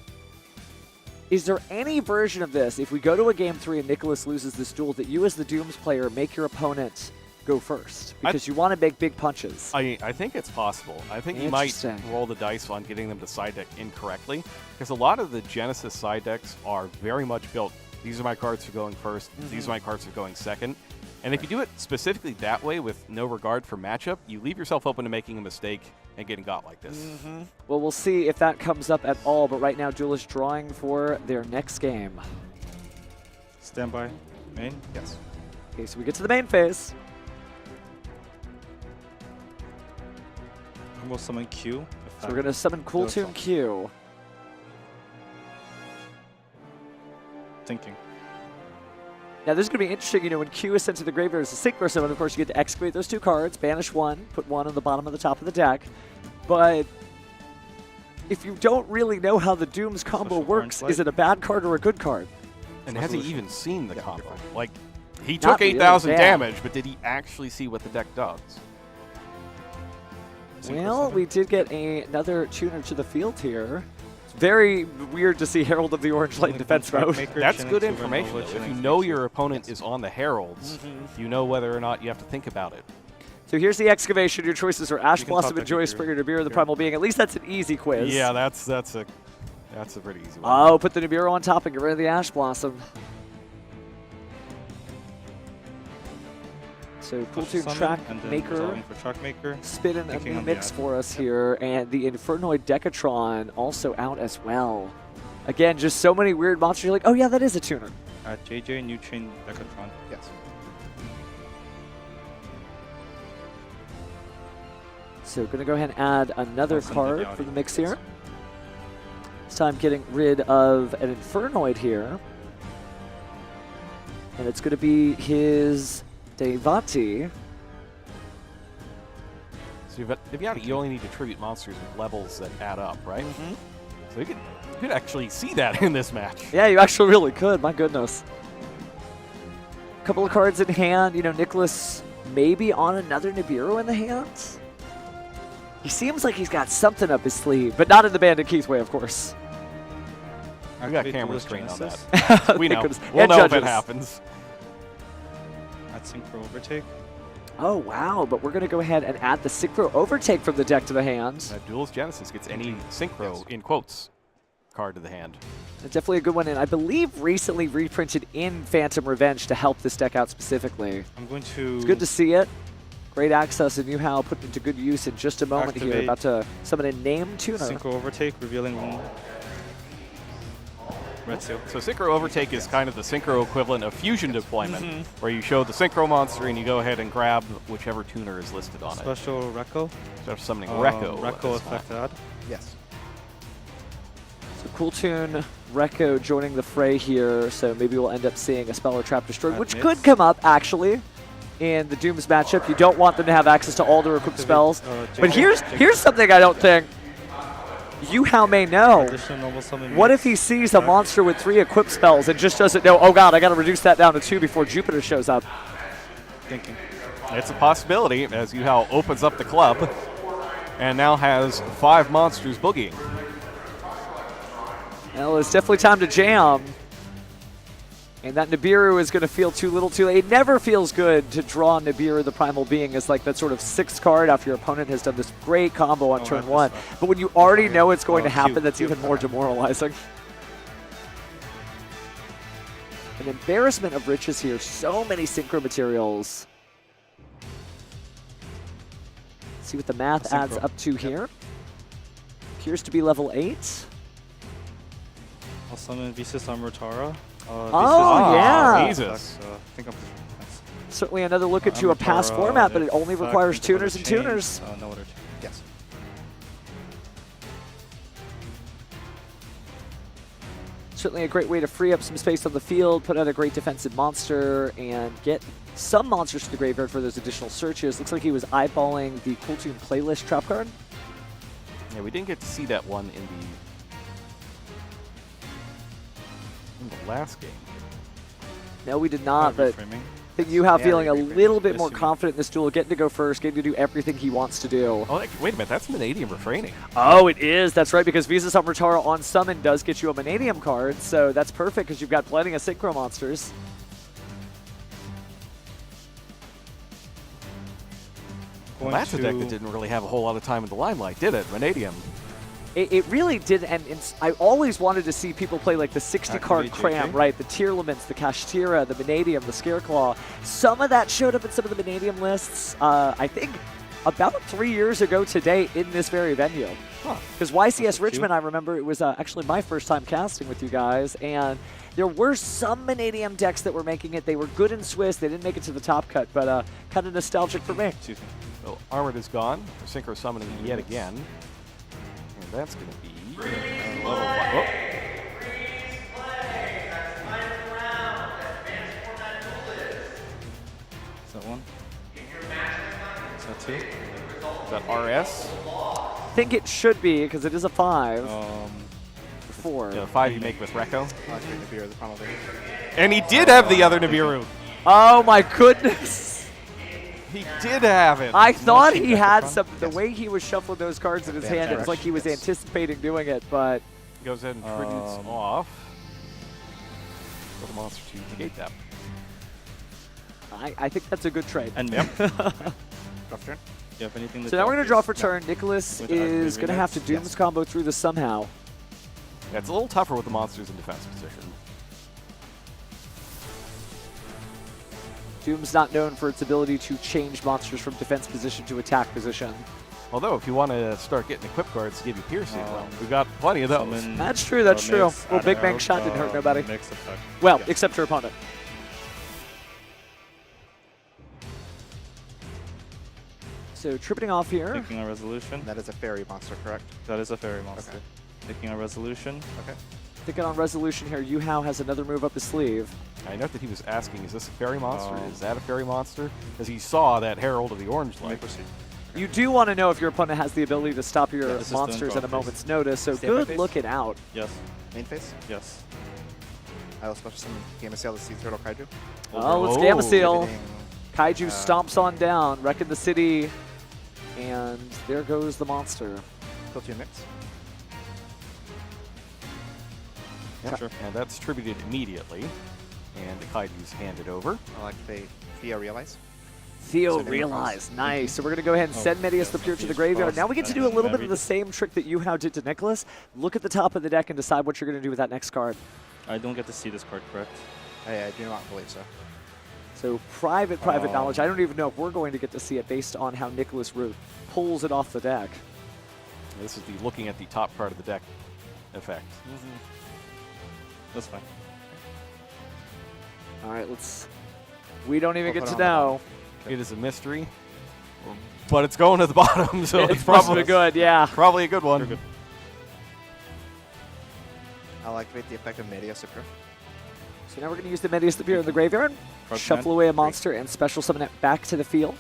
Is there any version of this, if we go to a game 3 and Nicholas loses this duel, that you as the Dooms player make your opponent go first? Because you want to make big punches. I think it's possible. I think you might roll the dice on getting them to side deck incorrectly, because a lot of the Genesys side decks are very much built, these are my cards for going first, these are my cards for going second. And if you do it specifically that way with no regard for matchup, you leave yourself open to making a mistake and getting got like this. Well, we'll see if that comes up at all, but right now Duelist drawing for their next game. Standby. Main? Yes. Okay, so we get to the main phase. And we'll summon Q. So we're going to summon Cool Tune Q. Thinking. Now this is going to be interesting, you know, when Q is sent to the graveyard as a synchro summon, of course you get to excavate those 2 cards, banish 1, put 1 on the bottom of the top of the deck. But if you don't really know how the Dooms combo works, is it a bad card or a good card? And has he even seen the combo? Like, he took 8,000 damage, but did he actually see what the deck does? Well, we did get another tuner to the field here. Very weird to see Herald of the Orange Light defense mode. That's good information. If you know your opponent is on the Heralds, you know whether or not you have to think about it. So here's the excavation. Your choices are Ash Blossom and Joy Springer, Nibiru, the Primal Being. At least that's an easy quiz. Yeah, that's a pretty easy one. Oh, put the Nibiru on top and get rid of the Ash Blossom. So Cool Tune Track Maker, spinning a new mix for us here, and the Infernoid Decatron also out as well. Again, just so many weird monsters. You're like, oh yeah, that is a tuner. JJ, New Chain Decatron. Yes. So going to go ahead and add another card for the mix here. This time getting rid of an Infernoid here. And it's going to be his Devati. So you only need to tribute monsters with levels that add up, right? So you could actually see that in this match. Yeah, you actually really could. My goodness. A couple of cards in hand. You know, Nicholas maybe on another Nibiru in the hands. He seems like he's got something up his sleeve, but not in the Bandit Keith way, of course. We got cameras trained on that. We know. We'll know if it happens. At Synchro Overtake. Oh, wow, but we're going to go ahead and add the Synchro Overtake from the deck to the hand. Duelist Genesys gets any Synchro, in quotes, card to the hand. Definitely a good one, and I believe recently reprinted in Phantom Revenge to help this deck out specifically. I'm going to... It's good to see it. Great access, and Yuhao put into good use in just a moment here. About to summon a Name Tuner. Synchro Overtake, revealing Red Seal. So Synchro Overtake is kind of the Synchro equivalent of Fusion Deployment, where you show the Synchro monster and you go ahead and grab whichever tuner is listed on it. Special Rekko. Special summoning Rekko. Rekko effect add. Yes. So cool tune, Rekko joining the fray here, so maybe we'll end up seeing a spell or trap destroyed, which could come up actually in the Dooms matchup. You don't want them to have access to all their equipped spells. But here's something I don't think Yuhao may know. What if he sees a monster with 3 equipped spells and just doesn't know, oh god, I gotta reduce that down to 2 before Jupiter shows up? Thinking. It's a possibility as Yuhao opens up the club and now has 5 monsters boogieing. Well, it's definitely time to jam. And that Nibiru is going to feel too little too late. It never feels good to draw Nibiru, the Primal Being, as like that sort of 6th card after your opponent has done this great combo on turn 1. But when you already know it's going to happen, that's even more demoralizing. An embarrassment of riches here. So many Synchro materials. Let's see what the math adds up to here. Appears to be level 8. I'll summon Visas Amrutara. Yeah. Jesus. Certainly another look into a past format, but it only requires tuners and tuners. No order. Yes. Certainly a great way to free up some space on the field, put out a great defensive monster, and get some monsters to the graveyard for those additional searches. Looks like he was eyeballing the Cool Tune Playlist trap card. Yeah, we didn't get to see that one in the last game. No, we did not, but I think Yuhao feeling a little bit more confident in this duel, getting to go first, getting to do everything he wants to do. Oh, wait a minute, that's Vanadium refraining. Oh, it is. That's right, because Visas Amrutara on summon does get you a Vanadium card, so that's perfect because you've got plenty of Synchro monsters. Well, that's a deck that didn't really have a whole lot of time in the limelight, did it? Vanadium. It really did, and I always wanted to see people play like the 60-card Cram, right? The Tearlaments, the Kashtira, the Vanadium, the Scareclaw. Some of that showed up in some of the Vanadium lists, I think, about 3 years ago today in this very venue. Because YCS Richmond, I remember, it was actually my first time casting with you guys, and there were some Vanadium decks that were making it. They were good in Swiss. They didn't make it to the top cut, but kind of nostalgic for me. So Armored is gone. Synchro summoning yet again. That's going to be level 5. Oh. Is that 1? Is that 2? Is that RS? I think it should be, because it is a 5. 4. Yeah, 5 you make with Rekko. And he did have the other Nibiru. Oh my goodness. He did have it. I thought he had some. The way he was shuffling those cards in his hand, it was like he was anticipating doing it, but... Goes ahead and tributes off. For the monster to negate that. I think that's a good trade. And yep. Draw for turn. You have anything So now we're going to draw for turn. Nicholas is going to have to Dooms combo through this somehow. Yeah, it's a little tougher with the monsters in defense position. Doom's not known for its ability to change monsters from defense position to attack position. Although, if you want to start getting equipped cards to give you piercing, well, we've got plenty of those. That's true, that's true. Well, Big Bang Shot didn't hurt nobody. Well, except your opponent. So, tripping off here. Taking a resolution. That is a fairy monster, correct? That is a fairy monster. Okay. Taking a resolution. Okay. Thinking on resolution here, Yuhao has another move up his sleeve. I note that he was asking, is this a fairy monster? Is that a fairy monster? Because he saw that Herald of the Orange Light. You do want to know if your opponent has the ability to stop your monsters at a moment's notice, so good looking out. Yes. Main phase? Yes. I will special summon Genesys the Sea Turtle Kaiju. Oh, let's Gamma Seal. Kaiju stomps on down, wrecking the city, and there goes the monster. Go to your mix. Yep. Sure. And that's tributed immediately. And the Kaiju's handed over. I'll activate via Realize. Theo realize. Nice. So we're going to go ahead and send Medius the Pure to the graveyard. Now we get to do a little bit of the same trick that Yuhao did to Nicholas. Look at the top of the deck and decide what you're going to do with that next card. I don't get to see this card, correct? I do not believe so. So private knowledge. I don't even know if we're going to get to see it based on how Nicholas Root pulls it off the deck. This is the looking at the top part of the deck effect. That's fine. All right, we don't even get to know. It is a mystery, but it's going to the bottom, so it's probably good. Yeah, probably a good one. Good. I'll activate the effect of Medius Pure. So now we're going to use the Medius the Pure in the graveyard, shuffle away a monster, and special summon it back to the field.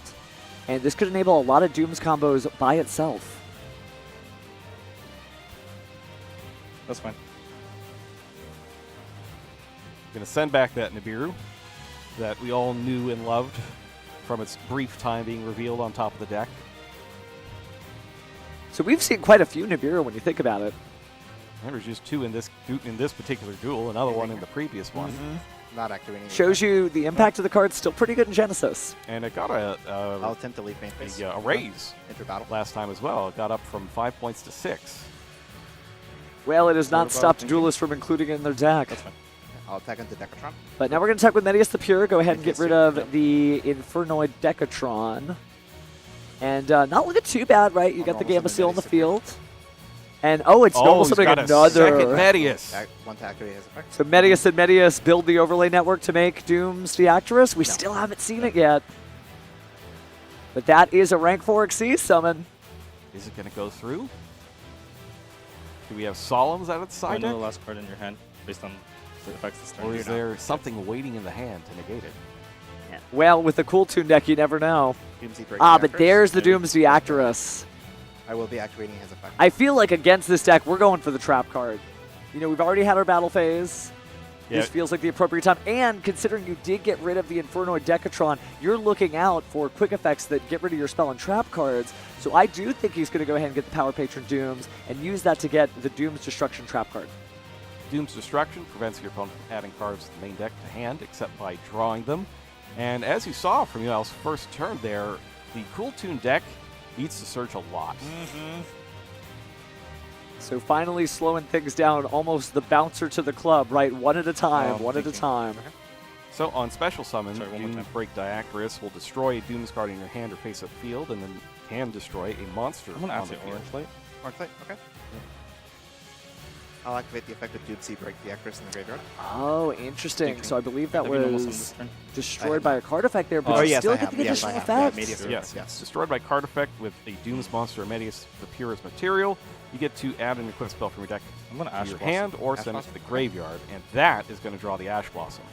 And this could enable a lot of Dooms combos by itself. That's fine. Going to send back that Nibiru that we all knew and loved from its brief time being revealed on top of the deck. So we've seen quite a few Nibiru when you think about it. There was just 2 in this particular duel, another one in the previous one. Not activating. Shows you the impact of the card's still pretty good in Genesis. And it got I'll attempt to leave main phase. a raise Enter battle last time as well. It got up from 5 points to 6. Well, it has not stopped Duelists from including it in their deck. That's fine. I'll attack into Decatron. But now we're going to attack with Medius the Pure. Go ahead and get rid of the Infernoid Decatron. And not looking too bad, right? You got the Gamma Seal in the field. And it's normal summoning another. Second Medius. One to activate his effect. So Medius and Medius build the overlay network to make Dooms Deactorus. We still haven't seen it yet. But that is a rank 4 Xyz summon. Is it going to go through? Do we have Solemns out of the side I know deck? the last card in your hand based on the effects this turn. Or is there something waiting in the hand to negate it? Well, with the Cool Tune deck, you never know. Doomsday Break But Deactorus. there's the Dooms Deactorus. I will be activating his effect. I feel like against this deck, we're going for the trap card. You know, we've already had our battle phase. This feels like the appropriate time. And considering you did get rid of the Infernoid Decatron, you're looking out for quick effects that get rid of your spell and trap cards. So I do think he's going to go ahead and get the Power Patron Dooms and use that to get the Dooms Destruction trap card. Doom's Destruction prevents your opponent from adding cards to the main deck to hand, except by drawing them. And as you saw from Yuel's first turn there, the Cool Tune deck needs to search a lot. So finally slowing things down, almost the bouncer to the club, right? One at a time, one at a time. So on special summon, Doom Break Diacris will destroy a Doom's card in your hand or face up field, and then can destroy a monster. I'm going to on the activate field. Orange Light. Orange Light, okay. I'll activate the effect of Doomsday Break Deactorus in the graveyard. Oh, interesting. So I believe that Have you normal was summoned this turn? destroyed by a card effect there, but you still get the additional effects. Yes. Destroyed by card effect with a Doom's monster or Medius the purest material. You get to add an equipped spell from your deck I'm going to Ash to your Blossom. hand or Ash send it Blossom? to the graveyard, and that is going to draw the Ash Blossom.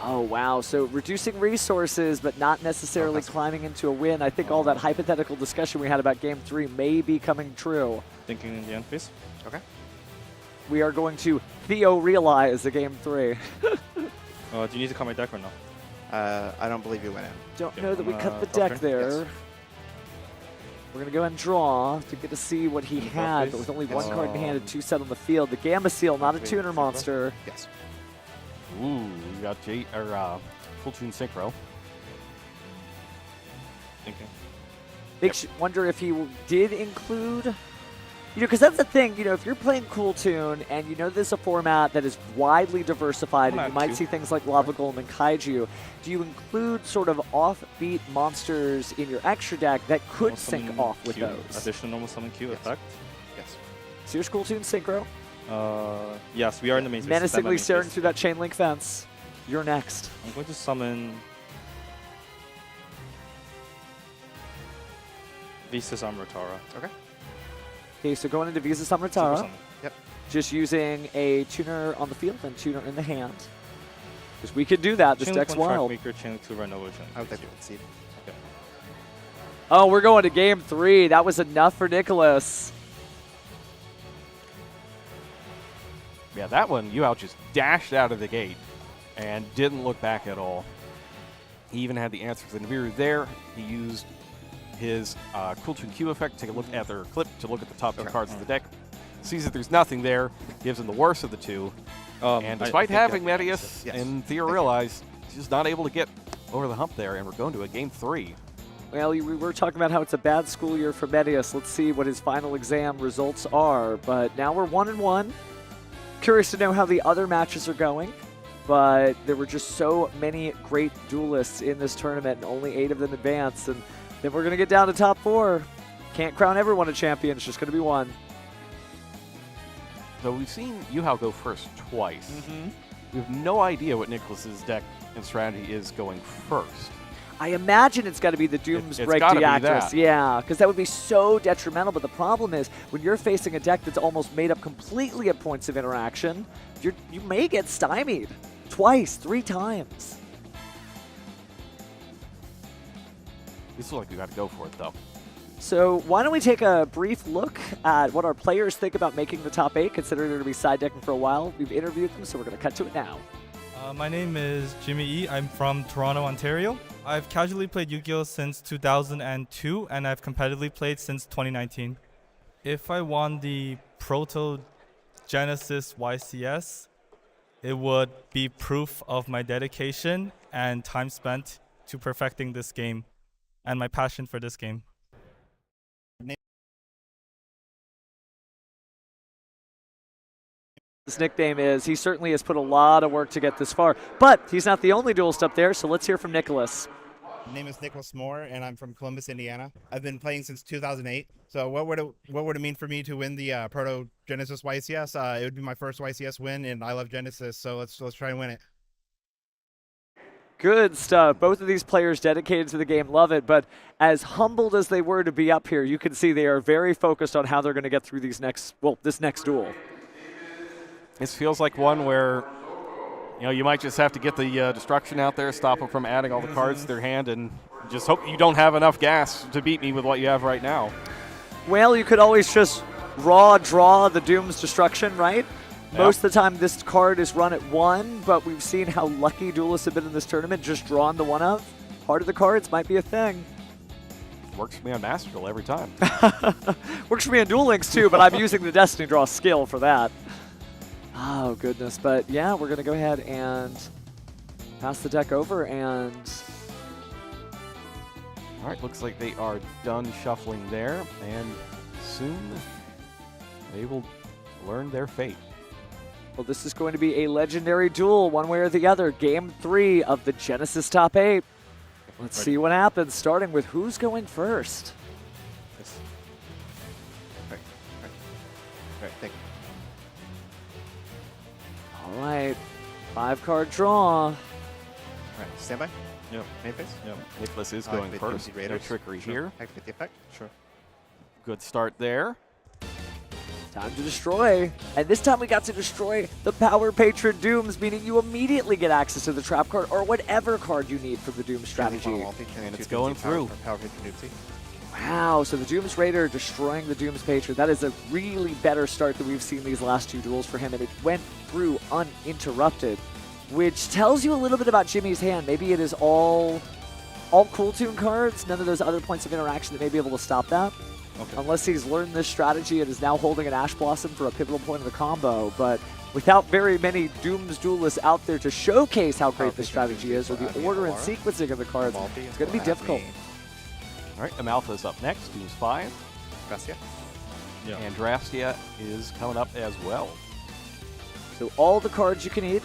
Oh, wow. So reducing resources, but not necessarily climbing into a win. I think all that hypothetical discussion we had about Game 3 may be coming true. Thinking in the end phase. Okay. We are going to Theo realize the Game 3. Do you need to cut my deck or no? I don't believe you went in. Don't know that we cut the deck there. Yes. We're going to go and draw to get to see what he had, but with only one card in hand and 2 set on the field. The Gamma Seal, not a tuner monster. Yes. Ooh, you got Full Tune Synchro. Thinking. Makes you wonder if he did include... You know, because that's the thing, you know, if you're playing Cool Tune and you know there's a format that is widely diversified and you might see things like Lava Golem and Kaiju, do you include sort of offbeat monsters in your extra deck that could sync off with those? Additional normal summon Q effect. Yes. So your Cool Tune Synchro? Yes, we are in the main space. Menacingly staring through that chain link fence. You're next. I'm going to summon Visas Amritara. Okay. Okay, so going into Visas Amritara. Yep. Just using a tuner on the field and tuner in the hand. Because we could do that. This deck's wild. Maker, chain link 2 Renova. I would take Seed. Okay. Oh, we're going to Game 3. That was enough for Nicholas. Yeah, that one, Yuao just dashed out of the gate and didn't look back at all. He even had the answer for the Nibiru there. He used his Cool Tune Q effect, take a look at their clip to look at the top 2 cards of the deck. Sees that there's nothing there, gives him the worst of the 2. And despite having Medius and Theo realize, he's just not able to get over the hump there, and we're going to a game 3. Well, we were talking about how it's a bad school year for Medius. Let's see what his final exam results are. But now we're 1-1. Curious to know how the other matches are going. But there were just so many great duelists in this tournament, and only 8 of them advanced. And then we're going to get down to top 4. Can't crown everyone a champion. It's just going to be one. So we've seen Yuhao go first twice. We have no idea what Nicholas's deck and strategy is going first. I imagine it's got to be the Doom's It's Break gotta be Deactus. that. Yeah, because that would be so detrimental. But the problem is, when you're facing a deck that's almost made up completely of points of interaction, you may get stymied twice, 3 times. This looks like we got to go for it, though. So why don't we take a brief look at what our players think about making the top 8, considering they're going to be side decking for a while. We've interviewed them, so we're going to cut to it now. My name is Jimmy E. I'm from Toronto, Ontario. I've casually played Yu-Gi-Oh! Since 2002, and I've competitively played since 2019. If I won the Proto-Genesys YCS, it would be proof of my dedication and time spent to perfecting this game and my passion for this game. His nickname is, he certainly has put a lot of work to get this far, but he's not the only duelist up there, so let's hear from Nicholas. My name is Nicholas Moore, and I'm from Columbus, Indiana. I've been playing since 2008. So what would it mean for me to win the Proto-Genesys YCS? It would be my first YCS win, and I love Genesys, so let's try and win it. Good stuff. Both of these players dedicated to the game love it, but as humbled as they were to be up here, you can see they are very focused on how they're going to get through this next duel. This feels like one where, you might just have to get the destruction out there, stop them from adding all the cards to their hand, and just hope you don't have enough gas to beat me with what you have right now. Well, you could always just draw the Doom's Destruction, right? Yep. Most of the time this card is run at 1, but we've seen how lucky duelists have been in this tournament, just drawn the 1 of. Heart of the cards might be a thing. Works for me on Master Duel every time. Works for me on Duel Links too, but I'm using the Destiny Draw skill for that. Oh, goodness. But, yeah, we're going to go ahead and pass the deck over and... All right, looks like they are done shuffling there, and soon they will learn their fate. Well, this is going to be a legendary duel, one way or the other. Game 3 of the Genesys Top 8. Let's see what happens, starting with who's going first. All right, thank you. All right, 5-card draw. All right, standby. Yep. Main phase. Yep. Nicholas is going first. No trickery here. Activate the effect. Sure. Good start there. Time to destroy. And this time we got to destroy the Power Patron Dooms, meaning you immediately get access to the trap card or whatever card you need for the Doom strategy. And it's going through. Power Patron Doomsy. Wow, so the Doom's Raider destroying the Doom's Patron. That is a really better start than we've seen these last 2 duels for him, and it went through uninterrupted, which tells you a little bit about Jimmy's hand. Maybe it is all Cool Tune cards, none of those other points of interaction that may be able to stop that. Okay. Unless he's learned this strategy and is now holding an Ash Blossom for a pivotal point of the combo, but without very many Doom's duelists out there to showcase how great this strategy is, or the order and sequencing of the cards, it's going to be difficult. All right, Amalfa is up next, Doom's 5. Drastia. Yeah. And Drastia is coming up as well. So all the cards you can eat.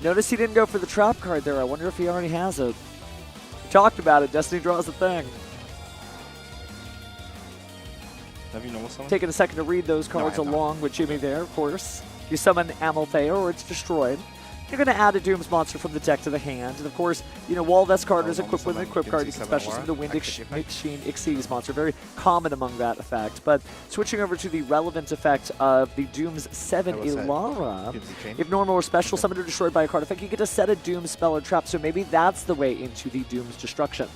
Notice he didn't go for the trap card there. I wonder if he already has it. We talked about it. Destiny Draw is a thing. Have you noticed something? Taking a second to read those cards along with Jimmy there, of course. You summon Amalthea or it's destroyed. You're going to add a Doom's monster from the deck to the hand. And of course, Wall-Vest card is equipped with an equip card. You can special summon the Wind Machine Xyz monster. Very common among that effect. But switching over to the relevant effect of the Doom's 7 Ilara. If normal or special summoned or destroyed by a card effect, you get to set a Doom spell or trap. So maybe that's the way into the Doom's destruction.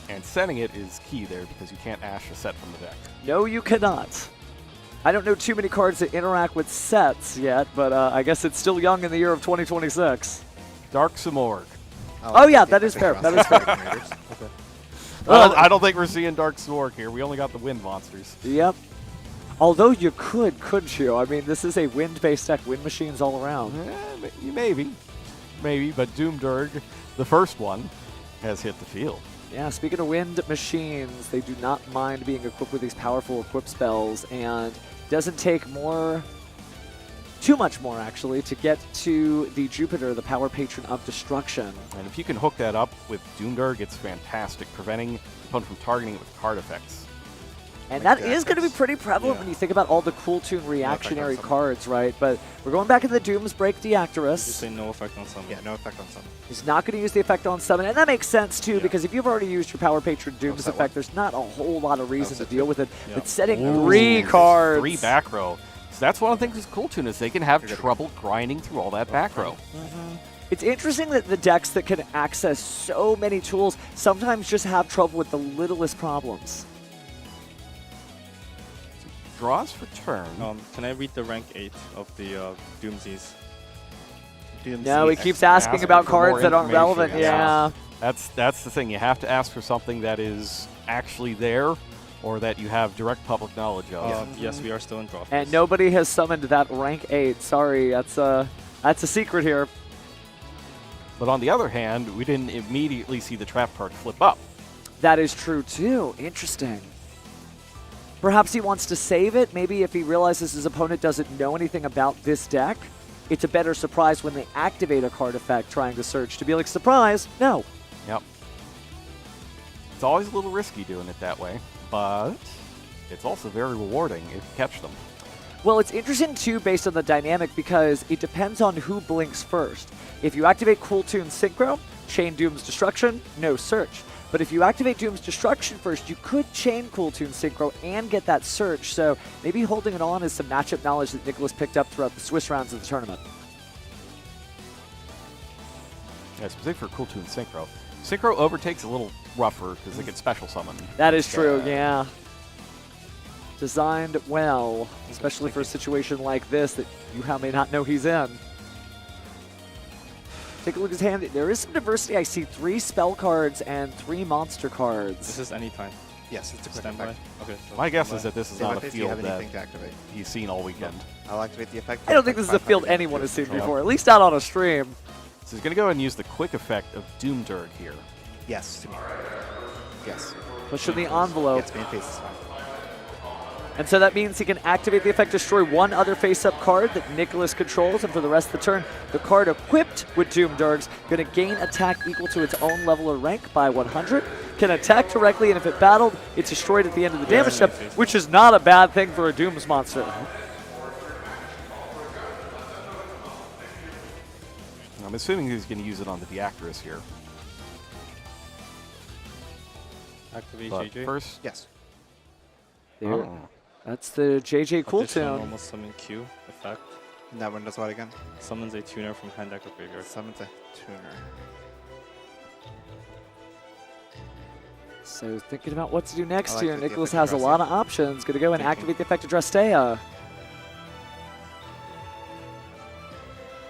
And setting it is key there because you can't Ash a set from the deck. No, you cannot. I don't know too many cards that interact with sets yet, but I guess it's still young in the year of 2026. Dark Simorgh. Oh yeah, that is fair. That is fair. Okay. Well, I don't think we're seeing Dark Simorgh here. We only got the wind monsters. Yep. Although you couldn't you? I mean, this is a wind-based deck. Wind machines all around. Maybe. But Doomdurg, the first one, has hit the field. Yeah, speaking of wind machines, they do not mind being equipped with these powerful equip spells, and doesn't take too much more actually, to get to the Jupiter, the power patron of destruction. And if you can hook that up with Doomdark, it's fantastic, preventing the opponent from targeting it with card effects. And that is going to be pretty prevalent when you think about all the cool tune reactionary cards, right? But we're going back into the Dooms Break Deactorus. You say no effect on summon. Yeah, no effect on summon. He's not going to use the effect on summon, and that makes sense too, because if you've already used your Power Patron Dooms effect, there's not a whole lot of reason to deal with it. But setting 3 cards. 3 back row. So that's one of the things with Cool Tune is they can have trouble grinding through all that back row. It's interesting that the decks that can access so many tools sometimes just have trouble with the littlest problems. Draws for turn. Can I read the rank 8 of the Doomsies? No, he keeps asking about cards that aren't relevant. Yeah. That's the thing. You have to ask for something that is actually there, or that you have direct public knowledge of. Yes, we are still in draw phase. And nobody has summoned that rank 8. Sorry, that's a secret here. But on the other hand, we didn't immediately see the trap card flip up. That is true too. Interesting. Perhaps he wants to save it. Maybe if he realizes his opponent doesn't know anything about this deck, it's a better surprise when they activate a card effect trying to search to be like, surprise, no. Yep. It's always a little risky doing it that way, but it's also very rewarding if you catch them. Well, it's interesting too based on the dynamic because it depends on who blinks first. If you activate Cool Tune Synchro, chain Doom's Destruction, no search. But if you activate Doom's Destruction first, you could chain Cool Tune Synchro and get that search. So maybe holding it on is some matchup knowledge that Nicholas picked up throughout the Swiss rounds of the tournament. Yeah, specific for Cool Tune Synchro. Synchro overtakes a little rougher because they get special summon. That is true, yeah. Designed well, especially for a situation like this that you may not know he's in. Take a look at his hand. There is some diversity. I see 3 spell cards and 3 monster cards. This is anytime. Yes, it's a quick standby. effect. Okay. So My guess is that this is not a Do you field have that anything to activate? he's seen all weekend. I'll activate the effect. I don't think this is a field anyone has seen before, at least not on a stream. So he's going to go ahead and use the quick effect of Doomdirk here. Yes, to me. Yes. Push in the envelope. Yes, main face is fine. And so that means he can activate the effect, destroy 1 other face-up card that Nicholas controls, and for the rest of the turn, the card equipped with Doomdarks going to gain attack equal to its own level or rank by 100, can attack directly, and if it battled, it's destroyed at the end of the damage step, which is not a bad thing for a Dooms monster. I'm assuming he's going to use it on the Deactorus here. Activate But JJ? first, yes. There. Oh. That's the JJ Cool Additional Tune. normal summon Q effect. And that one does what again? Summons a tuner from hand, deck, or graveyard. Summons a tuner. So thinking about what to do next I like here, that the Nicholas effect has a of lot of options. Going to go and activate the effect of Drastea.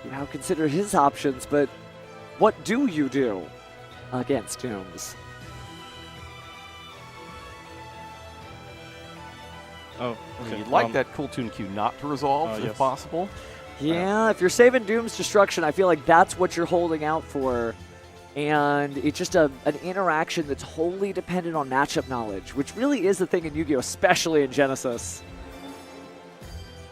You now consider his options, but what do you do against Dooms? Oh, okay. You'd like that Cool Tune Q not to resolve, if yes. possible. Yeah, if you're saving Doom's Destruction, I feel like that's what you're holding out for. And it's just an interaction that's wholly dependent on matchup knowledge, which really is the thing in Yu-Gi-Oh!, especially in Genesis.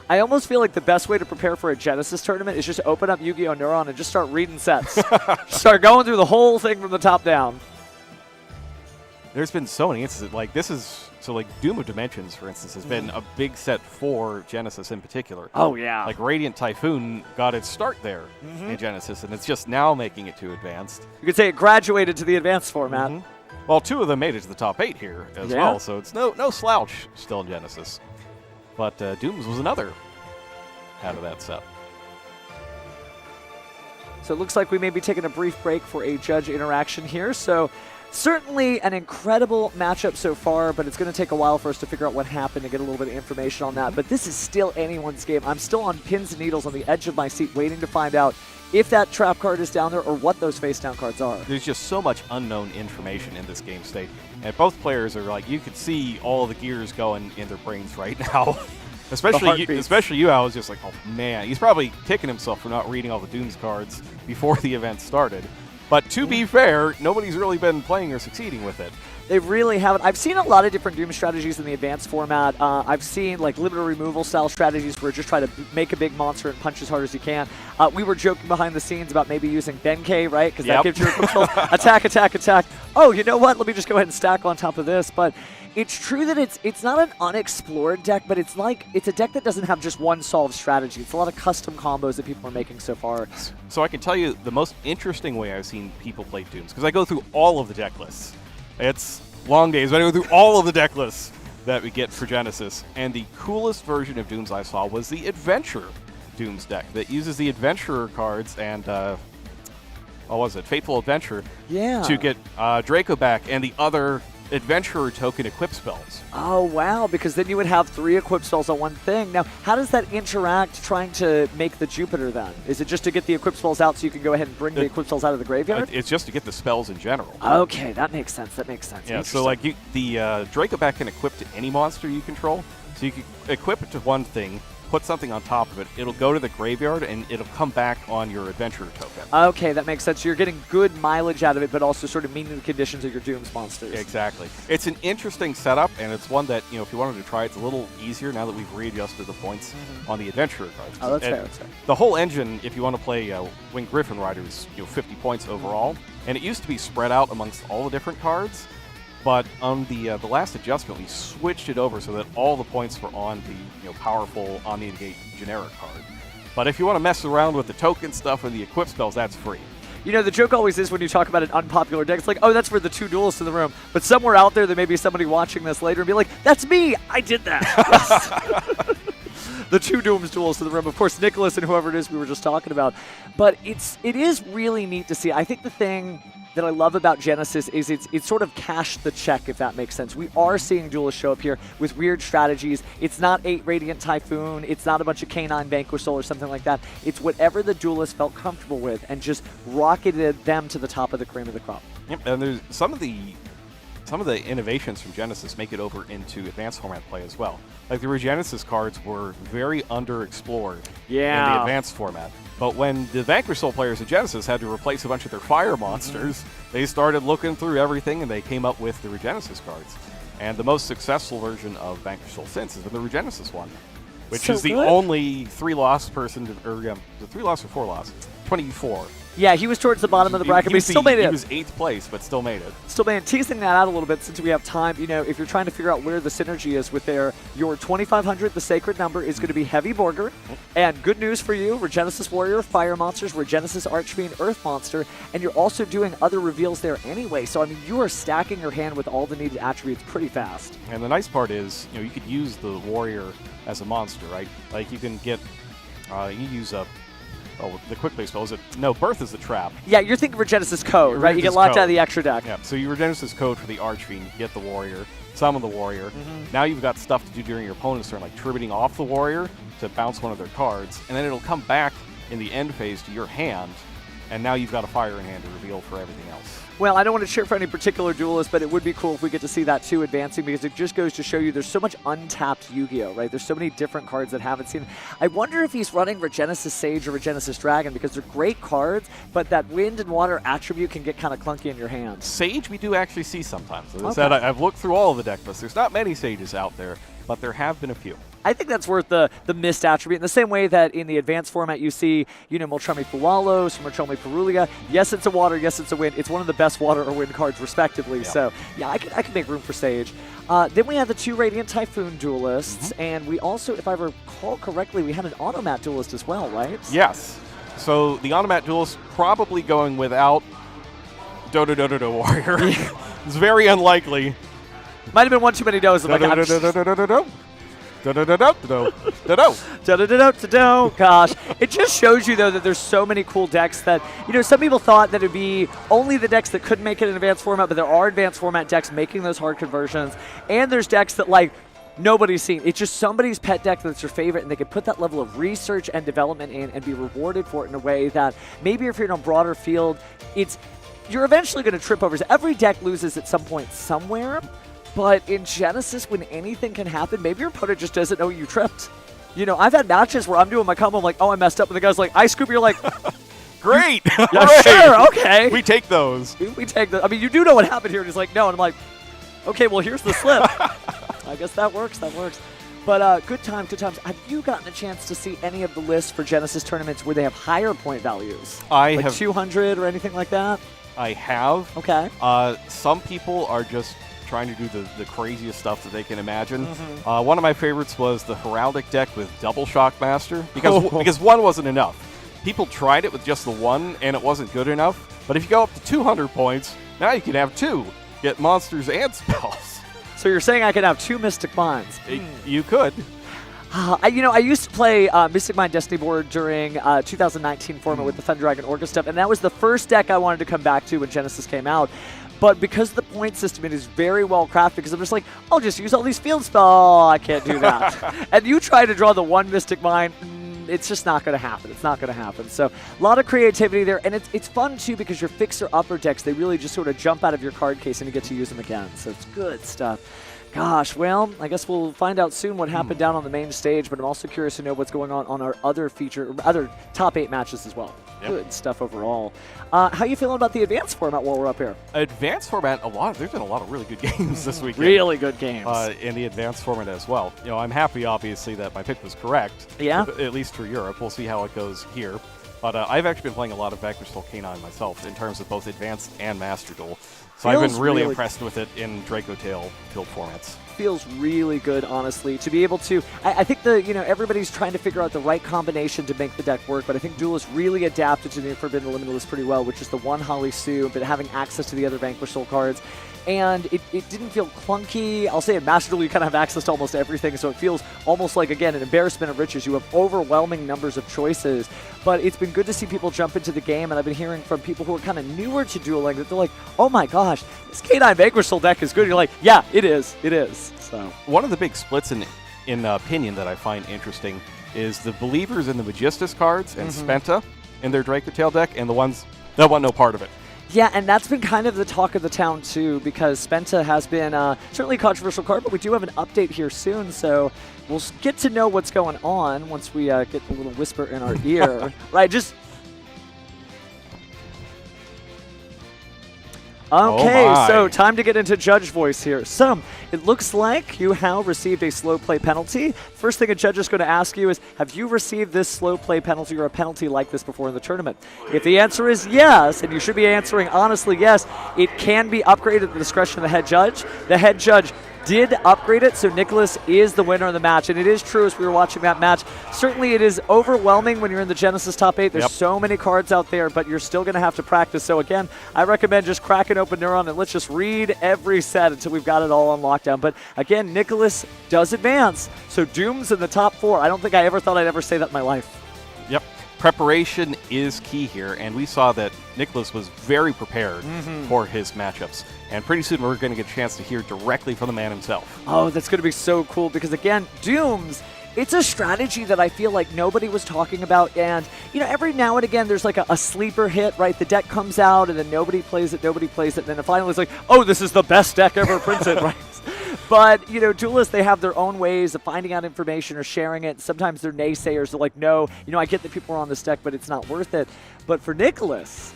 I almost feel like the best way to prepare for a Genesis tournament is just open up Yu-Gi-Oh! Neuron and just start reading sets. Start going through the whole thing from the top down. There's been so many instances. Like, this is... So, like, Doom of Dimensions, for instance, has been a big set for Genesis in particular. Oh, yeah. Like, Radiant Typhoon got its start there in Genesis, and it's just now making it to Advanced. You could say it graduated to the Advanced format. Well, 2 of them made it to the top 8 here as well, so it's no slouch still in Genesis. But Dooms was another out of that set. So it looks like we may be taking a brief break for a judge interaction here. So certainly an incredible matchup so far, but it's going to take a while for us to figure out what happened and get a little bit of information on that. But this is still anyone's game. I'm still on pins and needles on the edge of my seat waiting to find out if that trap card is down there or what those face-down cards are. There's just so much unknown information in this game state. And both players are like, you could see all the gears going in their brains right now. Especially you, I was just like, oh man. He's probably kicking himself for not reading all the Dooms cards before the event started. But to be fair, nobody's really been playing or succeeding with it. They really haven't. I've seen a lot of different Doom strategies in the advanced format. I've seen like limited removal style strategies where just try to make a big monster and punch as hard as you can. We were joking behind the scenes about maybe using Benkei, right? Because that gives you a attack, attack, attack. Oh, you know what? Let me just go ahead and stack on top of this. But it's true that it's not an unexplored deck, but it's a deck that doesn't have just one solved strategy. It's a lot of custom combos that people are making so far. So I can tell you the most interesting way I've seen people play Dooms, because I go through all of the deck lists. It's long days, but I go through all of the deck lists that we get for Genesys, and the coolest version of Dooms I saw was the Adventure Dooms deck that uses the Adventurer cards and, what was it, Fateful Adventure, to get Draco back and the other Adventurer token equip spells. Oh, wow, because then you would have 3 equip spells on one thing. Now, how does that interact trying to make the Jupiter then? Is it just to get the equip spells out so you can go ahead and bring the equip spells out of the graveyard? It's just to get the spells in general. Okay, that makes sense. That makes sense. Yeah, so like the Draco back can equip to any monster you control. So you can equip it to one thing, put something on top of it, it'll go to the graveyard, and it'll come back on your Adventurer token. Okay, that makes sense. You're getting good mileage out of it, but also sort of meeting the conditions of your Dooms monsters. Exactly. It's an interesting setup, and it's one that, if you wanted to try, it's a little easier now that we've readjusted the points on the Adventurer cards. Oh, that's fair, that's fair. The whole engine, if you want to play Winged Griffin Rider, is 50 points overall, and it used to be spread out amongst all the different cards. But on the last adjustment, we switched it over so that all the points were on the powerful Omni-Negate generic card. But if you want to mess around with the token stuff and the equip spells, that's free. The joke always is when you talk about an unpopular deck, it's like, oh, that's for the 2 duelists in the room. But somewhere out there may be somebody watching this later and be like, that's me! I did that! The 2 Dooms duelists in the room. Of course, Nicholas and whoever it is we were just talking about. But it is really neat to see. I think the thing that I love about Genesys is it's sort of cashed the check, if that makes sense. We are seeing duelists show up here with weird strategies. It's not 8 Radiant Typhoon. It's not a bunch of Canine Vanquish Soul or something like that. It's whatever the duelist felt comfortable with and just rocketed them to the top of the cream of the crop. Yep, and there's some of the innovations from Genesys make it over into advanced format play as well. Like the Regenesis cards were very underexplored in the advanced format. But when the Vanquish Soul players at Genesys had to replace a bunch of their fire monsters, they started looking through everything and they came up with the Regenesis cards. And the most successful version of Vanquish Soul since has been the Regenesis one, which is the only 3-loss person, or the 3-loss or 4-loss? 24. Yeah, he was towards the bottom of the bracket, but he still made it. He was 8th place, but still made it. Still made it. Teasing that out a little bit since we have time, if you're trying to figure out where the synergy is with your 2,500, the sacred number, is going to be Heavy Borger. And good news for you, Regenesis Warrior, Fire Monsters, Regenesis Archfiend, Earth Monster, and you're also doing other reveals there anyway. So, you are stacking your hand with all the needed attributes pretty fast. And the nice part is, you could use the Warrior as a monster, right? Like, you can get, you use a... Oh, the quick play spell, is it? No, Birth is the trap. Yeah, you're thinking Regenesis Code, right? You get locked out of the extra deck. Yeah, so you Regenesis Code for the Archfiend, get the Warrior, summon the Warrior. Now you've got stuff to do during your opponent's turn, like tributing off the Warrior to bounce one of their cards, and then it'll come back in the end phase to your hand, and now you've got a fire in hand to reveal for everything else. Well, I don't want to cheer for any particular duelist, but it would be cool if we get to see that too advancing, because it just goes to show you there's so much untapped Yu-Gi-Oh, right? There's so many different cards that haven't seen. I wonder if he's running Regenesis Sage or Regenesis Dragon, because they're great cards, but that wind and water attribute can get kind of clunky in your hands. Sage we do actually see sometimes. As I said, I've looked through all of the deck lists. There's not many Sages out there, but there have been a few. I think that's worth the missed attribute in the same way that in the advanced format you see, Moltrami Fualos, Moltrami Perulia. Yes, it's a water. Yes, it's a wind. It's one of the best water or wind cards, respectively. Yeah. So, yeah, I could make room for Sage. Then we have the 2 Radiant Typhoon duelists, and we also, if I recall correctly, we had an Automat duelist as well, right? Yes. So the Automat duelist probably going without Do-Do-Do-Do-Do Warrior. It's very unlikely. Might have been one too many does. Gosh, it just shows you though that there's so many cool decks that some people thought that it'd be only the decks that couldn't make it in advanced format, but there are advanced format decks making those hard conversions, and there's decks that nobody's seen. It's just somebody's pet deck that's your favorite, and they can put that level of research and development in and be rewarded for it in a way that maybe if you're in a broader field, you're eventually going to trip over. Every deck loses at some point somewhere. But in Genesys, when anything can happen, maybe your opponent just doesn't know you tripped. I've had matches where I'm doing my combo, I'm like, oh, I messed up, and the guy's like, I scoop, you're like, Great. Yeah, Hooray. sure, okay. We take those. We take the. I mean, you do know what happened here. And he's like, no, and I'm like, okay, well, here's the slip. I guess that works. That works. But good times, good times. Have you gotten a chance to see any of the lists for Genesys tournaments where they have higher point values? I like have 200 or anything like that? I have. Okay. Some people are just trying to do the craziest stuff that they can imagine. One of my favorites was the Heraldic deck with double Shockmaster because one wasn't enough. People tried it with just the one and it wasn't good enough. But if you go up to 200 points, now you can have two. Get monsters and spells. So you're saying I could have 2 Mystic Minds? You could. I used to play Mystic Mind Destiny board during 2019 format with the Thunder Dragon Orca stuff, and that was the first deck I wanted to come back to when Genesys came out. But because the point system, it is very well crafted, because I'm just like, I'll just use all these field spells. Oh, I can't do that. And you try to draw the one Mystic Mind, it's just not going to happen. It's not going to happen. So a lot of creativity there, and it's fun too because your fixer-upper decks, they really just sort of jump out of your card case and you get to use them again. So it's good stuff. Gosh, well, I guess we'll find out soon what happened down on the main stage, but I'm also curious to know what's going on our other top 8 matches as well. Yep. Good stuff overall. How you feeling about the advanced format while we're up here? Advanced format, there's been a lot of really good games this weekend. Really good games. In the advanced format as well. I'm happy, obviously, that my pick was correct. Yeah. At least for Europe. We'll see how it goes here. But I've actually been playing a lot of Vanquish Soul Canine myself in terms of both advanced and Master Duel. So I've been really impressed with it in Draco Tail field formats. Feels really good, honestly, to be able to. I think everybody's trying to figure out the right combination to make the deck work, but I think Duelists really adapted to the Forbidden Limitless pretty well, which is the one Holly Sue, but having access to the other Vanquish Soul cards. And it didn't feel clunky. I'll say in Master Duel you kind of have access to almost everything, so it feels almost like, again, an embarrassment of riches. You have overwhelming numbers of choices, but it's been good to see people jump into the game, and I've been hearing from people who are kind of newer to dueling that they're like, oh my gosh, this K9 Vanquish Soul deck is good. And you're like, yeah, it is. It is. So one of the big splits in opinion that I find interesting is the believers in the Magistus cards and Spenta in their Draco Tail deck, and the ones that want no part of it. Yeah, and that's been kind of the talk of the town, too, because Spenta has been certainly a controversial card, but we do have an update here soon, so we'll get to know what's going on once we get a little whisper in our ear. Right, just... Okay, so time to get into judge voice here. So, it looks like you have received a slow play penalty. First thing a judge is going to ask you is, have you received this slow play penalty or a penalty like this before in the tournament? If the answer is yes, and you should be answering honestly yes, it can be upgraded at the discretion of the head judge. The head judge did upgrade it, so Nicholas is the winner of the match. And it is true, as we were watching that match, certainly it is overwhelming when you're in the Genesys top 8. There's so many cards out there, but you're still going to have to practice. So again, I recommend just cracking open Neuron and let's just read every set until we've got it all on lockdown. But again, Nicholas does advance, so Doom's in the top 4. I don't think I ever thought I'd ever say that in my life. Yep. Preparation is key here, and we saw that Nicholas was very prepared for his matchups. And pretty soon we're going to get a chance to hear directly from the man himself. Oh, that's going to be so cool because, again, Dooms, it's a strategy that I feel like nobody was talking about. And, every now and again there's like a sleeper hit, right? The deck comes out and then nobody plays it, and then finally it's like, oh, this is the best deck ever printed, right? But, Duelists, they have their own ways of finding out information or sharing it. Sometimes they're naysayers. They're like, no, I get that people are on this deck, but it's not worth it. But for Nicholas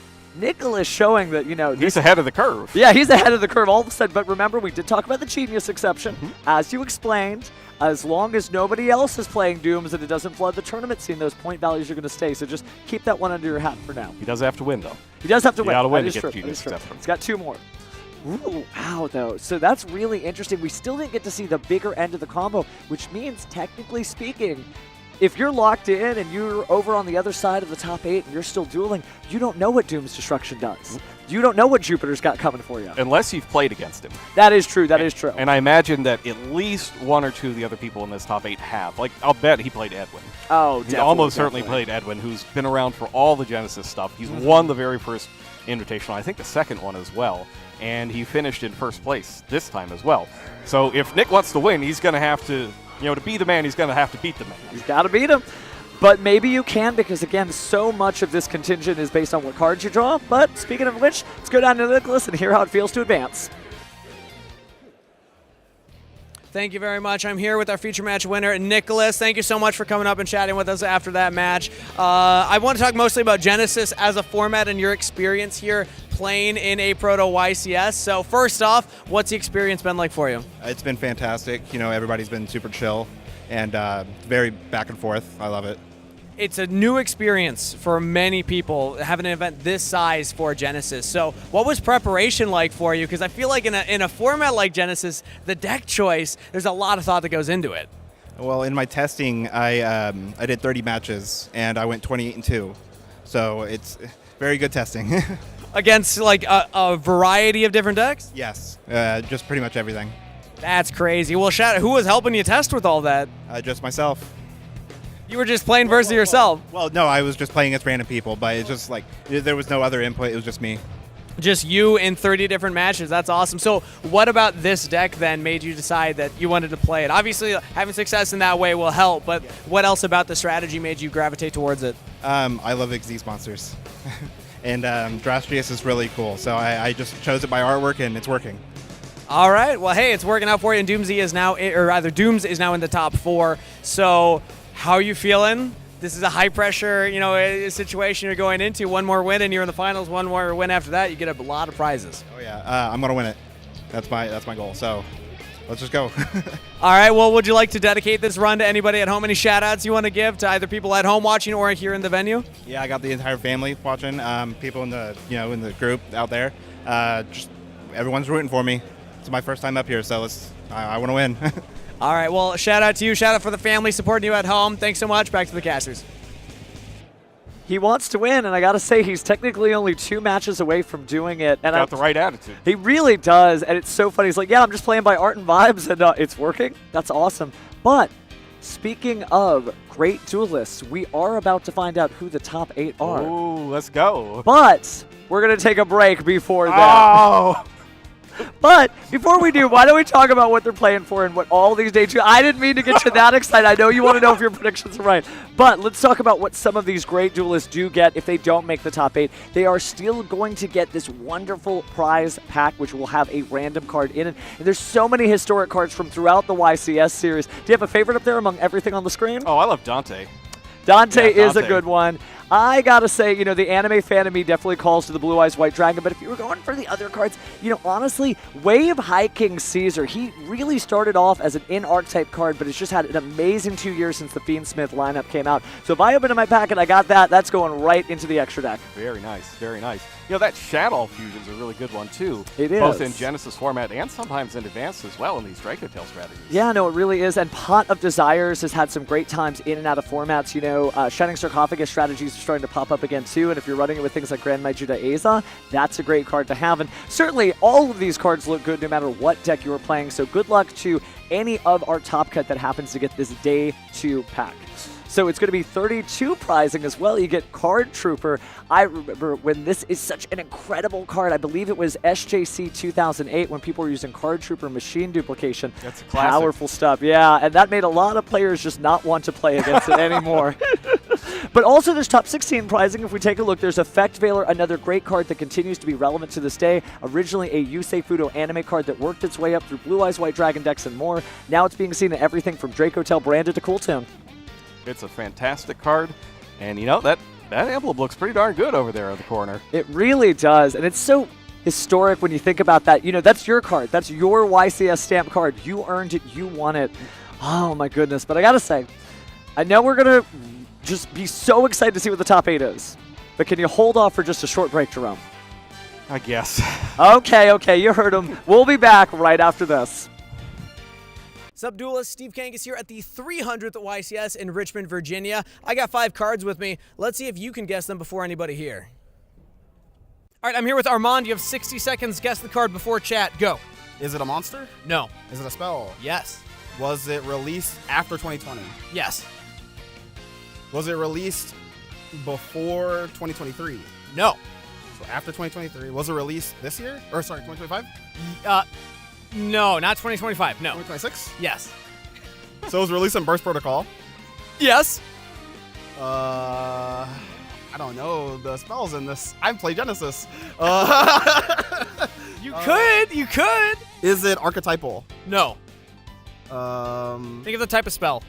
showing that, he's ahead of the curve. Yeah, he's ahead of the curve all of a sudden. But remember, we did talk about the genius exception. As you explained, as long as nobody else is playing Dooms and it doesn't flood the tournament scene, those point values are going to stay. So just keep that one under your hat for now. He does have to win, though. He does have to win. He got to win to get the genius exception. He's got 2 more. Ooh, wow, though. So that's really interesting. We still didn't get to see the bigger end of the combo, which means, technically speaking, if you're locked in and you're over on the other side of the top 8 and you're still dueling, you don't know what Doom's Destruction does. You don't know what Jupiter's got coming for you. Unless you've played against him. That is true. That is true. And I imagine that at least 1 or 2 of the other people in this top 8 have. Like, I'll bet he played Edwin. Oh, definitely. He almost certainly played Edwin, who's been around for all the Genesys stuff. He's won the very first Invitational, I think the second one as well. And he finished in first place this time as well. So if Nick wants to win, he's going to have to, to be the man, he's going to have to beat the man. He's got to beat him. But maybe you can because, again, so much of this contingent is based on what cards you draw. But speaking of which, let's go down to Nicholas and hear how it feels to advance. Thank you very much. I'm here with our feature match winner, Nicholas. Thank you so much for coming up and chatting with us after that match. I want to talk mostly about Genesys as a format and your experience here playing in a Proto-YCS. So first off, what's the experience been like for you? It's been fantastic. You know, everybody's been super chill and very back and forth. I love it. It's a new experience for many people having an event this size for Genesys. So what was preparation like for you? Because I feel like in a format like Genesys, the deck choice, there's a lot of thought that goes into it. Well, in my testing, I did 30 matches and I went 28-2. So it's very good testing. Against like a variety of different decks? Yes, just pretty much everything. That's crazy. Well, who was helping you test with all that? Just myself. You were just playing versus yourself? Well, no, I was just playing against random people, but it's just like there was no other input. It was just me. Just you in 30 different matches. That's awesome. So what about this deck then made you decide that you wanted to play it? Obviously, having success in that way will help, but what else about the strategy made you gravitate towards it? I love Xyz monsters. And Drastrius is really cool, so I just chose it by artwork, and it's working. All right. Well, hey, it's working out for you, and Dooms is now in the top 4. So how are you feeling? This is a high-pressure, situation you're going into. One more win, and you're in the finals. One more win after that, you get a lot of prizes. Oh yeah, I'm gonna win it. That's my goal. So let's just go. All right. Well, would you like to dedicate this run to anybody at home? Any shout-outs you want to give to either people at home watching or here in the venue? Yeah, I got the entire family watching. People in the in the group out there. Just everyone's rooting for me. It's my first time up here, so I want to win. All right, well, shout out to you. Shout out for the family supporting you at home. Thanks so much. Back to the casters. He wants to win, and I got to say, he's technically only 2 matches away from doing it. And got the right attitude. He really does, and it's so funny. He's like, yeah, I'm just playing by art and vibes, and it's working. That's awesome. But speaking of great duelists, we are about to find out who the top 8 are. Ooh, let's go. But we're going to take a break before that. Oh! But before we do, why don't we talk about what they're playing for and what all these day 2. I didn't mean to get you that excited. I know you want to know if your predictions are right. But let's talk about what some of these great duelists do get if they don't make the top 8. They are still going to get this wonderful prize pack, which will have a random card in it. And there's so many historic cards from throughout the YCS series. Do you have a favorite up there among everything on the screen? Oh, I love Dante. Dante is a good one. I gotta say, the anime fan of me definitely calls to the Blue Eyes White Dragon, but if you were going for the other cards, honestly, Wave High King Caesar, he really started off as an in-archetype card, but it's just had an amazing 2 years since the Fiendsmith lineup came out. So if I open in my packet, I got that, that's going right into the extra deck. Very nice, very nice. That Shadow Fusion's a really good one, too. It is. Both in Genesys format and sometimes in Advanced as well in these Draco Tail strategies. Yeah, no, it really is. And Pot of Desires has had some great times in and out of formats. Shining Sarcophagus strategies are starting to pop up again, too. And if you're running it with things like Grand Majuda Aza, that's a great card to have. And certainly, all of these cards look good no matter what deck you're playing. So good luck to any of our top cut that happens to get this day 2 pack. So it's going to be 32 prizing as well. You get Card Trooper. I remember when this is such an incredible card. I believe it was SJC 2008 when people were using Card Trooper machine duplication. That's a classic. Powerful stuff, yeah. And that made a lot of players just not want to play against it anymore. But also there's top 16 prizing. If we take a look, there's Effect Veiler, another great card that continues to be relevant to this day. Originally a Yusei Fudo anime card that worked its way up through Blue Eyes White Dragon decks and more. Now it's being seen in everything from Draco Tail branded to Cool Toon. It's a fantastic card, and that emblem looks pretty darn good over there in the corner. It really does, and it's so historic when you think about that. That's your card. That's your YCS stamp card. You earned it. You won it. Oh, my goodness. But I got to say, I know we're going to just be so excited to see what the top 8 is, but can you hold off for just a short break, Jerome? I guess. Okay, you heard him. We'll be back right after this. Sup, Duelist? Steve Kangas here at the 300th YCS in Richmond, Virginia. I got 5 cards with me. Let's see if you can guess them before anybody here. All right, I'm here with Armand. You have 60 seconds. Guess the card before chat. Go. Is it a monster? No. Is it a spell? Yes. Was it released after 2020? Yes. Was it released before 2023? No. So after 2023. Was it released this year? Or sorry, 2025? No, not 2025. No. 2026? Yes. So it was released in Burst Protocol? Yes. I don't know the spells in this. I've played Genesys. You could. Is it archetypal? No. Think of the type of spell.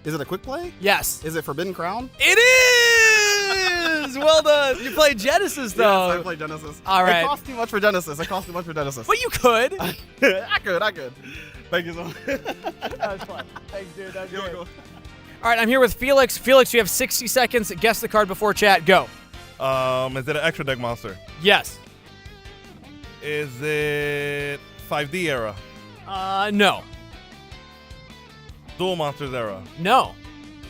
Is it a quick play? Yes. Is it Forbidden Crown? It is! Well done. You played Genesys, though. Yes, I played Genesys. All right. It cost too much for Genesys. But you could. I could. Thank you so much. That was fun. Thanks, dude. That was You're good. welcome. All right, I'm here with Felix. Felix, you have 60 seconds. Guess the card before chat. Go. Is it an extra deck monster? Yes. Is it 5D era? No. Dual Monsters era? No.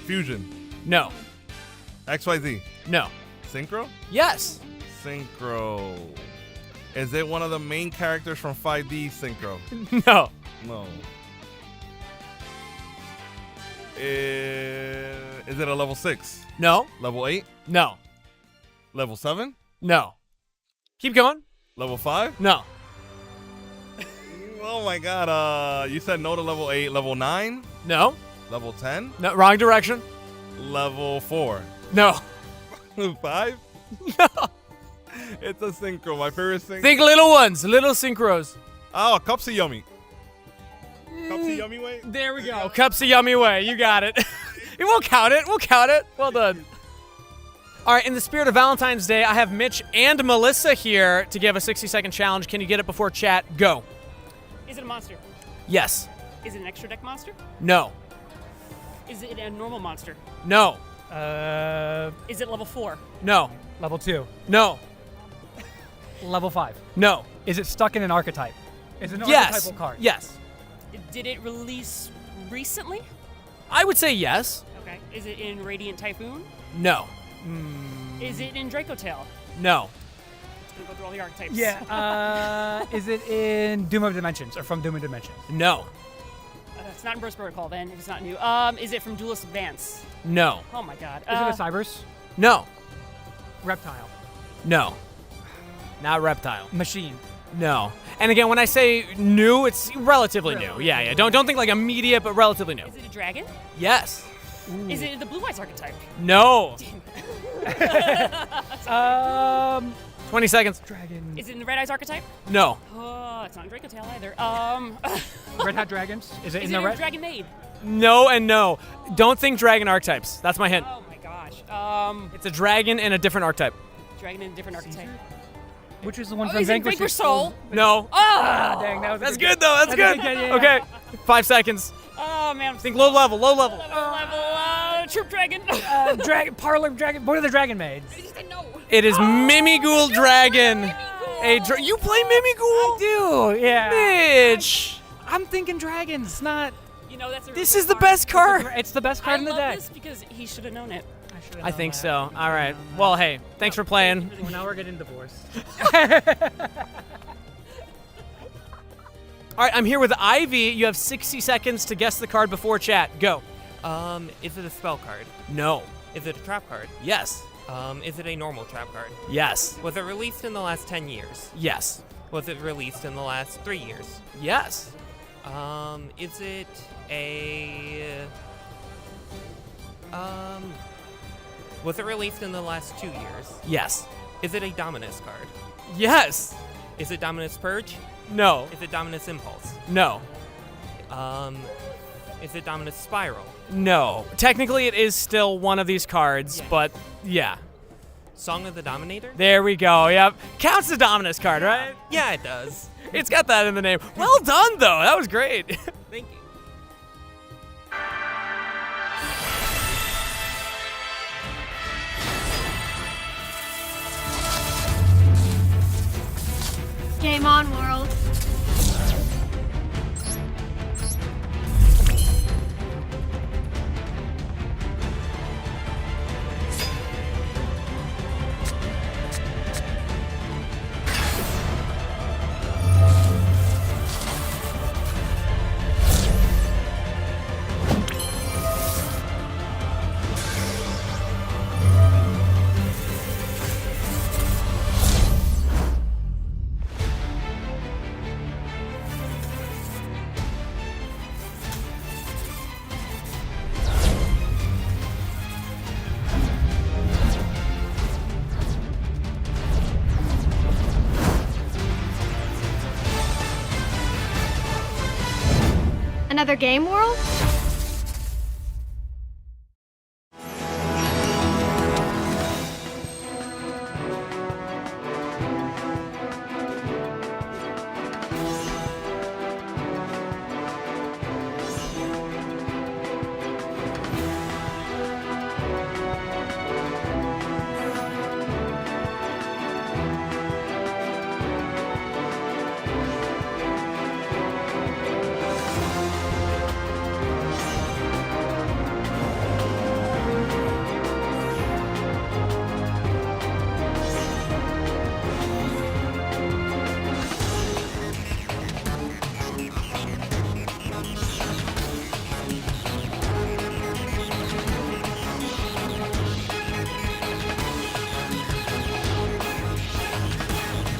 Fusion? No. XYZ? No. Synchro? Yes. Synchro. Is it one of the main characters from 5D Synchro? No. No. Is it a level 6? No. Level 8? No. Level 7? No. Keep going. Level 5? No. Oh my god, you said no to level 8. Level 9? No. Level 10? No. Wrong direction. Level 4? No. 5? No. It's a synchro, my favorite synchro. Think little ones, little synchros. Oh, Cups of Yummy. Cups of Yummy way? There we go. Cups of Yummy way. You got it. It won't count it. We'll count it. Well done. All right, in the spirit of Valentine's Day, I have Mitch and Melissa here to give a 60-second challenge. Can you get it before chat? Go. Is it a monster? Yes. Is it an extra deck monster? No. Is it a normal monster? No. Is it level 4? No. Level 2. No. Level 5. No. Is it stuck in an archetype? Is it an Yes. archetypal card? Yes. Did it release recently? I would say yes. Okay. Is it in Radiant Typhoon? No. Is it in Draco Tail? No. It's gonna go through all the archetypes. Yeah. Is it in Doom of Dimensions or from Doom of Dimensions? No. It's not in Burst Protocol then, if it's not new. Is it from Duelist Advance? No. Oh my god. Is it a Cybers? No. Reptile? No. Not reptile. Machine? No. And again, when I say new, it's relatively new. Yeah. Don't think like immediate, but relatively new. Is it a dragon? Yes. Is it the Blue Eyes archetype? No. 20 seconds. Dragon. Is it in the Red Eyes archetype? No. Oh, it's not in Draco Tail either. Red Hat Dragons? Is it Is in it the in red? Dragon Maid? No and no. Don't think dragon archetypes. That's my hint. Oh my gosh. It's a dragon and a different archetype. Dragon in a different archetype. Which is the one Oh, from is it Vanquish? Vanquish Soul? No. Ah, dang, that was That's good though. That's good. Yeah. Okay. 5 seconds. Oh man. Think low level. Low level. Troop Dragon. Dragon, Parlor Dragon. What are the Dragon Maids? It is Mimighoul Dragon. You play Mimighoul? I do. Yeah. Mitch. I'm thinking dragons, not. You know that's a This is the best card. It's the best card in the love deck. this because he should have known it. I think so. All right. Well, hey, thanks for playing. Well, now we're getting divorced. All right, I'm here with Ivy. You have 60 seconds to guess the card before chat. Go. Is it a spell card? No. Is it a trap card? Yes. Is it a normal trap card? Yes. Was it released in the last 10 years? Yes. Was it released in the last 3 years? Yes. Is it a... Was it released in the last 2 years? Yes. Is it a Dominus card? Yes. Is it Dominus Purge? No. Is it Dominus Impulse? No. Is it Dominus Spiral? No. Technically, it is still one of these cards, but yeah. Song of the Dominator? There we go. Yep. Counts the Dominus card, right? Yeah, it does. It's got that in the name. Well done, though. That was great. Thank you. Game on, world. another game, world?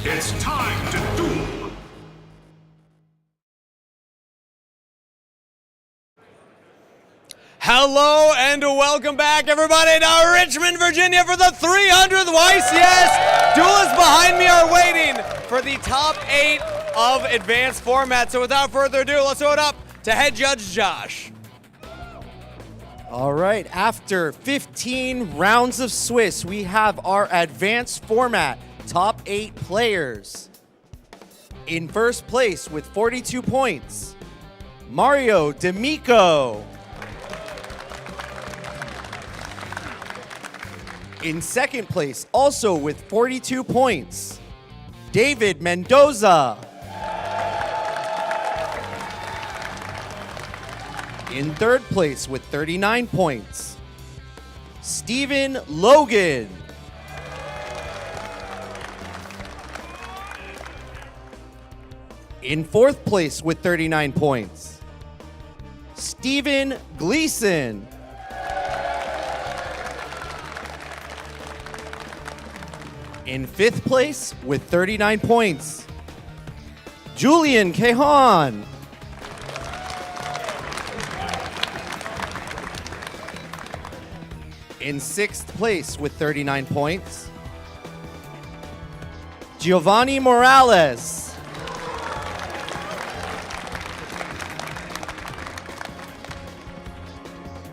It's time to duel. Hello and welcome back, everybody, to Richmond, Virginia for the 300th YCS. Duelists behind me are waiting for the top 8 of advanced format. So without further ado, let's throw it up to head judge Josh. All right, after 15 rounds of Swiss, we have our advanced format top 8 players. In first place with 42 points, Mario D'Amico. In second place, also with 42 points, David Mendoza. In third place with 39 points, Steven Logan. In fourth place with 39 points, Steven Gleason. In fifth place with 39 points, Julian Cajon. In sixth place with 39 points, Giovanni Morales.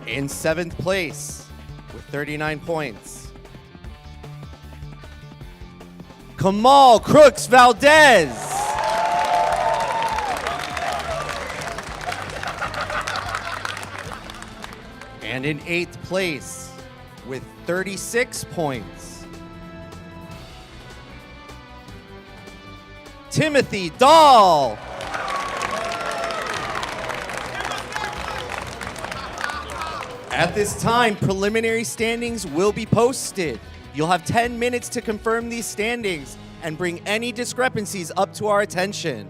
In seventh place with 39 points, Kamal Crooks Valdez. And in eighth place with 36 points, Timothy Dahl. At this time, preliminary standings will be posted. You'll have 10 minutes to confirm these standings and bring any discrepancies up to our attention.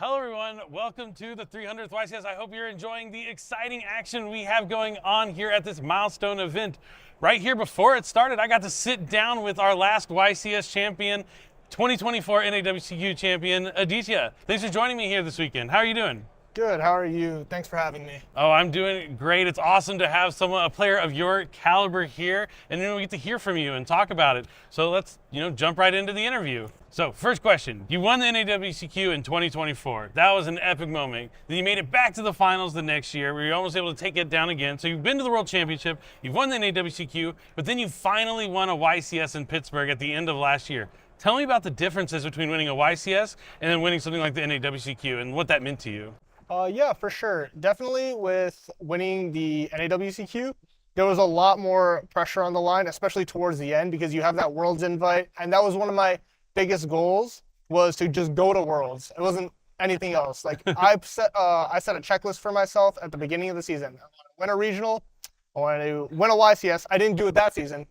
Hello everyone, welcome to the 300th YCS. I hope you're enjoying the exciting action we have going on here at this milestone event. Right here before it started, I got to sit down with our last YCS champion, 2024 NAWCQ champion, Aditya. Thanks for joining me here this weekend. How are you doing? Good, how are you? Thanks for having me. Oh, I'm doing great. It's awesome to have a player of your caliber here, and then we get to hear from you and talk about it. So let's, jump right into the interview. So first question, you won the NAWCQ in 2024. That was an epic moment. Then you made it back to the finals the next year where you were almost able to take it down again. So you've been to the World Championship, you've won the NAWCQ, but then you finally won a YCS in Pittsburgh at the end of last year. Tell me about the differences between winning a YCS and then winning something like the NAWCQ and what that meant to you. Yeah, for sure. Definitely with winning the NAWCQ, there was a lot more pressure on the line, especially towards the end, because you have that Worlds invite. And that was one of my biggest goals, was to just go to Worlds. It wasn't anything else. Like I set a checklist for myself at the beginning of the season. I want to win a regional, I want to win a YCS. I didn't do it that season,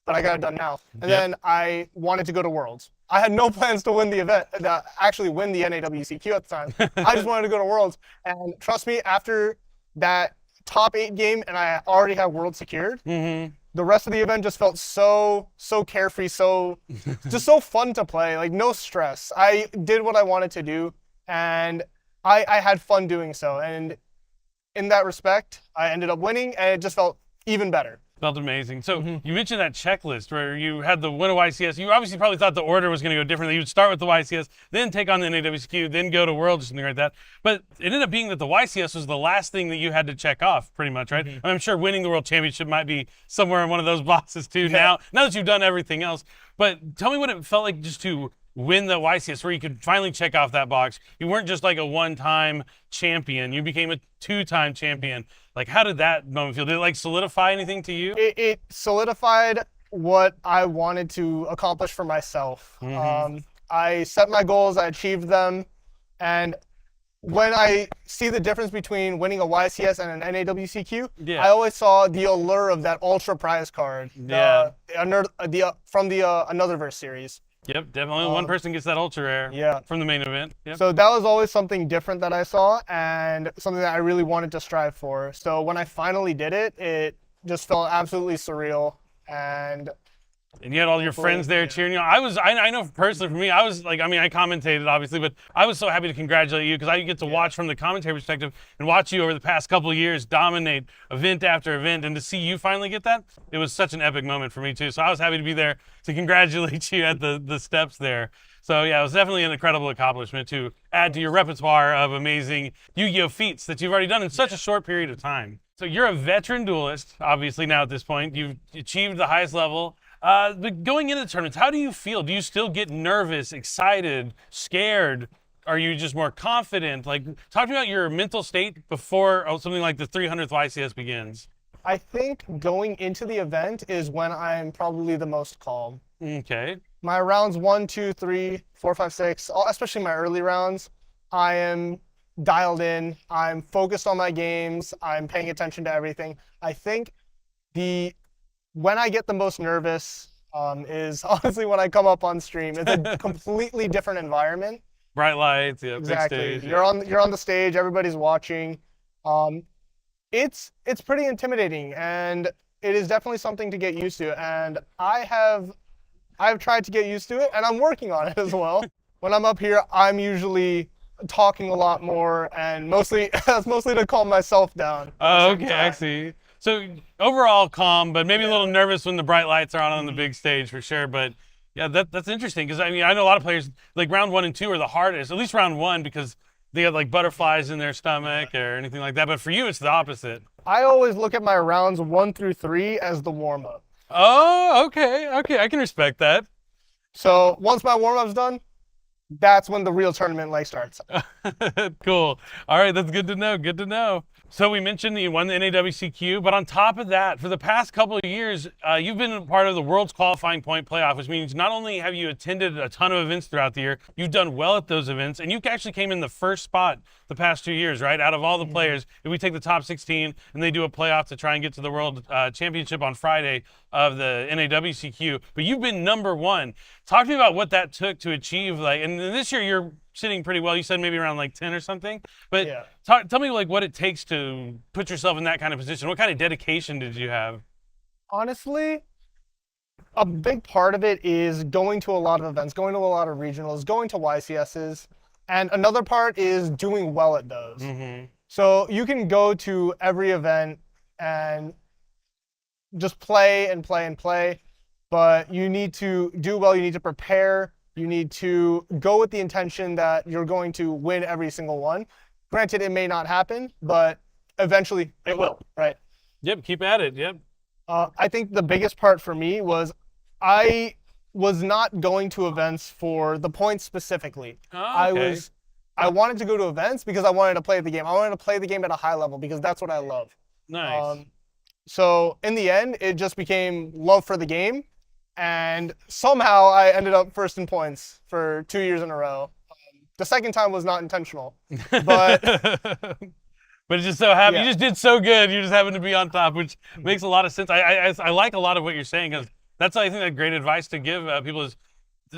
but I got it done now. And then I wanted to go to Worlds. I had no plans to win the event, actually win the NAWCQ at the time. I just wanted to go to Worlds. And trust me, after that top 8 game, and I already have Worlds secured, the rest of the event just felt so carefree, just so fun to play, like no stress. I did what I wanted to do, and I had fun doing so. And in that respect, I ended up winning, and it just felt even better. Felt amazing. So you mentioned that checklist where you had the win a YCS. You obviously probably thought the order was going to go differently. You would start with the YCS, then take on the NAWCQ, then go to Worlds or something like that. But it ended up being that the YCS was the last thing that you had to check off, pretty much, right? I'm sure winning the World Championship might be somewhere in one of those boxes too now that you've done everything else. But tell me what it felt like just to win the YCS, where you could finally check off that box. You weren't just like a one-time champion. You became a 2-time champion. Like, how did that moment feel? Did it like solidify anything to you? It solidified what I wanted to accomplish for myself. I set my goals, I achieved them, and when I see the difference between winning a YCS and an NAWCQ, I always saw the allure of that ultra prize card, from the Anotherverse series. Yep, definitely. One person gets that ultra rare from the main event. Yep. So that was always something different that I saw and something that I really wanted to strive for. So when I finally did it, it just felt absolutely surreal. And you had all your friends there cheering you on. I know personally for me, I was like, I commentated obviously, but I was so happy to congratulate you because I get to watch from the commentary perspective and watch you over the past couple of years dominate event after event, and to see you finally get that, it was such an epic moment for me too. So I was happy to be there to congratulate you at the steps there. So yeah, it was definitely an incredible accomplishment to add to your repertoire of amazing Yu-Gi-Oh feats that you've already done in such a short period of time. So you're a veteran duelist, obviously now at this point. You've achieved the highest level. But going into the tournaments, how do you feel? Do you still get nervous, excited, scared? Are you just more confident? Like, talk to me about your mental state before something like the 300th YCS begins. I think going into the event is when I'm probably the most calm. Okay. My rounds 1, 2, 3, 4, 5, 6, especially my early rounds, I am dialed in. I'm focused on my games. I'm paying attention to everything. I think when I get the most nervous is honestly when I come up on stream. It's a completely different environment. Bright lights, Exactly. Big stage. You're on the stage, everybody's watching. It's pretty intimidating, and it is definitely something to get used to. And I've tried to get used to it, and I'm working on it as well. When I'm up here, I'm usually talking a lot more, and that's mostly to calm myself down. Oh, okay, I see. So overall calm, but maybe a little nervous when the bright lights are on the big stage for sure. But yeah, that's interesting because I know a lot of players like round 1 and 2 are the hardest, at least round 1, because they have like butterflies in their stomach or anything like that. But for you, it's the opposite. I always look at my rounds 1 through 3 as the warm up. Oh, okay, I can respect that. So once my warm up's done, that's when the real tournament starts. Cool. All right, that's good to know. Good to know. So we mentioned that you won the NAWCQ, but on top of that, for the past couple of years, you've been a part of the World's Qualifying Point Playoff, which means not only have you attended a ton of events throughout the year, you've done well at those events, and you actually came in the first spot the past 2 years, right? Out of all the players, if we take the top 16 and they do a playoff to try and get to the World Championship on Friday of the NAWCQ, but you've been #1. Talk to me about what that took to achieve, and and this year you're sitting pretty well. You said maybe around like 10 or something. But Yeah. tell me like what it takes to put yourself in that kind of position. What kind of dedication did you have? Honestly, a big part of it is going to a lot of events, going to a lot of regionals, going to YCSs, and another part is doing well at those. So you can go to every event and just play and play and play, but you need to do well, you need to prepare, you need to go with the intention that you're going to win every single one. Granted, it may not happen, but eventually it will, right? Yep, keep at it, yep. I think the biggest part for me was I was not going to events for the points specifically. Oh, okay. I wanted to go to events because I wanted to play the game. I wanted to play the game at a high level because that's what I love. Nice. So in the end, it just became love for the game. And somehow I ended up first in points for 2 years in a row. The second time was not intentional, but But it just so happened, you just did so good, you just happened to be on top, which makes a lot of sense. I like a lot of what you're saying, because that's, I think, that great advice to give people is,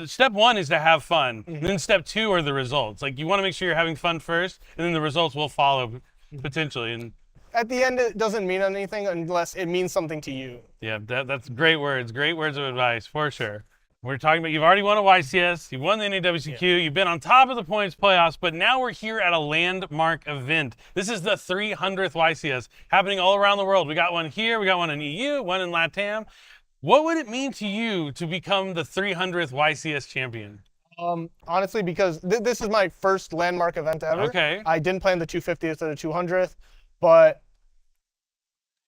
step one is to have fun. And then step two are the results. Like, you want to make sure you're having fun first, and then the results will follow, potentially. And at the end, it doesn't mean anything unless it means something to you. yeah, that's great words of advice, for sure. We're talking about, you've already won a YCS, you've won the NAWCQ, you've been on top of the points playoffs, but now we're here at a landmark event. This is the 300th YCS, happening all around the world. We got one here, we got one in EU, one in LATAM. What would it mean to you to become the 300th YCS champion? Honestly, because this is my first landmark event ever. Okay. I didn't play in the 250th or the 200th, but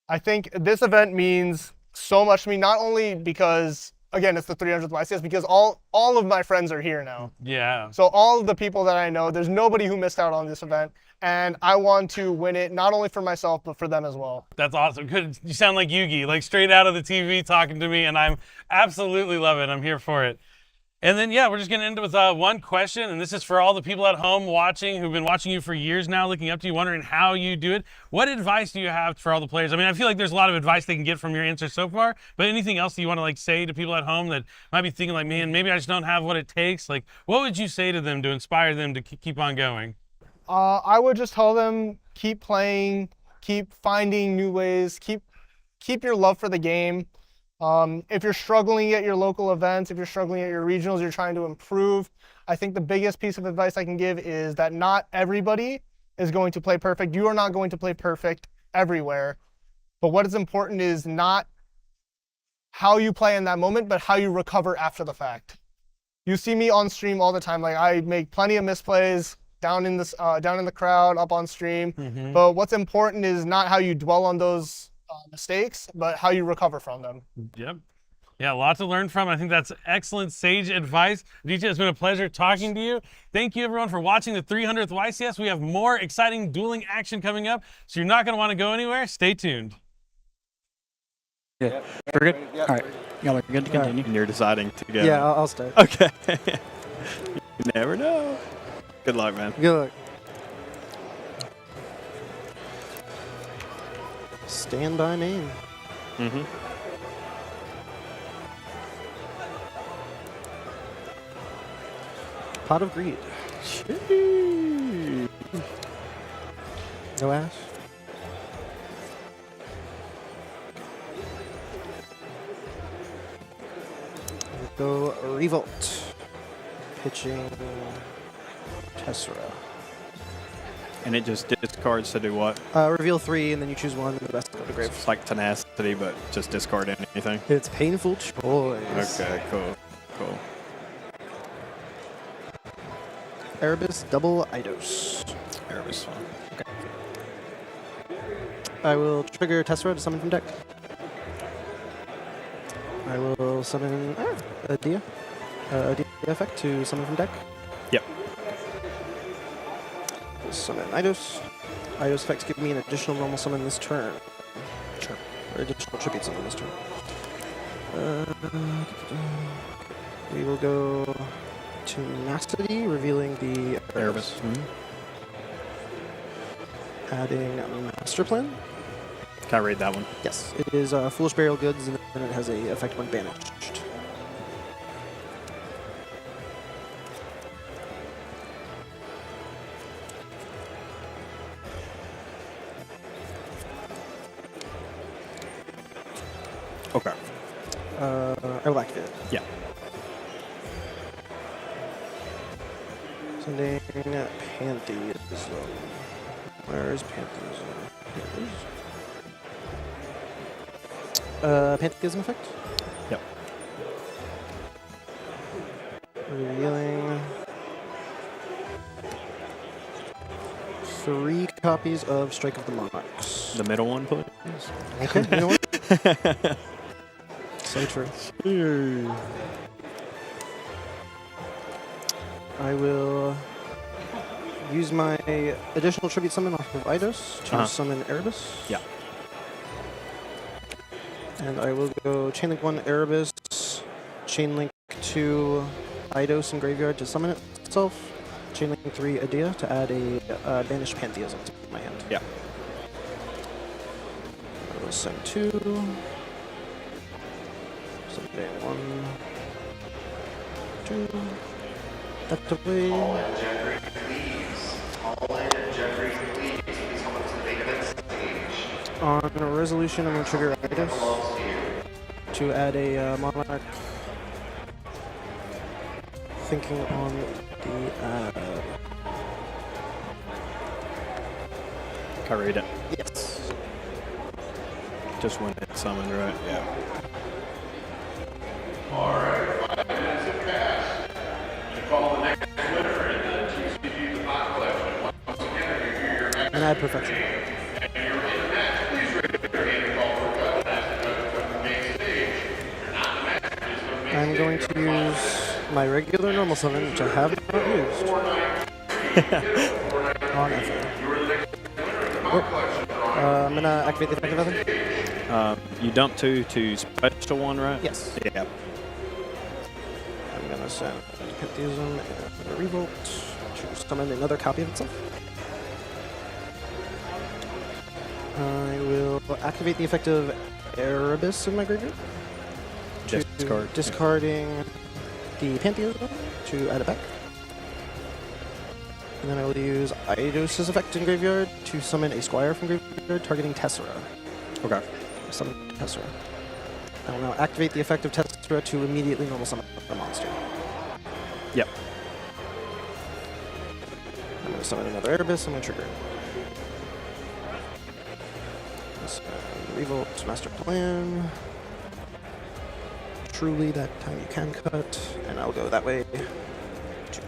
I think this event means so much to me, not only because, again, it's the 300th YCS, because all of my friends are here now. Yeah. So all of the people that I know, there's nobody who missed out on this event, and I want to win it not only for myself, but for them as well. That's awesome. Good. You sound like Yugi, like straight out of the TV talking to me, and I'm absolutely love it. I'm here for it. And then, yeah, we're just going to end with one question, and this is for all the people at home watching, who've been watching you for years now, looking up to you, wondering how you do it. What advice do you have for all the players? I mean, I feel like there's a lot of advice they can get from your answer so far, but anything else that you want to like say to people at home that might be thinking like, man, maybe I just don't have what it takes? Like, what would you say to them to inspire them to keep on going? I would just tell them, keep playing, keep finding new ways, keep your love for the game. If you're struggling at your local events, if you're struggling at your regionals, you're trying to improve, I think the biggest piece of advice I can give is that not everybody is going to play perfect. You are not going to play perfect everywhere. But what is important is not how you play in that moment, but how you recover after the fact. You see me on stream all the time. Like, I make plenty of misplays down in the crowd, up on stream. But what's important is not how you dwell on those mistakes, but how you recover from them. Yep. Yeah, a lot to learn from. I think that's excellent sage advice. DJ, it's been a pleasure talking to you. Thank you, everyone, for watching the 300th YCS. We have more exciting dueling action coming up, so you're not going to want to go anywhere. Stay tuned. Yeah. We're good? All right. Y'all are good to continue? And you're deciding to go. Yeah, I'll start. Okay. You never know. Good luck, man. Good luck. Stand by name. Pot of Greed. No ash. We'll go Revolt. Pitching Tessera. And it just discards to do what? Reveal 3, and then you choose one, and the rest go to grave. It's like Tenacity, but just discard anything. It's Painful Choice. Okay, cool. Cool. Erebus double Eidos. Erebus fine. Okay. I will trigger Tessera to summon from deck. I will summon a Dia effect to summon from deck. Yep. Summon Eidos. Eidos effects give me an additional normal summon this turn. Sure. Or additional tribute summon this turn. We will go Tenacity, revealing the Erebus. Adding Master Plan. Can I read that one? Yes. It is Foolish Burial Goods, and then it has a effect when banished. Okay. I will activate it. Yeah. Sending Pantheism. Where is Pantheism? Here it is. Pantheism effect? Yep. Revealing 3 copies of Strike of the Monarchs. The middle one, please. Okay, middle one. So true. I will use my additional tribute summon off of Eidos to summon Erebus. Yeah. And I will go Chainlink 1 Erebus, Chainlink 2 Eidos in Graveyard to summon itself, Chainlink 3 Adia to add a Banished Pantheism to my hand. Yeah. I will send 2. Send 1, 2. Effectively. All in, Jeffrey, please. All in, Jeffrey, please. Please come up to the main event stage. On a resolution, I'm going to trigger Eidos to add a Monarch. Thinking on the Can I read it? Yes. Just when it's summoned, right? Yeah. Alright, 5 minutes have passed. To call the next winner in the TCG The Pot Collection. Once again, if you're your and add Perfection. and you're in a match, please raise your hand and call for a cut and ask the judge to come to the main stage. If you're not in the match, please come to the main I'm going to use my regular normal summon, which I have not used, on Ether. I'm going to activate the effect of Ether. You dump 2 to special 1, right? Yes. Yeah. I'm going to send Pantheism and a Revolt to summon another copy of itself. I will activate the effect of Erebus in my graveyard. Discard. Discarding the Pantheism to add it back. And then I will use Eidos' effect in graveyard to summon a Squire from graveyard targeting Tessera. Okay. Summon Tessera. I will now activate the effect of Tessera to immediately normal summon a monster. Yep. I'm going to summon another Erebus. I'm going to trigger it. Revolt, Master Plan. Truly, that time you can cut, and I'll go that way. 2.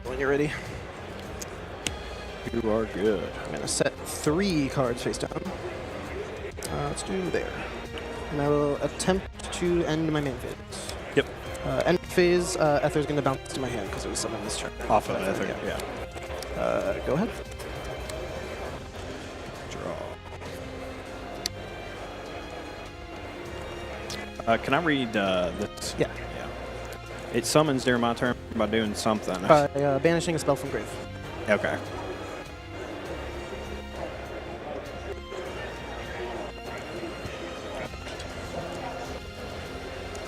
When you're ready. You are good. I'm going to set 3 cards face down. Let's do there. And I will attempt to end my main phase. Yep. End phase, Ether's going to bounce to my hand because it was summoned this turn. Off of Ether, yeah. Go ahead. Draw. Can I read this? Yeah. It summons during my turn by doing something. By banishing a spell from grave. Okay.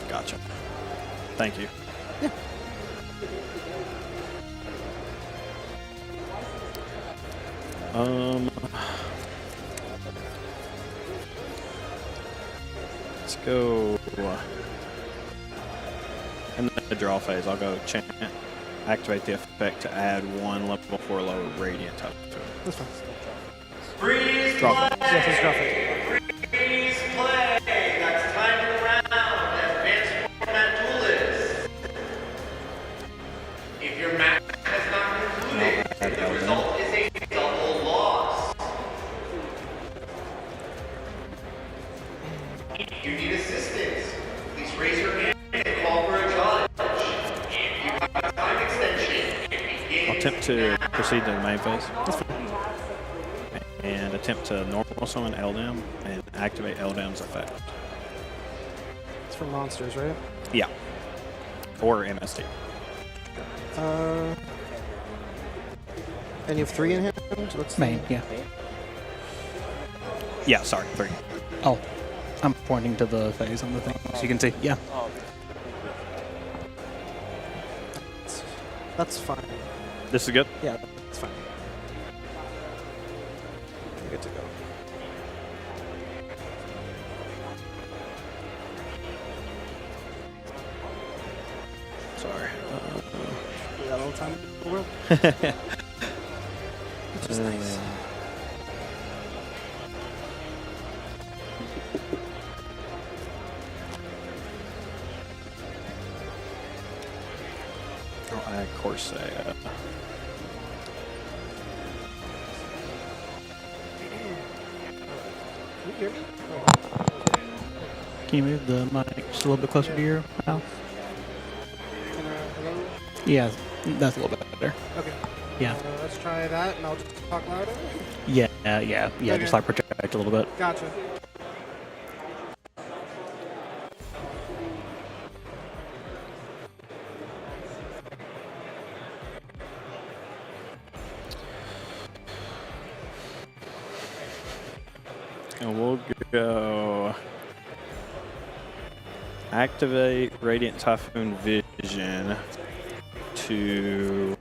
Gotcha. Thank you. Yeah. Let's go. In the draw phase, I'll go chant, activate the effect to add 1 level 4 lower radiant type to it. That's fine. Freeze Drop play! it. Yes, it's drop it. Freeze play! That's time of the round. Advanced format duelist. If your match has not concluded, the result is a double loss. If you need assistance, please raise your hand and call for a judge. If you have a time extension, it begins. I'll attempt to proceed to the main phase. And attempt to normal summon Eldam and activate Eldam's effect. It's for monsters, right? Yeah. Or MST. And you have 3 in hand? What's Main, yeah. Yeah, sorry, 3. Oh, I'm pointing to the phase on the thing, so you can see. Yeah. That's fine. This is good? Yeah, that's fine. You're good to go. Sorry. We got all the time in the world. Which is nice. I'll add Corsair. Can you hear me? Can you move the mic just a little bit closer to your mouth? Hello? Yeah, that's a little bit better. Okay. Yeah. Let's try that, and I'll just talk louder. Yeah, Okay. just like project a little bit. Gotcha. And we'll go activate Radiant Typhoon Vision to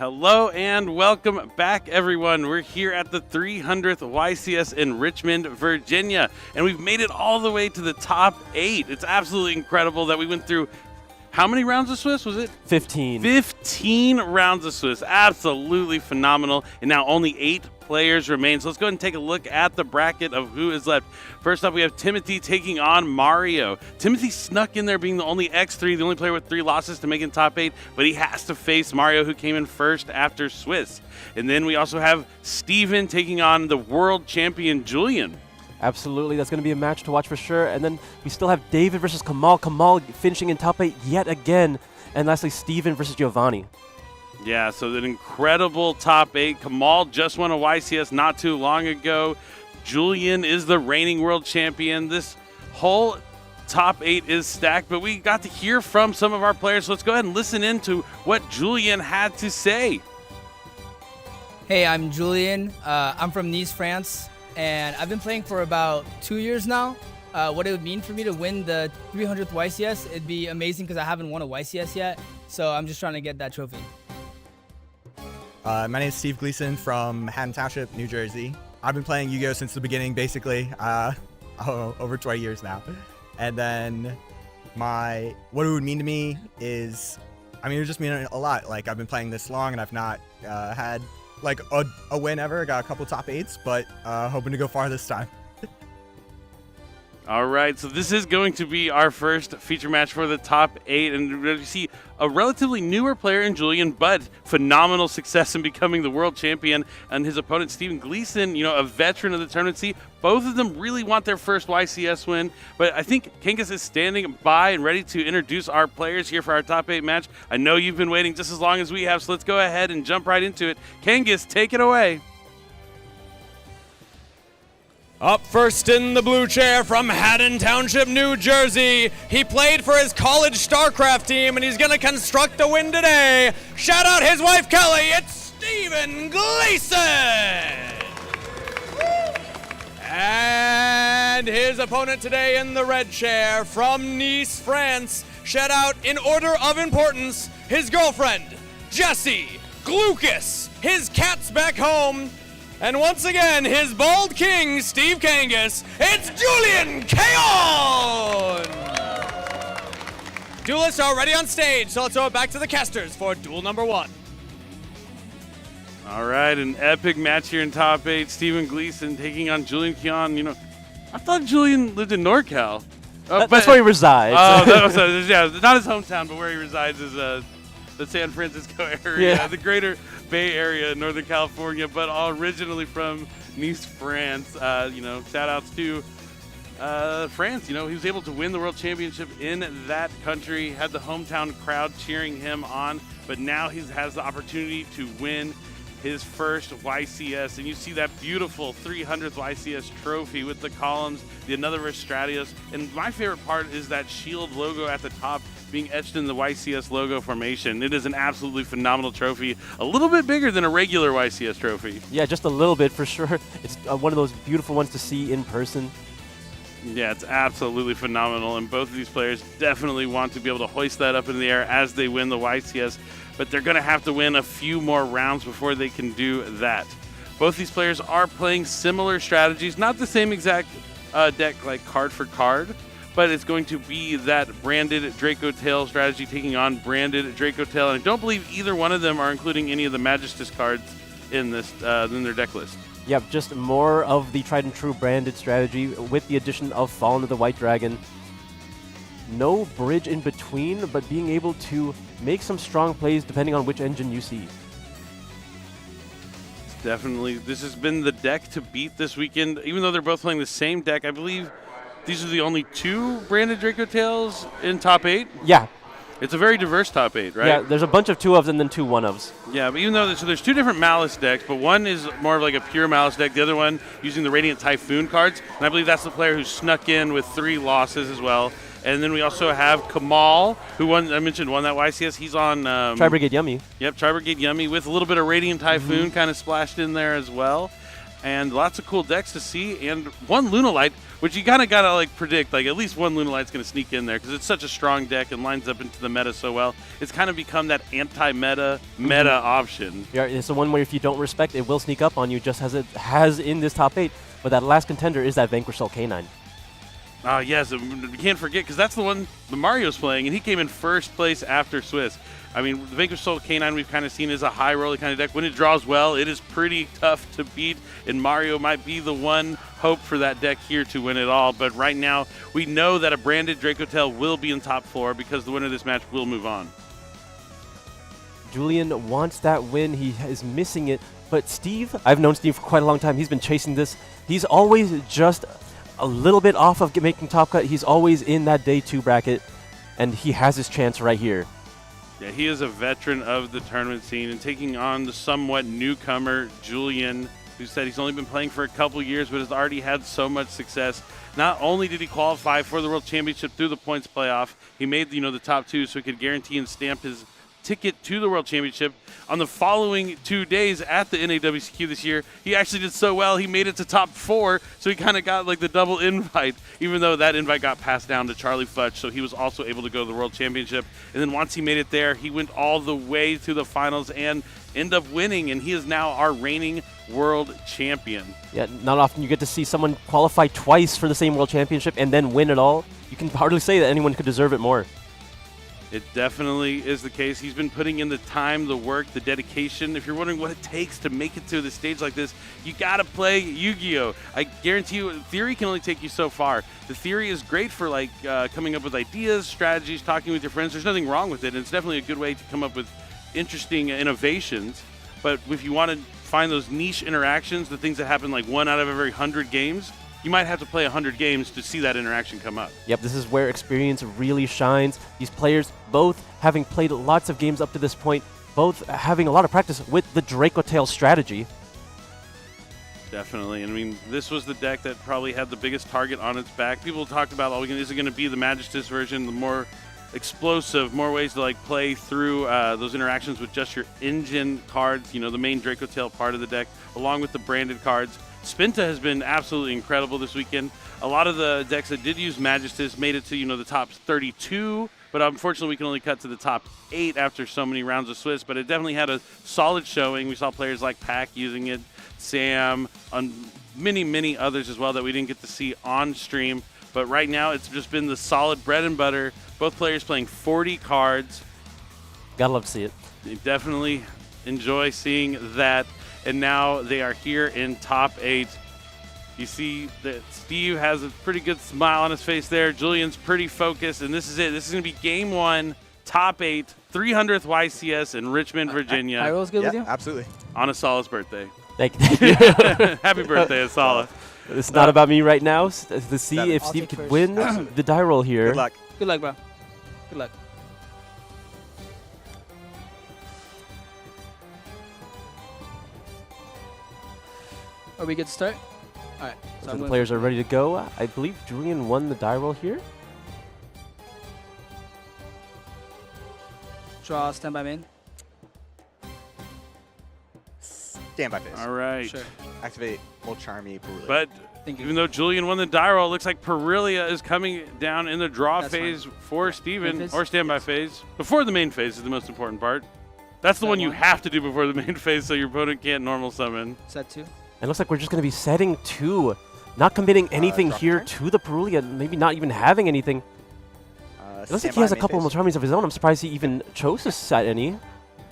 Hello and welcome back, everyone. We're here at the 300th YCS in Richmond, Virginia, and we've made it all the way to the top 8. It's absolutely incredible that we went through how many rounds of Swiss was it? 15. 15 rounds of Swiss. Absolutely phenomenal. And now only 8 players remain. So let's go ahead and take a look at the bracket of who is left. First up, we have Timothy taking on Mario. Timothy snuck in there being the only X3, the only player with 3 losses to make it top 8, but he has to face Mario, who came in first after Swiss. And then we also have Steven taking on the world champion Julian. Absolutely, that's going to be a match to watch for sure. And then we still have David versus Kamal. Kamal finishing in top 8 yet again. And lastly, Steven versus Giovanni. Yeah, so an incredible top 8. Kamal just won a YCS not too long ago. Julian is the reigning world champion. This whole top 8 is stacked, but we got to hear from some of our players. So let's go ahead and listen into what Julian had to say. Hey, I'm Julian. I'm from Nice, France, and I've been playing for about 2 years now. What it would mean for me to win the 300th YCS, it'd be amazing because I haven't won a YCS yet, so I'm just trying to get that trophy. My name is Steve Gleason from Haddon Township, New Jersey. I've been playing Yu-Gi-Oh! Since the beginning, basically, over 20 years now. And then what it would mean to me is, it would just mean a lot. Like, I've been playing this long and I've not had like a win ever. I got a couple top 8s, but hoping to go far this time. All right, so this is going to be our first feature match for the top 8, and we see a relatively newer player in Julian, but phenomenal success in becoming the world champion, and his opponent, Steven Gleason, a veteran of the tournament. See, both of them really want their first YCS win, but I think Kangas is standing by and ready to introduce our players here for our top 8 match. I know you've been waiting just as long as we have, so let's go ahead and jump right into it. Kangas, take it away. Up first in the blue chair from Haddon Township, New Jersey. He played for his college StarCraft team, and he's going to construct a win today. Shout out his wife, Kelly. It's Steven Gleason. And his opponent today in the red chair from Nice, France. Shout out in order of importance, his girlfriend, Jessie Glucas. His cat's back home. And once again, his bald king, Steve Kangas, it's Julian Kaon! Duelists are already on stage, so let's throw it back to the casters for duel number 1. All right, an epic match here in top 8. Steven Gleason taking on Julian Kaon. I thought Julian lived in NorCal. That's where he resides. Yeah, not his hometown, but where he resides is the San Francisco area, the greater Bay Area in Northern California, but originally from Nice, France. Shout outs to France. He was able to win the World Championship in that country, had the hometown crowd cheering him on, but now he has the opportunity to win his first YCS, and you see that beautiful 300th YCS trophy with the columns, the another Stratios, and my favorite part is that shield logo at the top being etched in the YCS logo formation. It is an absolutely phenomenal trophy, a little bit bigger than a regular YCS trophy. Yeah, just a little bit for sure. It's one of those beautiful ones to see in person. Yeah, it's absolutely phenomenal, and both of these players definitely want to be able to hoist that up in the air as they win the YCS, but they're going to have to win a few more rounds before they can do that. Both these players are playing similar strategies, not the same exact deck like card for card, but it's going to be that branded Draco Tail strategy taking on branded Draco Tail, and I don't believe either one of them are including any of the Magistus cards in this in their deck list. Yep, just more of the tried and true branded strategy with the addition of Fallen of the White Dragon. No bridge in between, but being able to make some strong plays depending on which engine you see. Definitely, this has been the deck to beat this weekend. Even though they're both playing the same deck, I believe these are the only 2 branded Draco Tails in top 8? Yeah. It's a very diverse top 8, right? Yeah, there's a bunch of 2-ofs and then 2 1-ofs. Yeah, but even though there's 2 different Malice decks, but one is more of like a pure Malice deck, the other one using the Radiant Typhoon cards, and I believe that's the player who snuck in with 3 losses as well. And then we also have Kamal, who won that YCS. He's on Tri-Brigade Yummy. Yep, Tri-Brigade Yummy with a little bit of Radiant Typhoon kind of splashed in there as well. and lots of cool decks to see, and one Lunalight, which you kind of got to like predict, like at least one Lunalight's going to sneak in there because it's such a strong deck and lines up into the meta so well. It's kind of become that anti-meta option. Yeah, it's the one where if you don't respect, it will sneak up on you, just as it has in this top 8. But that last contender is that Vanquish Soul K9. Yes, we can't forget because that's the one the Mario's playing, and he came in first place after Swiss. I mean, the Vanquish Soul K9 we've kind of seen as a high roller kind of deck. When it draws well, it is pretty tough to beat, and Mario might be the one hope for that deck here to win it all. But right now, we know that a branded Dracotail will be in top 4 because the winner of this match will move on. Julian wants that win. He is missing it. But Steve, I've known Steve for quite a long time. He's been chasing this. He's always just a little bit off of making top cut. He's always in that day 2 bracket, and he has his chance right here. Yeah, he is a veteran of the tournament scene and taking on the somewhat newcomer Julian, who said he's only been playing for a couple years but has already had so much success. Not only did he qualify for the World Championship through the points playoff, he made the top 2 so he could guarantee and stamp his ticket to the World Championship. On the following 2 days at the NAWCQ this year, he actually did so well, he made it to top 4, so he kind of got like the double invite, even though that invite got passed down to Charlie Futch, so he was also able to go to the World Championship. And then once he made it there, he went all the way to the finals and ended up winning, and he is now our reigning world champion. Yeah, not often you get to see someone qualify twice for the same World Championship and then win it all. You can hardly say that anyone could deserve it more. It definitely is the case. He's been putting in the time, the work, the dedication. If you're wondering what it takes to make it to the stage like this, you got to play Yu-Gi-Oh! I guarantee you, theory can only take you so far. The theory is great for like coming up with ideas, strategies, talking with your friends. There's nothing wrong with it. It's definitely a good way to come up with interesting innovations. But if you want to find those niche interactions, the things that happen like 1 out of every 100 games, you might have to play 100 games to see that interaction come up. Yep, this is where experience really shines. These players, both having played lots of games up to this point, both having a lot of practice with the Dracotail strategy. Definitely. And I mean, this was the deck that probably had the biggest target on its back. People talked about, is it going to be the Magistus version, the more explosive, more ways to like play through those interactions with just your engine cards, the main Dracotail part of the deck, along with the branded cards. Spinta has been absolutely incredible this weekend. A lot of the decks that did use Magistus made it to, the top 32, but unfortunately we can only cut to the top 8 after so many rounds of Swiss, but it definitely had a solid showing. We saw players like Pac using it, Sam, and many others as well that we didn't get to see on stream. But right now it's just been the solid bread and butter. Both players playing 40 cards. Gotta love to see it. You definitely enjoy seeing that. And now they are here in top 8. You see that Steve has a pretty good smile on his face there. Julian's pretty focused, and this is it. This is going to be game 1, top 8, 300th YCS in Richmond, Virginia. I was good with you? Absolutely. On Asala's birthday. Thank you. Happy birthday, Asala. It's not about me right now. To see if Steve could win the die roll here. Good luck. Good luck, bro. Good luck. Are we good to start? All right. So the players are ready to go. I believe Julian won the die roll here. Draw, stand by main. Stand by phase. All right. Sure. Activate Old Charmy Perulia. But even though Julian won the die roll, it looks like Perulia is coming down in the draw phase for Steven, or standby phase. Before the main phase is the most important part. That's the one you have to do before the main phase so your opponent can't normal summon. Set 2. It looks like we're just going to be setting 2. Not committing anything here to the Perulia, maybe not even having anything. It looks like he has a couple of Mulcharmies of his own. I'm surprised he even chose to set any.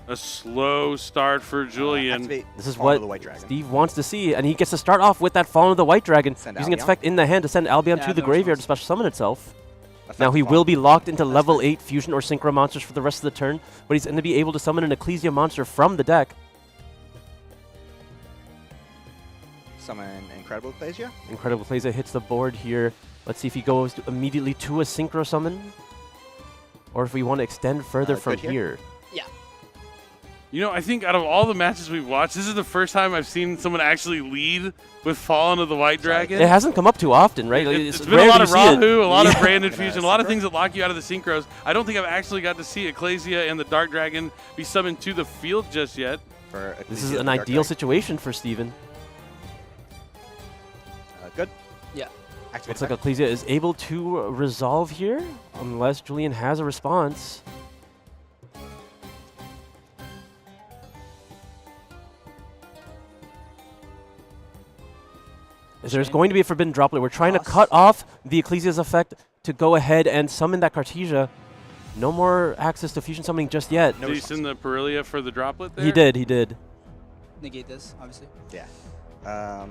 A slow start for Julian. This is what Steve wants to see, and he gets to start off with that Fallen of the White Dragon, using its effect in the hand to send Albion to the graveyard to special summon itself. Now he will be locked into level 8 Fusion or Synchro monsters for the rest of the turn, but he's going to be able to summon an Ecclesia monster from the deck. Summon Incredible Ecclesia. Incredible Ecclesia hits the board here. Let's see if he goes immediately to a Synchro summon, or if we want to extend further from here. Yeah. I think out of all the matches we've watched, this is the first time I've seen someone actually lead with Fallen of the White Dragon. It hasn't come up too often, right? It's been a lot of Rahu, a lot of Branded Fusion, a lot of things that lock you out of the Synchros. I don't think I've actually got to see Ecclesia and the Dark Dragon be summoned to the field just yet. This is an ideal situation for Steven. Good. Yeah. Activate Looks like effect. Ecclesia is able to resolve here, unless Julian has a response. There's going to be a Forbidden Droplet. We're trying to cut off the Ecclesia's effect to go ahead and summon that Cartesia. No more access to fusion summoning just yet. Did he send the Perilia for the droplet there? He did, he did. Negate this, obviously. Yeah.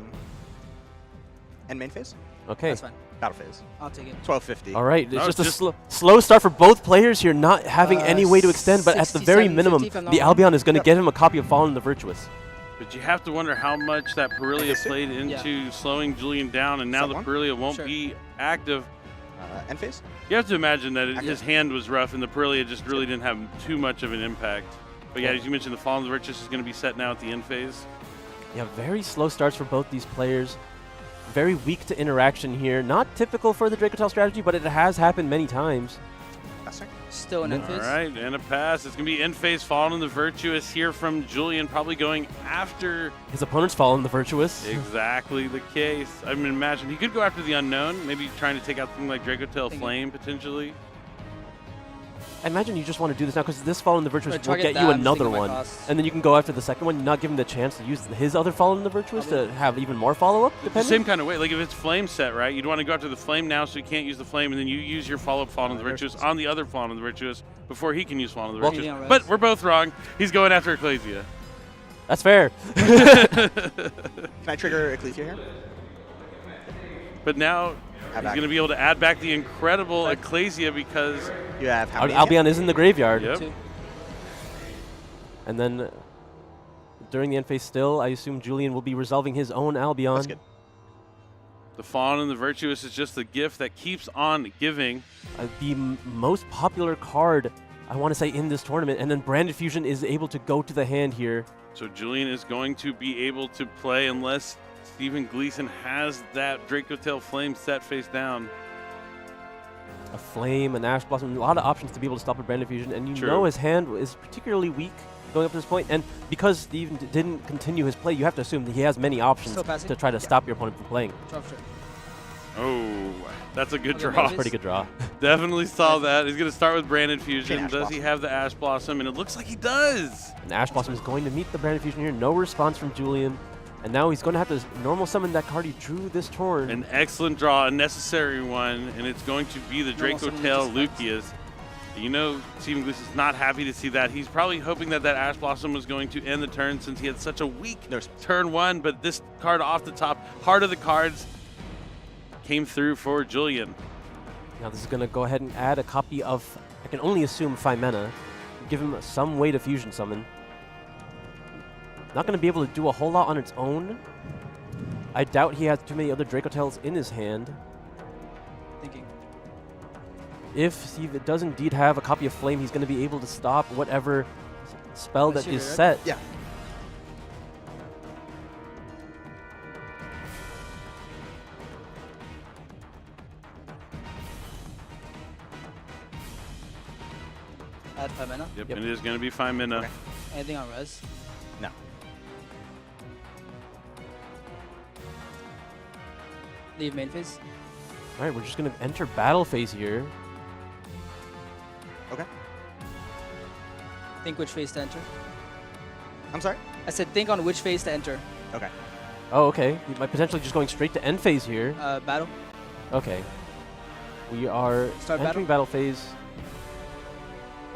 End main phase? Okay. That's fine. Battle phase. I'll take it. 1250. All right, it's just a slow start for both players here, not having any way to extend, but at the very minimum, the Albion is going to get him a copy of Fallen the Virtuous. But you have to wonder how much that Perilia played into slowing Julian down, and now the Perilia won't be active. End phase? You have to imagine that his hand was rough, and the Perilia just really didn't have too much of an impact. But yeah, as you mentioned, the Fallen of the Virtuous is going to be set now at the end phase. Yeah, very slow starts for both these players. Very weak to interaction here. Not typical for the Dracotel strategy, but it has happened many times. Still an end phase. All right, and a pass. It's going to be end phase Fallen the Virtuous here from Julian, probably going after his opponent's Fallen the Virtuous. Exactly the case. I mean, imagine he could go after the unknown, maybe trying to take out something like Dracotel Flame potentially. I imagine you just want to do this now because this Fallen the Virtuous will target get that, you I'm just another thinking my one. costs. And then you can go after the second one, not give him the chance to use his other Fallen the Virtuous to have even more follow-up, The depending? same kind of way. Like if it's Flame set, right? You'd want to go after the Flame now so you can't use the Flame, and then you use your follow-up Fallen of the Virtuous on the other Fallen of the Virtuous before he can use Fallen of the Virtuous. But we're both wrong. He's going after Ecclesia. That's fair. Can I trigger Ecclesia here? But now he's going to be able to add back the incredible Ecclesia because you have how many Albion is in the graveyard. Yep. And then during the end phase still, I assume Julian will be resolving his own Albion. That's good. The Fallen and the Virtuous is just the gift that keeps on giving. The most popular card, I want to say, in this tournament. And then Branded Fusion is able to go to the hand here. So Julian is going to be able to play unless Stephen Gleason has that Dracotel Flame set face down. A Flame, an Ash Blossom, a lot of options to be able to stop a Branded Fusion. And you True. know his hand is particularly weak going up to this point. And because Steven didn't continue his play, you have to assume that he has many options to try to stop your opponent from playing. Oh, that's a good Okay, draw. pretty good draw. Definitely saw that. He's going to start with Branded Fusion. Ash Does he Blossom. have the Ash Blossom? And it looks like he does. And Ash Blossom is going to meet the Branded Fusion here. No response from Julian. And now he's going to have to normal summon that card he drew this turn. An excellent draw, a necessary one, and it's going to be the Dracotel Lucius. You know, Stephen Gleason is not happy to see that. He's probably hoping that that Ash Blossom was going to end the turn since he had such a weak turn one, but this card off the top, heart of the cards, came through for Julian. Now this is going to go ahead and add a copy of, I can only assume, Phimena. Give him some way to fusion summon. Not going to be able to do a whole lot on its own. I doubt he has too many other Dracotels in his hand. Thinking. If he does indeed have a copy of Flame, he's going to be able to stop whatever spell that is right? set. Yeah. Add 5 mana. Yep, and it is going to be Phimena. Okay. Anything on res? No. Leave main phase. All right, we're just going to enter battle phase here. Okay. Think which phase to enter. I'm sorry? I said think on which phase to enter. Okay. Oh, okay. He might potentially just going straight to end phase here. Battle. Okay. We are Start entering battle phase.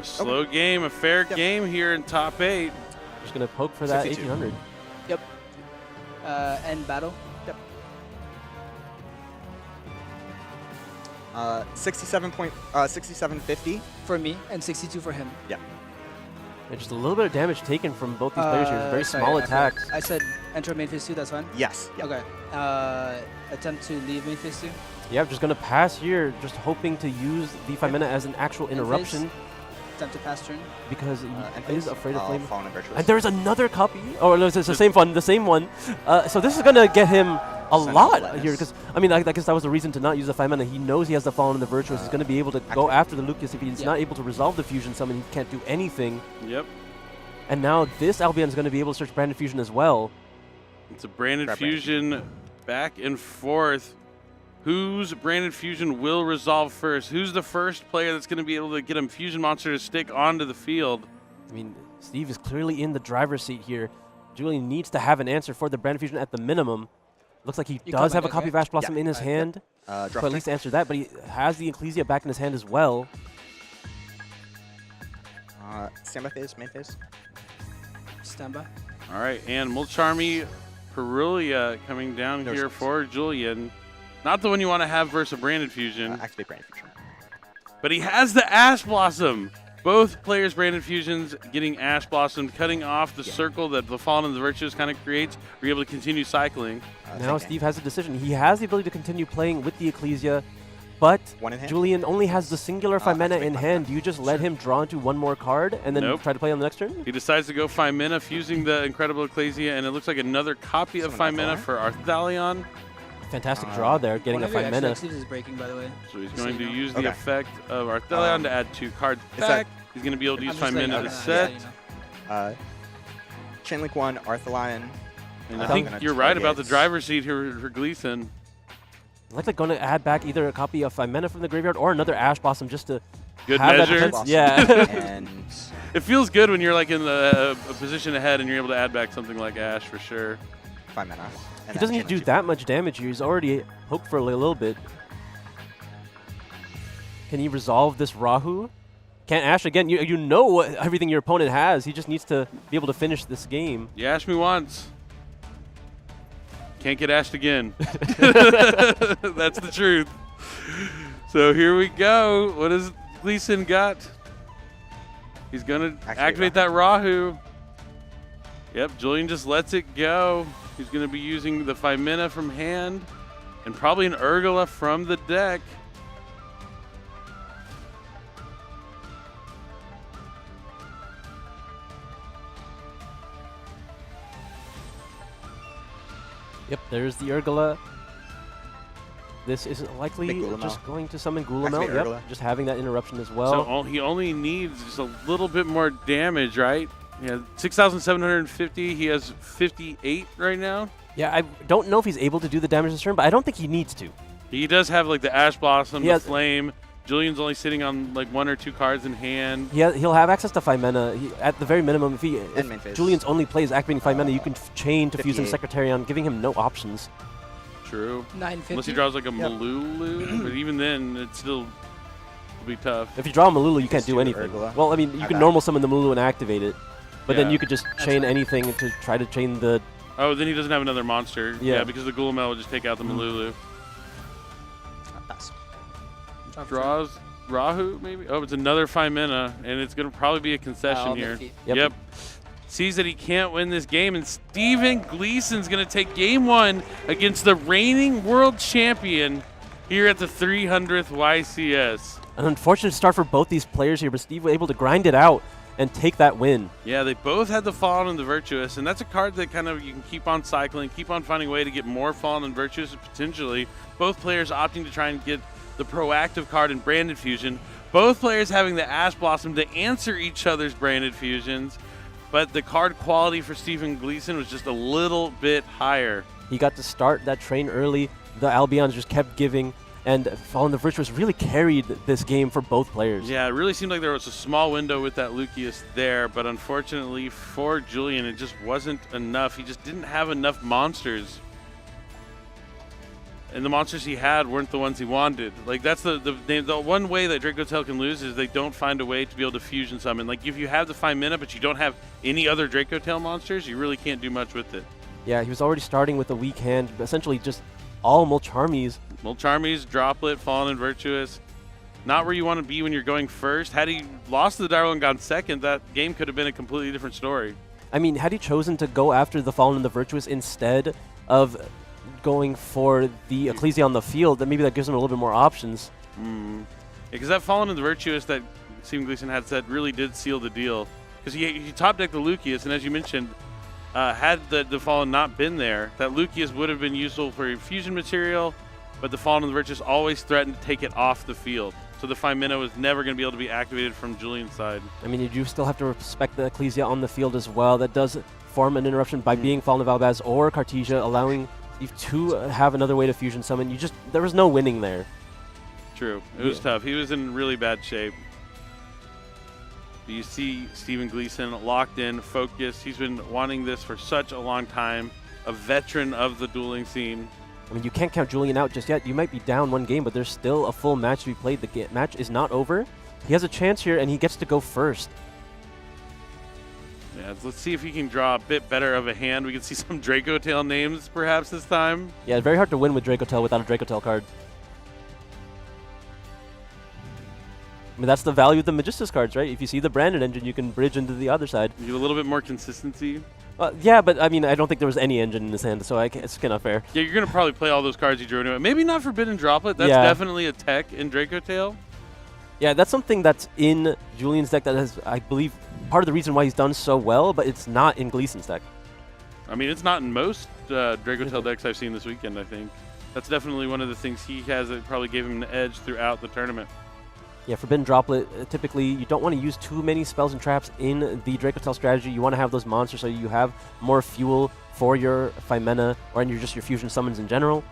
A slow game, a fair game here in top 8. Just going to poke for that 62. 1800. Yep. End battle. Yep. 67.6750 for me and 62 for him. Yeah. And just a little bit of damage taken from both these players here. Very Sorry, small I forgot. attacks. I said enter main phase 2, that's fine? Yes. Yep. Okay. Attempt to leave main phase 2. Yeah, just going to pass here, just hoping to use the Phimena as an actual interruption. Attempt to pass turn. Because he is afraid of Flame. Fallen and Virtuous. And there's another copy. Oh, no, it's the same one. The same one. So this is going to get him a lot here. Because, I mean, I guess that was the reason to not use the Phimena. He knows he has the Fallen and the Virtuous. He's going to be able to go after the Lucius. If he's not able to resolve the fusion summon, he can't do anything. Yep. And now this Albion is going to be able to search Branded Fusion as well. It's a Branded Fusion back and forth. Whose branded fusion will resolve first? Who's the first player that's going to be able to get a fusion monster to stick onto the field? I mean, Steve is clearly in the driver's seat here. Julian needs to have an answer for the branded fusion at the minimum. Looks like he does have a copy of Ash Blossom in his hand. So at least answer that, but he has the Ecclesia back in his hand as well. Standby phase, main phase. Standby. All right, and Mulcharmy Perulia coming down here for Julian. Not the one you want to have versus a branded fusion. Activate branded fusion. But he has the Ash Blossom. Both players' branded fusions getting Ash Blossom, cutting off the circle that the Fallen and the Virtuous kind of creates. We're able to continue cycling. Now Steve has a decision. He has the ability to continue playing with the Ecclesia, but Julian only has the singular 5 mana in hand. Do you just let him draw into one more card and then try to play on the next turn? He decides to go 5 mana, fusing the Incredible Ecclesia, and it looks like another copy of 5 mana for Arthalion. Fantastic draw there, getting a 5 mana. Steve is breaking, by the way. So he's going to use the effect of Arthalion to add 2 cards back. He's going to be able to use 5 mana to set. Chainlink 1, Arthalion. And I think you're right about the driver's seat here for Gleason. I'd like to go to add back either a copy of 5 mana from the graveyard or another Ash Blossom just to Good have measure. that defense. Yeah. And it feels good when you're like in a position ahead and you're able to add back something like Ash for sure. 5 mana. He doesn't need to do that much damage here. He's already poked for a little bit. Can he resolve this Rahu? Can't Ash again. You know everything your opponent has. He just needs to be able to finish this game. You asked me once. Can't get ashed again. That's the truth. So here we go. What has Gleason got? He's going to activate that Rahu. Yep, Julian just lets it go. He's going to be using the 5 mana from hand and probably an Urgula from the deck. Yep, there's the Urgula. This isn't likely just going to summon Gulamel. Yep, just having that interruption as well. So he only needs just a little bit more damage, right? Yeah, 6,750. He has 58 right now. Yeah, I don't know if he's able to do the damage this turn, but I don't think he needs to. He does have like the Ash Blossom, the Flame. Julian's only sitting on like 1 or 2 cards in hand. He'll have access to 5 mana. At the very minimum, if Julian's only plays activating 5 mana, you can chain to fuse him Secretarion, giving him no options. True. 950. Unless he draws like a Malulu, but even then, it still will be tough. If you draw a Malulu, you can't do anything. Well, I mean, you can normal summon the Malulu and activate it, but then you could just chain anything to try to chain the... Oh, then he doesn't have another monster. Yeah, because the Gulamel will just take out the Malulu. Draws Rahu, maybe? Oh, it's another 5 mana, and it's going to probably be a concession here. Yep. Sees that he can't win this game, and Steven Gleason's going to take game 1 against the reigning world champion here at the 300th YCS. An unfortunate start for both these players here, but Steve was able to grind it out and take that win. Yeah, they both had the Fallen and the Virtuous, and that's a card that kind of you can keep on cycling, keep on finding a way to get more Fallen and Virtuous potentially. Both players opting to try and get the proactive card in Branded Fusion. Both players having the Ash Blossom to answer each other's Branded Fusions, but the card quality for Steven Gleason was just a little bit higher. He got to start that train early. The Albions just kept giving, and Fallen the Virtuous really carried this game for both players. Yeah, it really seemed like there was a small window with that Lucius there, but unfortunately for Julian, it just wasn't enough. He just didn't have enough monsters. And the monsters he had weren't the ones he wanted. Like, that's the one way that Draco Tail can lose is they don't find a way to be able to fusion summon. Like, if you have the 5 mana, but you don't have any other Draco Tail monsters, you really can't do much with it. Yeah, he was already starting with a weak hand, essentially just all Mulcharmies. Mulcharmies, Droplet, Fallen, and Virtuous. Not where you want to be when you're going first. Had he lost to the Darwin and gone second, that game could have been a completely different story. I mean, had he chosen to go after the Fallen and the Virtuous instead of going for the Ecclesia on the field, then maybe that gives him a little bit more options. Because that Fallen and the Virtuous that Steven Gleason had said really did seal the deal. Because he top decked the Lucius, and as you mentioned, had the Fallen not been there, that Lucius would have been useful for fusion material, but the Fallen and the Virtuous always threatened to take it off the field. So the 5 mana was never going to be able to be activated from Julian's side. I mean, you do still have to respect the Ecclesia on the field as well. That does form an interruption by being Fallen of Albaz or Cartesia, allowing Steve to have another way to fusion summon. There was no winning there. True. It was tough. He was in really bad shape. You see Steven Gleason locked in, focused. He's been wanting this for such a long time. A veteran of the dueling scene. I mean, you can't count Julian out just yet. You might be down one game, but there's still a full match to be played. The match is not over. He has a chance here, and he gets to go first. Yeah, let's see if he can draw a bit better of a hand. We can see some Draco Tail names perhaps this time. Yeah, very hard to win with Draco Tail without a Draco Tail card. I mean, that's the value of the Magistus cards, right? If you see the branded engine, you can bridge into the other side. You get a little bit more consistency. Yeah, but I mean, I don't think there was any engine in this hand, so it's kind of fair. Yeah, you're going to probably play all those cards you drew into it. Maybe not Forbidden Droplet. That's definitely a tech in Draco Tail. Yeah, that's something that's in Julian's deck that has, I believe, part of the reason why he's done so well, but it's not in Gleason's deck. I mean, it's not in most Draco Tail decks I've seen this weekend, I think. That's definitely one of the things he has that probably gave him the edge throughout the tournament. Yeah, Forbidden Droplet, typically you don't want to use too many spells and traps in the Draco Tail strategy. You want to have those monsters so you have more fuel for your Phimena or your fusion summons in general.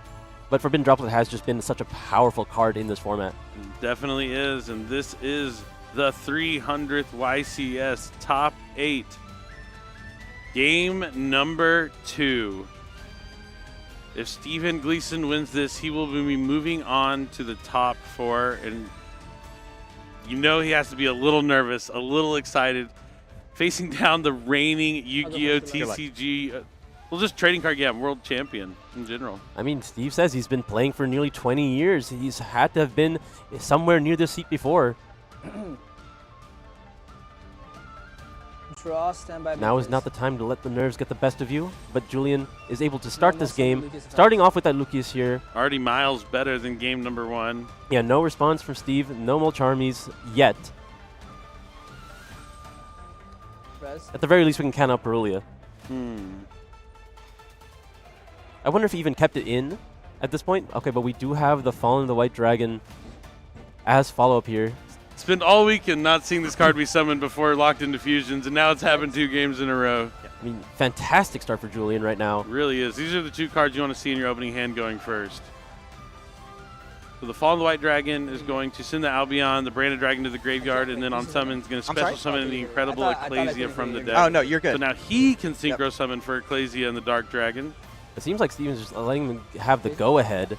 But Forbidden Droplet has just been such a powerful card in this format. It definitely is, and this is the 300th YCS Top 8. Game number 2. If Steven Gleason wins this, he will be moving on to the top 4, and you know he has to be a little nervous, a little excited, facing down the reigning Yu-Gi-Oh! TCG, well, just trading card game, world champion in general. I mean, Steve says he's been playing for nearly 20 years. He's had to have been somewhere near this seat before. Draw, standby. Now is not the time to let the nerves get the best of you, but Julian is able to start this game, starting off with that Lucius here. Already miles better than game number 1. Yeah, no response from Steve, no Molcharmies yet. At the very least, we can count out Perulia. I wonder if he even kept it in at this point. Okay, but we do have the Fallen of the White Dragon as follow-up here. Spent all weekend not seeing this card be summoned before locked into fusions, and now it's happened 2 games in a row. I mean, fantastic start for Julian right now. It really is. These are the 2 cards you want to see in your opening hand going first. So the Fall of the White Dragon is going to send the Albion, the Branded Dragon to the graveyard, and then on summon is going to special summon the incredible Ecclesia from the deck. Oh, no, you're good. So now he can synchro summon for Ecclesia and the Dark Dragon. It seems like Steven's just letting him have the go-ahead.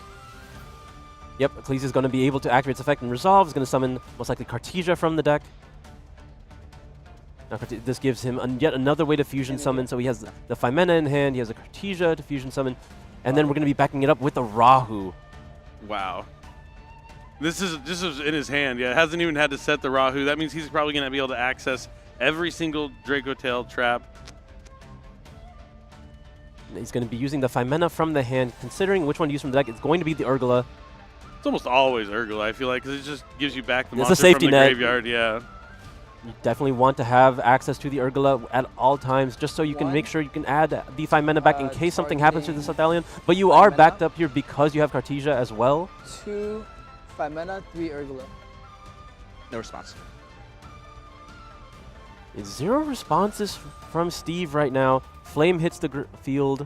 Yep, Ecclesia is going to be able to activate its effect and resolve. Is going to summon most likely Cartesia from the deck. Now, this gives him yet another way to fusion summon. So he has the Phimena in hand. He has a Cartesia to fusion summon. And then we're going to be backing it up with a Rahu. Wow. This is in his hand. Yeah, it hasn't even had to set the Rahu. That means he's probably going to be able to access every single Draco Tail trap. He's going to be using the Phimena from the hand. Considering which one to use from the deck, it's going to be the Urgula. It's almost always Urgula, I feel like, because it just gives you back the It's a monster safety from the net. graveyard. Yeah. You definitely want to have access to the Urgula at all times, just so you can make sure you can add the Phimena back in case something happens to the Stallion. But you are backed up here because you have Cartesia as well. 2 Phimena, 3 Urgula. No response. 0 responses from Steve right now. Flame hits the field.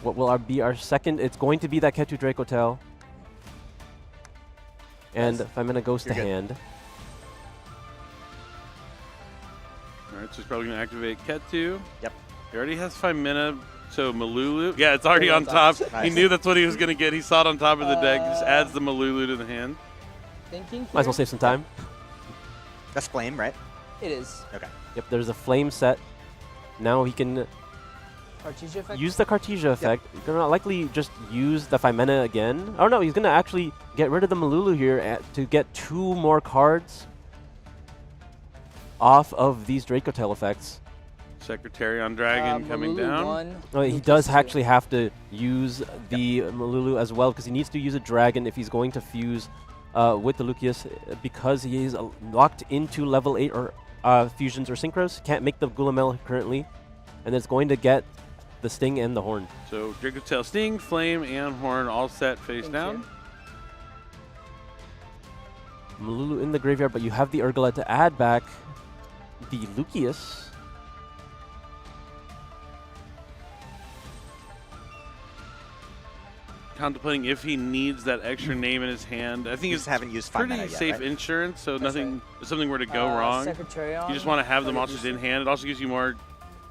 What will be our second? It's going to be that Ketu Draco Tail. And Phimena goes to hand. All right, so he's probably going to activate Ketu. Yep. He already has Phimena, so Malulu. Yeah, it's already on top. Nice. He knew that's what he was going to get. He saw it on top of the deck. He just adds the Malulu to the hand. Might as well save some time. That's flame, right? It is. Okay. Yep, there's a flame set. Now he can Cartesia effect? use the Cartesia effect. He's going to likely just use the Phimena again. Oh no, he's going to actually get rid of the Malulu here to get 2 more cards off of these Draco Tail effects. Secretarion Dragon coming down. Oh, he does actually have to use the Malulu as well because he needs to use a dragon if he's going to fuse with the Lucius because he is locked into level 8 or fusions or synchros. Can't make the Gulamel currently. And it's going to get the Sting and the Horn. So Draco Tail, Sting, Flame, and Horn all set face down. Malulu in the graveyard, but you have the Urgula to add back the Lucius. contemplating if he needs that extra name in his hand. I think You just it's haven't used pretty mana yet, safe right? insurance, so That's nothing, if something were to go wrong, Secretarion. you just want to have the monsters in hand. It also gives you more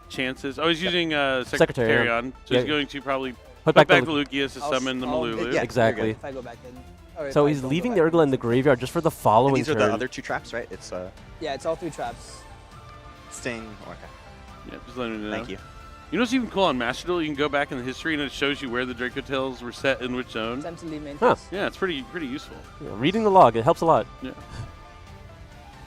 chances. Oh, he's using Secretarion, so he's going to probably put back the Lucius to summon the Malulu. Exactly. If I go back in. Or if So I he's don't leaving go the back Urgla in the graveyard just for the following These are turn. the other 2 traps, right? It's Yeah, it's all 3 traps. Sting. Okay. Yeah, just letting you know. Thank you. You know what's even cool on Master Duel? You can go back in the history and it shows you where the Draco Tails were set in which zone. Time to leave main Huh. phase. Yeah, it's pretty useful. Yeah, reading the log, it helps a lot. Yeah.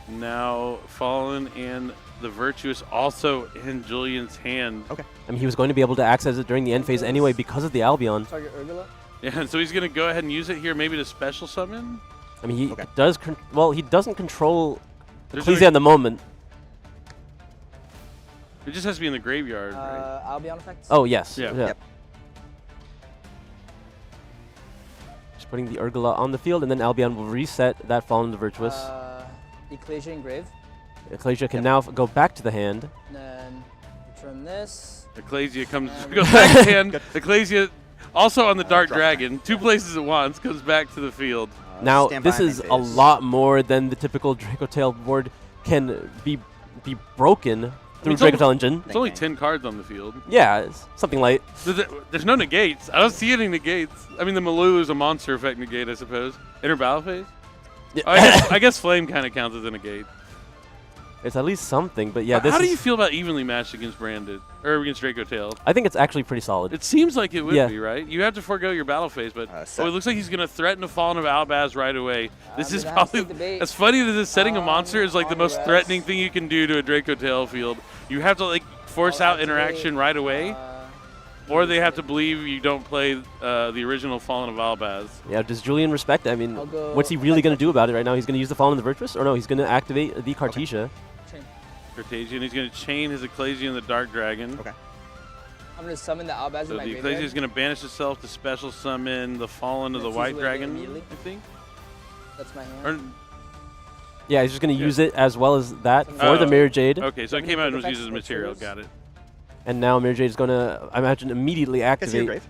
Now, Fallen and the Virtuous also in Julian's hand. Okay. I mean, he was going to be able to access it during the end phase anyway because of the Albion. Target Urgula. Yeah, and so he's going to go ahead and use it here, maybe to special summon. I mean, he does. Well, he doesn't control There's Ecclesia no- at the moment. It just has to be in the graveyard, right? Albion effects. Oh yes. Yeah. Yeah. Just putting the Urgula on the field, and then Albion will reset that Fallen the Virtuous. Ecclesia engraved. Ecclesia can now go back to the hand. Then return this. Ecclesia goes back to hand. Ecclesia, also on the Dark Dragon, 2 places at once, comes back to the field. Now, this is a lot more than the typical Draco Tail board can be broken through It's Draco only- Tail Engine. It's only 10 cards on the field. Yeah, it's something light. There's no negates. I don't see any negates. I mean, the Malulu is a monster effect negate, I suppose. Inner battle phase? Yeah. Oh, I guess Flame kind of counts as a negate. It's at least something, but yeah, this How do is- you feel about evenly matched against Branded? Or against Draco Tail? I think it's actually pretty solid. It seems like it would Yeah. be, right? You have to forego your battle phase, but it looks like he's going to threaten the Fallen of Albaz right away. This is probably, as funny as this, setting a monster is like the most threatening thing you can do to a Draco Tail field. You have to like force out interaction right away, or they have to believe you don't play the original Fallen of Albaz. Yeah, does Julian respect? I mean, what's he really going to do about it right now? He's going to use the Fallen of the Virtuous? Or no, he's going to activate the Cartesia. Cartesian, he's going to chain his Ecclesia and the Dark Dragon. Okay. I'm going to summon the Albaz in So my the graveyard. Ecclesia is going to banish itself to special summon the Fallen of the That's White easily Dragon, immediately. I think. That's my hand. Or, Yeah, he's just going to use it as well as that for the Mirror Jade. Okay, so it came out and was used as material. Got it. And now Mirror Jade is going to, I imagine, immediately activate. grave.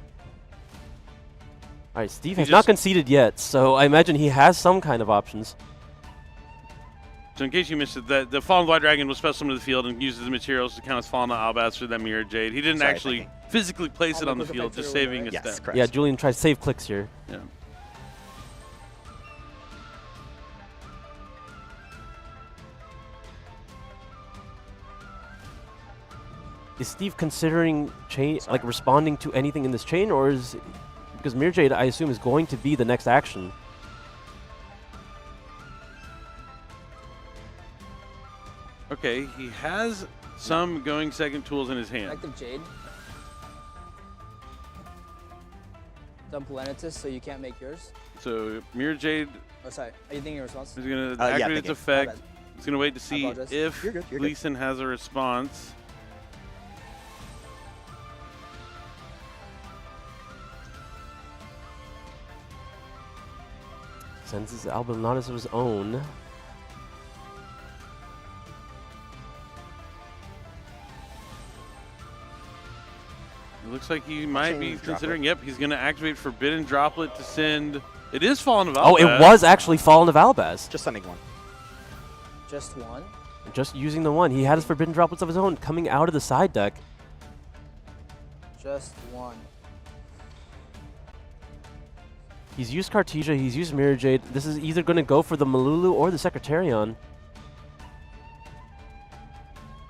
All right, Steve He has not just- conceded yet, so I imagine he has some kind of options. So in case you missed it, the Fallen White Dragon was special summoned to the field and uses the materials to count as Fallen Albaz for that Mirror Jade. He didn't Sorry, actually physically place it on the field, just saving a step. Yeah, Julian tries to save clicks here. Yeah. Is Steve considering like responding to anything in this chain, or is because Mirror Jade, I assume, is going to be the next action? Okay, he has some going second tools in his hand. Active Jade. Dump Lenitus so you can't make yours. So Mirror Jade Oh, sorry. Are you thinking your response? is going to yeah, activate its thinking. effect. My bad. It's going to wait to see apologize. if You're good, you're good. Gleason has a response. Sends his album not as his own. It looks like he might be Change considering. Yep, he's going to activate Forbidden Droplet to send. It is Fallen of Albaz. Oh, it was actually Fallen of Albaz. Just sending one. Just one. Just using the one. He had his Forbidden Droplets of his own coming out of the side deck. Just one. He's used Cartesia, he's used Mirror Jade. This is either going to go for the Malulu or the Secretarion.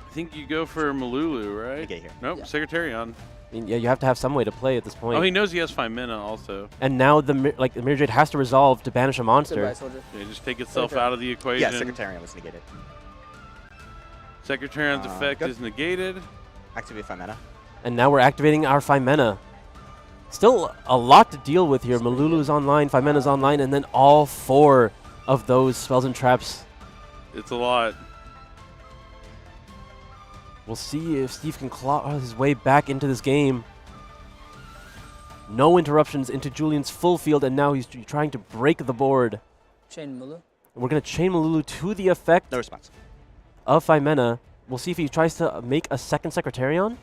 I think you go for Malulu, right? Negate here. Nope, Secretarion. I mean, yeah, you have to have some way to play at this point. Oh, he knows he has 5 mana also. And now the Mirror Jade has to resolve to banish a monster. Goodbye, soldier. Yeah, just take itself out of the equation. Yeah, Secretarian was negated. Secretarion's effect good. is negated. Activate 5 mana. And now we're activating our Phimena. Still a lot to deal with here. Malulu's online, Phimena's online, and then all 4 of those spells and traps. It's a lot. We'll see if Steve can claw his way back into this game. No interruptions into Julian's full field, and now he's trying to break the board. Chain Mulu. We're going to chain Malulu to the effect No response. of Phimena. We'll see if he tries to make a second Secretarion.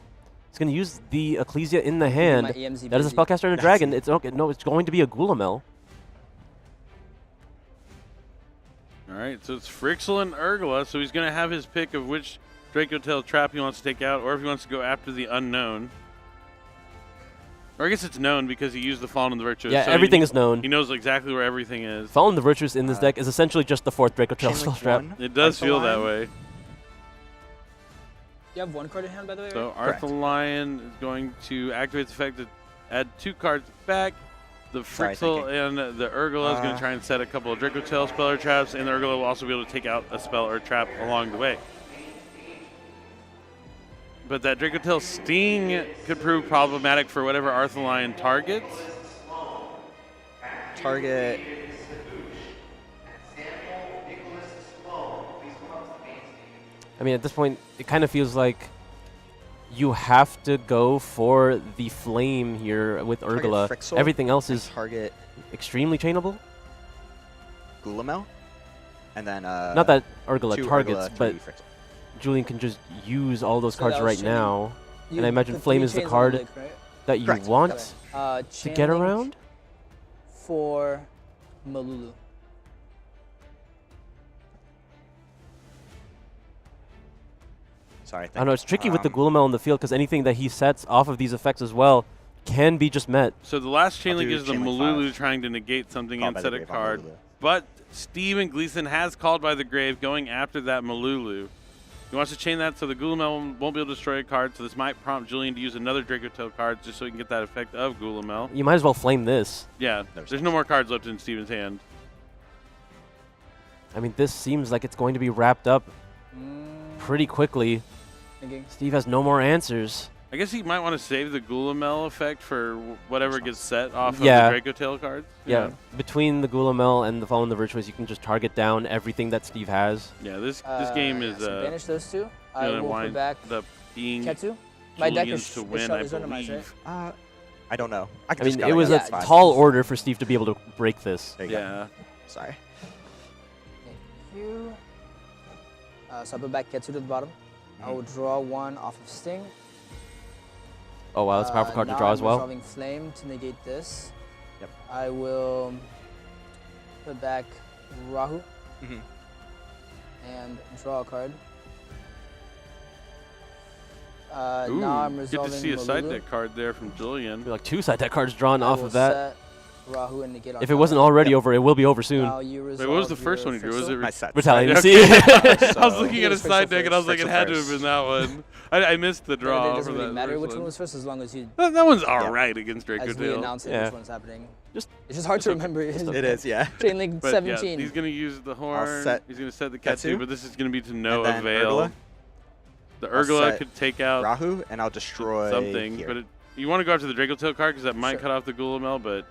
He's going to use the Ecclesia in the hand. That is a spellcaster and a dragon. It's okay. No, it's going to be a Gulamel. All right, so it's Frixel and Urgla, so he's going to have his pick of which Dracotail trap he wants to take out, or if he wants to go after the unknown. Or I guess it's known because he used the Fallen and the Virtuous. Yeah, so everything is known. He knows exactly where everything is. Fallen the Virtuous in this deck is essentially just the 4th Dracotail spell trap. It does feel that way. You have 1 card in hand, by the way, So right? Arthur Lion is going to activate the effect to add 2 cards back. The Frixel and the Urgla is going to try and set a couple of Dracotail spell or traps, and the Urgla will also be able to take out a spell or trap along the way. But that Dracotail Sting could prove problematic for whatever Arthur Lion targets. Target. I mean, at this point, it kind of feels like you have to go for the flame here with Target Urgla. Frixel Everything else is target extremely chainable. Gulamel. And then Not that Urgla 2 targets, Urgla, but 3 Frixel. Julian can just use all those So cards that was right chaining. now. You And I imagine put Flame 3 is the chains on card deck, right? that you Correct. want Okay. to get Chain link around. For Malulu. Sorry. I know it's tricky with the Gulamel in the field because anything that he sets off of these effects as well can be just met. So the last chain link do is the chain link Malulu 5. trying to negate something Called and by set the a grave on card. Malulu. But Steven Gleason has called by the grave going after that Malulu. He wants to chain that so the Gulamel won't be able to destroy a card, so this might prompt Julian to use another Dracotail card just so he can get that effect of Gulamel. You might as well flame this. Yeah, there's no more cards left in Steven's hand. I mean, this seems like it's going to be wrapped up pretty quickly. Steve has no more answers. I guess he might want to save the Gulamel effect for whatever gets set off of the Yeah. Dracotail cards. Yeah, between the Gulamel and the Fallen the Virtuous, you can just target down everything that Steve has. Yeah, this game is So banish those 2. I gonna will put wind back up being Ketsu. My deck Julian's is to is win, shut- I is randomized, right? believe. I don't know. I, I mean, it was a tall order for Steve to be able to break this. There you go. Yeah. Sorry. Thank you. So I put back Ketsu to the bottom. I will draw 1 off of Sting. Oh wow, that's a powerful card to now draw I'm as well. resolving Flame to negate this. Yep. I will put back Rahu and draw a card. Ooh, now I'm good resolving to see a side Malulu. deck card there from Julian. Like 2 side deck cards drawn I off will of that. set Rahu and negate If it wasn't already over, it will be over soon. Now you Wait, what was the resolve first your one you drew? Was it Frixel. My set. Battalion, Okay. see? I was looking at a Frixel side deck and I was first. like, it Frixel had to have first. been that one. I missed the But draw it for doesn't really that matter first which one. one was first as long as you That one's all right against as we Dracotail. announce it Yeah. which one's happening. Just It's just hard to remember. It is, yeah. Chain Link But 17. yeah, he's going to use the horn. set He's going to set the Ketsu. Ketsu, but this is going to be to no And then avail. Urgla. The I'll Urgla set could take out Rahu, and I'll destroy something, here. but you want to go after the Dracotail card because that might Sure. cut off the Gulamel, but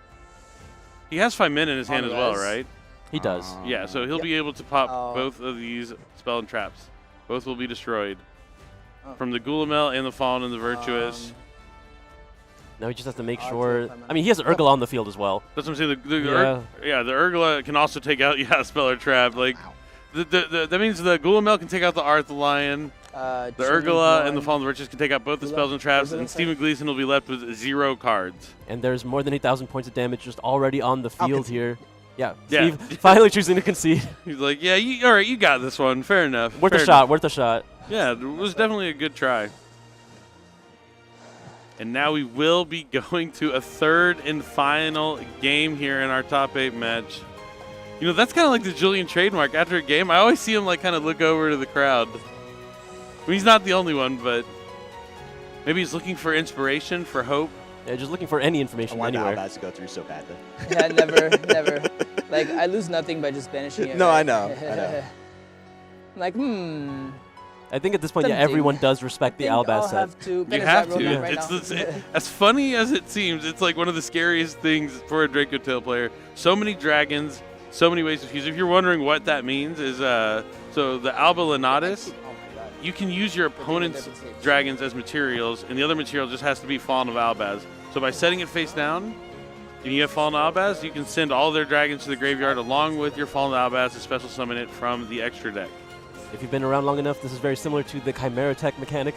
he has 5 min in his hand as well, Res. right? He does. Yeah, so he'll be able to pop both of these spell and traps. Both will be destroyed. Oh. From the Gulamel and the Fallen and the Virtuous. Now he just has to make I'll sure. take 5 I mean, he has Urgla on the field as well. That's what I'm saying. The Yeah. the Urgla can also take out a spell or trap. Like that means the Gulamel can take out the Arthur Lion. The Chain Urgla Link and the 1. Fallen Virtuous can take out both the Urgla- spells and traps, Urgla and side. Steven Gleason will be left with 0 cards. And there's more than 8,000 points of damage just already on the field here. Yeah, Yeah. Steve finally choosing to concede. He's like, yeah, all right, you got this one. Fair enough. Worth a Fair shot, enough. worth a shot. Yeah, it was definitely a good try. And now we will be going to a 3rd and final game here in our top 8 match. You know, that's kind of like the Julian trademark. After a game, I always see him like kind of look over to the crowd. I mean, he's not the only one, but maybe he's looking for inspiration, for hope. Yeah, just looking for any I information wanted anywhere. Albaz to go through so badly. Yeah, never. Like, I lose nothing by just banishing it. No, right? I know. Like, I think at this point, yeah, Tempting. everyone does respect the think I'll Albaz set. have to You banish have that to. roadmap right It's now. as funny as it seems, it's like one of the scariest things for a Dracotail player. So many dragons, so many ways to fuse. If you're wondering what that means, is so the Alba Lenatus, you can use your opponent's dragons as materials, and the other material just has to be Fallen of Albaz. So by setting it face down, and you have Fallen Albaz, you can send all their dragons to the graveyard along with your Fallen Albaz to special summon it from the extra deck. If you've been around long enough, this is very similar to the Chimera Tech mechanic.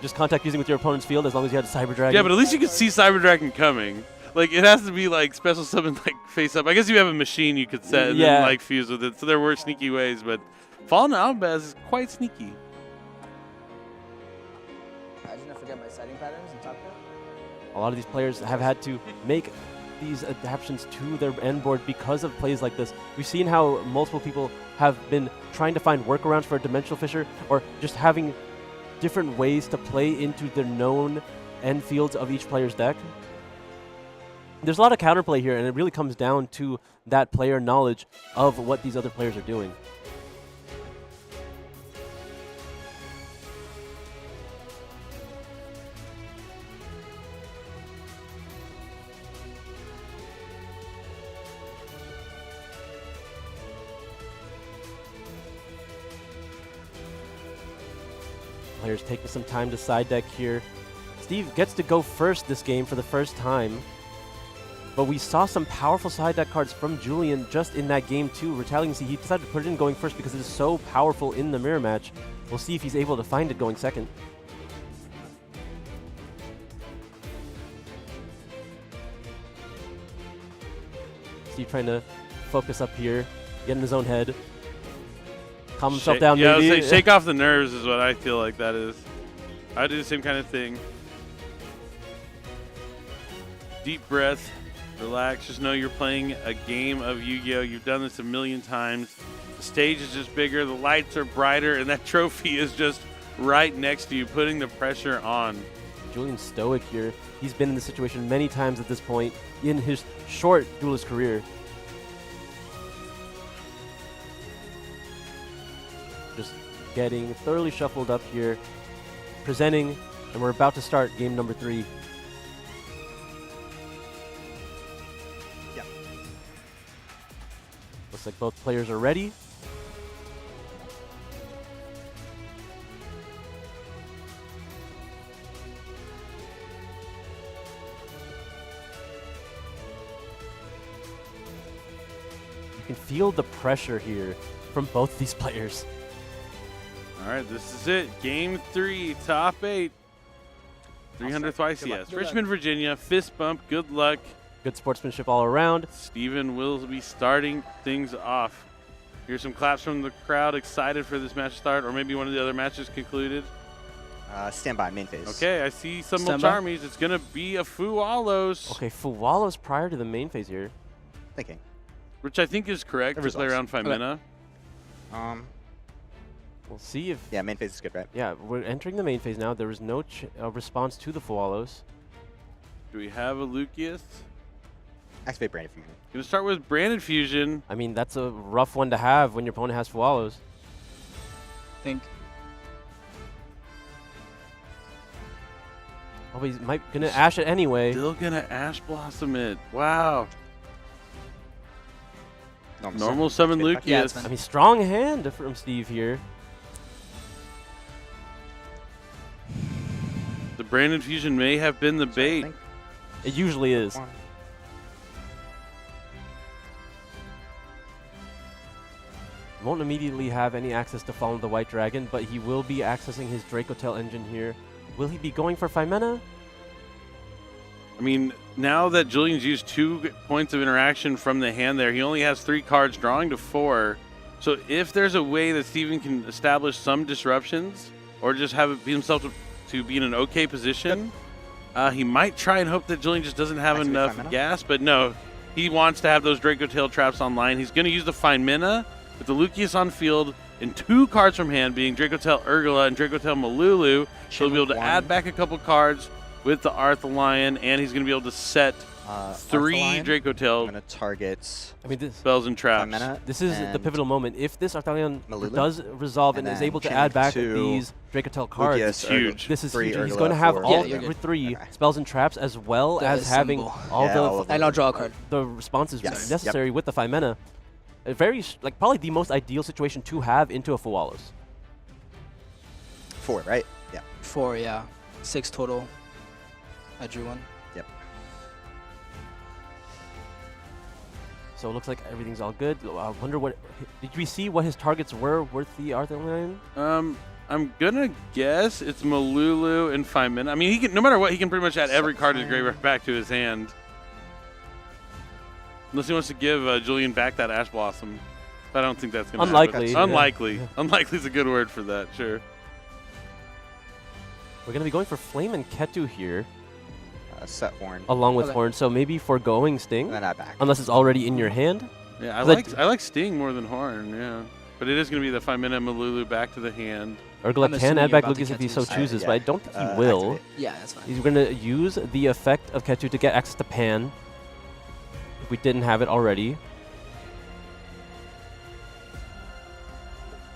just contact using with your opponent's field as long as you had a Cyber Dragon. Yeah, but at least you can see Cyber Dragon coming. Like, it has to be, like, special summon, like, face up. I guess you have a machine you could set and then, like, fuse with it. So there were sneaky ways, but Fallen Albaz is quite sneaky. Imagine I forget my sighting patterns and top deck. A lot of these players have had to make these adaptations to their end board because of plays like this. We've seen how multiple people have been trying to find workarounds for a Dimensional Fissure or just having different ways to play into the known end fields of each player's deck. There's a lot of counterplay here, and it really comes down to that player knowledge of what these other players are doing. Players taking some time to side deck here. Steve gets to go first this game for the first time, but we saw some powerful side deck cards from Julian just in that game too. Retaliating, he decided to put it in going first because it is so powerful in the mirror match. We'll see if he's able to find it going second. Steve trying to focus up here, get in his own head. Calm himself down, yeah, maybe. I would say shake off the nerves is what I feel like that is. I do the same kind of thing. Deep breath, relax. Just know you're playing a game of Yu-Gi-Oh! You've done this a million times. The stage is just bigger, the lights are brighter, and that trophy is just right next to you, putting the pressure on. Julian's stoic here. He's been in this situation many times at this point in his short Duelist career. Just getting thoroughly shuffled up here, presenting, and we're about to start game number 3. Yep. Looks like both players are ready. You can feel the pressure here from both these players. All right, this is it. Game 3, top 8. 300th YCS. Richmond, Virginia. Fist bump. Good luck. Good sportsmanship all around. Steven will be starting things off. Here's some claps from the crowd, excited for this match to start, or maybe one of the other matches concluded. Stand by, main phase. Okay, I see some Mulcharmies. It's going to be a Fuwalos. Okay, Fuwalos prior to the main phase here. Thinking. Which I think is correct to play around 5 mana. We'll see if... Yeah, main phase is good, right? Yeah, we're entering the main phase now. There is no response to the Fuwalos. Do we have a Lucius? Activate Branded Fusion. Gonna start with Branded Fusion. I mean, that's a rough one to have when your opponent has Fuwalos. Think. Oh, but he's gonna Ash it anyway. Still gonna Ash Blossom it. Wow. Normal summon Lucius. I mean, strong hand from Steve here. The Branded Fusion may have been the bait. It usually is. Won't immediately have any access to Fallen the White Dragon, but he will be accessing his Dracotail engine here. Will he be going for 5 mana? I mean, now that Julian's used 2 points of interaction from the hand there, he only has 3 cards, drawing to 4. So if there's a way that Steven can establish some disruptions or just have himself to be in an okay position, he might try and hope that Julian just doesn't have enough gas. But no, he wants to have those Dracotail traps online. He's going to use the Find Mana with the Lucius on field and 2 cards from hand being Dracotail Urgula and Dracotail Malulu. So he'll be able to add back a couple cards with the Arthalion, and he's going to be able to set 3 Dracotail. I'm going to target spells and traps. This is the pivotal moment. If this Arthalion does resolve and is able to add back these Dracotail cards, it's huge. This is huge. He's going to have all 3 spells and traps as well as having all and I'll draw a card. The responses necessary with the 5 mana. A very, probably the most ideal situation to have into a Fuwalos. 4, right? Yeah. 4, yeah. 6 total. I drew 1. Yep. So it looks like everything's all good. I wonder what... Did we see what his targets were with the Arthalion? I'm gonna guess it's Malulu and Feynman. I mean, he can, no matter what, he can pretty much add every card in the graveyard back to his hand. Unless he wants to give Julian back that Ash Blossom. But I don't think that's gonna Unlikely. happen. Unlikely. Yeah. Unlikely is a good word for that, sure. We're gonna be going for Flame and Ketu here. Set Horn. Along with Horn, so maybe foregoing Sting. And then add back. Unless it's already in your hand. Yeah, I like Sting more than Horn, yeah. But it is going to be the 5-minute Malulu back to the hand. Urgla can add back Lucas if he so chooses, but I don't think he will. Activate. Yeah, that's fine. He's going to use the effect of Ketu to get access to Pan. If we didn't have it already.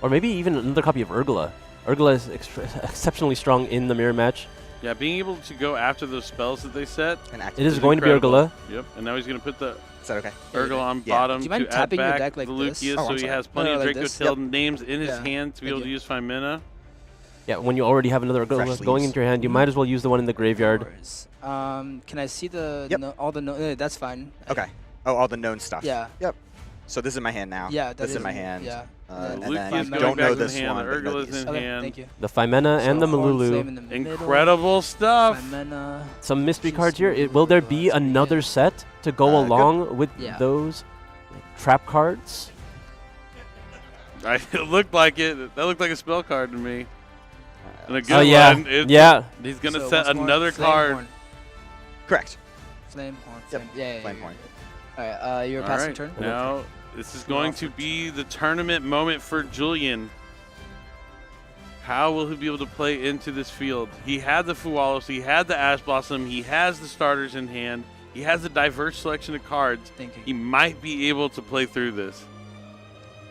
Or maybe even another copy of Urgla. Urgla is exceptionally strong in the mirror match. Yeah, being able to go after those spells that they set. It is going incredible. to be Urgla. Yep, and now he's going to put the Is that okay? Urgla on bottom Do you mind to add tapping your back deck like the this? Lucius, Oh, so I'm he sorry. has plenty No, of like Draco this? Tail Yep. names in his Yeah. hand to be able to use Fimina. Yeah, when you already have another Urgla Fresh going leaves. into your hand, you might as well use the one in the graveyard. Can I see the Yep. all the that's fine. Okay. Oh, all the known stuff. Yeah. Yep. So this is in my hand now. Yeah, this is in my hand. Yeah. And Luke then is you going don't back know in this hand. one. but know Urgla is these. in Okay, hand. thank you. The Fimena and the Horn, Flame Malulu. in the middle. Incredible stuff. Fimena. Some mystery cards here. Will there be another set to go along with Yeah. those trap cards? It looked like it. That looked like a spell card to me. And a good Oh, yeah. one. Yeah. He's going to So set once more, another Flame card. Horn. Correct. Flame Horn. Yep. Flame. Yeah, Flame Horn. All right, you're All passing right, turn. now this is going to be the tournament moment for Julian. How will he be able to play into this field? He had the Fuwalos, he had the Ash Blossom, he has the starters in hand, he has a diverse selection of cards. He might be able to play through this.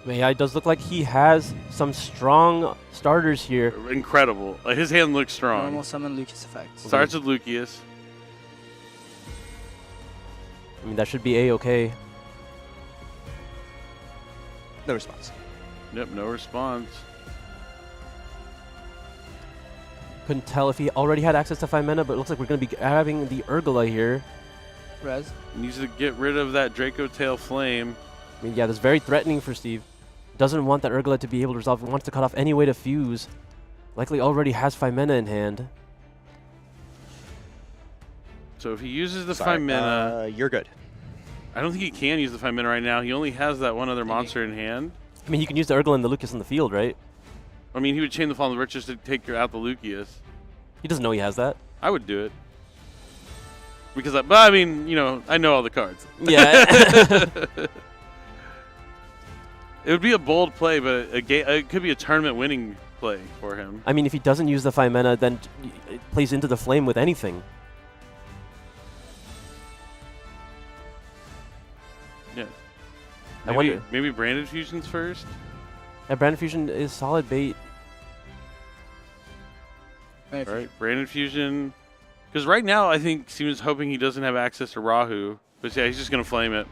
Yeah, it does look like he has some strong starters here. Incredible. Like, his hand looks strong. Normal summon Lucas effect. Starts with Lucius. I mean, that should be A-okay. No response. Yep, no response. Couldn't tell if he already had access to 5 mana, but it looks like we're going to be having the Urgla here. Res. He needs to get rid of that Draco Tail Flame. I mean, yeah, that's very threatening for Steve. Doesn't want that Urgla to be able to resolve. Wants to cut off any way to fuse. Likely already has 5 mana in hand. So if he uses the Sorry, 5 mana... you're good. I don't think he can use the 5 mana right now. He only has that one other monster in hand. I mean, he can use the Urgla and the Lucas in the field, right? I mean, he would chain the Fallen Riches to take out the Lucius. He doesn't know he has that. I would do it. Because, but I mean, you know, I know all the cards. Yeah. It would be a bold play, but it could be a tournament-winning play for him. I mean, if he doesn't use the 5 mana, then it plays into the flame with anything. Yeah. I wonder. Maybe Branded Fusions first? Yeah, Branded Fusion is solid bait. Right, Branded Fusion. Because right now, I think Steven's hoping he doesn't have access to Rahu. But yeah, he's just going to flame it.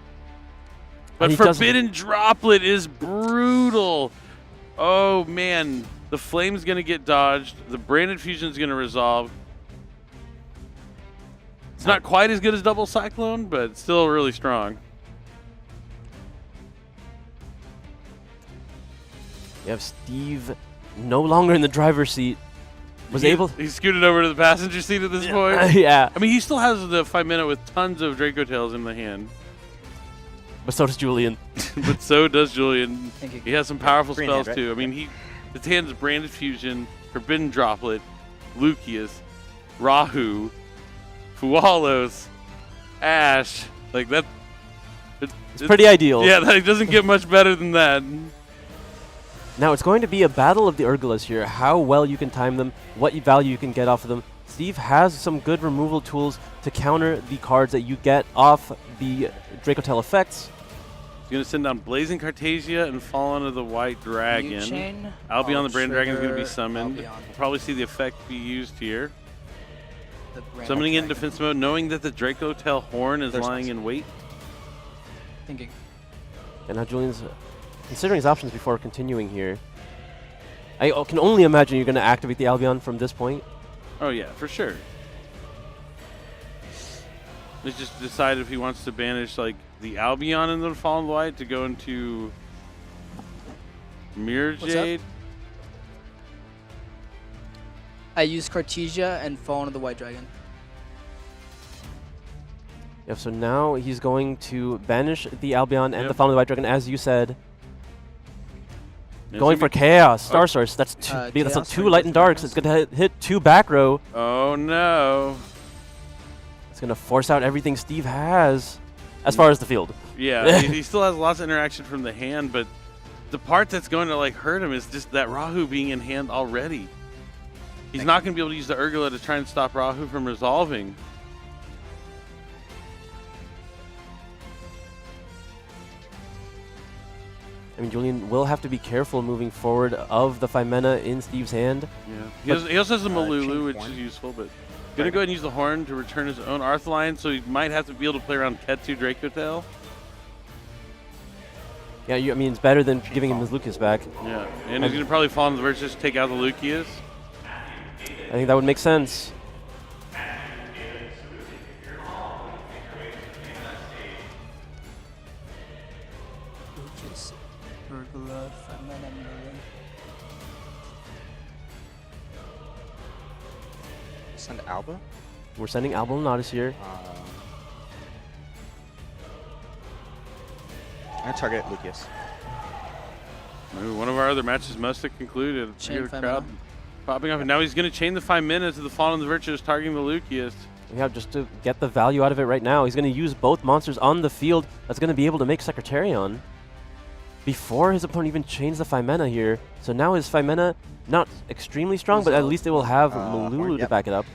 But Forbidden Droplet is brutal. Oh, man. The Flame's going to get dodged. The Branded Fusion's going to resolve. It's not quite as good as Double Cyclone, but it's still really strong. You have Steve no longer in the driver's seat. He scooted over to the passenger seat at this point. Yeah. I mean, he still has the 5 mana with tons of Draco Tails in the hand. But so does Julian. But so does Julian. Thank you. He has some powerful Green spells hand, right? too. I mean, his hand is Branded Fusion, Forbidden Droplet, Lucius, Rahu, Fuwalos, Ash. Like that. It's pretty ideal. Yeah, that doesn't get much better than that. Now it's going to be a battle of the Urglas here. How well you can time them, what value you can get off of them. Steve has some good removal tools to counter the cards that you get off the Dracotel effects. He's going to send down Blazing Cartasia and Fallen of the White Dragon. Chain, Albion the Brand Dragon is going to be Trigger, summoned. Albion. We'll probably see the effect be used here. The Brand Summoning in Dragon. defense mode, knowing that the Dracotel Horn is lying in wait. Thinking. And now Julian's considering his options before continuing here. I can only imagine you're going to activate the Albion from this point. Oh yeah, for sure. He's just decided if he wants to banish like the Albion and the Fallen Light to go into Mirror What's that? Jade. I use Cartesia and Fallen of the White Dragon. Yep, so now he's going to banish the Albion and the Fallen of the White Dragon, as you said. Going for Chaos, Star Source. That's that's a 2 Light and Darks. It's going to hit 2 back row. Oh, no. It's going to force out everything Steve has as far as the field. Yeah, he still has lots of interaction from the hand, but the part that's going to like hurt him is just that Rahu being in hand already. He's not going to be able to use the Urgula to try and stop Rahu from resolving. I mean, Julian will have to be careful moving forward of the Fimena in Steve's hand. Yeah, he also has the Malulu, which is useful, but going to go ahead and use the Horn to return his own Arthline, so he might have to be able to play around Ketu Dracotail. Yeah, I mean, it's better than giving him his Lucius back. Yeah, and he's going to probably fall in the versus, take out the Lucius. I think that would make sense. Send Alba? We're sending Alba Lunatus here. I target Lucius. Maybe one of our other matches must have concluded. Chain The crowd popping up, and now he's going to chain the 5 minutes of the Fallen of the Virtuous, targeting the Lucius. Yeah, just to get the value out of it right now. He's going to use both monsters on the field. That's going to be able to make Secretarion before his opponent even chains the Fimena here. So now his Fimena, not extremely strong, but at least it will have Malulu to back it up.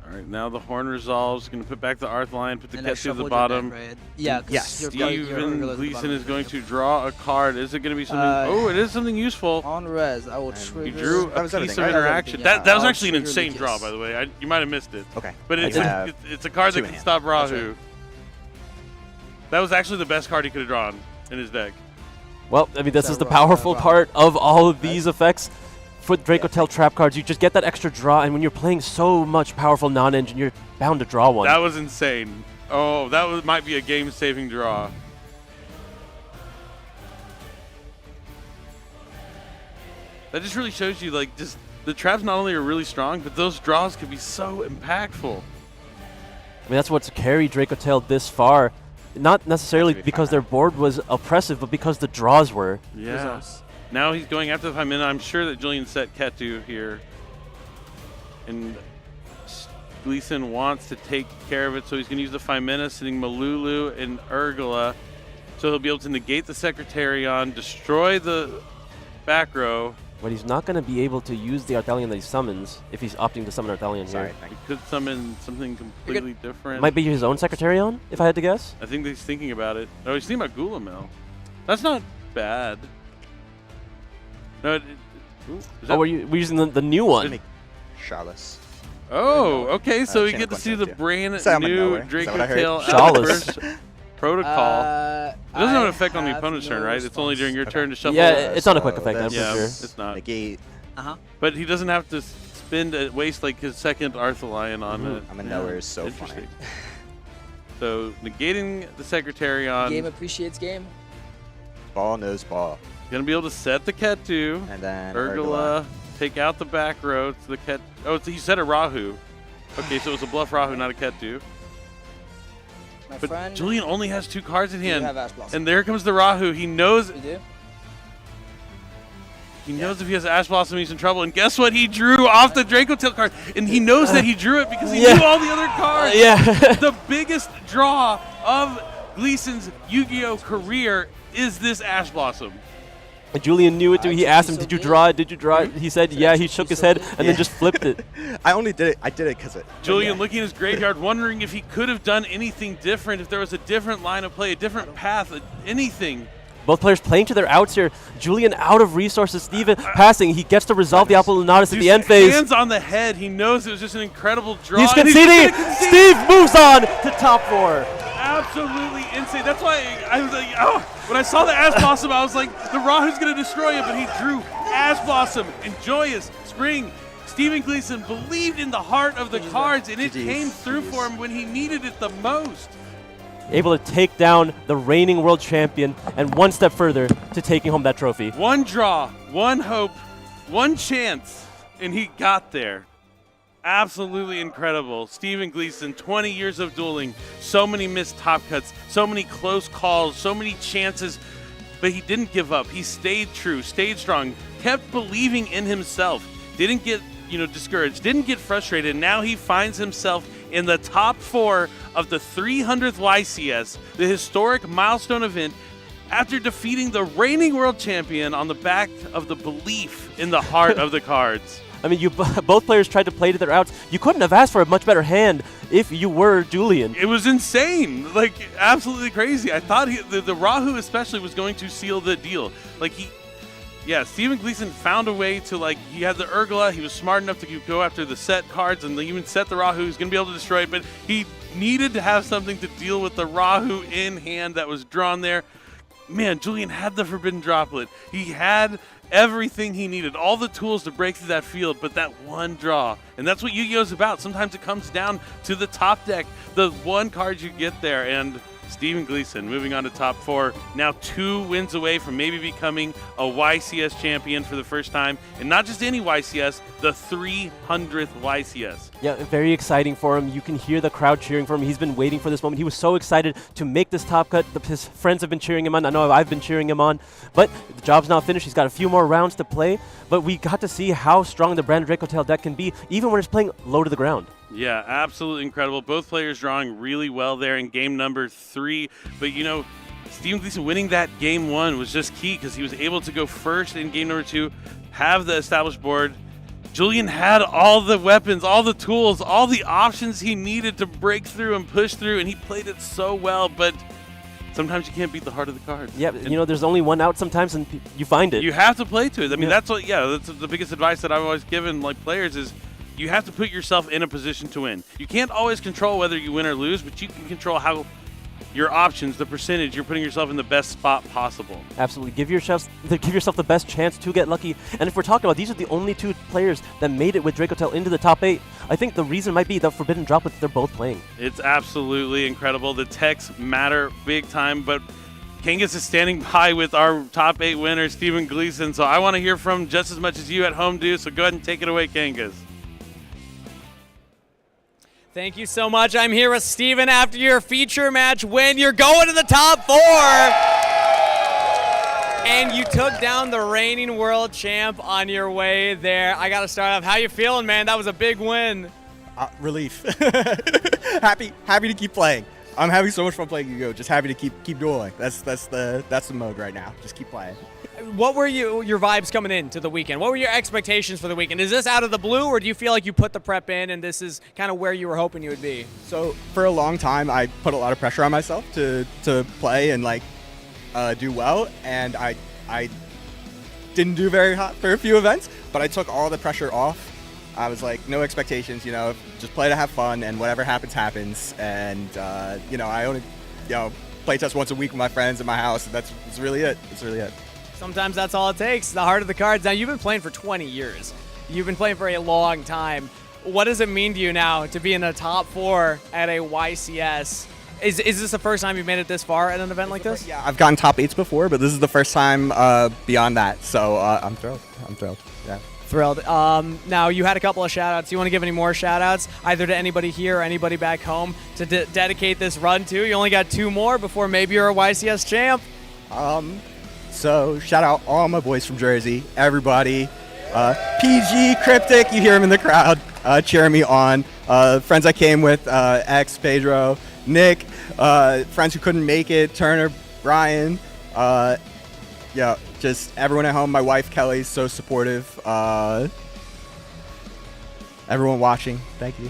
All right, now the Horn resolves. Going to put back the Arthline, put the Ketu at the bottom. Yeah, Steven Gleason is going to draw a card. Is it going to be something? Oh, it is something useful. On res, I will trigger. You drew a piece of interaction. That was actually an insane draw, by the way. You might have missed it. Okay. But it's a card that can stop Rahu. That was actually the best card he could have drawn in his deck. Well, I mean, this is the powerful part of all of these effects. For Dracotail trap cards, you just get that extra draw, and when you're playing so much powerful non-engine, you're bound to draw one. That was insane. Oh, that might be a game-saving draw. That just really shows you, like, just the traps not only are really strong, but those draws could be so impactful. I mean, that's what's carried Dracotail this far. Not necessarily because their board was oppressive, but because the draws were. Yeah. Now he's going after the 5 minute. I'm sure that Julian set Ketu here. And Gleason wants to take care of it, so he's going to use the 5 minute, sitting Malulu and Urgula. So he'll be able to negate the Secretarion, destroy the back row. But he's not going to be able to use the Arthelion that he summons if he's opting to summon Arthelion here. He could summon something completely different. Might be his own Secretarion, if I had to guess. I think he's thinking about it. Oh, he's thinking about Gulamel. That's not bad. No, we're using the new one. Chalice. Oh, okay. So we get to see the brand new Dracotail Chalice protocol. It doesn't have an effect on the opponent's turn, right? It's only during your turn to shuffle. Yeah, it's on a quick effect, that's yeah, for sure. It's not. Negate. But he doesn't have to spend waste like his second Arthelion on it. I'm a knower is so interesting. So negating the Secretarion. Game appreciates game. Ball knows ball. Gonna be able to set the Ketu. And then Urgula, take out the back row to the Ketu. Oh, he set a Rahu. Okay, so it was a bluff Rahu, not a Ketu. But Julian only has 2 cards in hand. And there comes the Rahu. He knows. He knows if he has Ash Blossom, he's in trouble. And guess what? He drew off the Dracotail card. And he knows that he drew it because he knew all the other cards. The biggest draw of Gleason's Yu-Gi-Oh! Career is this Ash Blossom. Julian knew it too. He asked him, "Did you draw it? Did you draw it?" He said, "Yeah." He shook his head and then just flipped it. I only did it. I did it because it. Julian looking at his graveyard, wondering if he could have done anything different, if there was a different line of play, a different path, anything. Both players playing to their outs here. Julian out of resources. Steven passing. He gets to resolve the Apple Lunatus at the end phase. Hands on the head. He knows it was just an incredible draw. He's conceding. Steve moves on to top 4. Absolutely insane. That's why I was like, oh, when I saw the Ash Blossom, I was like, the Rahu's going to destroy it, but he drew Ash Blossom and Joyous Spring. Steven Gleason believed in the heart of the cards, and it came through for him when he needed it the most. Able to take down the reigning world champion and one step further to taking home that trophy. One draw, one hope, one chance, and he got there. Absolutely incredible. Steven Gleason, 20 years of dueling, so many missed top cuts, so many close calls, so many chances, but he didn't give up. He stayed true, stayed strong, kept believing in himself, didn't get discouraged, didn't get frustrated. And now he finds himself in the top 4 of the 300th YCS, the historic milestone event, after defeating the reigning world champion on the back of the belief in the heart of the cards. I mean, both players tried to play to their outs. You couldn't have asked for a much better hand if you were Julian. It was insane, like absolutely crazy. I thought the Rahu especially was going to seal the deal. Steven Gleason found a way to, he had the Urgla, he was smart enough to go after the set cards and even set the Rahu. He was going to be able to destroy it, but he needed to have something to deal with the Rahu in hand that was drawn there. Man, Julian had the Forbidden Droplet. He had everything he needed, all the tools to break through that field, but that one draw. And that's what Yu-Gi-Oh's about. Sometimes it comes down to the top deck, the one card you get there. And Steven Gleason moving on to top 4, now 2 wins away from maybe becoming a YCS champion for the first time. And not just any YCS, the 300th YCS. Yeah, very exciting for him. You can hear the crowd cheering for him. He's been waiting for this moment. He was so excited to make this top cut. His friends have been cheering him on. I know I've been cheering him on. But the job's not finished. He's got a few more rounds to play. But we got to see how strong the Branded Draco Tail deck can be, even when it's playing low to the ground. Yeah, absolutely incredible. Both players drawing really well there in game number 3. But, Steven Gleason winning that game 1 was just key because he was able to go first in game number 2, have the established board. Julian had all the weapons, all the tools, all the options he needed to break through and push through, and he played it so well, but sometimes you can't beat the heart of the card. Yeah, there's only one out sometimes, and you find it. You have to play to it. I mean, that's the biggest advice that I've always given players is you have to put yourself in a position to win. You can't always control whether you win or lose, but you can control how your options, the percentage, you're putting yourself in the best spot possible. Absolutely. Give yourself the best chance to get lucky. And if we're talking about these are the only 2 players that made it with Draco Tail into the top 8, I think the reason might be the Forbidden Droplets they're both playing. It's absolutely incredible. The techs matter big time, but Kangas is standing by with our top 8 winner, Steven Gleason. So I want to hear from just as much as you at home do. So go ahead and take it away, Kangas. Thank you so much. I'm here with Steven after your feature match win. You're going to the top 4. And you took down the reigning world champ on your way there. I got to start off. How you feeling, man? That was a big win. Relief. happy to keep playing. I'm having so much fun playing Yu-Gi-Oh! Just happy to keep dueling. That's the mode right now. Just keep playing. What were your vibes coming into the weekend? What were your expectations for the weekend? Is this out of the blue, or do you feel like you put the prep in and this is kind of where you were hoping you would be? So for a long time, I put a lot of pressure on myself to play and do well, and I didn't do very hot for a few events, but I took all the pressure off. I was like, no expectations, just play to have fun, and whatever happens, happens. And I only play test once a week with my friends in my house. And that's really it. It's really it. Sometimes that's all it takes, the heart of the cards. Now, you've been playing for 20 years. You've been playing for a long time. What does it mean to you now to be in the top 4 at a YCS? Is this the first time you've made it this far at an event like this? Yeah, I've gotten top 8s before, but this is the first time beyond that. So I'm thrilled. Yeah. Thrilled. Now, you had a couple of shout-outs. You want to give any more shout-outs, either to anybody here or anybody back home, to dedicate this run to? You only got 2 more before maybe you're a YCS champ. So shout out all my boys from Jersey, everybody. PG, Cryptic, you hear him in the crowd, cheering me on. Friends I came with, X, Pedro, Nick, friends who couldn't make it, Turner, Brian. Just everyone at home. My wife, Kelly's so supportive. Everyone watching, thank you.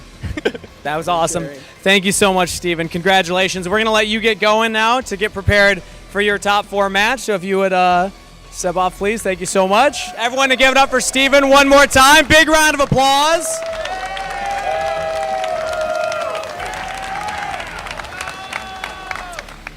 That was awesome. Thank you so much, Steven. Congratulations. We're going to let you get going now to get prepared for your top 4 match. So if you would step off, please. Thank you so much. Everyone to give it up for Steven one more time. Big round of applause.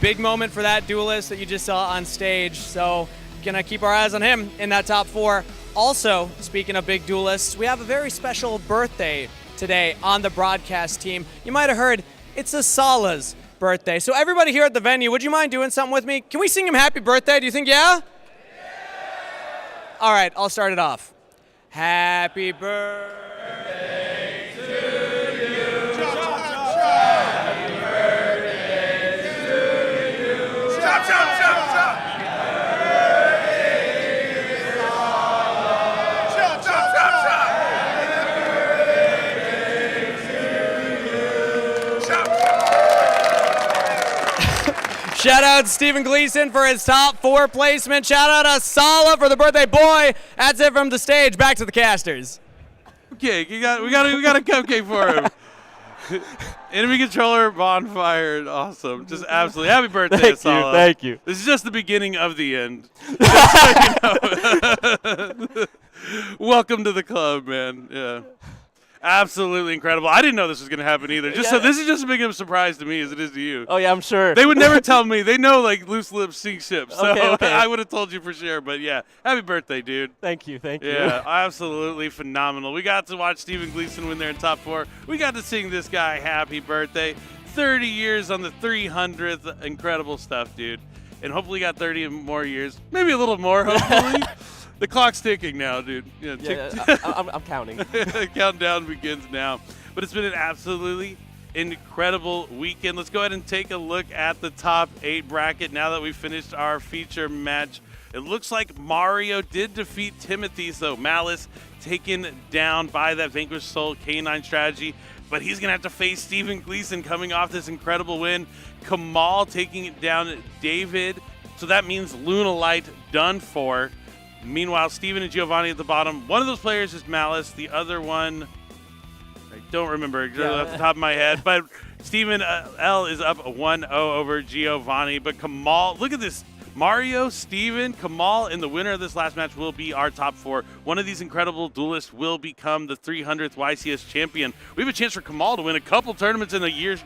Big moment for that duelist that you just saw on stage. So gonna keep our eyes on him in that top 4. Also, speaking of big duelists, we have a very special birthday today on the broadcast team. You might have heard it's Asala's birthday. So everybody here at the venue, would you mind doing something with me? Can we sing him happy birthday? Do you think yeah? All right, I'll start it off. Happy birthday to Shout out to Stephen Gleason for his top 4 placement. Shout out to Sala for the birthday boy. That's it from the stage. Back to the casters. Okay, we got a cupcake for him. Enemy controller, bonfire, awesome. Just absolutely. Happy birthday, Sala. Thank you. This is just the beginning of the end. Just so you know. Welcome to the club, man. Yeah. Absolutely incredible. I didn't know this was going to happen either. So this is just as big of a surprise to me as it is to you. Oh, yeah, I'm sure. They would never tell me. They know, like, loose lips sink ships. So Okay. I would have told you for sure. But, yeah, happy birthday, dude. Thank you. Yeah, absolutely phenomenal. We got to watch Stephen Gleason win there in top 4. We got to sing this guy happy birthday. 30 years on the 300th. Incredible stuff, dude. And hopefully got 30 more years. Maybe a little more, hopefully. The clock's ticking now, dude. I'm counting. Countdown begins now. But it's been an absolutely incredible weekend. Let's go ahead and take a look at the top 8 bracket now that we've finished our feature match. It looks like Mario did defeat Timothy, so Malice taken down by that Vanquished Soul K9 strategy. But he's going to have to face Stephen Gleason coming off this incredible win. Kamal taking down David. So that means Luna Light done for. Meanwhile, Steven and Giovanni at the bottom. One of those players is Malice. The other one, I don't remember off the top of my head. But Steven L is up 1-0 over Giovanni. But Kamal, look at this. Mario, Steven, Kamal, and the winner of this last match will be our top 4. One of these incredible duelists will become the 300th YCS champion. We have a chance for Kamal to win a couple tournaments in a year's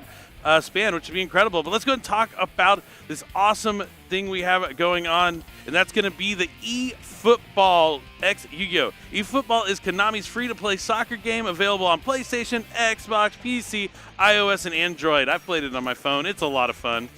span, which would be incredible. But let's go and talk about this awesome thing we have going on, and that's going to be the eFootball X Yu-Gi-Oh! eFootball is Konami's free-to-play soccer game available on PlayStation, Xbox, PC, iOS, and Android. I've played it on my phone. It's a lot of fun.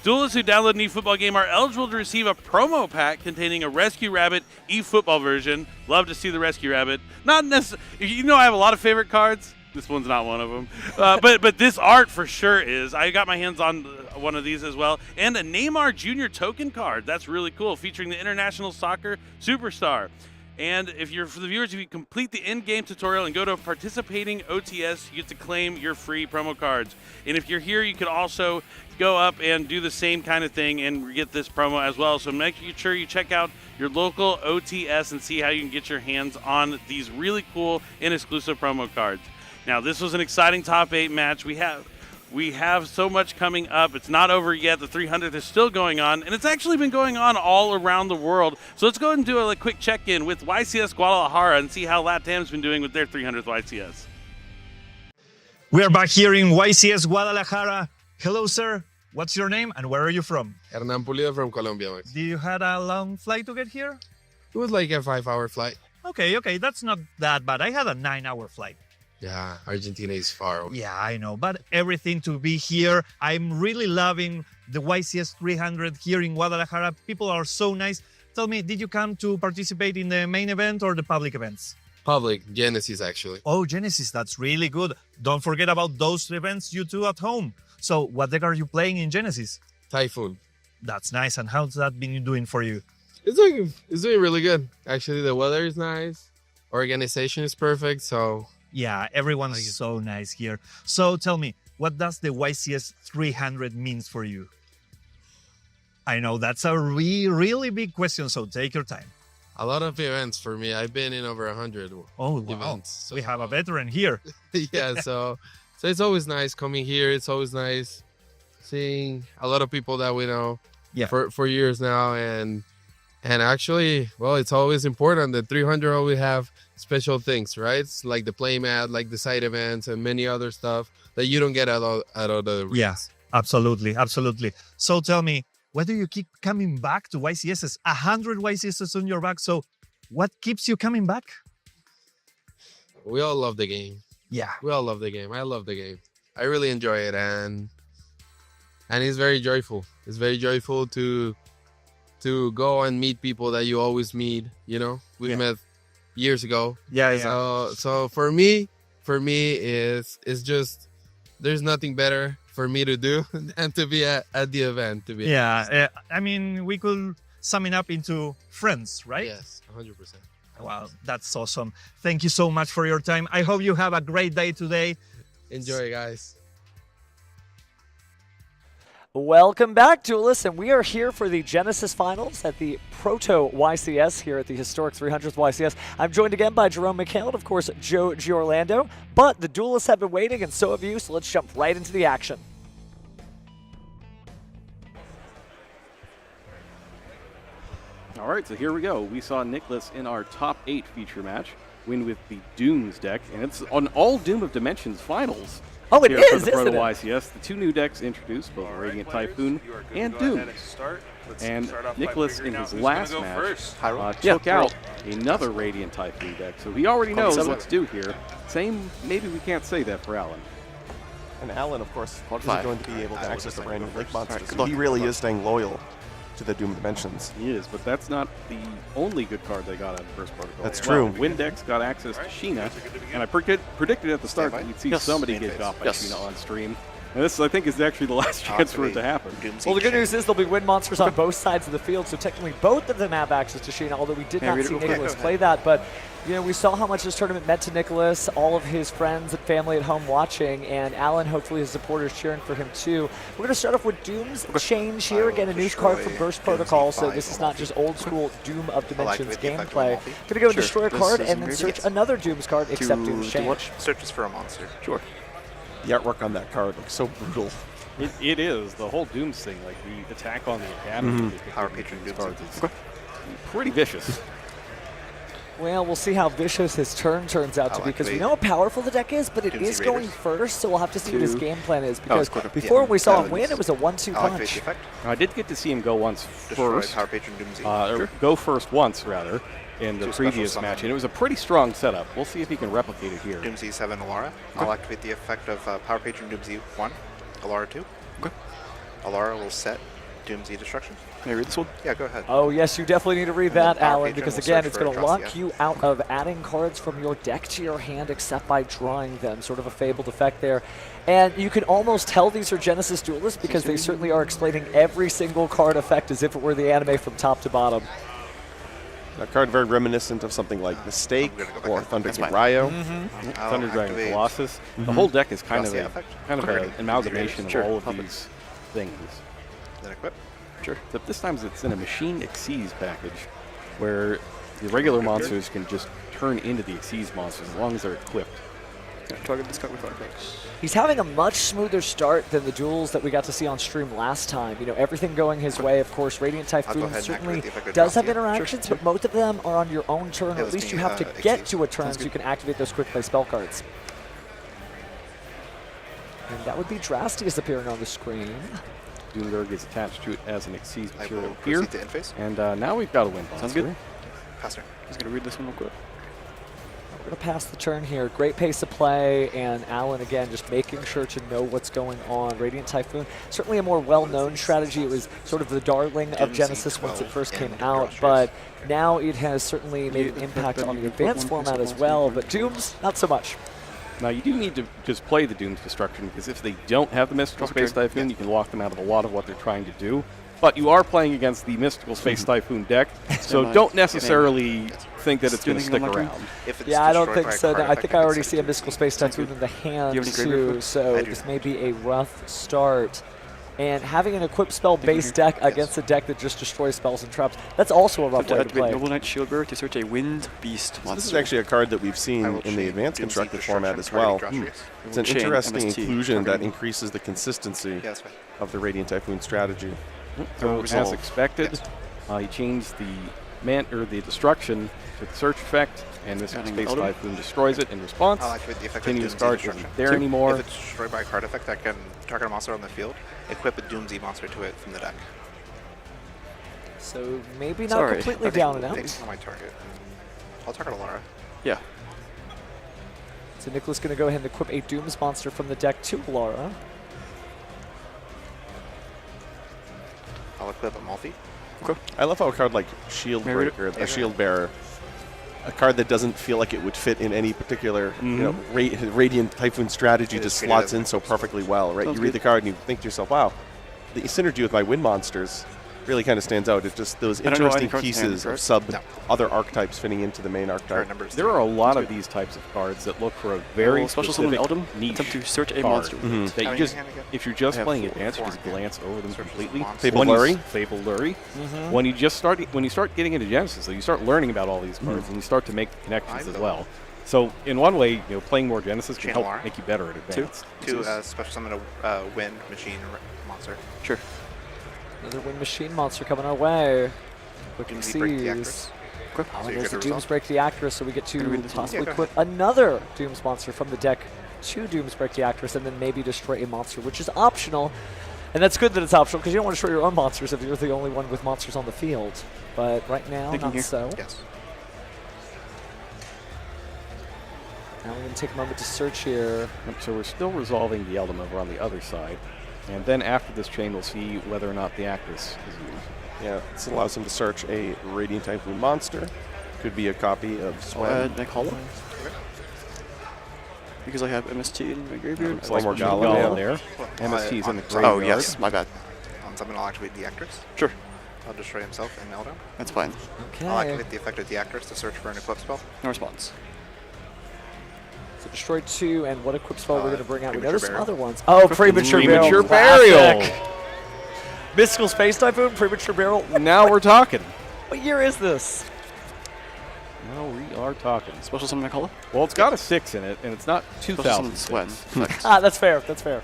Duelists who download an eFootball game are eligible to receive a promo pack containing a Rescue Rabbit eFootball version. Love to see the Rescue Rabbit. Not necessarily, you know, I have a lot of favorite cards. This one's not one of them. But this art for sure is. I got my hands on one of these as well. And a Neymar Jr. token card. That's really cool, featuring the international soccer superstar. And for the viewers, if you complete the in-game tutorial and go to a participating OTS, you get to claim your free promo cards. And if you're here, you could also go up and do the same kind of thing and get this promo as well. So make sure you check out your local OTS and see how you can get your hands on these really cool and exclusive promo cards. Now, this was an exciting top 8 match. We have so much coming up. It's not over yet. The 300th is still going on, and it's actually been going on all around the world. So let's go ahead and do a quick check-in with YCS Guadalajara and see how LATAM's been doing with their 300th YCS. We are back here in YCS Guadalajara. Hello, sir. What's your name and where are you from? Hernan Pulido from Colombia, Max. Did you had a long flight to get here? It was like a 5-hour flight. Okay, that's not that bad. I had a 9-hour flight. Yeah, Argentina is far away. Yeah, I know, but everything to be here. I'm really loving the YCS 300 here in Guadalajara. People are so nice. Tell me, did you come to participate in the main event or the public events? Public, Genesys actually. Oh, Genesys, that's really good. Don't forget about those events you do at home. So what deck are you playing in Genesys? Typhoon. That's nice. And how's that been doing for you? It's doing really good. Actually, the weather is nice. Organization is perfect, so... Yeah, everyone's so nice here. So tell me, what does the YCS 300 means for you? I know that's a really big question, so take your time. A lot of events for me. I've been in over 100 events. So. We have a veteran here. Yeah, so it's always nice coming here. It's always nice seeing a lot of people that we know for years now. And actually, well, it's always important that 300 always have special things, right? It's like the playmat, like the side events, and many other stuff that you don't get at other. Yes, absolutely. So tell me, why do you keep coming back to YCSs? 100 YCSs on your back. So what keeps you coming back? We all love the game. Yeah, we all love the game. I love the game. I really enjoy it, and it's very joyful. It's very joyful to go and meet people that you always meet. You know, we met years ago. Yeah. So for me, it's just there's nothing better for me to do than to be at the event. I mean, we could sum it up into friends, right? Yes, 100%. Wow, that's awesome. Thank you so much for your time. I hope you have a great day today. Enjoy, guys. Welcome back, Duelists, and we are here for the Genesys Finals at the Proto-YCS here at the historic 300th YCS. I'm joined again by Jerome McHale and, of course, Joe Giorlando, but the Duelists have been waiting, and so have you, so let's jump right into the action. All right, so here we go. We saw Nicholas in our top 8 feature match win with the Dooms deck, and it's on all Doom of Dimensions finals. Oh, it here is, for the isn't it? Proto-YCS. The 2 new decks introduced, both Radiant Typhoon and Doom. And Nicholas, in his last match, took out another Radiant Typhoon deck, so he already knows what to do here. Same, maybe we can't say that for Alan. And Alan, of course, is going to be able to access the brand new Link monsters. So he really is staying loyal to the Doom Dimensions. He is, but that's not the only good card they got out of First Protocol. That's true. Windex got access to Sheena, and I predicted at the start that we'd see somebody get got by Sheena on stream. And this, I think, is actually the last chance for it to happen. Well, the good news is there'll be wind monsters on both sides of the field, so technically both of them have access to Sheena, although we did not see Nicholas play that. But, you know, we saw how much this tournament meant to Nicholas, all of his friends and family at home watching, and Alan, hopefully his supporters cheering for him too. We're going to start off with Doom's Change here. Again, a new card from Burst Protocol, so this is not just old school Doom of Dimensions gameplay. Going to go and destroy a card and then search another Doom's card, except Doom's Change. Searches for a monster. Sure. The artwork on that card looks so brutal. It is. The whole Dooms thing, like the attack on the Academy. Power Patron Dooms cards is pretty vicious. Well, we'll see how vicious his turn turns out to be, because we know how powerful the deck is, but it is going first, so we'll have to see what his game plan is, because before we saw him win, it was a 1-2 punch. I did get to see him go once first. Power Patron Dooms. Or go first once, rather, in the previous match, and it was a pretty strong setup. We'll see if he can replicate it here. Doomsy 7 Alara. I'll activate the effect of Power Patron Doomsy 1, Alara 2. Okay. Alara will set Doomsy Destruction. Can I read this one? Yeah, go ahead. Oh, yes, you definitely need to read that, Alan, Patron because will again, search it's for going to Atrocity. lock you out of adding cards from your deck to your hand except by drawing them. Sort of a fabled effect there. And you can almost tell these are Genesys Duelists because they certainly are explaining every single card effect as if it were the anime from top to bottom. A card very reminiscent of something like Mistake or Thunder King Ryo. Thunder Dragon Colossus. The whole deck is kind of an amalgamation of all of these things. Then equip. Sure. Except this time it's in a Machine Xyz package, where the regular monsters can just turn into the Xyz monsters as long as they're equipped. Target this card with effects. He's having a much smoother start than the duels that we got to see on stream last time. You know, everything going his way. Of course, Radiant Typhoon certainly does have interactions, but most of them are on your own turn, or at least you have to get to a turn so you can activate those quick play spell cards. And that would be Drastius appearing on the screen. Doomberg is attached to it as an Xyz material here. And now we've got a win. Sounds good. Passer. He's going to read this one real quick. We're going to pass the turn here. Great pace of play, and Alan, again, just making sure to know what's going on. Radiant Typhoon, certainly a more well-known strategy. It was sort of the darling of Genesys once it first came out, but now it has certainly made an impact on the advanced format as well, but Dooms, not so much. Now, you do need to just play the Doom's Destruction, because if they don't have the Mystical Space Typhoon, you can lock them out of a lot of what they're trying to do. But you are playing against the Mystical Space Typhoon deck, so don't necessarily think that it's going to stick around. Yeah, I don't think so. I think I already see a Mystical Space Typhoon in the hand, too, so this may be a rough start. And having an equipped spell-based deck against a deck that just destroys spells and traps, that's also a rough way to play. Noble Knight Shieldbearer to search a Wind Beast monster. This is actually a card that we've seen in the Advanced Constructed format as well. It's an interesting inclusion that increases the consistency of the Radiant Typhoon strategy. So, as expected, he changed the Destruction to the Search effect, and this Space Typhoon destroys it in response. I'll activate the effect Continuous of card Doomsy isn't there anymore. If it's destroyed by a card effect, I can target a monster on the field, equip a Doomsy monster to it from the deck. So maybe not completely down and out. It's not my target. I'll target Alara. Yeah. So Nicholas going to go ahead and equip a Dooms monster from the deck to Alara. I'll equip a Malfi. Okay. I love how a card like Shield Breaker, a Shield Bearer, a card that doesn't feel like it would fit in any particular you know, Radiant Typhoon strategy just slots in so perfectly well, right? You read the card and you think to yourself, wow, the synergy with my wind monsters really kind of stands out. It's just those I don't know any interesting cards in pieces hand, of other archetypes fitting into the main archetype. There are a lot of these types of cards that look for a very special specific summon Eldom, niche attempt to search a card monster. that you just, if you're just I have playing four. advanced, you just glance over them completely. Fable When you- Lurry? Fable Lurry. Mhm. When you start getting into Genesis, though, you start learning about all these cards and you start to make the connections as well. So in one way, playing more Genesis can help make you better at advanced. Two special summon a wind machine monster. Sure. Another wind machine monster coming our way. Looking Doomsday Break the sees. Actress. Oh, So and you're there's the good to Dooms Break the Actress, so we get to Gonna read this one? possibly Yeah, go equip another Dooms monster from the deck to Dooms Break the Actress, and then maybe destroy a monster, which is optional. And that's good that it's optional, because you don't want to destroy your own monsters if you're the only one with monsters on the field. But right now, Thinking not here. so. Yes. Now we're going to take a moment to search here. So we're still resolving the Eldom over on the other side. And then after this chain, we'll see whether or not the Actress is used. Yeah, this allows him to search a Radiant Typhoon monster. Could be a copy of I'll Swen. add Nick Hollow. Because I have MST in my graveyard. Looks like More Morgana Gala there. there. MST's in the Oh, graveyard. yes, my bad. On summon, I'll activate the Actress. Sure. I'll destroy himself and Eldom. That's fine. Okay. I'll activate the effect of the Actress to search for an equip spell. No response. So destroy 2, and what equip spell we're going to bring out? We Premature noticed some Burial. other ones. Oh, Premature Premature Burial. Burial. Classic. Mystical Space Typhoon, Premature Burial. Now we're talking. What year is this? Now we are talking. Special summon Nick Hollow? Well, it's got a 6 in it, and it's not Special summon 2006. Swen. Ah, that's fair. That's fair.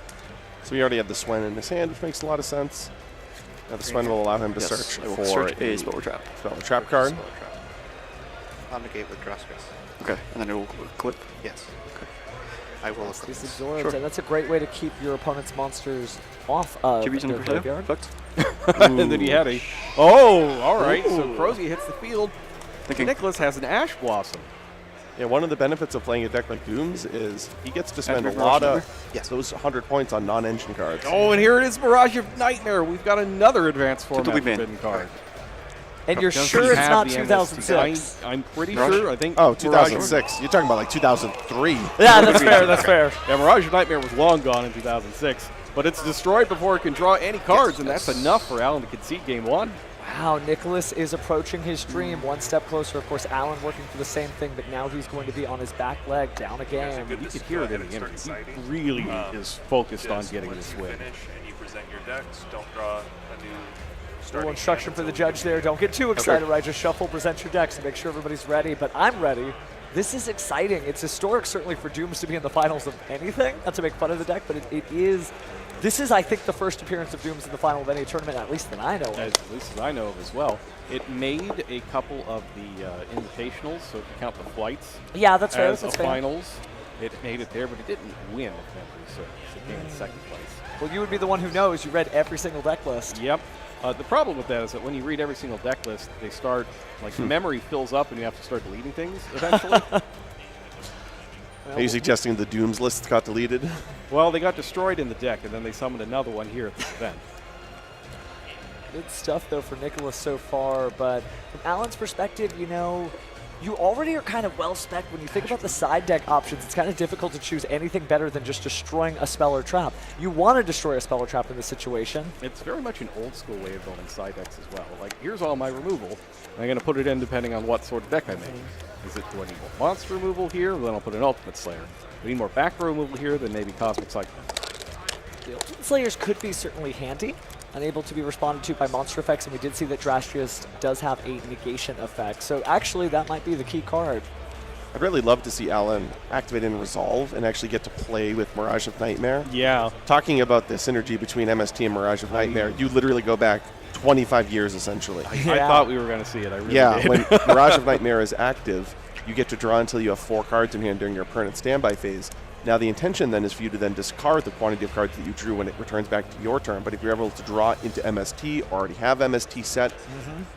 So he already had the Swen in his hand, which makes a lot of sense. Now the Swen will allow him to Yes, search I will for search a Spell Trap. Spell Trap card. Spell trap. I'll negate with draw stress. Okay, and then it will clip. Yes. I will Yes, equip these this. absorbs, Sure. and that's a great way to keep your opponent's monsters off of Give you some their Crusader? graveyard. Effect. And then he had a... Oh, all right. So Ooh. Crozy hits the field. Thinking. Nicholas has an Ash Blossom. Yeah, one of the benefits of playing a deck like Dooms is he gets to spend a Activate lot Mirage of those 100 points on non-engine cards. Oh, and here it is, Mirage of Nightmare. We've got another advanced format Typically banned. forbidden card. And you're Does sure he it's have not the 2006? I'm pretty Mirage? sure. I think. Oh, Mirage- 2006. You're talking about like 2003. Yeah, that's fair. That's fair. Yeah, Mirage of Nightmare was long gone in 2006, but it's destroyed before it can draw any cards, and that's enough for Alan to concede game 1. Wow, Nicholas is approaching his dream one step closer. Of course, Alan working for the same thing, but now he's going to be on his back leg, down again. You could hear it in the interview. He really is focused on getting this win. And you present your decks. Don't draw a new Little instruction for the judge there. Don't get too excited, right? Just shuffle, present your decks, and make sure everybody's ready. But I'm ready. This is exciting. It's historic, certainly, for Dooms to be in the finals of anything. Not to make fun of the deck, but it is. This is, I think, the first appearance of Dooms in the final of any tournament, at least that I know of. At least that I know of as well. It made a couple of the invitationals, so if you count the flights Yeah, that's fair. as That's a fair. finals, it made it there, but it didn't win eventually, so it came in second place. Well, you would be the one who knows. You read every single deck list. Yep. The problem with that is that when you read every single deck list, they start, like, the memory fills up and you have to start deleting things eventually. Are you suggesting the Dooms list got deleted? Well, they got destroyed in the deck, and then they summoned another one here at this event. Good stuff, though, for Nicholas so far. But from Alan's perspective, you know, you already are kind of well-spec'd. When you think about the side deck options, it's kind of difficult to choose anything better than just destroying a spell or trap. You want to destroy a spell or trap in this situation. It's very much an old-school way of building side decks as well. Like, here's all my removal. I'm going to put it in depending on what sort of deck I make. Is it, do I need more monster removal here? Then I'll put an Ultimate Slayer. Do I need more back row removal here? Then maybe Cosmic Cyclone. The Ultimate Slayers could be certainly handy, unable to be responded to by monster effects, and we did see that Drastrius does have a negation effect. So actually, that might be the key card. I'd really love to see Alan activate and resolve and actually get to play with Mirage of Nightmare. Yeah. Talking about the synergy between MST and Mirage of Nightmare, you literally go back 25 years essentially. I thought we were going to see it. I really Yeah, did. when Mirage of Nightmare is active, you get to draw until you have 4 cards in hand during your permanent standby phase. Now the intention then is for you to then discard the quantity of cards that you drew when it returns back to your turn. But if you're able to draw into MST, or already have MST set,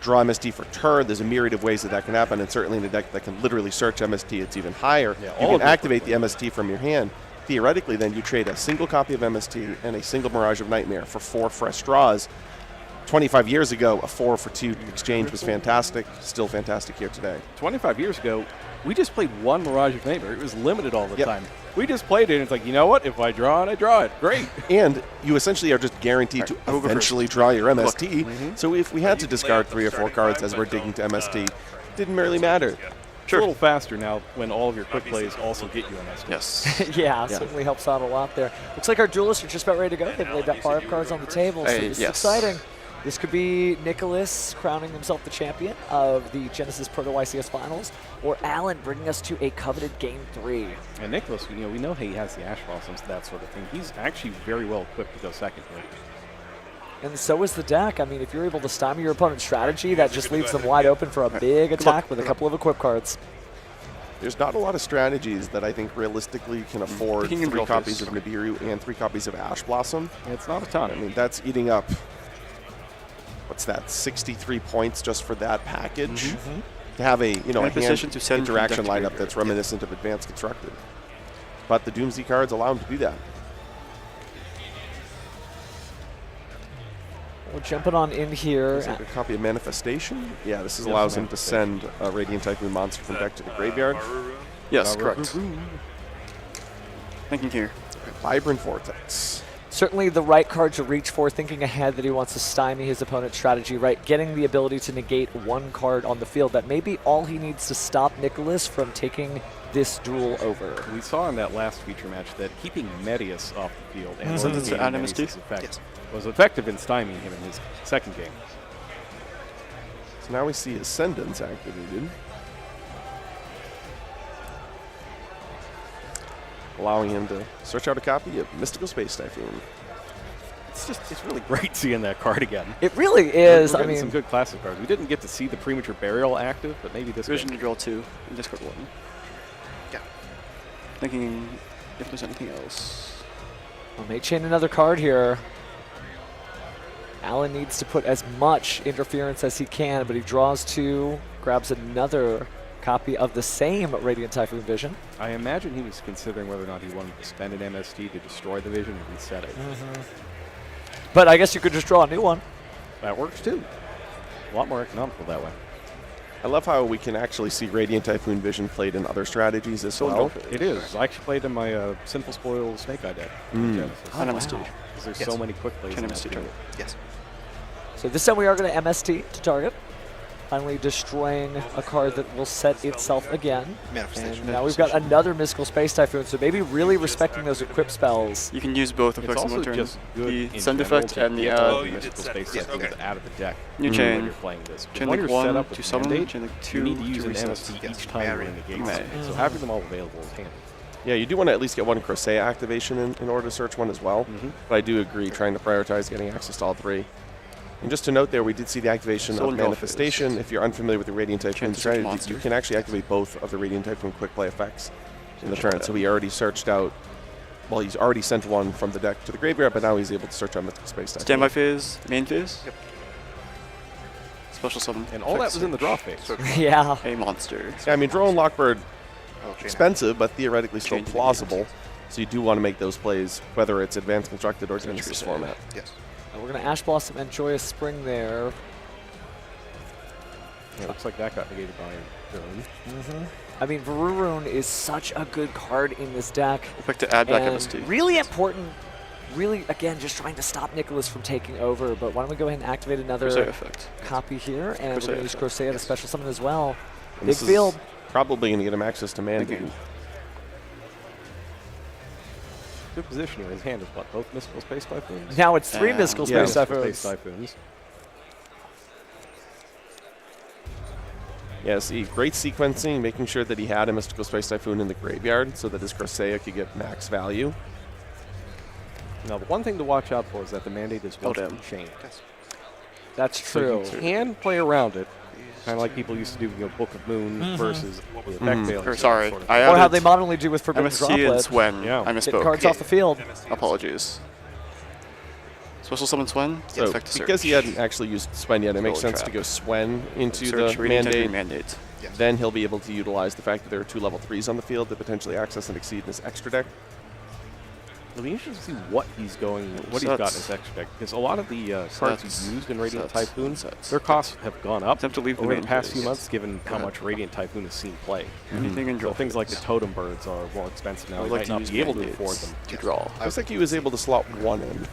draw MST for turn, there's a myriad of ways that that can happen. And certainly in a deck that can literally search MST, it's even higher. Yeah, you all can of it. activate the MST from your hand. Theoretically, then you trade a single copy of MST and a single Mirage of Nightmare for 4 fresh draws. 25 years ago, a 4-for-2 exchange was fantastic. Still fantastic here today. 25 years ago, we just played one Mirage of Nightmare. It was limited all the time. We just played it, and it's like, you know what? If I draw it, I draw it. Great. And you essentially are just guaranteed to eventually draw your MST. So if we had to discard 3 or 4 cards as we're digging to MST, didn't really matter. It's a little faster now when all of your quick plays also get you MST. Yes. Yeah, certainly helps out a lot there. Looks like our duelists are just about ready to go. They've laid that 5 cards on the table, so this is exciting. This could be Nicholas crowning himself the champion of the Genesys Proto-YCS Finals, or Alan bringing us to a coveted Game 3. And Nicholas, we know he has the Ash Blossoms, that sort of thing. He's actually very well equipped to go second here. And so is the deck. I mean, if you're able to stymie your opponent's strategy, that just leaves them wide open for a big attack with a couple of equip cards. There's not a lot of strategies that I think realistically can afford 3 copies of Nibiru and 3 copies of Ash Blossom. It's not a ton. I mean, that's eating up, what's that, 63 points just for that package? To have a, a hand interaction lineup that's reminiscent of Advanced Constructed. But the Doomsday cards allow him to do that. We're jumping on in here. Is it a copy of Manifestation? Yeah, this allows him to send a Radiant Typhoon monster from deck to the graveyard. Yes, correct. Thinking here. Vibrant Vortex. Certainly the right card to reach for, thinking ahead that he wants to stymie his opponent's strategy, right? Getting the ability to negate 1 card on the field. That may be all he needs to stop Nicholas from taking this duel over. We saw in that last feature match that keeping Medius off the field and effect was effective in stymieing him in his second game. So now we see Ascendance activated, allowing him to search out a copy of Mystical Space Typhoon. It's really great seeing that card again. It really is. We're getting some good classic cards. We didn't get to see the Premature Burial active, but maybe this Vision to draw 2 and discard 1. Yeah. Thinking if there's anything else. Well, may chain another card here. Alan needs to put as much interference as he can, but he draws 2, grabs another copy of the same Radiant Typhoon Vision. I imagine he was considering whether or not he wanted to spend an MST to destroy the Vision and reset it. But I guess you could just draw a new one. That works too. A lot more economical that way. I love how we can actually see Radiant Typhoon Vision played in other strategies as well. It is. I actually played in my Sinful Spoil Snake Eye deck. MST. There's so many quick plays. Can MST target? Yes. So this time we are going to MST to target. Finally destroying a card that will set itself again. And now we've got another Mystical Space Typhoon, so maybe really respecting those equip spells. You can use both effects in one turn. The Send effect and the Mystical Space Typhoon out of the deck. New chain. When you're playing this. Chain when link you're set 1 up with to summon, Mandate, chain link 2 you need to use to an reset. MST each time you're in the game. So having them all available is handy. Yeah, you do want to at least get 1 Crusade activation in order to search 1 as well. But I do agree trying to prioritize getting access to all 3. And just to note there, we did see the activation of Manifestation. If you're unfamiliar with the Radiant Typhoon strategy, you can actually activate both of the Radiant Typhoon quick play effects in the turn. So he already searched out, well, he's already sent 1 from the deck to the graveyard, but now he's able to search out Mystical Space Typhoon. Standby phase, main phase. Yep. Special summon. And all that was in the draw phase. Yeah. A monster. Yeah, I mean, Drone Lockbird, expensive, but theoretically still plausible. So you do want to make those plays, whether it's Advanced Constructed or Genesys format. Yes. We're going to Ash Blossom and Joyous Spring there. Yeah, looks like that got negated by Drone. I mean, Varurune is such a good card in this deck. Like to add back MST. Really important. Really, again, just trying to stop Nicholas from taking over. But why don't we go ahead and activate another copy here, and we're going to use Crusade to special summon as well. And Big field. Probably going to get him access to Mandate. Good position here. His hand is what? Both Mystical Space Typhoons? Now it's 3 Mystical Space Typhoons. Yeah, see, great sequencing, making sure that he had a Mystical Space Typhoon in the graveyard so that his Crusade could get max value. Now, the one thing to watch out for is that the Mandate is well chained. That's true. So you can play around it, kind of like people used to do, Book of Moon versus deck failures. Sorry, or how they modernly do with Forbidden MST and Swen. I misspoke. Get cards off the field. Apologies. Special summon Swen. So because he hadn't actually used Swen yet, it makes sense to go Swen into the Mandate. Then he'll be able to utilize the fact that there are 2 level 3s on the field that potentially access and exceed in his extra deck. It'll be interesting to see what he's got in his extra deck, because a lot of the cards he's used in Radiant Typhoon, their costs have gone up over the past few months, given how much Radiant Typhoon has seen play. So things like the Totem Birds are more expensive now. He might not be able to afford them. To draw. I was like he was able to slot one in.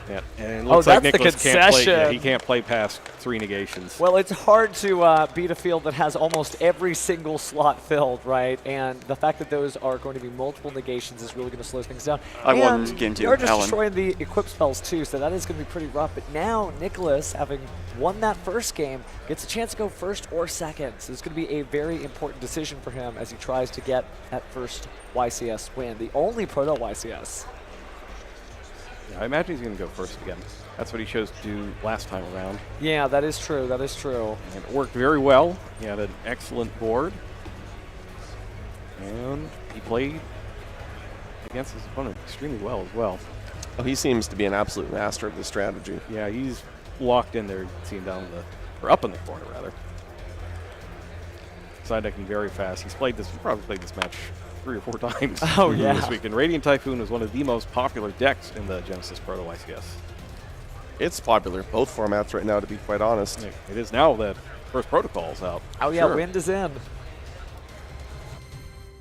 Yeah, and it looks like Nicholas he can't play past 3 negations. Well, it's hard to beat a field that has almost every single slot filled, right? And the fact that those are going to be multiple negations is really going to slow things down. I won game 2. You're just destroying the equip spells too, so that is going to be pretty rough. But now Nicholas, having won that first game, gets a chance to go first or second. So it's going to be a very important decision for him as he tries to get that first YCS win, the only Proto-YCS. Yeah, I imagine he's going to go first again. That's what he chose to do last time around. Yeah, that is true. That is true. And it worked very well. He had an excellent board. And he played against his opponent extremely well as well. Oh, he seems to be an absolute master of this strategy. Yeah, he's locked in there. You can see him down or up in the corner, rather. Side decking very fast. He probably played this match 3 or 4 times this week. And Radiant Typhoon is one of the most popular decks in the Genesys Proto-YCS. It's popular both formats right now, to be quite honest. It is now that first protocol's out. Oh yeah, Wind is in.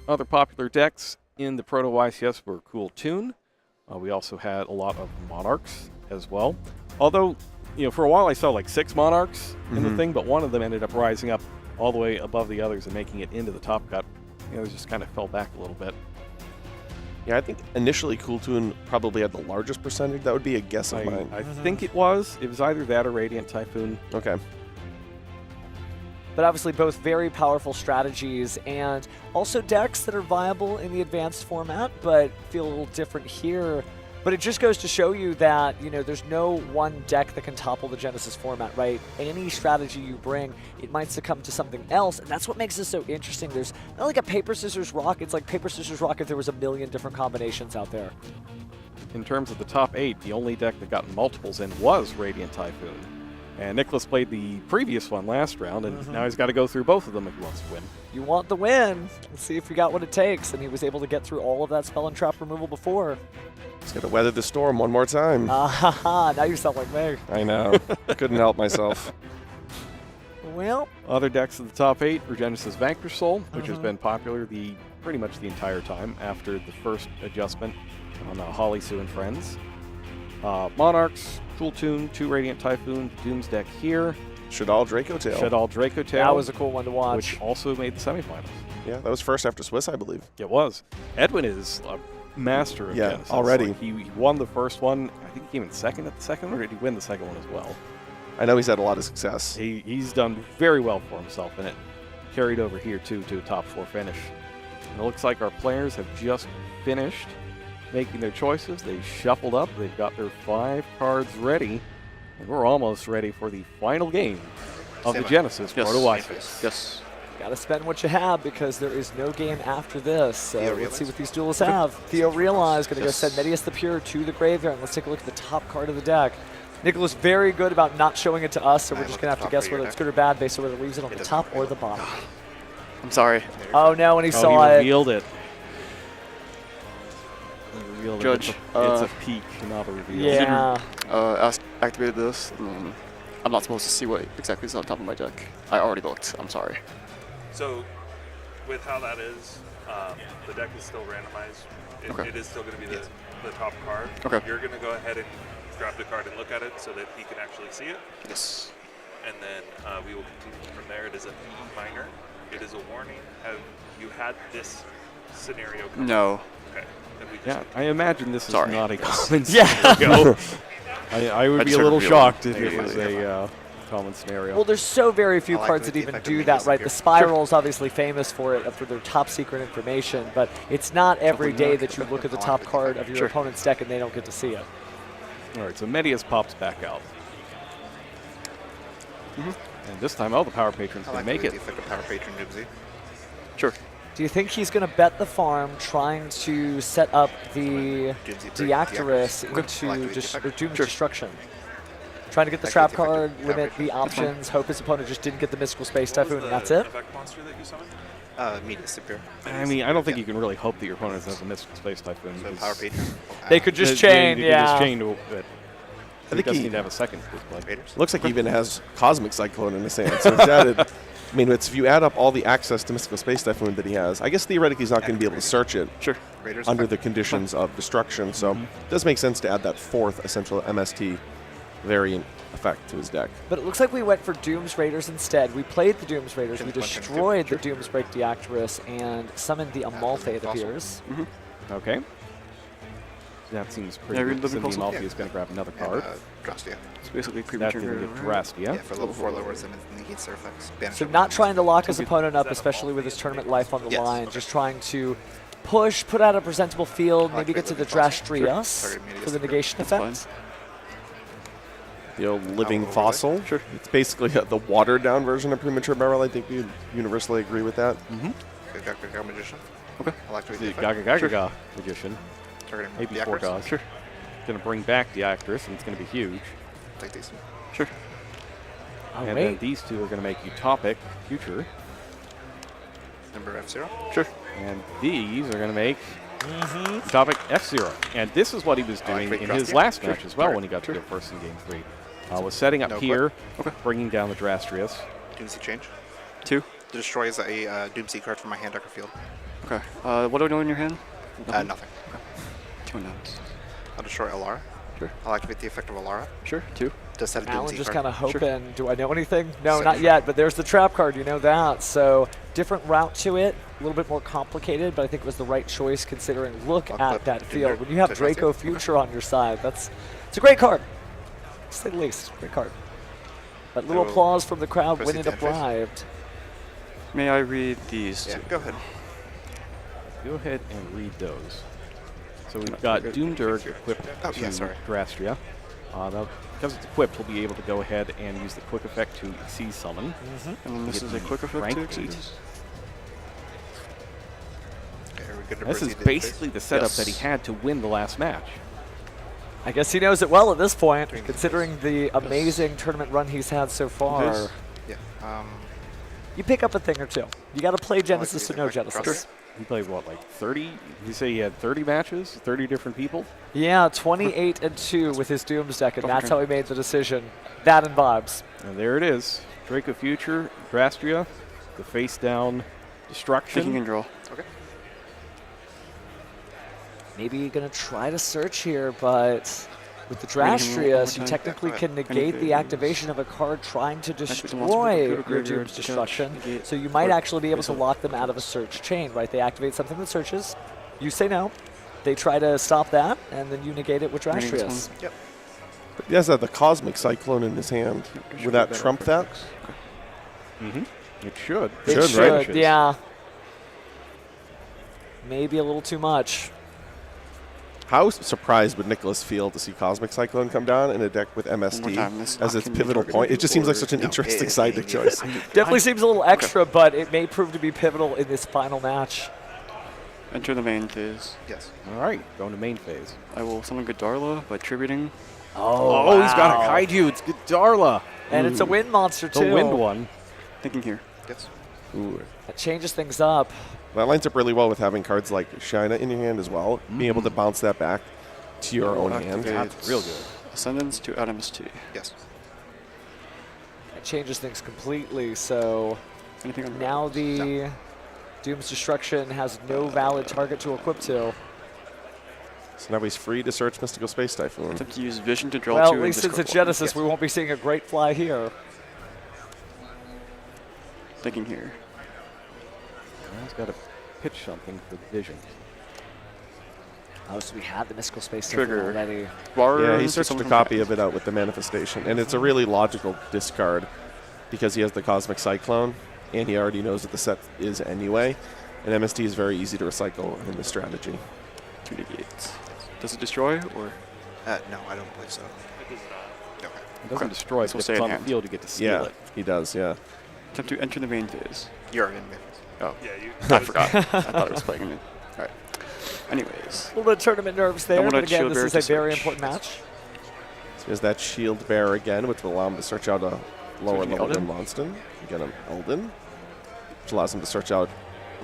Other popular decks in the Proto-YCS were Cool Tune. We also had a lot of Monarchs as well. Although, for a while I saw like 6 Monarchs in the thing, but one of them ended up rising up all the way above the others and making it into the top cut. It just kind of fell back a little bit. Yeah, I think initially Cool Tune probably had the largest percentage. That would be a guess of mine. I think it was. It was either that or Radiant Typhoon. Okay. But obviously both very powerful strategies and also decks that are viable in the advanced format, but feel a little different here. But it just goes to show you that, there's no one deck that can topple the Genesys format, right? Any strategy you bring, it might succumb to something else, and that's what makes this so interesting. There's not like a paper, scissors, rock. It's like paper, scissors, rock if there was a million different combinations out there. In terms of the top 8, the only deck that got multiples in was Radiant Typhoon. And Nicholas played the previous one last round, and now he's got to go through both of them if he wants to win. You want the win. Let's see if you got what it takes, and he was able to get through all of that spell and trap removal before. He's got to weather the storm one more time. Now you sound like me. I know. Couldn't help myself. Well, other decks of the top 8 were Genesys Vanquish Soul, which has been popular pretty much the entire time after the first adjustment on Holly Sue and Friends. Monarchs, Cool Tune, 2 Radiant Typhoon, Doom's deck here. Shadal Draco Tail. Shadal Draco Tail. That was a cool one to watch. Which also made the semifinals. Yeah, that was first after Swiss, I believe. It was. Edwin is a master of Genesys. Already. Like he won the first one. I think he came in second at the second one, or did he win the second one as well? I know he's had a lot of success. He's done very well for himself, and it carried over here, too, to a top 4 finish. And it looks like our players have just finished making their choices. They shuffled up. They've got their 5 cards ready, and we're almost ready for the final game of the Genesys Proto-YCS. Yes. Got to spend what you have because there is no game after this. So let's see what these duelists have. Theo Realize going to go send Medius the Pure to the graveyard. Let's take a look at the top card of the deck. Nicholas very good about not showing it to us, so we're just going to have to guess whether it's good or bad based on whether it leaves it on the top or the bottom. I'm sorry. Oh no, when he saw he it. revealed it. Judge. It's a peek, not a reveal. Yeah. Activated this. I'm not supposed to see what exactly is on top of my deck. I already looked. I'm sorry. So, with how that is, the deck is still randomized. It is still going to be the top card. Okay. You're going to go ahead and grab the card and look at it so that he can actually see it. Yes. And then we will continue from there. It is a B minor. It is a warning. Have you had this scenario come No. up? Okay. Then we just Yeah, I imagine this is Sorry. not a common Yeah. scenario. I would be a little revealed shocked it. if it was a common scenario. Well, there's so very few I like cards the that even effect of do making that, this right? appear. The Spiral's obviously famous for it, for their top secret information, but it's not every day that you look at the top card of your opponent's deck and they don't get to see it. All right, so Medius pops back out. And this time, the Power Patron's going to make it. The effect of Power Patron Noobsy. Sure. Do you think he's going to bet the farm trying to set up the Deactorus into Doom's Destruction? Trying to get the trap card, limit the options, hope his opponent just didn't get the Mystical Space Typhoon, and that's it? Effect monster that you summoned? Media superior. I mean, I don't think you can really hope that your opponent has a Mystical Space Typhoon. So Power Page. They could just chain, they yeah. could just chain to it. I think doesn't he need to have a second. Looks like he even has Cosmic Cyclone in his hand. So he's added. I mean, if you add up all the access to Mystical Space Typhoon that he has, I guess theoretically he's not going to be able to search it under the conditions of destruction. So it does make sense to add that fourth essential MST variant effect to his deck. But it looks like we went for Doom's Raiders instead. We played the Doom's Raiders. We destroyed the Doomsbreak Deactorus and summoned the Amalfi, it appears. Okay. That seems pretty good. So the Amalfi is going to grab another card. Drastia. It's basically That's going to get Drastia. Yeah, for level 4 lowers and it negates their effects. So not trying to lock his opponent up, especially with his tournament life on the line. Just trying to push, put out a presentable field, maybe get to the Drastrius for the negation effect. The old living fossil. Sure. It's basically the watered-down version of Premature Barrel. I think we universally agree with that. Gaga Magician. Okay. I'll activate The the effect. Gaga Magician. Targeting Maybe the 4 Actors. Gauss. Sure. Going to bring back the Actress, and it's going to be huge. Take these. Sure. And then these two are going to make you Topic Future. Number F0. Sure. And these are going to make Topic F0. And this is what he was doing in his last match as well when he got to go first in Game 3. Was setting up here, bringing down the Drastrius. Doomsday change. 2. To destroy is a Doomsday card from my hand, deck, or field. Okay. What do I know in your hand? Nothing. 2 unknowns. I'll destroy Alara. Sure. I'll activate the effect of Alara. Sure. 2. To set a Alan Doomsday just card. kind of hoping, do I know anything? No, not yet, but there's the trap card, you know that. So different route to it, a little bit more complicated, but I think it was the right choice considering look at that field. When you have Draco Future on your side, it's a great card, to say the least. Great card. But little applause from the crowd when it arrived. May I read these? Yeah, go ahead. Go ahead and read those. So we've got Doomdirk equipped to Drastria. Now, because it's equipped, we'll be able to go ahead and use the quick effect to Exceed Summon. And then this is a quick effect to Exceed. This is basically the setup that he had to win the last match. I guess he knows it well at this point, considering the amazing tournament run he's had so far. Yeah. You pick up a thing or two. You got to play Genesys to know Genesys. He played, what, like 30? You say he had 30 matches? 30 different people? Yeah, 28-2 with his Dooms deck, and that's how he made the decision. That and vibes. And there it is. Draco Future, Drastria, the face-down Destruction. Taking and draw. Okay. Maybe you're going to try to search here, but with the Drastrius, you technically can negate the activation of a card trying to destroy your Doom's Destruction, so you might actually be able to lock them out of a search chain, right? They activate something that searches, you say no, they try to stop that, and then you negate it with Drastrius. Yep. But he has the Cosmic Cyclone in his hand. Would that trump that? It should. It should, right? Yeah. Maybe a little too much. How surprised would Nicholas feel to see Cosmic Cyclone come down in a deck with MST as its pivotal point? It just seems like such an interesting side deck choice. Definitely seems a little extra, but it may prove to be pivotal in this final match. Enter the main phase. Yes. All right, going to main phase. I will summon Guadalajara by tributing. Oh, he's got a Kaiju. It's Guadalajara. And it's a wind monster, too. The wind one. Thinking here. Yes. Ooh. That changes things up. That lines up really well with having cards like Shina in your hand as well, being able to bounce that back to your own hand. That's real good. Ascendance to Adams T. Yes. That changes things completely, so now the Doom's Destruction has no valid target to equip to. So now he's free to search Mystical Space Typhoon. Attempt to use Vision to draw well, two. At least since it's Genesys, we won't be seeing a great fly here. Thinking here. He's got to pitch something for Vision. Oh, so we had the Mystical Space Trigger already. Yeah, he searched a copy of it out with the Manifestation, and it's a really logical discard because he has the Cosmic Cyclone, and he already knows what the set is anyway, and MST is very easy to recycle in this strategy. 2 negates. Does it destroy, or? No, I don't believe so. It does not. Okay. It doesn't destroy it, So but stay it's in on the hand. field, you get to steal it. He does, yeah. Attempt to enter the main phase. You're in main phase. Oh. Yeah, you. I forgot. I thought I was playing in it. All right. Anyways. A little bit of tournament nerves there, but again, this is a very important match. So he has that Shield Bear again, which will allow him to search out a lower level Elden? than Monston. Again, an Elden, which allows him to search out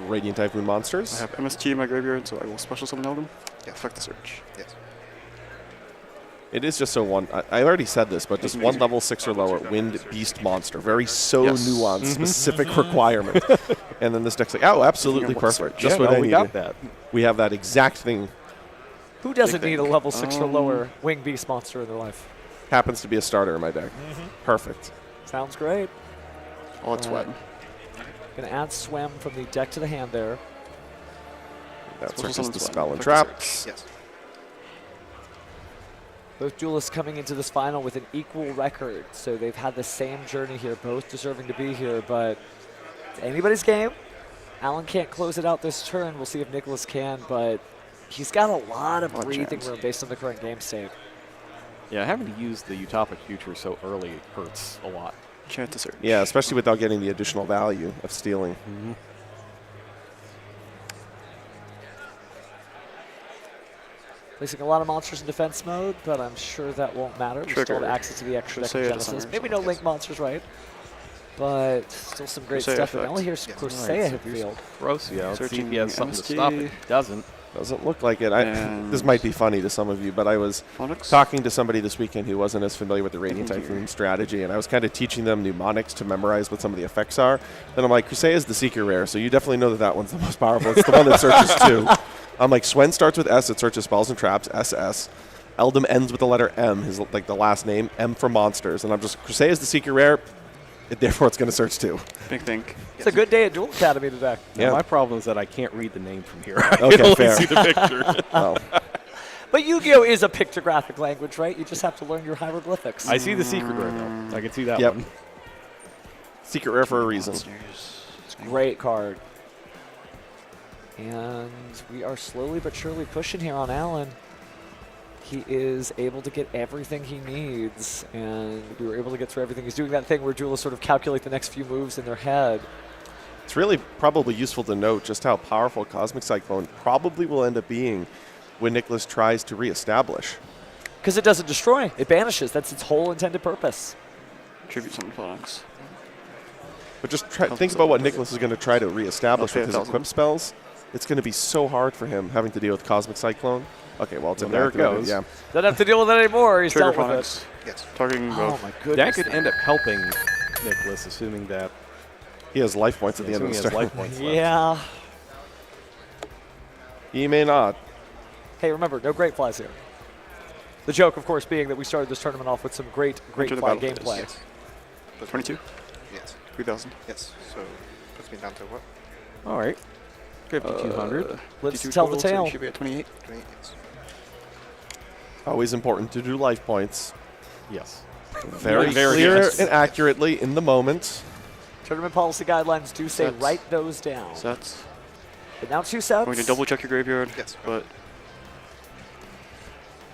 Radiant Typhoon monsters. I have MST in my graveyard, so I will special summon Eldum. Yeah, affect the search. Yes. It is just so one. I already said this, but just one level 6 or lower wind beast monster. Very nuanced, specific requirement. And then this deck's like, oh, absolutely perfect. Just what I needed. We got that. We have that exact thing. Who doesn't need a level 6 or lower wing beast monster in their life? Happens to be a starter in my deck. Perfect. Sounds great. Oh, it's wet. Gonna add Swim from the deck to the hand there. That's just the spell and traps. Yes. Both duelists coming into this final with an equal record, so they've had the same journey here, both deserving to be here, but it's anybody's game. Alan can't close it out this turn. We'll see if Nicholas can, but he's got a lot of breathing room based on the current game state. Yeah, having to use the Utopic Future so early hurts a lot. Chant to search. Yeah, especially without getting the additional value of stealing. Placing a lot of monsters in defense mode, but I'm sure that won't matter. We still have access to the extra deck of Genesis. Maybe no Link monsters, right? But still some great stuff. And only here's Crusea hit field. Rosia, let's see if he has something to stop it. Doesn't look like it. This might be funny to some of you, but I was talking to somebody this weekend who wasn't as familiar with the Radiant Typhoon strategy, and I was kind of teaching them mnemonics to memorize what some of the effects are. Then I'm like, Crusea is the secret rare, so you definitely know that one's the most powerful. It's the one that searches 2. I'm like, Swen starts with S, it searches spells and traps, SS. Eldum ends with the letter M, his like the last name, M for monsters. And I'm just, Crusea is the secret rare, therefore it's going to search 2. Think. It's a good day at Duel Academy today. Yeah. My problem is that I can't read the name from here. Okay, fair. See the picture. Oh. But Yu-Gi-Oh! Is a pictographic language, right? You just have to learn your hieroglyphics. I see the secret rare, though. I can see that one. Secret rare for a reason. Great card. And we are slowly but surely pushing here on Alan. He is able to get everything he needs, and we were able to get through everything. He's doing that thing where duelists sort of calculate the next few moves in their head. It's really probably useful to note just how powerful Cosmic Cyclone probably will end up being when Nicholas tries to reestablish. Because it doesn't destroy, it banishes. That's its whole intended purpose. Tribute summon Phalanx. But just think about what Nicholas is going to try to reestablish with his equip spells. It's going to be so hard for him having to deal with Cosmic Cyclone. Okay, well, it's there it goes. Yeah. Doesn't have to deal with it anymore. He's dealt with it. Yes. Targeting both. My goodness. That could end up helping Nicholas, assuming that he has life points at the end of the turn. Yeah. He may not. Hey, remember, no great flies here. The joke, of course, being that we started this tournament off with some great fly gameplay. Yes. 22? Yes. 3,000? Yes. So puts me down to what? All right. 5,200. Let's tell the tale. So should be at 28. 28, yes. Always important to do life points. Yes. Very clear and accurately in the moment. Tournament policy guidelines do say write those down. Sets. But now 2 sets. I'm going to double check your graveyard. Yes. But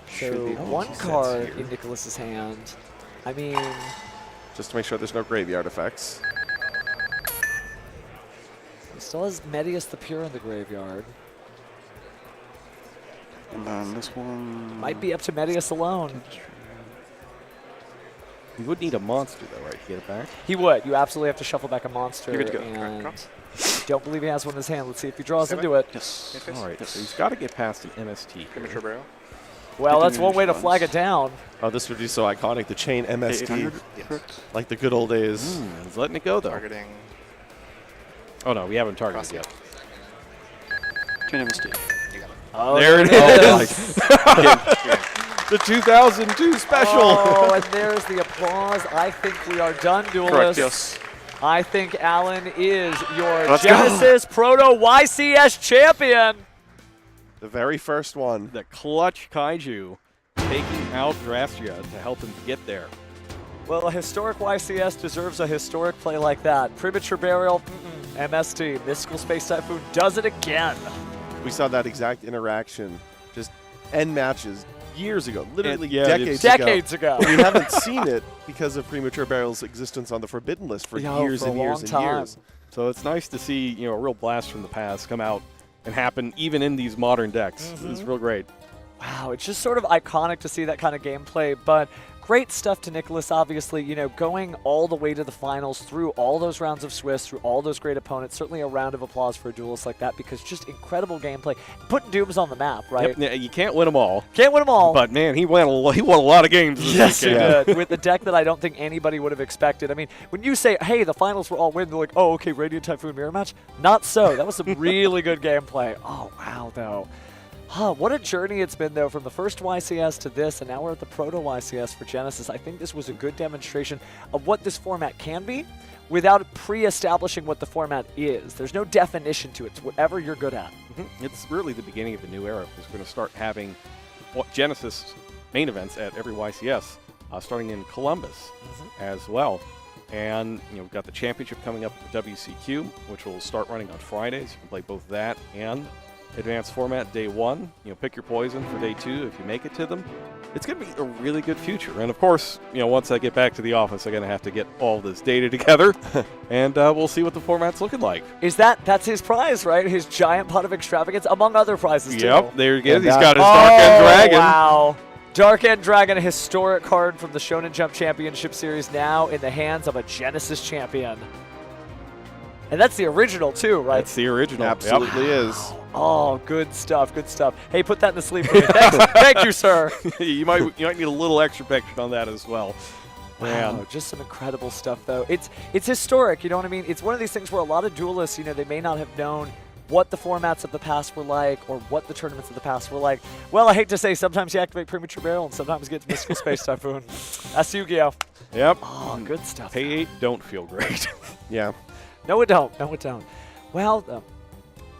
so one card in Nicholas's hand. I mean, just to make sure there's no graveyard effects. He still has Medius the Pure in the graveyard. And then this one might be up to Medius alone. He would need a monster, though, right, to get it back? He would. You absolutely have to shuffle back a monster. You're good to go. And I don't believe he has one in his hand. Let's see if he draws into it. Yes. All right, so he's got to get past an MST. Premature burial. Well, that's one way to flag it down. Oh, this would be so iconic. The chain MST. Yes. Like the good old days. He's letting it go, though. Targeting. Oh, no, we haven't targeted yet. Chain MST. Oh, there it is. The 2002 special. Oh, and there's the applause. I think we are done, Duelists. Correct, yes. I think Alan is your Genesys Proto-YCS Champion. The very first one. The clutch Kaiju taking out Drastia to help him get there. Well, a historic YCS deserves a historic play like that. Premature Burial, MST. Mystical Space Typhoon does it again. We saw that exact interaction just end matches years ago, literally decades ago. We haven't seen it because of Premature Burial's existence on the Forbidden List for years and years and years. So it's nice to see, a real blast from the past come out and happen even in these modern decks. It's real great. Wow, it's just sort of iconic to see that kind of gameplay, but great stuff to Nicholas, obviously, you know, going all the way to the finals through all those rounds of Swiss, through all those great opponents. Certainly a round of applause for a duelist like that because just incredible gameplay. Putting Dooms on the map, right? Yep, you can't win them all. Can't win them all. But, man, he won a lot of games this yes, weekend. he did. With the deck that I don't think anybody would have expected. I mean, when you say, hey, the finals were all win, they're like, oh, okay, Radiant Typhoon mirror match? Not so. That was some really good gameplay. Oh, wow, though. What a journey it's been, though, from the first YCS to this, and now we're at the Proto-YCS for Genesys. I think this was a good demonstration of what this format can be without pre-establishing what the format is. There's no definition to it. It's whatever you're good at. It's really the beginning of a new era because we're going to start having Genesys main events at every YCS, starting in Columbus as well. And we've got the championship coming up at the WCQ, which will start running on Fridays. You can play both that and advanced format day 1. Pick your poison for day 2 if you make it to them. It's going to be a really good future. And of course, once I get back to the office, I'm going to have to get all this data together, and we'll see what the format's looking like. That's his prize, right? His giant pot of extravagance, among other prizes, too. Yep, there he is. He's got his Dark End Dragon. Wow. Dark End Dragon, a historic card from the Shonen Jump Championship Series, now in the hands of a Genesys champion. And that's the original, too, right? That's the original. Absolutely is. Oh, good stuff, good stuff. Hey, put that in the sleeve for me. Thank you, sir. you might need a little extra protection on that as well. Wow, just some incredible stuff, though. It's historic, you know what I mean? It's one of these things where a lot of duelists, they may not have known what the formats of the past were like or what the tournaments of the past were like. Well, I hate to say, sometimes you activate Premature Barrel and sometimes you get to Mystical Space Typhoon. That's Yu-Gi-Oh! Yep. Oh, good stuff. Pay 8 don't feel great. Yeah. No, it don't. No, it don't. Well,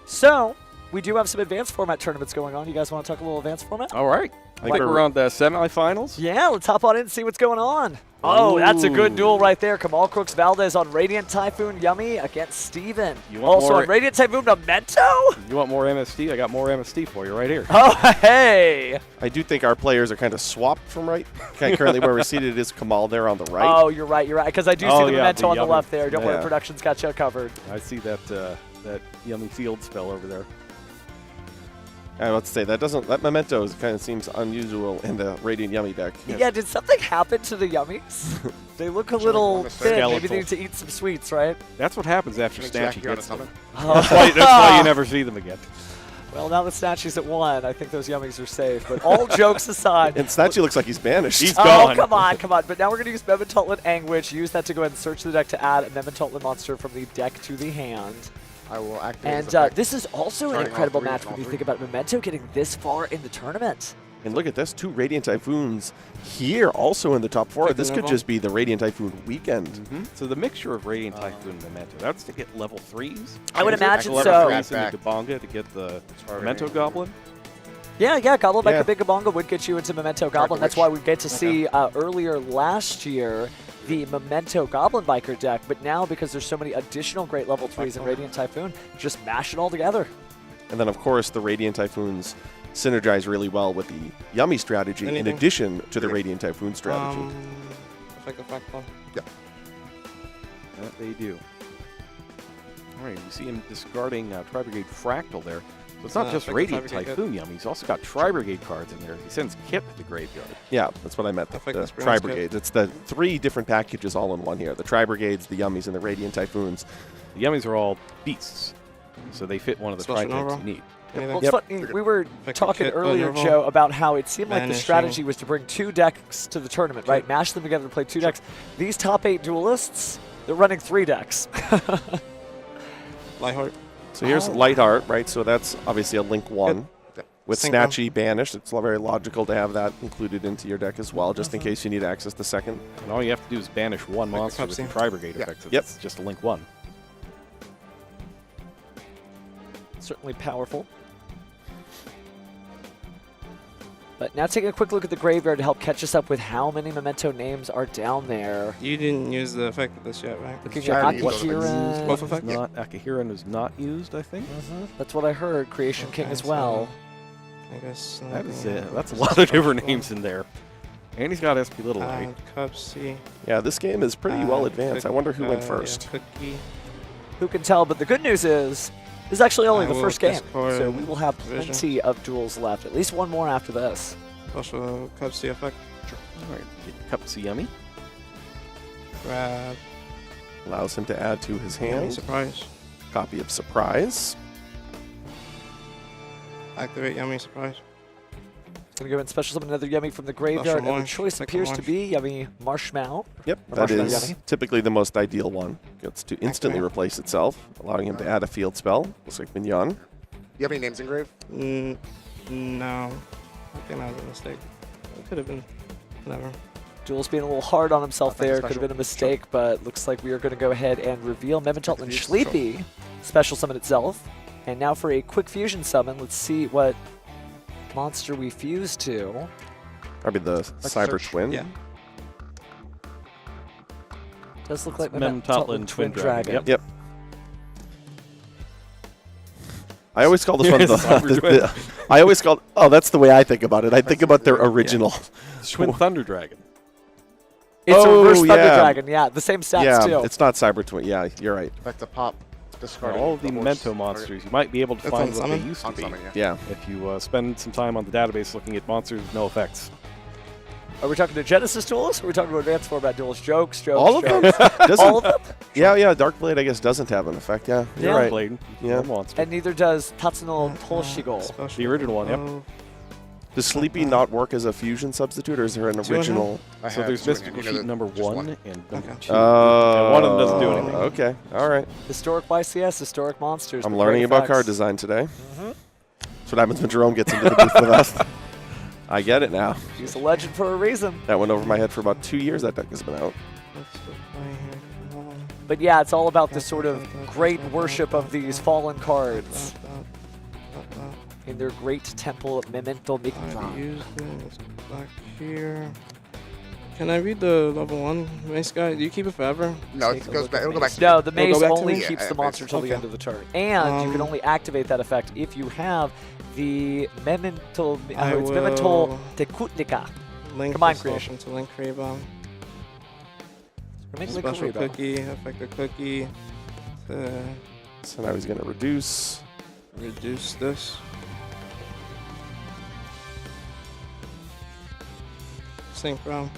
so we do have some advanced format tournaments going on. You guys want to talk a little advanced format? All right. I think we're on the semifinals. Yeah, let's hop on in and see what's going on. Oh, that's a good duel right there. Kamal Crooks Valdez on Radiant Typhoon Yummy against Steven. Also on Radiant Typhoon Memento? You want more MST? I got more MST for you right here. Oh, hey. I do think our players are kind of swapped from right. Currently where we're seated is Kamal there on the right. Oh, you're right. Because I do see the Memento on the left there. Don't worry, production's got you covered. I see that Yummy Field spell over there. I was to say that Memento kind of seems unusual in the Radiant Yummy deck. Yeah, did something happen to the Yummies? They look a little thin. Maybe they need to eat some sweets, right? That's what happens after Snatchy gets them. That's why you never see them again. Well, now that Snatchy's at 1, I think those Yummies are safe. But all jokes aside. And Snatchy looks like he's banished. He's gone. Oh, come on. But now we're going to use Mementotlan Anguish. Use that to go ahead and search the deck to add a Mementotlan monster from the deck to the hand. I will activate. And this is also an incredible match when you think about Memento getting this far in the tournament. And look at this, 2 Radiant Typhoons here also in the top 4. This could just be the Radiant Typhoon weekend. So the mixture of Radiant Typhoon and Memento, that's to get level 3s? I would imagine so. Level 3s into Gabonga to get the Memento Goblin? Yeah, Goblin like a big Gabonga would get you into Memento Goblin. That's why we get to see earlier last year the Memento Goblin Biker deck, but now because there's so many additional great level 3s in Radiant Typhoon, just mash it all together. And then, of course, the Radiant Typhoons synergize really well with the Yummy strategy in addition to the Radiant Typhoon strategy. Yeah. That they do. All right, you see him discarding Tri-Brigade Fractal there. So it's not just Radiant Typhoon Yummy, he's also got Tri-Brigade cards in there. He sends Kit to the graveyard. Yeah, that's what I meant, the Tri-Brigades. It's the 3 different packages all in one here. The Tri-Brigades, the Yummies, and the Radiant Typhoons. The Yummies are all beasts, so they fit one of the Tri-Decks you need. Well, it's funny. We were talking earlier, Joe, about how it seemed like the strategy was to bring 2 decks to the tournament, right? Mash them together to play 2 decks. These top 8 duelists, they're running 3 decks. Lightheart. So here's Lightheart, right? So that's obviously a Link 1. With Snatchy banished, it's very logical to have that included into your deck as well, just in case you need access to second. And all you have to do is banish 1 monster with the Tri-Brigade effect. It's just a Link 1. Certainly powerful. But now taking a quick look at the graveyard to help catch us up with how many Memento names are down there. You didn't use the effect of this yet, right? Looking at Akihiran. Both effects? Akihiran is not used, I think. That's what I heard. Creation King as well. I guess that is it. That's a lot of different names in there. And he's got SP Little Light. Cubsy. Yeah, this game is pretty well advanced. I wonder who went first. Who can tell? But the good news is, this is actually only the first game. So we will have plenty of duels left. At least one more after this. Also, Cubsy effect. All right, get cups of yummy. Grab. Allows him to add to his Yummy hand. surprise. Copy of surprise. Activate Yummy surprise. Gonna go and special summon another Yummy from the graveyard, and the launch, choice second appears to launch. be Yummy Marshmallow. Yep, Or that Marshmallow is Yummy. typically the most ideal one. Gets to instantly replace itself, allowing him to add a field spell. Looks like Mignon. You have any names engraved? No. I think that was a mistake. It could have been. Never. Duelist being a little hard on himself Nothing there. Could have special. been a mistake, but looks like we are going to go ahead and reveal Memental and Sleepy special summon itself. And now for a quick fusion summon, let's see what monster we fuse to. Probably the Cyber Twin. Yeah. Does look like Memental and Twin Dragon. Yep. I always call this one the I always call. Oh, that's the way I think about it. I think about their original. Twin Thunder Dragon. It's a reverse Thunder yeah. Dragon, yeah. The same stats, Yeah, too. it's not Cyber Twin. Yeah, you're right. Effect of pop. Discard All of the Memento monsters, you might be able to That's find on what they summon? used to On be. summon, Yeah. If you spend some time on the database looking at monsters with no effects. Are we talking to Genesys Duelist, or are we talking to Advanced Format Duelist? Jokes. All of them? jokes. Doesn't- All of them? Yeah. Darkblade, I guess, doesn't have an effect. Yeah, you're right. Blade, Yeah. monster. And neither does Tatsuno Tolshigol. Special. The original one, yep. Oh, Does Sleepy not work as a fusion substitute, or is there an Two in original? I So have there's two in mystical here. sheet number Just 1 one. and number Okay. 2. And one of them doesn't do anything. Okay, all right. Historic YCS, historic monsters. I'm with learning great about effects. card design today. That's what happens when Jerome gets into the booth with us. I get it now. He's a legend for a reason. That went over my head for about 2 years. That deck has been out. let's go play here. Come on. But yeah, it's all about this sort of great worship of these fallen cards in their great temple of Memento I Mictlan. already used it. Let's go back here. Can I read the level 1 mace guy? Do you keep it forever? No, Take it a goes look back. at It'll go back to No, the It'll mace go back to only me? keeps Yeah, the monster till the okay. end of the turn. And you can Um, only activate that effect if you have the Memento, I it's Memento will Tekutlika. Link Combine this creation. option to link Rebound. Make Special Rebound. cookie, effect a cookie to So now he's going to reduce. reduce this. Synchro.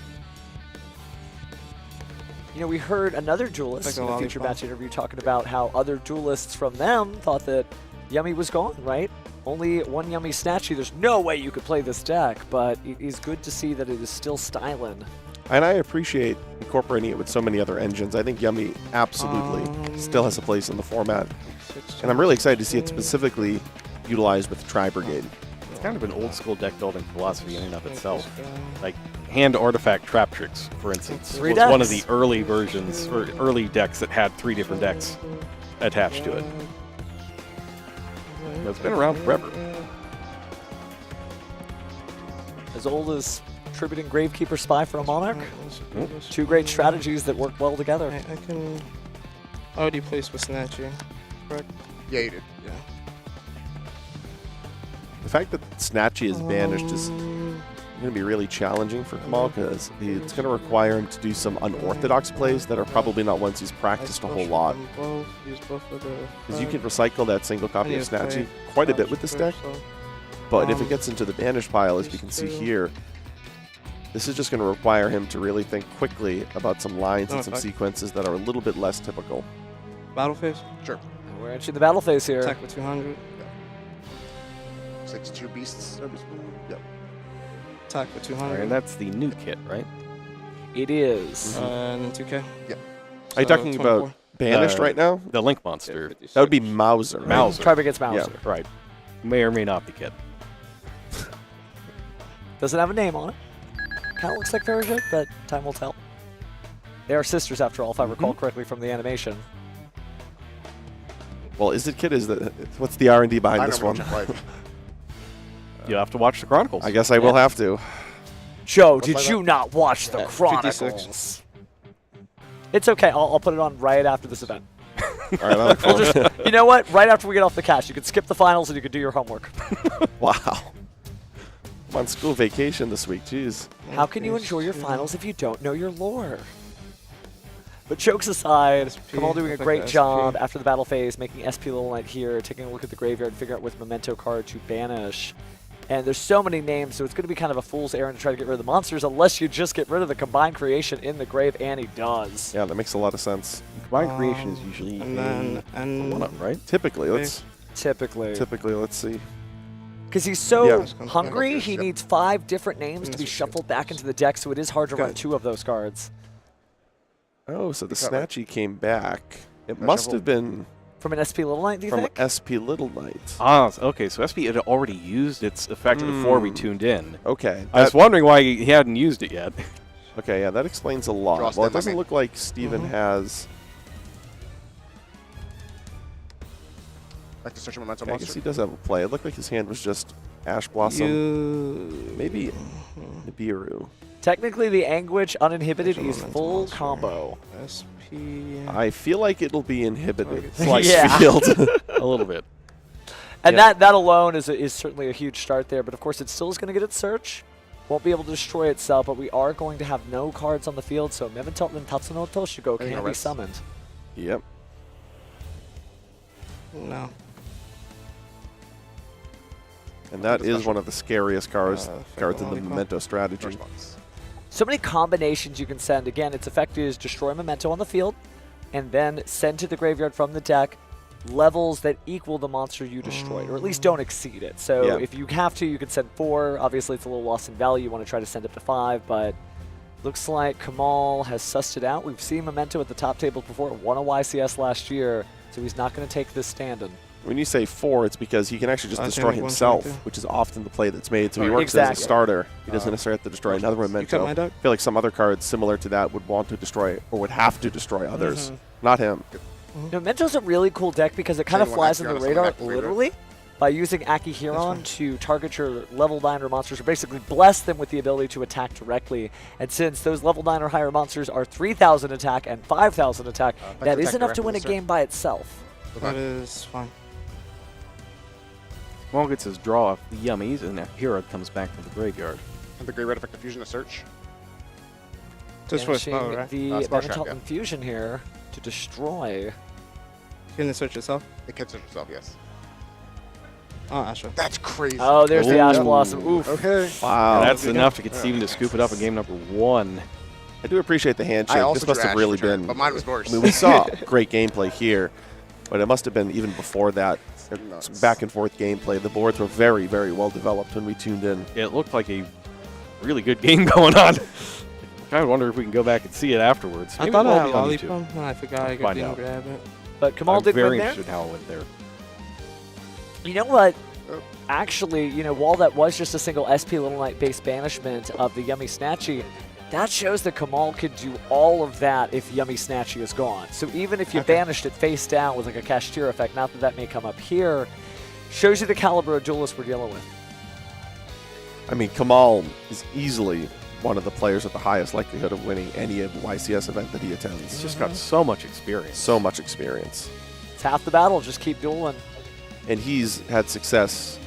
You know, we heard another duelist Like a in a future lollipop. match interview talking about how other duelists from them thought that Yummy was gone, right? Only one Yummy statue. There's no way you could play this deck, but it is good to see that it is still styling. And I appreciate incorporating it with so many other engines. I think Yummy absolutely still has a place in the format. And I'm really excited to see it specifically utilized with Tri-Brigade. It's kind of an old school deck building philosophy in and of itself. Like hand artifact trap tricks, for instance, Three was one of the decks. early versions or early decks that had 3 different decks attached to it. It's been around forever. As old as Tributing Gravekeeper Spy for a Monarch. Two great strategies that work well together. I can already place with Snatchy, correct? Yeah, you did. Yeah. The fact that Snatchy is banished is going to be really challenging for Kamal because it's going to require him to do some unorthodox plays that are probably not ones he's practiced a whole lot. Use both of the Because you can recycle that single copy I of need to play Snatchy quite a bit with this deck. first, so- But if it gets into the banished pile, as we can see here, this is just going to require him to really think quickly about some lines No and some effect. sequences that are a little bit less typical. Battle phase? Sure. We're entering the battle phase here. Attack with 200. Looks like it's 2 beasts. Yep. Attack with 200. And that's the new kit, right? It is. And 2K. Yep. Are you talking about banished right now? The Link Monster. That would be Mauser. right? Mauser. Tri-Brigade's Mauser. Yeah, right. May or may not be kit. Doesn't have a name on it. Kind of looks like Farajit, but time will tell. They are sisters, after all, if I recall correctly from the animation. Well, is it kid? What's the R&D behind this one? You'll have to watch the Chronicles. I guess I will have to. Joe, did you not watch the 56. Chronicles? It's okay. I'll put it on right after this event. All right, I look We'll forward just, you know what? Right after we get off the cash, you can skip the finals and you can do your homework. Wow. I'm on school vacation this week. Jeez. How can you enjoy your finals if you don't know your lore? But jokes aside, Kamal doing a great job after the battle phase, making SP Little Knight here, taking a look at the graveyard, figuring out which Memento card to banish. And there's so many names, so it's going to be kind of a fool's errand to try to get rid of the monsters unless you just get rid of the combined creation in the grave, and he does. Yeah, that makes a lot of sense. Combined creation is usually and a one-up, right? Typically, let's see. Because he's so hungry, he needs 5 different names to be shuffled back into the deck, so it is hard to run 2 of those cards. Oh, so the Snatchy came back. It must have been from an SP Little Knight, do you think? From SP Little Knight. Ah, okay. So SP had already used its effect before we tuned in. Okay. I was wondering why he hadn't used it yet. Okay, yeah, that explains a lot. Well, it doesn't look like Steven has... Like to search a momentum I guess he does have a play. It looked like his hand was just Ash Blossom. Maybe Nibiru. Technically, the Anguish uninhibited is full combo. I feel like it'll be inhibited. Yeah. Field. A little bit. And that alone is certainly a huge start there, but of course it still is going to get its search. Won't be able to destroy itself, but we are going to have no cards on the field, so Meventel and Tatsunoto Shigo can be summoned. Yep. No. And that is one of the scariest cards in the Memento strategy. So many combinations you can send. Again, its effect is destroy Memento on the field, and then send to the graveyard from the deck levels that equal the monster you destroyed, or at least don't exceed it. So if you have to, you can send 4. Obviously, it's a little loss in value. You want to try to send up to 5, but looks like Kamal has sussed it out. We've seen Memento at the top table before. Won a YCS last year, so he's not going to take this stand-in. When you say 4, it's because he can actually just destroy himself, which is often the play that's made. So he works as a starter. He doesn't necessarily have to destroy another Memento. I feel like some other cards similar to that would want to destroy, or would have to destroy others. Not him. Memento's a really cool deck because it kind of flies under the radar, literally, by using Akihiron to target your level 9 or monsters, or basically bless them with the ability to attack directly. And since those level 9 or higher monsters are 3,000 attack and 5,000 attack, that is enough to win a game by itself. That is fine. Kamal gets his draw off the Yummies, and Hero comes back from the graveyard. And the graveyard effect of fusion to search. Just for spell, right? The Mevental Infusion here to destroy. Can it search itself? It can search itself, yes. Oh, Astra. That's crazy. Oh, there's the Ash Blossom. Oof. Okay. Wow. That's enough to get Steven to scoop it up in game number 1. I do appreciate the handshake. This must have really been... But mine was worse. I mean, we saw great gameplay here, but it must have been even before that. Back and forth gameplay. The boards were very, very well developed when we tuned in. It looked like a really good game going on. I kind of wonder if we can go back and see it afterwards. I thought I had Lollipop, and I forgot I didn't grab it. But Kamal did win there. I'm very interested in how it went there. You know what? Actually, while that was just a single SP Little Knight based banishment of the Yummy Snatchy, that shows that Kamal could do all of that if Yummy Snatchy is gone. So even if you banished it face down with like a Kashtira effect, not that may come up here, shows you the caliber of Duelist we're dealing with. I mean, Kamal is easily one of the players with the highest likelihood of winning any YCS event that he attends. He's just got so much experience. So much experience. It's half the battle, just keep dueling. And he's had success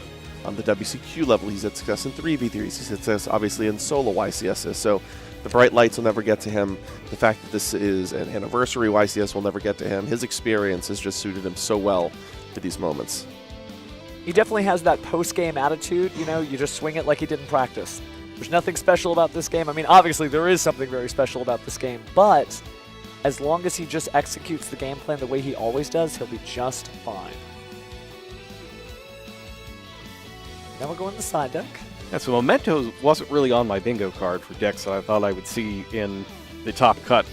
on the WCQ level. He's had success in 3v3s. He's had success, obviously, in solo YCSs. So the bright lights will never get to him. The fact that this is an anniversary YCS will never get to him. His experience has just suited him so well to these moments. He definitely has that post-game attitude. You just swing it like he did in practice. There's nothing special about this game. I mean, obviously, there is something very special about this game, but as long as he just executes the game plan the way he always does, he'll be just fine. Now we're going to the side deck. Yeah, so Memento wasn't really on my bingo card for decks that I thought I would see in the top cut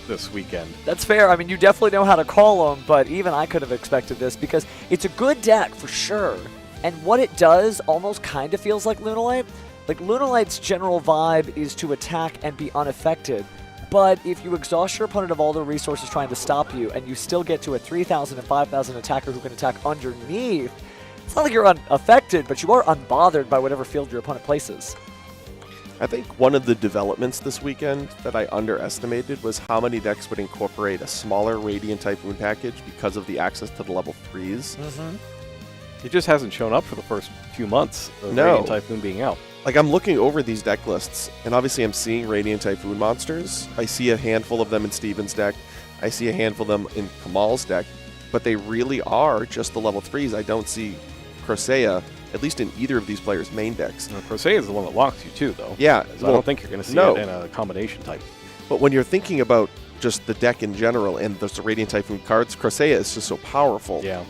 this weekend. That's fair. I mean, you definitely know how to call them, but even I could have expected this because it's a good deck for sure. And what it does almost kind of feels like Lunalight. Like, Lunalight's general vibe is to attack and be unaffected. But if you exhaust your opponent of all their resources trying to stop you, and you still get to a 3,000 and 5,000 attacker who can attack underneath, it's not like you're unaffected, but you are unbothered by whatever field your opponent places. I think one of the developments this weekend that I underestimated was how many decks would incorporate a smaller Radiant Typhoon package because of the access to the level 3s. It just hasn't shown up for the first few months of Radiant Typhoon being out. Like, I'm looking over these deck lists, and obviously I'm seeing Radiant Typhoon monsters. I see a handful of them in Steven's deck. I see a handful of them in Kamal's deck. But they really are just the level 3s. I don't see Crosea at least in either of these players' main decks. Crusade is the one that locks you too, though. Yeah. So I don't think you're going to see it in a combination type. But when you're thinking about just the deck in general and the Radiant Typhoon cards, Crusade is just so powerful. Yeah.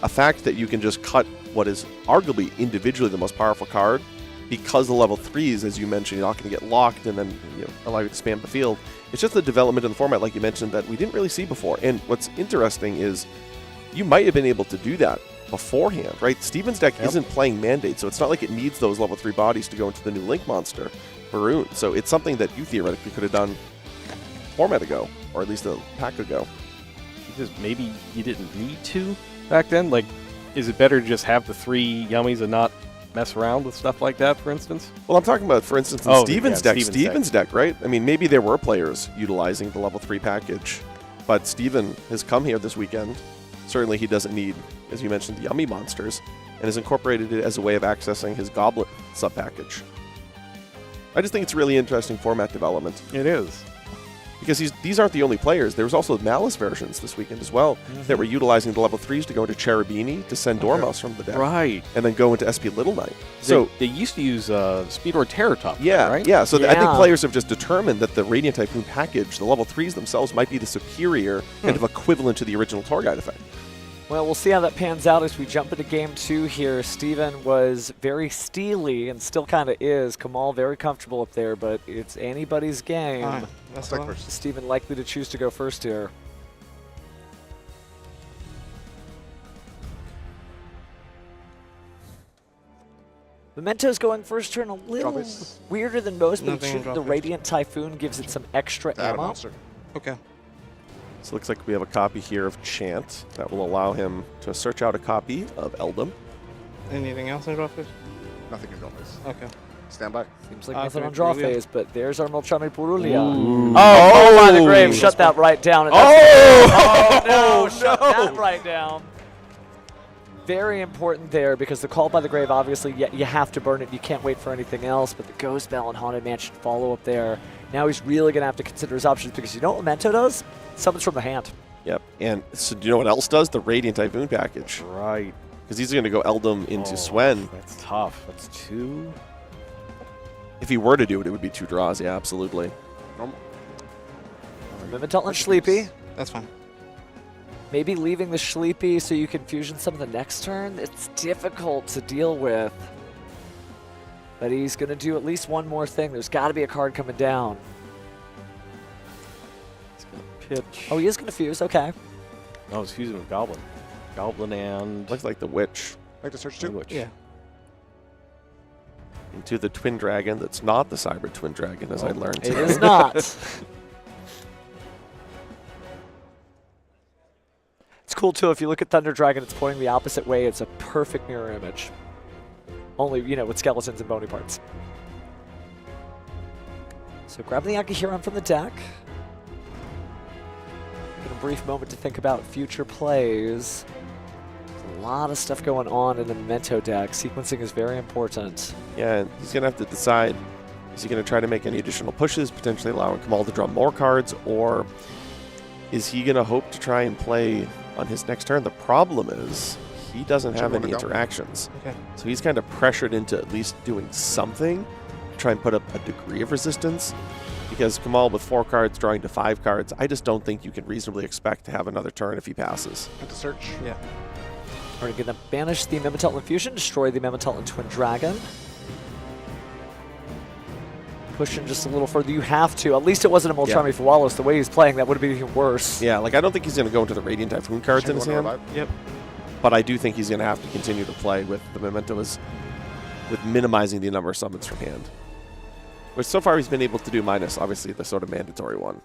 A fact that you can just cut what is arguably individually the most powerful card, because the level 3s, as you mentioned, you're not going to get locked and then allow you to spam the field. It's just the development in the format, like you mentioned, that we didn't really see before. And what's interesting is you might have been able to do that beforehand, right? Steven's deck isn't playing Mandate, so it's not like it needs those level 3 bodies to go into the new Link monster, Baroon. So it's something that you theoretically could have done format ago, or at least a pack ago. Because maybe you didn't need to back then? Like, is it better to just have the 3 yummies and not mess around with stuff like that, for instance? Well, I'm talking about, for instance, in Steven's deck. Steven's deck, right? I mean, maybe there were players utilizing the level 3 package, but Steven has come here this weekend. Certainly he doesn't need, as you mentioned, the yummy monsters, and has incorporated it as a way of accessing his Goblet sub-package. I just think it's really interesting format development. It is. Because these aren't the only players. There was also Malice versions this weekend as well that were utilizing the level 3s to go into Cherubini to send Dormouse from the deck. Right. And then go into SP Little Knight. So they used to use Speedor Terror Top, right? Yeah, so I think players have just determined that the Radiant Typhoon package, the level 3s themselves, might be the superior kind of equivalent to the original Tour Guide effect. Well, we'll see how that pans out as we jump into game 2 here. Steven was very steely and still kind of is. Kamal very comfortable up there, but it's anybody's game. All right, that's all. Steven likely to choose to go first here. Memento's going first turn a little weirder than most, but the Radiant Typhoon gives it some extra ammo. Okay. So it looks like we have a copy here of Chant that will allow him to search out a copy of Eldom. Anything else in draw phase? Nothing in draw phase. Okay. Stand by. Seems like nothing on draw phase, but there's our Molchame Purulia. Ooh. Oh, by the grave, shut that right down. Oh no, shut that right down. Very important there, because the Call by the Grave, obviously, you have to burn it. You can't wait for anything else, but the Ghost Bell and Haunted Mansion follow up there. Now he's really going to have to consider his options, because you know what Memento does? Summons from the hand. Yep, and so do you know what else does? The Radiant Typhoon package. Right. Because he's going to go Eldom into Swen. That's tough. That's 2. If he were to do it, it would be 2 draws, yeah, absolutely. Mimital and Sleepy. That's fine. Maybe leaving the Sleepy so you can fusion some of the next turn. It's difficult to deal with. But he's going to do at least one more thing. There's got to be a card coming down. He's going to pitch. Oh, he is going to fuse. Okay. No, he's fusing with Goblin. Goblin and... Looks like the Witch. Like to search 2? Witch. Yeah. Into the Twin Dragon that's not the Cyber Twin Dragon, as I learned. It is not. It's cool, too. If you look at Thunder Dragon, it's pointing the opposite way. It's a perfect mirror image. Only, you know, with skeletons and bony parts. So grab the Akihiron from the deck. Get a brief moment to think about future plays. There's a lot of stuff going on in the Memento deck. Sequencing is very important. Yeah, and he's going to have to decide, is he going to try to make any additional pushes, potentially allowing Kamal to draw more cards, or is he going to hope to try and play on his next turn? The problem is he doesn't have any interactions. Okay. So he's kind of pressured into at least doing something to try and put up a degree of resistance, because Kamal with 4 cards drawing to 5 cards, I just don't think you can reasonably expect to have another turn if he passes. Hit the search. Yeah. We're going to banish the Mimital Infusion, destroy the Mimital Twin Dragon. Pushing just a little further. You have to. At least it wasn't a Molchame for Wallace. The way he's playing, that would have been even worse. Yeah, like I don't think he's going to go into the Radiant Typhoon cards in his hand. Yep. But I do think he's going to have to continue to play with the Mementos, with minimizing the number of summons from hand. Which so far he's been able to do, minus obviously the sort of mandatory one.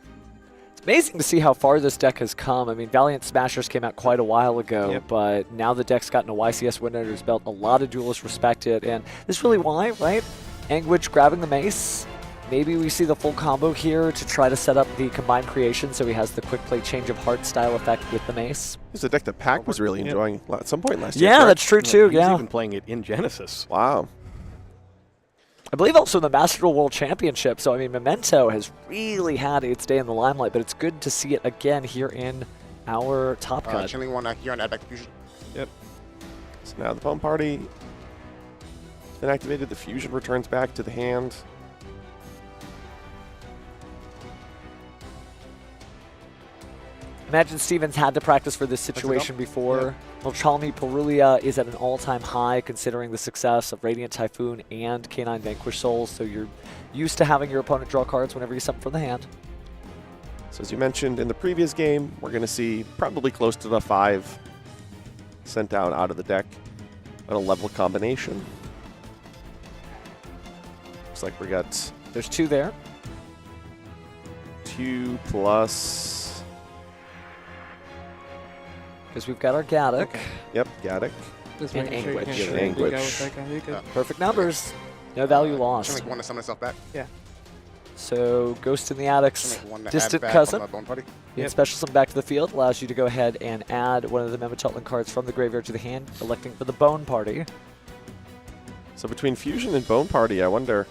It's amazing to see how far this deck has come. I mean, Valiant Smashers came out quite a while ago, but now the deck's gotten a YCS win under his belt. A lot of duelists respect it, and this is really why, right? Anguich grabbing the mace. Maybe we see the full combo here to try to set up the combined creation so he has the quick play change of heart style effect with the mace. It's a deck that Pac was really enjoying at some point last year. Yeah, that's true too, He's even playing it in Genesys. Wow. I believe also the Master Duel World Championship. So, I mean, Memento has really had its day in the limelight, but it's good to see it again here in our Top Cut. Channeling 1 here on add back fusion. Yep. So now the Pwn Party Then activated, the fusion returns back to the hand. Imagine Stevens had to practice for this situation before. Yeah. Well, Chalmi Purulia is at an all-time high considering the success of Radiant Typhoon and Canine Vanquish Souls, so you're used to having your opponent draw cards whenever you summon from the hand. So as you mentioned in the previous game, we're going to see probably close to the 5 sent down out of the deck on a level combination. Looks like we got... There's 2 there. 2 plus... Because we've got our Gaddock. Okay. Yep, Gaddock. And Anguish. Anguish. Perfect numbers. No value lost. Should I make one to summon itself back? Yeah. So Ghost in the Attic's one to distant add back cousin. on the bone party. And special summon back to the field allows you to go ahead and add one of the Memetotlan cards from the graveyard to the hand, electing for the Bone Party. So between Fusion and Bone Party, I wonder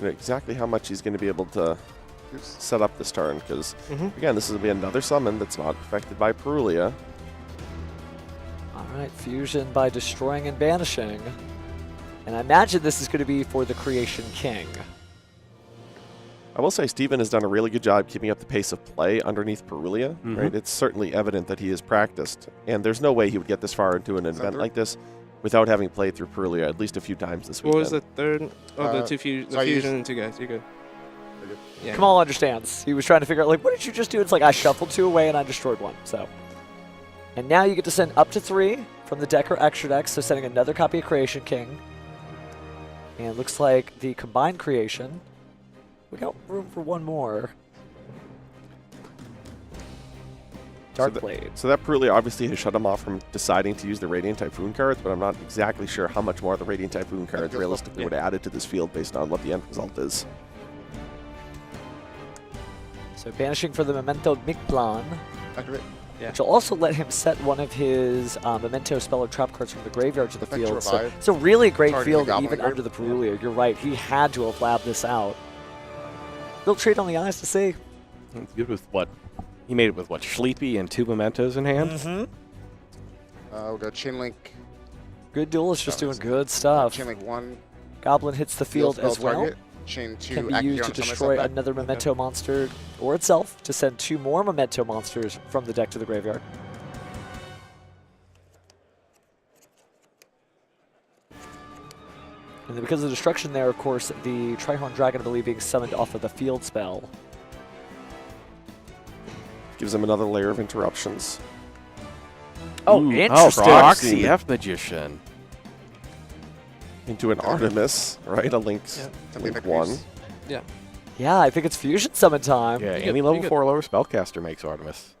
exactly how much he's going to be able to set up this turn, because, again, this is going to be another summon that's not affected by Purulia. Alright, Fusion by destroying and banishing. And I imagine this is going to be for the Creation King. I will say Steven has done a really good job keeping up the pace of play underneath Purulia. Right? It's certainly evident that he has practiced, and there's no way he would get this far into an event like this without having played through Purulia at least a few times this weekend. What was the third? Oh, the fusion and 2 guys. You're good. Yeah. Kamal understands. He was trying to figure out, like, what did you just do? It's like I shuffled 2 away and I destroyed 1. So, and now you get to send up to 3 from the deck or extra deck, so sending another copy of Creation King. And it looks like the combined creation, we got room for 1 more. Darkblade. So that Purulia obviously has shut him off from deciding to use the Radiant Typhoon cards, but I'm not exactly sure how much more the Radiant Typhoon cards realistically would have added to this field based on what the end result is. So banishing for the Memento Migplan. Activate. Yeah. Which will also let him set one of his Memento spell or trap cards from the graveyard to the field. So it's a really great field even under the Purulia. You're right, he had to have labbed this out. They'll trade on the eyes to see. It's good with what? He made it with what? Sleepy and 2 mementos in hand? We'll go Chain Link. Good Duelist just doing good stuff. Chain Link 1. Goblin hits the field as well. Target. Chain 2. Can be used to destroy another Memento monster or itself to send 2 more Memento monsters from the deck to the graveyard. And then because of the destruction there, of course, the Trihorn Dragon, I believe, being summoned off of the field spell. Gives him another layer of interruptions. Oh, Ooh, interesting. Proxy F Magician. Into an Artemis, right? A Link 1. Yeah. Yeah, I think it's Fusion Summon time. Yeah, any level 4 or lower spellcaster makes Artemis.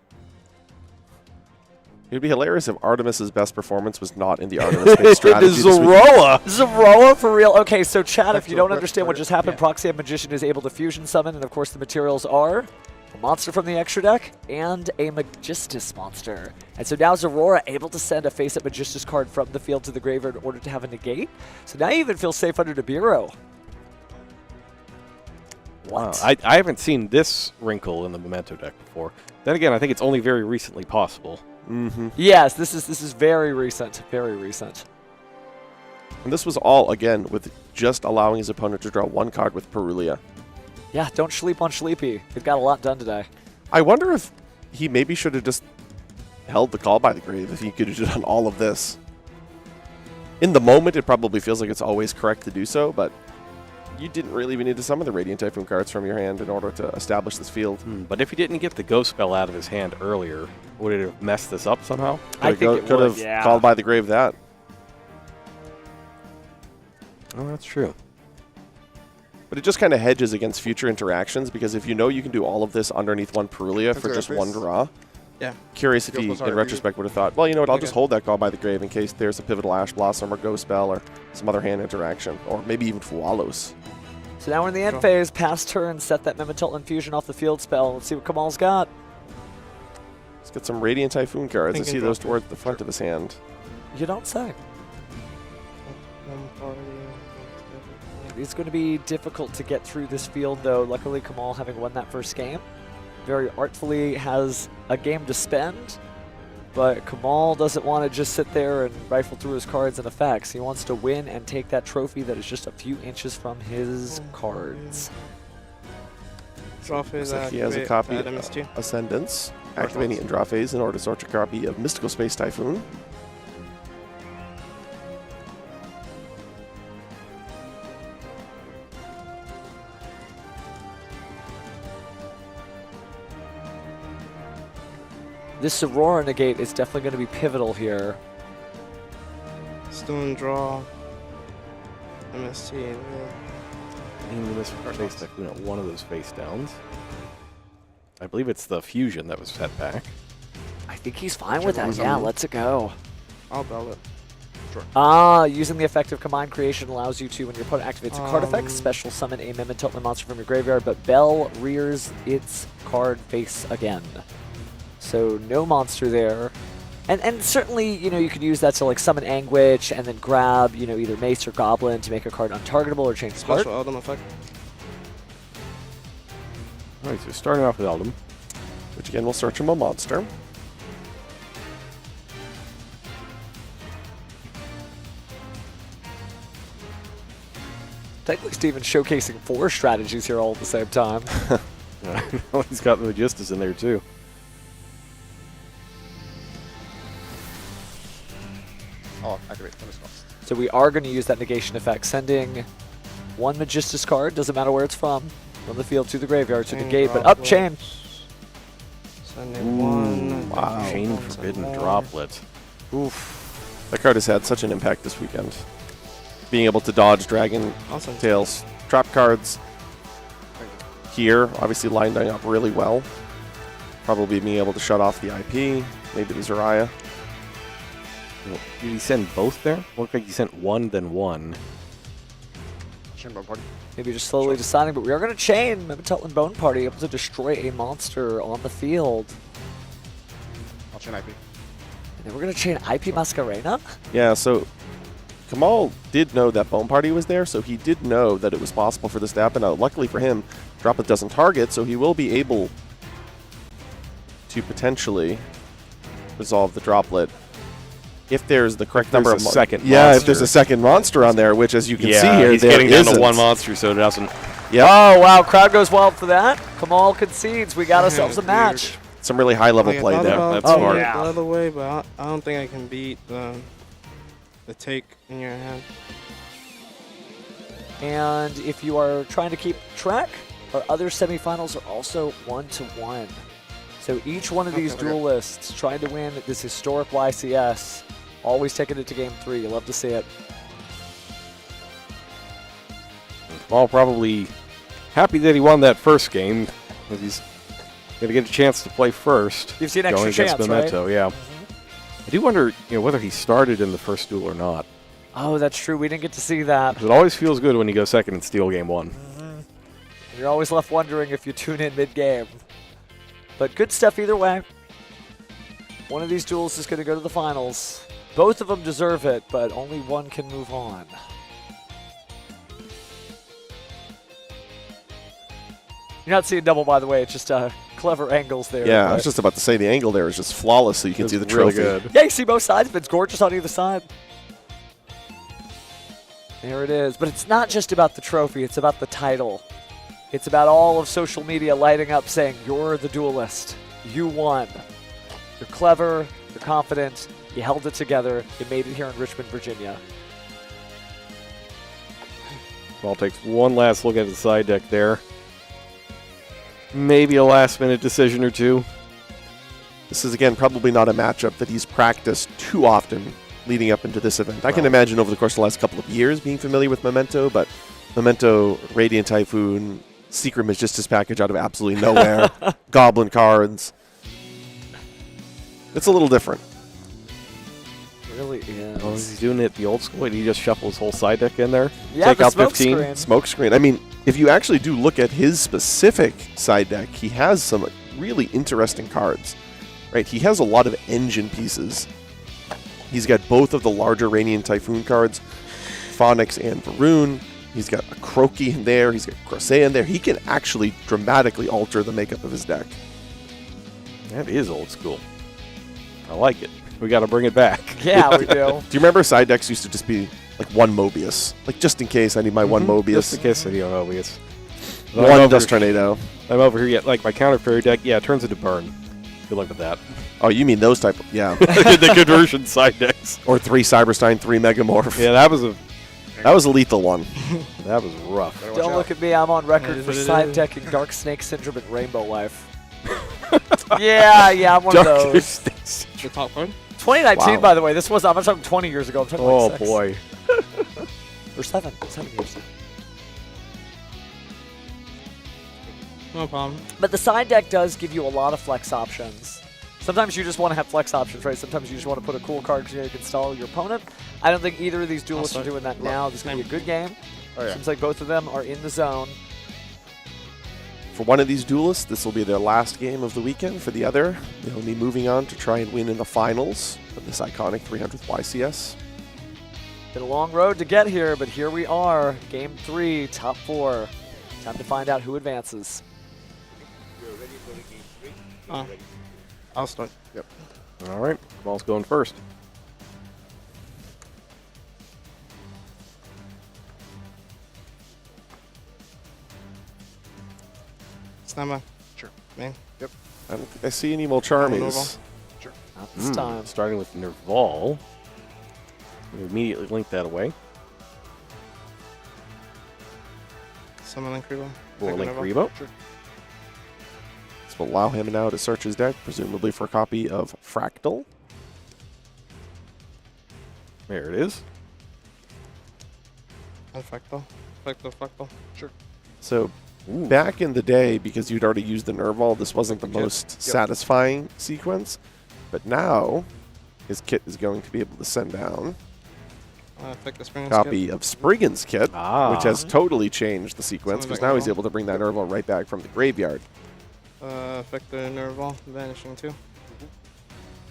It would be hilarious if Artemis's best performance was not in the Artemis-based strategy. Zeroa! Zeroa for real? Okay, so chat, if you don't understand what just happened, Proxy Magician is able to Fusion Summon, and of course the materials are a monster from the extra deck and a Magistus monster. And so now Zerora able to send a face-up Magistus card from the field to the graveyard in order to have a negate. So now you even feel safe under the bureau. What? Wow. I haven't seen this wrinkle in the Memento deck before. Then again, I think it's only very recently possible. Yes, this is very recent. Very recent. And this was all, again, with just allowing his opponent to draw 1 card with Purulia. Yeah, don't sleep on Sleepy. They've got a lot done today. I wonder if he maybe should have just held the Call by the Grave, if he could have done all of this. In the moment, it probably feels like it's always correct to do so, but you didn't really even need to summon the Radiant Typhoon cards from your hand in order to establish this field. But if he didn't get the Ghost spell out of his hand earlier, would it have messed this up somehow? I think it could would, have yeah. Called by the Grave that. Oh, that's true. But it just kind of hedges against future interactions, because if you know you can do all of this underneath 1 Purulia for just 1 draw, yeah. Curious if he, in retrospect, would have thought, well, you know what, I'll just hold that Call by the Grave in case there's a Pivotal Ash Blossom or Ghost Spell or some other hand interaction, or maybe even Fualos. So now we're in the end phase. Pass turn, set that Memental Fusion off the field spell. Let's see what Kamal's got. Let's get some Radiant Typhoon cards. I see those towards the front of his hand. You don't say. It's going to be difficult to get through this field, though. Luckily, Kamal, having won that first game, very artfully has a game to spend But Kamal doesn't want to just sit there and rifle through his cards and effects. He wants to win and take that trophy that is just a few inches from his cards. Draw phase. So he has a copy of Ascendance, activating in draw phase in order to sort a copy of Mystical Space Typhoon. This Aurora negate is definitely going to be pivotal here. Stone draw. MST. I mean, this face Typhoon at one of those face downs. I believe it's the fusion that was set back. I think he's fine with that. Yeah, let's it go. I'll bell it. Sure. Using the effect of Combined Creation allows you to, when your opponent activates a card effect, special summon a Memento monster from your graveyard, but Bell rears its card face again. So no monster there. And certainly, you know, you could use that to like summon Anguish and then grab, you know, either Mace or Goblin to make a card untargetable or change the card. Special Eldom effect. Alright, so starting off with Eldom, which again will search him a monster. Technically, Steven's showcasing 4 strategies here all at the same time. He's got the Logistus in there too. Oh, activate. Finish cost. So we are going to use that negation effect, sending one Magistus card, doesn't matter where it's from the field to the graveyard to negate, but up chain. Sending one. Wow. Chain Forbidden Droplet. Oof. That card has had such an impact this weekend. Being able to dodge Dragon Tails trap cards here, obviously lining up really well. Probably being able to shut off the IP, maybe the Zariah. Did he send both there? Looked like he sent one, then one. Maybe just slowly deciding, but we are going to chain Memento and Bone Party, able to destroy a monster on the field. I'll chain IP. And then we're going to chain IP Masquerena? Yeah, so Kamal did know that Bone Party was there, so he did know that it was possible for this to happen. Now, luckily for him, Droplet doesn't target, so he will be able to potentially resolve the Droplet if there's the correct number of second if there's a second monster on there, which as you can see here, he's there getting down to isn't. one monster, so it doesn't. Yep. Oh, wow, crowd goes wild for that. Kamal concedes. We got ourselves a match. Some really high-level play there. That's smart. The other way, but I don't think I can beat the take in your hand. And if you are trying to keep track, our other semifinals are also 1-1. So each one of these duelists trying to win this historic YCS, always taking it to game 3. You love to see it. Kamal probably happy that he won that first game, because he's going to get a chance to play first. Gives you an extra chance, Memento, right? yeah. I do wonder, whether he started in the first duel or not. Oh, that's true. We didn't get to see that. It always feels good when you go second and steal game 1. You're always left wondering if you tune in mid-game. But good stuff either way. One of these duels is going to go to the finals. Both of them deserve it, but only one can move on. You're not seeing double, by the way. It's just clever angles there. Yeah, I was just about to say the angle there is just flawless, so you can see the trophy. Really good. Yeah, you see both sides, but it's gorgeous on either side. There it is. But it's not just about the trophy. It's about the title. It's about all of social media lighting up saying, you're the duelist. You won. You're clever. You're confident. You held it together. You made it here in Richmond, Virginia. Kamal takes one last look at the side deck there. Maybe a last-minute decision or two. This is, again, probably not a matchup that he's practiced too often leading up into this event. I can imagine over the course of the last couple of years being familiar with Memento, but Memento, Radiant Typhoon, Secret Magistus package out of absolutely nowhere, Goblin cards. It's a little different. Really is. Oh, is he doing it the old school way? Did he just shuffle his whole side deck in there? Yeah, take the out smoke 15? screen. Smoke screen. I mean, if you actually do look at his specific side deck, he has some really interesting cards. Right? He has a lot of engine pieces. He's got both of the larger Radiant Typhoon cards, Phonix and Varun. He's got a Croaky in there. He's got Crusade in there. He can actually dramatically alter the makeup of his deck. That is old school. I like it. We got to bring it back. Yeah, we do. Do you remember side decks used to just be like one Mobius? Like, just in case I need my one Mobius. Just in case I need a Mobius. One Dust Tornado. I'm over here, like my counter fairy deck, yeah, it turns into burn. Good luck with that. Oh, you mean those type of, yeah. The conversion side decks. Or 3 Cyberstein, 3 Megamorph. Yeah, that was a lethal one. That was rough. Don't look at me. I'm on record for side decking Dark Snake Syndrome and Rainbow Life. yeah, I'm one of those. The top card? 2019, Wow. by the way. This was, I'm not talking 20 years ago. I'm talking Oh, like 6. boy. Or 7 years. No problem. But the side deck does give you a lot of flex options. Sometimes you just want to have flex options, right? Sometimes you just want to put a cool card because you can stall your opponent. I don't think either of these duelists are doing that now. This is going to be a good game. Oh, yeah. Seems like both of them are in the zone. For one of these duelists, this will be their last game of the weekend. For the other, they'll be moving on to try and win in the finals of this iconic 300th YCS. Been a long road to get here, but here we are. Game 3, top 4. Time to find out who advances. I'll start. Yep. All right, ball's going first. Stand by. Sure. Man. Yep. I don't think I see any Molcharmies. Sure. Not this time. Starting with Nerval. We immediately link that away. Summon Link Rebo. Or Link Rebo. Sure. This will allow him now to search his deck, presumably for a copy of Fractal. There it is. And Fractal. Fractal. Sure. So back in the day, because you'd already used the Nerval, this wasn't the most satisfying sequence. But now, his kit is going to be able to send down Affect the Spriggan's copy Kit. of Spriggan's Kit, which has totally changed the sequence, Summon because back now he's Nerval. able to bring that Nerval right back from the graveyard. Affect the Nerval. Vanishing 2.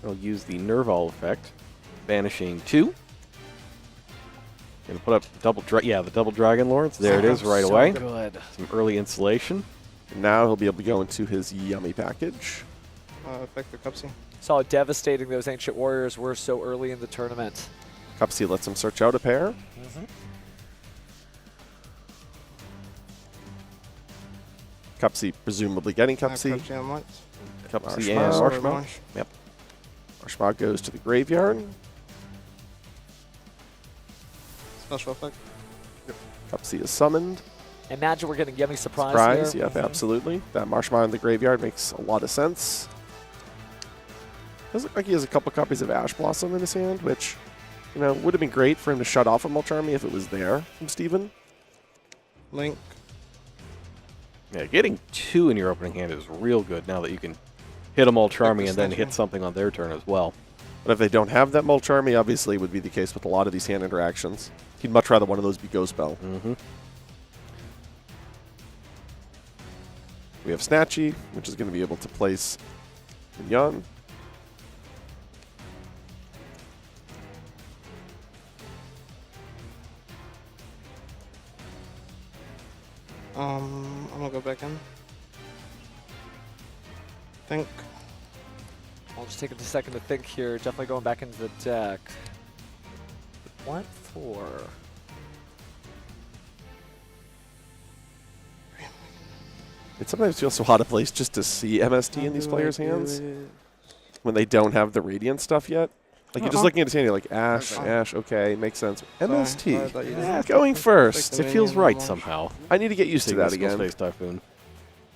I'll use the Nerval effect. Banishing 2. Gonna put up the double Dragon Lords. There it is right so away. Good. Some early installation. And now he'll be able to go into his yummy package. Affect the Cupsy. Saw how devastating those Ancient Warriors were so early in the tournament. Cupsy lets him search out a pair. Cupsy presumably getting Cupsy. Cupsy on once. Cupsy and and Marshmallow. Marsh. Yep. Marshmallow goes to the graveyard. Special effect. Cupsy is summoned. Imagine we're getting Yummy Surprise, Surprise, here. yep, absolutely. That Marshmallow in the graveyard makes a lot of sense. Does look like he has a couple copies of Ash Blossom in his hand, which, you know, would have been great for him to shut off a Molcharmy if it was there from Steven. Link. Yeah, getting 2 in your opening hand is real good now that you can hit them all Charmy and then hit something on their turn as well. But if they don't have that Molcharmy, obviously would be the case with a lot of these hand interactions. He'd much rather one of those be Ghost Bell. We have Snatchy, which is going to be able to place Mignon. I'm gonna go back in. Think. I'll just take a second to think here. Definitely going back into the deck. What for? It sometimes feels so out of place just to see MST in these players' hands when they don't have the Radiant stuff yet. Like, you're just looking at his hand, you're like, Ash, okay, makes sense. MST, going first. It feels right somehow. I need to get used to that again. Space Typhoon.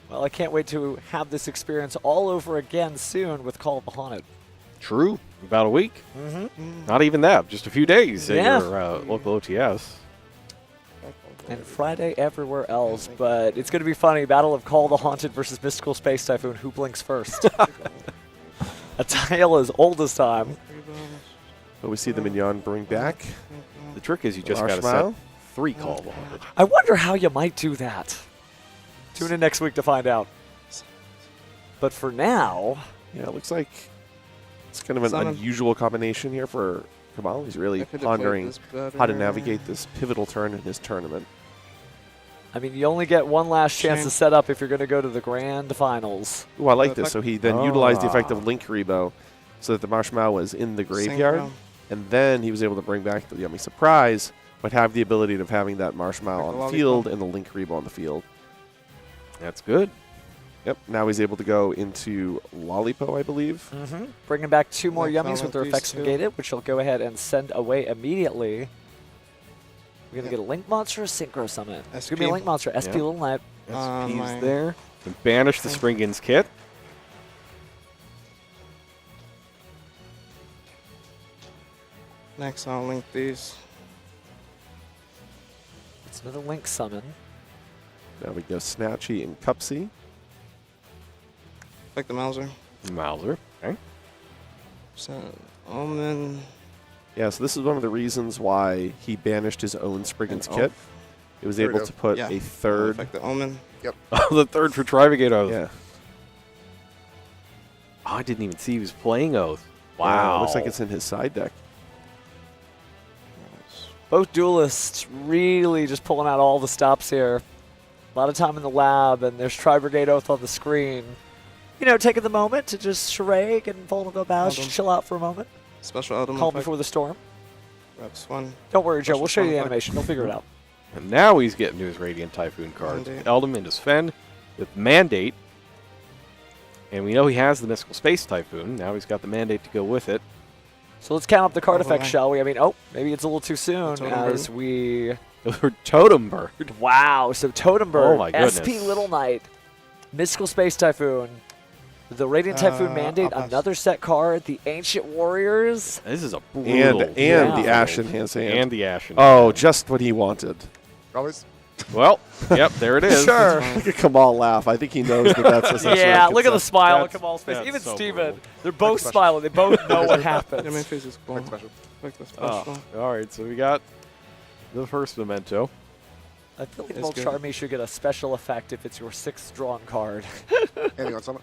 Well, I can't wait to have this experience all over again soon with Call of the Haunted. True. About a week. Not even that. Just a few days at Yeah. your local OTS. And Friday everywhere else, but it's going to be funny. Battle of Call the Haunted versus Mystical Space Typhoon. Who blinks first? A tale as old as time. But we see the Mignon bring back. The trick is you just got to set Marshmallow. 3 Call of the Haunted. I wonder how you might do that. Tune in next week to find out. But for now... Yeah, it looks like it's kind of an Summon. unusual combination here for Cabal. He's really I could've played pondering this better. how to navigate this pivotal turn in his tournament. I mean, you only get one last chance Shame. to set up if you're going to go to the grand finals. Ooh, I like this. So he then utilized the effect Ah. of Link Rebo so that the Marshmallow was in the graveyard. Synchro. And then he was able to bring back the Yummy Surprise, but have the ability of having that Marshmallow on the field and the Link Rebo on the field. That's good. Yep, now he's able to go into Lollipo, I believe. Bringing back 2 more Like Yummies with their these effects two. negated, which he'll go ahead and send away immediately. We're going to get a Link Monster or Synchro Summon. It's going to be a SP. Link Monster, SP Little Knight. SP's there. And banish the Springins kit. Next, I'll link these. It's another Link Summon. Now we go Snatchy and Cupsy. Like the Mauser. Mauser, okay. So, Omen. Yeah, so this is one of the reasons why he banished his own Spriggan's And kit. Oath. It was There we able go. to put Yeah. a third. Like the Omen. Yep. Oh, the third for Tri-Brigade Oath. Yeah. Oh, I didn't even see he was playing Oath. Yeah, Wow. looks like it's in his side deck. Both duelists really just pulling out all the stops here. A lot of time in the lab, and there's Tri-Brigade Oath on the screen. You know, taking the moment to just Shrek and Vulnerable Bash, Eldon. chill out for a moment. Special Eldon. Calm effect. before the storm. That's one. Don't worry, Joe. Special We'll show you the effect. animation. We'll figure it out. And now he's getting to his Radiant Typhoon cards. Mandate. Eldon into Sven with Mandate. And we know he has the Mystical Space Typhoon. Now he's got the Mandate to go with it. So let's count up the card Oh, effects, my. shall we? I mean, oh, maybe it's a little too soon Totem as Bird. we... Totem Bird. Wow, so Totem Bird, Oh my goodness. SP Little Knight, Mystical Space Typhoon, the Radiant Typhoon Mandate, I'll pass. another set card, the Ancient Warriors. This is a And brutal. the Ashen Hands Hand. And the Ashen. Oh, just what he wanted. Always. Well, yep, there it is. Sure. Look at Kamal laugh. I think he knows that that's essentially Yeah, what look at the gets smile on that's- Kamal's face. that's Even so Steven, brutal. they're both special. smiling. They both know what Yeah, my happens. face is cool. Special. Like the special. Oh, all right, so we got the first memento. I feel like It's good. Mulcharmy should get a special effect if it's your 6th drawn card. Anything on summit?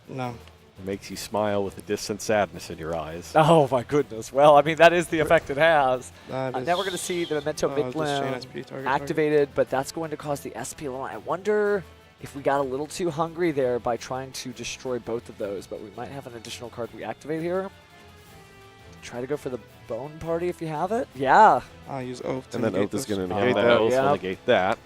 No. It makes you smile with a distant sadness in your eyes. Oh my goodness. Well, I mean, that is the effect it has. That Now is- we're going to see the Memento this chain Midland SP target. activated, but that's going to cause the SP line. I wonder if we got a little too hungry there by trying to destroy both of those, but we might have an additional card we activate here. Try to go for the Bone Party if you have it. Yeah. I'll use Oath to And then negate Oath is this. going to Oh, negate that that. will Yeah. negate that.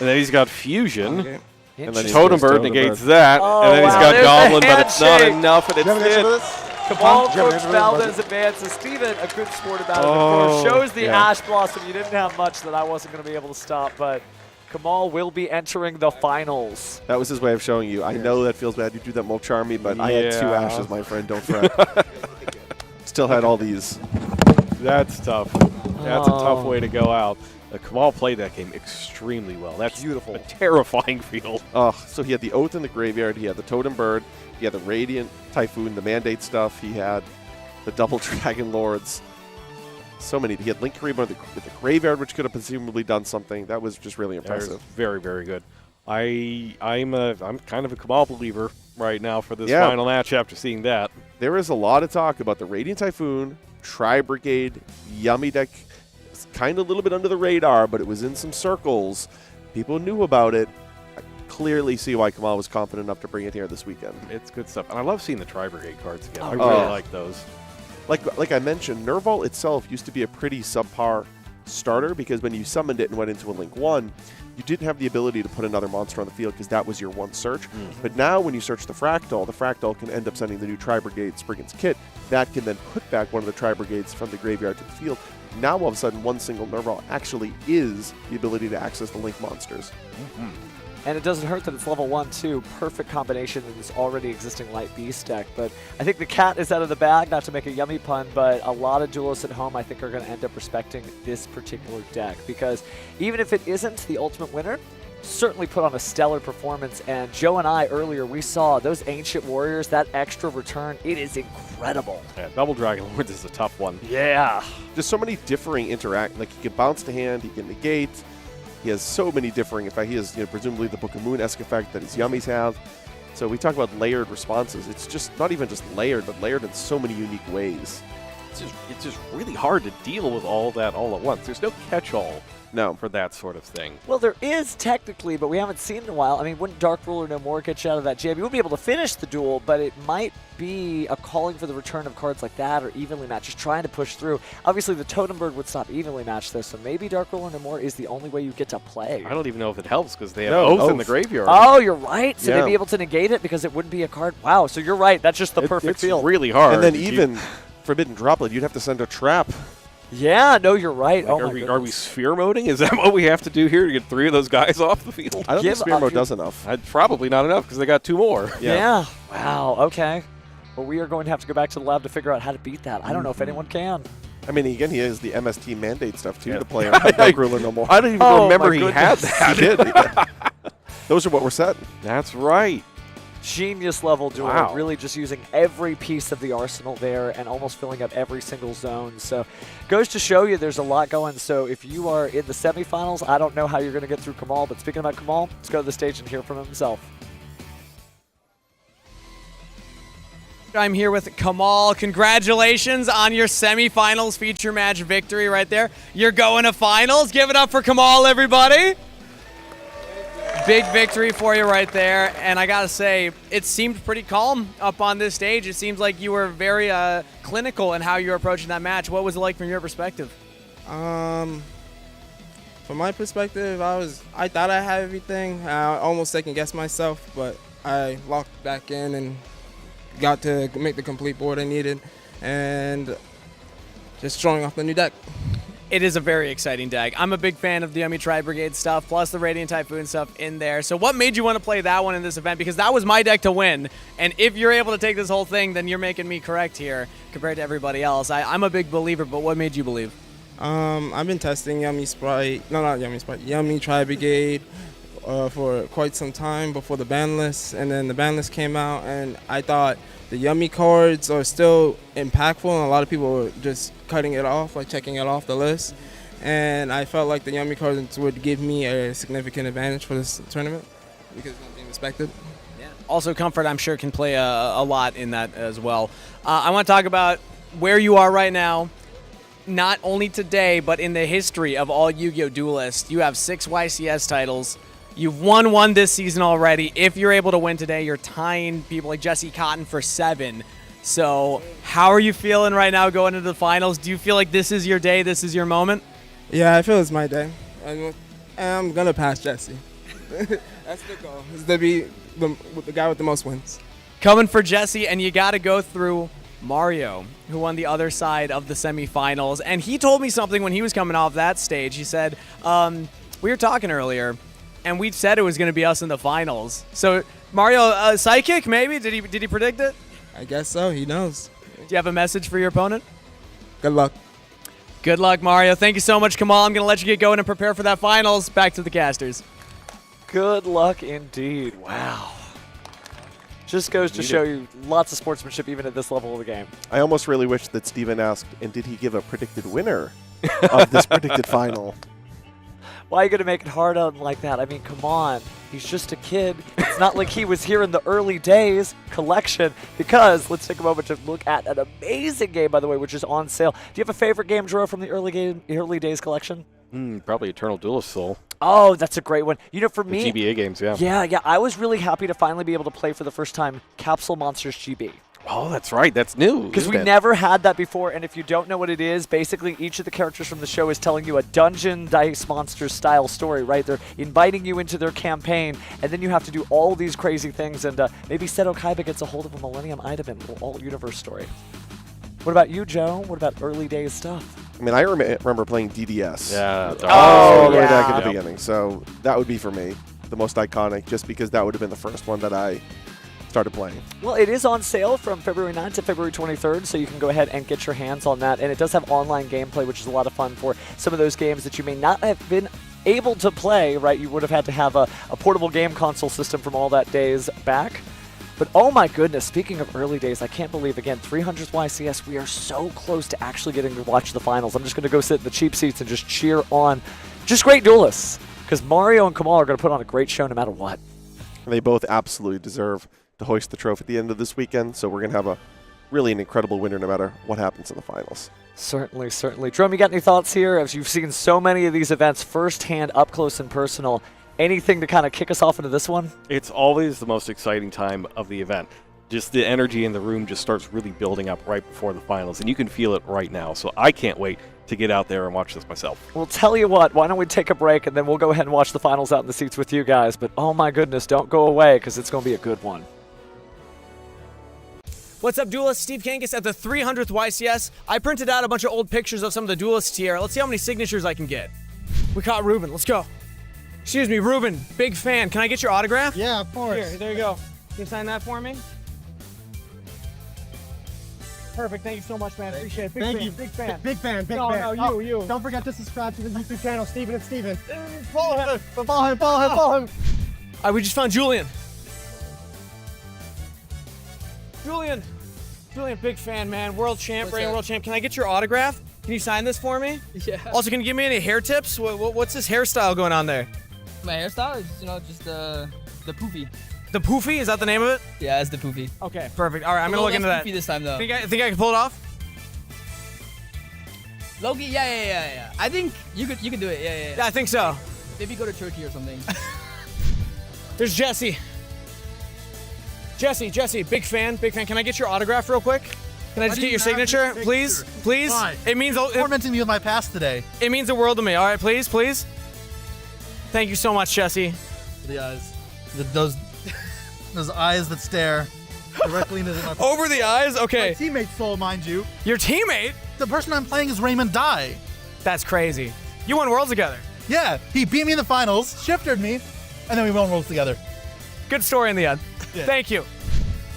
And then he's got Fusion. Okay. And then Interesting. he's Totem got Bird Totem negates Bird. that. Oh, and then he's wow, got there's the Goblin, but it's not handshake. enough, and Do you have an answer for it's this? Come on, Do you have an Coach answer for Valdez this? advances. Steven, a good sport about it. Of Oh, course, shows the yeah. Ash Blossom. You didn't have much that I wasn't going to be able to stop, but Kamal will be entering the finals. That was his way of showing you. I know that feels bad. You do that Mulcharmy, but I had 2 Yeah. ashes, my friend. Don't fret. Still had all these. That's tough. That's a tough Oh. way to go out. Kamal played that game extremely well. That's Beautiful. a terrifying field. So he had the Oath in the graveyard. He had the Totem Bird. He had the Radiant Typhoon, the Mandate stuff. He had the double Dragon Lords. So many. He had Link Kariba with the graveyard, which could have presumably done something. That was just really That was impressive. very, very good. I'm kind of a Kamal believer right now for this Yeah. final match after seeing that. There is a lot of talk about the Radiant Typhoon, Tri-Brigade, Yummy deck. It's kind of a little bit under the radar, but it was in some circles. People knew about it. I clearly see why Kamal was confident enough to bring it here this weekend. It's good stuff. And I love seeing the Tri-Brigade cards again. I Oh, really yeah. like those. Like I mentioned, Nerval itself used to be a pretty subpar starter because when you summoned it and went into a Link 1, you didn't have the ability to put another monster on the field because that was your one search. But now when you search the Fractal can end up sending the new Tri-Brigade Spriggan's kit. That can then put back one of the Tri-Brigades from the graveyard to the field. Now all of a sudden, one single Nerval actually is the ability to access the Link monsters. And it doesn't hurt that it's level 1, too. Perfect combination in this already existing Light Beast deck. But I think the cat is out of the bag, not to make a yummy pun, but a lot of duelists at home, I think, are going to end up respecting this particular deck. Because even if it isn't the ultimate winner, certainly put on a stellar performance. And Joe and I, earlier, we saw those Ancient Warriors, that extra return, it is incredible. Yeah, Double Dragon Lords is a tough one. Yeah. Just so many differing interact. Like he can bounce to hand, he can negate. He has so many differing. In fact, he has presumably the Book of Moon-esque effect that his Yummies have. So we talk about layered responses. It's just not even just layered, but layered in so many unique ways. It's just really hard to deal with all that all at once. There's no catch-all No. for that sort of thing. Well, there is technically, but we haven't seen it in a while. I mean, wouldn't Dark Ruler No More get you out of that jam? You wouldn't be able to finish the duel, but it might be a calling for the return of cards like that or evenly matched, just trying to push through. Obviously, the Totem Bird would stop evenly matched though, so maybe Dark Ruler No More is the only way you get to play. I don't even know if it helps because they have Oath in the graveyard. Oh, you're right. So they'd be able to negate it because it wouldn't be a card. Wow, so you're right. That's just the perfect field. It's really hard. And then even Forbidden Droplet, you'd have to send a trap. Yeah, no, you're right. Like, are we sphere moding? Is that what we have to do here to get 3 of those guys off the field? I don't think sphere mode does enough. Probably not enough because they got 2 more. Yeah. Wow. Okay. Well, we are going to have to go back to the lab to figure out how to beat that. I don't know if anyone can. I mean, again, he has the MST mandate stuff, too, to play on Dark Ruler No More. I didn't even remember he had that. He did. Those are what we're set. That's right. Genius level duel, Wow. really just using every piece of the arsenal there and almost filling up every single zone. So goes to show you there's a lot going. So if you are in the semifinals, I don't know how you're going to get through Kamal, but speaking about Kamal, let's go to the stage and hear from himself. I'm here with Kamal. Congratulations on your semifinals feature match victory right there. You're going to finals. Give it up for Kamal, everybody. Big victory for you right there. And I got to say, it seemed pretty calm up on this stage. It seems like you were very clinical in how you were approaching that match. What was it like from your perspective? From my perspective, I thought I had everything. I almost second-guessed myself, but I locked back in and got to make the complete board I needed, and just showing off the new deck. It is a very exciting deck. I'm a big fan of the Yummy Tri-Brigade stuff, plus the Radiant Typhoon stuff in there. So what made you want to play that one in this event? Because that was my deck to win. And if you're able to take this whole thing, then you're making me correct here compared to everybody else. I'm a big believer, but what made you believe? I've been testing Yummy Tri-Brigade for quite some time before the ban list. And then the ban list came out, and I thought the Yummy cards are still impactful, and a lot of people were just cutting it off, like checking it off the list. And I felt like the Yummy cards would give me a significant advantage for this tournament because it's not being respected. Yeah. Also, comfort, I'm sure, can play a lot in that as well. I want to talk about where you are right now, not only today, but in the history of all Yu-Gi-Oh! Duelists. You have 6 YCS titles. You've won 1 this season already. If you're able to win today, you're tying people like Jesse Cotton for 7. So how are you feeling right now going into the finals? Do you feel like this is your day, this is your moment? Yeah, I feel it's my day. I'm going to pass Jesse. That's the goal, is to be the guy with the most wins. Coming for Jesse, and you got to go through Mario, who won the other side of the semifinals. And he told me something when he was coming off that stage. He said, we were talking earlier, and we said it was going to be us in the finals. So Mario, psychic maybe? Did he predict it? I guess so. He knows. Do you have a message for your opponent? Good luck. Good luck, Mario. Thank you so much, Kamal. I'm going to let you get going and prepare for that finals. Back to the casters. Good luck indeed. Wow. Just goes to show you lots of sportsmanship even at this level of the game. I almost really wish that Steven asked, and did he give a predicted winner of this predicted final? Why are you going to make it hard on him like that? I mean, come on. He's just a kid. It's not like he was here in the early days collection, because let's take a moment to look at an amazing game, by the way, which is on sale. Do you have a favorite game, Drew, from the early days collection? Probably Eternal Duelist Soul. Oh, that's a great one. You know, for me... The GBA games, yeah. Yeah. I was really happy to finally be able to play for the first time Capsule Monsters GB. Oh, that's right. That's new. Because we never had that before, and if you don't know what it is, basically each of the characters from the show is telling you a Dungeon Dice Monsters style story, right? They're inviting you into their campaign, and then you have to do all these crazy things, and maybe Seto Kaiba gets a hold of a Millennium item in an all-universe story. What about you, Joe? What about early days stuff? I mean, I remember playing DDS. Yeah. Way back at the beginning. So that would be, for me, the most iconic, just because that would have been the first one that I started playing. Well, it is on sale from February 9th to February 23rd, so you can go ahead and get your hands on that. And it does have online gameplay, which is a lot of fun for some of those games that you may not have been able to play, right? You would have had to have a portable game console system from all that days back. But oh my goodness, speaking of early days, I can't believe, again, 300th YCS, we are so close to actually getting to watch the finals. I'm just going to go sit in the cheap seats and just cheer on just great duelists, because Mario and Kamal are going to put on a great show no matter what. They both absolutely deserve to hoist the trophy at the end of this weekend, so we're going to have a really an incredible winner no matter what happens in the finals. Certainly, certainly. Drum, you got any thoughts here? As you've seen so many of these events firsthand, up close and personal, anything to kind of kick us off into this one? It's always the most exciting time of the event. Just the energy in the room just starts really building up right before the finals, and you can feel it right now. So I can't wait to get out there and watch this myself. Well, tell you what, why don't we take a break and then we'll go ahead and watch the finals out in the seats with you guys. But oh my goodness, don't go away because it's going to be a good one. What's up, Duelists? Steve Kangas at the 300th YCS. I printed out a bunch of old pictures of some of the Duelists here. Let's see how many signatures I can get. We caught Ruben. Let's go. Excuse me, Ruben, big fan. Can I get your autograph? Yeah, of course. Here, there you go. Can you sign that for me? Perfect. Thank you so much, man. Appreciate it. Thank you. Big fan. Big fan. Big no, fan. No, you. Don't forget to subscribe to the YouTube channel, Steven and Steven. Follow him. Follow him. Follow him. Follow him. All right, we just found Julian. Julian, big fan, man. World champ, reigning world champ. Can I get your autograph? Can you sign this for me? Yeah. Also, can you give me any hair tips? What's this hairstyle going on there? My hairstyle is, just the poofy. The poofy? Is that the name of it? Yeah, it's the poofy. Okay, perfect. All right, I'm gonna look into that. Poofy this time, though. Think I can pull it off? Loki, yeah. I think you could do it. Yeah. Yeah, I think so. Maybe go to Turkey or something. There's Jesse. Jesse, big fan. Can I get your autograph real quick? Can I just get your signature, please? Please? Why? It means Tormenting me with my past today. It means the world to me. All right, please. Thank you so much, Jesse. The eyes, those eyes that stare directly into my. Over the eyes? Okay. My teammate's soul, mind you. Your teammate? The person I'm playing is Raymond Dye. That's crazy. You won Worlds together. Yeah, he beat me in the finals, shifted me, and then we won Worlds together. Good story in the end. Yeah. Thank you.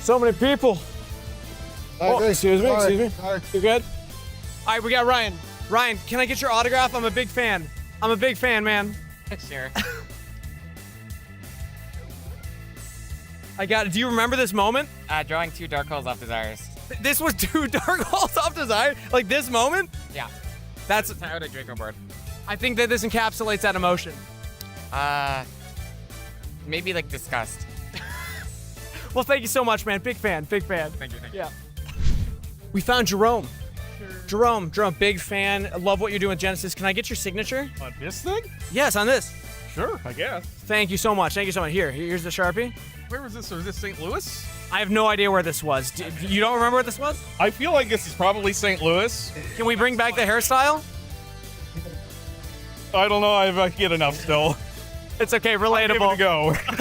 So many people. Excuse me. Sorry. You good? All right, we got Ryan. Ryan, can I get your autograph? I'm a big fan, man. Sure. I got it. Do you remember this moment? Drawing 2 dark holes off Desires. This was 2 dark holes off Desire? Like this moment? Yeah. That's how to Draco board. I think that this encapsulates that emotion. Maybe like disgust. Well, thank you so much, man. Big fan. Thank you. Yeah. We found Jerome. Jerome, big fan. I love what you're doing with Genesys. Can I get your signature? On this thing? Yes, on this. Sure, I guess. Thank you so much. Here's the Sharpie. Where was this? Was this St. Louis? I have no idea where this was. You don't remember what this was? I feel like this is probably St. Louis. Can we bring back the hairstyle? I don't know if I get enough still. It's okay, relatable. I'll give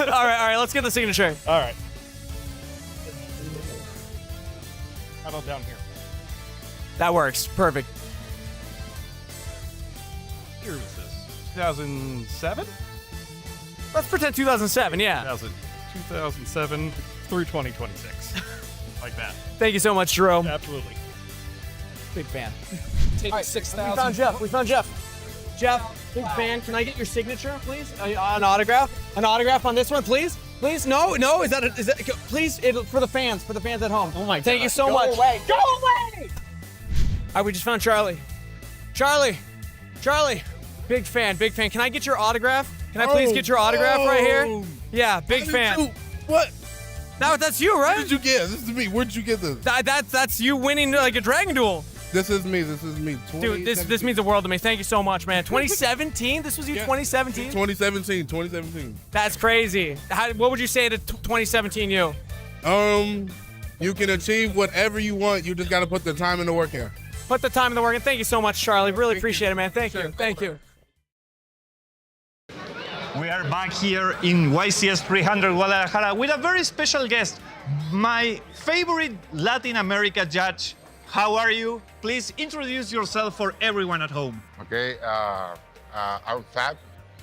it a go. All right, let's get the signature. All right. How about down here? That works. Perfect. Here was this. 2007? Let's pretend 2007, yeah. 2007 through 2026. Like that. Thank you so much, Jerome. Absolutely. Big fan. Take All right, 6,000. We found Jeff. Jeff, big fan. Can I get your signature, please? An autograph? An autograph on this one, please? Please? No. Is that please? For the fans at home. Oh my God. Thank you so much. Go away. All right, we just found Charlie. Charlie, big fan. Can I get your autograph? Can I please get your autograph right here? Yeah, big fan. What? Now that's you, right? What did you get? This is me. Where did you get this? That's you winning like a dragon duel. This is me. Dude, this means the world to me. Thank you so much, man. 2017? This was you, 2017? 2017. That's crazy. What would you say to 2017 you? You can achieve whatever you want. You just got to put the time and the work in. Put the time in the work in. Thank you so much, Charlie. Really appreciate it, man. Thank you. We are back here in YCS 300 Guadalajara with a very special guest, my favorite Latin America judge. How are you? Please introduce yourself for everyone at home. Okay, I'm Fab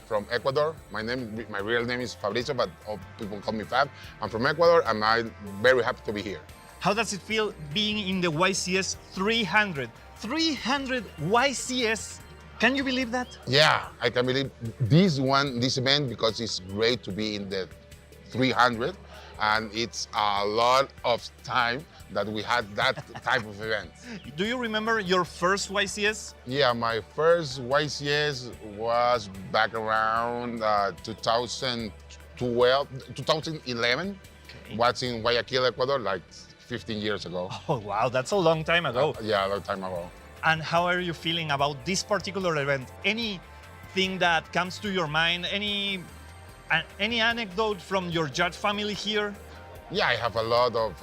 from Ecuador. My real name is Fabricio, but all people call me Fab. I'm from Ecuador, and I'm very happy to be here. How does it feel being in the YCS 300? 300 YCS. Can you believe that? Yeah, I can believe this event, because it's great to be in the 300, and it's a lot of time that we had that type of event. Do you remember your first YCS? Yeah, my first YCS was back around 2011. Okay. Was in Guayaquil, Ecuador, like 15 years ago. Oh, wow, that's a long time ago. Yeah, a long time ago. And how are you feeling about this particular event? Anything that comes to your mind? Any anecdote from your judge family here? Yeah, I have a lot of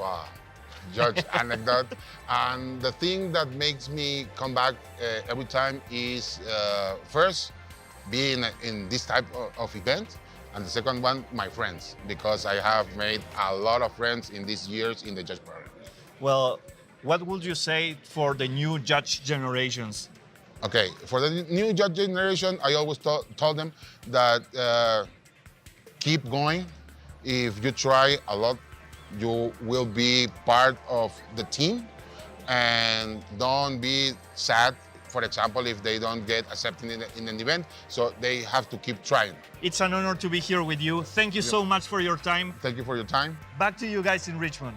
judge anecdote. And the thing that makes me come back every time is first, being in this type of event. And the second one, my friends, because I have made a lot of friends in these years in the judge program. Well, what would you say for the new judge generations? Okay, for the new judge generation, I always told them that keep going. If you try a lot, you will be part of the team, and don't be sad, for example, if they don't get accepted in an event, so they have to keep trying. It's an honor to be here with you. Thank you so much for your time. Thank you for your time. Back to you guys in Richmond.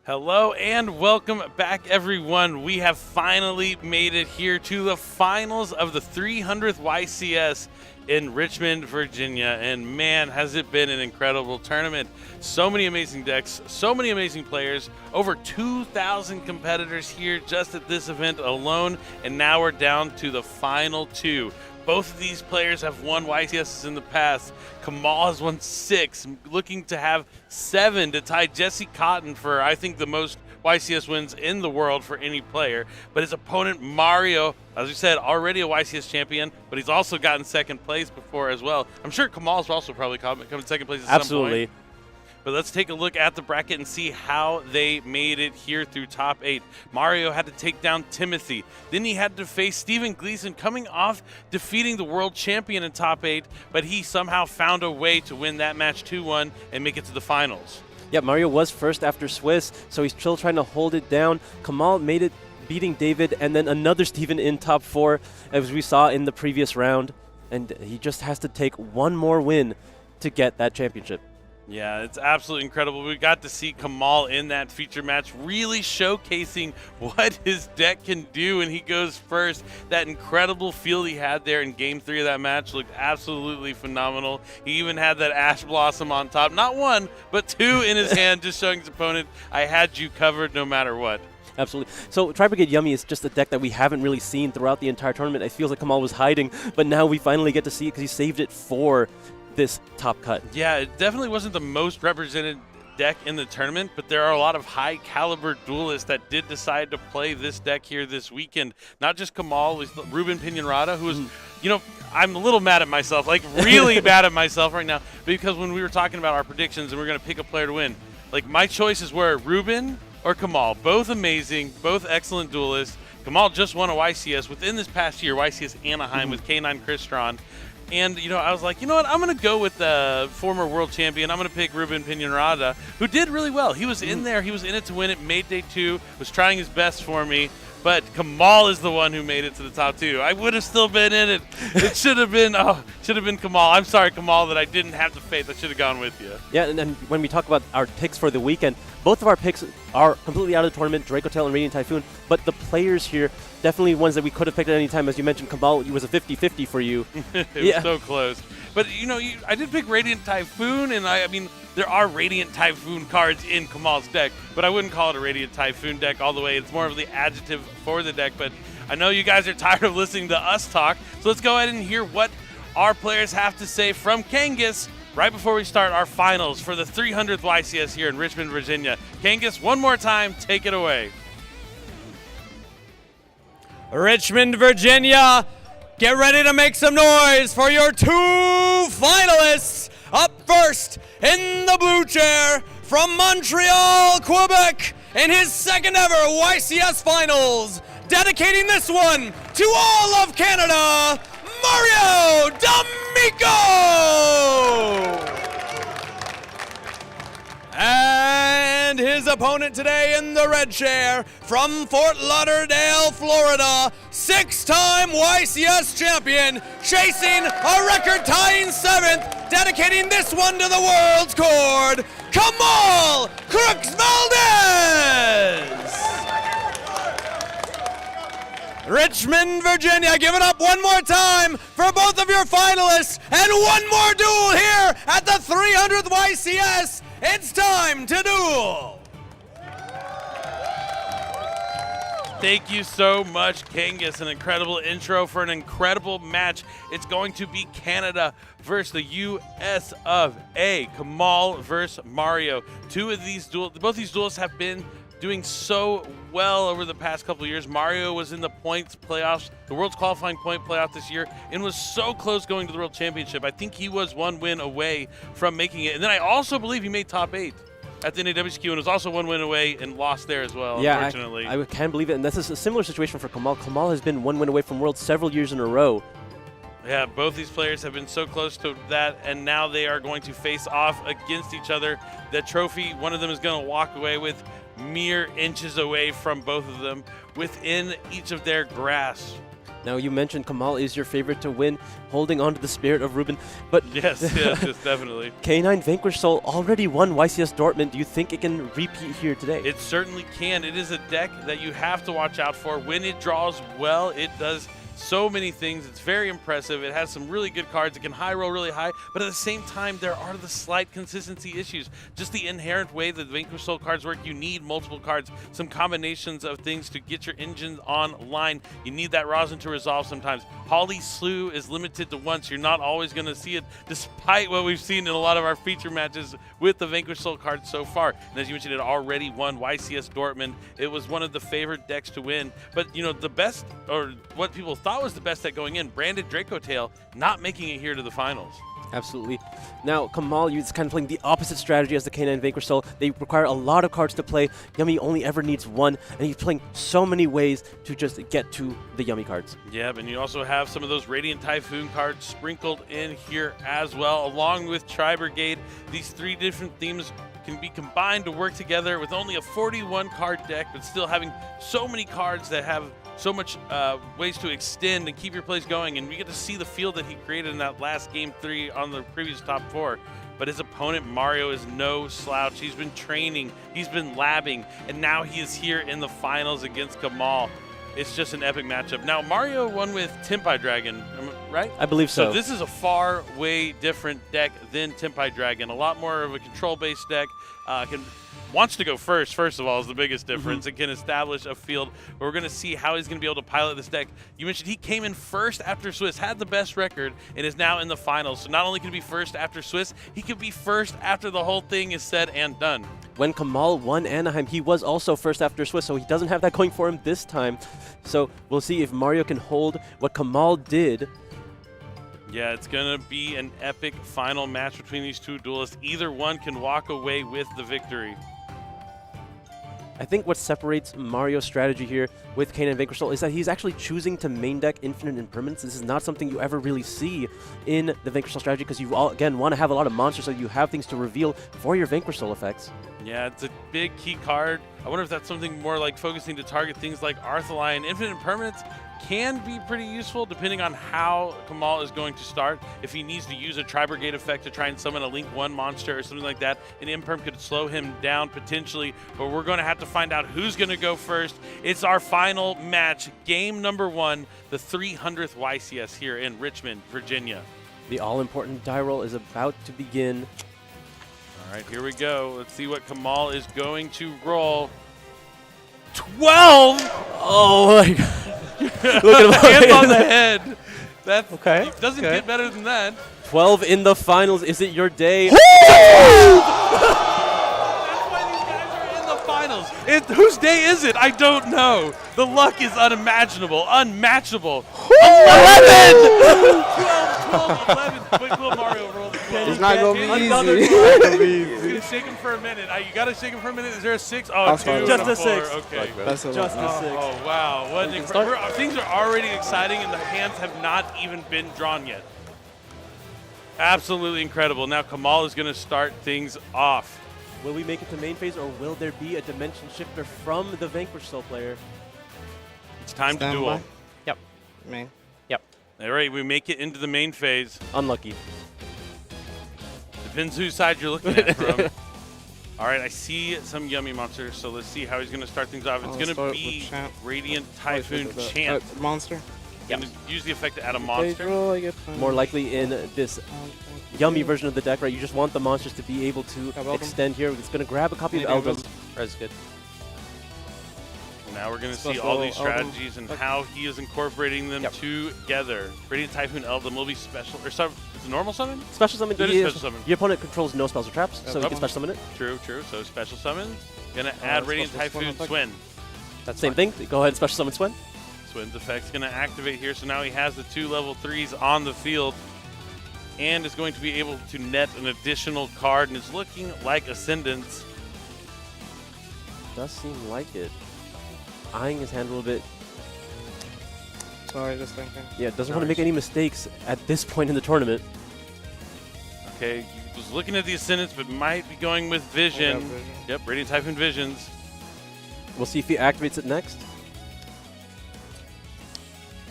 Hello and welcome back, everyone. We have finally made it here to the finals of the 300th YCS in Richmond, Virginia. And man, has it been an incredible tournament. So many amazing decks, so many amazing players, over 2,000 competitors here just at this event alone. And now we're down to the final two. Both of these players have won YCSs in the past. Kamal has won 6, looking to have 7 to tie Jesse Cotton for, I think, the most YCS wins in the world for any player. But his opponent, Mario, as we said, already a YCS champion, but he's also gotten second place before as well. I'm sure Kamal's also probably come in second place at some point. But let's take a look at the bracket and see how they made it here through top 8. Mario had to take down Timothy. Then he had to face Steven Gleason, coming off defeating the world champion in top 8, but he somehow found a way to win that match 2-1 and make it to the finals. Yeah, Mario was first after Swiss, so he's still trying to hold it down. Kamal made it, beating David, and then another Steven in top 4, as we saw in the previous round. And he just has to take one more win to get that championship. Yeah, it's absolutely incredible. We got to see Kamal in that feature match really showcasing what his deck can do, and he goes first. That incredible field he had there in Game 3 of that match looked absolutely phenomenal. He even had that Ash Blossom on top. Not 1, but 2 in his hand, just showing his opponent, I had you covered no matter what. Absolutely. So Tri-Brigade Yummy is just a deck that we haven't really seen throughout the entire tournament. It feels like Kamal was hiding, but now we finally get to see it because he saved it for this top cut. Yeah, it definitely wasn't the most represented deck in the tournament, but there are a lot of high caliber duelists that did decide to play this deck here this weekend. Not just Kamal, it's Ruben Pinarada, who is, you know, I'm a little mad at myself, like really mad at myself right now, because when we were talking about our predictions and we are going to pick a player to win, like my choices were Ruben or Kamal, both amazing, both excellent duelists. Kamal just won a YCS within this past year, YCS Anaheim with K9 Cristron. And, you know, I was like, you know what, I'm going to go with the former world champion. I'm going to pick Ruben Pinarada, who did really well. He was in there. He was in it to win it, made day 2, was trying his best for me. But Kamal is the one who made it to the top 2. I would have still been in it. It should have been, Kamal. I'm sorry, Kamal, that I didn't have the faith. I should have gone with you. Yeah, and then when we talk about our picks for the weekend, both of our picks are completely out of the tournament, Dracotail and Radiant Typhoon, but the players here, definitely ones that we could have picked at any time. As you mentioned, Kamal, it was a 50-50 for you. It was so close. But, you know, I did pick Radiant Typhoon, and I mean, there are Radiant Typhoon cards in Kamal's deck, but I wouldn't call it a Radiant Typhoon deck all the way. It's more of the adjective for the deck, but I know you guys are tired of listening to us talk, so let's go ahead and hear what our players have to say from Kangas right before we start our finals for the 300th YCS here in Richmond, Virginia. Kangas, one more time, take it away. Richmond, Virginia, get ready to make some noise for your 2 finalists. Up first in the blue chair from Montreal, Quebec, in his 2nd ever YCS finals, dedicating this one to all of Canada, Mario D'Amico! And his opponent today in the red chair from Fort Lauderdale, Florida, 6-time YCS champion, chasing a record-tying 7th, dedicating this one to the world's cord, Kamal Crooks Valdez! Richmond, Virginia. Give it up one more time for both of your finalists and one more duel here at the 300th YCS. It's time to duel. Thank you so much, Kangas. An incredible intro for an incredible match. It's going to be Canada versus the US of A. Kamal versus Mario. Both these duelists have been doing so well over the past couple of years. Mario was in the points playoffs, the world's qualifying point playoff this year, and was so close going to the World Championship. I think he was one win away from making it. And then I also believe he made top 8 at the NAWSQ and was also one win away and lost there as well, yeah, unfortunately. I can't believe it. And this is a similar situation for Kamal. Kamal has been one win away from Worlds several years in a row. Yeah, both these players have been so close to that, and now they are going to face off against each other. The trophy, one of them is going to walk away with mere inches away from both of them within each of their grasp. Now, you mentioned Kamal is your favorite to win, holding on to the spirit of Ruben, but yes, definitely. K9 Vanquish Soul already won YCS Dortmund. Do you think it can repeat here today? It certainly can. It is a deck that you have to watch out for. When it draws well, it does so many things. It's very impressive. It has some really good cards. It can high roll really high, but at the same time, there are the slight consistency issues. Just the inherent way that the Vanquish Soul cards work, you need multiple cards, some combinations of things to get your engines online. You need that rosin to resolve sometimes. Holly Slew is limited to once. You're not always going to see it, despite what we've seen in a lot of our feature matches with the Vanquish Soul cards so far. And as you mentioned, it already won YCS Dortmund. It was one of the favored decks to win. But, you know, the best, or what people thought was the best deck going in, Branded Draco Tail, not making it here to the finals. Absolutely. Now, Kamal is kind of playing the opposite strategy as the K9 Vanquish Soul. They require a lot of cards to play. Yummy only ever needs one, and he's playing so many ways to just get to the Yummy cards. Yeah, and you also have some of those Radiant Typhoon cards sprinkled in here as well, along with Tri-Brigade. These 3 different themes can be combined to work together with only a 41 card deck, but still having so many cards that have so much ways to extend and keep your plays going. And we get to see the field that he created in that last game 3 on the previous top 4. But his opponent, Mario, is no slouch. He's been training, he's been labbing, and now he is here in the finals against Kamal. It's just an epic matchup. Now, Mario won with Tempai Dragon, right? I believe so. So this is a far, way different deck than Tempai Dragon. A lot more of a control-based deck. Wants to go first of all, is the biggest difference, and can establish a field where we're going to see how he's going to be able to pilot this deck. You mentioned he came in first after Swiss, had the best record, and is now in the finals. So not only can he be first after Swiss, he could be first after the whole thing is said and done. When Kamal won Anaheim, he was also first after Swiss, so he doesn't have that going for him this time. So we'll see if Mario can hold what Kamal did. Yeah, it's going to be an epic final match between these two duelists. Either one can walk away with the victory. I think what separates Mario's strategy here with K9 Vanquish Soul is that he's actually choosing to main deck Infinite Impermanence. This is not something you ever really see in the Vanquish Soul strategy, because you, again, want to have a lot of monsters so you have things to reveal for your Vanquish Soul effects. Yeah, it's a big key card. I wonder if that's something more like focusing to target things like Arthalai. Infinite Impermanence can be pretty useful depending on how Kamal is going to start. If he needs to use a Tri-Brigade effect to try and summon a Link 1 monster or something like that, an Imperm could slow him down potentially, but we're going to have to find out who's going to go first. It's our final match, game number 1, the 300th YCS here in Richmond, Virginia. The all-important die roll is about to begin. All right, here we go. Let's see what Kamal is going to roll. 12! Oh my god. Look at him. Hands on the head. That's okay. It doesn't get better than that. 12 in the finals. Is it your day? That's why these guys are in the finals. Whose day is it? I don't know. The luck is unimaginable, unmatchable. 11! 12, 11. Wait, will Mario roll the 12? It's not going to be easy. He's going to shake him for a minute. You got to shake him for a minute. Is there a 6? Oh, That's 2 and just a a 4. 6. Okay. Just a 6. Oh, wow. What things are already exciting, and the hands have not even been drawn yet. Absolutely incredible. Now Kamal is going to start things off. Will we make it to main phase, or will there be a dimension shifter from the Vanquish Soul player? It's time to duel. Yep. Main. Yep. All right, we make it into the main phase. Unlucky. Depends whose side you're looking at from. All right, I see some yummy monsters, so let's see how he's going to start things off. It's going to be Radiant Typhoon Champ. Monster. Going to use the effect to add a monster. More likely in this yummy version of the deck, right? You just want the monsters to be able to extend here. It's going to grab a copy of Eldrum. That's good. Now we're going to see all these strategies and how he is incorporating them together. Radiant Typhoon Eldrum will be special, or it's a normal summon? Special summon. It is special summon. Your opponent controls no spells or traps, so he can special summon it. True. So special summon. Going to add Radiant Typhoon Swin. That's same thing. Go ahead and special summon Swin. Swin's effect's going to activate here, so now he has the 2 level 3s on the field and is going to be able to net an additional card, and it's looking like Ascendance. Does seem like it. Eyeing his hand a little bit. Sorry, just thinking. Yeah, doesn't want to make any mistakes at this point in the tournament. Okay, he was looking at the Ascendance, but might be going with Vision. Yep, Radiant Typhoon Visions. We'll see if he activates it next.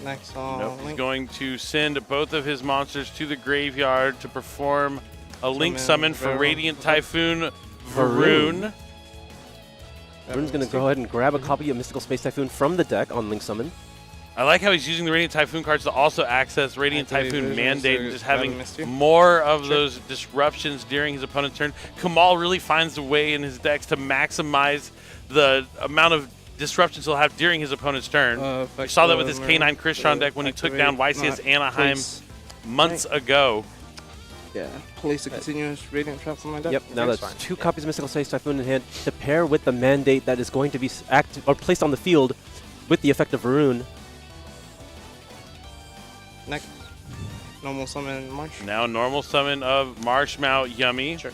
Next nope, he's going to send both of his monsters to the graveyard to perform a Link summon for Radiant Typhoon Varun. Varun's going to go ahead and grab a copy of Mystical Space Typhoon from the deck on Link Summon. I like how he's using the Radiant Typhoon cards to also access Radiant Typhoon Mandate and just having more of those disruptions during his opponent's turn. Kamal really finds a way in his decks to maximize the amount of disruptions he'll have during his opponent's turn. We saw that with his K9 Crystron deck when he took down YCS Anaheim months ago. Yeah, place a continuous Radiant Trap on my deck. Yep, now that's 2 copies of Mystical Space Typhoon in hand to pair with the Mandate that is going to be active or placed on the field with the effect of Varun. Next, normal summon Marsh. Now normal summon of Marshmallow Yummy. Sure.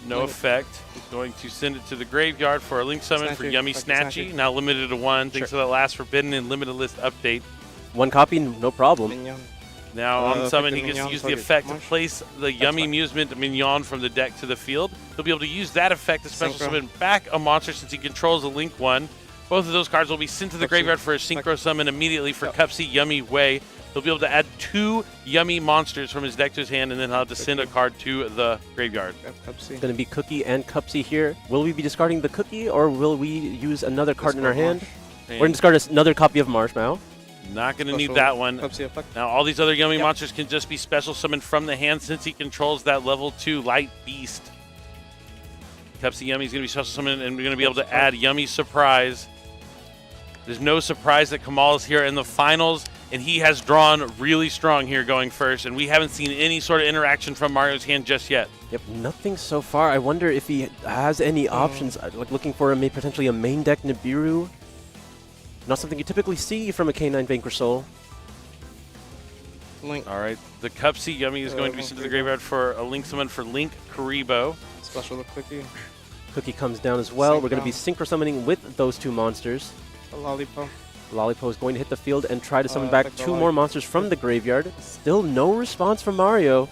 No effect. He's going to send it to the graveyard for a Link summon for Yummy Snatchy. Now limited to 1. Thanks to that last Forbidden and Limited List update. 1 copy, no problem. Now on summon, he gets to use the effect to place the Yummy Amusement Mignon from the deck to the field. He'll be able to use that effect to special summon back a monster since he controls a Link 1. Both of those cards will be sent to the graveyard for a Synchro Summon immediately for Cupsy Yummy Way. He'll be able to add 2 Yummy monsters from his deck to his hand, and then he'll have to send a card to the graveyard. It's going to be Cookie and Cupsy here. Will we be discarding the Cookie, or will we use another card in our hand? We're going to discard another copy of Marshmallow. Not going to need that one. Now all these other Yummy monsters can just be special summoned from the hand since he controls that level 2 Light Beast. Cupsy Yummy is going to be special summoned, and we're going to be able to add Yummy Surprise. There's no surprise that Kamal is here in the finals, and he has drawn really strong here going first, and we haven't seen any sort of interaction from Mario's hand just yet. Yep, nothing so far. I wonder if he has any options, like looking for potentially a main deck Nibiru. Not something you typically see from a K9 Vanquish Soul. Link. All right, the Cupsy Yummy is going to be sent to the graveyard for a Link summon for Link Karibo. Special Cookie. Cookie comes down as well. We're going to be Synchro Summoning with those 2 monsters. A Lollipop. Lollipop is going to hit the field and try to summon back 2 more monsters from the graveyard. Still no response from Mario.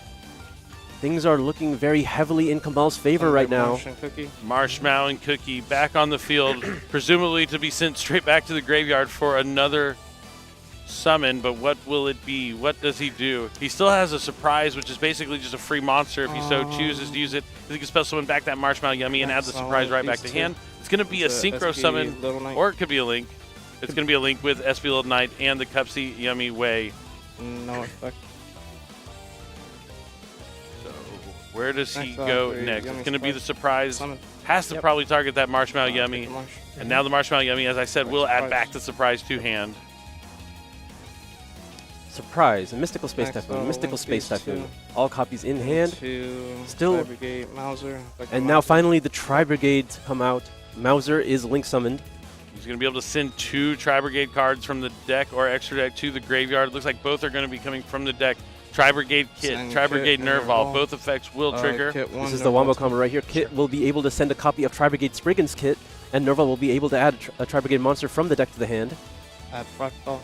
Things are looking very heavily in Kamal's favor right now. Marshmallow and Cookie back on the field, presumably to be sent straight back to the graveyard for another summon, but what will it be? What does he do? He still has a surprise, which is basically just a free monster if he so chooses to use it. He can special summon back that Marshmallow Yummy and add the surprise right back to hand. It's going to be a Synchro summon, or it could be a Link. It's going to be a Link with SP Little Knight and the Cupsy Yummy Way. No effect. So where does he go next? It's going to be the surprise. Has to probably target that Marshmallow Yummy. And now the Marshmallow Yummy, as I said, will add back the surprise to hand. Surprise, a Mystical Space Typhoon, Mystical Space Typhoon. All copies in hand. Still. Tri-Brigade, Mauser. And now finally the Tri-Brigades come out. Mauser is Link summoned. He's going to be able to send 2 Tri-Brigade cards from the deck or extra deck to the graveyard. It looks like both are going to be coming from the deck. Tri-Brigade Kit, Tri-Brigade Nerval. Both effects will trigger. This is the Wombo combo right here. Kit will be able to send a copy of Tri-Brigade Spriggan's Kit, and Nerval will be able to add a Tri-Brigade monster from the deck to the hand. Add Fractal.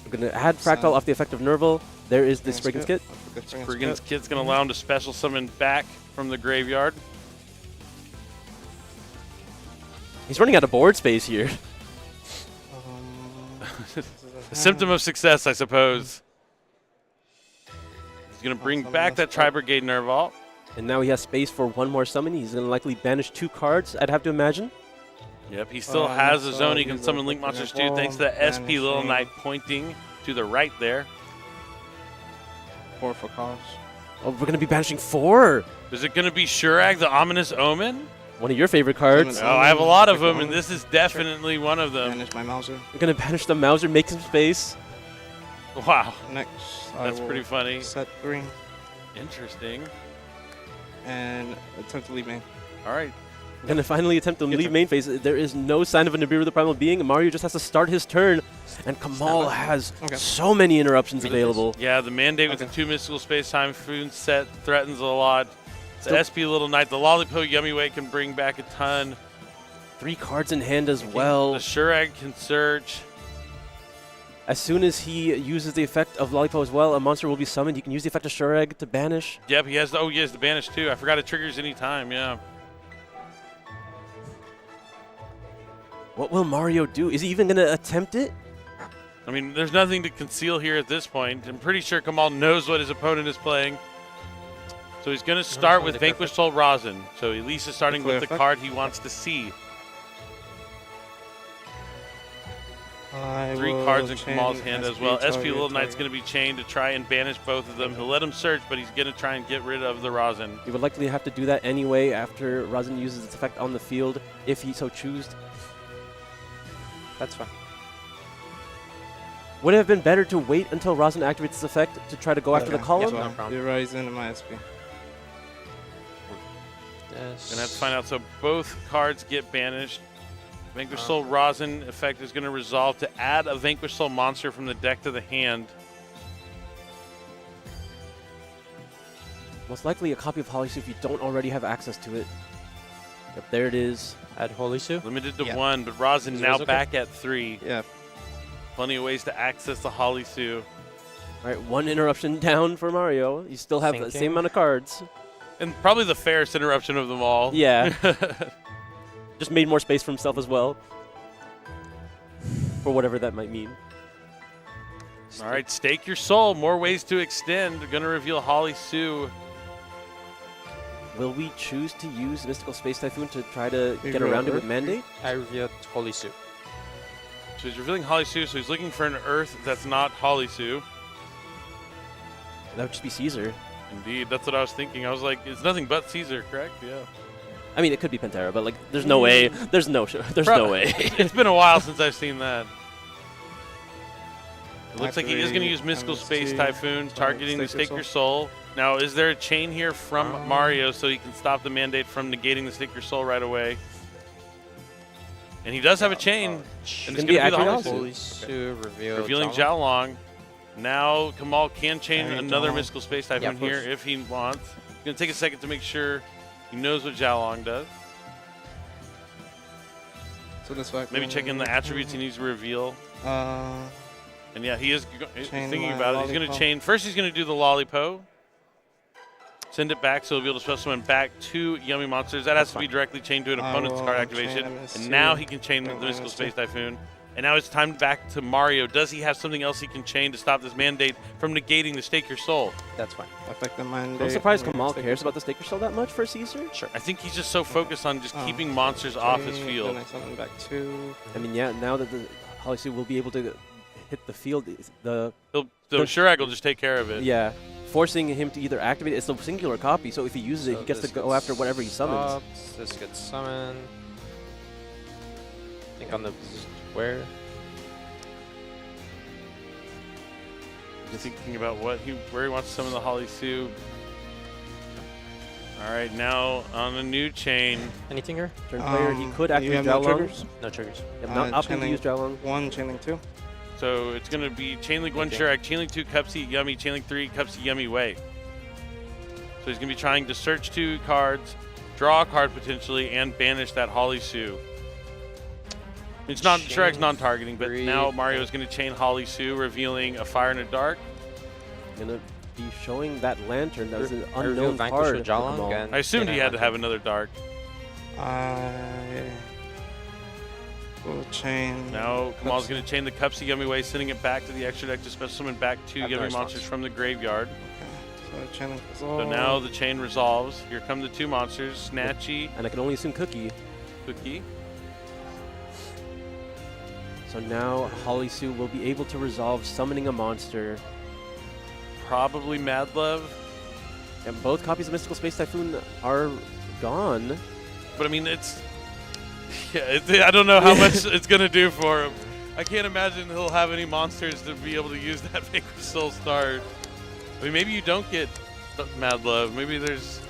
We're going to add Fractal off the effect of Nerval. There is the Spriggan's Kit. Spriggan's Kit's going to allow him to special summon back from the graveyard. He's running out of board space here. A symptom of success, I suppose. He's going to bring back that Tri-Brigade Nerval. And now he has space for one more summon. He's going to likely banish 2 cards, I'd have to imagine. Yep, he still has a zone. He can summon Link Monsters too, thanks to the SP Little Knight pointing to the right there. 4 for cost. Oh, we're going to be banishing 4. Is it going to be Shurag, the Ominous Omen? One of your favorite cards. Oh, I have a lot of them, and this is definitely one of them. Banish my Mauser. We're going to banish the Mauser, make some space. Wow. Next, that's pretty funny. Set 3. Interesting. And attempt to leave main. All right. We're going to finally attempt to leave main phase. There is no sign of a Nibiru the Primal Being. Mario just has to start his turn. And Kamal has so many interruptions available. Yeah, the Mandate with the 2 Mystical Space Typhoon set threatens a lot. The SP Little Knight, the Lollipop Yummy Way can bring back a ton. 3 cards in hand as well. The Shurag can search. As soon as he uses the effect of Lollipop as well, a monster will be summoned. He can use the effect of Shurag to banish. Yep, he has the banish too. I forgot it triggers any time, yeah. What will Mario do? Is he even going to attempt it? I mean, there's nothing to conceal here at this point. I'm pretty sure Kamal knows what his opponent is playing. So he's going to start with Vanquished Soul Rosin. So at least is starting with the card he wants to see. 3 cards in Kamal's hand as well. SP Little Knight's going to be chained to try and banish both of them. He'll let him search, but he's going to try and get rid of the Rosin. He would likely have to do that anyway after Rosin uses its effect on the field, if he so chooses. That's fine. Would it have been better to wait until Rosin activates its effect to try to go after the column? No problem. You're Ryzen and my SP. Yes. Gonna have to find out. So both cards get banished. Vanquished Soul Rosin effect is going to resolve to add a Vanquished Soul monster from the deck to the hand. Most likely a copy of Holy Sue if you don't already have access to it. Yep, there it is. Add Holy Sue? Limited to 1, but Rosin now okay? back at 3. Yeah. Plenty of ways to access the Holly Sue. All right, 1 interruption down for Mario. You still have the same amount of cards. And probably the fairest interruption of them all. Yeah. Just made more space for himself as well. For whatever that might mean. All right, stake your soul. More ways to extend. They're going to reveal Holly Sue. Will we choose to use Mystical Space Typhoon to try to get around it with Mandate? I revealed Holy Sue. So he's revealing Holly Sue, so he's looking for an Earth that's not Holly Sue. That would just be Caesar. Indeed, that's what I was thinking. I was like, it's nothing but Caesar, correct? Yeah. I mean, it could be Pantera, but like, there's no way. There's no way. It's been a while since I've seen that. It looks like he is going to use Mystical Space Typhoon, targeting the Stake Your Soul. Now, is there a chain here from Mario so he can stop the Mandate from negating the Stake Your Soul right away? And he does have a chain. And it's going to be the Holy Sue. Revealing Jiaolong. Now, Kamal can chain another Mystical Space Typhoon here if he wants. It's going to take a second to make sure he knows what Jiaolong does. So this way. Maybe check in the attributes he needs to reveal. And yeah, he is thinking about it. He's going to chain. First, he's going to do the Lollipop. Send it back so he'll be able to special summon back 2 Yummy Monsters. That has to be directly chained to an opponent's card activation. And now he can chain the Mystical Space Typhoon. And now it's time back to Mario. Does he have something else he can chain to stop this Mandate from negating the Stake Your Soul? That's fine. Affect the Mandate. I'm surprised Kamal cares about the Stake Your Soul that much for Caesar. Sure. I think he's just so focused on just keeping monsters off his field. Then I summon back 2. I mean, yeah, now that the Holly Sue will be able to hit the field, the Shurag will just take care of it. Yeah. Forcing him to either activate it. It's a singular copy, so if he uses it, he gets to go after whatever he summons. This gets summoned. I think on the square. Just thinking about where he wants to summon the Holly Sue. All right, now on a new chain. Anything here? Turn player, he could activate Jiaolong. No triggers. Not opting to use Jiaolong. 1, Chainlink 2. So it's going to be Chainlink 1 Shurag, Chainlink 2 Cupsy Yummy, Chainlink 3 Cupsy Yummy Way. So he's going to be trying to search 2 cards, draw a card potentially, and banish that Holly Sue. It's not Shurag's non-targeting, but now Mario is going to chain Holly Sue, revealing a Fire in the Dark. Going to be showing that lantern that was an unknown card. I assumed he had to have another Dark. Will chain. Now Kamal's going to chain the Cupsy Yummy Way, sending it back to the extra deck to special summon back 2 Yummy Monsters from the graveyard. Okay, so Chain So now the chain resolves. Here come the two monsters, Snatchy. And I can only assume Cookie. Cookie. So now Holly Sue will be able to resolve summoning a monster. Probably Mad Love. And both copies of Mystical Space Typhoon are gone. But I mean, it's... Yeah, I don't know how much it's going to do for him. I can't imagine he'll have any monsters to be able to use that Vanquish Soul start. I mean, maybe you don't get Mad Love. Maybe there's...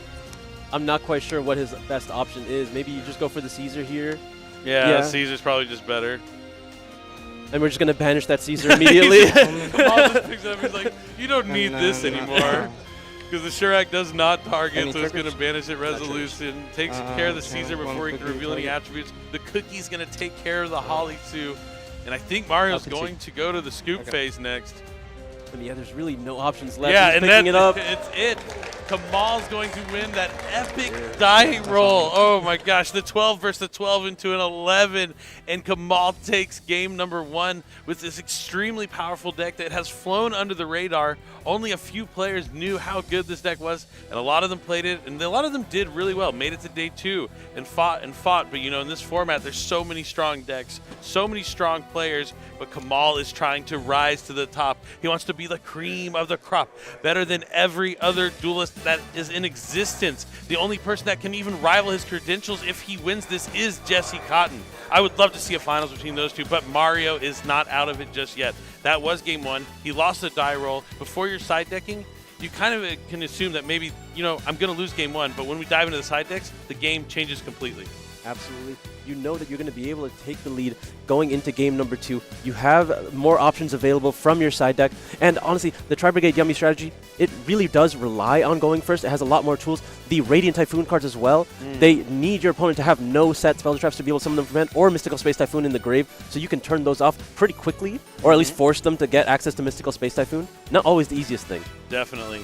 I'm not quite sure what his best option is. Maybe you just go for the Caesar here. Yeah, Caesar's probably just better. And we're just going to banish that Caesar immediately. Kamal just picks it up. He's like, you don't need this anymore. Because the Shurak does not target, so it's going to banish it resolution. Takes care of the Caesar before he can reveal any attributes. The Cookie's going to take care of the Holly Sue. And I think Mario's going to go to the scoop phase next. But yeah, there's really no options left. Yeah, He's and picking it up. It's it. Kamal's going to win that epic die roll. Oh my gosh, the 12 versus the 12 into an 11. And Kamal takes game number 1 with this extremely powerful deck that has flown under the radar. Only a few players knew how good this deck was, and a lot of them played it, and a lot of them did really well. Made it to day 2 and fought. But you know, in this format, there's so many strong decks, so many strong players, but Kamal is trying to rise to the top. He wants to be the cream of the crop, better than every other duelist that is in existence. The only person that can even rival his credentials if he wins this is Jesse Cotton. I would love to see a finals between those two, but Mario is not out of it just yet. That was game 1. He lost the die roll. Before you're side decking, you kind of can assume that maybe, you know, I'm going to lose game 1, but when we dive into the side decks, the game changes completely. Absolutely. You know that you're going to be able to take the lead going into game number 2. You have more options available from your side deck. And honestly, the Tri-Brigade Yummy strategy, it really does rely on going first. It has a lot more tools. The Radiant Typhoon cards as well, they need your opponent to have no set spell traps to be able to summon them from hand, or Mystical Space Typhoon in the grave, so you can turn those off pretty quickly, or at least force them to get access to Mystical Space Typhoon. Not always the easiest thing. Definitely.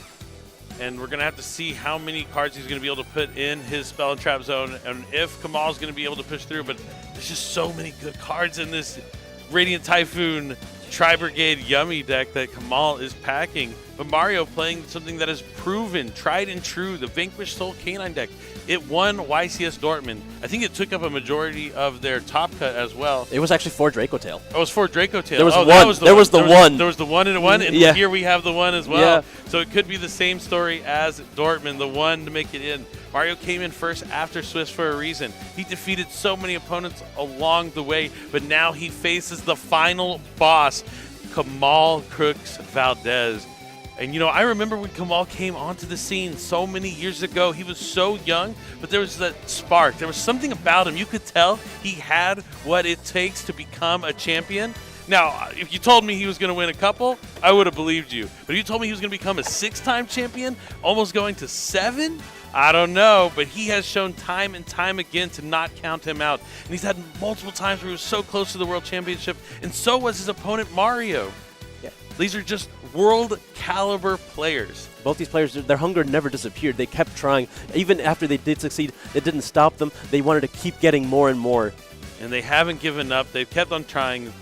And we're going to have to see how many cards he's going to be able to put in his spell and trap zone, and if Kamal's going to be able to push through. But there's just so many good cards in this Radiant Typhoon Tri-Brigade Yummy deck that Kamal is packing. But Mario playing something that is proven, tried and true, the Vanquish Soul Canine deck. It won YCS Dortmund. I think it took up a majority of their top cut as well. It was actually 4 Draco Tail. Oh, it was 4 Draco Tail. There was one. There was the one. There was the 1 and a 1, and yeah. here we have the 1 as well. Yeah. So it could be the same story as Dortmund, the 1 to make it in. Mario came in first after Swiss for a reason. He defeated so many opponents along the way, but now he faces the final boss, Kamal Crooks Valdez. And, you know, I remember when Kamal came onto the scene so many years ago. He was so young, but there was that spark. There was something about him. You could tell he had what it takes to become a champion. Now, if you told me he was going to win a couple, I would have believed you. But if you told me he was going to become a 6-time champion, almost going to 7, I don't know. But he has shown time and time again to not count him out. And he's had multiple times where he was so close to the World Championship, and so was his opponent, Mario. Yeah. These are just world caliber players. Both these players, their hunger never disappeared. They kept trying. Even after they did succeed, it didn't stop them. They wanted to keep getting more and more. And they haven't given up. They've kept on trying.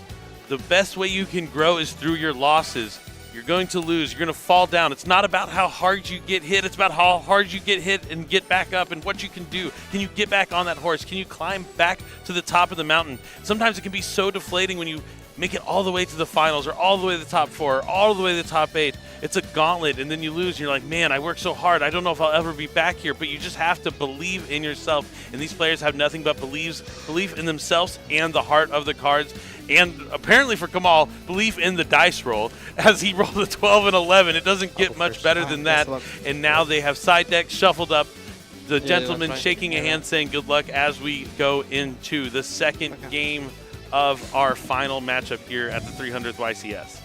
The best way you can grow is through your losses. You're going to lose. You're going to fall down. It's not about how hard you get hit. It's about how hard you get hit and get back up and what you can do. Can you get back on that horse? Can you climb back to the top of the mountain? Sometimes it can be so deflating when you make it all the way to the finals, or all the way to the top 4, or all the way to the top 8. It's a gauntlet, and then you lose, and you're like, man, I worked so hard. I don't know if I'll ever be back here. But you just have to believe in yourself. And these players have nothing but belief in themselves and the heart of the cards. And apparently for Kamal, belief in the dice roll, as he rolled a 12 and 11. It doesn't get much better than that. And now they have side decks shuffled up. The gentleman shaking a hand saying good luck as we go into the second game of our final matchup here at the 300th YCS.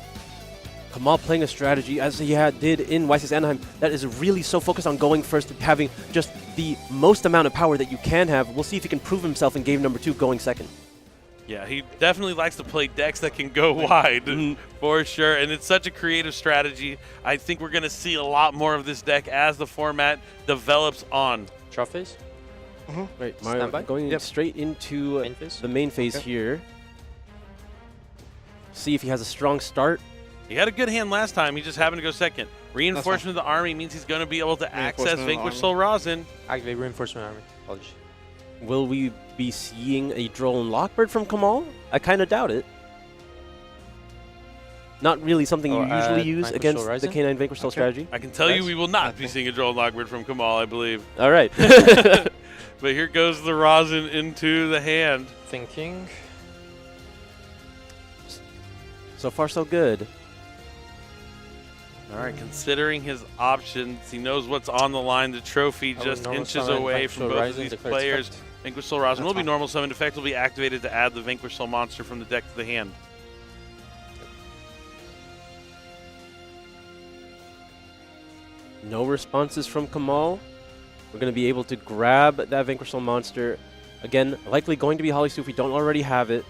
Kamal playing a strategy, as he did in YCS Anaheim, that is really so focused on going first, having just the most amount of power that you can have. We'll see if he can prove himself in game number 2 going second. Yeah, he definitely likes to play decks that can go wide, for sure. And it's such a creative strategy. I think we're going to see a lot more of this deck as the format develops on. Draw phase? Right, Mario going straight into the main phase here. See if he has a strong start. He had a good hand last time. He just happened to go second. Reinforcement of the army means he's going to be able to access Vanquish Soul Rosin. Activate Reinforcement Army. Apologies. Will we be seeing a Drone Lockbird from Kamal? I kind of doubt it. Not really something you usually use against the K9 Vanquish Soul strategy. I can tell you we will not be seeing a Drone Lockbird from Kamal, I believe. All right. But here goes the Rosin into the hand. Thinking. So far, so good. All right, considering his options, he knows what's on the line. The trophy just inches away from both of these players. Vanquish Soul Rosin will be normal summoned. Effect will be activated to add the Vanquish Soul monster from the deck to the hand. No responses from Kamal. We're going to be able to grab that Vanquish Soul monster. Again, likely going to be Holly Stew if we don't already have it.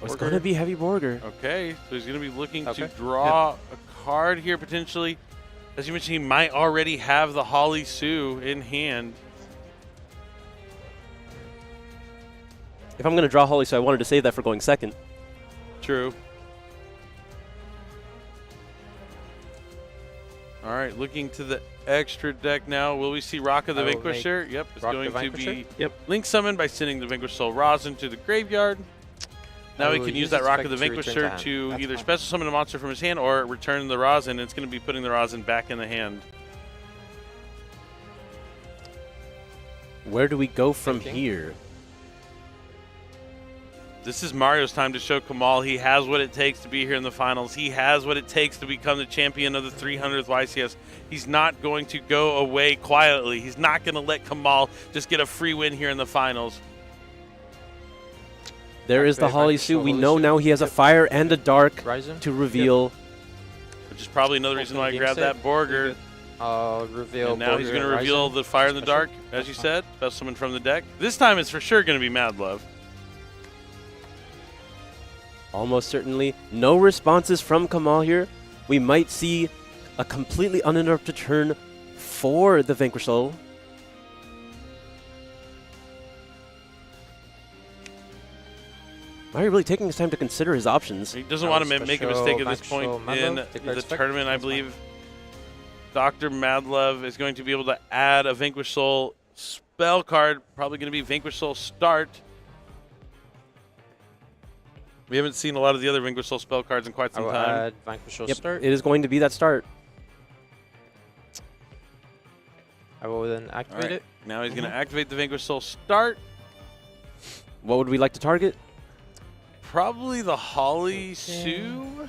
It's going to be Heavy Borger. Okay, so he's going to be looking to draw a card here potentially. As you mentioned, he might already have the Holly Sue in hand. If I'm going to draw Holly Sue, I wanted to save that for going second. True. All right, looking to the extra deck now. Will we see Raka the Vanquisher? Yep, it's going to be Link summoned by sending the Vanquish Soul Rosin to the graveyard. Now he can use that Raka the Vanquisher to either special summon a monster from his hand or return the Rosin. It's going to be putting the Rosin back in the hand. Where do we go from here? This is Mario's time to show Kamal he has what it takes to be here in the finals. He has what it takes to become the champion of the 300th YCS. He's not going to go away quietly. He's not going to let Kamal just get a free win here in the finals. There is the Holly Sue. We know now he has a fire and a dark to reveal. Which is probably another reason why I grabbed that Borger. Reveal. And now he's going to reveal the fire in the dark, as you said. Special summon from the deck. This time it's for sure going to be Mad Love. Almost certainly. No responses from Kamal here. We might see a completely uninterrupted turn for the Vanquish Soul. Mario really taking his time to consider his options. He doesn't want to make a mistake at this point in the tournament, I believe. Dr. Madlove is going to be able to add a Vanquish Soul spell card. Probably going to be Vanquish Soul Start. We haven't seen a lot of the other Vanquish Soul spell cards in quite some time. Vanquish Soul Start. It is going to be that start. I will then activate it. Now he's going to activate the Vanquish Soul Start. What would we like to target? Probably the Holly Sue.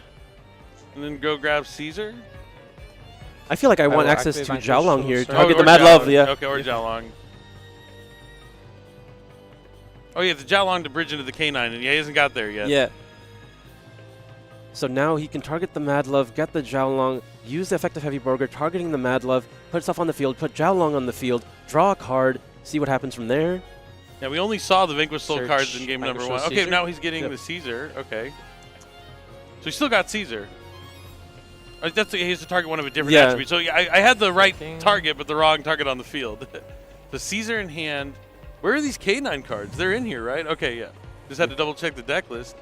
And then go grab Caesar. I feel like I want access to Jiaolong here. Target the Mad Love, yeah. Okay, or Jiaolong. Oh, yeah, the Jiaolong to bridge into the K9, and he hasn't got there yet. Yeah. So now he can target the Mad Love, get the Jiaolong, use the effect of Heavy Burger, targeting the Mad Love, put stuff on the field, put Jiaolong on the field, draw a card, see what happens from there. Yeah, we only saw the Vanquish Soul cards in game number 1. Okay, now he's getting the Caesar. Okay. So he still got Caesar. That's he has to target one of a different attribute. So yeah, I had the right target, but the wrong target on the field. The Caesar in hand. Where are these K9 cards? They're in here, right? Okay, yeah. Just had to double check the deck list.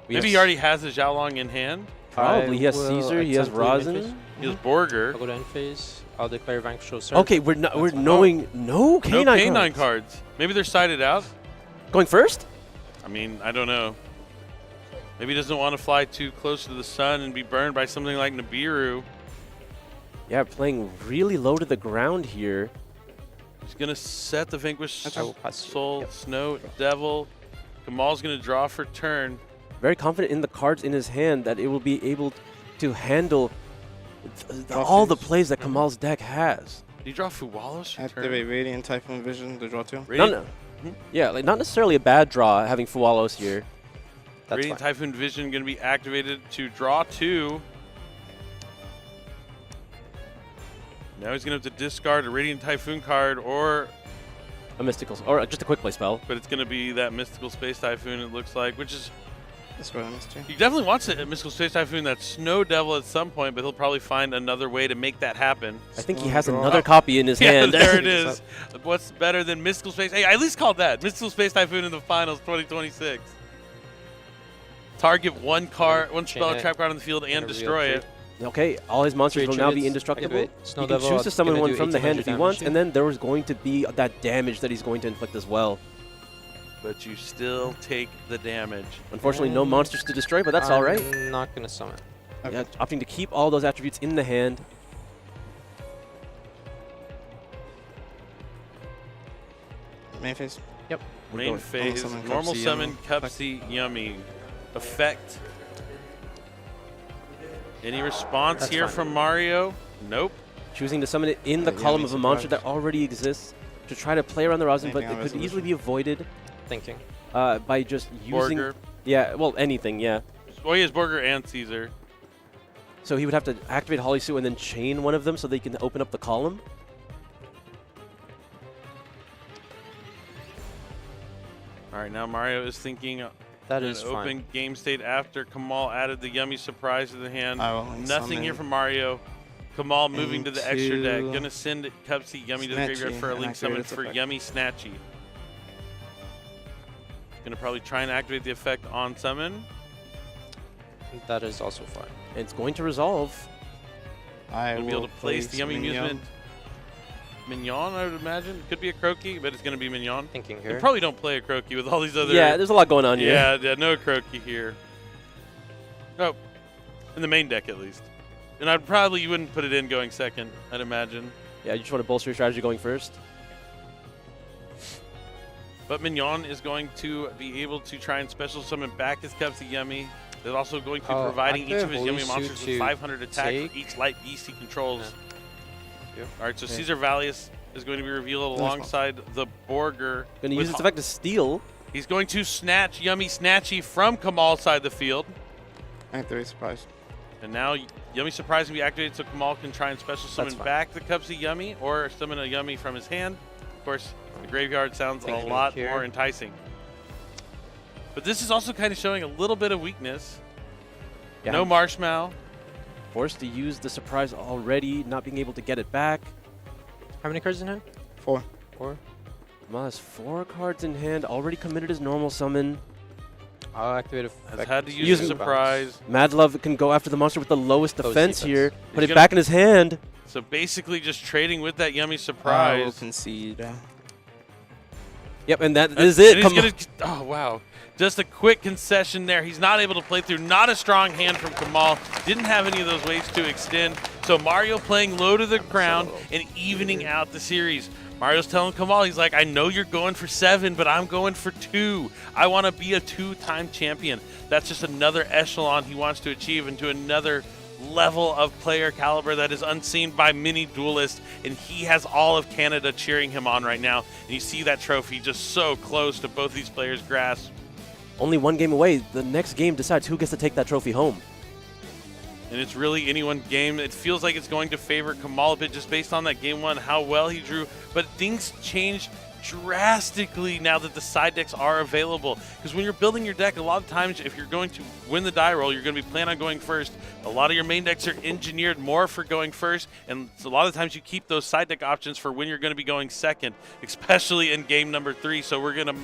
Maybe he already has his Jiaolong in hand. Probably. He has Caesar. He has Rosin. He has Borger. I'll go to end phase. I'll declare Vanquish Soul Start. Okay, we're knowing no K9 no K9 cards. Maybe they're sided out. Going first? I mean, I don't know. Maybe he doesn't want to fly too close to the sun and be burned by something like Nibiru. Yeah, playing really low to the ground here. He's going to set the Vanquish Soul, Snow, Devil. Kamal's going to draw for turn. Very confident in the cards in his hand that it will be able to handle all the plays that Kamal's deck has. Did he draw Fuwalos for turn? Activate Radiant Typhoon Vision to draw 2. No. Yeah, like not necessarily a bad draw having Fuwalos here. Radiant Typhoon Vision going to be activated to draw 2. Now he's going to have to discard a Radiant Typhoon card or a Mystical, or just a quick play spell. But it's going to be that Mystical Space Typhoon, it looks like, which is... That's what I missed too. He definitely wants a Mystical Space Typhoon, that Snow Devil at some point, but he'll probably find another way to make that happen. I think he has another copy in his hand. There it is. What's better than Mystical Space? Hey, I at least called that Mystical Space Typhoon in the finals 2026. target one spell it. trap card on the field and destroy it. Okay, all his monsters will now be indestructible. He can choose to summon one from the hand if he wants, and then there was going to be that damage that he's going to inflict as well. But you still take the damage. Unfortunately, no monsters to destroy, but that's all right. I'm not going to summon. Yeah, opting to keep all those attributes in the hand. Main phase. Yep. Main phase, normal summon, Cupsy, Yummy. Effect. Any response here from Mario? Nope. Choosing to summon it in the column of a monster that already exists to try to play around the rosin, but it could easily be avoided. Thinking. By just using... Borger. Yeah, well, anything, yeah. Well, he has Borger and Caesar. So he would have to activate Holly Sue and then chain one of them so they can open up the column? All right, now Mario is thinking that is an open game state after Kamal added the Yummy Surprise to the hand. Nothing here from Mario. Kamal moving to the extra deck. Gonna send Cupsy Yummy to the graveyard for a link summon for Yummy Snatchy. Gonna probably try and activate the effect on summon. That is also fine. And it's going to resolve. Gonna be able to place the Yummy Amusement. Mignon, I would imagine. Could be a Croaky, but it's going to be Mignon. Thinking here. You probably don't play a Croaky with all these other... Yeah, there's a lot going on here. Yeah, no Croaky here. Oh, in the main deck at least. And you wouldn't put it in going second, I'd imagine. Yeah, you just want to bolster your strategy going first. But Mignon is going to be able to try and special summon back his Cupsy Yummy. They're also going to be providing each of his Yummy monsters with 500 attack for each light beast he controls. Yeah. All right, so Caesar Valius is going to be revealed alongside the Borger. Going to use its effect to steal. He's going to snatch Yummy Snatchy from Kamal's side of the field. Activate Surprise. And now Yummy Surprise can be activated so Kamal can try and special summon back the Cupsy Yummy or summon a Yummy from his hand. Of course, the graveyard sounds a lot more enticing. But this is also kind of showing a little bit of weakness. Yeah. No Marshmallow. Forced to use the surprise already, not being able to get it back. How many cards in hand? 4. 4. Kamal has 4 cards in hand, already committed his normal summon. I'll activate it. Has had to use the surprise. Mad Love can go after the monster with the lowest defense here. Put it back in his hand. So basically just trading with that Yummy Surprise. I will concede. Yep, and that is it. Oh, wow. Just a quick concession there. He's not able to play through. Not a strong hand from Kamal. Didn't have any of those ways to extend. So Mario playing low to the ground and evening out the series. Mario's telling Kamal, he's like, I know you're going for 7, but I'm going for 2. I want to be a 2-time champion. That's just another echelon he wants to achieve into another level of player caliber that is unseen by many duelists, and he has all of Canada cheering him on right now. And you see that trophy just so close to both these players' grasp. Only one game away. The next game decides who gets to take that trophy home. And it's really anyone's game. It feels like it's going to favor Kamal a bit just based on that game 1, how well he drew. But things change drastically now that the side decks are available. Because when you're building your deck, a lot of times if you're going to win the die roll, you're going to be planning on going first. A lot of your main decks are engineered more for going first, and a lot of times you keep those side deck options for when you're going to be going second, especially in game number 3. So we're going to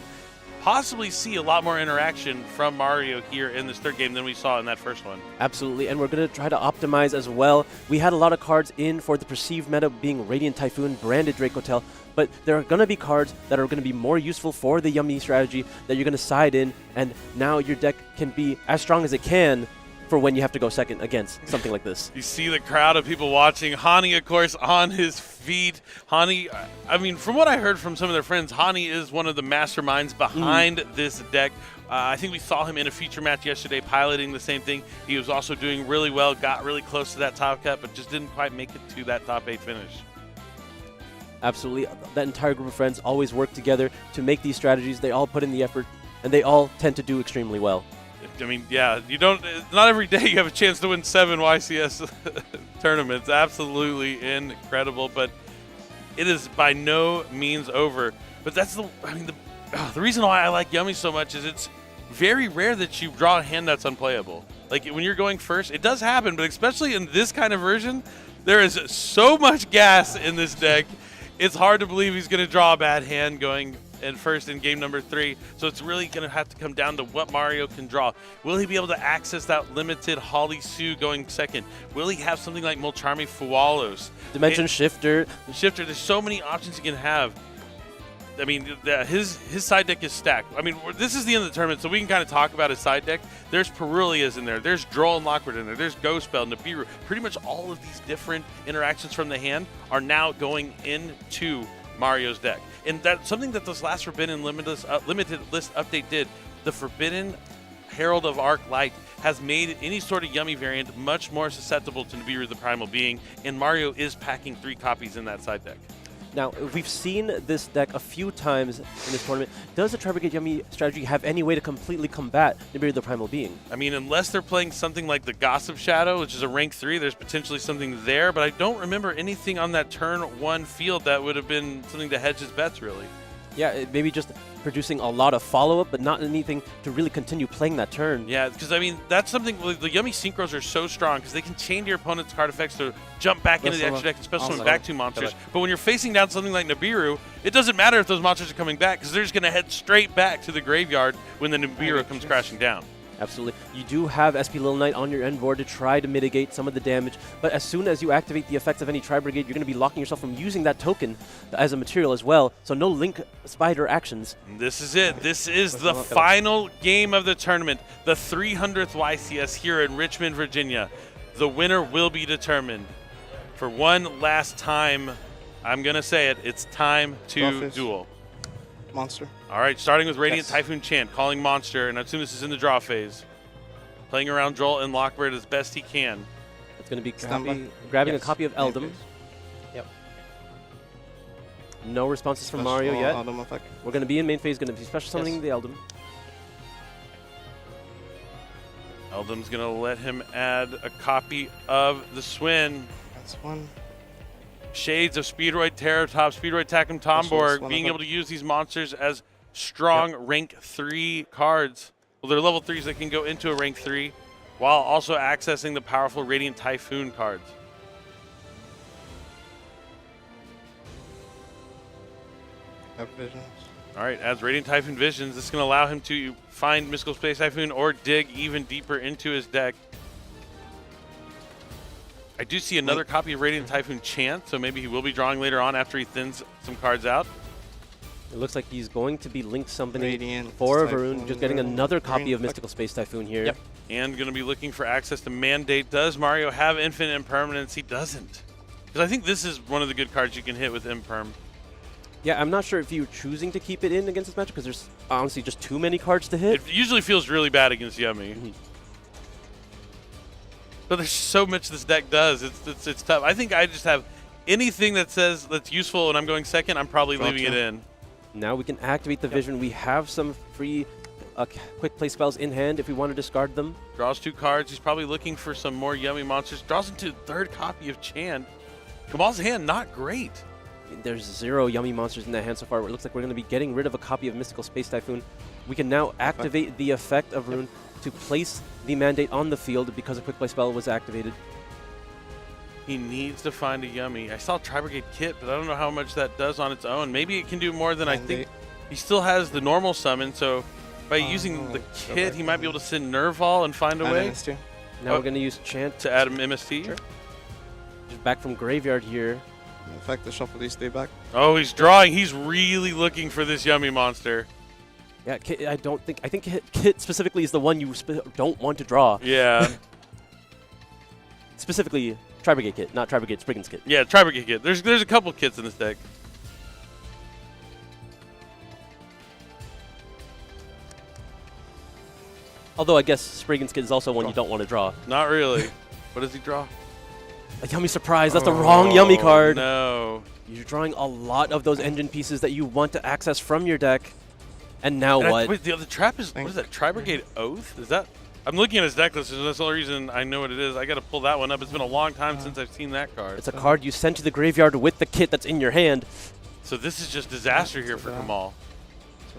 possibly see a lot more interaction from Mario here in this third game than we saw in that first one. Absolutely, and we're going to try to optimize as well. We had a lot of cards in for the perceived meta being Radiant Typhoon, branded Dracotel, but there are going to be cards that are going to be more useful for the Yummy strategy that you're going to side in, and now your deck can be as strong as it can for when you have to go second against something like this. You see the crowd of people watching. Hani, of course, on his feet. Hani, I mean, from what I heard from some of their friends, Hani is one of the masterminds behind this deck. I think we saw him in a feature match yesterday piloting the same thing. He was also doing really well, got really close to that top cut, but just didn't quite make it to that top 8 finish. Absolutely. That entire group of friends always work together to make these strategies. They all put in the effort, and they all tend to do extremely well. I mean, yeah, not every day you have a chance to win 7 YCS tournaments. Absolutely incredible, but it is by no means over. But that's the reason why I like Yummy so much is it's very rare that you draw a hand that's unplayable. Like when you're going first, it does happen, but especially in this kind of version, there is so much gas in this deck. It's hard to believe he's going to draw a bad hand going and first in game number 3. So it's really going to have to come down to what Mario can draw. Will he be able to access that limited Holly Sue going second? Will he have something like Mulcharmy Fualos? Dimension Shifter. Shifter, there's so many options he can have. I mean, his side deck is stacked. I mean, this is the end of the tournament, so we can kind of talk about his side deck. There's Perulias in there. There's Droll and Lockwood in there. There's Ghost Spell, Nibiru. Pretty much all of these different interactions from the hand are now going into Mario's deck. And that's something that this last Forbidden limited list update did. The Forbidden Herald of Arc Light has made any sort of Yummy variant much more susceptible to Nibiru the Primal Being, and Mario is packing 3 copies in that side deck. Now, we've seen this deck a few times in this tournament. Does the Tri-Brigade Yummy strategy have any way to completely combat Nibiru the Primal Being? I mean, unless they're playing something like the Gossip Shadow, which is a rank 3, there's potentially something there, but I don't remember anything on that turn 1 field that would have been something to hedge his bets, really. Yeah, maybe just producing a lot of follow-up, but not anything to really continue playing that turn. Yeah, because, I mean, that's something, the Yummy Synchros are so strong because they can chain your opponent's card effects to jump back into the extra deck, especially when back 2 monsters. But when you're facing down something like Nibiru, it doesn't matter if those monsters are coming back because they're just going to head straight back to the graveyard when the Nibiru comes crashing down. Absolutely. You do have SP Little Knight on your end board to try to mitigate some of the damage, but as soon as you activate the effects of any Tri-Brigade, you're going to be locking yourself from using that token as a material as well, so no Link Spider actions. This is it. This is the final game of the tournament, the 300th YCS here in Richmond, Virginia. The winner will be determined. For one last time, I'm going to say it, it's time to duel. Monster. All right, starting with Radiant Typhoon Chant, calling Monster, and I assume this is in the draw phase. Playing around Joel and Lockbird as best he can. It's going to be grabbing a copy of Eldum. Yep. No responses from Mario yet. Eldum effect. We're going to be in main phase, going to be special summoning the Eldum. Eldum's going to let him add a copy of the Swin. That's one. Shades of Speedroid Terratop, Speedroid Tacum Tomborg, being able to use these monsters as strong rank 3 cards. Well, they're level 3s that can go into a rank 3 while also accessing the powerful Radiant Typhoon cards. Visions. All right, as Radiant Typhoon Visions, this is going to allow him to find Mystical Space Typhoon or dig even deeper into his deck. I do see another copy of Radiant Typhoon Chant, so maybe he will be drawing later on after he thins some cards out. It looks like he's going to be linked summoning for Varun, just getting another copy of Mystical Space Typhoon here. Yep. And going to be looking for access to Mandate. Does Mario have Infinite Impermanence? He doesn't. Because I think this is one of the good cards you can hit with Imperm. Yeah, I'm not sure if you're choosing to keep it in against this matchup because there's honestly just too many cards to hit. It usually feels really bad against Yummy. But there's so much this deck does. It's tough. I think I just have anything that says that's useful and I'm going second, I'm probably leaving it in. Now we can activate the Vision. We have some free quick play spells in hand if we want to discard them. Draws 2 cards. He's probably looking for some more Yummy monsters. Draws into the 3rd copy of Chant. Kamal's hand, not great. There's 0 Yummy monsters in that hand so far. It looks like we're going to be getting rid of a copy of Mystical Space Typhoon. We can now activate the effect of Rune to place the Mandate on the field because a quick play spell was activated. He needs to find a Yummy. I saw Tri-Brigade Kit, but I don't know how much that does on its own. Maybe it can do more than I think. He still has the normal summon, so by using the Kit, he might be able to send Nerval and find a way. Now we're going to use Chant to add him MST. Sure. Just back from Graveyard here. In fact, the shuffle these 3 back. Oh, he's drawing. He's really looking for this Yummy monster. Yeah, Kit, I think Kit specifically is the one you don't want to draw. Yeah. Specifically, Tri-Brigade Kit, not Tri-Brigade Spriggan's Kit. Yeah, Tri-Brigade Kit. There's a couple kits in this deck. Although I guess Spriggan's Kit is also one you don't want to draw. Not really. What does he draw? A Yummy Surprise. That's the wrong Yummy card. No. You're drawing a lot of those engine pieces that you want to access from your deck. And now what? Wait, the trap is, what is that, Tri-Brigade Oath? Is that? I'm looking at his deck list, and that's the only reason I know what it is. I got to pull that one up. It's been a long time since I've seen that card. It's a card you send to the graveyard with the kit that's in your hand. So this is just disaster here for Kamal.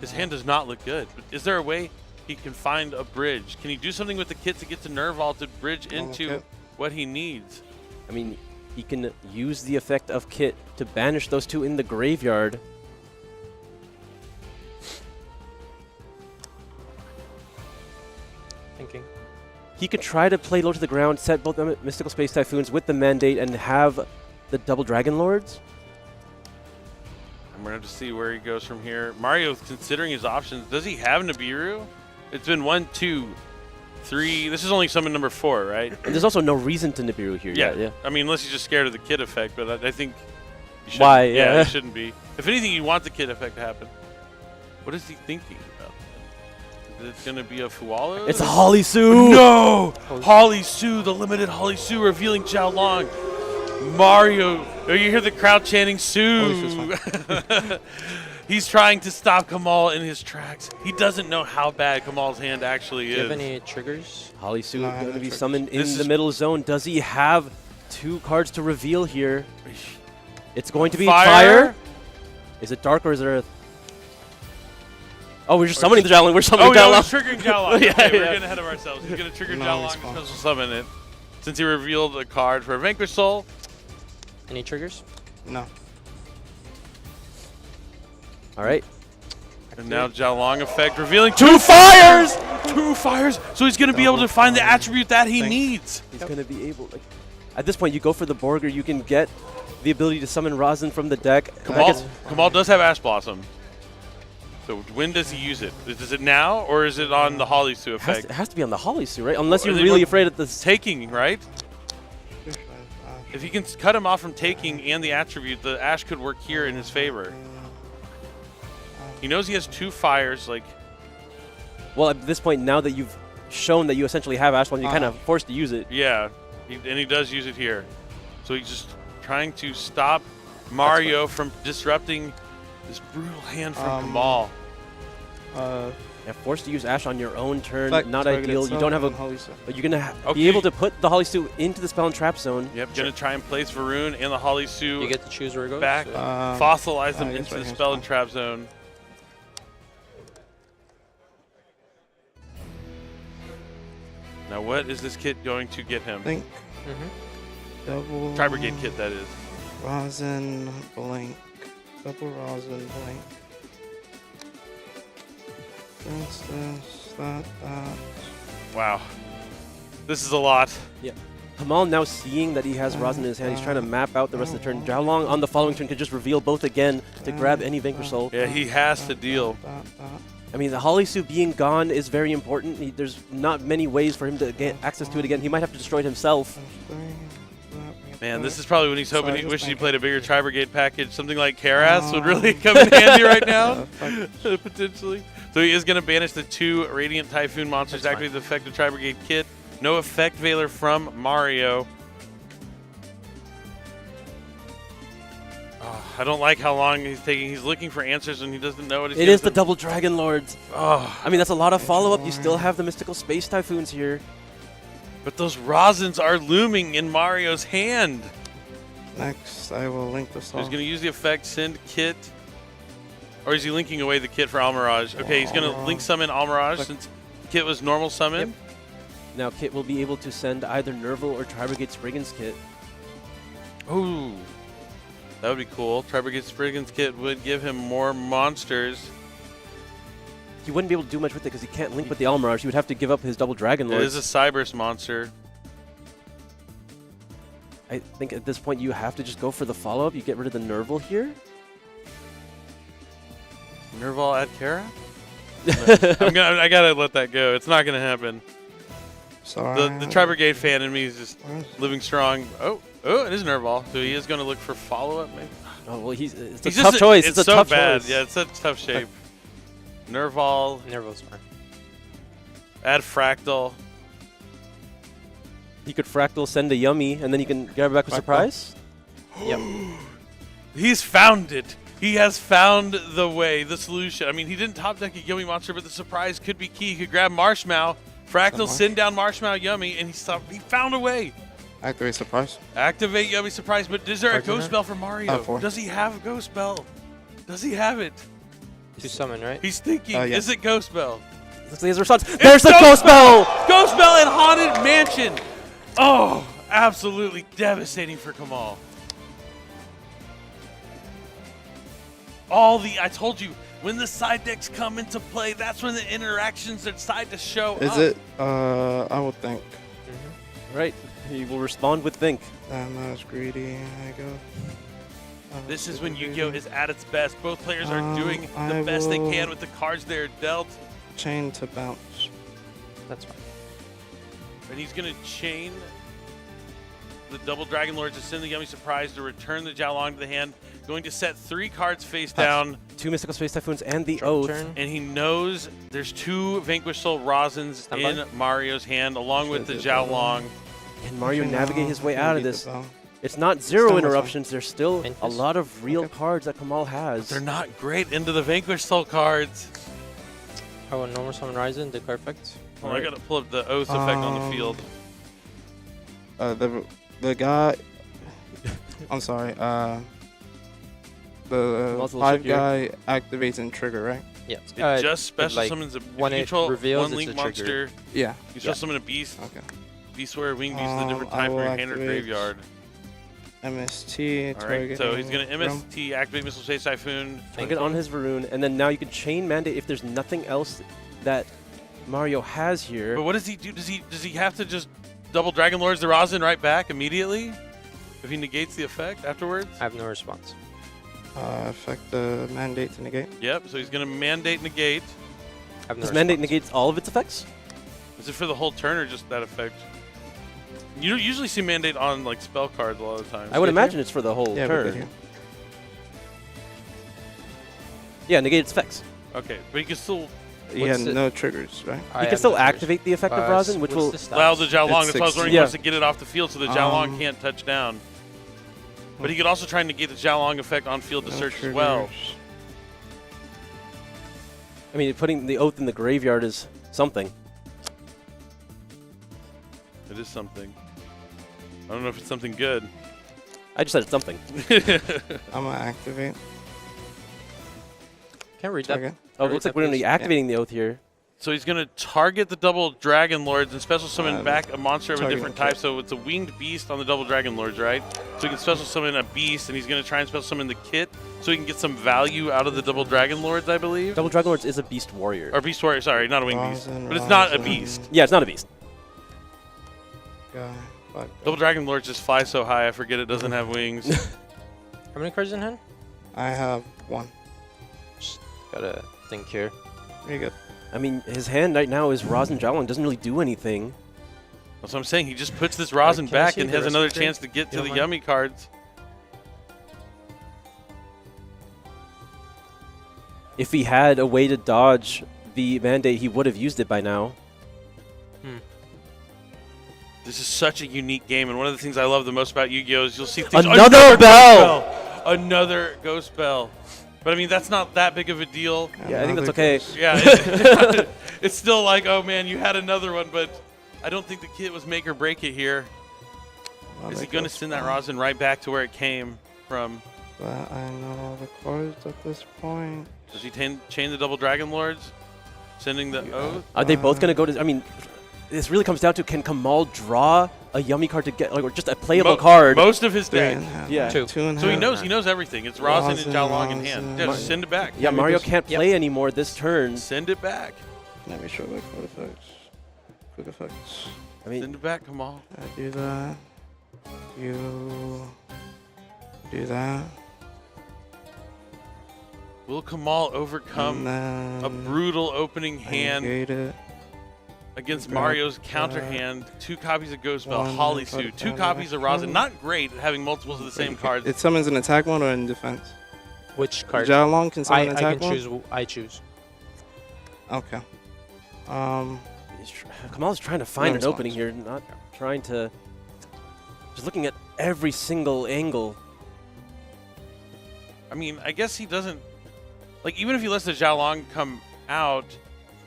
His hand does not look good. Is there a way he can find a bridge? Can he do something with the kit to get to Nerval to bridge into what he needs? I mean, he can use the effect of Kit to banish those 2 in the graveyard. he could try to play low to the ground, set both the Mystical Space Typhoons with the Mandate, and have the double Dragon Lords. I'm going to have to see where he goes from here. Mario's considering his options. Does he have Nibiru? It's been 1, 2, 3. This is only summon number 4, right? And there's also no reason to Nibiru here yet. Yeah. I mean, unless he's just scared of the kid effect, but I think you shouldn't. Why? Yeah, it shouldn't be. If anything, you want the kid effect to happen. What is he thinking about? Is it going to be a Fualo? It's a Holly Sue! No! Holly Sue, the limited Holly Sue revealing Xiao Long. Mario, oh, you hear the crowd chanting Sue. He's trying to stop Kamal in his tracks. He doesn't know how bad Kamal's hand actually is. Do you have any triggers? Holly Sue going to be summoned in the middle zone. Does he have 2 cards to reveal here? It's going to be fire. Is it dark or is it earth? Oh, we're just summoning the Xiao Long. We're summoning Xiao Long. We're triggering Xiao Long. Okay, we're getting ahead of ourselves. He's going to trigger Xiao Long because we'll summon it. Since he revealed a card for Vanquish Soul. Any triggers? No. All right. And now Xiao Long effect revealing 2 fires! 2 fires! So he's going to be able to find the attribute that he needs. He's going to be able, at this point, you go for the Borger, you can get the ability to summon Rosin from the deck. Kamal does have Ash Blossom. So when does he use it? Is it now, or is it on the Holly Sue effect? It has to be on the Holly Sue, right? Unless you're really afraid of this. Taking, right? If he can cut him off from taking and the attribute, the Ash could work here in his favor. He knows he has 2 fires, like... Well, at this point, now that you've shown that you essentially have Ash Blossom, you're kind of forced to use it. Yeah, and he does use it here. So he's just trying to stop Mario from disrupting this brutal hand from Kamal. Yeah, forced to use Ash on your own turn, Like not ideal. You don't have a... But you're going to be able to put the Holly Sue into the spell and trap zone. Yep, going to try and place Varun and the Holly Sue. You get to choose where it goes. Back, fossilize them into the spell and trap zone. Now, what is this kit going to get him? Think. Double. Tri-Brigade kit, that is. Rosin, blank. Double Rosin, blank. This, that. Wow. This is a lot. Yeah. Kamal now seeing that he has Rosin in his hand, he's trying to map out the rest of the turn. Xiao Long on the following turn could just reveal both again to grab any Vanquish Soul. Yeah, he has to deal. I mean, the Holly Sue being gone is very important. There's not many ways for him to get access to it again. He might have to destroy it himself. Man, this is probably when he's hoping he wishes he played a bigger Tri-Brigade package. Something like Karas would really come in handy right now, potentially. So he is going to banish the 2 Radiant Typhoon monsters, activate the effect of Tri-Brigade kit. No effect Veiler from Mario. I don't like how long he's taking. He's looking for answers and he doesn't know what he's It is the double Dragon Lords. Oh, I mean, that's a lot of follow-up. You still have the Mystical Space Typhoons here. But those Rosins are looming in Mario's hand. Next, I will link this off. He's going to use the effect, send kit. Or is he linking away the kit for Almirage? Okay, he's going to link summon Almirage since kit was normal summon. Yep. Now Kit will be able to send either Nerval or Tri-Brigade Spriggan's kit. Ooh. That would be cool. Tri-Brigade Spriggan's kit would give him more monsters. He wouldn't be able to do much with it because he can't link with the Almirage. He would have to give up his double Dragon Lords. It is a Cyberse monster. I think at this point you have to just go for the follow-up. You get rid of the Nerval here. Nerval at Kara? I gotta let that go. It's not gonna happen. Sorry. The Tri-Brigade fan in me is just living strong. Oh, it is Nerval. So he is going to look for follow-up, maybe? Oh, well, it's a tough choice. It's a so tough bad. choice. Yeah, it's such tough shape. Nerval. Nerval's fine. Add Fractal. He could Fractal, send a Yummy, and then you can grab it back with Surprise. Yep. He's found it. He has found the way, the solution. I mean, he didn't top deck a Yummy monster, but the surprise could be key. He could grab Marshmallow, Fractal, send down Marshmallow Yummy, and he found a way. Activate Surprise. Activate Yummy Surprise, but is there a Ghost Spell for Mario? Does he have a Ghost Spell? Does he have it? To summon, right? He's thinking, is it Ghost Spell? Looks like his response. There's the Ghost Spell! Ghost Spell in Haunted Mansion! Oh, absolutely devastating for Kamal. I told you, when the side decks come into play, that's when the interactions decide to show up. Is it? I would think. Right. He will respond with think. I'm not as greedy. I go. This is when Yu-Gi-Oh! Is at its best. Both players are doing the best they can with the cards they're dealt. Chain to bounce. That's fine. And he's going to chain the double Dragon Lords to send the Yummy Surprise to return the Jiaolong to the hand. Going to set 3 cards face down. 2 Mystical Space Typhoons and the Oath. And he knows there's 2 Vanquished Soul Rosins in Mario's hand, along with the Jiaolong. Can Mario navigate his way out of this? It's not 0 interruptions. There's still a lot of real cards that Kamal has. They're not great into the Vanquished Soul cards. Oh, and normal summon Ryzen, the card effect. Well, I gotta pull up the Oath effect on the field. The guy. I'm sorry. The 5 guy activates and trigger, right? Yeah. It just special summons a reveals, one link monster. Yeah. You special summon a beast. Okay. Beast Warrior Wing Beast is a different type from your hand or graveyard. MST. Alright, so he's going to MST, activate Missile Space Typhoon. Take it on his Varun, and then now you can chain Mandate if there's nothing else that Mario has here. But what does he do? Does he have to just double Dragon Lords the Rosin right back immediately? If he negates the effect afterwards? I have no response. Affect the mandate to negate. Yep, so he's going to mandate negate. Does Mandate negate all of its effects? Is it for the whole turn or just that effect? You don't usually see Mandate on like spell cards a lot of the time. I would imagine it's for the whole turn. Yeah, negate its effects. Okay, but he can still... He had no triggers, right? He can still activate the effect of Rosin, which will allow the Jiaolong. That's why I was wondering he wants to get it off the field so the Jiaolong can't touch down. But he could also try and negate the Jiaolong effect on field to search as well. I mean, putting the Oath in the graveyard is something. It is something. I don't know if it's something good. I just said it's something. I'm going to activate. Can't read that. Okay. Oh, it looks like we're going to be activating the Oath here. So he's going to target the double Dragon Lords and special summon back a monster of a different type. So it's a winged beast on the double Dragon Lords, right? So he can special summon a beast, and he's going to try and special summon the kit so he can get some value out of the double Dragon Lords, I believe. Double Dragon Lords is a beast warrior. Or beast warrior, sorry, not a winged beast. But it's not a beast. Yeah, it's not a beast. Double Dragon Lords just fly so high, I forget it doesn't have wings. How many cards in hand? I have 1. Just gotta think here. Very good. I mean, his hand right now is Rosin Jiaolong. Doesn't really do anything. That's what I'm saying. He just puts this Rosin back and has another chance to get to the yummy cards. If he had a way to dodge the Mandate, he would have used it by now. This is such a unique game, and one of the things I love the most about Yu-Gi-Oh! Is you'll see things. Another bell! Another ghost bell. But I mean, that's not that big of a deal. Yeah, I think that's okay. Yeah, it's still like, oh man, you had another one, but I don't think the kid was make or break it here. Is he going to send that Rosin right back to where it came from? But I know all the cards at this point. Does he chain the double Dragon Lords? Sending the Oath? Are they both going to go to... I mean, this really comes down to, can Kamal draw a yummy card to get, like, or just a playable card? Most of his deck. Yeah. So he knows everything. It's Rosin and Jiaolong in hand. Yeah, just send it back. Yeah, Mario can't play anymore this turn. Send it back. Let me show my card effects. Quick effects. I mean, send it back, Kamal. I do that. You do that. Will Kamal overcome a brutal opening hand against Mario's counter hand? 2 copies of Ghost Bell, Holly Sue, 2 copies of Rosin. Not great at having multiples of the same cards. It summons in attack mode or in defense? Which card? Jiaolong can summon attack mode? I choose. Okay. Kamal's trying to find an opening here, not trying to... Just looking at every single angle. I mean, I guess he doesn't... Like, even if he lets the Jiaolong come out,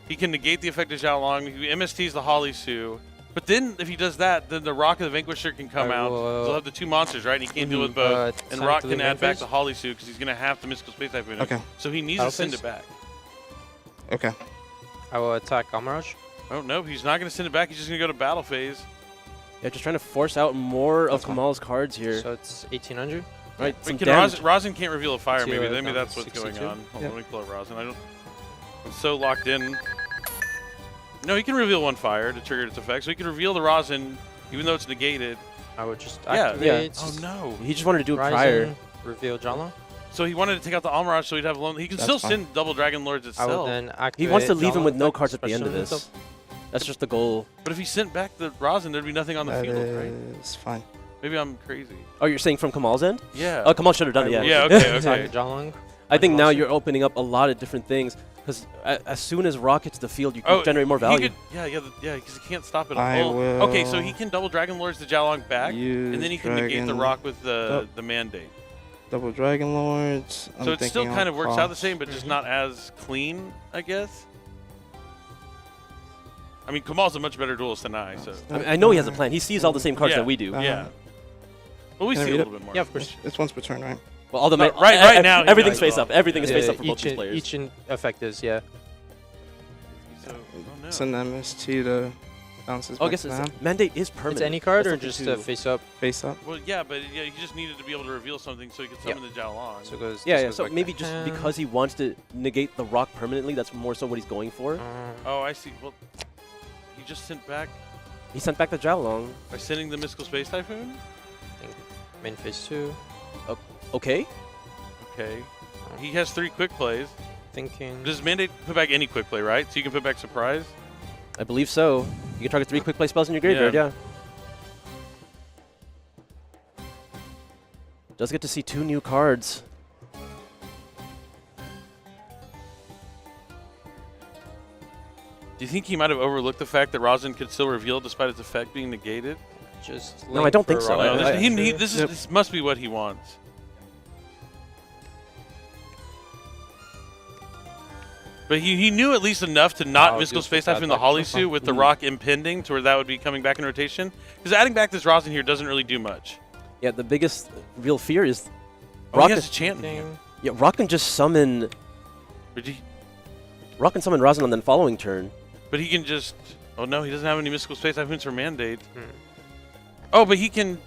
he can negate the effect of Jiaolong. He MSTs the Holly Sue. But then, if he does that, then the Rock of the Vanquisher can come out. So he'll have the 2 monsters, right? And he can't deal with both. And Rock can add back the Holly Sue because he's going to have the Mystical Space Typhoon. Okay. So he needs to send it back. Okay. I will attack Almirage. Oh, no, he's not going to send it back. He's just going to go to battle phase. Yeah, just trying to force out more of Kamal's cards here. So it's 1800? Right, Wait, some can damage. Rosin can't reveal a fire, maybe. Zero Maybe down that's to what's going 62. on. Hold on, let me pull up Rosin. I'm so locked in. No, he can reveal one fire to trigger its effect. So he can reveal the Rosin, even though it's negated. I would just Yeah. activate. Oh, no. He just wanted to do it Ryzen, prior. Reveal Jala. So he wanted to take out the Almirage so he'd have alone. He can still send double Dragon Lords I itself. would then He activate wants to leave him Jala with no effect, cards at the end of special this. That's just the goal. But if he sent back the Rosin, there'd be nothing on the That field, right? is fine. Maybe I'm crazy. Oh, you're saying from Kamal's end? Yeah. Oh, Kamal should have done it, yeah. Yeah, okay, okay. Jalang. I think now you're opening up a lot of different things because as soon as Rock hits the field, you can generate more value. Because he can't stop it. I will Okay, so he can double Dragon Lords the Jalong back, and then he can negate the Rock with the Mandate. Double Dragon Lords. So it still kind of works out the same, but just not as clean, I guess. I mean, Kamal's a much better duelist than I, so. I mean, I know he has a plan. He sees all the same cards that we do. Yeah. Well, we Can I see a read little bit more. Yeah, of course. It's once per turn, right? Well, all the right now, everything's face up. Everything is face up for both these players. Each effect is, yeah. So, no. Send MST to bounces Oh, I back guess down. Mandate is permanent. It's any card That's or something just to- face up? Face up. Well, yeah, but yeah, he just needed to be able to reveal something so he could summon the Jalong. So it goes. Yeah, this yeah. goes So like maybe that. just because he wants to negate the Rock permanently, that's more so what he's going for. Oh, I see. Well, he just sent back He sent back the Jalong. by sending the Mystical Space Typhoon? I think main phase 2. Okay. Okay. He has 3 quick plays. Thinking. Does Mandate put back any quick play, right? So you can put back Surprise? I believe so. You can target 3 quick play spells in your graveyard, yeah. Does get to see 2 new cards. Do you think he might have overlooked the fact that Rosin could still reveal despite its effect being negated? Just No, I don't think so. No, I- this must be what he wants. But he knew at least enough to not Mystical Space Typhoon the Holly Suit with the Rock impending to where that would be coming back in rotation. Because adding back this Rosin here doesn't really do much. Yeah, the biggest real fear is Oh, he has a chant in here. Yeah, Rock can just summon. Rock can summon Rosin on the following turn. But he can just... Oh, no, he doesn't have any Mystical Space Typhoons for Mandate. Oh, but he can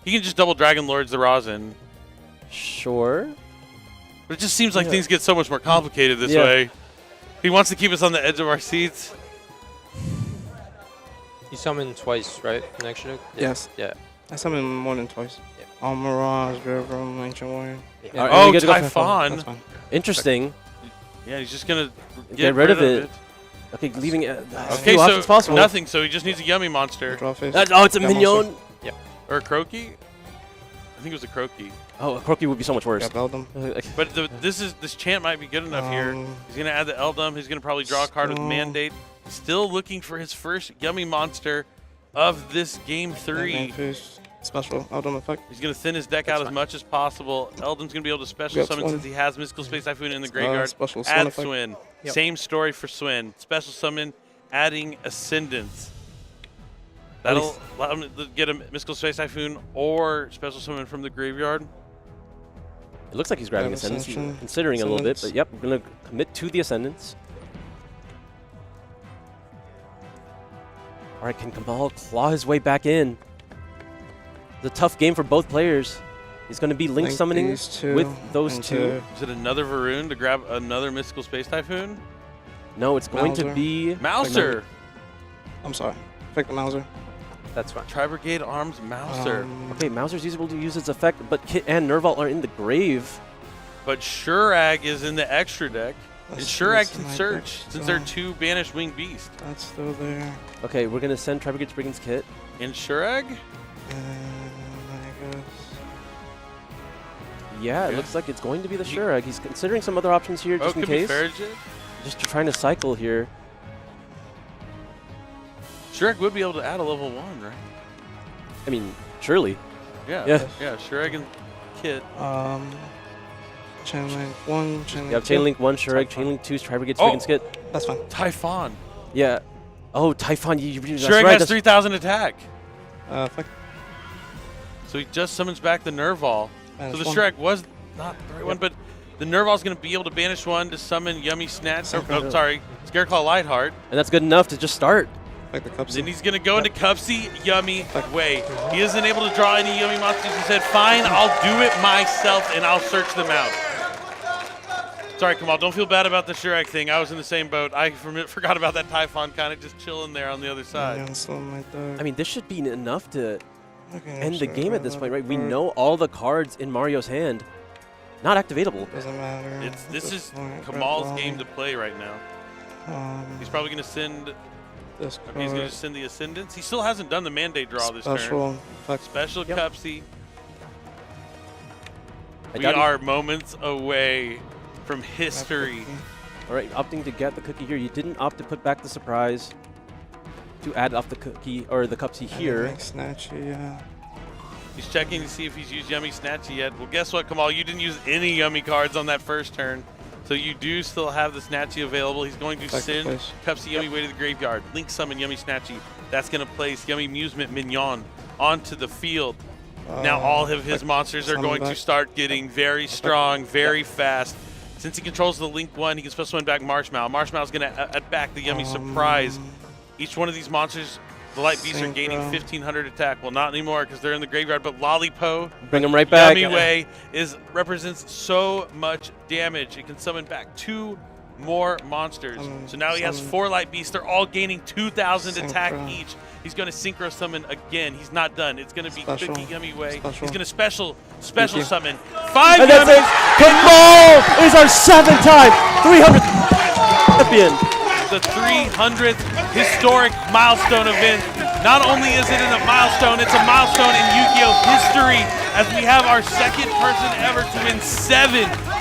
just double Dragon Lords the Rosin. Sure. But it just seems like things get so much more complicated this way. He wants to keep us on the edge of our seats. You summon twice, right? In extra deck? Yes. Yeah. I summoned more than twice. Mirage, River, Ancient Warrior. All right, we get to go for Typhon. That's fine. Interesting. Yeah, he's just going to Get rid of it. Okay, leaving it. Okay, few so options possible. nothing. So he just needs a Yummy Monster. Draw face. Oh, it's a Got minion. monster. Yeah. Or a Croaky? I think it was a Croaky. Oh, a Croaky would be so much worse. Got Beldum. But this chant might be good enough here. He's going to add the Eldum. He's going to probably draw a card with Mandate. Still looking for his first Yummy Monster of this game 3. Special Eldum effect. He's going to thin his deck out as much as possible. Eldum's going to be able to special Yep, summon Swin. since he has Mystical Space Typhoon in the graveyard. Special Swin Add effect. Swin. Yep. Same story for Swin. Special summon, adding Ascendance. That'll allow him to get a Mystical Space Typhoon or special summon from the graveyard. It looks like he's grabbing Ascendance, considering a little bit, but yep, we're going to commit to the Ascendance. All right, can Kamal claw his way back in? It's a tough game for both players. He's going to be link summoning with those 2. Is it another Varun to grab another Mystical Space Typhoon? No, it's going to be... Mouser! I'm sorry. Effect the Mouser. That's fine. Tri-Brigade arms Mouser. Okay, Mouser's able to use its effect, but Kit and Nerval are in the grave. But Shurag is in the extra deck. And Shurag can my search deck, since they're 2 banished winged beast. That's still there. Okay, we're going to send Tri-Brigade's Brigand's Kit. In Shurag? I guess. Yeah, it looks like it's going to be the Shurag. He's considering some other options here just in could case. be Farragut? Just trying to cycle here. Shurag would be able to add a level 1, right? I mean, surely. Yeah. Yeah. Yeah, Shurag and Kit. Chainlink 1, Chainlink You have Chainlink 1, Shurag, Chainlink 2, Tri-Brigade's Oh! Brigand's Kit. That's fine. Typhon. Yeah. Oh, Typhon. That's Shurag right. has 3,000 attack. Fuck. So he just summons back the Nerval. Banish So the one. Shurag was not the right one, but the Nerval's going to be able to banish 1 to summon Yummy Snatch. Oh, sorry. Scareclaw Lightheart. And that's good enough to just start. Then he's going to go into Cupsy Yummy Way. He isn't able to draw any Yummy monsters. He said, fine, I'll do it myself, and I'll search them out. Sorry, Kamal, don't feel bad about the Shrek thing. I was in the same boat. I forgot about that Typhon kind of just chilling there on the other side. I mean, this should be enough to end the game at this point, right? We know all the cards in Mario's hand. Not activatable. Doesn't matter. This is Kamal's game to play right now. He's probably going to send... he's going to send the Ascendants. He still hasn't done the Mandate draw this turn. Special Cupsy. We are moments away from history. All right, opting to get the cookie here. You didn't opt to put back the surprise to add off the cookie or the Cupsy here. Snatchy, yeah. He's checking to see if he's used Yummy Snatchy yet. Well, guess what, Kamal? You didn't use any Yummy cards on that first turn. So you do still have the Snatchy available. He's going to send Cupsy Yummy Way to the graveyard. Link summon Yummy Snatchy. That's going to place Yummy Amusement Mignon onto the field. Now all of his monsters are going to start getting very strong, very fast. Since he controls the Link 1, he can special summon back Marshmallow. Marshmallow's going to add back the Yummy Surprise. Each one of these monsters, the Light Beasts are gaining 1,500 attack. Well, not anymore because they're in the graveyard, but Lollipo, bring them right back. Yummy Way represents so much damage. It can summon back 2 more monsters. So now he has 4 Light Beasts. They're all gaining 2,000 attack each. He's going to Synchro Summon again. He's not done. It's going to be Cookie Yummy Way. He's going to special summon 5 and that's it. Kamal is our 7th time 300th champion. The 300th historic milestone event. Not only is it a milestone, it's a milestone in Yu-Gi-Oh! History as we have our second person ever to win 7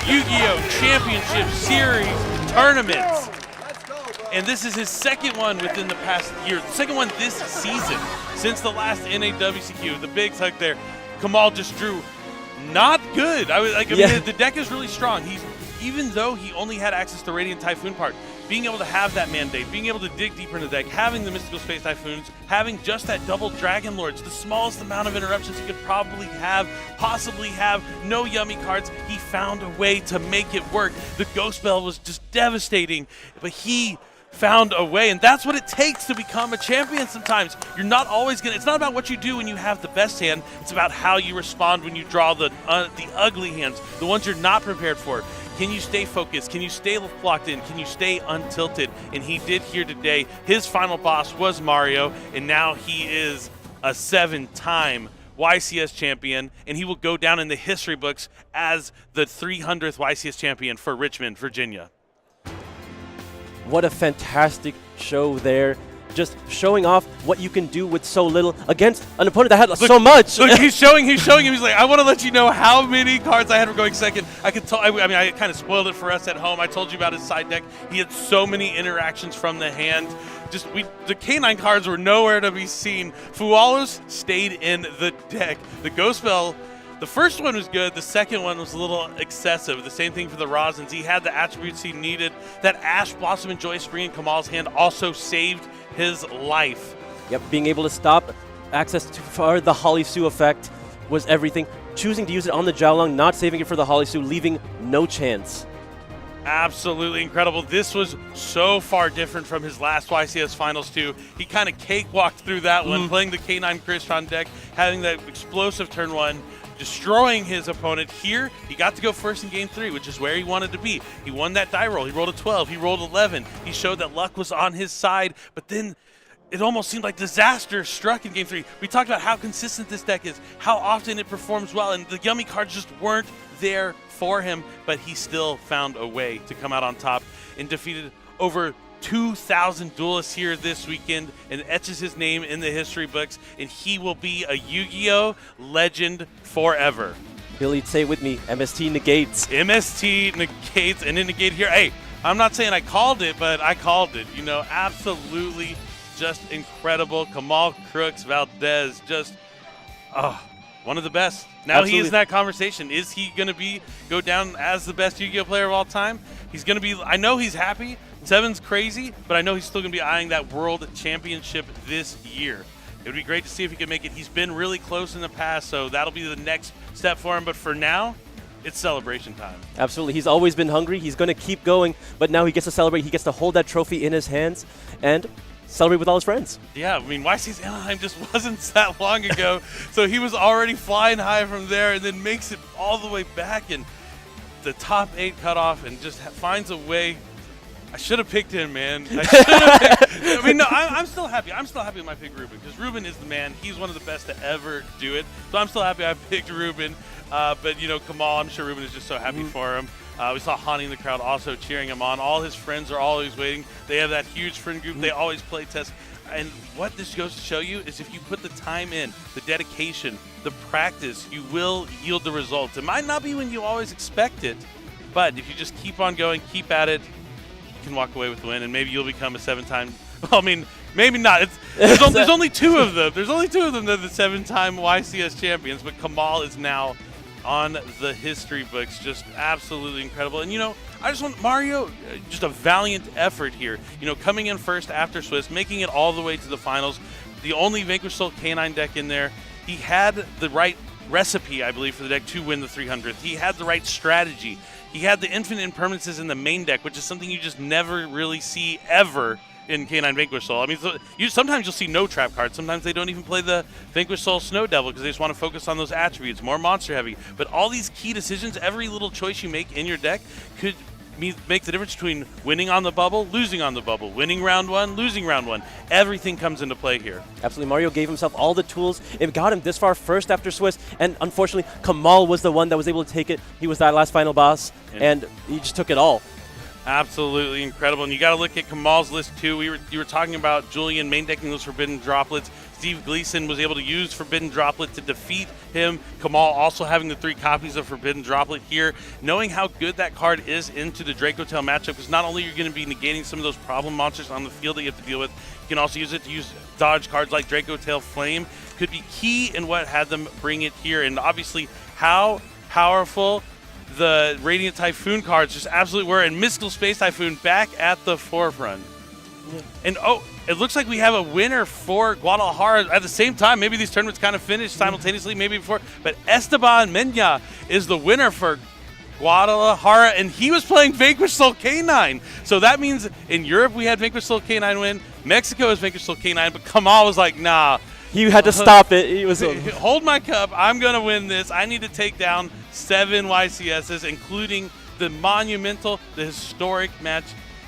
Yu-Gi-Oh! Championship Series tournaments. And this is his second one within the past year, second one this season since the last NAWCQ. The big tug there. Kamal just drew not good. I mean, the deck is really strong. Even though he only had access to Radiant Typhoon part, being able to have that Mandate, being able to dig deeper in the deck, having the Mystical Space Typhoons, having just that double Dragon Lords, the smallest amount of interruptions he could possibly have, no Yummy cards, he found a way to make it work. The Ghost Bell was just devastating, but he found a way, and that's what it takes to become a champion sometimes. You're not always gonna, it's not about what you do when you have the best hand, it's about how you respond when you draw the ugly hands, the ones you're not prepared for. Can you stay focused? Can you stay locked in? Can you stay untilted? And he did here today. His final boss was Mario, and now he is a 7-time YCS champion, and he will go down in the history books as the 300th YCS champion for Richmond, Virginia. What a fantastic show there. Just showing off what you can do with so little against an opponent that had so much. Look, he's showing him. He's like, I want to let you know how many cards I had for going second. I mean, I kind of spoiled it for us at home. I told you about his side deck. He had so many interactions from the hand. The K9 cards were nowhere to be seen. Fualos stayed in the deck. The Ghost Bell, the first one was good. The second one was a little excessive. The same thing for the Rosins. He had the attributes he needed. That Ash, Blossom, and Joy Spring in Kamal's hand also saved his life. Yep, being able to stop access for the Holly Sue effect was everything. Choosing to use it on the Jiaolong, not saving it for the Holly Sue, leaving no chance. Absolutely incredible. This was so far different from his last YCS Finals too. He kind of cakewalked through that one, playing the K9 Crystron deck, having that explosive turn 1, destroying his opponent. Here, he got to go first in game 3, which is where he wanted to be. He won that die roll. He rolled a 12. He rolled 11. He showed that luck was on his side, but then it almost seemed like disaster struck in game 3. We talked about how consistent this deck is, how often it performs well, and the Yummy cards just weren't there for him, but he still found a way to come out on top and defeated over 2,000 duelists here this weekend and etches his name in the history books, and he will be a Yu-Gi-Oh! Legend forever. Billy, say it with me, MST negates. MST negates, and then negate here. Hey, I'm not saying I called it, but I called it. You know, absolutely just incredible. Kamal Crooks Valdez, just, one of the best. Now Absolutely. He is in that conversation. Is he going to go down as the best Yu-Gi-Oh! Player of all time? He's going to be, I know he's happy. 7's crazy, but I know he's still going to be eyeing that World Championship this year. It would be great to see if he can make it. He's been really close in the past, so that'll be the next step for him. But for now, it's celebration time. Absolutely. He's always been hungry. He's going to keep going, but now he gets to celebrate. He gets to hold that trophy in his hands and celebrate with all his friends. Yeah, I mean, YCS Anaheim just wasn't that long ago, so he was already flying high from there and then makes it all the way back in the top 8 cutoff and just finds a way. I should have picked him, man. I mean, no, I'm still happy. I'm still happy with my pick, Ruben, because Ruben is the man. He's one of the best to ever do it. So I'm still happy I picked Ruben. But, you know, Kamal, I'm sure Ruben is just so happy for him. We saw Hani in the crowd also cheering him on. All his friends are always waiting. They have that huge friend group. They always play test. And what this goes to show you is if you put the time in, the dedication, the practice, you will yield the results. It might not be when you always expect it, but if you just keep on going, keep at it, you can walk away with the win, and maybe you'll become a 7-time. Well, I mean, maybe not. There's only 2 of them. There's only 2 of them that are the 7-time YCS champions, but Kamal is now on the history books. Just absolutely incredible. And, you know, I just want Mario, just a valiant effort here. You know, coming in first after Swiss, making it all the way to the finals. The only Vanquish Soul K9 deck in there. He had the right recipe, I believe, for the deck to win the 300th. He had the right strategy. He had the infinite impermanences in the main deck, which is something you just never really see ever in K9 Vanquish Soul. I mean, sometimes you'll see no trap cards. Sometimes they don't even play the Vanquish Soul Snow Devil because they just want to focus on those attributes, more monster heavy. But all these key decisions, every little choice you make in your deck could make the difference between winning on the bubble, losing on the bubble, winning round 1, losing round 1. Everything comes into play here. Absolutely. Mario gave himself all the tools. It got him this far first after Swiss, and unfortunately, Kamal was the one that was able to take it. He was that last final boss, and he just took it all. Absolutely incredible. And you got to look at Kamal's list too. You were talking about Julian main decking those Forbidden Droplets. Steve Gleason was able to use Forbidden Droplet to defeat him. Kamal also having the 3 copies of Forbidden Droplet here. Knowing how good that card is into the Draco Tail matchup, because not only are you going to be negating some of those problem monsters on the field that you have to deal with, you can also use it to use dodge cards like Draco Tail Flame. Could be key in what had them bring it here. And obviously how powerful the Radiant Typhoon cards just absolutely were, and Mystical Space Typhoon back at the forefront. Yeah. And it looks like we have a winner for Guadalajara at the same time. Maybe these tournaments kind of finished simultaneously, maybe before, but Esteban Mena is the winner for Guadalajara, and he was playing Vanquish Soul K9. So that means in Europe we had Vanquish Soul K9 win, Mexico is Vanquish Soul K9, but Kamal was like, nah. He had to stop it. He was hold my cup. I'm going to win this. I need to take down 7 YCSs, including the monumental, the historic match.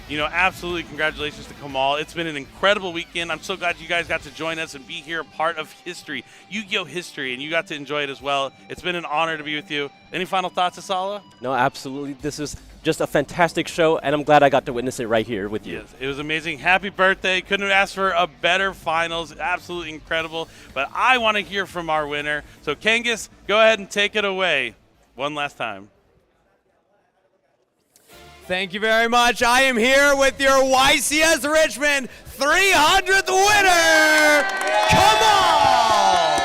You know, absolutely congratulations to Kamal. It's been an incredible weekend. I'm so glad you guys got to join us and be here, a part of history, Yu-Gi-Oh! History, and you got to enjoy it as well. It's been an honor to be with you. Any final thoughts, Asala? No, absolutely. This is just a fantastic show, and I'm glad I got to witness it right here with you. Yes, it was amazing. Happy birthday. Couldn't have asked for a better finals. Absolutely incredible. But I want to hear from our winner. So, Kangas, go ahead and take it away one last time. Thank you very much. I am here with your YCS Richmond 300th winner, Kamal!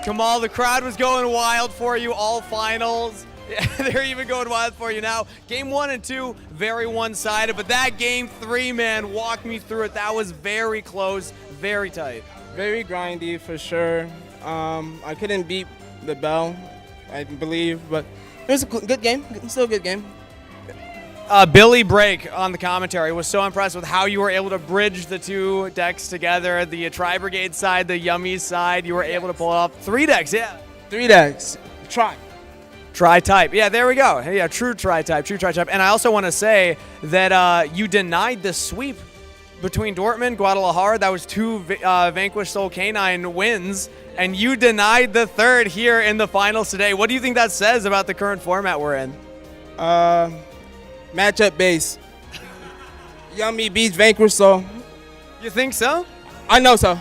Kamal, the crowd was going wild for you all finals. They're even going wild for you now. Game 1 and 2, very one-sided, but that game 3, man, walk me through it. That was very close, very tight. Very grindy for sure. I couldn't beat the bell, I believe, but it was a good game. Still a good game. Billy Brake on the commentary was so impressed with how you were able to bridge the 2 decks together, the Tri-Brigade side, the Yummies side. You were able to pull off 3 decks, yeah. 3 decks. Tri-type. Yeah, there we go. Yeah, true tri-type, And I also want to say that you denied the sweep between Dortmund, Guadalajara. That was 2 Vanquish Soul K9 wins, and you denied the 3rd here in the finals today. What do you think that says about the current format we're in? Matchup base. Yummy beats Vanquish Soul. You think so? I know so.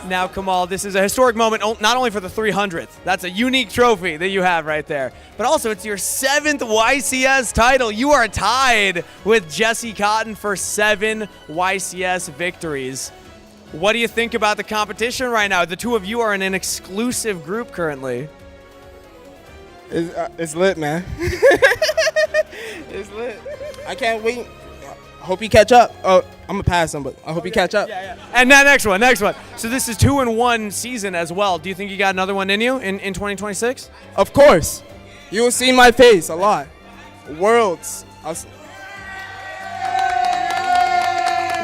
Now, Kamal, this is a historic moment, not only for the 300th. That's a unique trophy that you have right there. But also, it's your 7th YCS title. You are tied with Jesse Cotton for 7 YCS victories. What do you think about the competition right now? The 2 of you are in an exclusive group currently. It's lit, man. It's lit. I can't wait. hope you catch up. Oh, I'm gonna pass him, but I hope you catch up. And that next one. So this is 2-1 season as well. Do you think you got another one in you in 2026? Of course. You will see my face a lot. Worlds.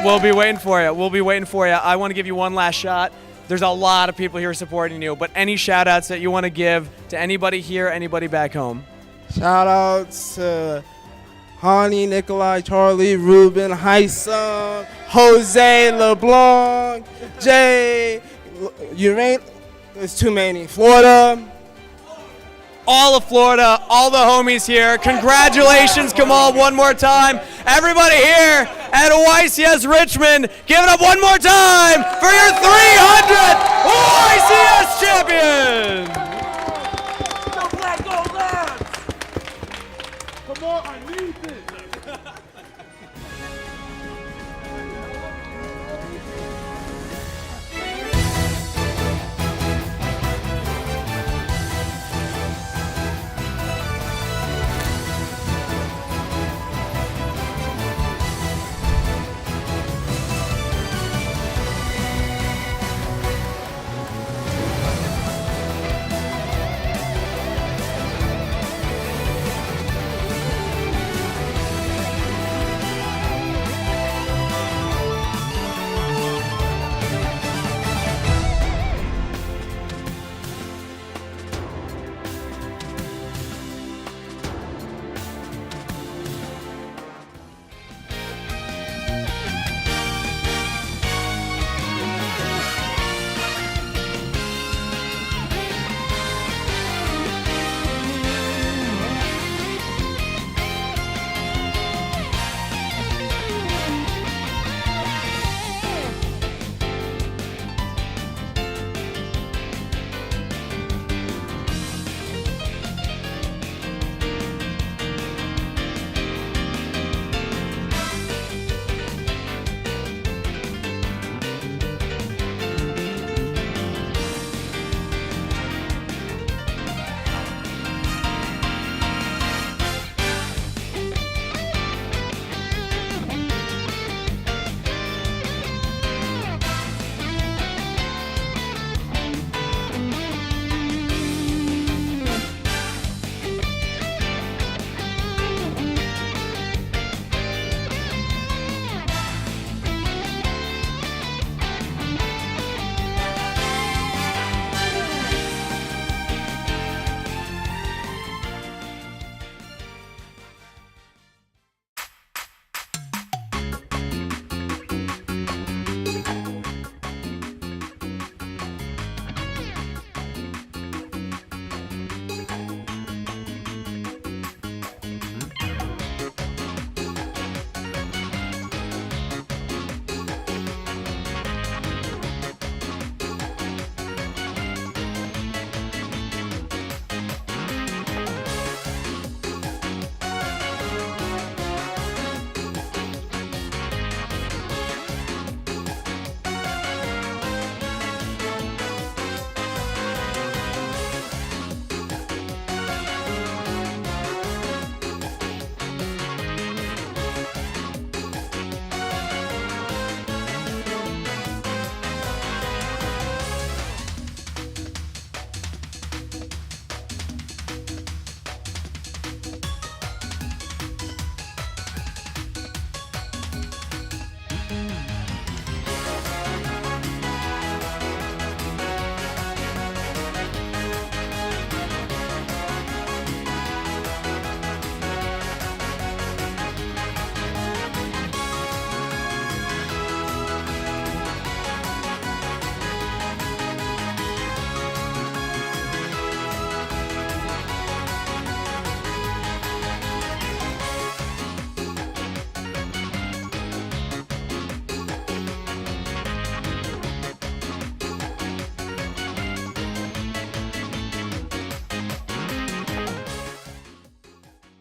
We'll be waiting for you. I want to give you one last shot. There's a lot of people here supporting you, but any shout outs that you want to give to anybody here, anybody back home? Shout outs to Hani, Nikolai, Charlie, Ruben, Haisam, Jose, LeBlanc, Jay, Urain. There's too many. Florida. All of Florida, all the homies here. Congratulations, Kamal, one more time. Everybody here at YCS Richmond, give it up one more time for your 300th YCS Champion!